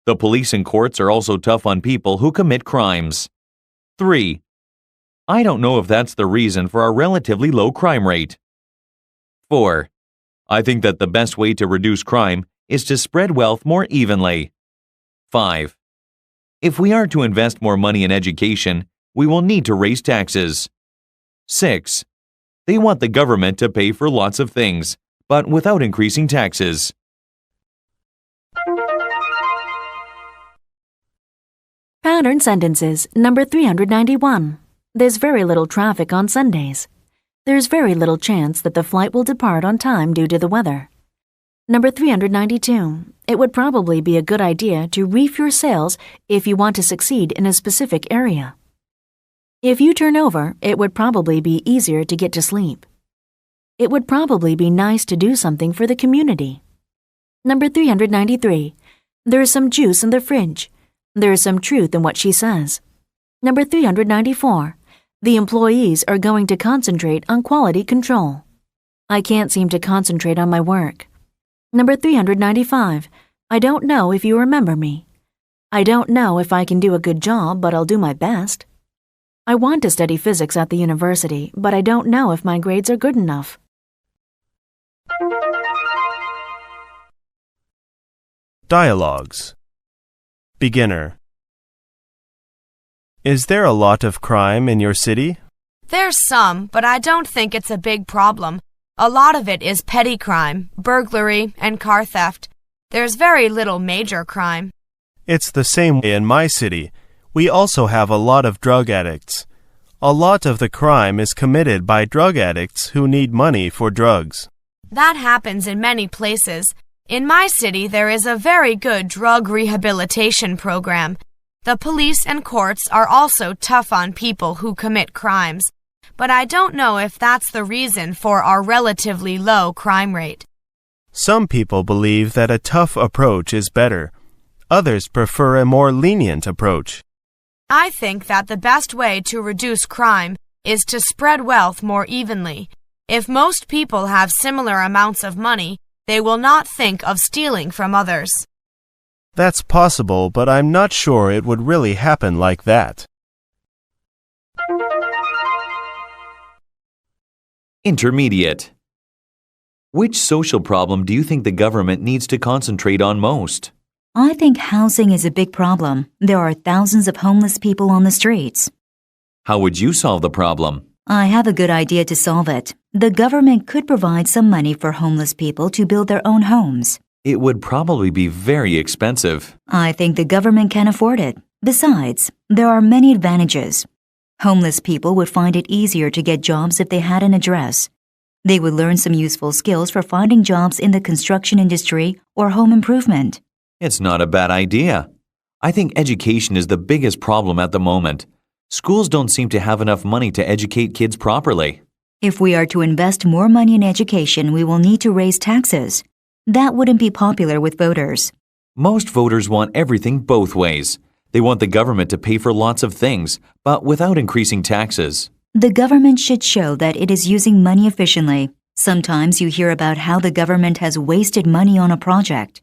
The police and courts are also tough on people who commit crimes. 3. I don't know if that's the reason for our relatively low crime rate. 4. I think that the best way to reduce crime is to spread wealth more evenly. 5. If we are to invest more money in education, we will need to raise taxes. 6. They want the government to pay for lots of things, but without increasing taxes. Pattern sentences, number 391. There's very little traffic on Sundays. There's very little chance that the flight will depart on time due to the weather. Number 392. It would probably be a good idea to reef your sails if you want to succeed in a specific area. If you turn over, it would probably be easier to get to sleep. It would probably be nice to do something for the community. Number 393. There's some juice in the fridge. There's some truth in what she says. Number 394. The employees are going to concentrate on quality control. I can't seem to concentrate on my work. Number 395. I don't know if you remember me. I don't know if I can do a good job, but I'll do my best. I want to study physics at the university, but I don't know if my grades are good enough. Dialogues. Beginner. Is there a lot of crime in your city? There's some, but I don't think it's a big problem. A lot of it is petty crime, burglary, and car theft. There's very little major crime. It's the same way in my city. We also have a lot of drug addicts. A lot of the crime is committed by drug addicts who need money for drugs. That happens in many places. In my city, there is a very good drug rehabilitation program. The police and courts are also tough on people who commit crimes. But I don't know if that's the reason for our relatively low crime rate. Some people believe that a tough approach is better. Others prefer a more lenient approach. I think that the best way to reduce crime is to spread wealth more evenly. If most people have similar amounts of money, they will not think of stealing from others. That's possible, but I'm not sure it would really happen like that. Intermediate. Which social problem do you think the government needs to concentrate on most? I think housing is a big problem. There are thousands of homeless people on the streets. How would you solve the problem? I have a good idea to solve it. The government could provide some money for homeless people to build their own homes. It would probably be very expensive. I think the government can afford it. Besides, there are many advantages. Homeless people would find it easier to get jobs if they had an address. They would learn some useful skills for finding jobs in the construction industry or home improvement. It's not a bad idea. I think education is the biggest problem at the moment. Schools don't seem to have enough money to educate kids properly. If we are to invest more money in education, we will need to raise taxes. That wouldn't be popular with voters. Most voters want everything both ways. They want the government to pay for lots of things, but without increasing taxes. The government should show that it is using money efficiently. Sometimes you hear about how the government has wasted money on a project.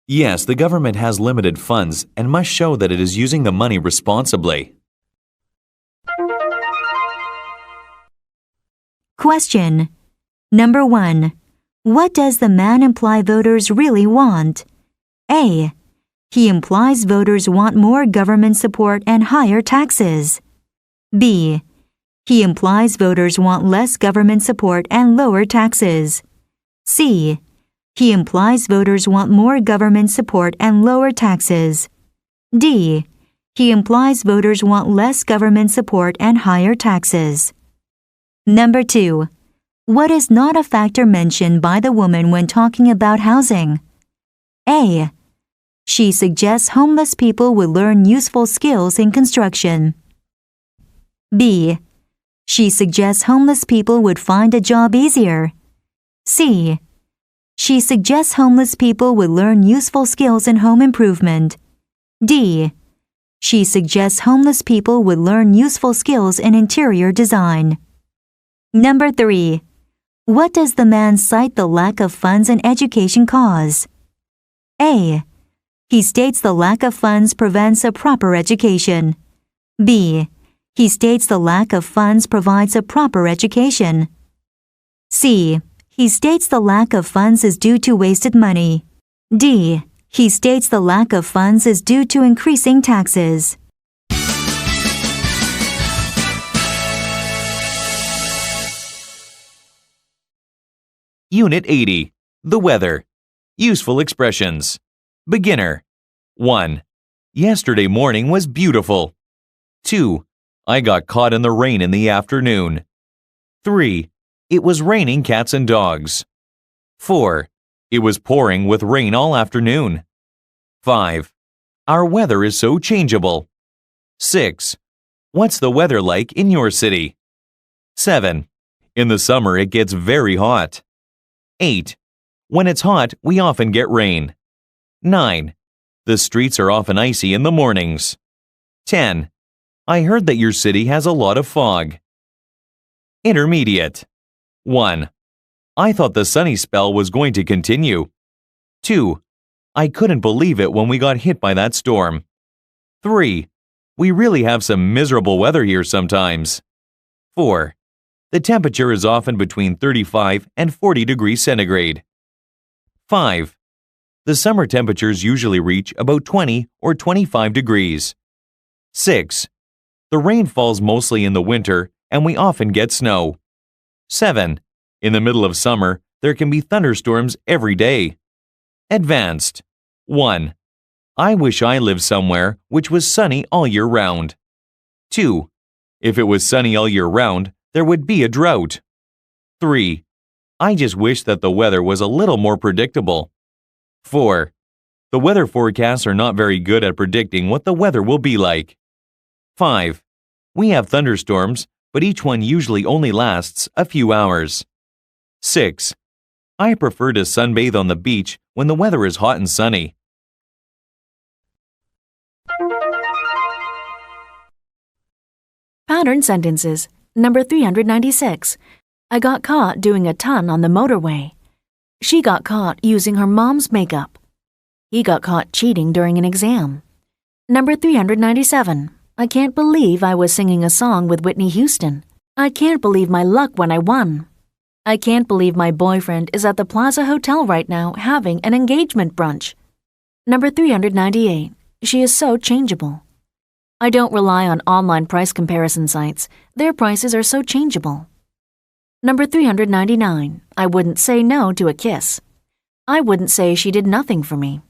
Yes, the government has limited funds and must show that it is using the money responsibly. Question. Number 1. What does the man imply voters really want? A. He implies voters want more government support and higher taxes. B. He implies voters want less government support and lower taxes. C. He implies voters want more government support and lower taxes. D. He implies voters want less government support and higher taxes. Number 2. What is not a factor mentioned by the woman when talking about housing? A. She suggests homeless people will learn useful skills in construction. B. She suggests homeless people would find a job easier. C. She suggests homeless people would learn useful skills in home improvement. D. She suggests homeless people would learn useful skills in interior design. Number 3. What does the man cite the lack of funds in education cause? A. He states the lack of funds prevents a proper education. B. He states the lack of funds provides a proper education. C. He states the lack of funds is due to wasted money. D. He states the lack of funds is due to increasing taxes. Unit 80. The weather. Useful expressions. Beginner. 1. Yesterday morning was beautiful. 2. I got caught in the rain in the afternoon. 3. It was raining cats and dogs. 4. It was pouring with rain all afternoon. 5. Our weather is so changeable. 6. What's the weather like in your city? 7. In the summer it gets very hot. 8. When it's hot, we often get rain. 9. The streets are often icy in the mornings. 10. I heard that your city has a lot of fog. Intermediate. 1. I thought the sunny spell was going to continue. 2. I couldn't believe it when we got hit by that storm. 3. We really have some miserable weather here sometimes. 4. The temperature is often between 35 and 40 degrees centigrade. 5. The summer temperatures usually reach about 20 or 25 degrees. 6. The rain falls mostly in the winter and we often get snow. 7. In the middle of summer, there can be thunderstorms every day. Advanced. 1. I wish I lived somewhere which was sunny all year round. 2. If it was sunny all year round, there would be a drought. 3. I just wish that the weather was a little more predictable. 4. The weather forecasts are not very good at predicting what the weather will be like. 5. We have thunderstorms, but each one usually only lasts a few hours. 6. I prefer to sunbathe on the beach when the weather is hot and sunny. Pattern sentences. Number 396. I got caught doing a ton on the motorway. She got caught using her mom's makeup. He got caught cheating during an exam. Number 397. I can't believe I was singing a song with Whitney Houston. I can't believe my luck when I won. I can't believe my boyfriend is at the Plaza Hotel right now having an engagement brunch. Number 398. She is so changeable. I don't rely on online price comparison sites. Their prices are so changeable. Number 399. I wouldn't say no to a kiss. I wouldn't say she did nothing for me.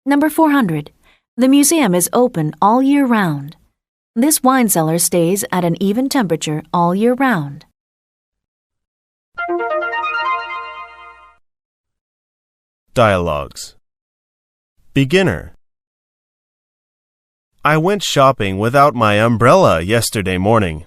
Number 400. The museum is open all year round. This wine cellar stays at an even temperature all year round. Dialogues. Beginner. I went shopping without my umbrella yesterday morning.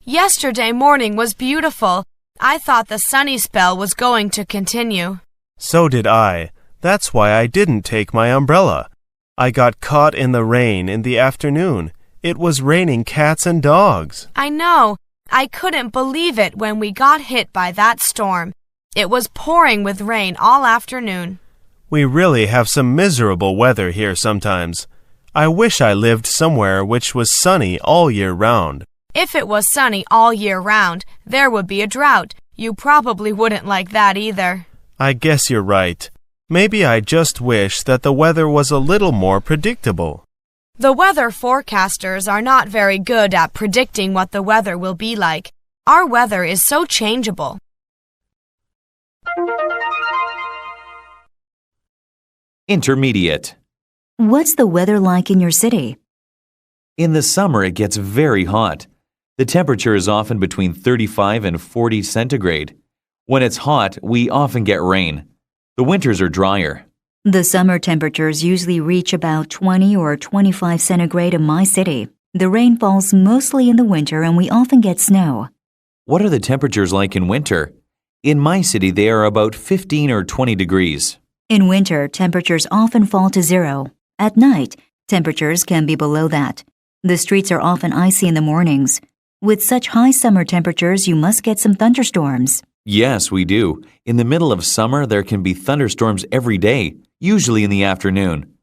Yesterday morning was beautiful. I thought the sunny spell was going to continue. So did I. That's why I didn't take my umbrella. I got caught in the rain in the afternoon. It was raining cats and dogs. I know. I couldn't believe it when we got hit by that storm. It was pouring with rain all afternoon. We really have some miserable weather here sometimes. I wish I lived somewhere which was sunny all year round. If it was sunny all year round, there would be a drought. You probably wouldn't like that either. I guess you're right. Maybe I just wish that the weather was a little more predictable. The weather forecasters are not very good at predicting what the weather will be like. Our weather is so changeable. Intermediate. What's the weather like in your city? In the summer, it gets very hot. The temperature is often between 35 and 40 centigrade. When it's hot, we often get rain. The winters are drier. The summer temperatures usually reach about 20 or 25 centigrade in my city. The rain falls mostly in the winter and we often get snow. What are the temperatures like in winter? In my city, they are about 15 or 20 degrees. In winter, temperatures often fall to zero. At night, temperatures can be below that. The streets are often icy in the mornings. With such high summer temperatures, you must get some thunderstorms. Yes, we do. In the middle of summer, there can be thunderstorms every day, usually in the afternoon.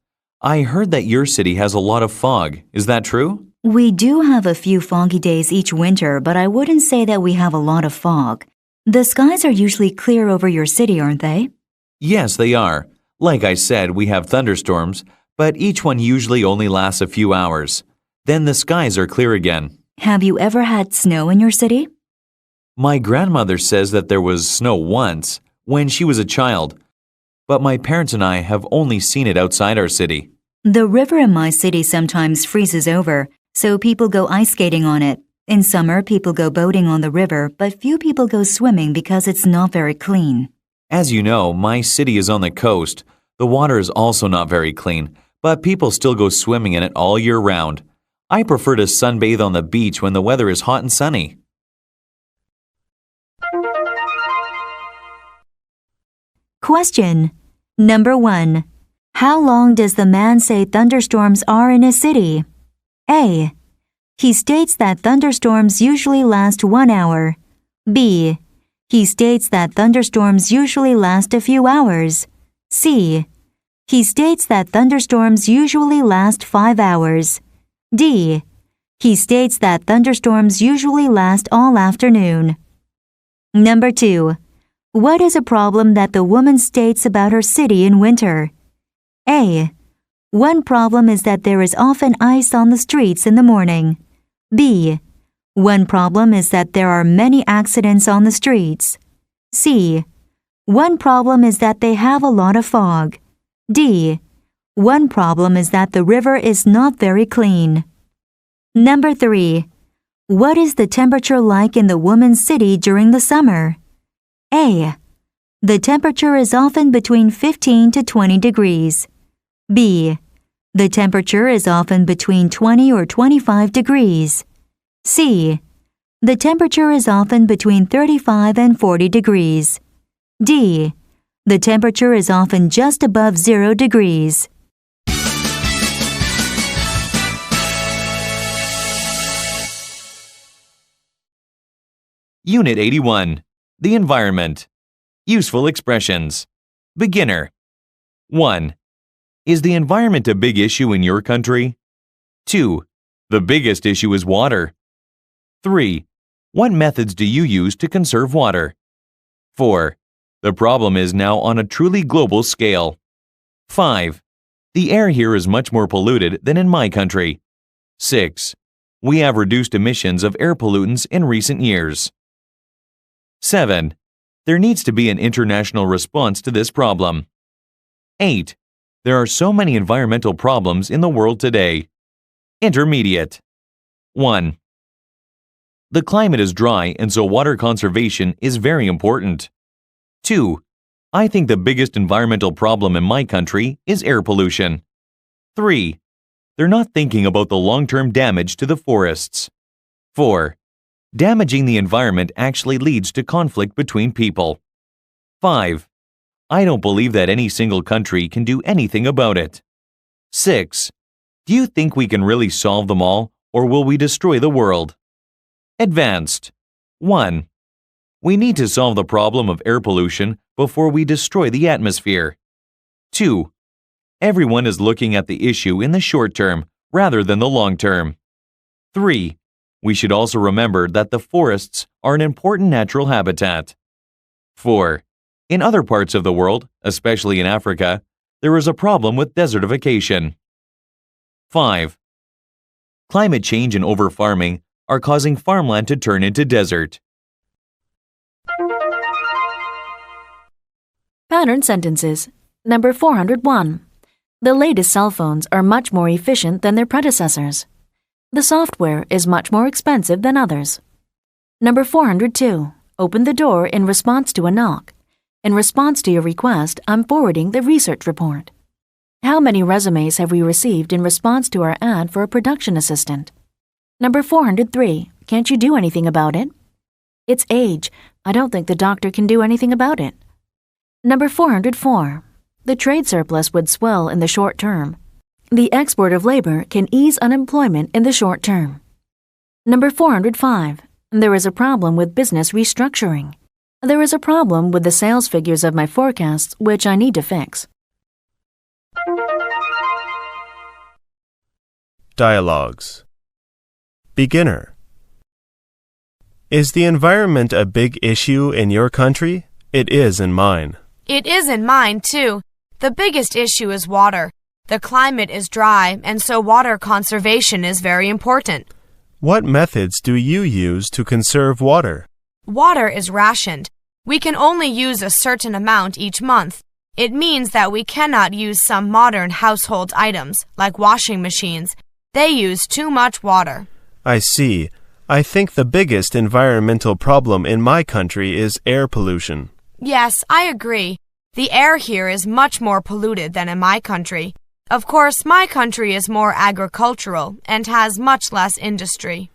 I heard that your city has a lot of fog. Is that true? We do have a few foggy days each winter, but I wouldn't say that we have a lot of fog. The skies are usually clear over your city, aren't they? Yes, they are. Like I said, we have thunderstorms, but each one usually only lasts a few hours. Then the skies are clear again. Have you ever had snow in your city? My grandmother says that there was snow once, when she was a child, but my parents and I have only seen it outside our city. The river in my city sometimes freezes over, so people go ice skating on it. In summer, people go boating on the river, but few people go swimming because it's not very clean. As you know, my city is on the coast. The water is also not very clean, but people still go swimming in it all year round. I prefer to sunbathe on the beach when the weather is hot and sunny. Question. Number 1. How long does the man say thunderstorms are in his city? A. He states that thunderstorms usually last 1 hour. B. He states that thunderstorms usually last a few hours. C. He states that thunderstorms usually last 5 hours. D. He states that thunderstorms usually last all afternoon. Number 2. What is a problem that the woman states about her city in winter? A. One problem is that there is often ice on the streets in the morning. B. One problem is that there are many accidents on the streets. C. One problem is that they have a lot of fog. D. One problem is that the river is not very clean. Number 3. What is the temperature like in the woman's city during the summer? A. The temperature is often between 15 to 20 degrees. B. The temperature is often between 20 or 25 degrees. C. The temperature is often between 35 and 40 degrees. D. The temperature is often just above 0 degrees. Unit 81. The Environment. Useful Expressions. Beginner. 1. Is the environment a big issue in your country? 2. The biggest issue is water. 3. What methods do you use to conserve water? 4. The problem is now on a truly global scale. 5. The air here is much more polluted than in my country. 6. We have reduced emissions of air pollutants in recent years. 7. There needs to be an international response to this problem. 8. There are so many environmental problems in the world today. Intermediate. 1. The climate is dry and so water conservation is very important. 2. I think the biggest environmental problem in my country is air pollution. 3. They're not thinking about the long-term damage to the forests. 4. Damaging the environment actually leads to conflict between people. 5. I don't believe that any single country can do anything about it. 6. Do you think we can really solve them all, or will we destroy the world? Advanced. 1. We need to solve the problem of air pollution before we destroy the atmosphere. 2. Everyone is looking at the issue in the short term rather than the long term. 3. We should also remember that the forests are an important natural habitat. 4. In other parts of the world, especially in Africa, there is a problem with desertification. 5. Climate change and over-farming are causing farmland to turn into desert. Pattern sentences. Number 401. The latest cell phones are much more efficient than their predecessors. The software is much more expensive than others. Number 402. Open the door in response to a knock. In response to your request, I'm forwarding the research report. How many resumes have we received in response to our ad for a production assistant? Number 403. Can't you do anything about it? It's age. I don't think the doctor can do anything about it. Number 404. The trade surplus would swell in the short term. The export of labor can ease unemployment in the short term. Number 405. There is a problem with business restructuring. There is a problem with the sales figures of my forecasts, which I need to fix. Dialogues. Beginner. Is the environment a big issue in your country? It is in mine. It is in mine, too. The biggest issue is water. The climate is dry, and so water conservation is very important. What methods do you use to conserve water? Water is rationed. We can only use a certain amount each month. It means that we cannot use some modern household items, like washing machines. They use too much water. I see. I think the biggest environmental problem in my country is air pollution. Yes, I agree. The air here is much more polluted than in my country. Of course, my country is more agricultural and has much less industry.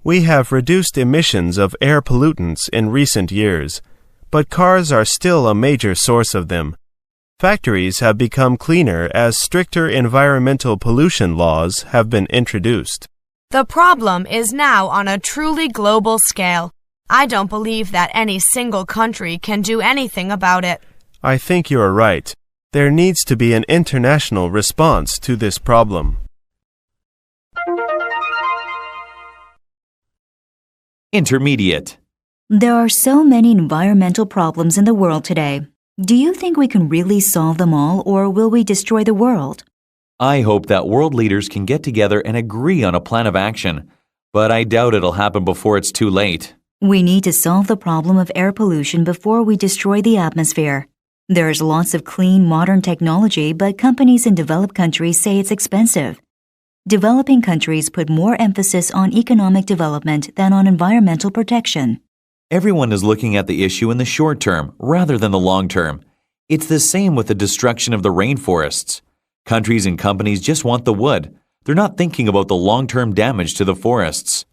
We have reduced emissions of air pollutants in recent years, but cars are still a major source of them. Factories have become cleaner as stricter environmental pollution laws have been introduced. The problem is now on a truly global scale. I don't believe that any single country can do anything about it. I think you are right. There needs to be an international response to this problem. Intermediate. There are so many environmental problems in the world today. Do you think we can really solve them all, or will we destroy the world? I hope that world leaders can get together and agree on a plan of action, but I doubt it'll happen before it's too late. We need to solve the problem of air pollution before we destroy the atmosphere. There's lots of clean, modern technology, but companies in developed countries say it's expensive. Developing countries put more emphasis on economic development than on environmental protection. Everyone is looking at the issue in the short term rather than the long term. It's the same with the destruction of the rainforests. Countries and companies just want the wood. They're not thinking about the long-term damage to the forests.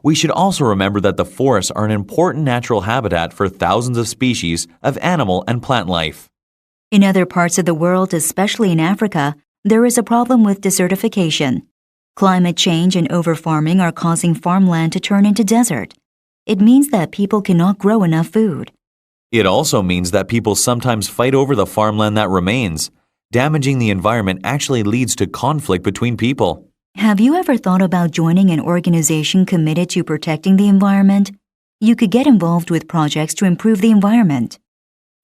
We should also remember that the forests are an important natural habitat for thousands of species of animal and plant life. In other parts of the world, especially in Africa, there is a problem with desertification. Climate change and overfarming are causing farmland to turn into desert. It means that people cannot grow enough food. It also means that people sometimes fight over the farmland that remains. Damaging the environment actually leads to conflict between people. Have you ever thought about joining an organization committed to protecting the environment? You could get involved with projects to improve the environment.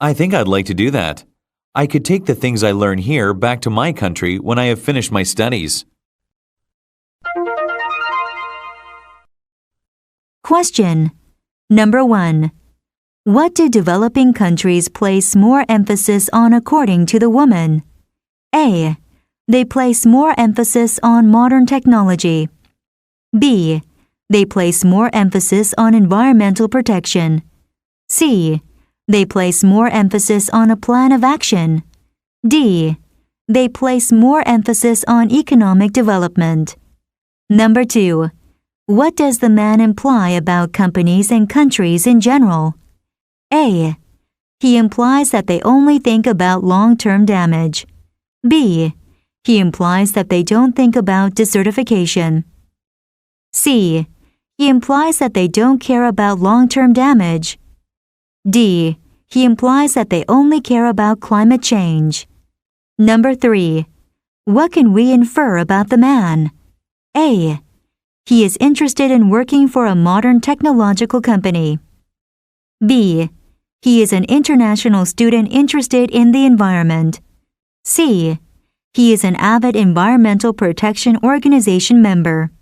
I think I'd like to do that. I could take the things I learn here back to my country when I have finished my studies. Question. Number 1. What do developing countries place more emphasis on according to the woman? A. They place more emphasis on modern technology. B. They place more emphasis on environmental protection. C. They place more emphasis on a plan of action. D. They place more emphasis on economic development. Number 2. What does the man imply about companies and countries in general? A. He implies that they only think about long-term damage. B. He implies that they don't think about desertification. C. He implies that they don't care about long-term damage. D. He implies that they only care about climate change. Number 3. What can we infer about the man? A. He is interested in working for a modern technological company. B. He is an international student interested in the environment. C. He is an avid environmental protection organization member.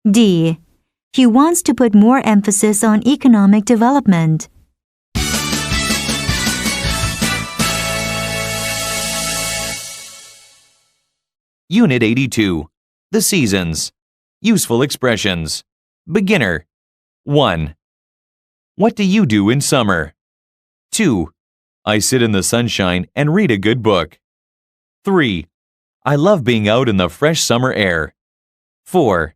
D. He wants to put more emphasis on economic development. Unit 82. The Seasons. Useful Expressions. Beginner. 1. What do you do in summer? 2. I sit in the sunshine and read a good book. 3. I love being out in the fresh summer air. 4.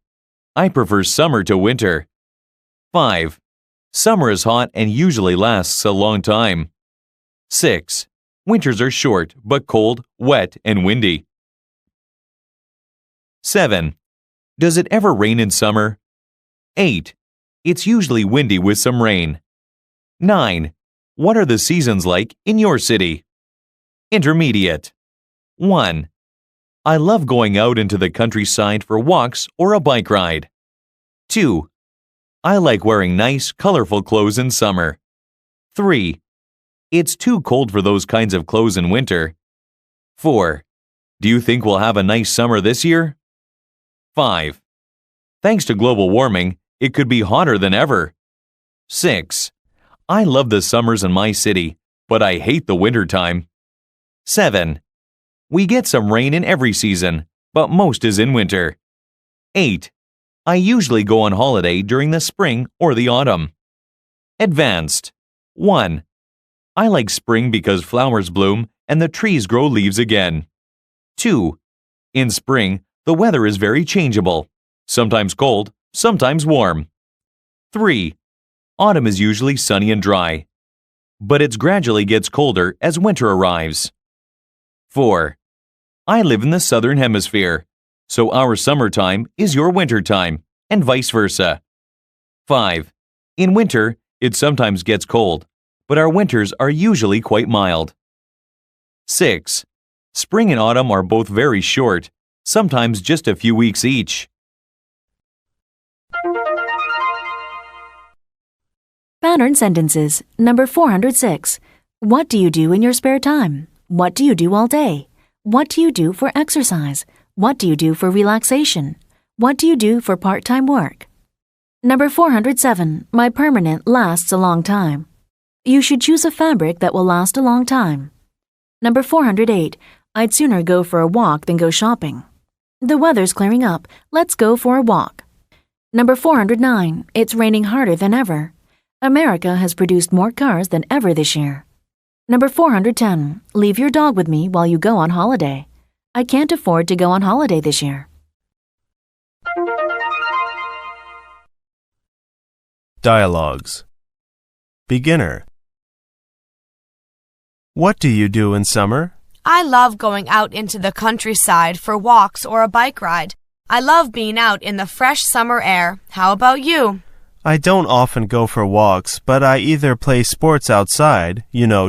I prefer summer to winter. 5. Summer is hot and usually lasts a long time. 6. Winters are short but cold, wet, and windy. 7. Does it ever rain in summer? 8. It's usually windy with some rain. 9. What are the seasons like in your city? Intermediate. 1. I love going out into the countryside for walks or a bike ride. 2. I like wearing nice, colorful clothes in summer. 3. It's too cold for those kinds of clothes in winter. 4. Do you think we'll have a nice summer this year? 5. Thanks to global warming, it could be hotter than ever. 6. I love the summers in my city, but I hate the winter time. 7. We get some rain in every season, but most is in winter. 8. I usually go on holiday during the spring or the autumn. Advanced. 1. I like spring because flowers bloom and the trees grow leaves again. 2. In spring, the weather is very changeable, sometimes cold, sometimes warm. 3. Autumn is usually sunny and dry, but it gradually gets colder as winter arrives. 4. I live in the southern hemisphere, so our summertime is your winter time, and vice versa. 5. In winter, it sometimes gets cold, but our winters are usually quite mild. 6. Spring and autumn are both very short, sometimes just a few weeks each. Pattern sentences. Number 406. What do you do in your spare time? What do you do all day? What do you do for exercise? What do you do for relaxation? What do you do for part-time work? Number 407. My permanent lasts a long time. You should choose a fabric that will last a long time. Number 408. I'd sooner go for a walk than go shopping. The weather's clearing up. Let's go for a walk. Number 409. It's raining harder than ever. America has produced more cars than ever this year. Number 410. Leave your dog with me while you go on holiday. I can't afford to go on holiday this year. Dialogues. Beginner. What do you do in summer? I love going out into the countryside for walks or a bike ride. I love being out in the fresh summer air. How about you? I don't often go for walks, but I either play sports outside,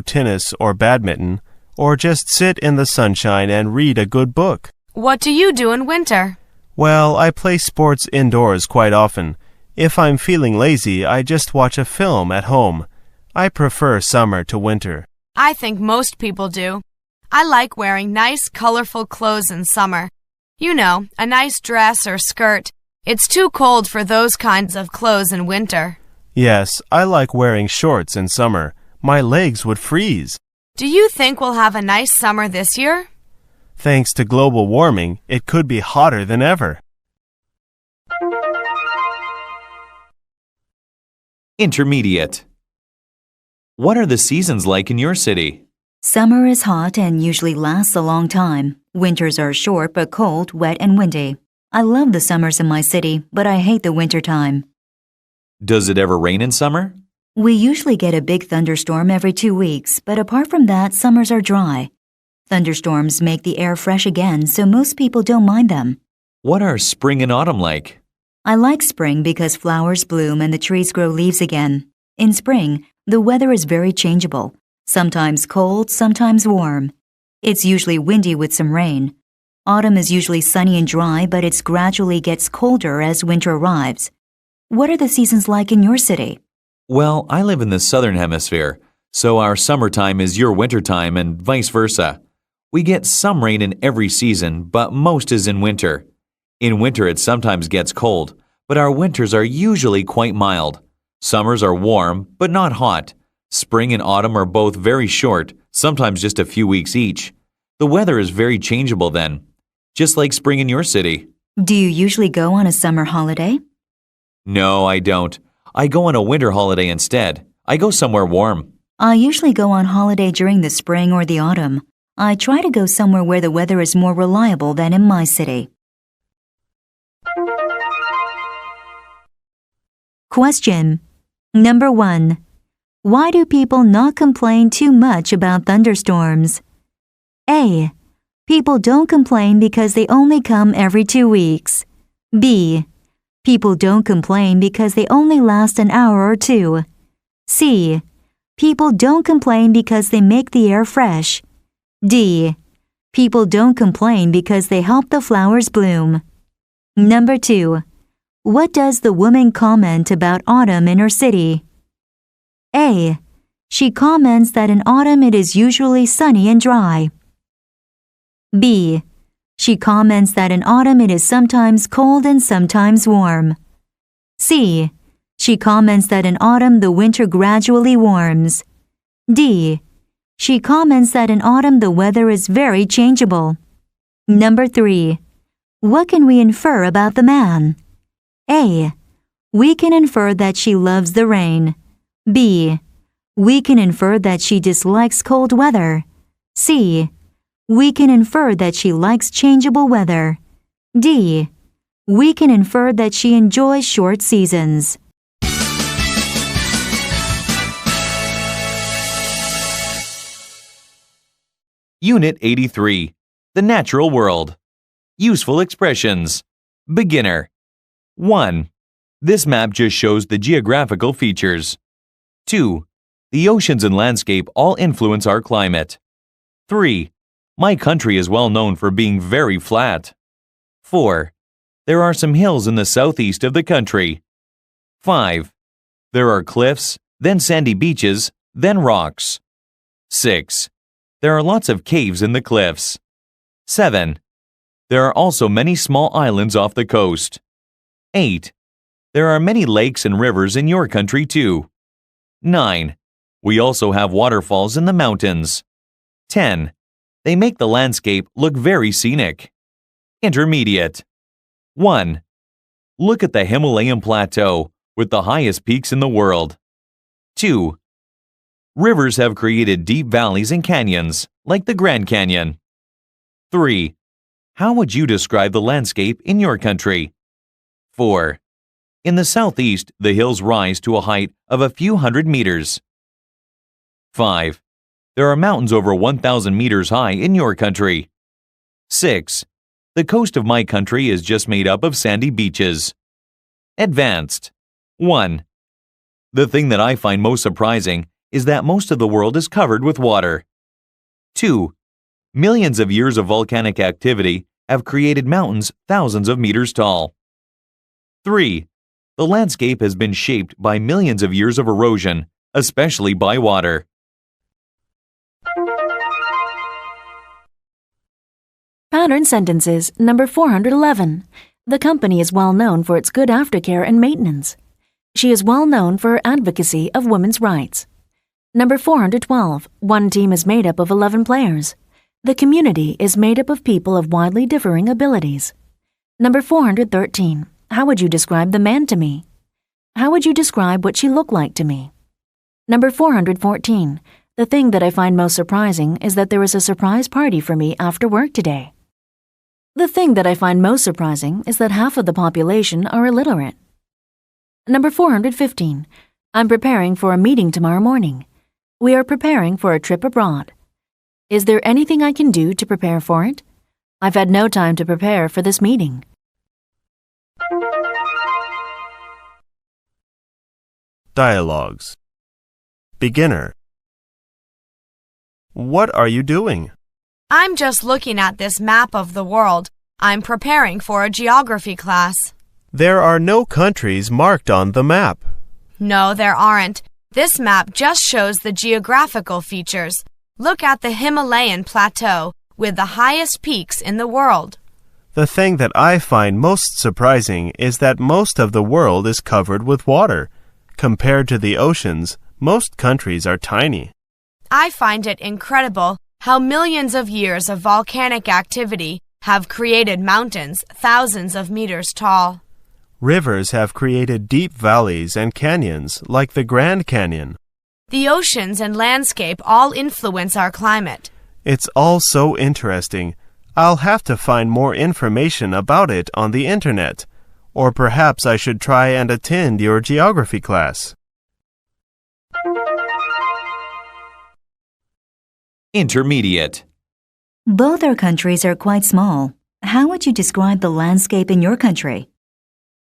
tennis or badminton, or just sit in the sunshine and read a good book. What do you do in winter? Well, I play sports indoors quite often. If I'm feeling lazy, I just watch a film at home. I prefer summer to winter. I think most people do. I like wearing nice, colorful clothes in summer. You know, a nice dress or skirt. It's too cold for those kinds of clothes in winter. Yes, I like wearing shorts in summer. My legs would freeze. Do you think we'll have a nice summer this year? Thanks to global warming, it could be hotter than ever. Intermediate. What are the seasons like in your city? Summer is hot and usually lasts a long time. Winters are short but cold, wet, and windy. I love the summers in my city, but I hate the winter time. Does it ever rain in summer? We usually get a big thunderstorm every 2 weeks, but apart from that, summers are dry. Thunderstorms make the air fresh again, so most people don't mind them. What are spring and autumn like? I like spring because flowers bloom and the trees grow leaves again. In spring, the weather is very changeable, sometimes cold, sometimes warm. It's usually windy with some rain. Autumn is usually sunny and dry, but it gradually gets colder as winter arrives. What are the seasons like in your city? Well, I live in the southern hemisphere, so our summertime is your wintertime and vice versa. We get some rain in every season, but most is in winter. In winter it sometimes gets cold, but our winters are usually quite mild. Summers are warm, but not hot. Spring and autumn are both very short, sometimes just a few weeks each. The weather is very changeable then, just like spring in your city. Do you usually go on a summer holiday? No, I don't. I go on a winter holiday instead. I go somewhere warm. I usually go on holiday during the spring or the autumn. I try to go somewhere where the weather is more reliable than in my city. Question. Number 1. Why do people not complain too much about thunderstorms? A. People don't complain because they only come every 2 weeks. B. People don't complain because they only last an hour or two. C. People don't complain because they make the air fresh. D. People don't complain because they help the flowers bloom. Number 2. What does the woman comment about autumn in her city? A. She comments that in autumn it is usually sunny and dry. B. She comments that in autumn it is sometimes cold and sometimes warm. C. She comments that in autumn the winter gradually warms. D. She comments that in autumn the weather is very changeable. Number 3. What can we infer about the man? A. We can infer that she loves the rain. B. We can infer that she dislikes cold weather. C. We can infer that she likes changeable weather. D. We can infer that she enjoys short seasons. Unit 83. The Natural World. Useful expressions. Beginner. 1. This map just shows the geographical features. 2. The oceans and landscape all influence our climate. 3. My country is well known for being very flat. 4. There are some hills in the southeast of the country. 5. There are cliffs, then sandy beaches, then rocks. 6. There are lots of caves in the cliffs. 7. There are also many small islands off the coast. 8. There are many lakes and rivers in your country too. 9. We also have waterfalls in the mountains. 10. They make the landscape look very scenic. Intermediate. 1. Look at the Himalayan plateau with the highest peaks in the world. 2. Rivers have created deep valleys and canyons, like the Grand Canyon. 3. How would you describe the landscape in your country? 4. In the southeast, the hills rise to a height of a few hundred meters. 5. There are mountains over 1,000 meters high in your country. 6. The coast of my country is just made up of sandy beaches. Advanced. 1. The thing that I find most surprising is that most of the world is covered with water. 2. Millions of years of volcanic activity have created mountains thousands of meters tall. 3. The landscape has been shaped by millions of years of erosion, especially by water. Pattern sentences number 411. The company is well known for its good aftercare and maintenance. She is well known for her advocacy of women's rights. Number 412. One team is made up of 11 players. The community is made up of people of widely differing abilities. Number 413. How would you describe the man to me? How would you describe what she looked like to me? Number 414. The thing that I find most surprising is that there is a surprise party for me after work today. The thing that I find most surprising is that half of the population are illiterate. Number 415. I'm preparing for a meeting tomorrow morning. We are preparing for a trip abroad. Is there anything I can do to prepare for it? I've had no time to prepare for this meeting. Dialogues. Beginner. What are you doing? I'm just looking at this map of the world. I'm preparing for a geography class. There are no countries marked on the map. No, there aren't. This map just shows the geographical features. Look at the Himalayan plateau with the highest peaks in the world. The thing that I find most surprising is that most of the world is covered with water. Compared to the oceans, most countries are tiny. I find it incredible how millions of years of volcanic activity have created mountains thousands of meters tall. Rivers have created deep valleys and canyons like the Grand Canyon. The oceans and landscape all influence our climate. It's all so interesting. I'll have to find more information about it on the internet. Or perhaps I should try and attend your geography class. Intermediate. Both our countries are quite small. How would you describe the landscape in your country?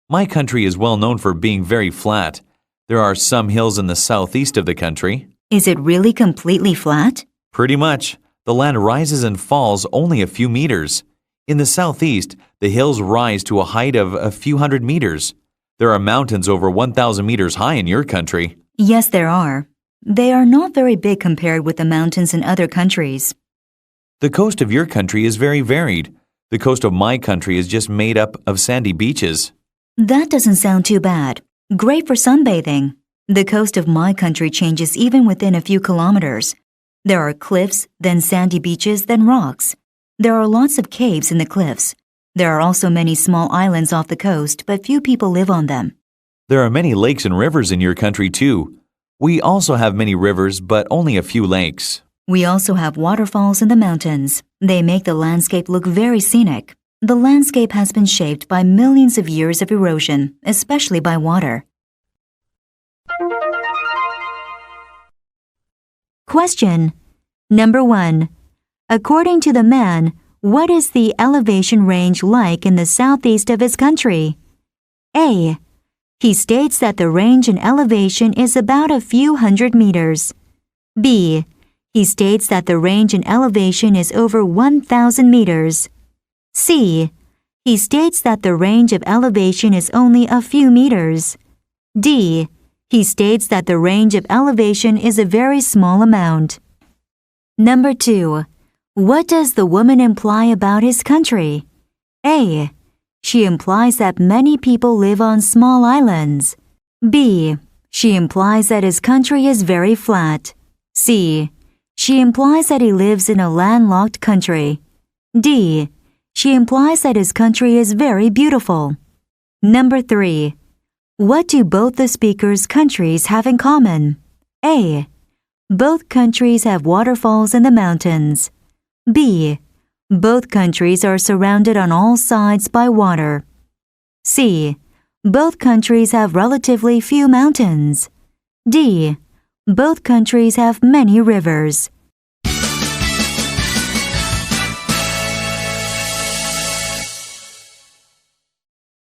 My country is well known for being very flat. There are some hills in the southeast of the country, Is it really completely flat? Pretty much. The land rises and falls only a few meters. In the southeast, the hills rise to a height of a few hundred meters. There are mountains over 1,000 meters high in your country. Yes, there are. They are not very big compared with the mountains in other countries. The coast of your country is very varied. The coast of my country is just made up of sandy beaches. That doesn't sound too bad. Great for sunbathing. The coast of my country changes even within a few kilometers. There are cliffs, then sandy beaches, then rocks. There are lots of caves in the cliffs. There are also many small islands off the coast, but few people live on them. There are many lakes and rivers in your country too. We also have many rivers, but only a few lakes. We also have waterfalls in the mountains. They make the landscape look very scenic. The landscape has been shaped by millions of years of erosion, especially by water. Question. Number 1. According to the man, what is the elevation range like in the southeast of his country? A. He states that the range in elevation is about a few hundred meters. B. He states that the range in elevation is over 1,000 meters. C. He states that the range of elevation is only a few meters. D. He states that the range of elevation is a very small amount. Number 2. What does the woman imply about his country? A. She implies that many people live on small islands. B. She implies that his country is very flat. C. She implies that he lives in a landlocked country. D. She implies that his country is very beautiful. Number 3. What do both the speakers' countries have in common? A. Both countries have waterfalls in the mountains. B. Both countries are surrounded on all sides by water. C. Both countries have relatively few mountains. D. Both countries have many rivers.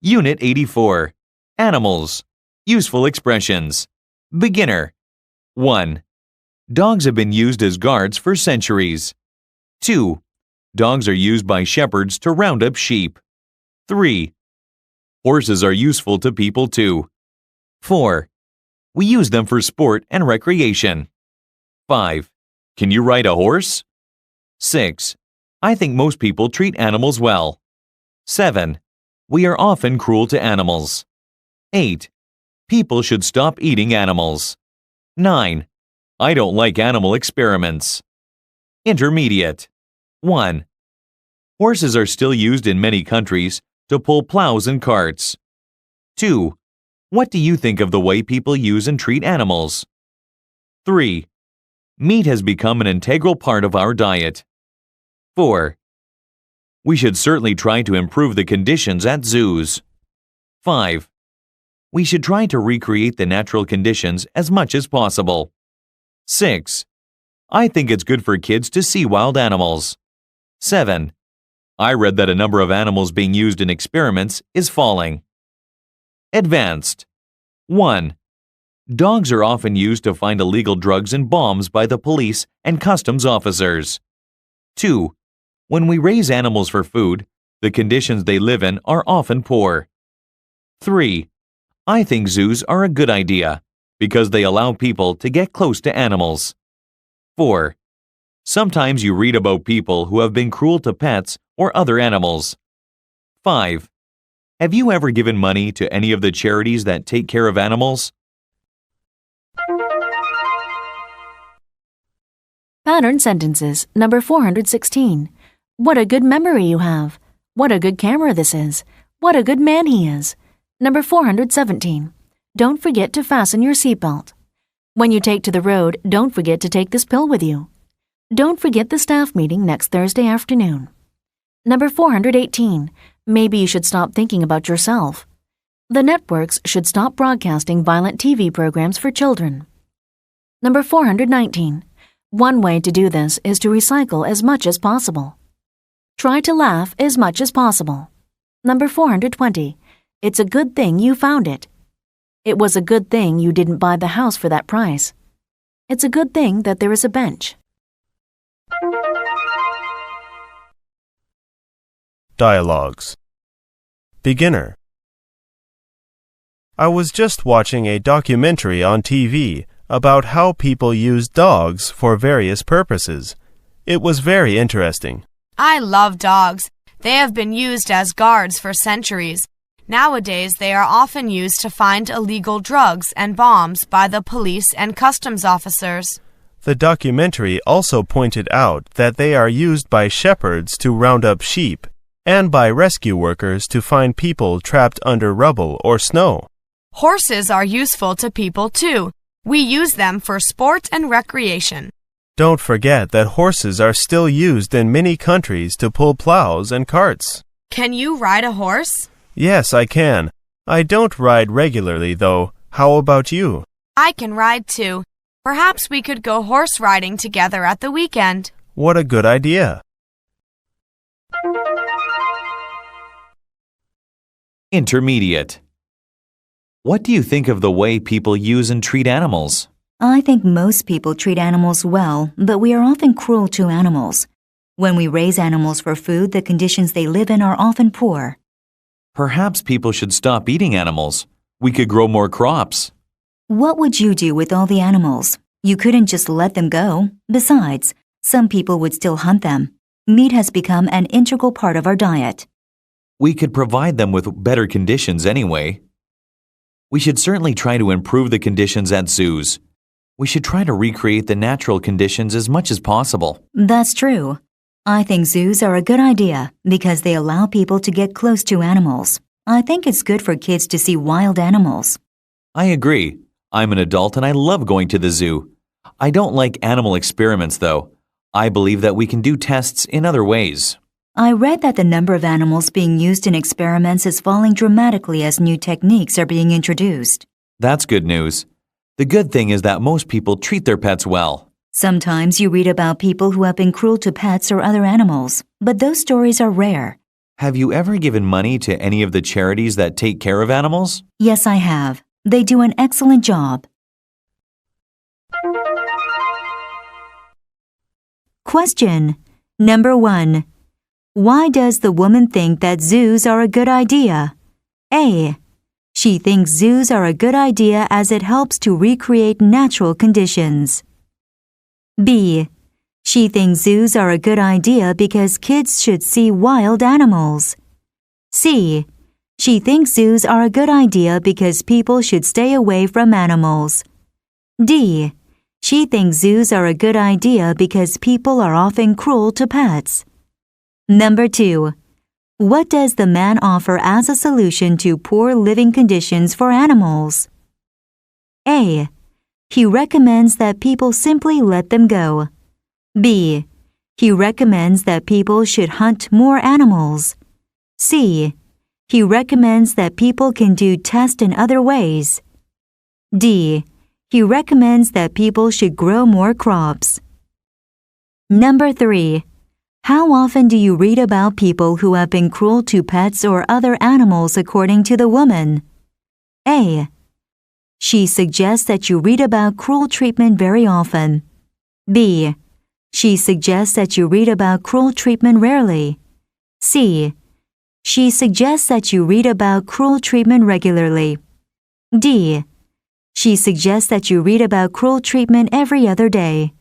Unit 84. Animals. Useful expressions. Beginner. 1. Dogs have been used as guards for centuries. 2. Dogs are used by shepherds to round up sheep. 3. Horses are useful to people too. 4. We use them for sport and recreation. 5. Can you ride a horse? 6. I think most people treat animals well. 7. We are often cruel to animals. 8. People should stop eating animals. 9. I don't like animal experiments. Intermediate. 1. Horses are still used in many countries to pull plows and carts. 2. What do you think of the way people use and treat animals? 3. Meat has become an integral part of our diet. 4. We should certainly try to improve the conditions at zoos. 5. We should try to recreate the natural conditions as much as possible. 6. I think it's good for kids to see wild animals. 7. I read that a number of animals being used in experiments is falling. Advanced. 1. Dogs are often used to find illegal drugs and bombs by the police and customs officers. 2. When we raise animals for food, the conditions they live in are often poor. 3. I think zoos are a good idea because they allow people to get close to animals. 4. Sometimes you read about people who have been cruel to pets or other animals. 5. Have you ever given money to any of the charities that take care of animals? Pattern sentences, number 416. What a good memory you have. What a good camera this is. What a good man he is. Number 417. Don't forget to fasten your seatbelt. When you take to the road, don't forget to take this pill with you. Don't forget the staff meeting next Thursday afternoon. Number 418. Maybe you should stop thinking about yourself. The networks should stop broadcasting violent TV programs for children. Number 419. One way to do this is to recycle as much as possible. Try to laugh as much as possible. Number 420. It's a good thing you found it. It was a good thing you didn't buy the house for that price. It's a good thing that there is a bench. Dialogues. Beginner. I was just watching a documentary on TV about how people use dogs for various purposes. It was very interesting. I love dogs. They have been used as guards for centuries. Nowadays, they are often used to find illegal drugs and bombs by the police and customs officers. The documentary also pointed out that they are used by shepherds to round up sheep and by rescue workers to find people trapped under rubble or snow. Horses are useful to people too. We use them for sport and recreation. Don't forget that horses are still used in many countries to pull plows and carts. Can you ride a horse? Yes, I can. I don't ride regularly, though. How about you? I can ride too. Perhaps we could go horse riding together at the weekend. What a good idea. Intermediate. What do you think of the way people use and treat animals? I think most people treat animals well, but we are often cruel to animals. When we raise animals for food, the conditions they live in are often poor. Perhaps people should stop eating animals. We could grow more crops. What would you do with all the animals? You couldn't just let them go. Besides, some people would still hunt them. Meat has become an integral part of our diet. We could provide them with better conditions anyway. We should certainly try to improve the conditions at zoos. We should try to recreate the natural conditions as much as possible. That's true. I think zoos are a good idea because they allow people to get close to animals. I think it's good for kids to see wild animals. I agree. I'm an adult and I love going to the zoo. I don't like animal experiments, though. I believe that we can do tests in other ways. I read that the number of animals being used in experiments is falling dramatically as new techniques are being introduced. That's good news. The good thing is that most people treat their pets well. Sometimes you read about people who have been cruel to pets or other animals, but those stories are rare. Have you ever given money to any of the charities that take care of animals? Yes, I have. They do an excellent job. Question number 1. Why does the woman think that zoos are a good idea? A. She thinks zoos are a good idea as it helps to recreate natural conditions. B. She thinks zoos are a good idea because kids should see wild animals. C. She thinks zoos are a good idea because people should stay away from animals. D. She thinks zoos are a good idea because people are often cruel to pets. Number 2. What does the man offer as a solution to poor living conditions for animals? A. He recommends that people simply let them go. B. He recommends that people should hunt more animals. C. He recommends that people can do tests in other ways. D. He recommends that people should grow more crops. Number 3. How often do you read about people who have been cruel to pets or other animals according to the woman? A. She suggests that you read about cruel treatment very often. B. She suggests that you read about cruel treatment rarely. C. She suggests that you read about cruel treatment regularly. D. She suggests that you read about cruel treatment every other day.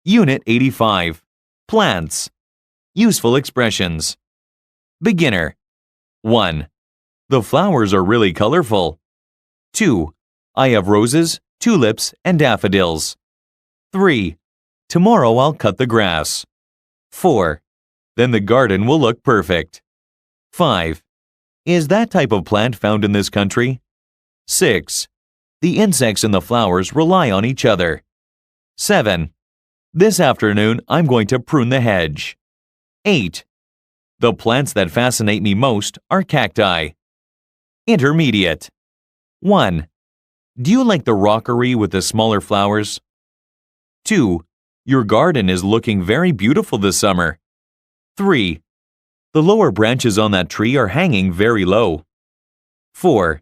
Unit 85. Plants. Useful expressions. Beginner. 1. The flowers are really colorful. 2. I have roses, tulips, and daffodils. 3. Tomorrow I'll cut the grass. 4. Then the garden will look perfect. 5. Is that type of plant found in this country? 6. The insects in the flowers rely on each other. 7. This afternoon, I'm going to prune the hedge. 8. The plants that fascinate me most are cacti. Intermediate. 1. Do you like the rockery with the smaller flowers? 2. Your garden is looking very beautiful this summer. 3. The lower branches on that tree are hanging very low. 4.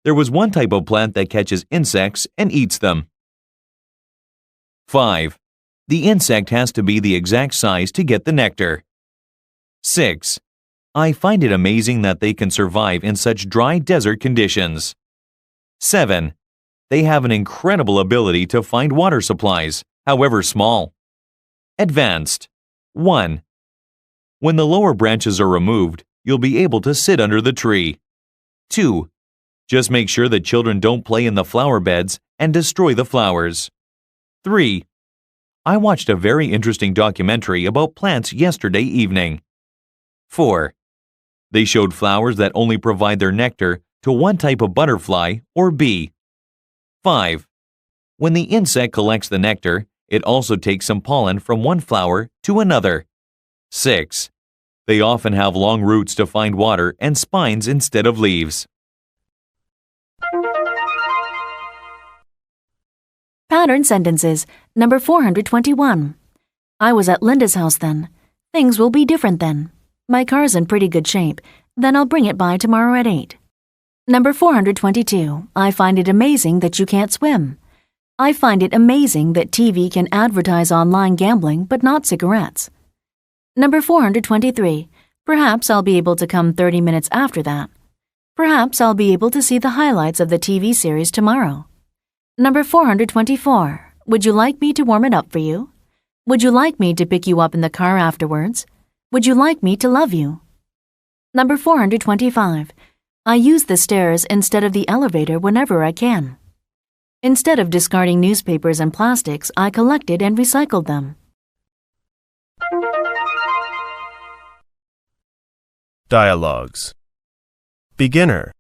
There was one type of plant that catches insects and eats them. 5. The insect has to be the exact size to get the nectar. 6. I find it amazing that they can survive in such dry desert conditions. 7. They have an incredible ability to find water supplies, however small. Advanced. 1. When the lower branches are removed, you'll be able to sit under the tree. 2. Just make sure that children don't play in the flower beds and destroy the flowers. 3. I watched a very interesting documentary about plants yesterday evening. 4. They showed flowers that only provide their nectar to one type of butterfly or bee. 5. When the insect collects the nectar, it also takes some pollen from one flower to another. 6. They often have long roots to find water and spines instead of leaves. Pattern sentences. Number 421. I was at Linda's house then. Things will be different then. My car's in pretty good shape. Then I'll bring it by tomorrow at 8. Number 422. I find it amazing that you can't swim. I find it amazing that TV can advertise online gambling but not cigarettes. Number 423. Perhaps I'll be able to come 30 minutes after that. Perhaps I'll be able to see the highlights of the TV series tomorrow. Number 424. Would you like me to warm it up for you? Would you like me to pick you up in the car afterwards? Would you like me to love you? Number 425. I use the stairs instead of the elevator whenever I can. Instead of discarding newspapers and plastics, I collected and recycled them. Dialogues. Beginner.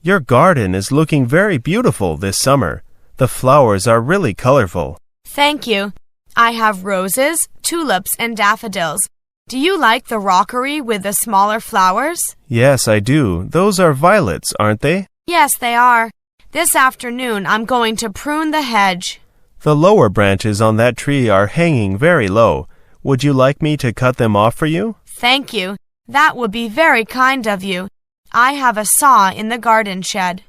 Your garden is looking very beautiful this summer. The flowers are really colorful. Thank you. I have roses, tulips, and daffodils. Do you like the rockery with the smaller flowers? Yes, I do. Those are violets, aren't they? Yes, they are. This afternoon, I'm going to prune the hedge. The lower branches on that tree are hanging very low. Would you like me to cut them off for you? Thank you. That would be very kind of you. I have a saw in the garden shed.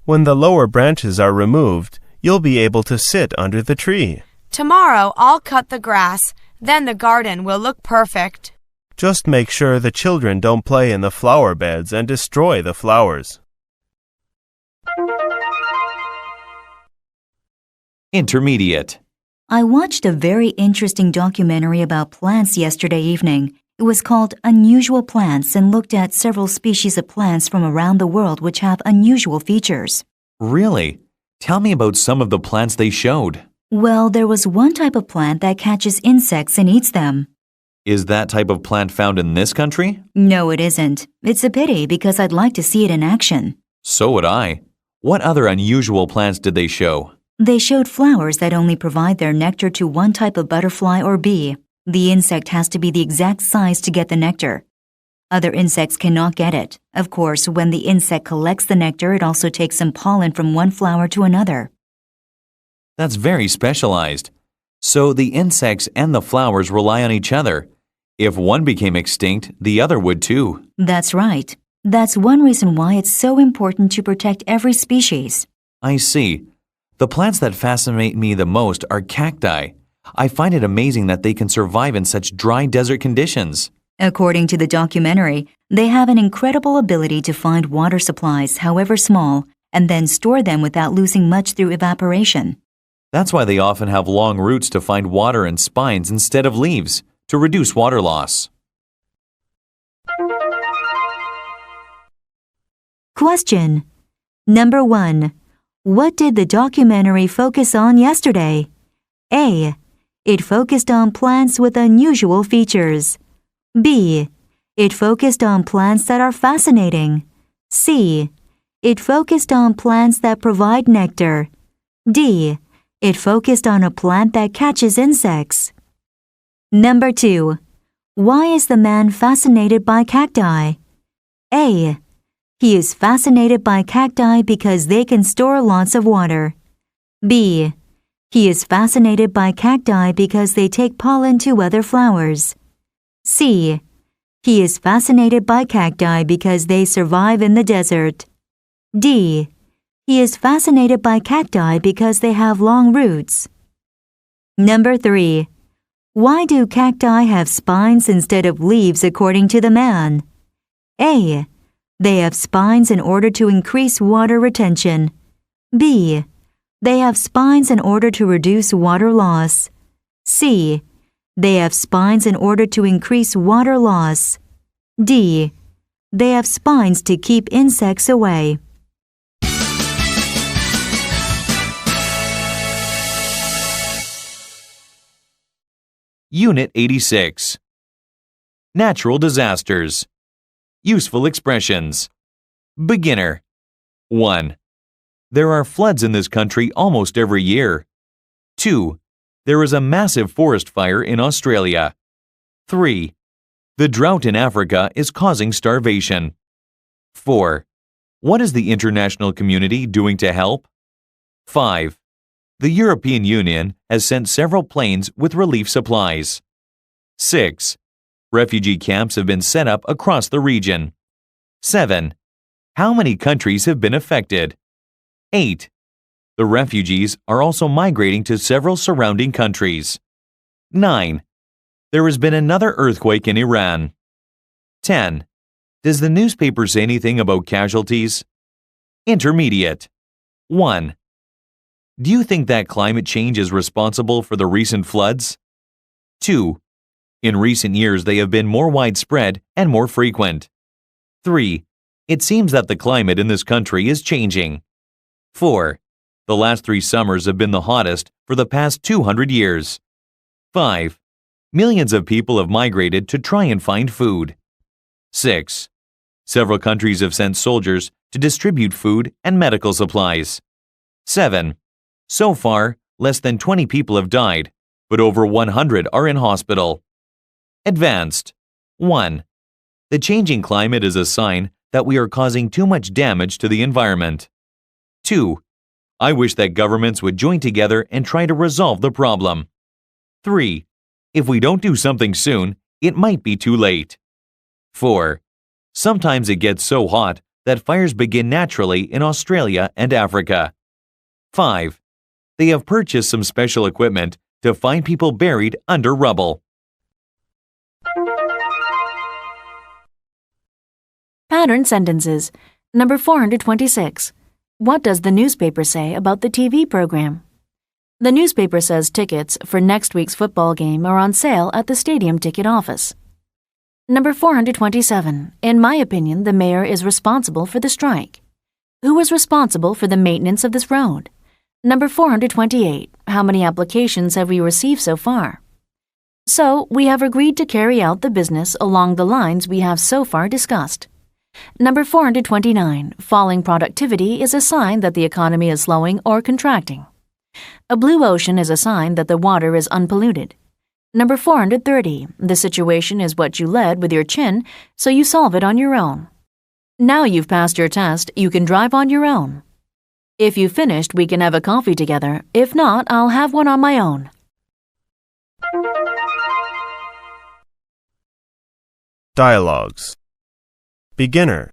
When the lower branches are removed, you'll be able to sit under the tree. Tomorrow, I'll cut the grass. Then the garden will look perfect. Just make sure the children don't play in the flower beds and destroy the flowers. Intermediate. I watched a very interesting documentary about plants yesterday evening. It was called Unusual Plants and looked at several species of plants from around the world which have unusual features. Really? Tell me about some of the plants they showed. Well, there was one type of plant that catches insects and eats them. Is that type of plant found in this country? No, it isn't. It's a pity because I'd like to see it in action. So would I. What other unusual plants did they show? They showed flowers that only provide their nectar to one type of butterfly or bee. The insect has to be the exact size to get the nectar. Other insects cannot get it. Of course, when the insect collects the nectar, it also takes some pollen from one flower to another. That's very specialized. So the insects and the flowers rely on each other. If one became extinct, the other would too. That's right. That's one reason why it's so important to protect every species. I see. The plants that fascinate me the most are cacti. I find it amazing that they can survive in such dry desert conditions. According to the documentary, they have an incredible ability to find water supplies, however small, and then store them without losing much through evaporation. That's why they often have long roots to find water and spines instead of leaves, to reduce water loss. Question. Number 1. What did the documentary focus on yesterday? A. It focused on plants with unusual features. B. It focused on plants that are fascinating. C. It focused on plants that provide nectar. D. It focused on a plant that catches insects. Number 2. Why is the man fascinated by cacti? A. He is fascinated by cacti because they can store lots of water. B. He is fascinated by cacti because they take pollen to other flowers. C. He is fascinated by cacti because they survive in the desert. D. He is fascinated by cacti because they have long roots. Number 3. Why do cacti have spines instead of leaves according to the man? A. They have spines in order to increase water retention. B. They have spines in order to reduce water loss. C. They have spines in order to increase water loss. D. They have spines to keep insects away. Unit 86. Natural disasters. Useful expressions. Beginner. 1. There are floods in this country almost every year. 2. There is a massive forest fire in Australia. 3. The drought in Africa is causing starvation. 4. What is the international community doing to help? 5. The European Union has sent several planes with relief supplies. 6. Refugee camps have been set up across the region. 7. How many countries have been affected? 8. The refugees are also migrating to several surrounding countries. 9. There has been another earthquake in Iran. 10. Does the newspaper say anything about casualties? Intermediate. 1. Do you think that climate change is responsible for the recent floods? 2. In recent years, they have been more widespread and more frequent. 3. It seems that the climate in this country is changing. 4. The last 3 summers have been the hottest for the past 200 years. 5. Millions of people have migrated to try and find food. 6. Several countries have sent soldiers to distribute food and medical supplies. 7. So far, less than 20 people have died, but over 100 are in hospital. Advanced. 1. The changing climate is a sign that we are causing too much damage to the environment. 2. I wish that governments would join together and try to resolve the problem. 3. If we don't do something soon, it might be too late. 4. Sometimes it gets so hot that fires begin naturally in Australia and Africa. 5. They have purchased some special equipment to find people buried under rubble. Pattern sentences. Number 426. What does the newspaper say about the TV program? The newspaper says tickets for next week's football game are on sale at the stadium ticket office. Number 427. In my opinion, the mayor is responsible for the strike. Who is responsible for the maintenance of this road? Number 428. How many applications have we received so far? So, we have agreed to carry out the business along the lines we have so far discussed. Number 429. Falling productivity is a sign that the economy is slowing or contracting. A blue ocean is a sign that the water is unpolluted. Number 430. The situation is what you led with your chin, so you solve it on your own. Now you've passed your test, you can drive on your own. If you've finished, we can have a coffee together. If not, I'll have one on my own. Dialogues. Beginner.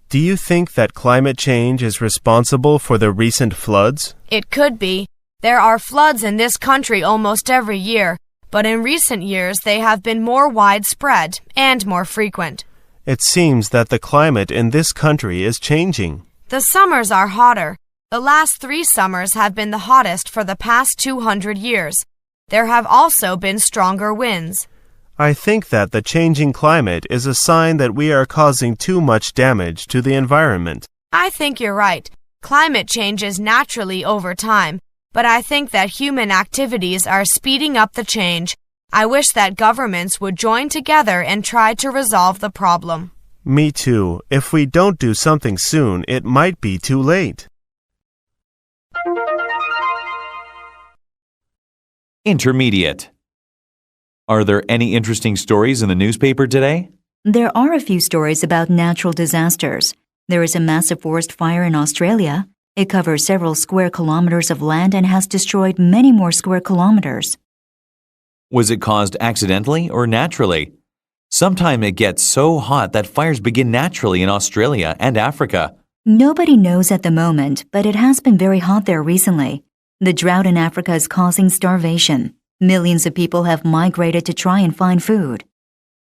Do you think that climate change is responsible for the recent floods? It could be. There are floods in this country almost every year, but in recent years they have been more widespread and more frequent. It seems that the climate in this country is changing. The summers are hotter. The last 3 summers have been the hottest for the past 200 years. There have also been stronger winds. I think that the changing climate is a sign that we are causing too much damage to the environment. I think you're right. Climate changes naturally over time, but I think that human activities are speeding up the change. I wish that governments would join together and try to resolve the problem. Me too. If we don't do something soon, it might be too late. Intermediate. Are there any interesting stories in the newspaper today? There are a few stories about natural disasters. There is a massive forest fire in Australia. It covers several square kilometers of land and has destroyed many more square kilometers. Was it caused accidentally or naturally? Sometimes it gets so hot that fires begin naturally in Australia and Africa. Nobody knows at the moment, but it has been very hot there recently. The drought in Africa is causing starvation. Millions of people have migrated to try and find food.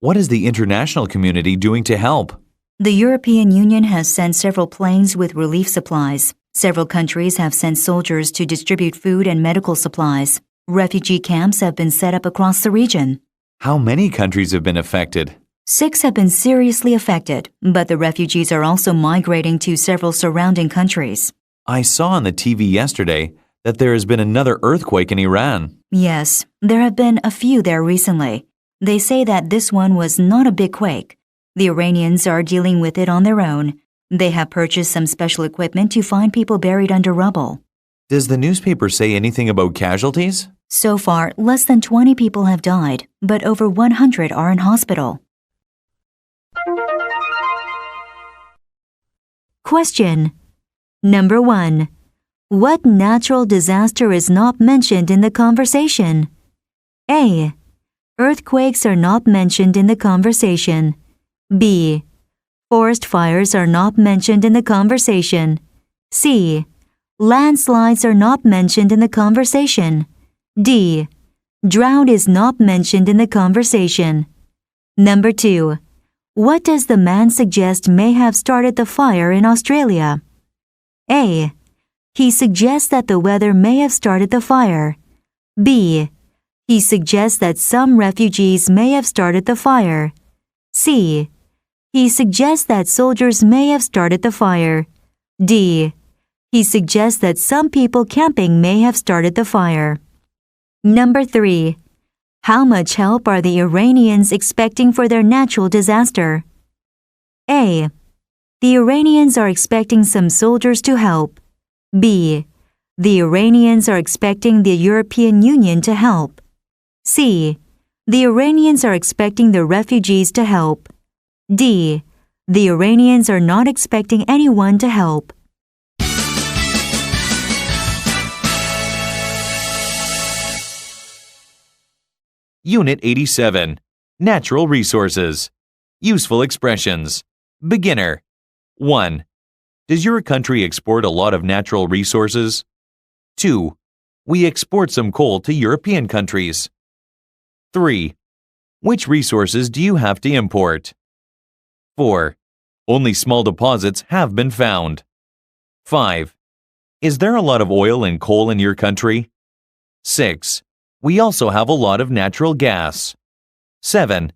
What is the international community doing to help? The European Union has sent several planes with relief supplies. Several countries have sent soldiers to distribute food and medical supplies. Refugee camps have been set up across the region. How many countries have been affected? 6 have been seriously affected, but the refugees are also migrating to several surrounding countries. I saw on the TV yesterday that there has been another earthquake in Iran. Yes, there have been a few there recently. They say that this one was not a big quake. The Iranians are dealing with it on their own. They have purchased some special equipment to find people buried under rubble. Does the newspaper say anything about casualties? So far, less than 20 people have died, but over 100 are in hospital. Question. Number 1. What natural disaster is not mentioned in the conversation? A. Earthquakes are not mentioned in the conversation. B. Forest fires are not mentioned in the conversation. C. Landslides are not mentioned in the conversation. D. Drought is not mentioned in the conversation. Number 2. What does the man suggest may have started the fire in Australia? A. He suggests that the weather may have started the fire. B. He suggests that some refugees may have started the fire. C. He suggests that soldiers may have started the fire. D. He suggests that some people camping may have started the fire. Number 3. How much help are the Iranians expecting for their natural disaster? A. The Iranians are expecting some soldiers to help. B. The Iranians are expecting the European Union to help. C. The Iranians are expecting the refugees to help. D. The Iranians are not expecting anyone to help. Unit 87. Natural Resources. Useful Expressions. Beginner. 1. Does your country export a lot of natural resources? 2. We export some coal to European countries. 3. Which resources do you have to import? 4. Only small deposits have been found. 5. Is there a lot of oil and coal in your country? 6. We also have a lot of natural gas. 7.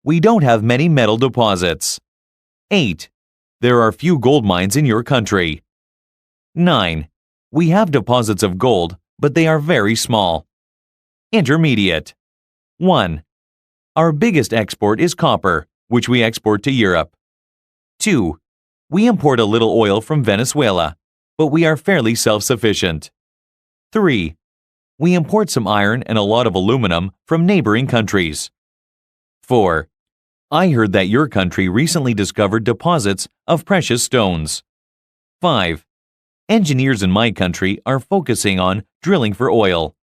We don't have many metal deposits. 8. There are few gold mines in your country. 9. We have deposits of gold, but they are very small. Intermediate. 1. Our biggest export is copper, which we export to Europe. 2. We import a little oil from Venezuela, but we are fairly self-sufficient. 3. We import some iron and a lot of aluminum from neighboring countries. 4. I heard that your country recently discovered deposits of precious stones. 5. Engineers in my country are focusing on drilling for oil.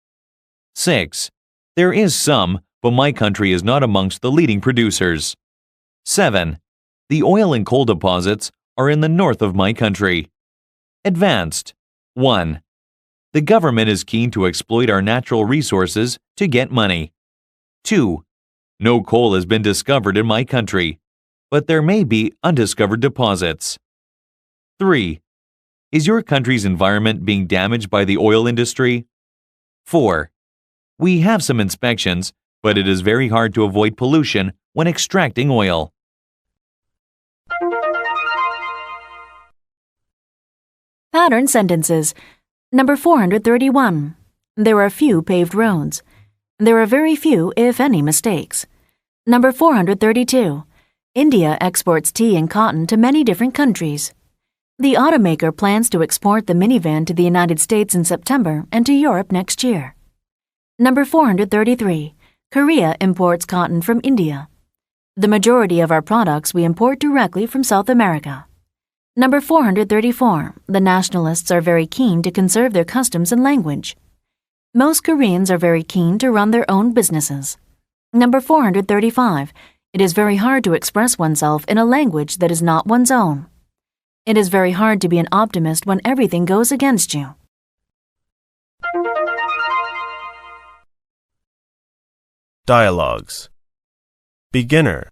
6. There is some, but my country is not amongst the leading producers. 7. The oil and coal deposits are in the north of my country. Advanced. 1. The government is keen to exploit our natural resources to get money. 2. No coal has been discovered in my country, but there may be undiscovered deposits. 3. Is your country's environment being damaged by the oil industry? 4. We have some inspections, but it is very hard to avoid pollution when extracting oil. Pattern sentences. Number 431. There are few paved roads. There are very few, if any, mistakes. Number 432. India exports tea and cotton to many different countries. The automaker plans to export the minivan to the United States in September and to Europe next year. Number 433. Korea imports cotton from India. The majority of our products we import directly from South America. Number 434. The nationalists are very keen to conserve their customs and language. Most Koreans are very keen to run their own businesses. Number 435. It is very hard to express oneself in a language that is not one's own. It is very hard to be an optimist when everything goes against you. Dialogues. Beginner.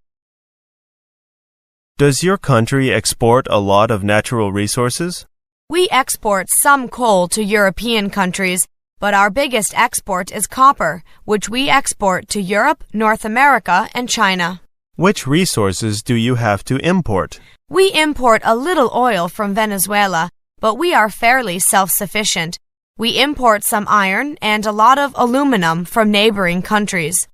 Does your country export a lot of natural resources? We export some coal to European countries, but our biggest export is copper, which we export to Europe, North America, and China. Which resources do you have to import? We import a little oil from Venezuela, but we are fairly self-sufficient. We import some iron and a lot of aluminum from neighboring countries.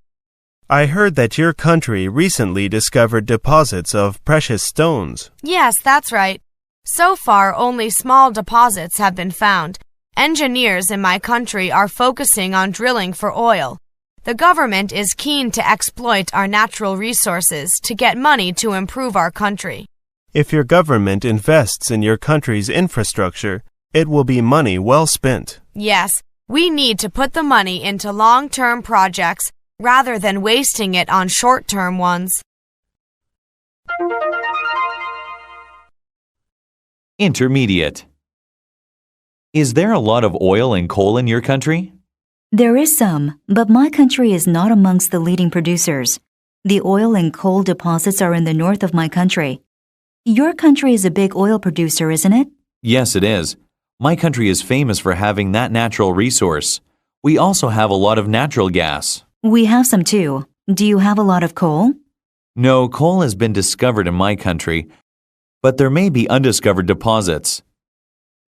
I heard that your country recently discovered deposits of precious stones. Yes, that's right. So far, only small deposits have been found. Engineers in my country are focusing on drilling for oil. The government is keen to exploit our natural resources to get money to improve our country. If your government invests in your country's infrastructure, it will be money well spent. Yes, we need to put the money into long-term projects rather than wasting it on short-term ones. Intermediate. Is there a lot of oil and coal in your country? There is some, but my country is not amongst the leading producers. The oil and coal deposits are in the north of my country. Your country is a big oil producer, isn't it? Yes, it is. My country is famous for having that natural resource. We also have a lot of natural gas. We have some too. Do you have a lot of coal? No, coal has been discovered in my country, but there may be undiscovered deposits.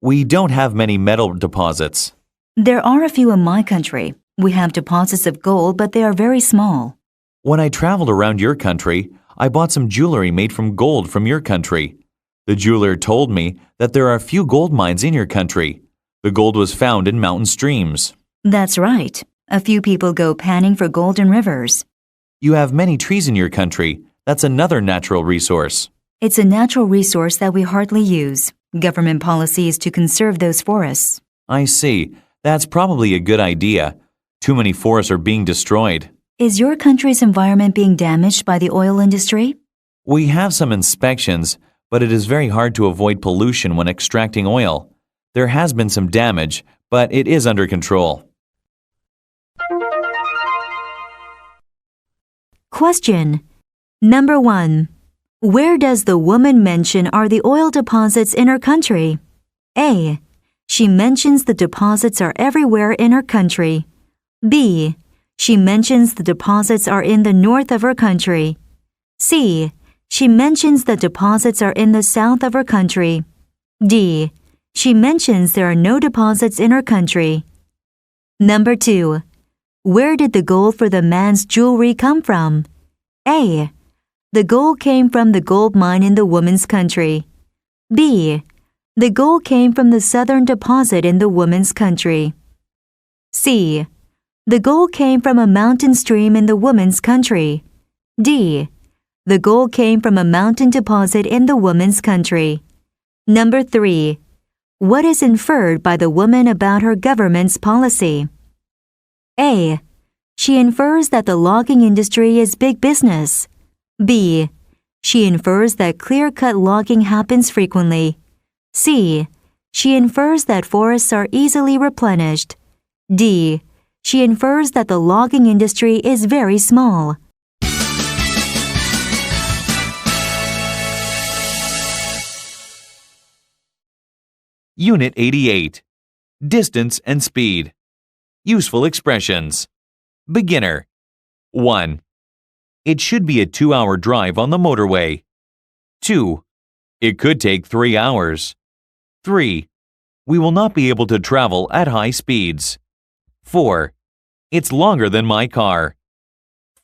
We don't have many metal deposits. There are a few in my country. We have deposits of gold, but they are very small. When I traveled around your country, I bought some jewelry made from gold from your country. The jeweler told me that there are few gold mines in your country. The gold was found in mountain streams. That's right. A few people go panning for gold in rivers. You have many trees in your country. That's another natural resource. It's a natural resource that we hardly use. Government policy is to conserve those forests. I see. That's probably a good idea. Too many forests are being destroyed. Is your country's environment being damaged by the oil industry? We have some inspections, but it is very hard to avoid pollution when extracting oil. There has been some damage, but it is under control. Question. Number 1. Where does the woman mention are the oil deposits in her country? A. She mentions the deposits are everywhere in her country. B. She mentions the deposits are in the north of her country. C. She mentions the deposits are in the south of her country. D. She mentions there are no deposits in her country. Number 2. Where did the gold for the man's jewelry come from? A. The gold came from the gold mine in the woman's country. B. The gold came from the southern deposit in the woman's country. C. The gold came from a mountain stream in the woman's country. D. The gold came from a mountain deposit in the woman's country. Number 3. What is inferred by the woman about her government's policy? A. She infers that the logging industry is big business. B. She infers that clear-cut logging happens frequently. C. She infers that forests are easily replenished. D. She infers that the logging industry is very small. Unit 88. Distance and speed. Useful expressions. Beginner. 1. It should be a 2-hour drive on the motorway. 2. It could take 3 hours. 3. We will not be able to travel at high speeds. 4. It's longer than my car.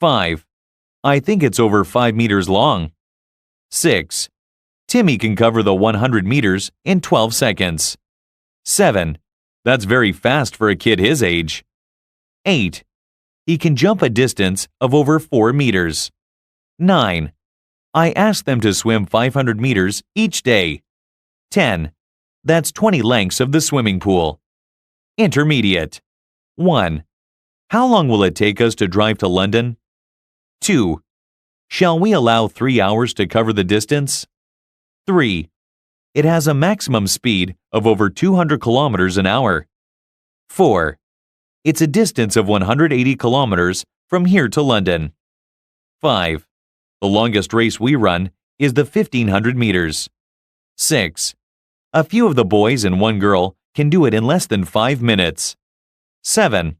5. I think it's over 5 meters long. 6. Timmy can cover the 100 meters in 12 seconds. 7. That's very fast for a kid his age. 8. He can jump a distance of over 4 meters. 9. I asked them to swim 500 meters each day. 10. That's 20 lengths of the swimming pool. Intermediate. 1. How long will it take us to drive to London? 2. Shall we allow 3 hours to cover the distance? 3. It has a maximum speed of over 200 kilometers an hour. 4. It's a distance of 180 kilometers from here to London. 5. The longest race we run is the 1500 meters. 6. A few of the boys and one girl can do it in less than 5 minutes. 7.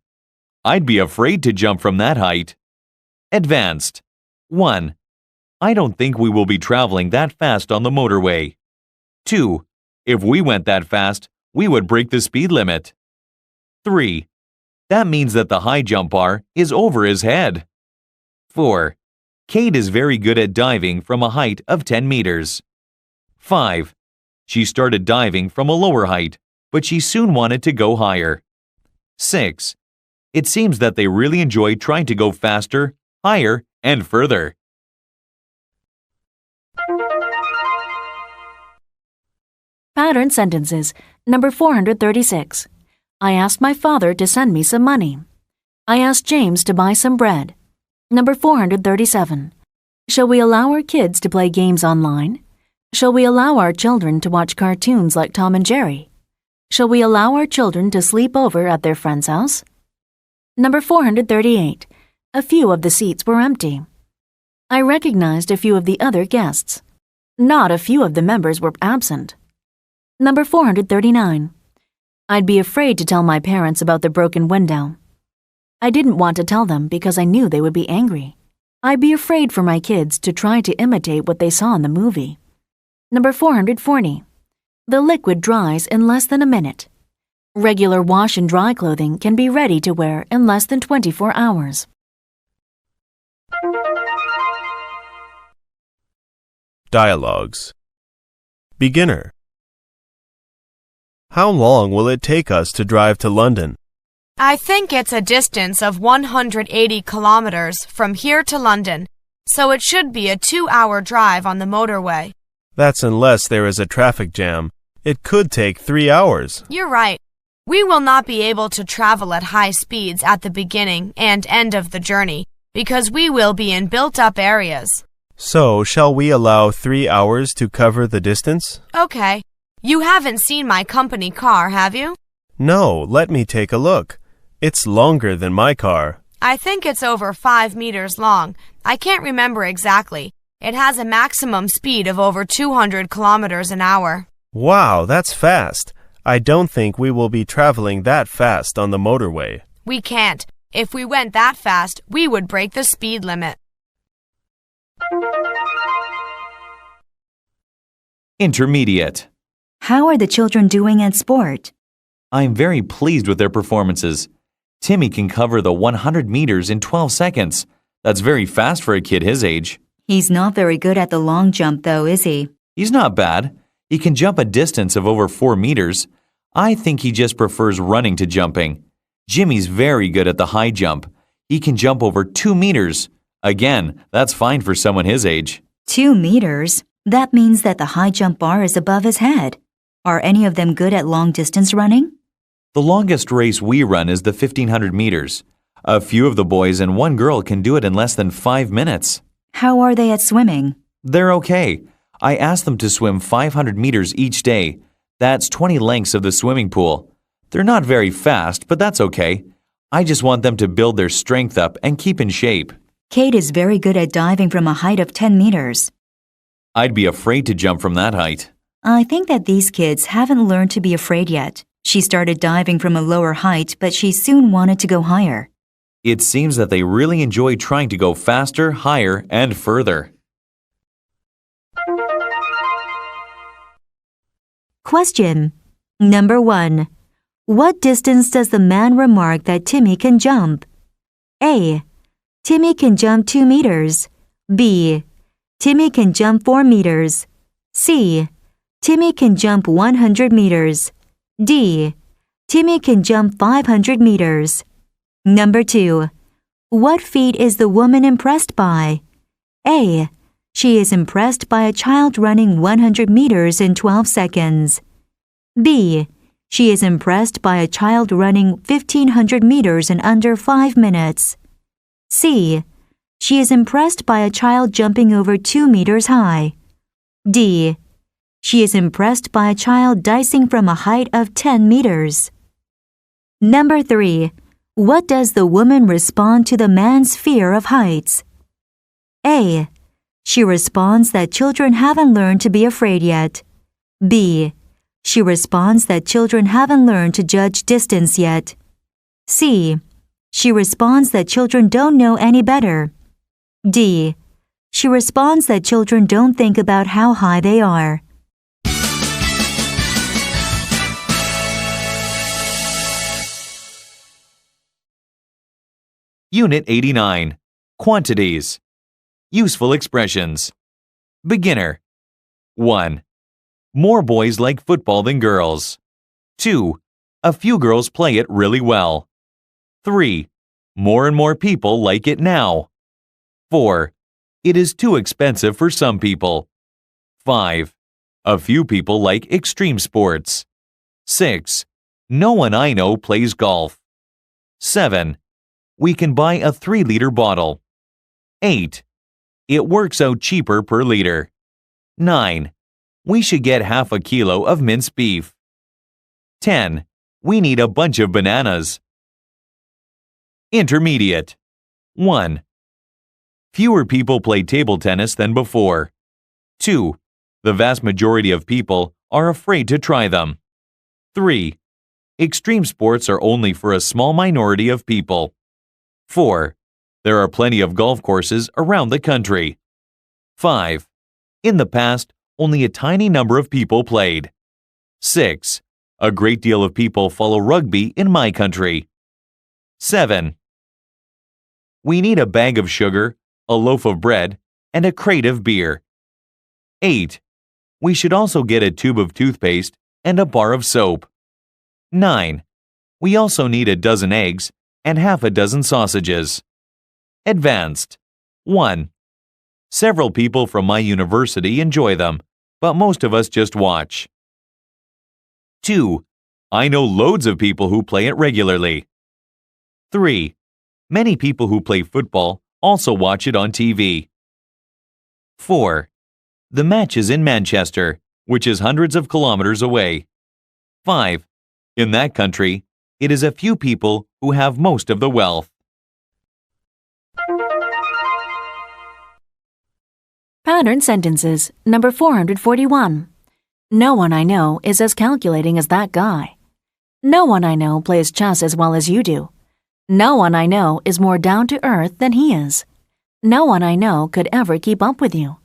I'd be afraid to jump from that height. Advanced. 1. I don't think we will be traveling that fast on the motorway. 2. If we went that fast, we would break the speed limit. 3. That means that the high jump bar is over his head. 4. Kate is very good at diving from a height of 10 meters. 5. She started diving from a lower height, but she soon wanted to go higher. 6. It seems that they really enjoy trying to go faster, higher, and further. Pattern sentences. Number 436. I asked my father to send me some money. I asked James to buy some bread. Number 437. Shall we allow our kids to play games online? Shall we allow our children to watch cartoons like Tom and Jerry? Shall we allow our children to sleep over at their friend's house? Number 438. A few of the seats were empty. I recognized a few of the other guests. Not a few of the members were absent. Number 439. I'd be afraid to tell my parents about the broken window. I didn't want to tell them because I knew they would be angry. I'd be afraid for my kids to try to imitate what they saw in the movie. Number 440. The liquid dries in less than a minute. Regular wash and dry clothing can be ready to wear in less than 24 hours. Dialogues. Beginner. How long will it take us to drive to London? I think it's a distance of 180 kilometers from here to London, so it should be a 2-hour drive on the motorway. That's unless there is a traffic jam. It could take 3 hours. You're right. We will not be able to travel at high speeds at the beginning and end of the journey because we will be in built-up areas. So, shall we allow 3 hours to cover the distance? Okay. You haven't seen my company car, have you? No, let me take a look. It's longer than my car. I think it's over 5 meters long. I can't remember exactly. It has a maximum speed of over 200 kilometers an hour. Wow, that's fast. I don't think we will be traveling that fast on the motorway. We can't. If we went that fast, we would break the speed limit. Intermediate. How are the children doing at sport? I'm very pleased with their performances. Timmy can cover the 100 meters in 12 seconds. That's very fast for a kid his age. He's not very good at the long jump, though, is he? He's not bad. He can jump a distance of over 4 meters. I think he just prefers running to jumping. Jimmy's very good at the high jump. He can jump over 2 meters. Again, that's fine for someone his age. 2 meters? That means that the high jump bar is above his head. Are any of them good at long distance running? The longest race we run is the 1500 meters. A few of the boys and one girl can do it in less than 5 minutes. How are they at swimming? They're okay. I asked them to swim 500 meters each day. That's 20 lengths of the swimming pool. They're not very fast, but that's okay. I just want them to build their strength up and keep in shape. Kate is very good at diving from a height of 10 meters. I'd be afraid to jump from that height. I think that these kids haven't learned to be afraid yet. She started diving from a lower height, but she soon wanted to go higher. It seems that they really enjoy trying to go faster, higher, and further. Question. Number 1. What distance does the man remark that Timmy can jump? A. Timmy can jump 2 meters. B. Timmy can jump 4 meters. C. Timmy can jump 100 meters. D. Timmy can jump 500 meters. Number 2. What feat is the woman impressed by? A. She is impressed by a child running 100 meters in 12 seconds. B. She is impressed by a child running 1,500 meters in under 5 minutes. C. She is impressed by a child jumping over 2 meters high. D. She is impressed by a child dicing from a height of 10 meters. Number 3. What does the woman respond to the man's fear of heights? A. She responds that children haven't learned to be afraid yet. B. She responds that children haven't learned to judge distance yet. C. She responds that children don't know any better. D. She responds that children don't think about how high they are. Unit 89. Quantities. Useful expressions. Beginner. 1. More boys like football than girls. 2. A few girls play it really well. 3. More and more people like it now. 4. It is too expensive for some people. 5. A few people like extreme sports. 6. No one I know plays golf. 7. We can buy a 3-liter bottle. 8. It works out cheaper per liter. 9. We should get half a kilo of minced beef. 10. We need a bunch of bananas. Intermediate. 1. Fewer people play table tennis than before. 2. The vast majority of people are afraid to try them. 3. Extreme sports are only for a small minority of people. 4. There are plenty of golf courses around the country. 5. In the past, only a tiny number of people played. 6. A great deal of people follow rugby in my country. 7. We need a bag of sugar, a loaf of bread, and a crate of beer. 8. We should also get a tube of toothpaste and a bar of soap. 9. We also need a dozen eggs and half a dozen sausages. Advanced. 1. Several people from my university enjoy them, but most of us just watch. 2. I know loads of people who play it regularly. 3. Many people who play football also watch it on TV. 4. The match is in Manchester, which is hundreds of kilometers away. 5. In that country, it is a few people who have most of the wealth. Pattern sentences. Number 441. No one I know is as calculating as that guy. No one I know plays chess as well as you do. No one I know is more down to earth than he is. No one I know could ever keep up with you.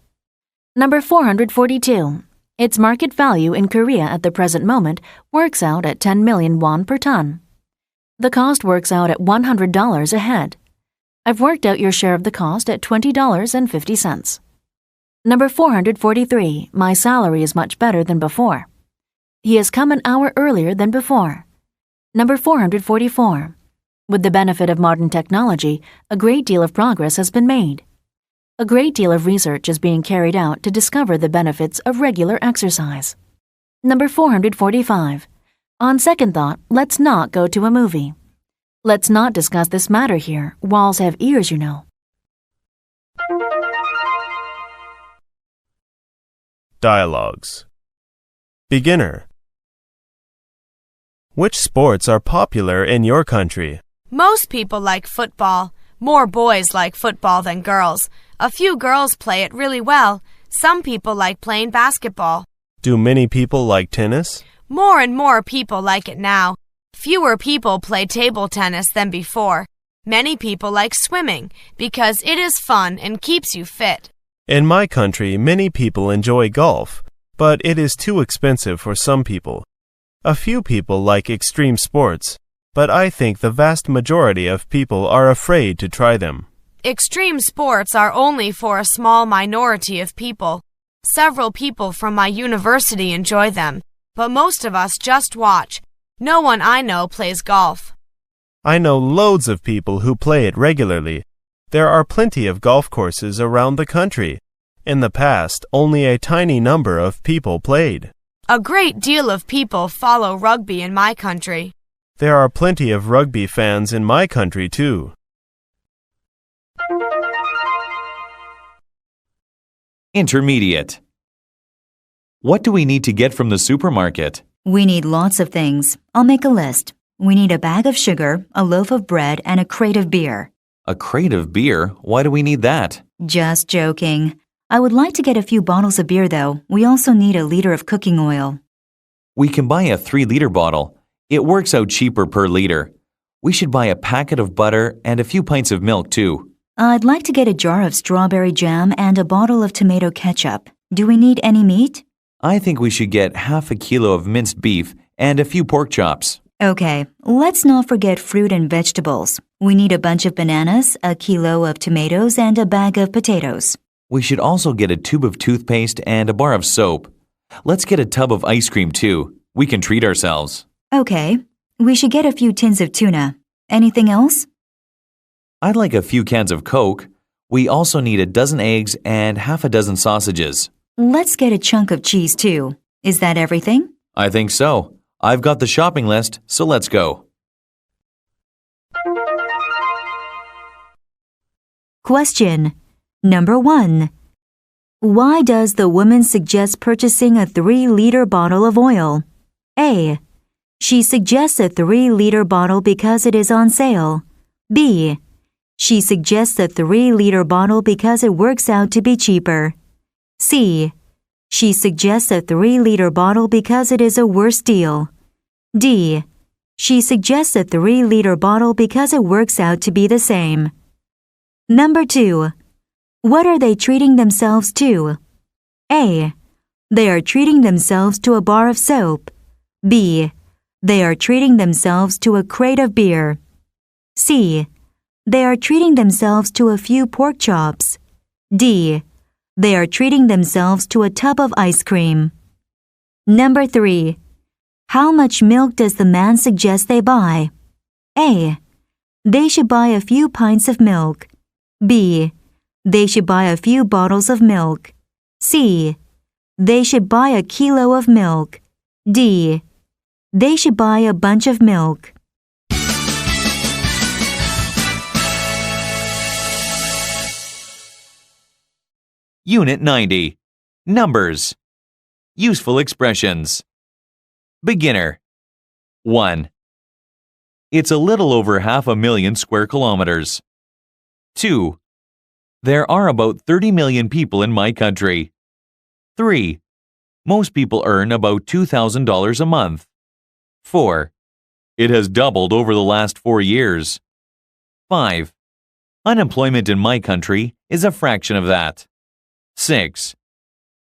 Number 442. Its market value in Korea at the present moment works out at 10 million won per ton. The cost works out at $100 a head. I've worked out your share of the cost at $20.50. Number 443. My salary is much better than before. He has come an hour earlier than before. Number 444. With the benefit of modern technology, a great deal of progress has been made. A great deal of research is being carried out to discover the benefits of regular exercise. Number 445. On second thought, let's not go to a movie. Let's not discuss this matter here. Walls have ears, you know. Dialogues. Beginner. Which sports are popular in your country? Most people like football. More boys like football than girls. A few girls play it really well. Some people like playing basketball. Do many people like tennis? More and more people like it now. Fewer people play table tennis than before. Many people like swimming because it is fun and keeps you fit. In my country, many people enjoy golf, but it is too expensive for some people. A few people like extreme sports, but I think the vast majority of people are afraid to try them. Extreme sports are only for a small minority of people. Several people from my university enjoy them, but most of us just watch. No one I know plays golf. I know loads of people who play it regularly. There are plenty of golf courses around the country. In the past, only a tiny number of people played. A great deal of people follow rugby in my country. There are plenty of rugby fans in my country, too. Intermediate. What do we need to get from the supermarket? We need lots of things. I'll make a list. We need a bag of sugar, a loaf of bread, and a crate of beer. A crate of beer? Why do we need that? Just joking. I would like to get a few bottles of beer, though. We also need a liter of cooking oil. We can buy a 3-liter bottle. It works out cheaper per liter. We should buy a packet of butter and a few pints of milk, too. I'd like to get a jar of strawberry jam and a bottle of tomato ketchup. Do we need any meat? I think we should get half a kilo of minced beef and a few pork chops. Okay, let's not forget fruit and vegetables. We need a bunch of bananas, a kilo of tomatoes, and a bag of potatoes. We should also get a tube of toothpaste and a bar of soap. Let's get a tub of ice cream, too. We can treat ourselves. Okay, we should get a few tins of tuna. Anything else? I'd like a few cans of Coke. We also need a dozen eggs and half a dozen sausages. Let's get a chunk of cheese, too. Is that everything? I think so. I've got the shopping list, so let's go. Question. Number 1. Why does the woman suggest purchasing a 3-liter bottle of oil? A. She suggests a 3-liter bottle because it is on sale. B. She suggests a 3-liter bottle because it works out to be cheaper. C. She suggests a 3-liter bottle because it is a worse deal. D. She suggests a 3-liter bottle because it works out to be the same. Number 2. What are they treating themselves to? A. They are treating themselves to a bar of soap. B. They are treating themselves to a crate of beer. C. They are treating themselves to a few pork chops. D. They are treating themselves to a tub of ice cream. Number 3. How much milk does the man suggest they buy? A. They should buy a few pints of milk. B. They should buy a few bottles of milk. C. They should buy a kilo of milk. D. They should buy a bunch of milk. Unit 90. Numbers. Useful expressions. Beginner. 1. It's a little over 500,000 square kilometers. 2. There are about 30 million people in my country. 3. Most people earn about $2,000 a month. 4. It has doubled over the last 4 years. 5. Unemployment in my country is a fraction of that. 6.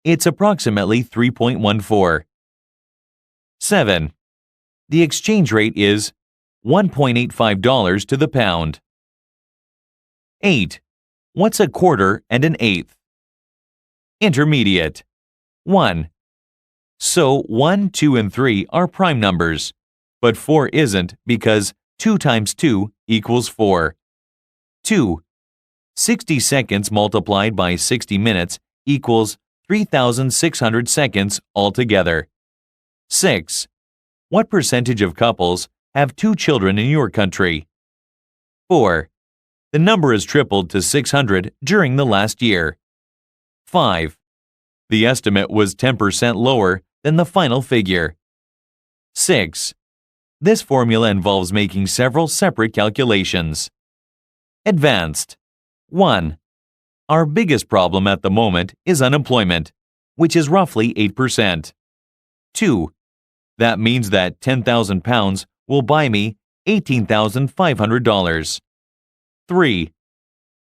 It's approximately 3.14. 7. The exchange rate is $1.85 to the pound. 8. What's a quarter and an eighth? Intermediate. 1. So 1, 2, and 3 are prime numbers, but 4 isn't because 2 times 2 equals 4. 2. 60 seconds multiplied by 60 minutes equals 3,600 seconds altogether. 6. What percentage of couples have 2 children in your country? 4. The number has tripled to 600 during the last year. 5. The estimate was 10% lower than the final figure. 6. This formula involves making several separate calculations. Advanced. 1. Our biggest problem at the moment is unemployment, which is roughly 8%. 2. That means that £10,000 will buy me $18,500. 3.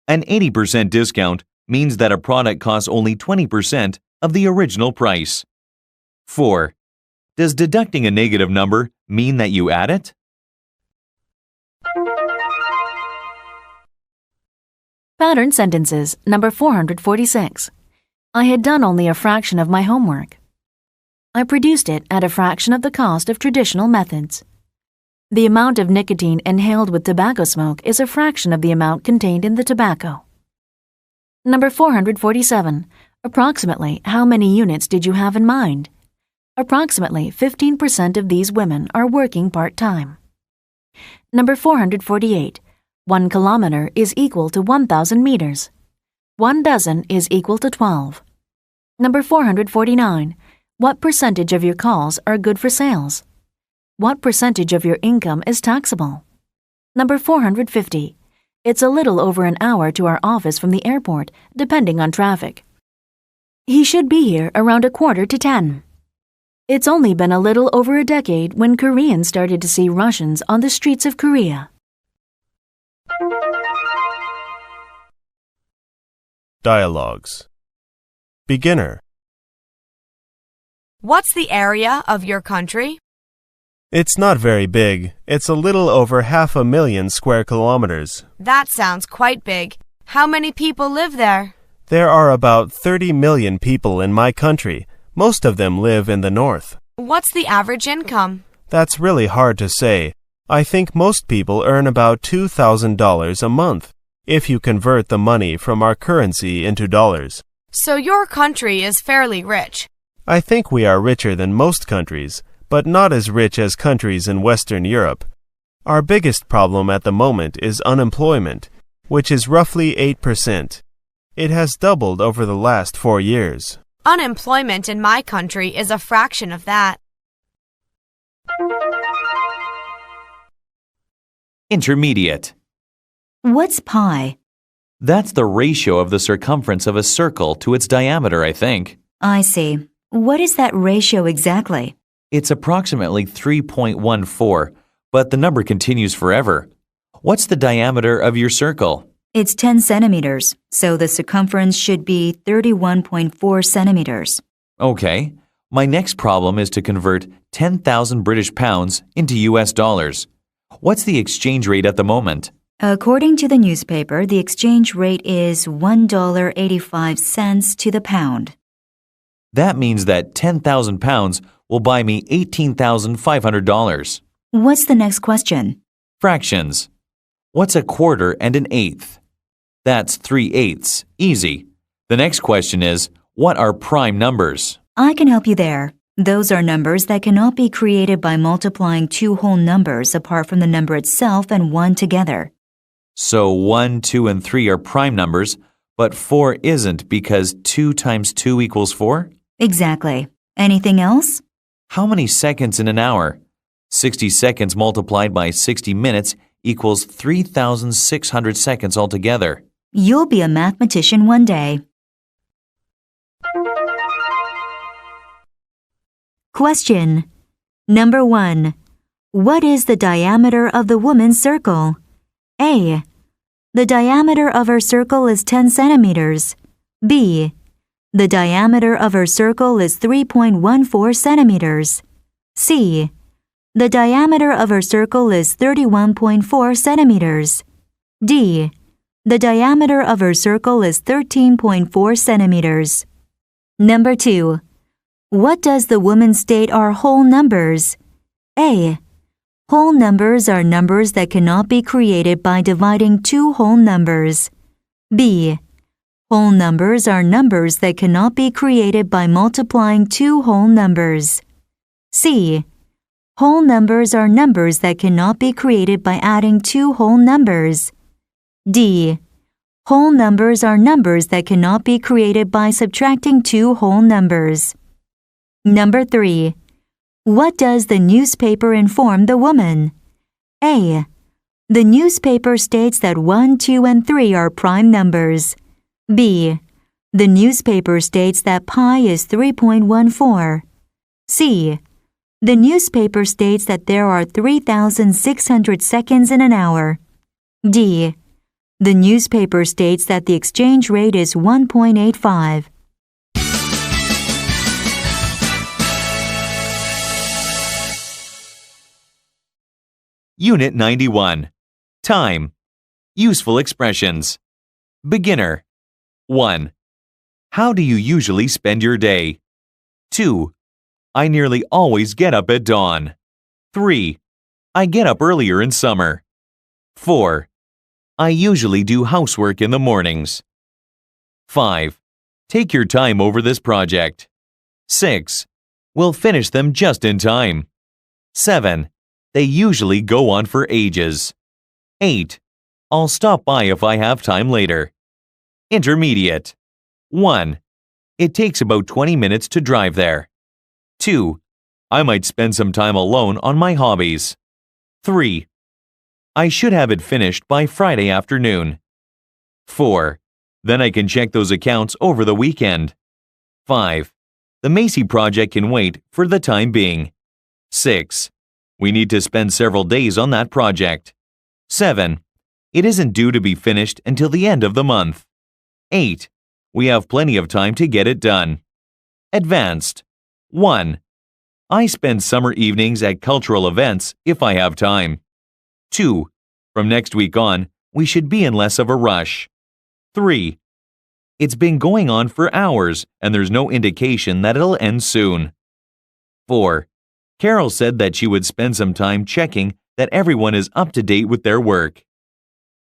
An 80% discount means that a product costs only 20% of the original price. 4. Does deducting a negative number mean that you add it? Pattern sentences, number 446. I had done only a fraction of my homework. I produced it at a fraction of the cost of traditional methods. The amount of nicotine inhaled with tobacco smoke is a fraction of the amount contained in the tobacco. Number 447. Approximately how many units did you have in mind? Approximately 15% of these women are working part-time. Number 448. 1 kilometer is equal to 1,000 meters. 1 dozen is equal to 12. Number 449. What percentage of your calls are good for sales? What percentage of your income is taxable? Number 450. It's a little over an hour to our office from the airport, depending on traffic. He should be here around 9:45. It's only been a little over a decade when Koreans started to see Russians on the streets of Korea. Dialogues. Beginner. What's the area of your country? It's not very big. It's a little over 500,000 square kilometers. That sounds quite big. How many people live there? There are about 30 million people in my country. Most of them live in the north. What's the average income? That's really hard to say. I think most people earn about $2,000 a month, if you convert the money from our currency into dollars. So your country is fairly rich. I think we are richer than most countries, but not as rich as countries in Western Europe. Our biggest problem at the moment is unemployment, which is roughly 8%. It has doubled over the last 4 years. Unemployment in my country is a fraction of that. Intermediate. What's pi? That's the ratio of the circumference of a circle to its diameter, I think. I see. What is that ratio exactly? It's approximately 3.14, but the number continues forever. What's the diameter of your circle? It's 10 centimeters, so the circumference should be 31.4 centimeters. Okay. My next problem is to convert 10,000 British pounds into US dollars. What's the exchange rate at the moment? According to the newspaper, the exchange rate is $1.85 to the pound. That means that 10,000 pounds will buy me $18,500. What's the next question? Fractions. What's a quarter and an eighth? That's 3/8. Easy. The next question is, what are prime numbers? I can help you there. Those are numbers that cannot be created by multiplying two whole numbers apart from the number itself and 1 together. So 1, 2, and 3 are prime numbers, but 4 isn't because 2 times 2 equals 4? Exactly. Anything else? How many seconds in an hour? 60 seconds multiplied by 60 minutes equals 3,600 seconds altogether. You'll be a mathematician one day. Question. Number 1. What is the diameter of the woman's circle? A. The diameter of her circle is 10 centimeters. B. The diameter of her circle is 3.14 centimeters. C. The diameter of her circle is 31.4 centimeters. D. The diameter of her circle is 13.4 centimeters. Number 2. What does the woman state are whole numbers? A. Whole numbers are numbers that cannot be created by dividing two whole numbers. B. Whole numbers are numbers that cannot be created by multiplying two whole numbers. C. Whole numbers are numbers that cannot be created by adding two whole numbers. D. Whole numbers are numbers that cannot be created by subtracting two whole numbers. Number 3. What does the newspaper inform the woman? A. The newspaper states that 1, 2, and 3 are prime numbers. B. The newspaper states that pi is 3.14. C. The newspaper states that there are 3,600 seconds in an hour. D. The newspaper states that the exchange rate is 1.85. Unit 91. Time. Useful expressions. Beginner. 1. How do you usually spend your day? 2. I nearly always get up at dawn. 3. I get up earlier in summer. 4. I usually do housework in the mornings. 5. Take your time over this project. 6. We'll finish them just in time. 7. They usually go on for ages. 8. I'll stop by if I have time later. Intermediate. 1. It takes about 20 minutes to drive there. 2. I might spend some time alone on my hobbies. 3. I should have it finished by Friday afternoon. 4. Then I can check those accounts over the weekend. 5. The Macy project can wait for the time being. 6. We need to spend several days on that project. 7. It isn't due to be finished until the end of the month. 8. We have plenty of time to get it done. Advanced. 1. I spend summer evenings at cultural events if I have time. 2. From next week on, we should be in less of a rush. 3. It's been going on for hours, and there's no indication that it'll end soon. 4. Carol said that she would spend some time checking that everyone is up to date with their work.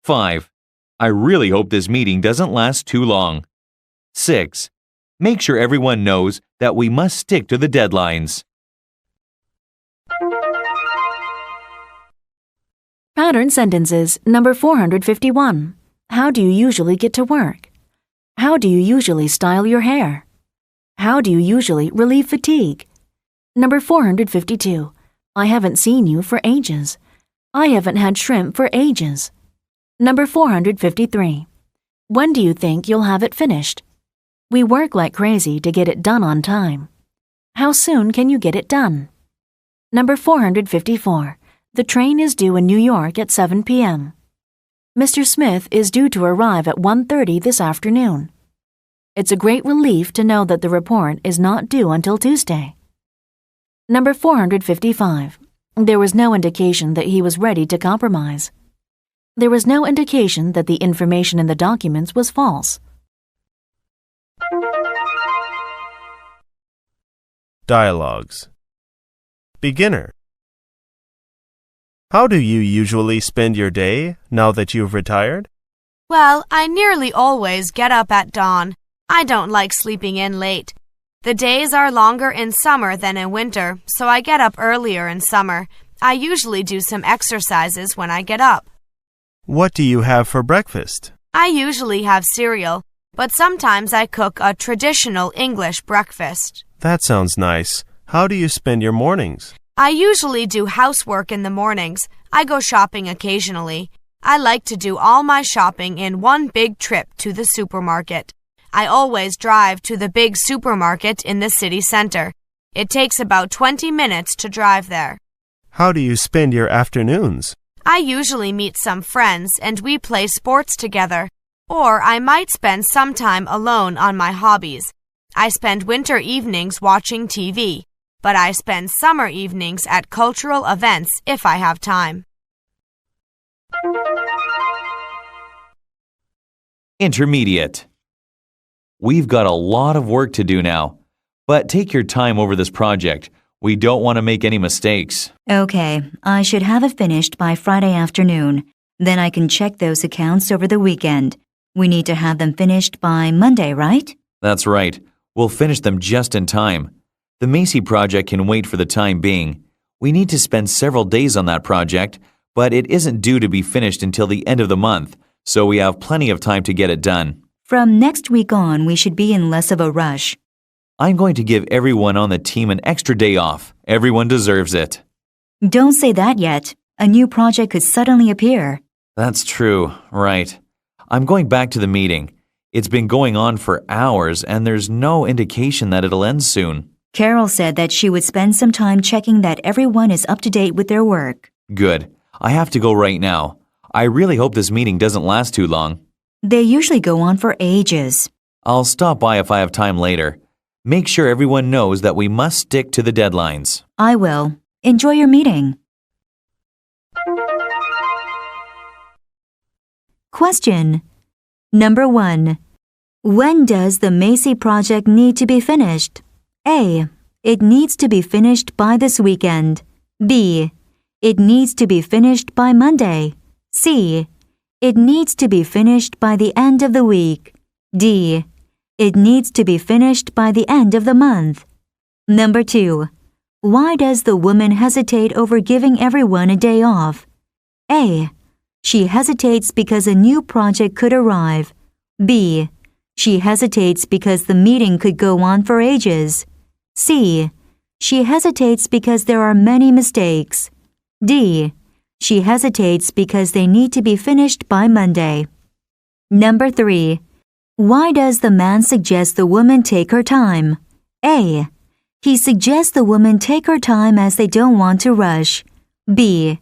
5. I really hope this meeting doesn't last too long. 6. Make sure everyone knows that we must stick to the deadlines. Pattern sentences number 451. How do you usually get to work? How do you usually style your hair? How do you usually relieve fatigue? Number 452. I haven't seen you for ages. I haven't had shrimp for ages. Number 453. When do you think you'll have it finished? We work like crazy to get it done on time. How soon can you get it done? Number 454. The train is due in New York at 7 p.m. Mr. Smith is due to arrive at 1:30 this afternoon. It's a great relief to know that the report is not due until Tuesday. Number 455. There was no indication that he was ready to compromise. There was no indication that the information in the documents was false. Dialogues. Beginner. How do you usually spend your day now that you've retired? Well, I nearly always get up at dawn. I don't like sleeping in late. The days are longer in summer than in winter, so I get up earlier in summer. I usually do some exercises when I get up. What do you have for breakfast? I usually have cereal, but sometimes I cook a traditional English breakfast. That sounds nice. How do you spend your mornings? I usually do housework in the mornings. I go shopping occasionally. I like to do all my shopping in one big trip to the supermarket. I always drive to the big supermarket in the city center. It takes about 20 minutes to drive there. How do you spend your afternoons? I usually meet some friends and we play sports together. Or I might spend some time alone on my hobbies. I spend winter evenings watching TV. But I spend summer evenings at cultural events if I have time. Intermediate. We've got a lot of work to do now, but take your time over this project. We don't want to make any mistakes. Okay, I should have it finished by Friday afternoon. Then I can check those accounts over the weekend. We need to have them finished by Monday, right? That's right. We'll finish them just in time. The Macy project can wait for the time being. We need to spend several days on that project, but it isn't due to be finished until the end of the month, so we have plenty of time to get it done. From next week on, we should be in less of a rush. I'm going to give everyone on the team an extra day off. Everyone deserves it. Don't say that yet. A new project could suddenly appear. That's true, right. I'm going back to the meeting. It's been going on for hours, and there's no indication that it'll end soon. Carol said that she would spend some time checking that everyone is up to date with their work. Good. I have to go right now. I really hope this meeting doesn't last too long. They usually go on for ages. I'll stop by if I have time later. Make sure everyone knows that we must stick to the deadlines. I will. Enjoy your meeting. Question. Number 1. When does the Macy project need to be finished? A. It needs to be finished by this weekend. B. It needs to be finished by Monday. C. It needs to be finished by the end of the week. D. It needs to be finished by the end of the month. Number 2. Why does the woman hesitate over giving everyone a day off? A. She hesitates because a new project could arrive. B. She hesitates because the meeting could go on for ages. C. She hesitates because there are many mistakes. D. She hesitates because they need to be finished by Monday. Number 3. Why does the man suggest the woman take her time? A. He suggests the woman take her time as they don't want to rush. B.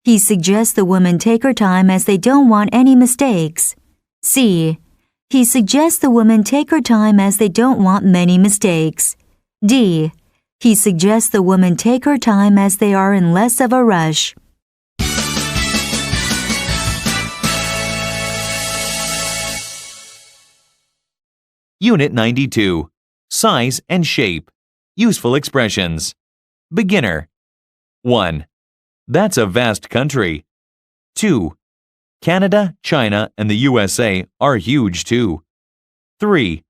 He suggests the woman take her time as they don't want any mistakes. C. He suggests the woman take her time as they don't want many mistakes. D. He suggests the woman take her time as they are in less of a rush. Unit 92. Size and shape. Useful expressions. Beginner. 1. That's a vast country. 2. Canada, China, and the USA are huge too. 3.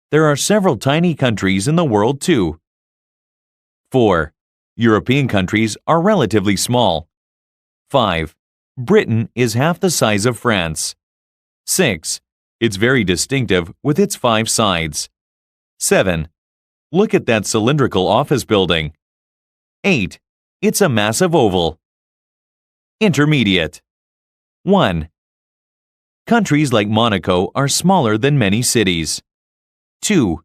There are several tiny countries in the world too. 4. European countries are relatively small. 5. Britain is half the size of France. 6. It's very distinctive with its 5 sides. 7. Look at that cylindrical office building. 8. It's a massive oval. Intermediate. 1. Countries like Monaco are smaller than many cities. 2.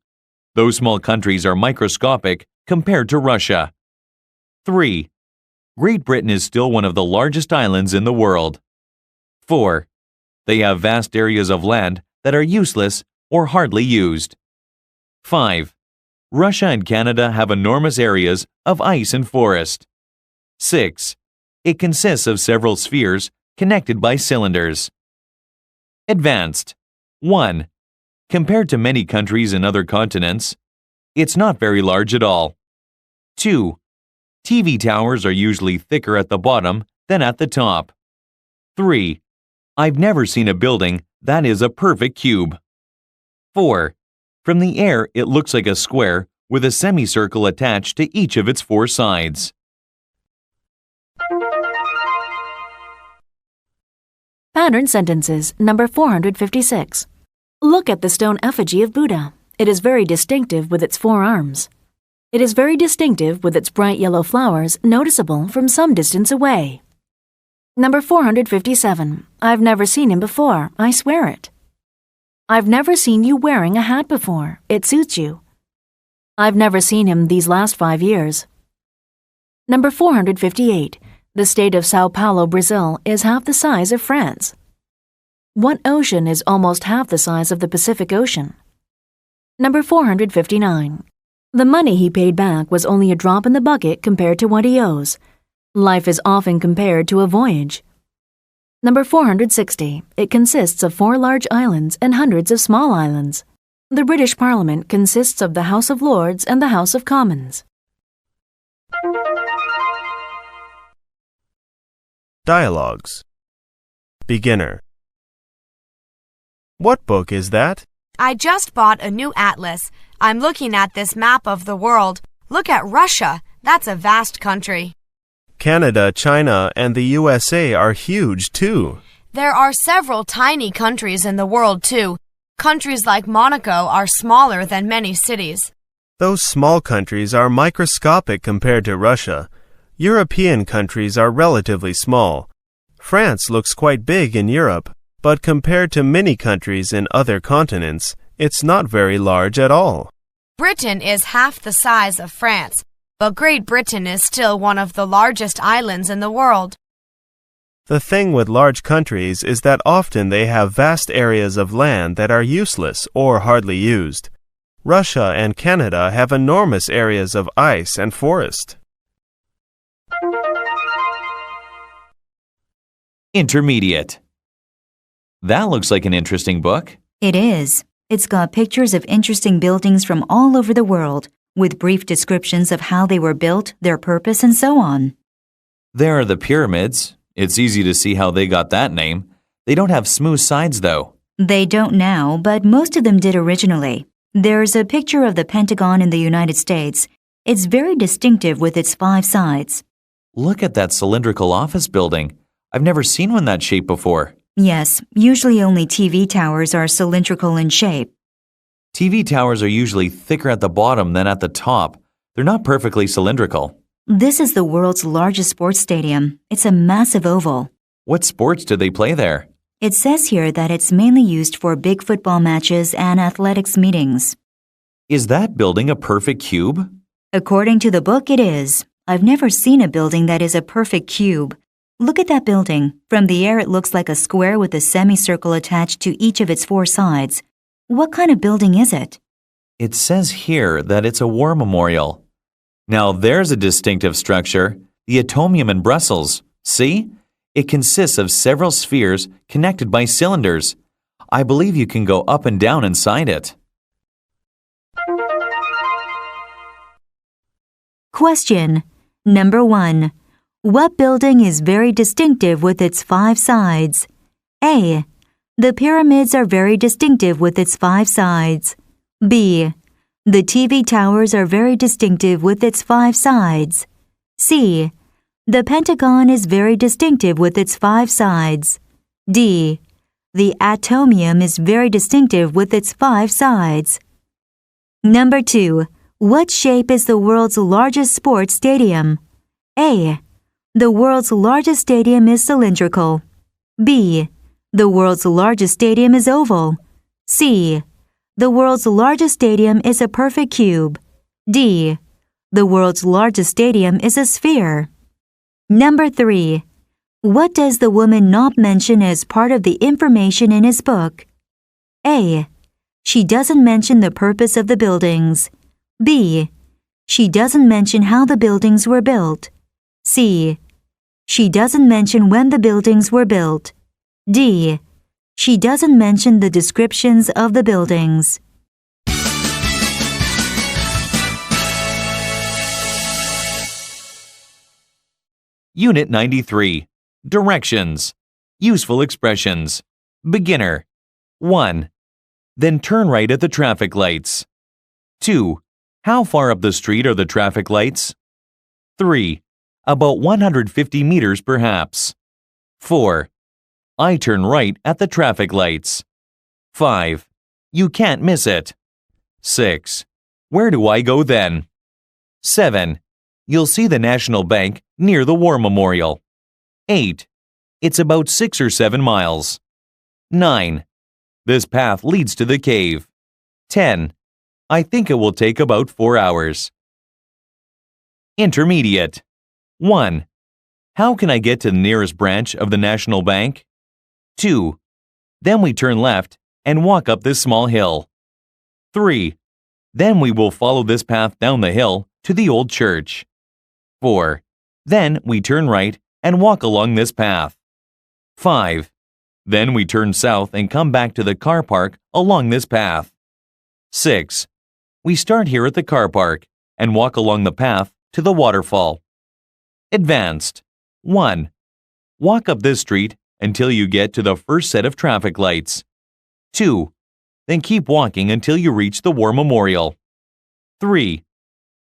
Those small countries are microscopic compared to Russia. 3. Great Britain is still one of the largest islands in the world. 4. They have vast areas of land that are useless or hardly used. 5. Russia and Canada have enormous areas of ice and forest. 6. It consists of several spheres connected by cylinders. Advanced. 1. Compared to many countries in other continents, it's not very large at all. 2. TV towers are usually thicker at the bottom than at the top. 3. I've never seen a building that is a perfect cube. 4. From the air, it looks like a square with a semicircle attached to each of its 4 sides. Pattern sentences, number 456. Look at the stone effigy of Buddha. It is very distinctive with its 4 arms. It is very distinctive with its bright yellow flowers noticeable from some distance away. Number 457. I've never seen him before, I swear it. I've never seen you wearing a hat before. It suits you. I've never seen him these last 5 years. Number 458. The state of Sao Paulo, Brazil is half the size of France. What ocean is almost half the size of the Pacific Ocean? Number 459. The money he paid back was only a drop in the bucket compared to what he owes. Life is often compared to a voyage. Number 460. It consists of 4 large islands and hundreds of small islands. The British Parliament consists of the House of Lords and the House of Commons. Dialogues. Beginner. What book is that? I just bought a new atlas. I'm looking at this map of the world. Look at Russia. That's a vast country. Canada, China, and the USA are huge too. There are several tiny countries in the world too. Countries like Monaco are smaller than many cities. Those small countries are microscopic compared to Russia. European countries are relatively small. France looks quite big in Europe, but compared to many countries in other continents, it's not very large at all. Britain is half the size of France, but Great Britain is still one of the largest islands in the world. The thing with large countries is that often they have vast areas of land that are useless or hardly used. Russia and Canada have enormous areas of ice and forest. Intermediate. That looks like an interesting book. It is. It's got pictures of interesting buildings from all over the world, with brief descriptions of how they were built, their purpose, and so on. There are the pyramids. It's easy to see how they got that name. They don't have smooth sides, though. They don't now, but most of them did originally. There's a picture of the Pentagon in the United States, It's very distinctive with its 5 sides. Look at that cylindrical office building. I've never seen one that shape before. Yes, usually only TV towers are cylindrical in shape. TV towers are usually thicker at the bottom than at the top. They're not perfectly cylindrical. This is the world's largest sports stadium. It's a massive oval. What sports do they play there? It says here that it's mainly used for big football matches and athletics meetings. Is that building a perfect cube? According to the book, it is. I've never seen a building that is a perfect cube. Look at that building. From the air, it looks like a square with a semicircle attached to each of its 4 sides. What kind of building is it? It says here that it's a war memorial. Now there's a distinctive structure, the atomium in Brussels. See? It consists of several spheres connected by cylinders. I believe you can go up and down inside it. Question. Number 1. What building is very distinctive with its 5 sides? A. The pyramids are very distinctive with its 5 sides. B. The TV towers are very distinctive with its 5 sides. C. The Pentagon is very distinctive with its 5 sides. D. The atomium is very distinctive with its 5 sides. Number 2. What shape is the world's largest sports stadium? A. The world's largest stadium is cylindrical. B. The world's largest stadium is oval. C. The world's largest stadium is a perfect cube. D. The world's largest stadium is a sphere. Number 3. What does the woman not mention as part of the information in his book? A. She doesn't mention the purpose of the buildings. B. She doesn't mention how the buildings were built. C. She doesn't mention when the buildings were built. D. She doesn't mention the descriptions of the buildings. Unit 93. Directions. Useful expressions. Beginner. 1. Then turn right at the traffic lights. 2. How far up the street are the traffic lights? 3. About 150 meters perhaps. 4. I turn right at the traffic lights. 5. You can't miss it. 6. Where do I go then? 7. You'll see the National Bank near the War Memorial. 8. It's about 6 or 7 miles. 9. This path leads to the cave. 10. I think it will take about 4 hours. Intermediate. 1. How can I get to the nearest branch of the National Bank? 2. Then we turn left and walk up this small hill. 3. Then we will follow this path down the hill to the old church. 4. Then we turn right and walk along this path. 5. Then we turn south and come back to the car park along this path. 6. We start here at the car park and walk along the path to the waterfall. Advanced. 1. Walk up this street until you get to the first set of traffic lights. 2. Then keep walking until you reach the War Memorial. 3.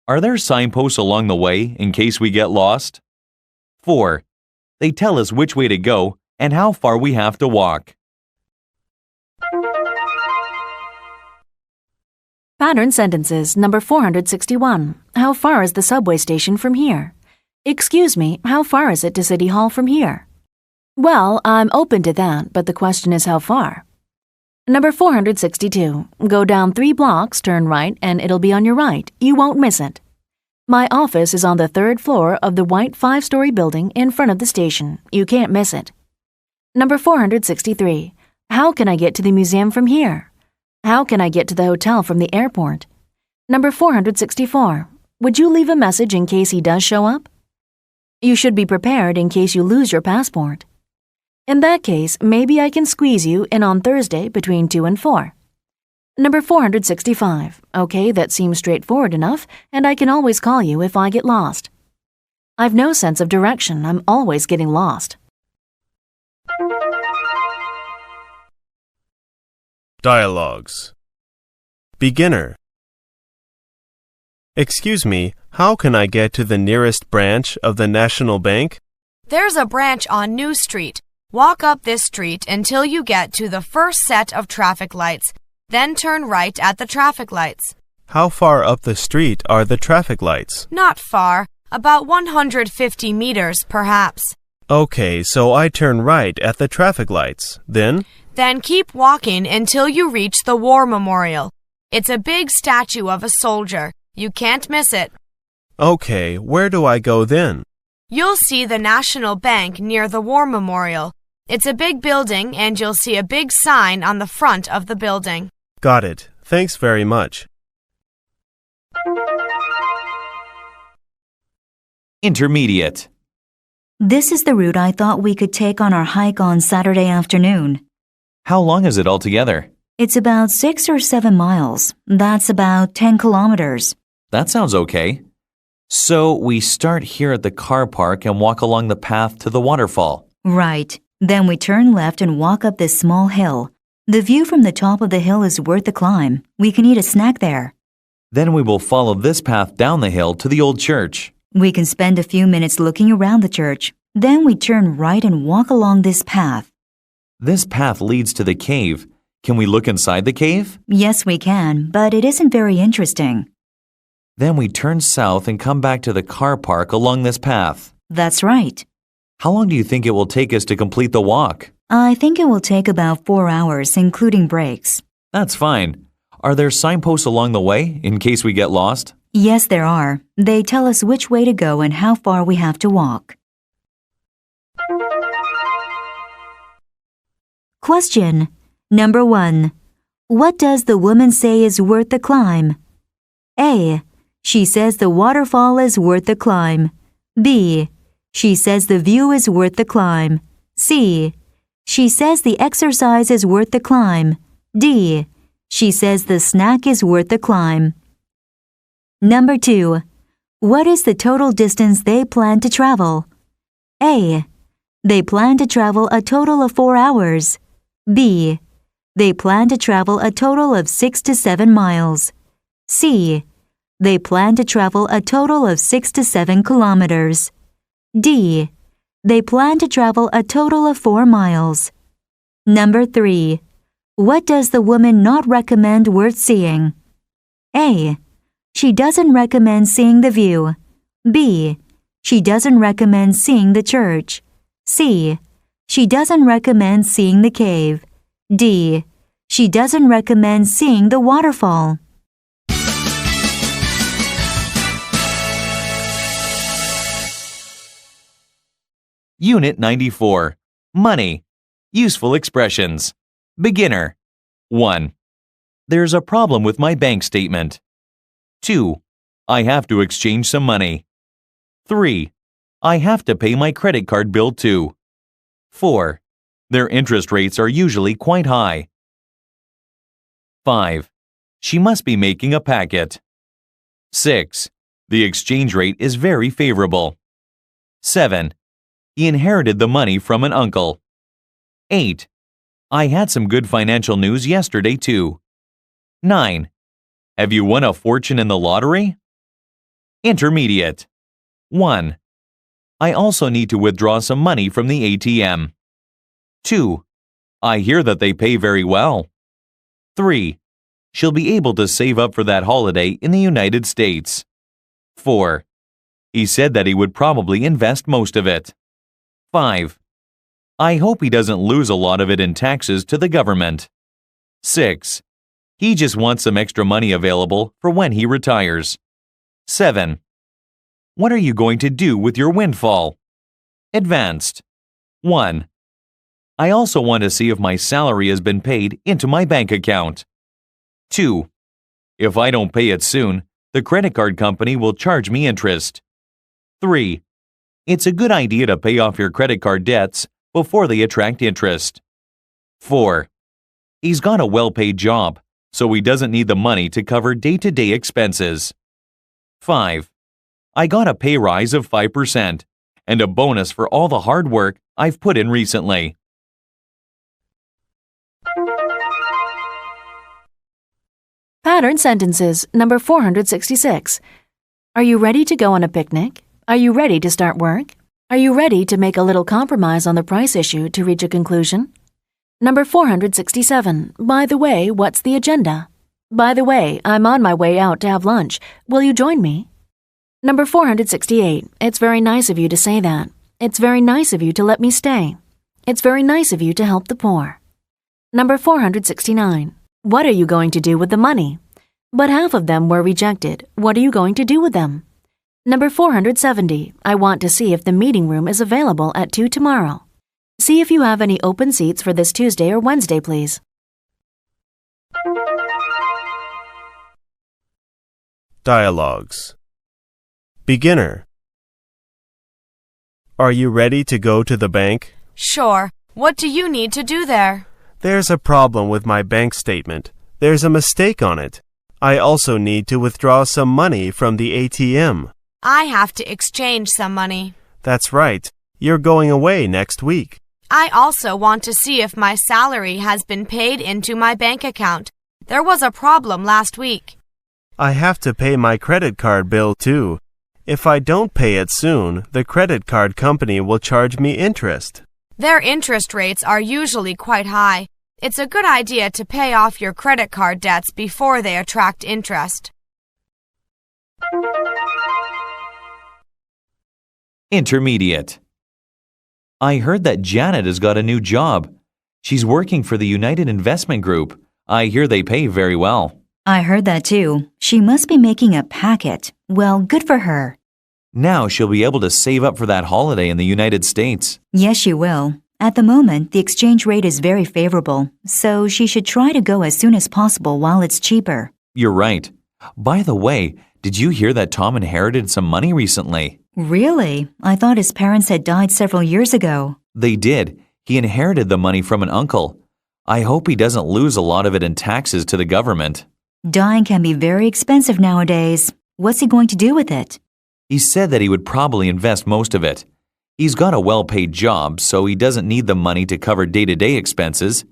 Are there signposts along the way in case we get lost? 4. They tell us which way to go and how far we have to walk. Pattern sentences number 461. How far is the subway station from here? Excuse me, how far is it to City Hall from here? Well, I'm open to that, but the question is how far. Number 462. Go down 3 blocks, turn right, and it'll be on your right. You won't miss it. My office is on the 3rd floor of the white 5-story building in front of the station. You can't miss it. Number 463. How can I get to the museum from here? How can I get to the hotel from the airport? Number 464. Would you leave a message in case he does show up? You should be prepared in case you lose your passport. In that case, maybe I can squeeze you in on Thursday between 2 and 4. Number 465. Okay, that seems straightforward enough, and I can always call you if I get lost. I've no sense of direction. I'm always getting lost. Dialogues. Beginner. Excuse me, how can I get to the nearest branch of the National Bank? There's a branch on New Street. Walk up this street until you get to the first set of traffic lights. Then turn right at the traffic lights. How far up the street are the traffic lights? Not far, about 150 meters perhaps. Okay, so I turn right at the traffic lights. Then keep walking until you reach the War Memorial. It's a big statue of a soldier. You can't miss it. Okay, where do I go then? You'll see the National Bank near the War Memorial. It's a big building and you'll see a big sign on the front of the building. Got it. Thanks very much. Intermediate. This is the route I thought we could take on our hike on Saturday afternoon. How long is it altogether? It's about 6 or 7 miles. That's about 10 kilometers. That sounds okay. So we start here at the car park and walk along the path to the waterfall. Right. Then we turn left and walk up this small hill. The view from the top of the hill is worth the climb. We can eat a snack there. Then we will follow this path down the hill to the old church. We can spend a few minutes looking around the church. Then we turn right and walk along this path. This path leads to the cave. Can we look inside the cave? Yes, we can, but it isn't very interesting. Then we turn south and come back to the car park along this path. That's right. How long do you think it will take us to complete the walk? I think it will take about 4 hours, including breaks. That's fine. Are there signposts along the way in case we get lost? Yes, there are. They tell us which way to go and how far we have to walk. Question. Number 1. What does the woman say is worth the climb? A. She says the waterfall is worth the climb. B. She says the view is worth the climb. C. She says the exercise is worth the climb. D. She says the snack is worth the climb. Number 2. What is the total distance they plan to travel? A. They plan to travel a total of 4 hours. B. They plan to travel a total of 6 to 7 miles. C. They plan to travel a total of 6 to 7 kilometers. D. They plan to travel a total of 4 miles. Number 3. What does the woman not recommend worth seeing? A. She doesn't recommend seeing the view. B. She doesn't recommend seeing the church. C. She doesn't recommend seeing the cave. D. She doesn't recommend seeing the waterfall. Unit 94. Money. Useful expressions. Beginner. 1. There's a problem with my bank statement. 2. I have to exchange some money. 3. I have to pay my credit card bill too. 4. Their interest rates are usually quite high. 5. She must be making a packet. 6. The exchange rate is very favorable. 7. He inherited the money from an uncle. 8. I had some good financial news yesterday too. 9. Have you won a fortune in the lottery? Intermediate. 1. I also need to withdraw some money from the ATM. 2. I hear that they pay very well. 3. She'll be able to save up for that holiday in the United States. 4. He said that he would probably invest most of it. 5. I hope he doesn't lose a lot of it in taxes to the government. 6. He just wants some extra money available for when he retires. 7. What are you going to do with your windfall? Advanced. 1. I also want to see if my salary has been paid into my bank account. 2. If I don't pay it soon, the credit card company will charge me interest. 3. It's a good idea to pay off your credit card debts before they attract interest. 4. He's got a well-paid job, so he doesn't need the money to cover day-to-day expenses. 5. I got a pay rise of 5% and a bonus for all the hard work I've put in recently. Pattern sentences number 466. Are you ready to go on a picnic? Are you ready to start work? Are you ready to make a little compromise on the price issue to reach a conclusion? Number 467. By the way, what's the agenda? By the way, I'm on my way out to have lunch. Will you join me? Number 468. It's very nice of you to say that. It's very nice of you to let me stay. It's very nice of you to help the poor. Number 469. What are you going to do with the money? But half of them were rejected. What are you going to do with them? Number 470. I want to see if the meeting room is available at 2 tomorrow. See if you have any open seats for this Tuesday or Wednesday, please. Dialogues. Beginner. Are you ready to go to the bank? Sure. What do you need to do there? There's a problem with my bank statement. There's a mistake on it. I also need to withdraw some money from the ATM. I have to exchange some money. That's right. You're going away next week. I also want to see if my salary has been paid into my bank account. There was a problem last week. I have to pay my credit card bill too. If I don't pay it soon, the credit card company will charge me interest. Their interest rates are usually quite high. It's a good idea to pay off your credit card debts before they attract interest. Intermediate. I heard that Janet has got a new job. She's working for the United Investment Group. I hear they pay very well. I heard that too. She must be making a packet. Well, good for her. Now she'll be able to save up for that holiday in the United States. Yes, she will. At the moment, the exchange rate is very favorable, so she should try to go as soon as possible while it's cheaper. You're right. By the way, did you hear that Tom inherited some money recently? Really? I thought his parents had died several years ago. They did. He inherited the money from an uncle. I hope he doesn't lose a lot of it in taxes to the government. Dying can be very expensive nowadays. What's he going to do with it? He said that he would probably invest most of it. He's got a well-paid job, so he doesn't need the money to cover day-to-day expenses.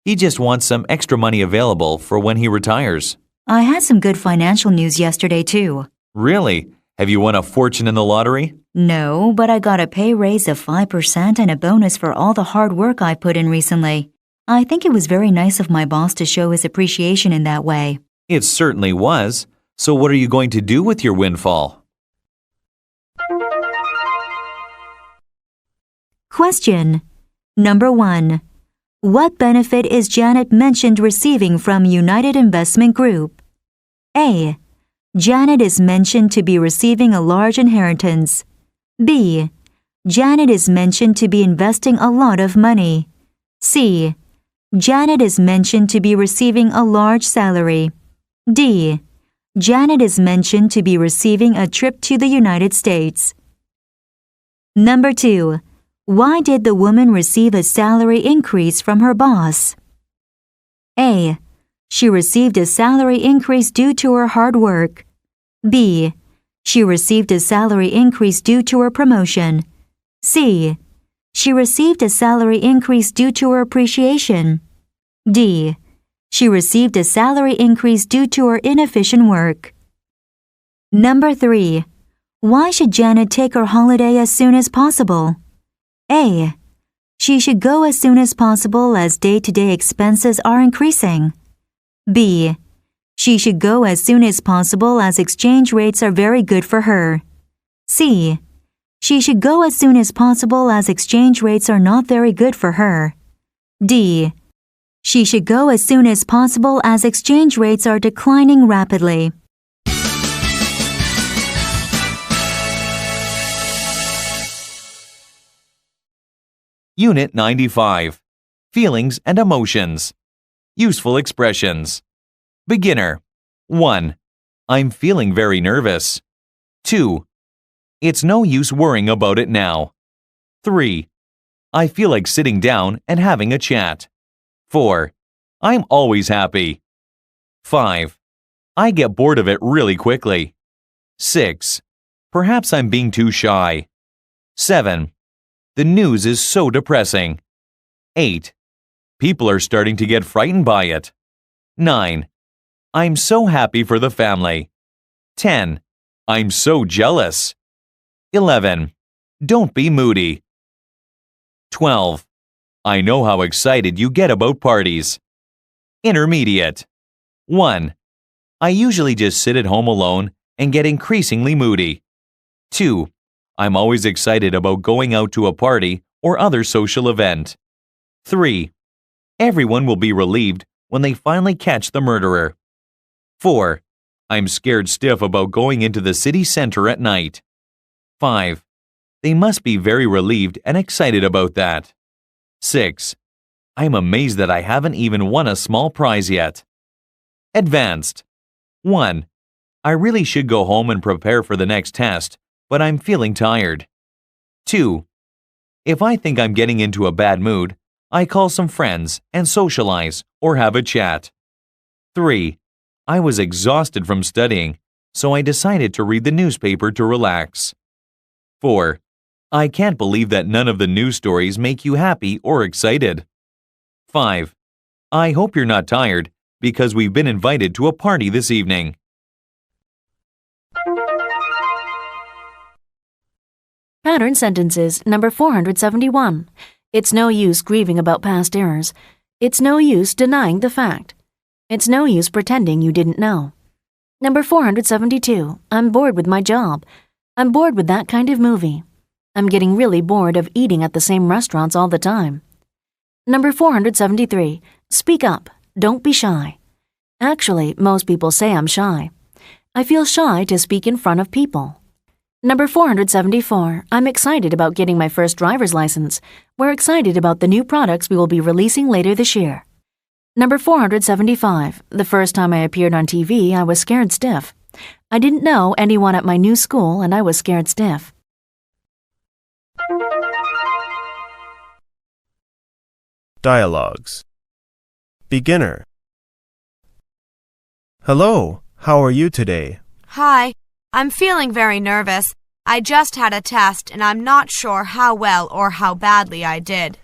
He just wants some extra money available for when he retires. I had some good financial news yesterday, too. Really? Have you won a fortune in the lottery? No, but I got a pay raise of 5% and a bonus for all the hard work I put in recently. I think it was very nice of my boss to show his appreciation in that way. It certainly was. So what are you going to do with your windfall? Question. Number 1. What benefit is Janet mentioned receiving from United Investment Group? A. Janet is mentioned to be receiving a large inheritance. B. Janet is mentioned to be investing a lot of money. C. Janet is mentioned to be receiving a large salary. D. Janet is mentioned to be receiving a trip to the United States. Number 2. Why did the woman receive a salary increase from her boss? A. She received a salary increase due to her hard work. B. She received a salary increase due to her promotion. C. She received a salary increase due to her appreciation. D. She received a salary increase due to her inefficient work. Number 3. Why should Janet take her holiday as soon as possible? A. She should go as soon as possible as day-to-day expenses are increasing. B. She should go as soon as possible as exchange rates are very good for her. C. She should go as soon as possible as exchange rates are not very good for her. D. She should go as soon as possible as exchange rates are declining rapidly. Unit 95. Feelings and Emotions. Useful Expressions. Beginner. 1. I'm feeling very nervous. 2. It's no use worrying about it now. 3. I feel like sitting down and having a chat. 4. I'm always happy. 5. I get bored of it really quickly. 6. Perhaps I'm being too shy. 7. The news is so depressing. 8. People are starting to get frightened by it. 9. I'm so happy for the family. 10. I'm so jealous. 11. Don't be moody. 12. I know how excited you get about parties. Intermediate. 1. I usually just sit at home alone and get increasingly moody. 2. I'm always excited about going out to a party or other social event. 3. Everyone will be relieved when they finally catch the murderer. 4. I'm scared stiff about going into the city center at night. 5. They must be very relieved and excited about that. 6. I'm amazed that I haven't even won a small prize yet. Advanced. 1. I really should go home and prepare for the next test, but I'm feeling tired. 2. If I think I'm getting into a bad mood, I call some friends and socialize or have a chat. 3. I was exhausted from studying, so I decided to read the newspaper to relax. 4. I can't believe that none of the news stories make you happy or excited. 5. I hope you're not tired because we've been invited to a party this evening. Pattern sentences number 471. It's no use grieving about past errors. It's no use denying the fact. It's no use pretending you didn't know. Number 472. I'm bored with my job. I'm bored with that kind of movie. I'm getting really bored of eating at the same restaurants all the time. Number 473. Speak up. Don't be shy. Actually, most people say I'm shy. I feel shy to speak in front of people. Number 474. I'm excited about getting my first driver's license. We're excited about the new products we will be releasing later this year. Number 475. The first time I appeared on TV, I was scared stiff. I didn't know anyone at my new school and I was scared stiff. Dialogues. Beginner. Hello, how are you today? Hi, I'm feeling very nervous. I just had a test and I'm not sure how well or how badly I did.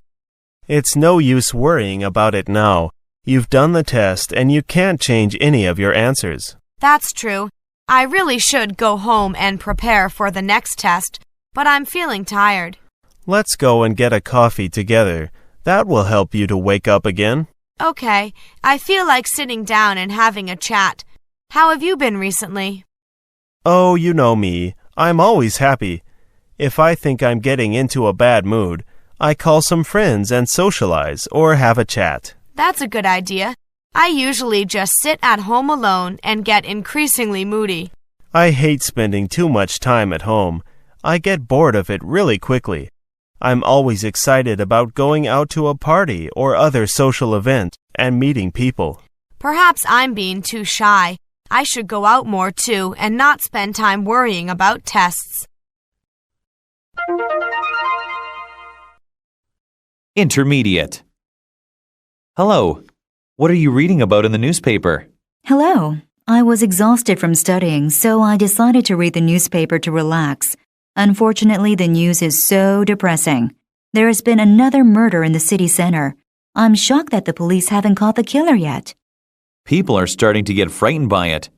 It's no use worrying about it now. You've done the test and you can't change any of your answers. That's true. I really should go home and prepare for the next test, but I'm feeling tired. Let's go and get a coffee together. That will help you to wake up again. Okay, I feel like sitting down and having a chat. How have you been recently? Oh, you know me. I'm always happy. If I think I'm getting into a bad mood, I call some friends and socialize or have a chat. That's a good idea. I usually just sit at home alone and get increasingly moody. I hate spending too much time at home. I get bored of it really quickly. I'm always excited about going out to a party or other social event and meeting people. Perhaps I'm being too shy. I should go out more too and not spend time worrying about tests. Intermediate. Hello. What are you reading about in the newspaper? Hello. I was exhausted from studying, so I decided to read the newspaper to relax. Unfortunately, the news is so depressing. There has been another murder in the city center. I'm shocked that the police haven't caught the killer yet. People are starting to get frightened by it.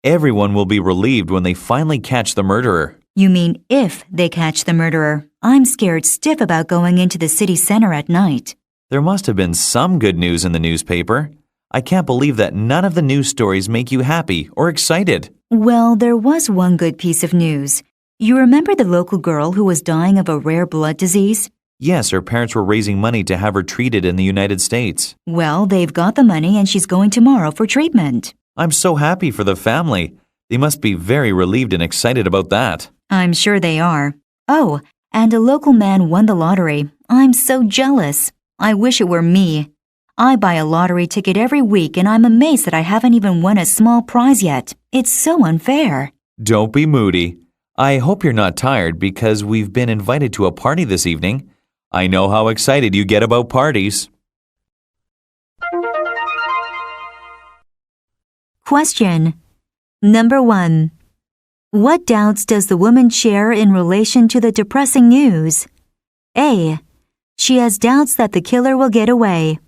Everyone will be relieved when they finally catch the murderer. You mean if they catch the murderer? I'm scared stiff about going into the city center at night. There must have been some good news in the newspaper. I can't believe that none of the news stories make you happy or excited. Well, there was one good piece of news. You remember the local girl who was dying of a rare blood disease? Yes, her parents were raising money to have her treated in the United States. Well, they've got the money and she's going tomorrow for treatment. I'm so happy for the family. They must be very relieved and excited about that. I'm sure they are. Oh, and a local man won the lottery. I'm so jealous. I wish it were me. I buy a lottery ticket every week and I'm amazed that I haven't even won a small prize yet. It's so unfair. Don't be moody. I hope you're not tired because we've been invited to a party this evening. I know how excited you get about parties. Question. Number 1. What doubts does the woman share in relation to the depressing news? A. She has doubts that the killer will get away.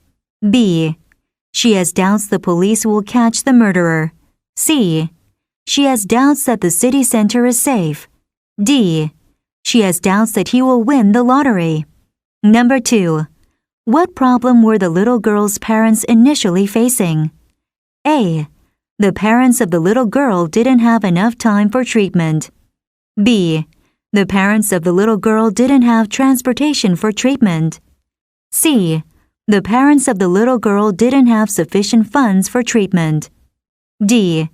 B. She has doubts the police will catch the murderer. C. She has doubts that the city center is safe. D. She has doubts that he will win the lottery. Number 2. What problem were the little girl's parents initially facing? A. The parents of the little girl didn't have enough time for treatment. B. The parents of the little girl didn't have transportation for treatment. C. The parents of the little girl didn't have sufficient funds for treatment. D.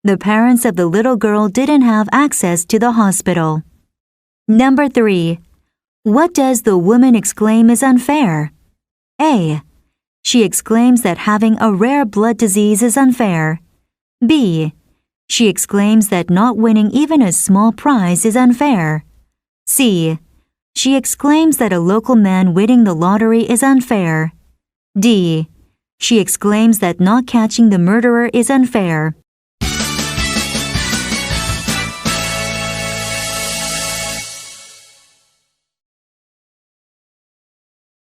The parents of the little girl didn't have access to the hospital. Number 3. What does the woman exclaim is unfair? A. She exclaims that having a rare blood disease is unfair. B. She exclaims that not winning even a small prize is unfair. C. She exclaims that a local man winning the lottery is unfair. D. She exclaims that not catching the murderer is unfair.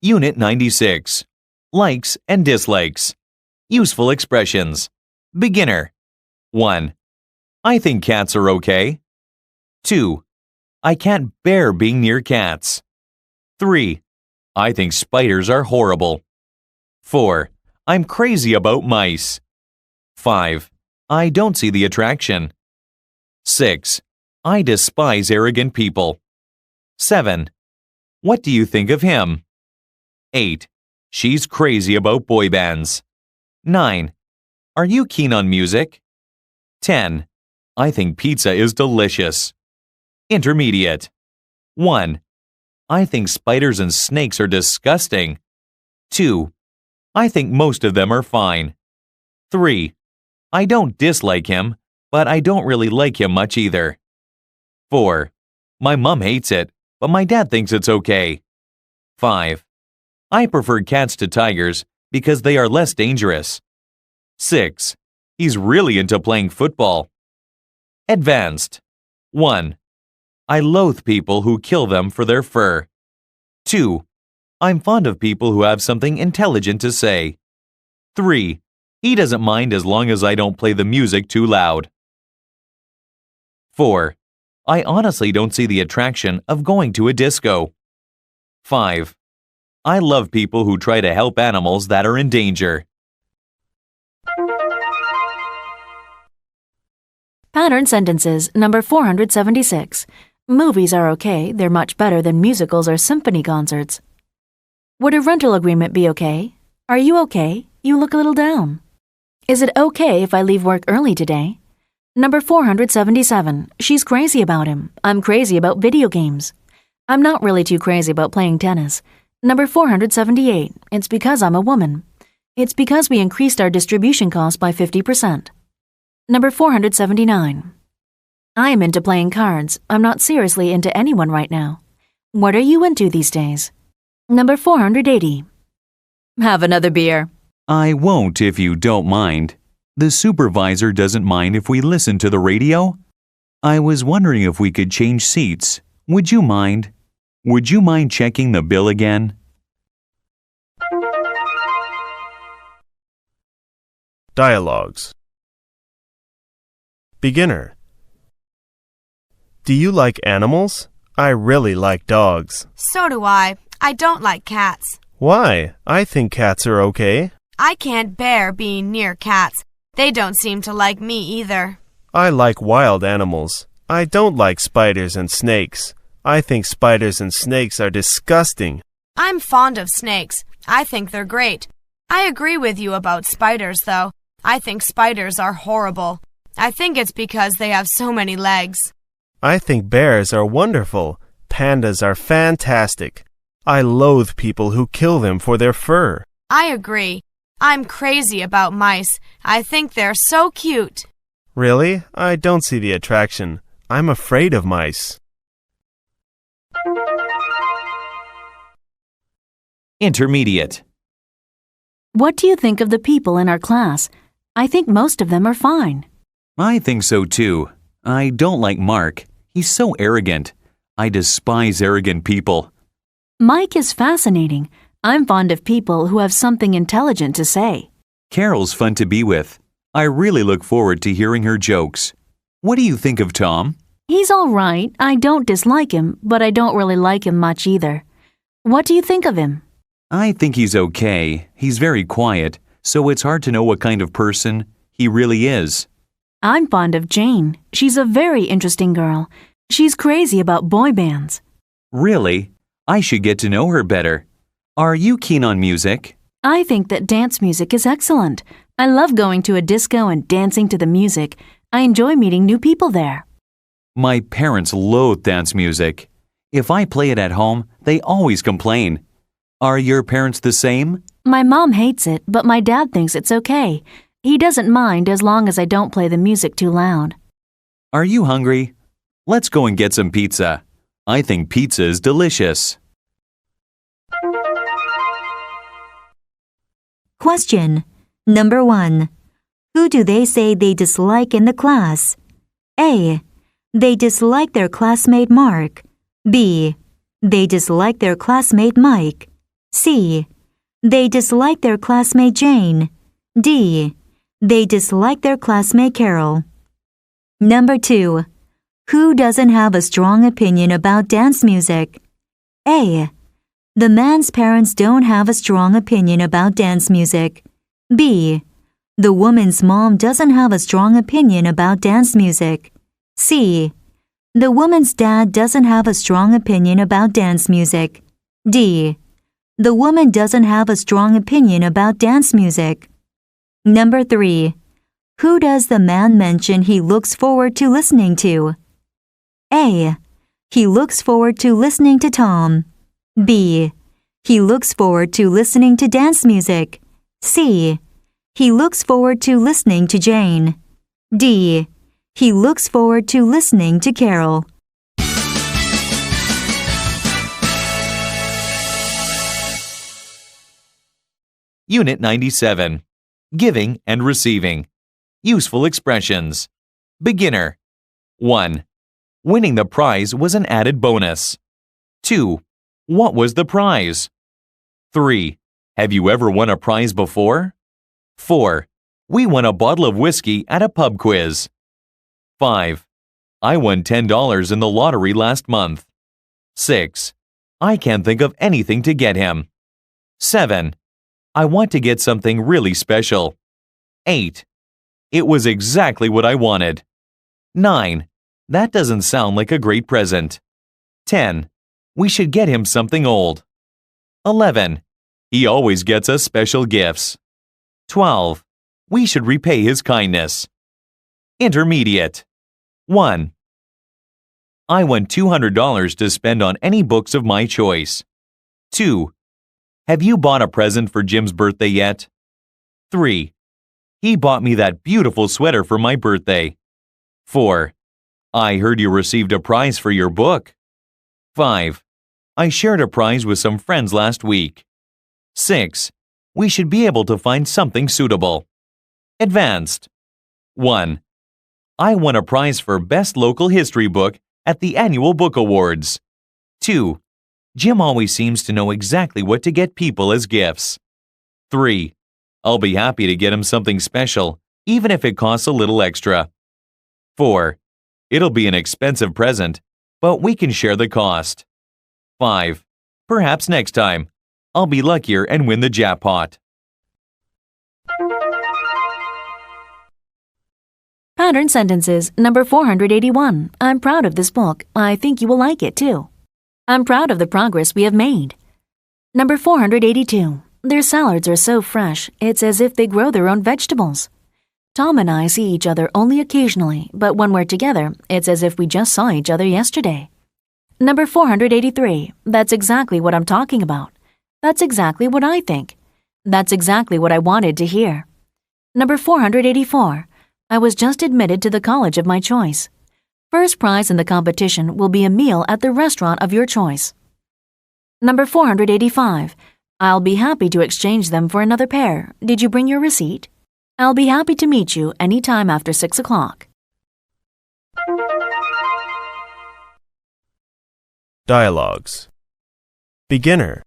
Unit 96. Likes and dislikes. Useful expressions. Beginner. 1. I think cats are okay. 2. I can't bear being near cats. 3. I think spiders are horrible. 4. I'm crazy about mice. 5. I don't see the attraction. 6. I despise arrogant people. 7. What do you think of him? 8. She's crazy about boy bands. 9. Are you keen on music? 10. I think pizza is delicious. Intermediate. 1. I think spiders and snakes are disgusting. 2. I think most of them are fine. 3. I don't dislike him, but I don't really like him much either. 4. My mom hates it, but my dad thinks it's okay. 5. I prefer cats to tigers because they are less dangerous. 6. He's really into playing football. Advanced. 1. I loathe people who kill them for their fur. 2. I'm fond of people who have something intelligent to say. 3. He doesn't mind as long as I don't play the music too loud. 4. I honestly don't see the attraction of going to a disco. 5. I love people who try to help animals that are in danger. Pattern sentences number 476. Movies are okay, they're much better than musicals or symphony concerts. Would a rental agreement be okay? Are you okay? You look a little down. Is it okay if I leave work early today? Number 477. She's crazy about him. I'm crazy about video games. I'm not really too crazy about playing tennis. Number 478. It's because I'm a woman. It's because we increased our distribution costs by 50%. Number 479. I am into playing cards. I'm not seriously into anyone right now. What are you into these days? Number 480. Have another beer. I won't if you don't mind. The supervisor doesn't mind if we listen to the radio. I was wondering if we could change seats. Would you mind? Would you mind checking the bill again? Dialogues. Beginner. Do you like animals? I really like dogs. So do I. I don't like cats. Why? I think cats are okay. I can't bear being near cats. They don't seem to like me either. I like wild animals. I don't like spiders and snakes. I think spiders and snakes are disgusting. I'm fond of snakes. I think they're great. I agree with you about spiders, though. I think spiders are horrible. I think it's because they have so many legs. I think bears are wonderful. Pandas are fantastic. I loathe people who kill them for their fur. I agree. I'm crazy about mice. I think they're so cute. Really? I don't see the attraction. I'm afraid of mice. Intermediate. What do you think of the people in our class? I think most of them are fine. I think so too. I don't like Mark. He's so arrogant. I despise arrogant people. Mike is fascinating. I'm fond of people who have something intelligent to say. Carol's fun to be with. I really look forward to hearing her jokes. What do you think of Tom? He's all right. I don't dislike him, but I don't really like him much either. What do you think of him? I think he's okay. He's very quiet, so it's hard to know what kind of person he really is. I'm fond of Jane. She's a very interesting girl. She's crazy about boy bands. Really? I should get to know her better. Are you keen on music? I think that dance music is excellent. I love going to a disco and dancing to the music. I enjoy meeting new people there. My parents loathe dance music. If I play it at home, they always complain. Are your parents the same? My mom hates it, but my dad thinks it's okay. He doesn't mind as long as I don't play the music too loud. Are you hungry? Let's go and get some pizza. I think pizza is delicious. Question. Number 1. Who do they say they dislike in the class? A. They dislike their classmate Mark. B. They dislike their classmate Mike. C. They dislike their classmate Jane. D. They dislike their classmate Carol. Number 2. Who doesn't have a strong opinion about dance music? A. The man's parents don't have a strong opinion about dance music. B. The woman's mom doesn't have a strong opinion about dance music. C. The woman's dad doesn't have a strong opinion about dance music. D. The woman doesn't have a strong opinion about dance music. Number 3. Who does the man mention he looks forward to listening to? A. He looks forward to listening to Tom. B. He looks forward to listening to dance music. C. He looks forward to listening to Jane. D. He looks forward to listening to Carol. Unit 97. Giving and Receiving. Useful Expressions. Beginner. 1. Winning the prize was an added bonus. 2. What was the prize? 3. Have you ever won a prize before? 4. We won a bottle of whiskey at a pub quiz. 5. I won $10 in the lottery last month. 6. I can't think of anything to get him. 7. I want to get something really special. 8. It was exactly what I wanted. 9. That doesn't sound like a great present. 10. We should get him something old. 11. He always gets us special gifts. 12. We should repay his kindness. Intermediate. 1. I want $200 to spend on any books of my choice. 2. Have you bought a present for Jim's birthday yet? 3. He bought me that beautiful sweater for my birthday. 4. I heard you received a prize for your book. 5. I shared a prize with some friends last week. 6. We should be able to find something suitable. Advanced. 1. I won a prize for Best Local History Book at the Annual Book Awards. 2. Jim always seems to know exactly what to get people as gifts. 3. I'll be happy to get him something special, even if it costs a little extra. 4. It'll be an expensive present, but we can share the cost. 5. Perhaps next time. I'll be luckier and win the jackpot. Pattern sentences, number 481. I'm proud of this book. I think you will like it too. I'm proud of the progress we have made. Number 482. Their salads are so fresh, it's as if they grow their own vegetables. Tom and I see each other only occasionally, but when we're together, it's as if we just saw each other yesterday. Number 483. That's exactly what I'm talking about. That's exactly what I think. That's exactly what I wanted to hear. Number 484. I was just admitted to the college of my choice. First prize in the competition will be a meal at the restaurant of your choice. Number 485. I'll be happy to exchange them for another pair. Did you bring your receipt? I'll be happy to meet you any time after 6 o'clock. Dialogues. Beginner.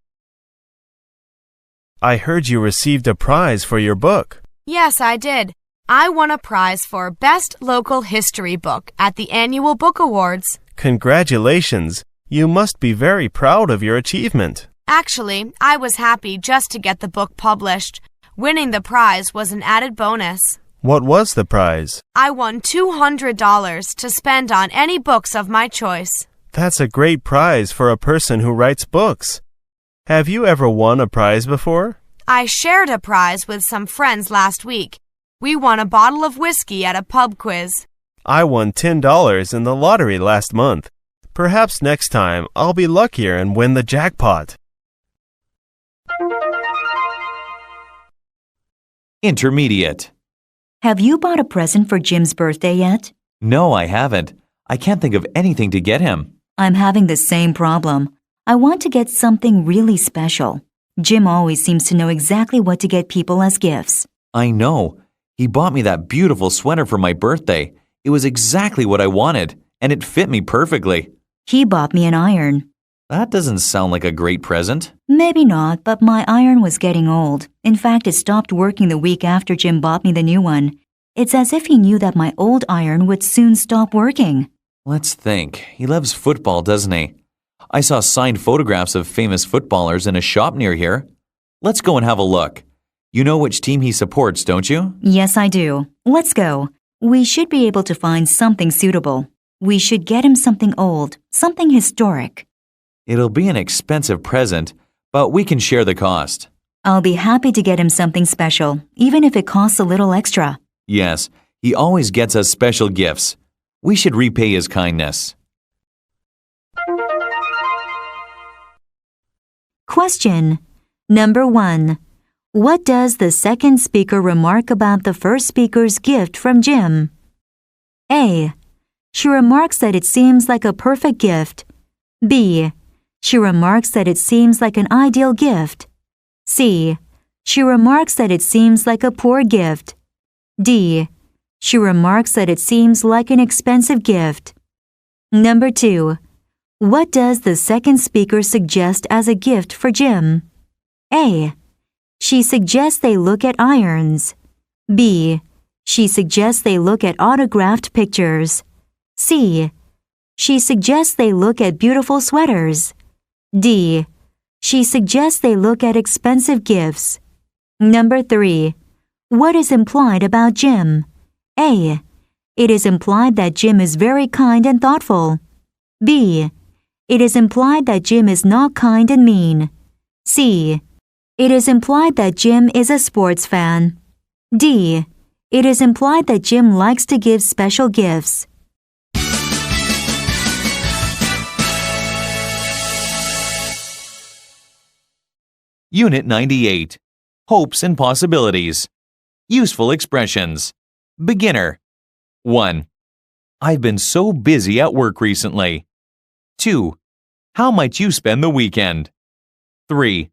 I heard you received a prize for your book. Yes, I did. I won a prize for Best Local History Book at the annual book awards. Congratulations! You must be very proud of your achievement. Actually, I was happy just to get the book published. Winning the prize was an added bonus. What was the prize? I won $200 to spend on any books of my choice. That's a great prize for a person who writes books. Have you ever won a prize before? I shared a prize with some friends last week. We won a bottle of whiskey at a pub quiz. I won $10 in the lottery last month. Perhaps next time I'll be luckier and win the jackpot. Intermediate. Have you bought a present for Jim's birthday yet? No, I haven't. I can't think of anything to get him. I'm having the same problem. I want to get something really special. Jim always seems to know exactly what to get people as gifts. I know. He bought me that beautiful sweater for my birthday. It was exactly what I wanted, and it fit me perfectly. He bought me an iron. That doesn't sound like a great present. Maybe not, but my iron was getting old. In fact, it stopped working the week after Jim bought me the new one. It's as if he knew that my old iron would soon stop working. Let's think. He loves football, doesn't he? I saw signed photographs of famous footballers in a shop near here. Let's go and have a look. You know which team he supports, don't you? Yes, I do. Let's go. We should be able to find something suitable. We should get him something old, something historic. It'll be an expensive present, but we can share the cost. I'll be happy to get him something special, even if it costs a little extra. Yes, he always gets us special gifts. We should repay his kindness. Question. Number 1. What does the second speaker remark about the first speaker's gift from Jim? A. She remarks that it seems like a perfect gift. B. She remarks that it seems like an ideal gift. C. She remarks that it seems like a poor gift. D. She remarks that it seems like an expensive gift. Number 2. What does the second speaker suggest as a gift for Jim? A. She suggests they look at irons. B. She suggests they look at autographed pictures. C. She suggests they look at beautiful sweaters. D. She suggests they look at expensive gifts. Number 3. What is implied about Jim? A. It is implied that Jim is very kind and thoughtful. B. It is implied that Jim is not kind and mean. C. It is implied that Jim is a sports fan. D. It is implied that Jim likes to give special gifts. Unit 98. Hopes and Possibilities. Useful Expressions. Beginner. 1. I've been so busy at work recently. 2. How might you spend the weekend? 3.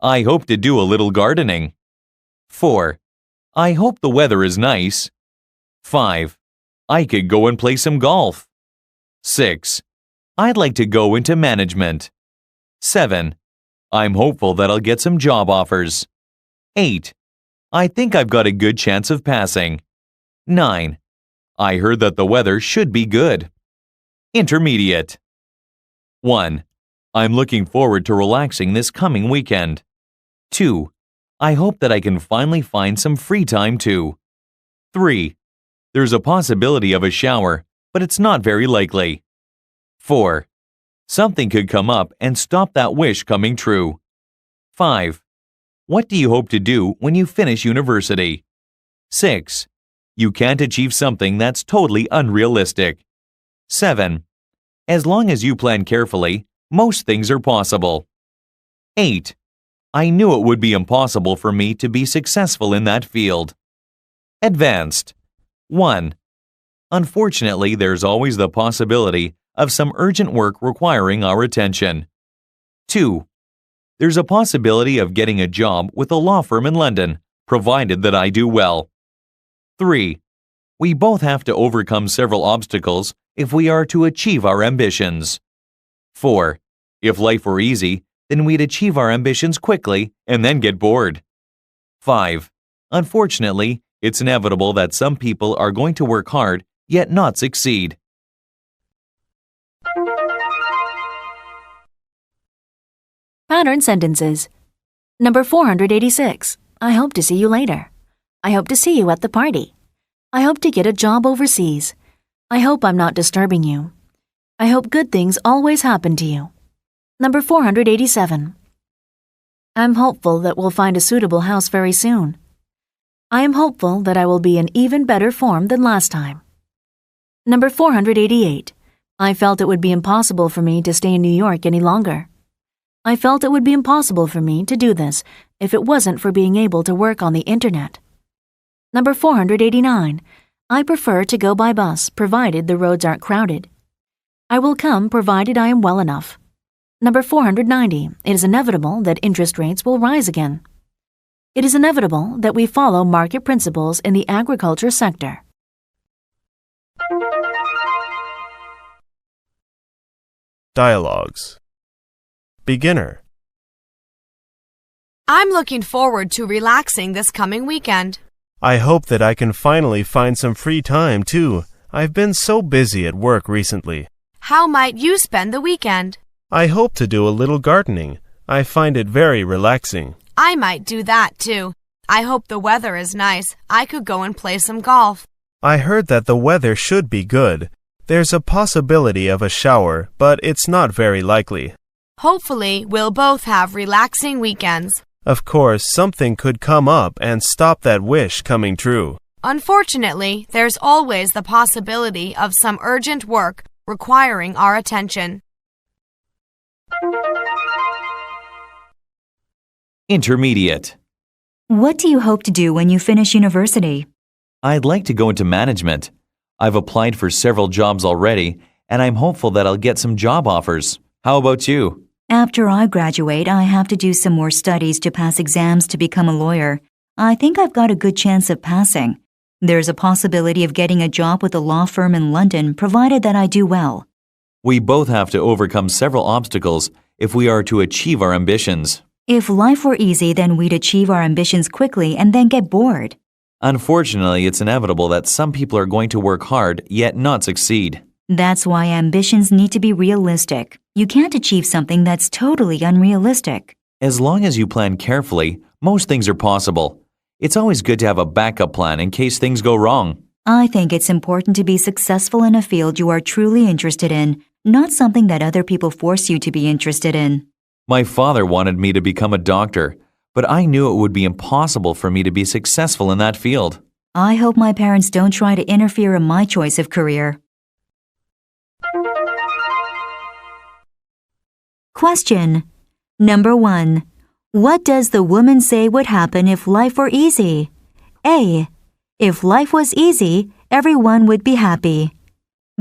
I hope to do a little gardening. 4. I hope the weather is nice. 5. I could go and play some golf. 6. I'd like to go into management. 7. I'm hopeful that I'll get some job offers. 8. I think I've got a good chance of passing. 9. I heard that the weather should be good. Intermediate. 1. I'm looking forward to relaxing this coming weekend. 2. I hope that I can finally find some free time too. 3. There's a possibility of a shower, but it's not very likely. 4. Something could come up and stop that wish coming true. 5. What do you hope to do when you finish university? 6. You can't achieve something that's totally unrealistic. 7. As long as you plan carefully, most things are possible. 8. I knew it would be impossible for me to be successful in that field. Advanced. 1. Unfortunately, there's always the possibility of some urgent work requiring our attention. 2. There's a possibility of getting a job with a law firm in London, provided that I do well. 3. We both have to overcome several obstacles if we are to achieve our ambitions. 4. If life were easy, then we'd achieve our ambitions quickly and then get bored. 5. Unfortunately, It's inevitable that some people are going to work hard yet not succeed. Pattern sentences. Number 486. I hope to see you later. I hope to see you at the party. I hope to get a job overseas. I hope I'm not disturbing you. I hope good things always happen to you. Number 487. I'm hopeful that we'll find a suitable house very soon. I am hopeful that I will be in even better form than last time. Number 488. I felt it would be impossible for me to stay in New York any longer. I felt it would be impossible for me to do this if it wasn't for being able to work on the internet. Number 489. I prefer to go by bus provided the roads aren't crowded. I will come provided I am well enough. Number 490. It is inevitable that interest rates will rise again. It is inevitable that we follow market principles in the agriculture sector. Dialogues. Beginner. I'm looking forward to relaxing this coming weekend. I hope that I can finally find some free time, too. I've been so busy at work recently. How might you spend the weekend? I hope to do a little gardening. I find it very relaxing. I might do that too. I hope the weather is nice. I could go and play some golf. I heard that the weather should be good. There's a possibility of a shower, but it's not very likely. Hopefully, we'll both have relaxing weekends. Of course, something could come up and stop that wish coming true. Unfortunately, there's always the possibility of some urgent work requiring our attention. Intermediate. What do you hope to do when you finish university? I'd like to go into management. I've applied for several jobs already, and I'm hopeful that I'll get some job offers. How about you? After I graduate, I have to do some more studies to pass exams to become a lawyer. I think I've got a good chance of passing. There's a possibility of getting a job with a law firm in London, provided that I do well. We both have to overcome several obstacles if we are to achieve our ambitions. If life were easy, then we'd achieve our ambitions quickly and then get bored. Unfortunately, it's inevitable that some people are going to work hard yet not succeed. That's why ambitions need to be realistic. You can't achieve something that's totally unrealistic. As long as you plan carefully, most things are possible. It's always good to have a backup plan in case things go wrong. I think it's important to be successful in a field you are truly interested in, not something that other people force you to be interested in. My father wanted me to become a doctor, but I knew it would be impossible for me to be successful in that field. I hope my parents don't try to interfere in my choice of career. Question. Number 1. What does the woman say would happen if life were easy? A. If life was easy, everyone would be happy.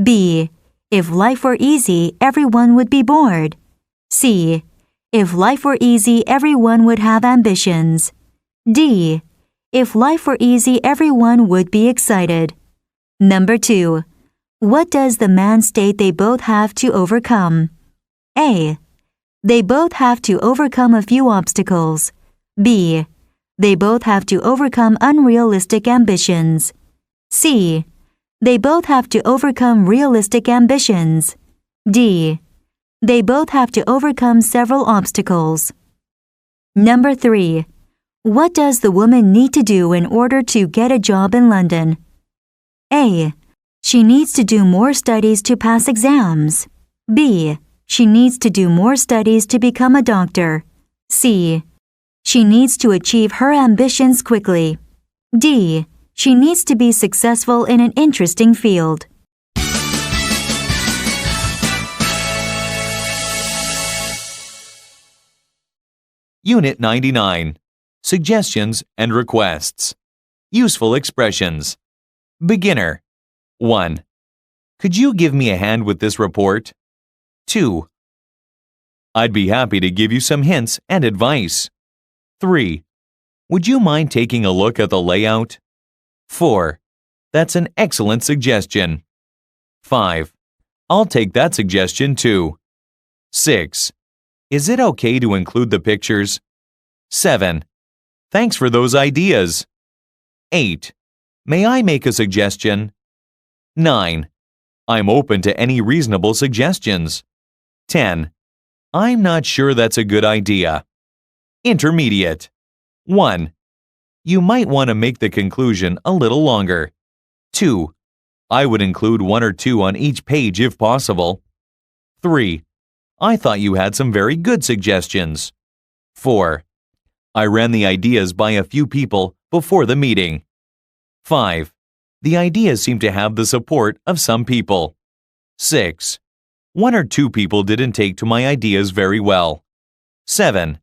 B. If life were easy, everyone would be bored. C. If life were easy, everyone would have ambitions. D. If life were easy, everyone would be excited. Number 2. What does the man state they both have to overcome? A. They both have to overcome a few obstacles. B. They both have to overcome unrealistic ambitions. C. They both have to overcome realistic ambitions. D. They both have to overcome several obstacles. Number 3. What does the woman need to do in order to get a job in London? A. She needs to do more studies to pass exams. B. She needs to do more studies to become a doctor. C. She needs to achieve her ambitions quickly. D. She needs to be successful in an interesting field. Unit 99. Suggestions and requests. Useful expressions. Beginner. 1. Could you give me a hand with this report? 2. I'd be happy to give you some hints and advice. 3. Would you mind taking a look at the layout? 4. That's an excellent suggestion. 5. I'll take that suggestion too. 6. Is it okay to include the pictures? 7. Thanks for those ideas. 8. May I make a suggestion? 9. I'm open to any reasonable suggestions. 10. I'm not sure that's a good idea. Intermediate. 1. You might want to make the conclusion a little longer. 2. I would include 1 or 2 on each page if possible. 3. I thought you had some very good suggestions. 4. I ran the ideas by a few people before the meeting. 5. The ideas seem to have the support of some people. 6. 1 or 2 people didn't take to my ideas very well. 7.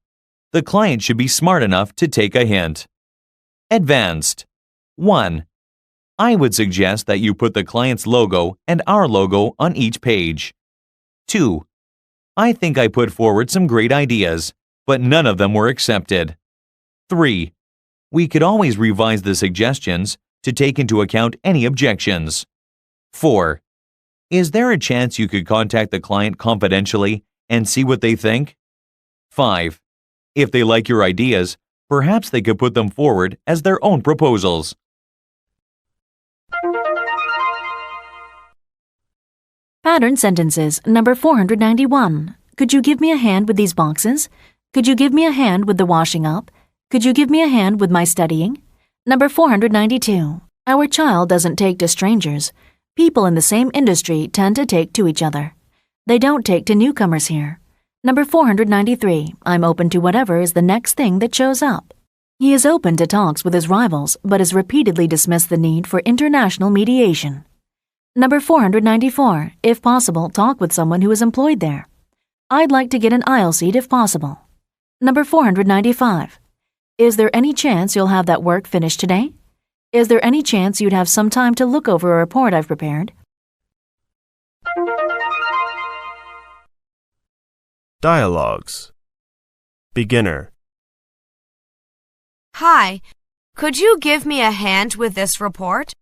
The client should be smart enough to take a hint. Advanced. 1. I would suggest that you put the client's logo and our logo on each page. 2. I think I put forward some great ideas, but none of them were accepted. 3. We could always revise the suggestions to take into account any objections. 4. Is there a chance you could contact the client confidentially and see what they think? 5. If they like your ideas, perhaps they could put them forward as their own proposals. Pattern sentences number 491. Could you give me a hand with these boxes? Could you give me a hand with the washing up? Could you give me a hand with my studying? Number 492. Our child doesn't take to strangers. People in the same industry tend to take to each other. They don't take to newcomers here. Number 493. I'm open to whatever is the next thing that shows up. He is open to talks with his rivals, but has repeatedly dismissed the need for international mediation. Number 494. If possible, talk with someone who is employed there. I'd like to get an aisle seat if possible. Number 495. Is there any chance you'll have that work finished today? Is there any chance you'd have some time to look over a report I've prepared? Dialogues. Beginner. Hi, could you give me a hand with this report?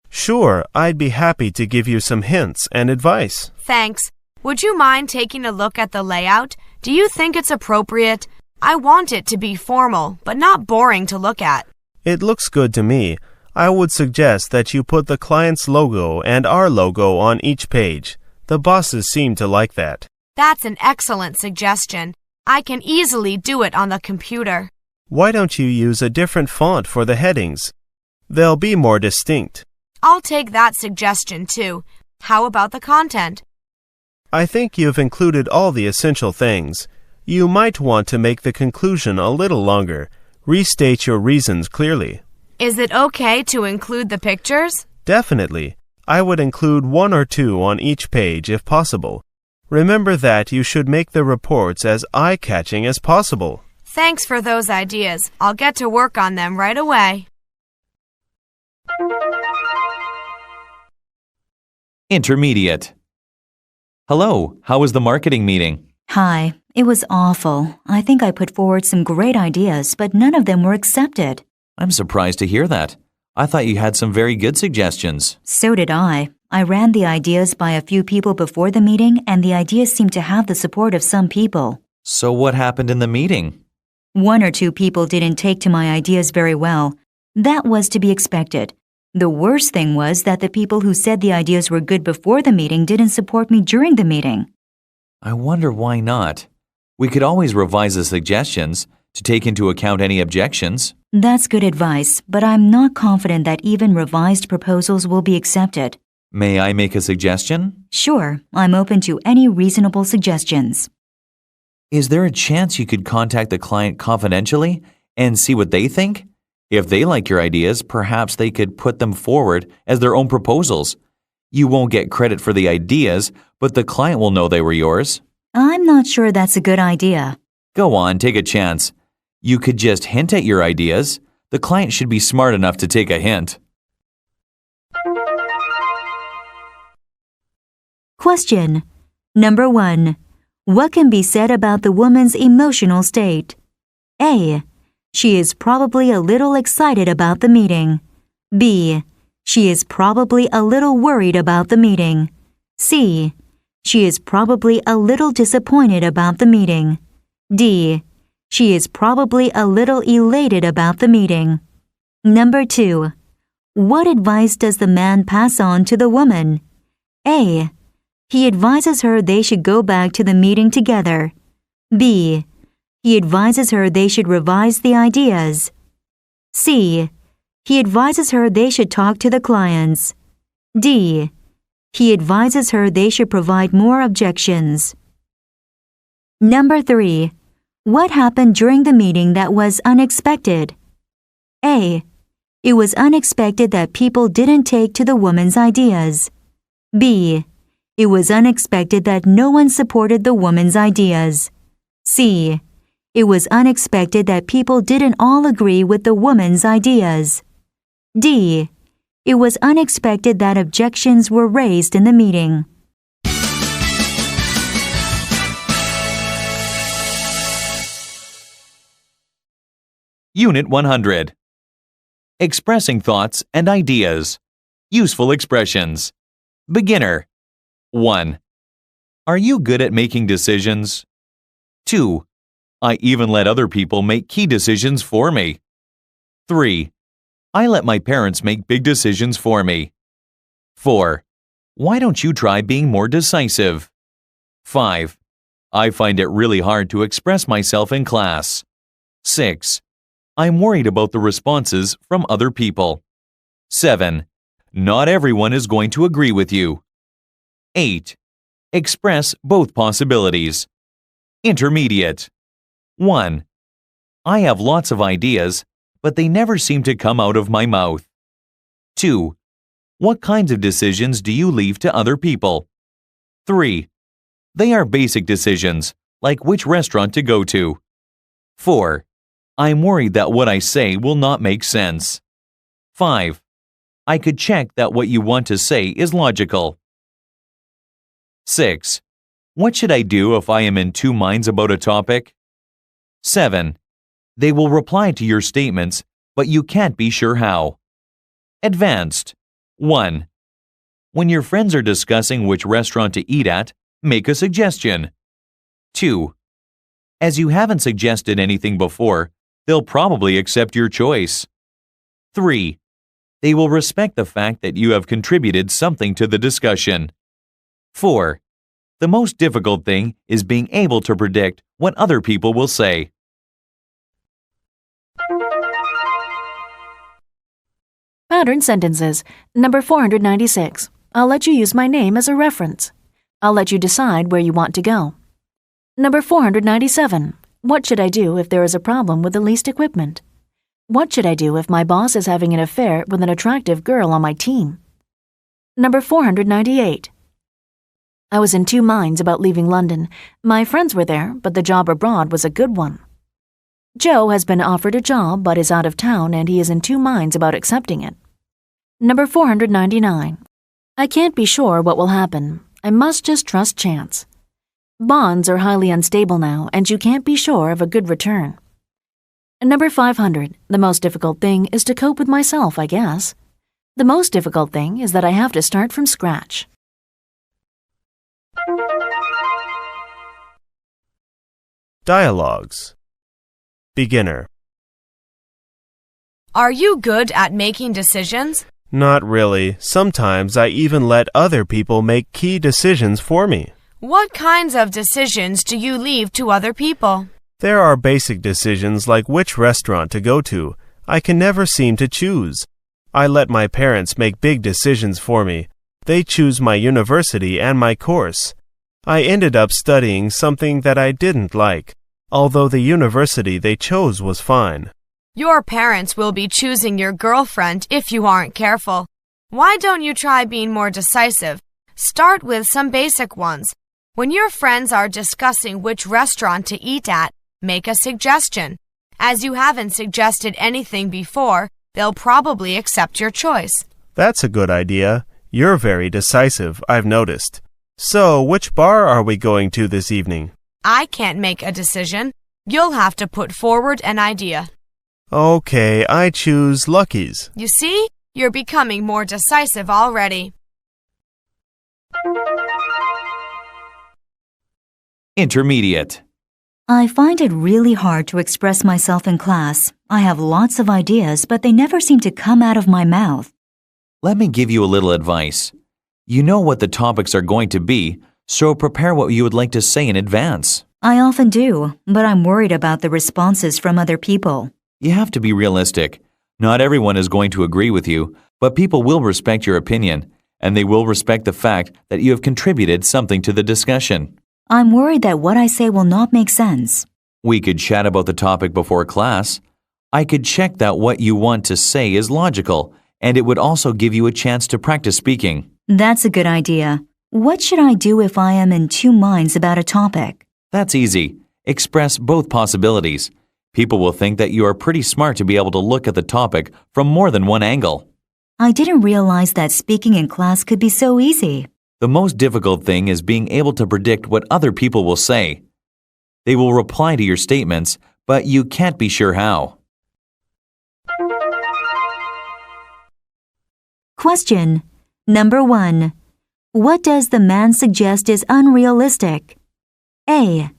Sure, I'd be happy to give you some hints and advice. Thanks. Would you mind taking a look at the layout? Do you think it's appropriate? I want it to be formal, but not boring to look at. It looks good to me. I would suggest that you put the client's logo and our logo on each page. The bosses seem to like that. That's an excellent suggestion. I can easily do it on the computer. Why don't you use a different font for the headings? They'll be more distinct. I'll take that suggestion too. How about the content? I think you've included all the essential things. You might want to make the conclusion a little longer. Restate your reasons clearly. Is it okay to include the pictures? Definitely. I would include 1 or 2 on each page if possible. Remember that you should make the reports as eye-catching as possible. Thanks for those ideas. I'll get to work on them right away. Intermediate. Hello, how was the marketing meeting? Hi, it was awful. I think I put forward some great ideas, but none of them were accepted. I'm surprised to hear that. I thought you had some very good suggestions. So did I. I ran the ideas by a few people before the meeting, and the ideas seemed to have the support of some people. So what happened in the meeting? 1 or 2 people didn't take to my ideas very well. That was to be expected. The worst thing was that the people who said the ideas were good before the meeting didn't support me during the meeting. I wonder why not. We could always revise the suggestions to take into account any objections. That's good advice, but I'm not confident that even revised proposals will be accepted. May I make a suggestion? Sure, I'm open to any reasonable suggestions. Is there a chance you could contact the client confidentially and see what they think? If they like your ideas, perhaps they could put them forward as their own proposals. You won't get credit for the ideas, but the client will know they were yours. I'm not sure that's a good idea. Go on, take a chance. You could just hint at your ideas. The client should be smart enough to take a hint. Question. Number 1. What can be said about the woman's emotional state? A. She is probably a little excited about the meeting. B. She is probably a little worried about the meeting. C. She is probably a little disappointed about the meeting. D. She is probably a little elated about the meeting. Number 2. What advice does the man pass on to the woman? A. He advises her they should go back to the meeting together. B. He advises her they should revise the ideas. C. He advises her they should talk to the clients. D. He advises her they should provide more objections. Number 3. What happened during the meeting that was unexpected? A. It was unexpected that people didn't take to the woman's ideas. B. It was unexpected that no one supported the woman's ideas. C. It was unexpected that people didn't all agree with the woman's ideas. D. It was unexpected that objections were raised in the meeting. Unit 100. Expressing thoughts and ideas. Useful expressions. Beginner. 1. Are you good at making decisions? 2. I even let other people make key decisions for me. 3. I let my parents make big decisions for me. 4. Why don't you try being more decisive? 5. I find it really hard to express myself in class. 6. I'm worried about the responses from other people. 7. Not everyone is going to agree with you. 8. Express both possibilities. Intermediate. 1. I have lots of ideas, but they never seem to come out of my mouth. 2. What kinds of decisions do you leave to other people? 3. They are basic decisions, like which restaurant to go to. 4. I'm worried that what I say will not make sense. 5. I could check that what you want to say is logical. 6. What should I do if I am in two minds about a topic? 7. They will reply to your statements, but you can't be sure how. Advanced. 1. When your friends are discussing which restaurant to eat at, make a suggestion. 2. As you haven't suggested anything before, they'll probably accept your choice. 3. They will respect the fact that you have contributed something to the discussion. 4. The most difficult thing is being able to predict what other people will say. Pattern sentences. Number 496. I'll let you use my name as a reference. I'll let you decide where you want to go. Number 497. What should I do if there is a problem with the leased equipment? What should I do if my boss is having an affair with an attractive girl on my team? Number 498. I was in two minds about leaving London. My friends were there, but the job abroad was a good one. Joe has been offered a job but is out of town and he is in two minds about accepting it. Number 499. I can't be sure what will happen. I must just trust chance. Bonds are highly unstable now, and you can't be sure of a good return. Number 500. The most difficult thing is to cope with myself, I guess. The most difficult thing is that I have to start from scratch. Dialogues. Beginner. Are you good at making decisions? Not really. Sometimes I even let other people make key decisions for me. What kinds of decisions do you leave to other people? There are basic decisions like which restaurant to go to. I can never seem to choose. I let my parents make big decisions for me. They choose my university and my course. I ended up studying something that I didn't like, although the university they chose was fine. Your parents will be choosing your girlfriend if you aren't careful. Why don't you try being more decisive? Start with some basic ones. When your friends are discussing which restaurant to eat at, make a suggestion. As you haven't suggested anything before, they'll probably accept your choice. That's a good idea. You're very decisive, I've noticed. So, which bar are we going to this evening? I can't make a decision. You'll have to put forward an idea. Okay, I choose Lucky's. You see, you're becoming more decisive already. Intermediate. I find it really hard to express myself in class. I have lots of ideas, but they never seem to come out of my mouth. Let me give you a little advice. You know what the topics are going to be, so prepare what you would like to say in advance. I often do, but I'm worried about the responses from other people. You have to be realistic. Not everyone is going to agree with you, but people will respect your opinion, and they will respect the fact that you have contributed something to the discussion. I'm worried that what I say will not make sense. We could chat about the topic before class. I could check that what you want to say is logical, and it would also give you a chance to practice speaking. That's a good idea. What should I do if I am in two minds about a topic? That's easy. Express both possibilities. People will think that you are pretty smart to be able to look at the topic from more than one angle. I didn't realize that speaking in class could be so easy. The most difficult thing is being able to predict what other people will say. They will reply to your statements, but you can't be sure how. Question. Number 1. What does the man suggest is unrealistic? A.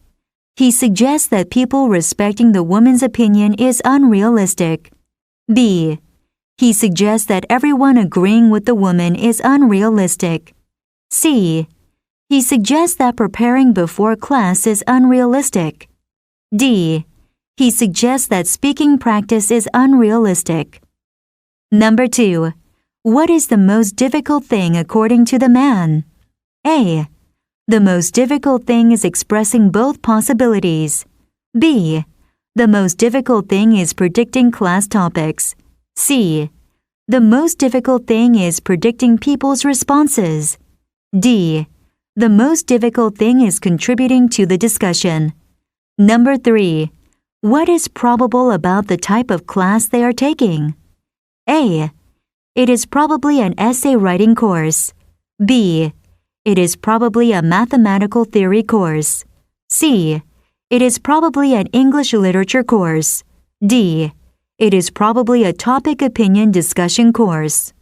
He suggests that people respecting the woman's opinion is unrealistic. B. He suggests that everyone agreeing with the woman is unrealistic. C. He suggests that preparing before class is unrealistic. D. He suggests that speaking practice is unrealistic. Number 2. What is the most difficult thing according to the man? A. The most difficult thing is expressing both possibilities. B. The most difficult thing is predicting class topics. C. The most difficult thing is predicting people's responses. D. The most difficult thing is contributing to the discussion. Number 3. What is probable about the type of class they are taking? A. It is probably an essay writing course. B. It is probably a mathematical theory course. C. It is probably an English literature course. D. It is probably a topic opinion discussion course.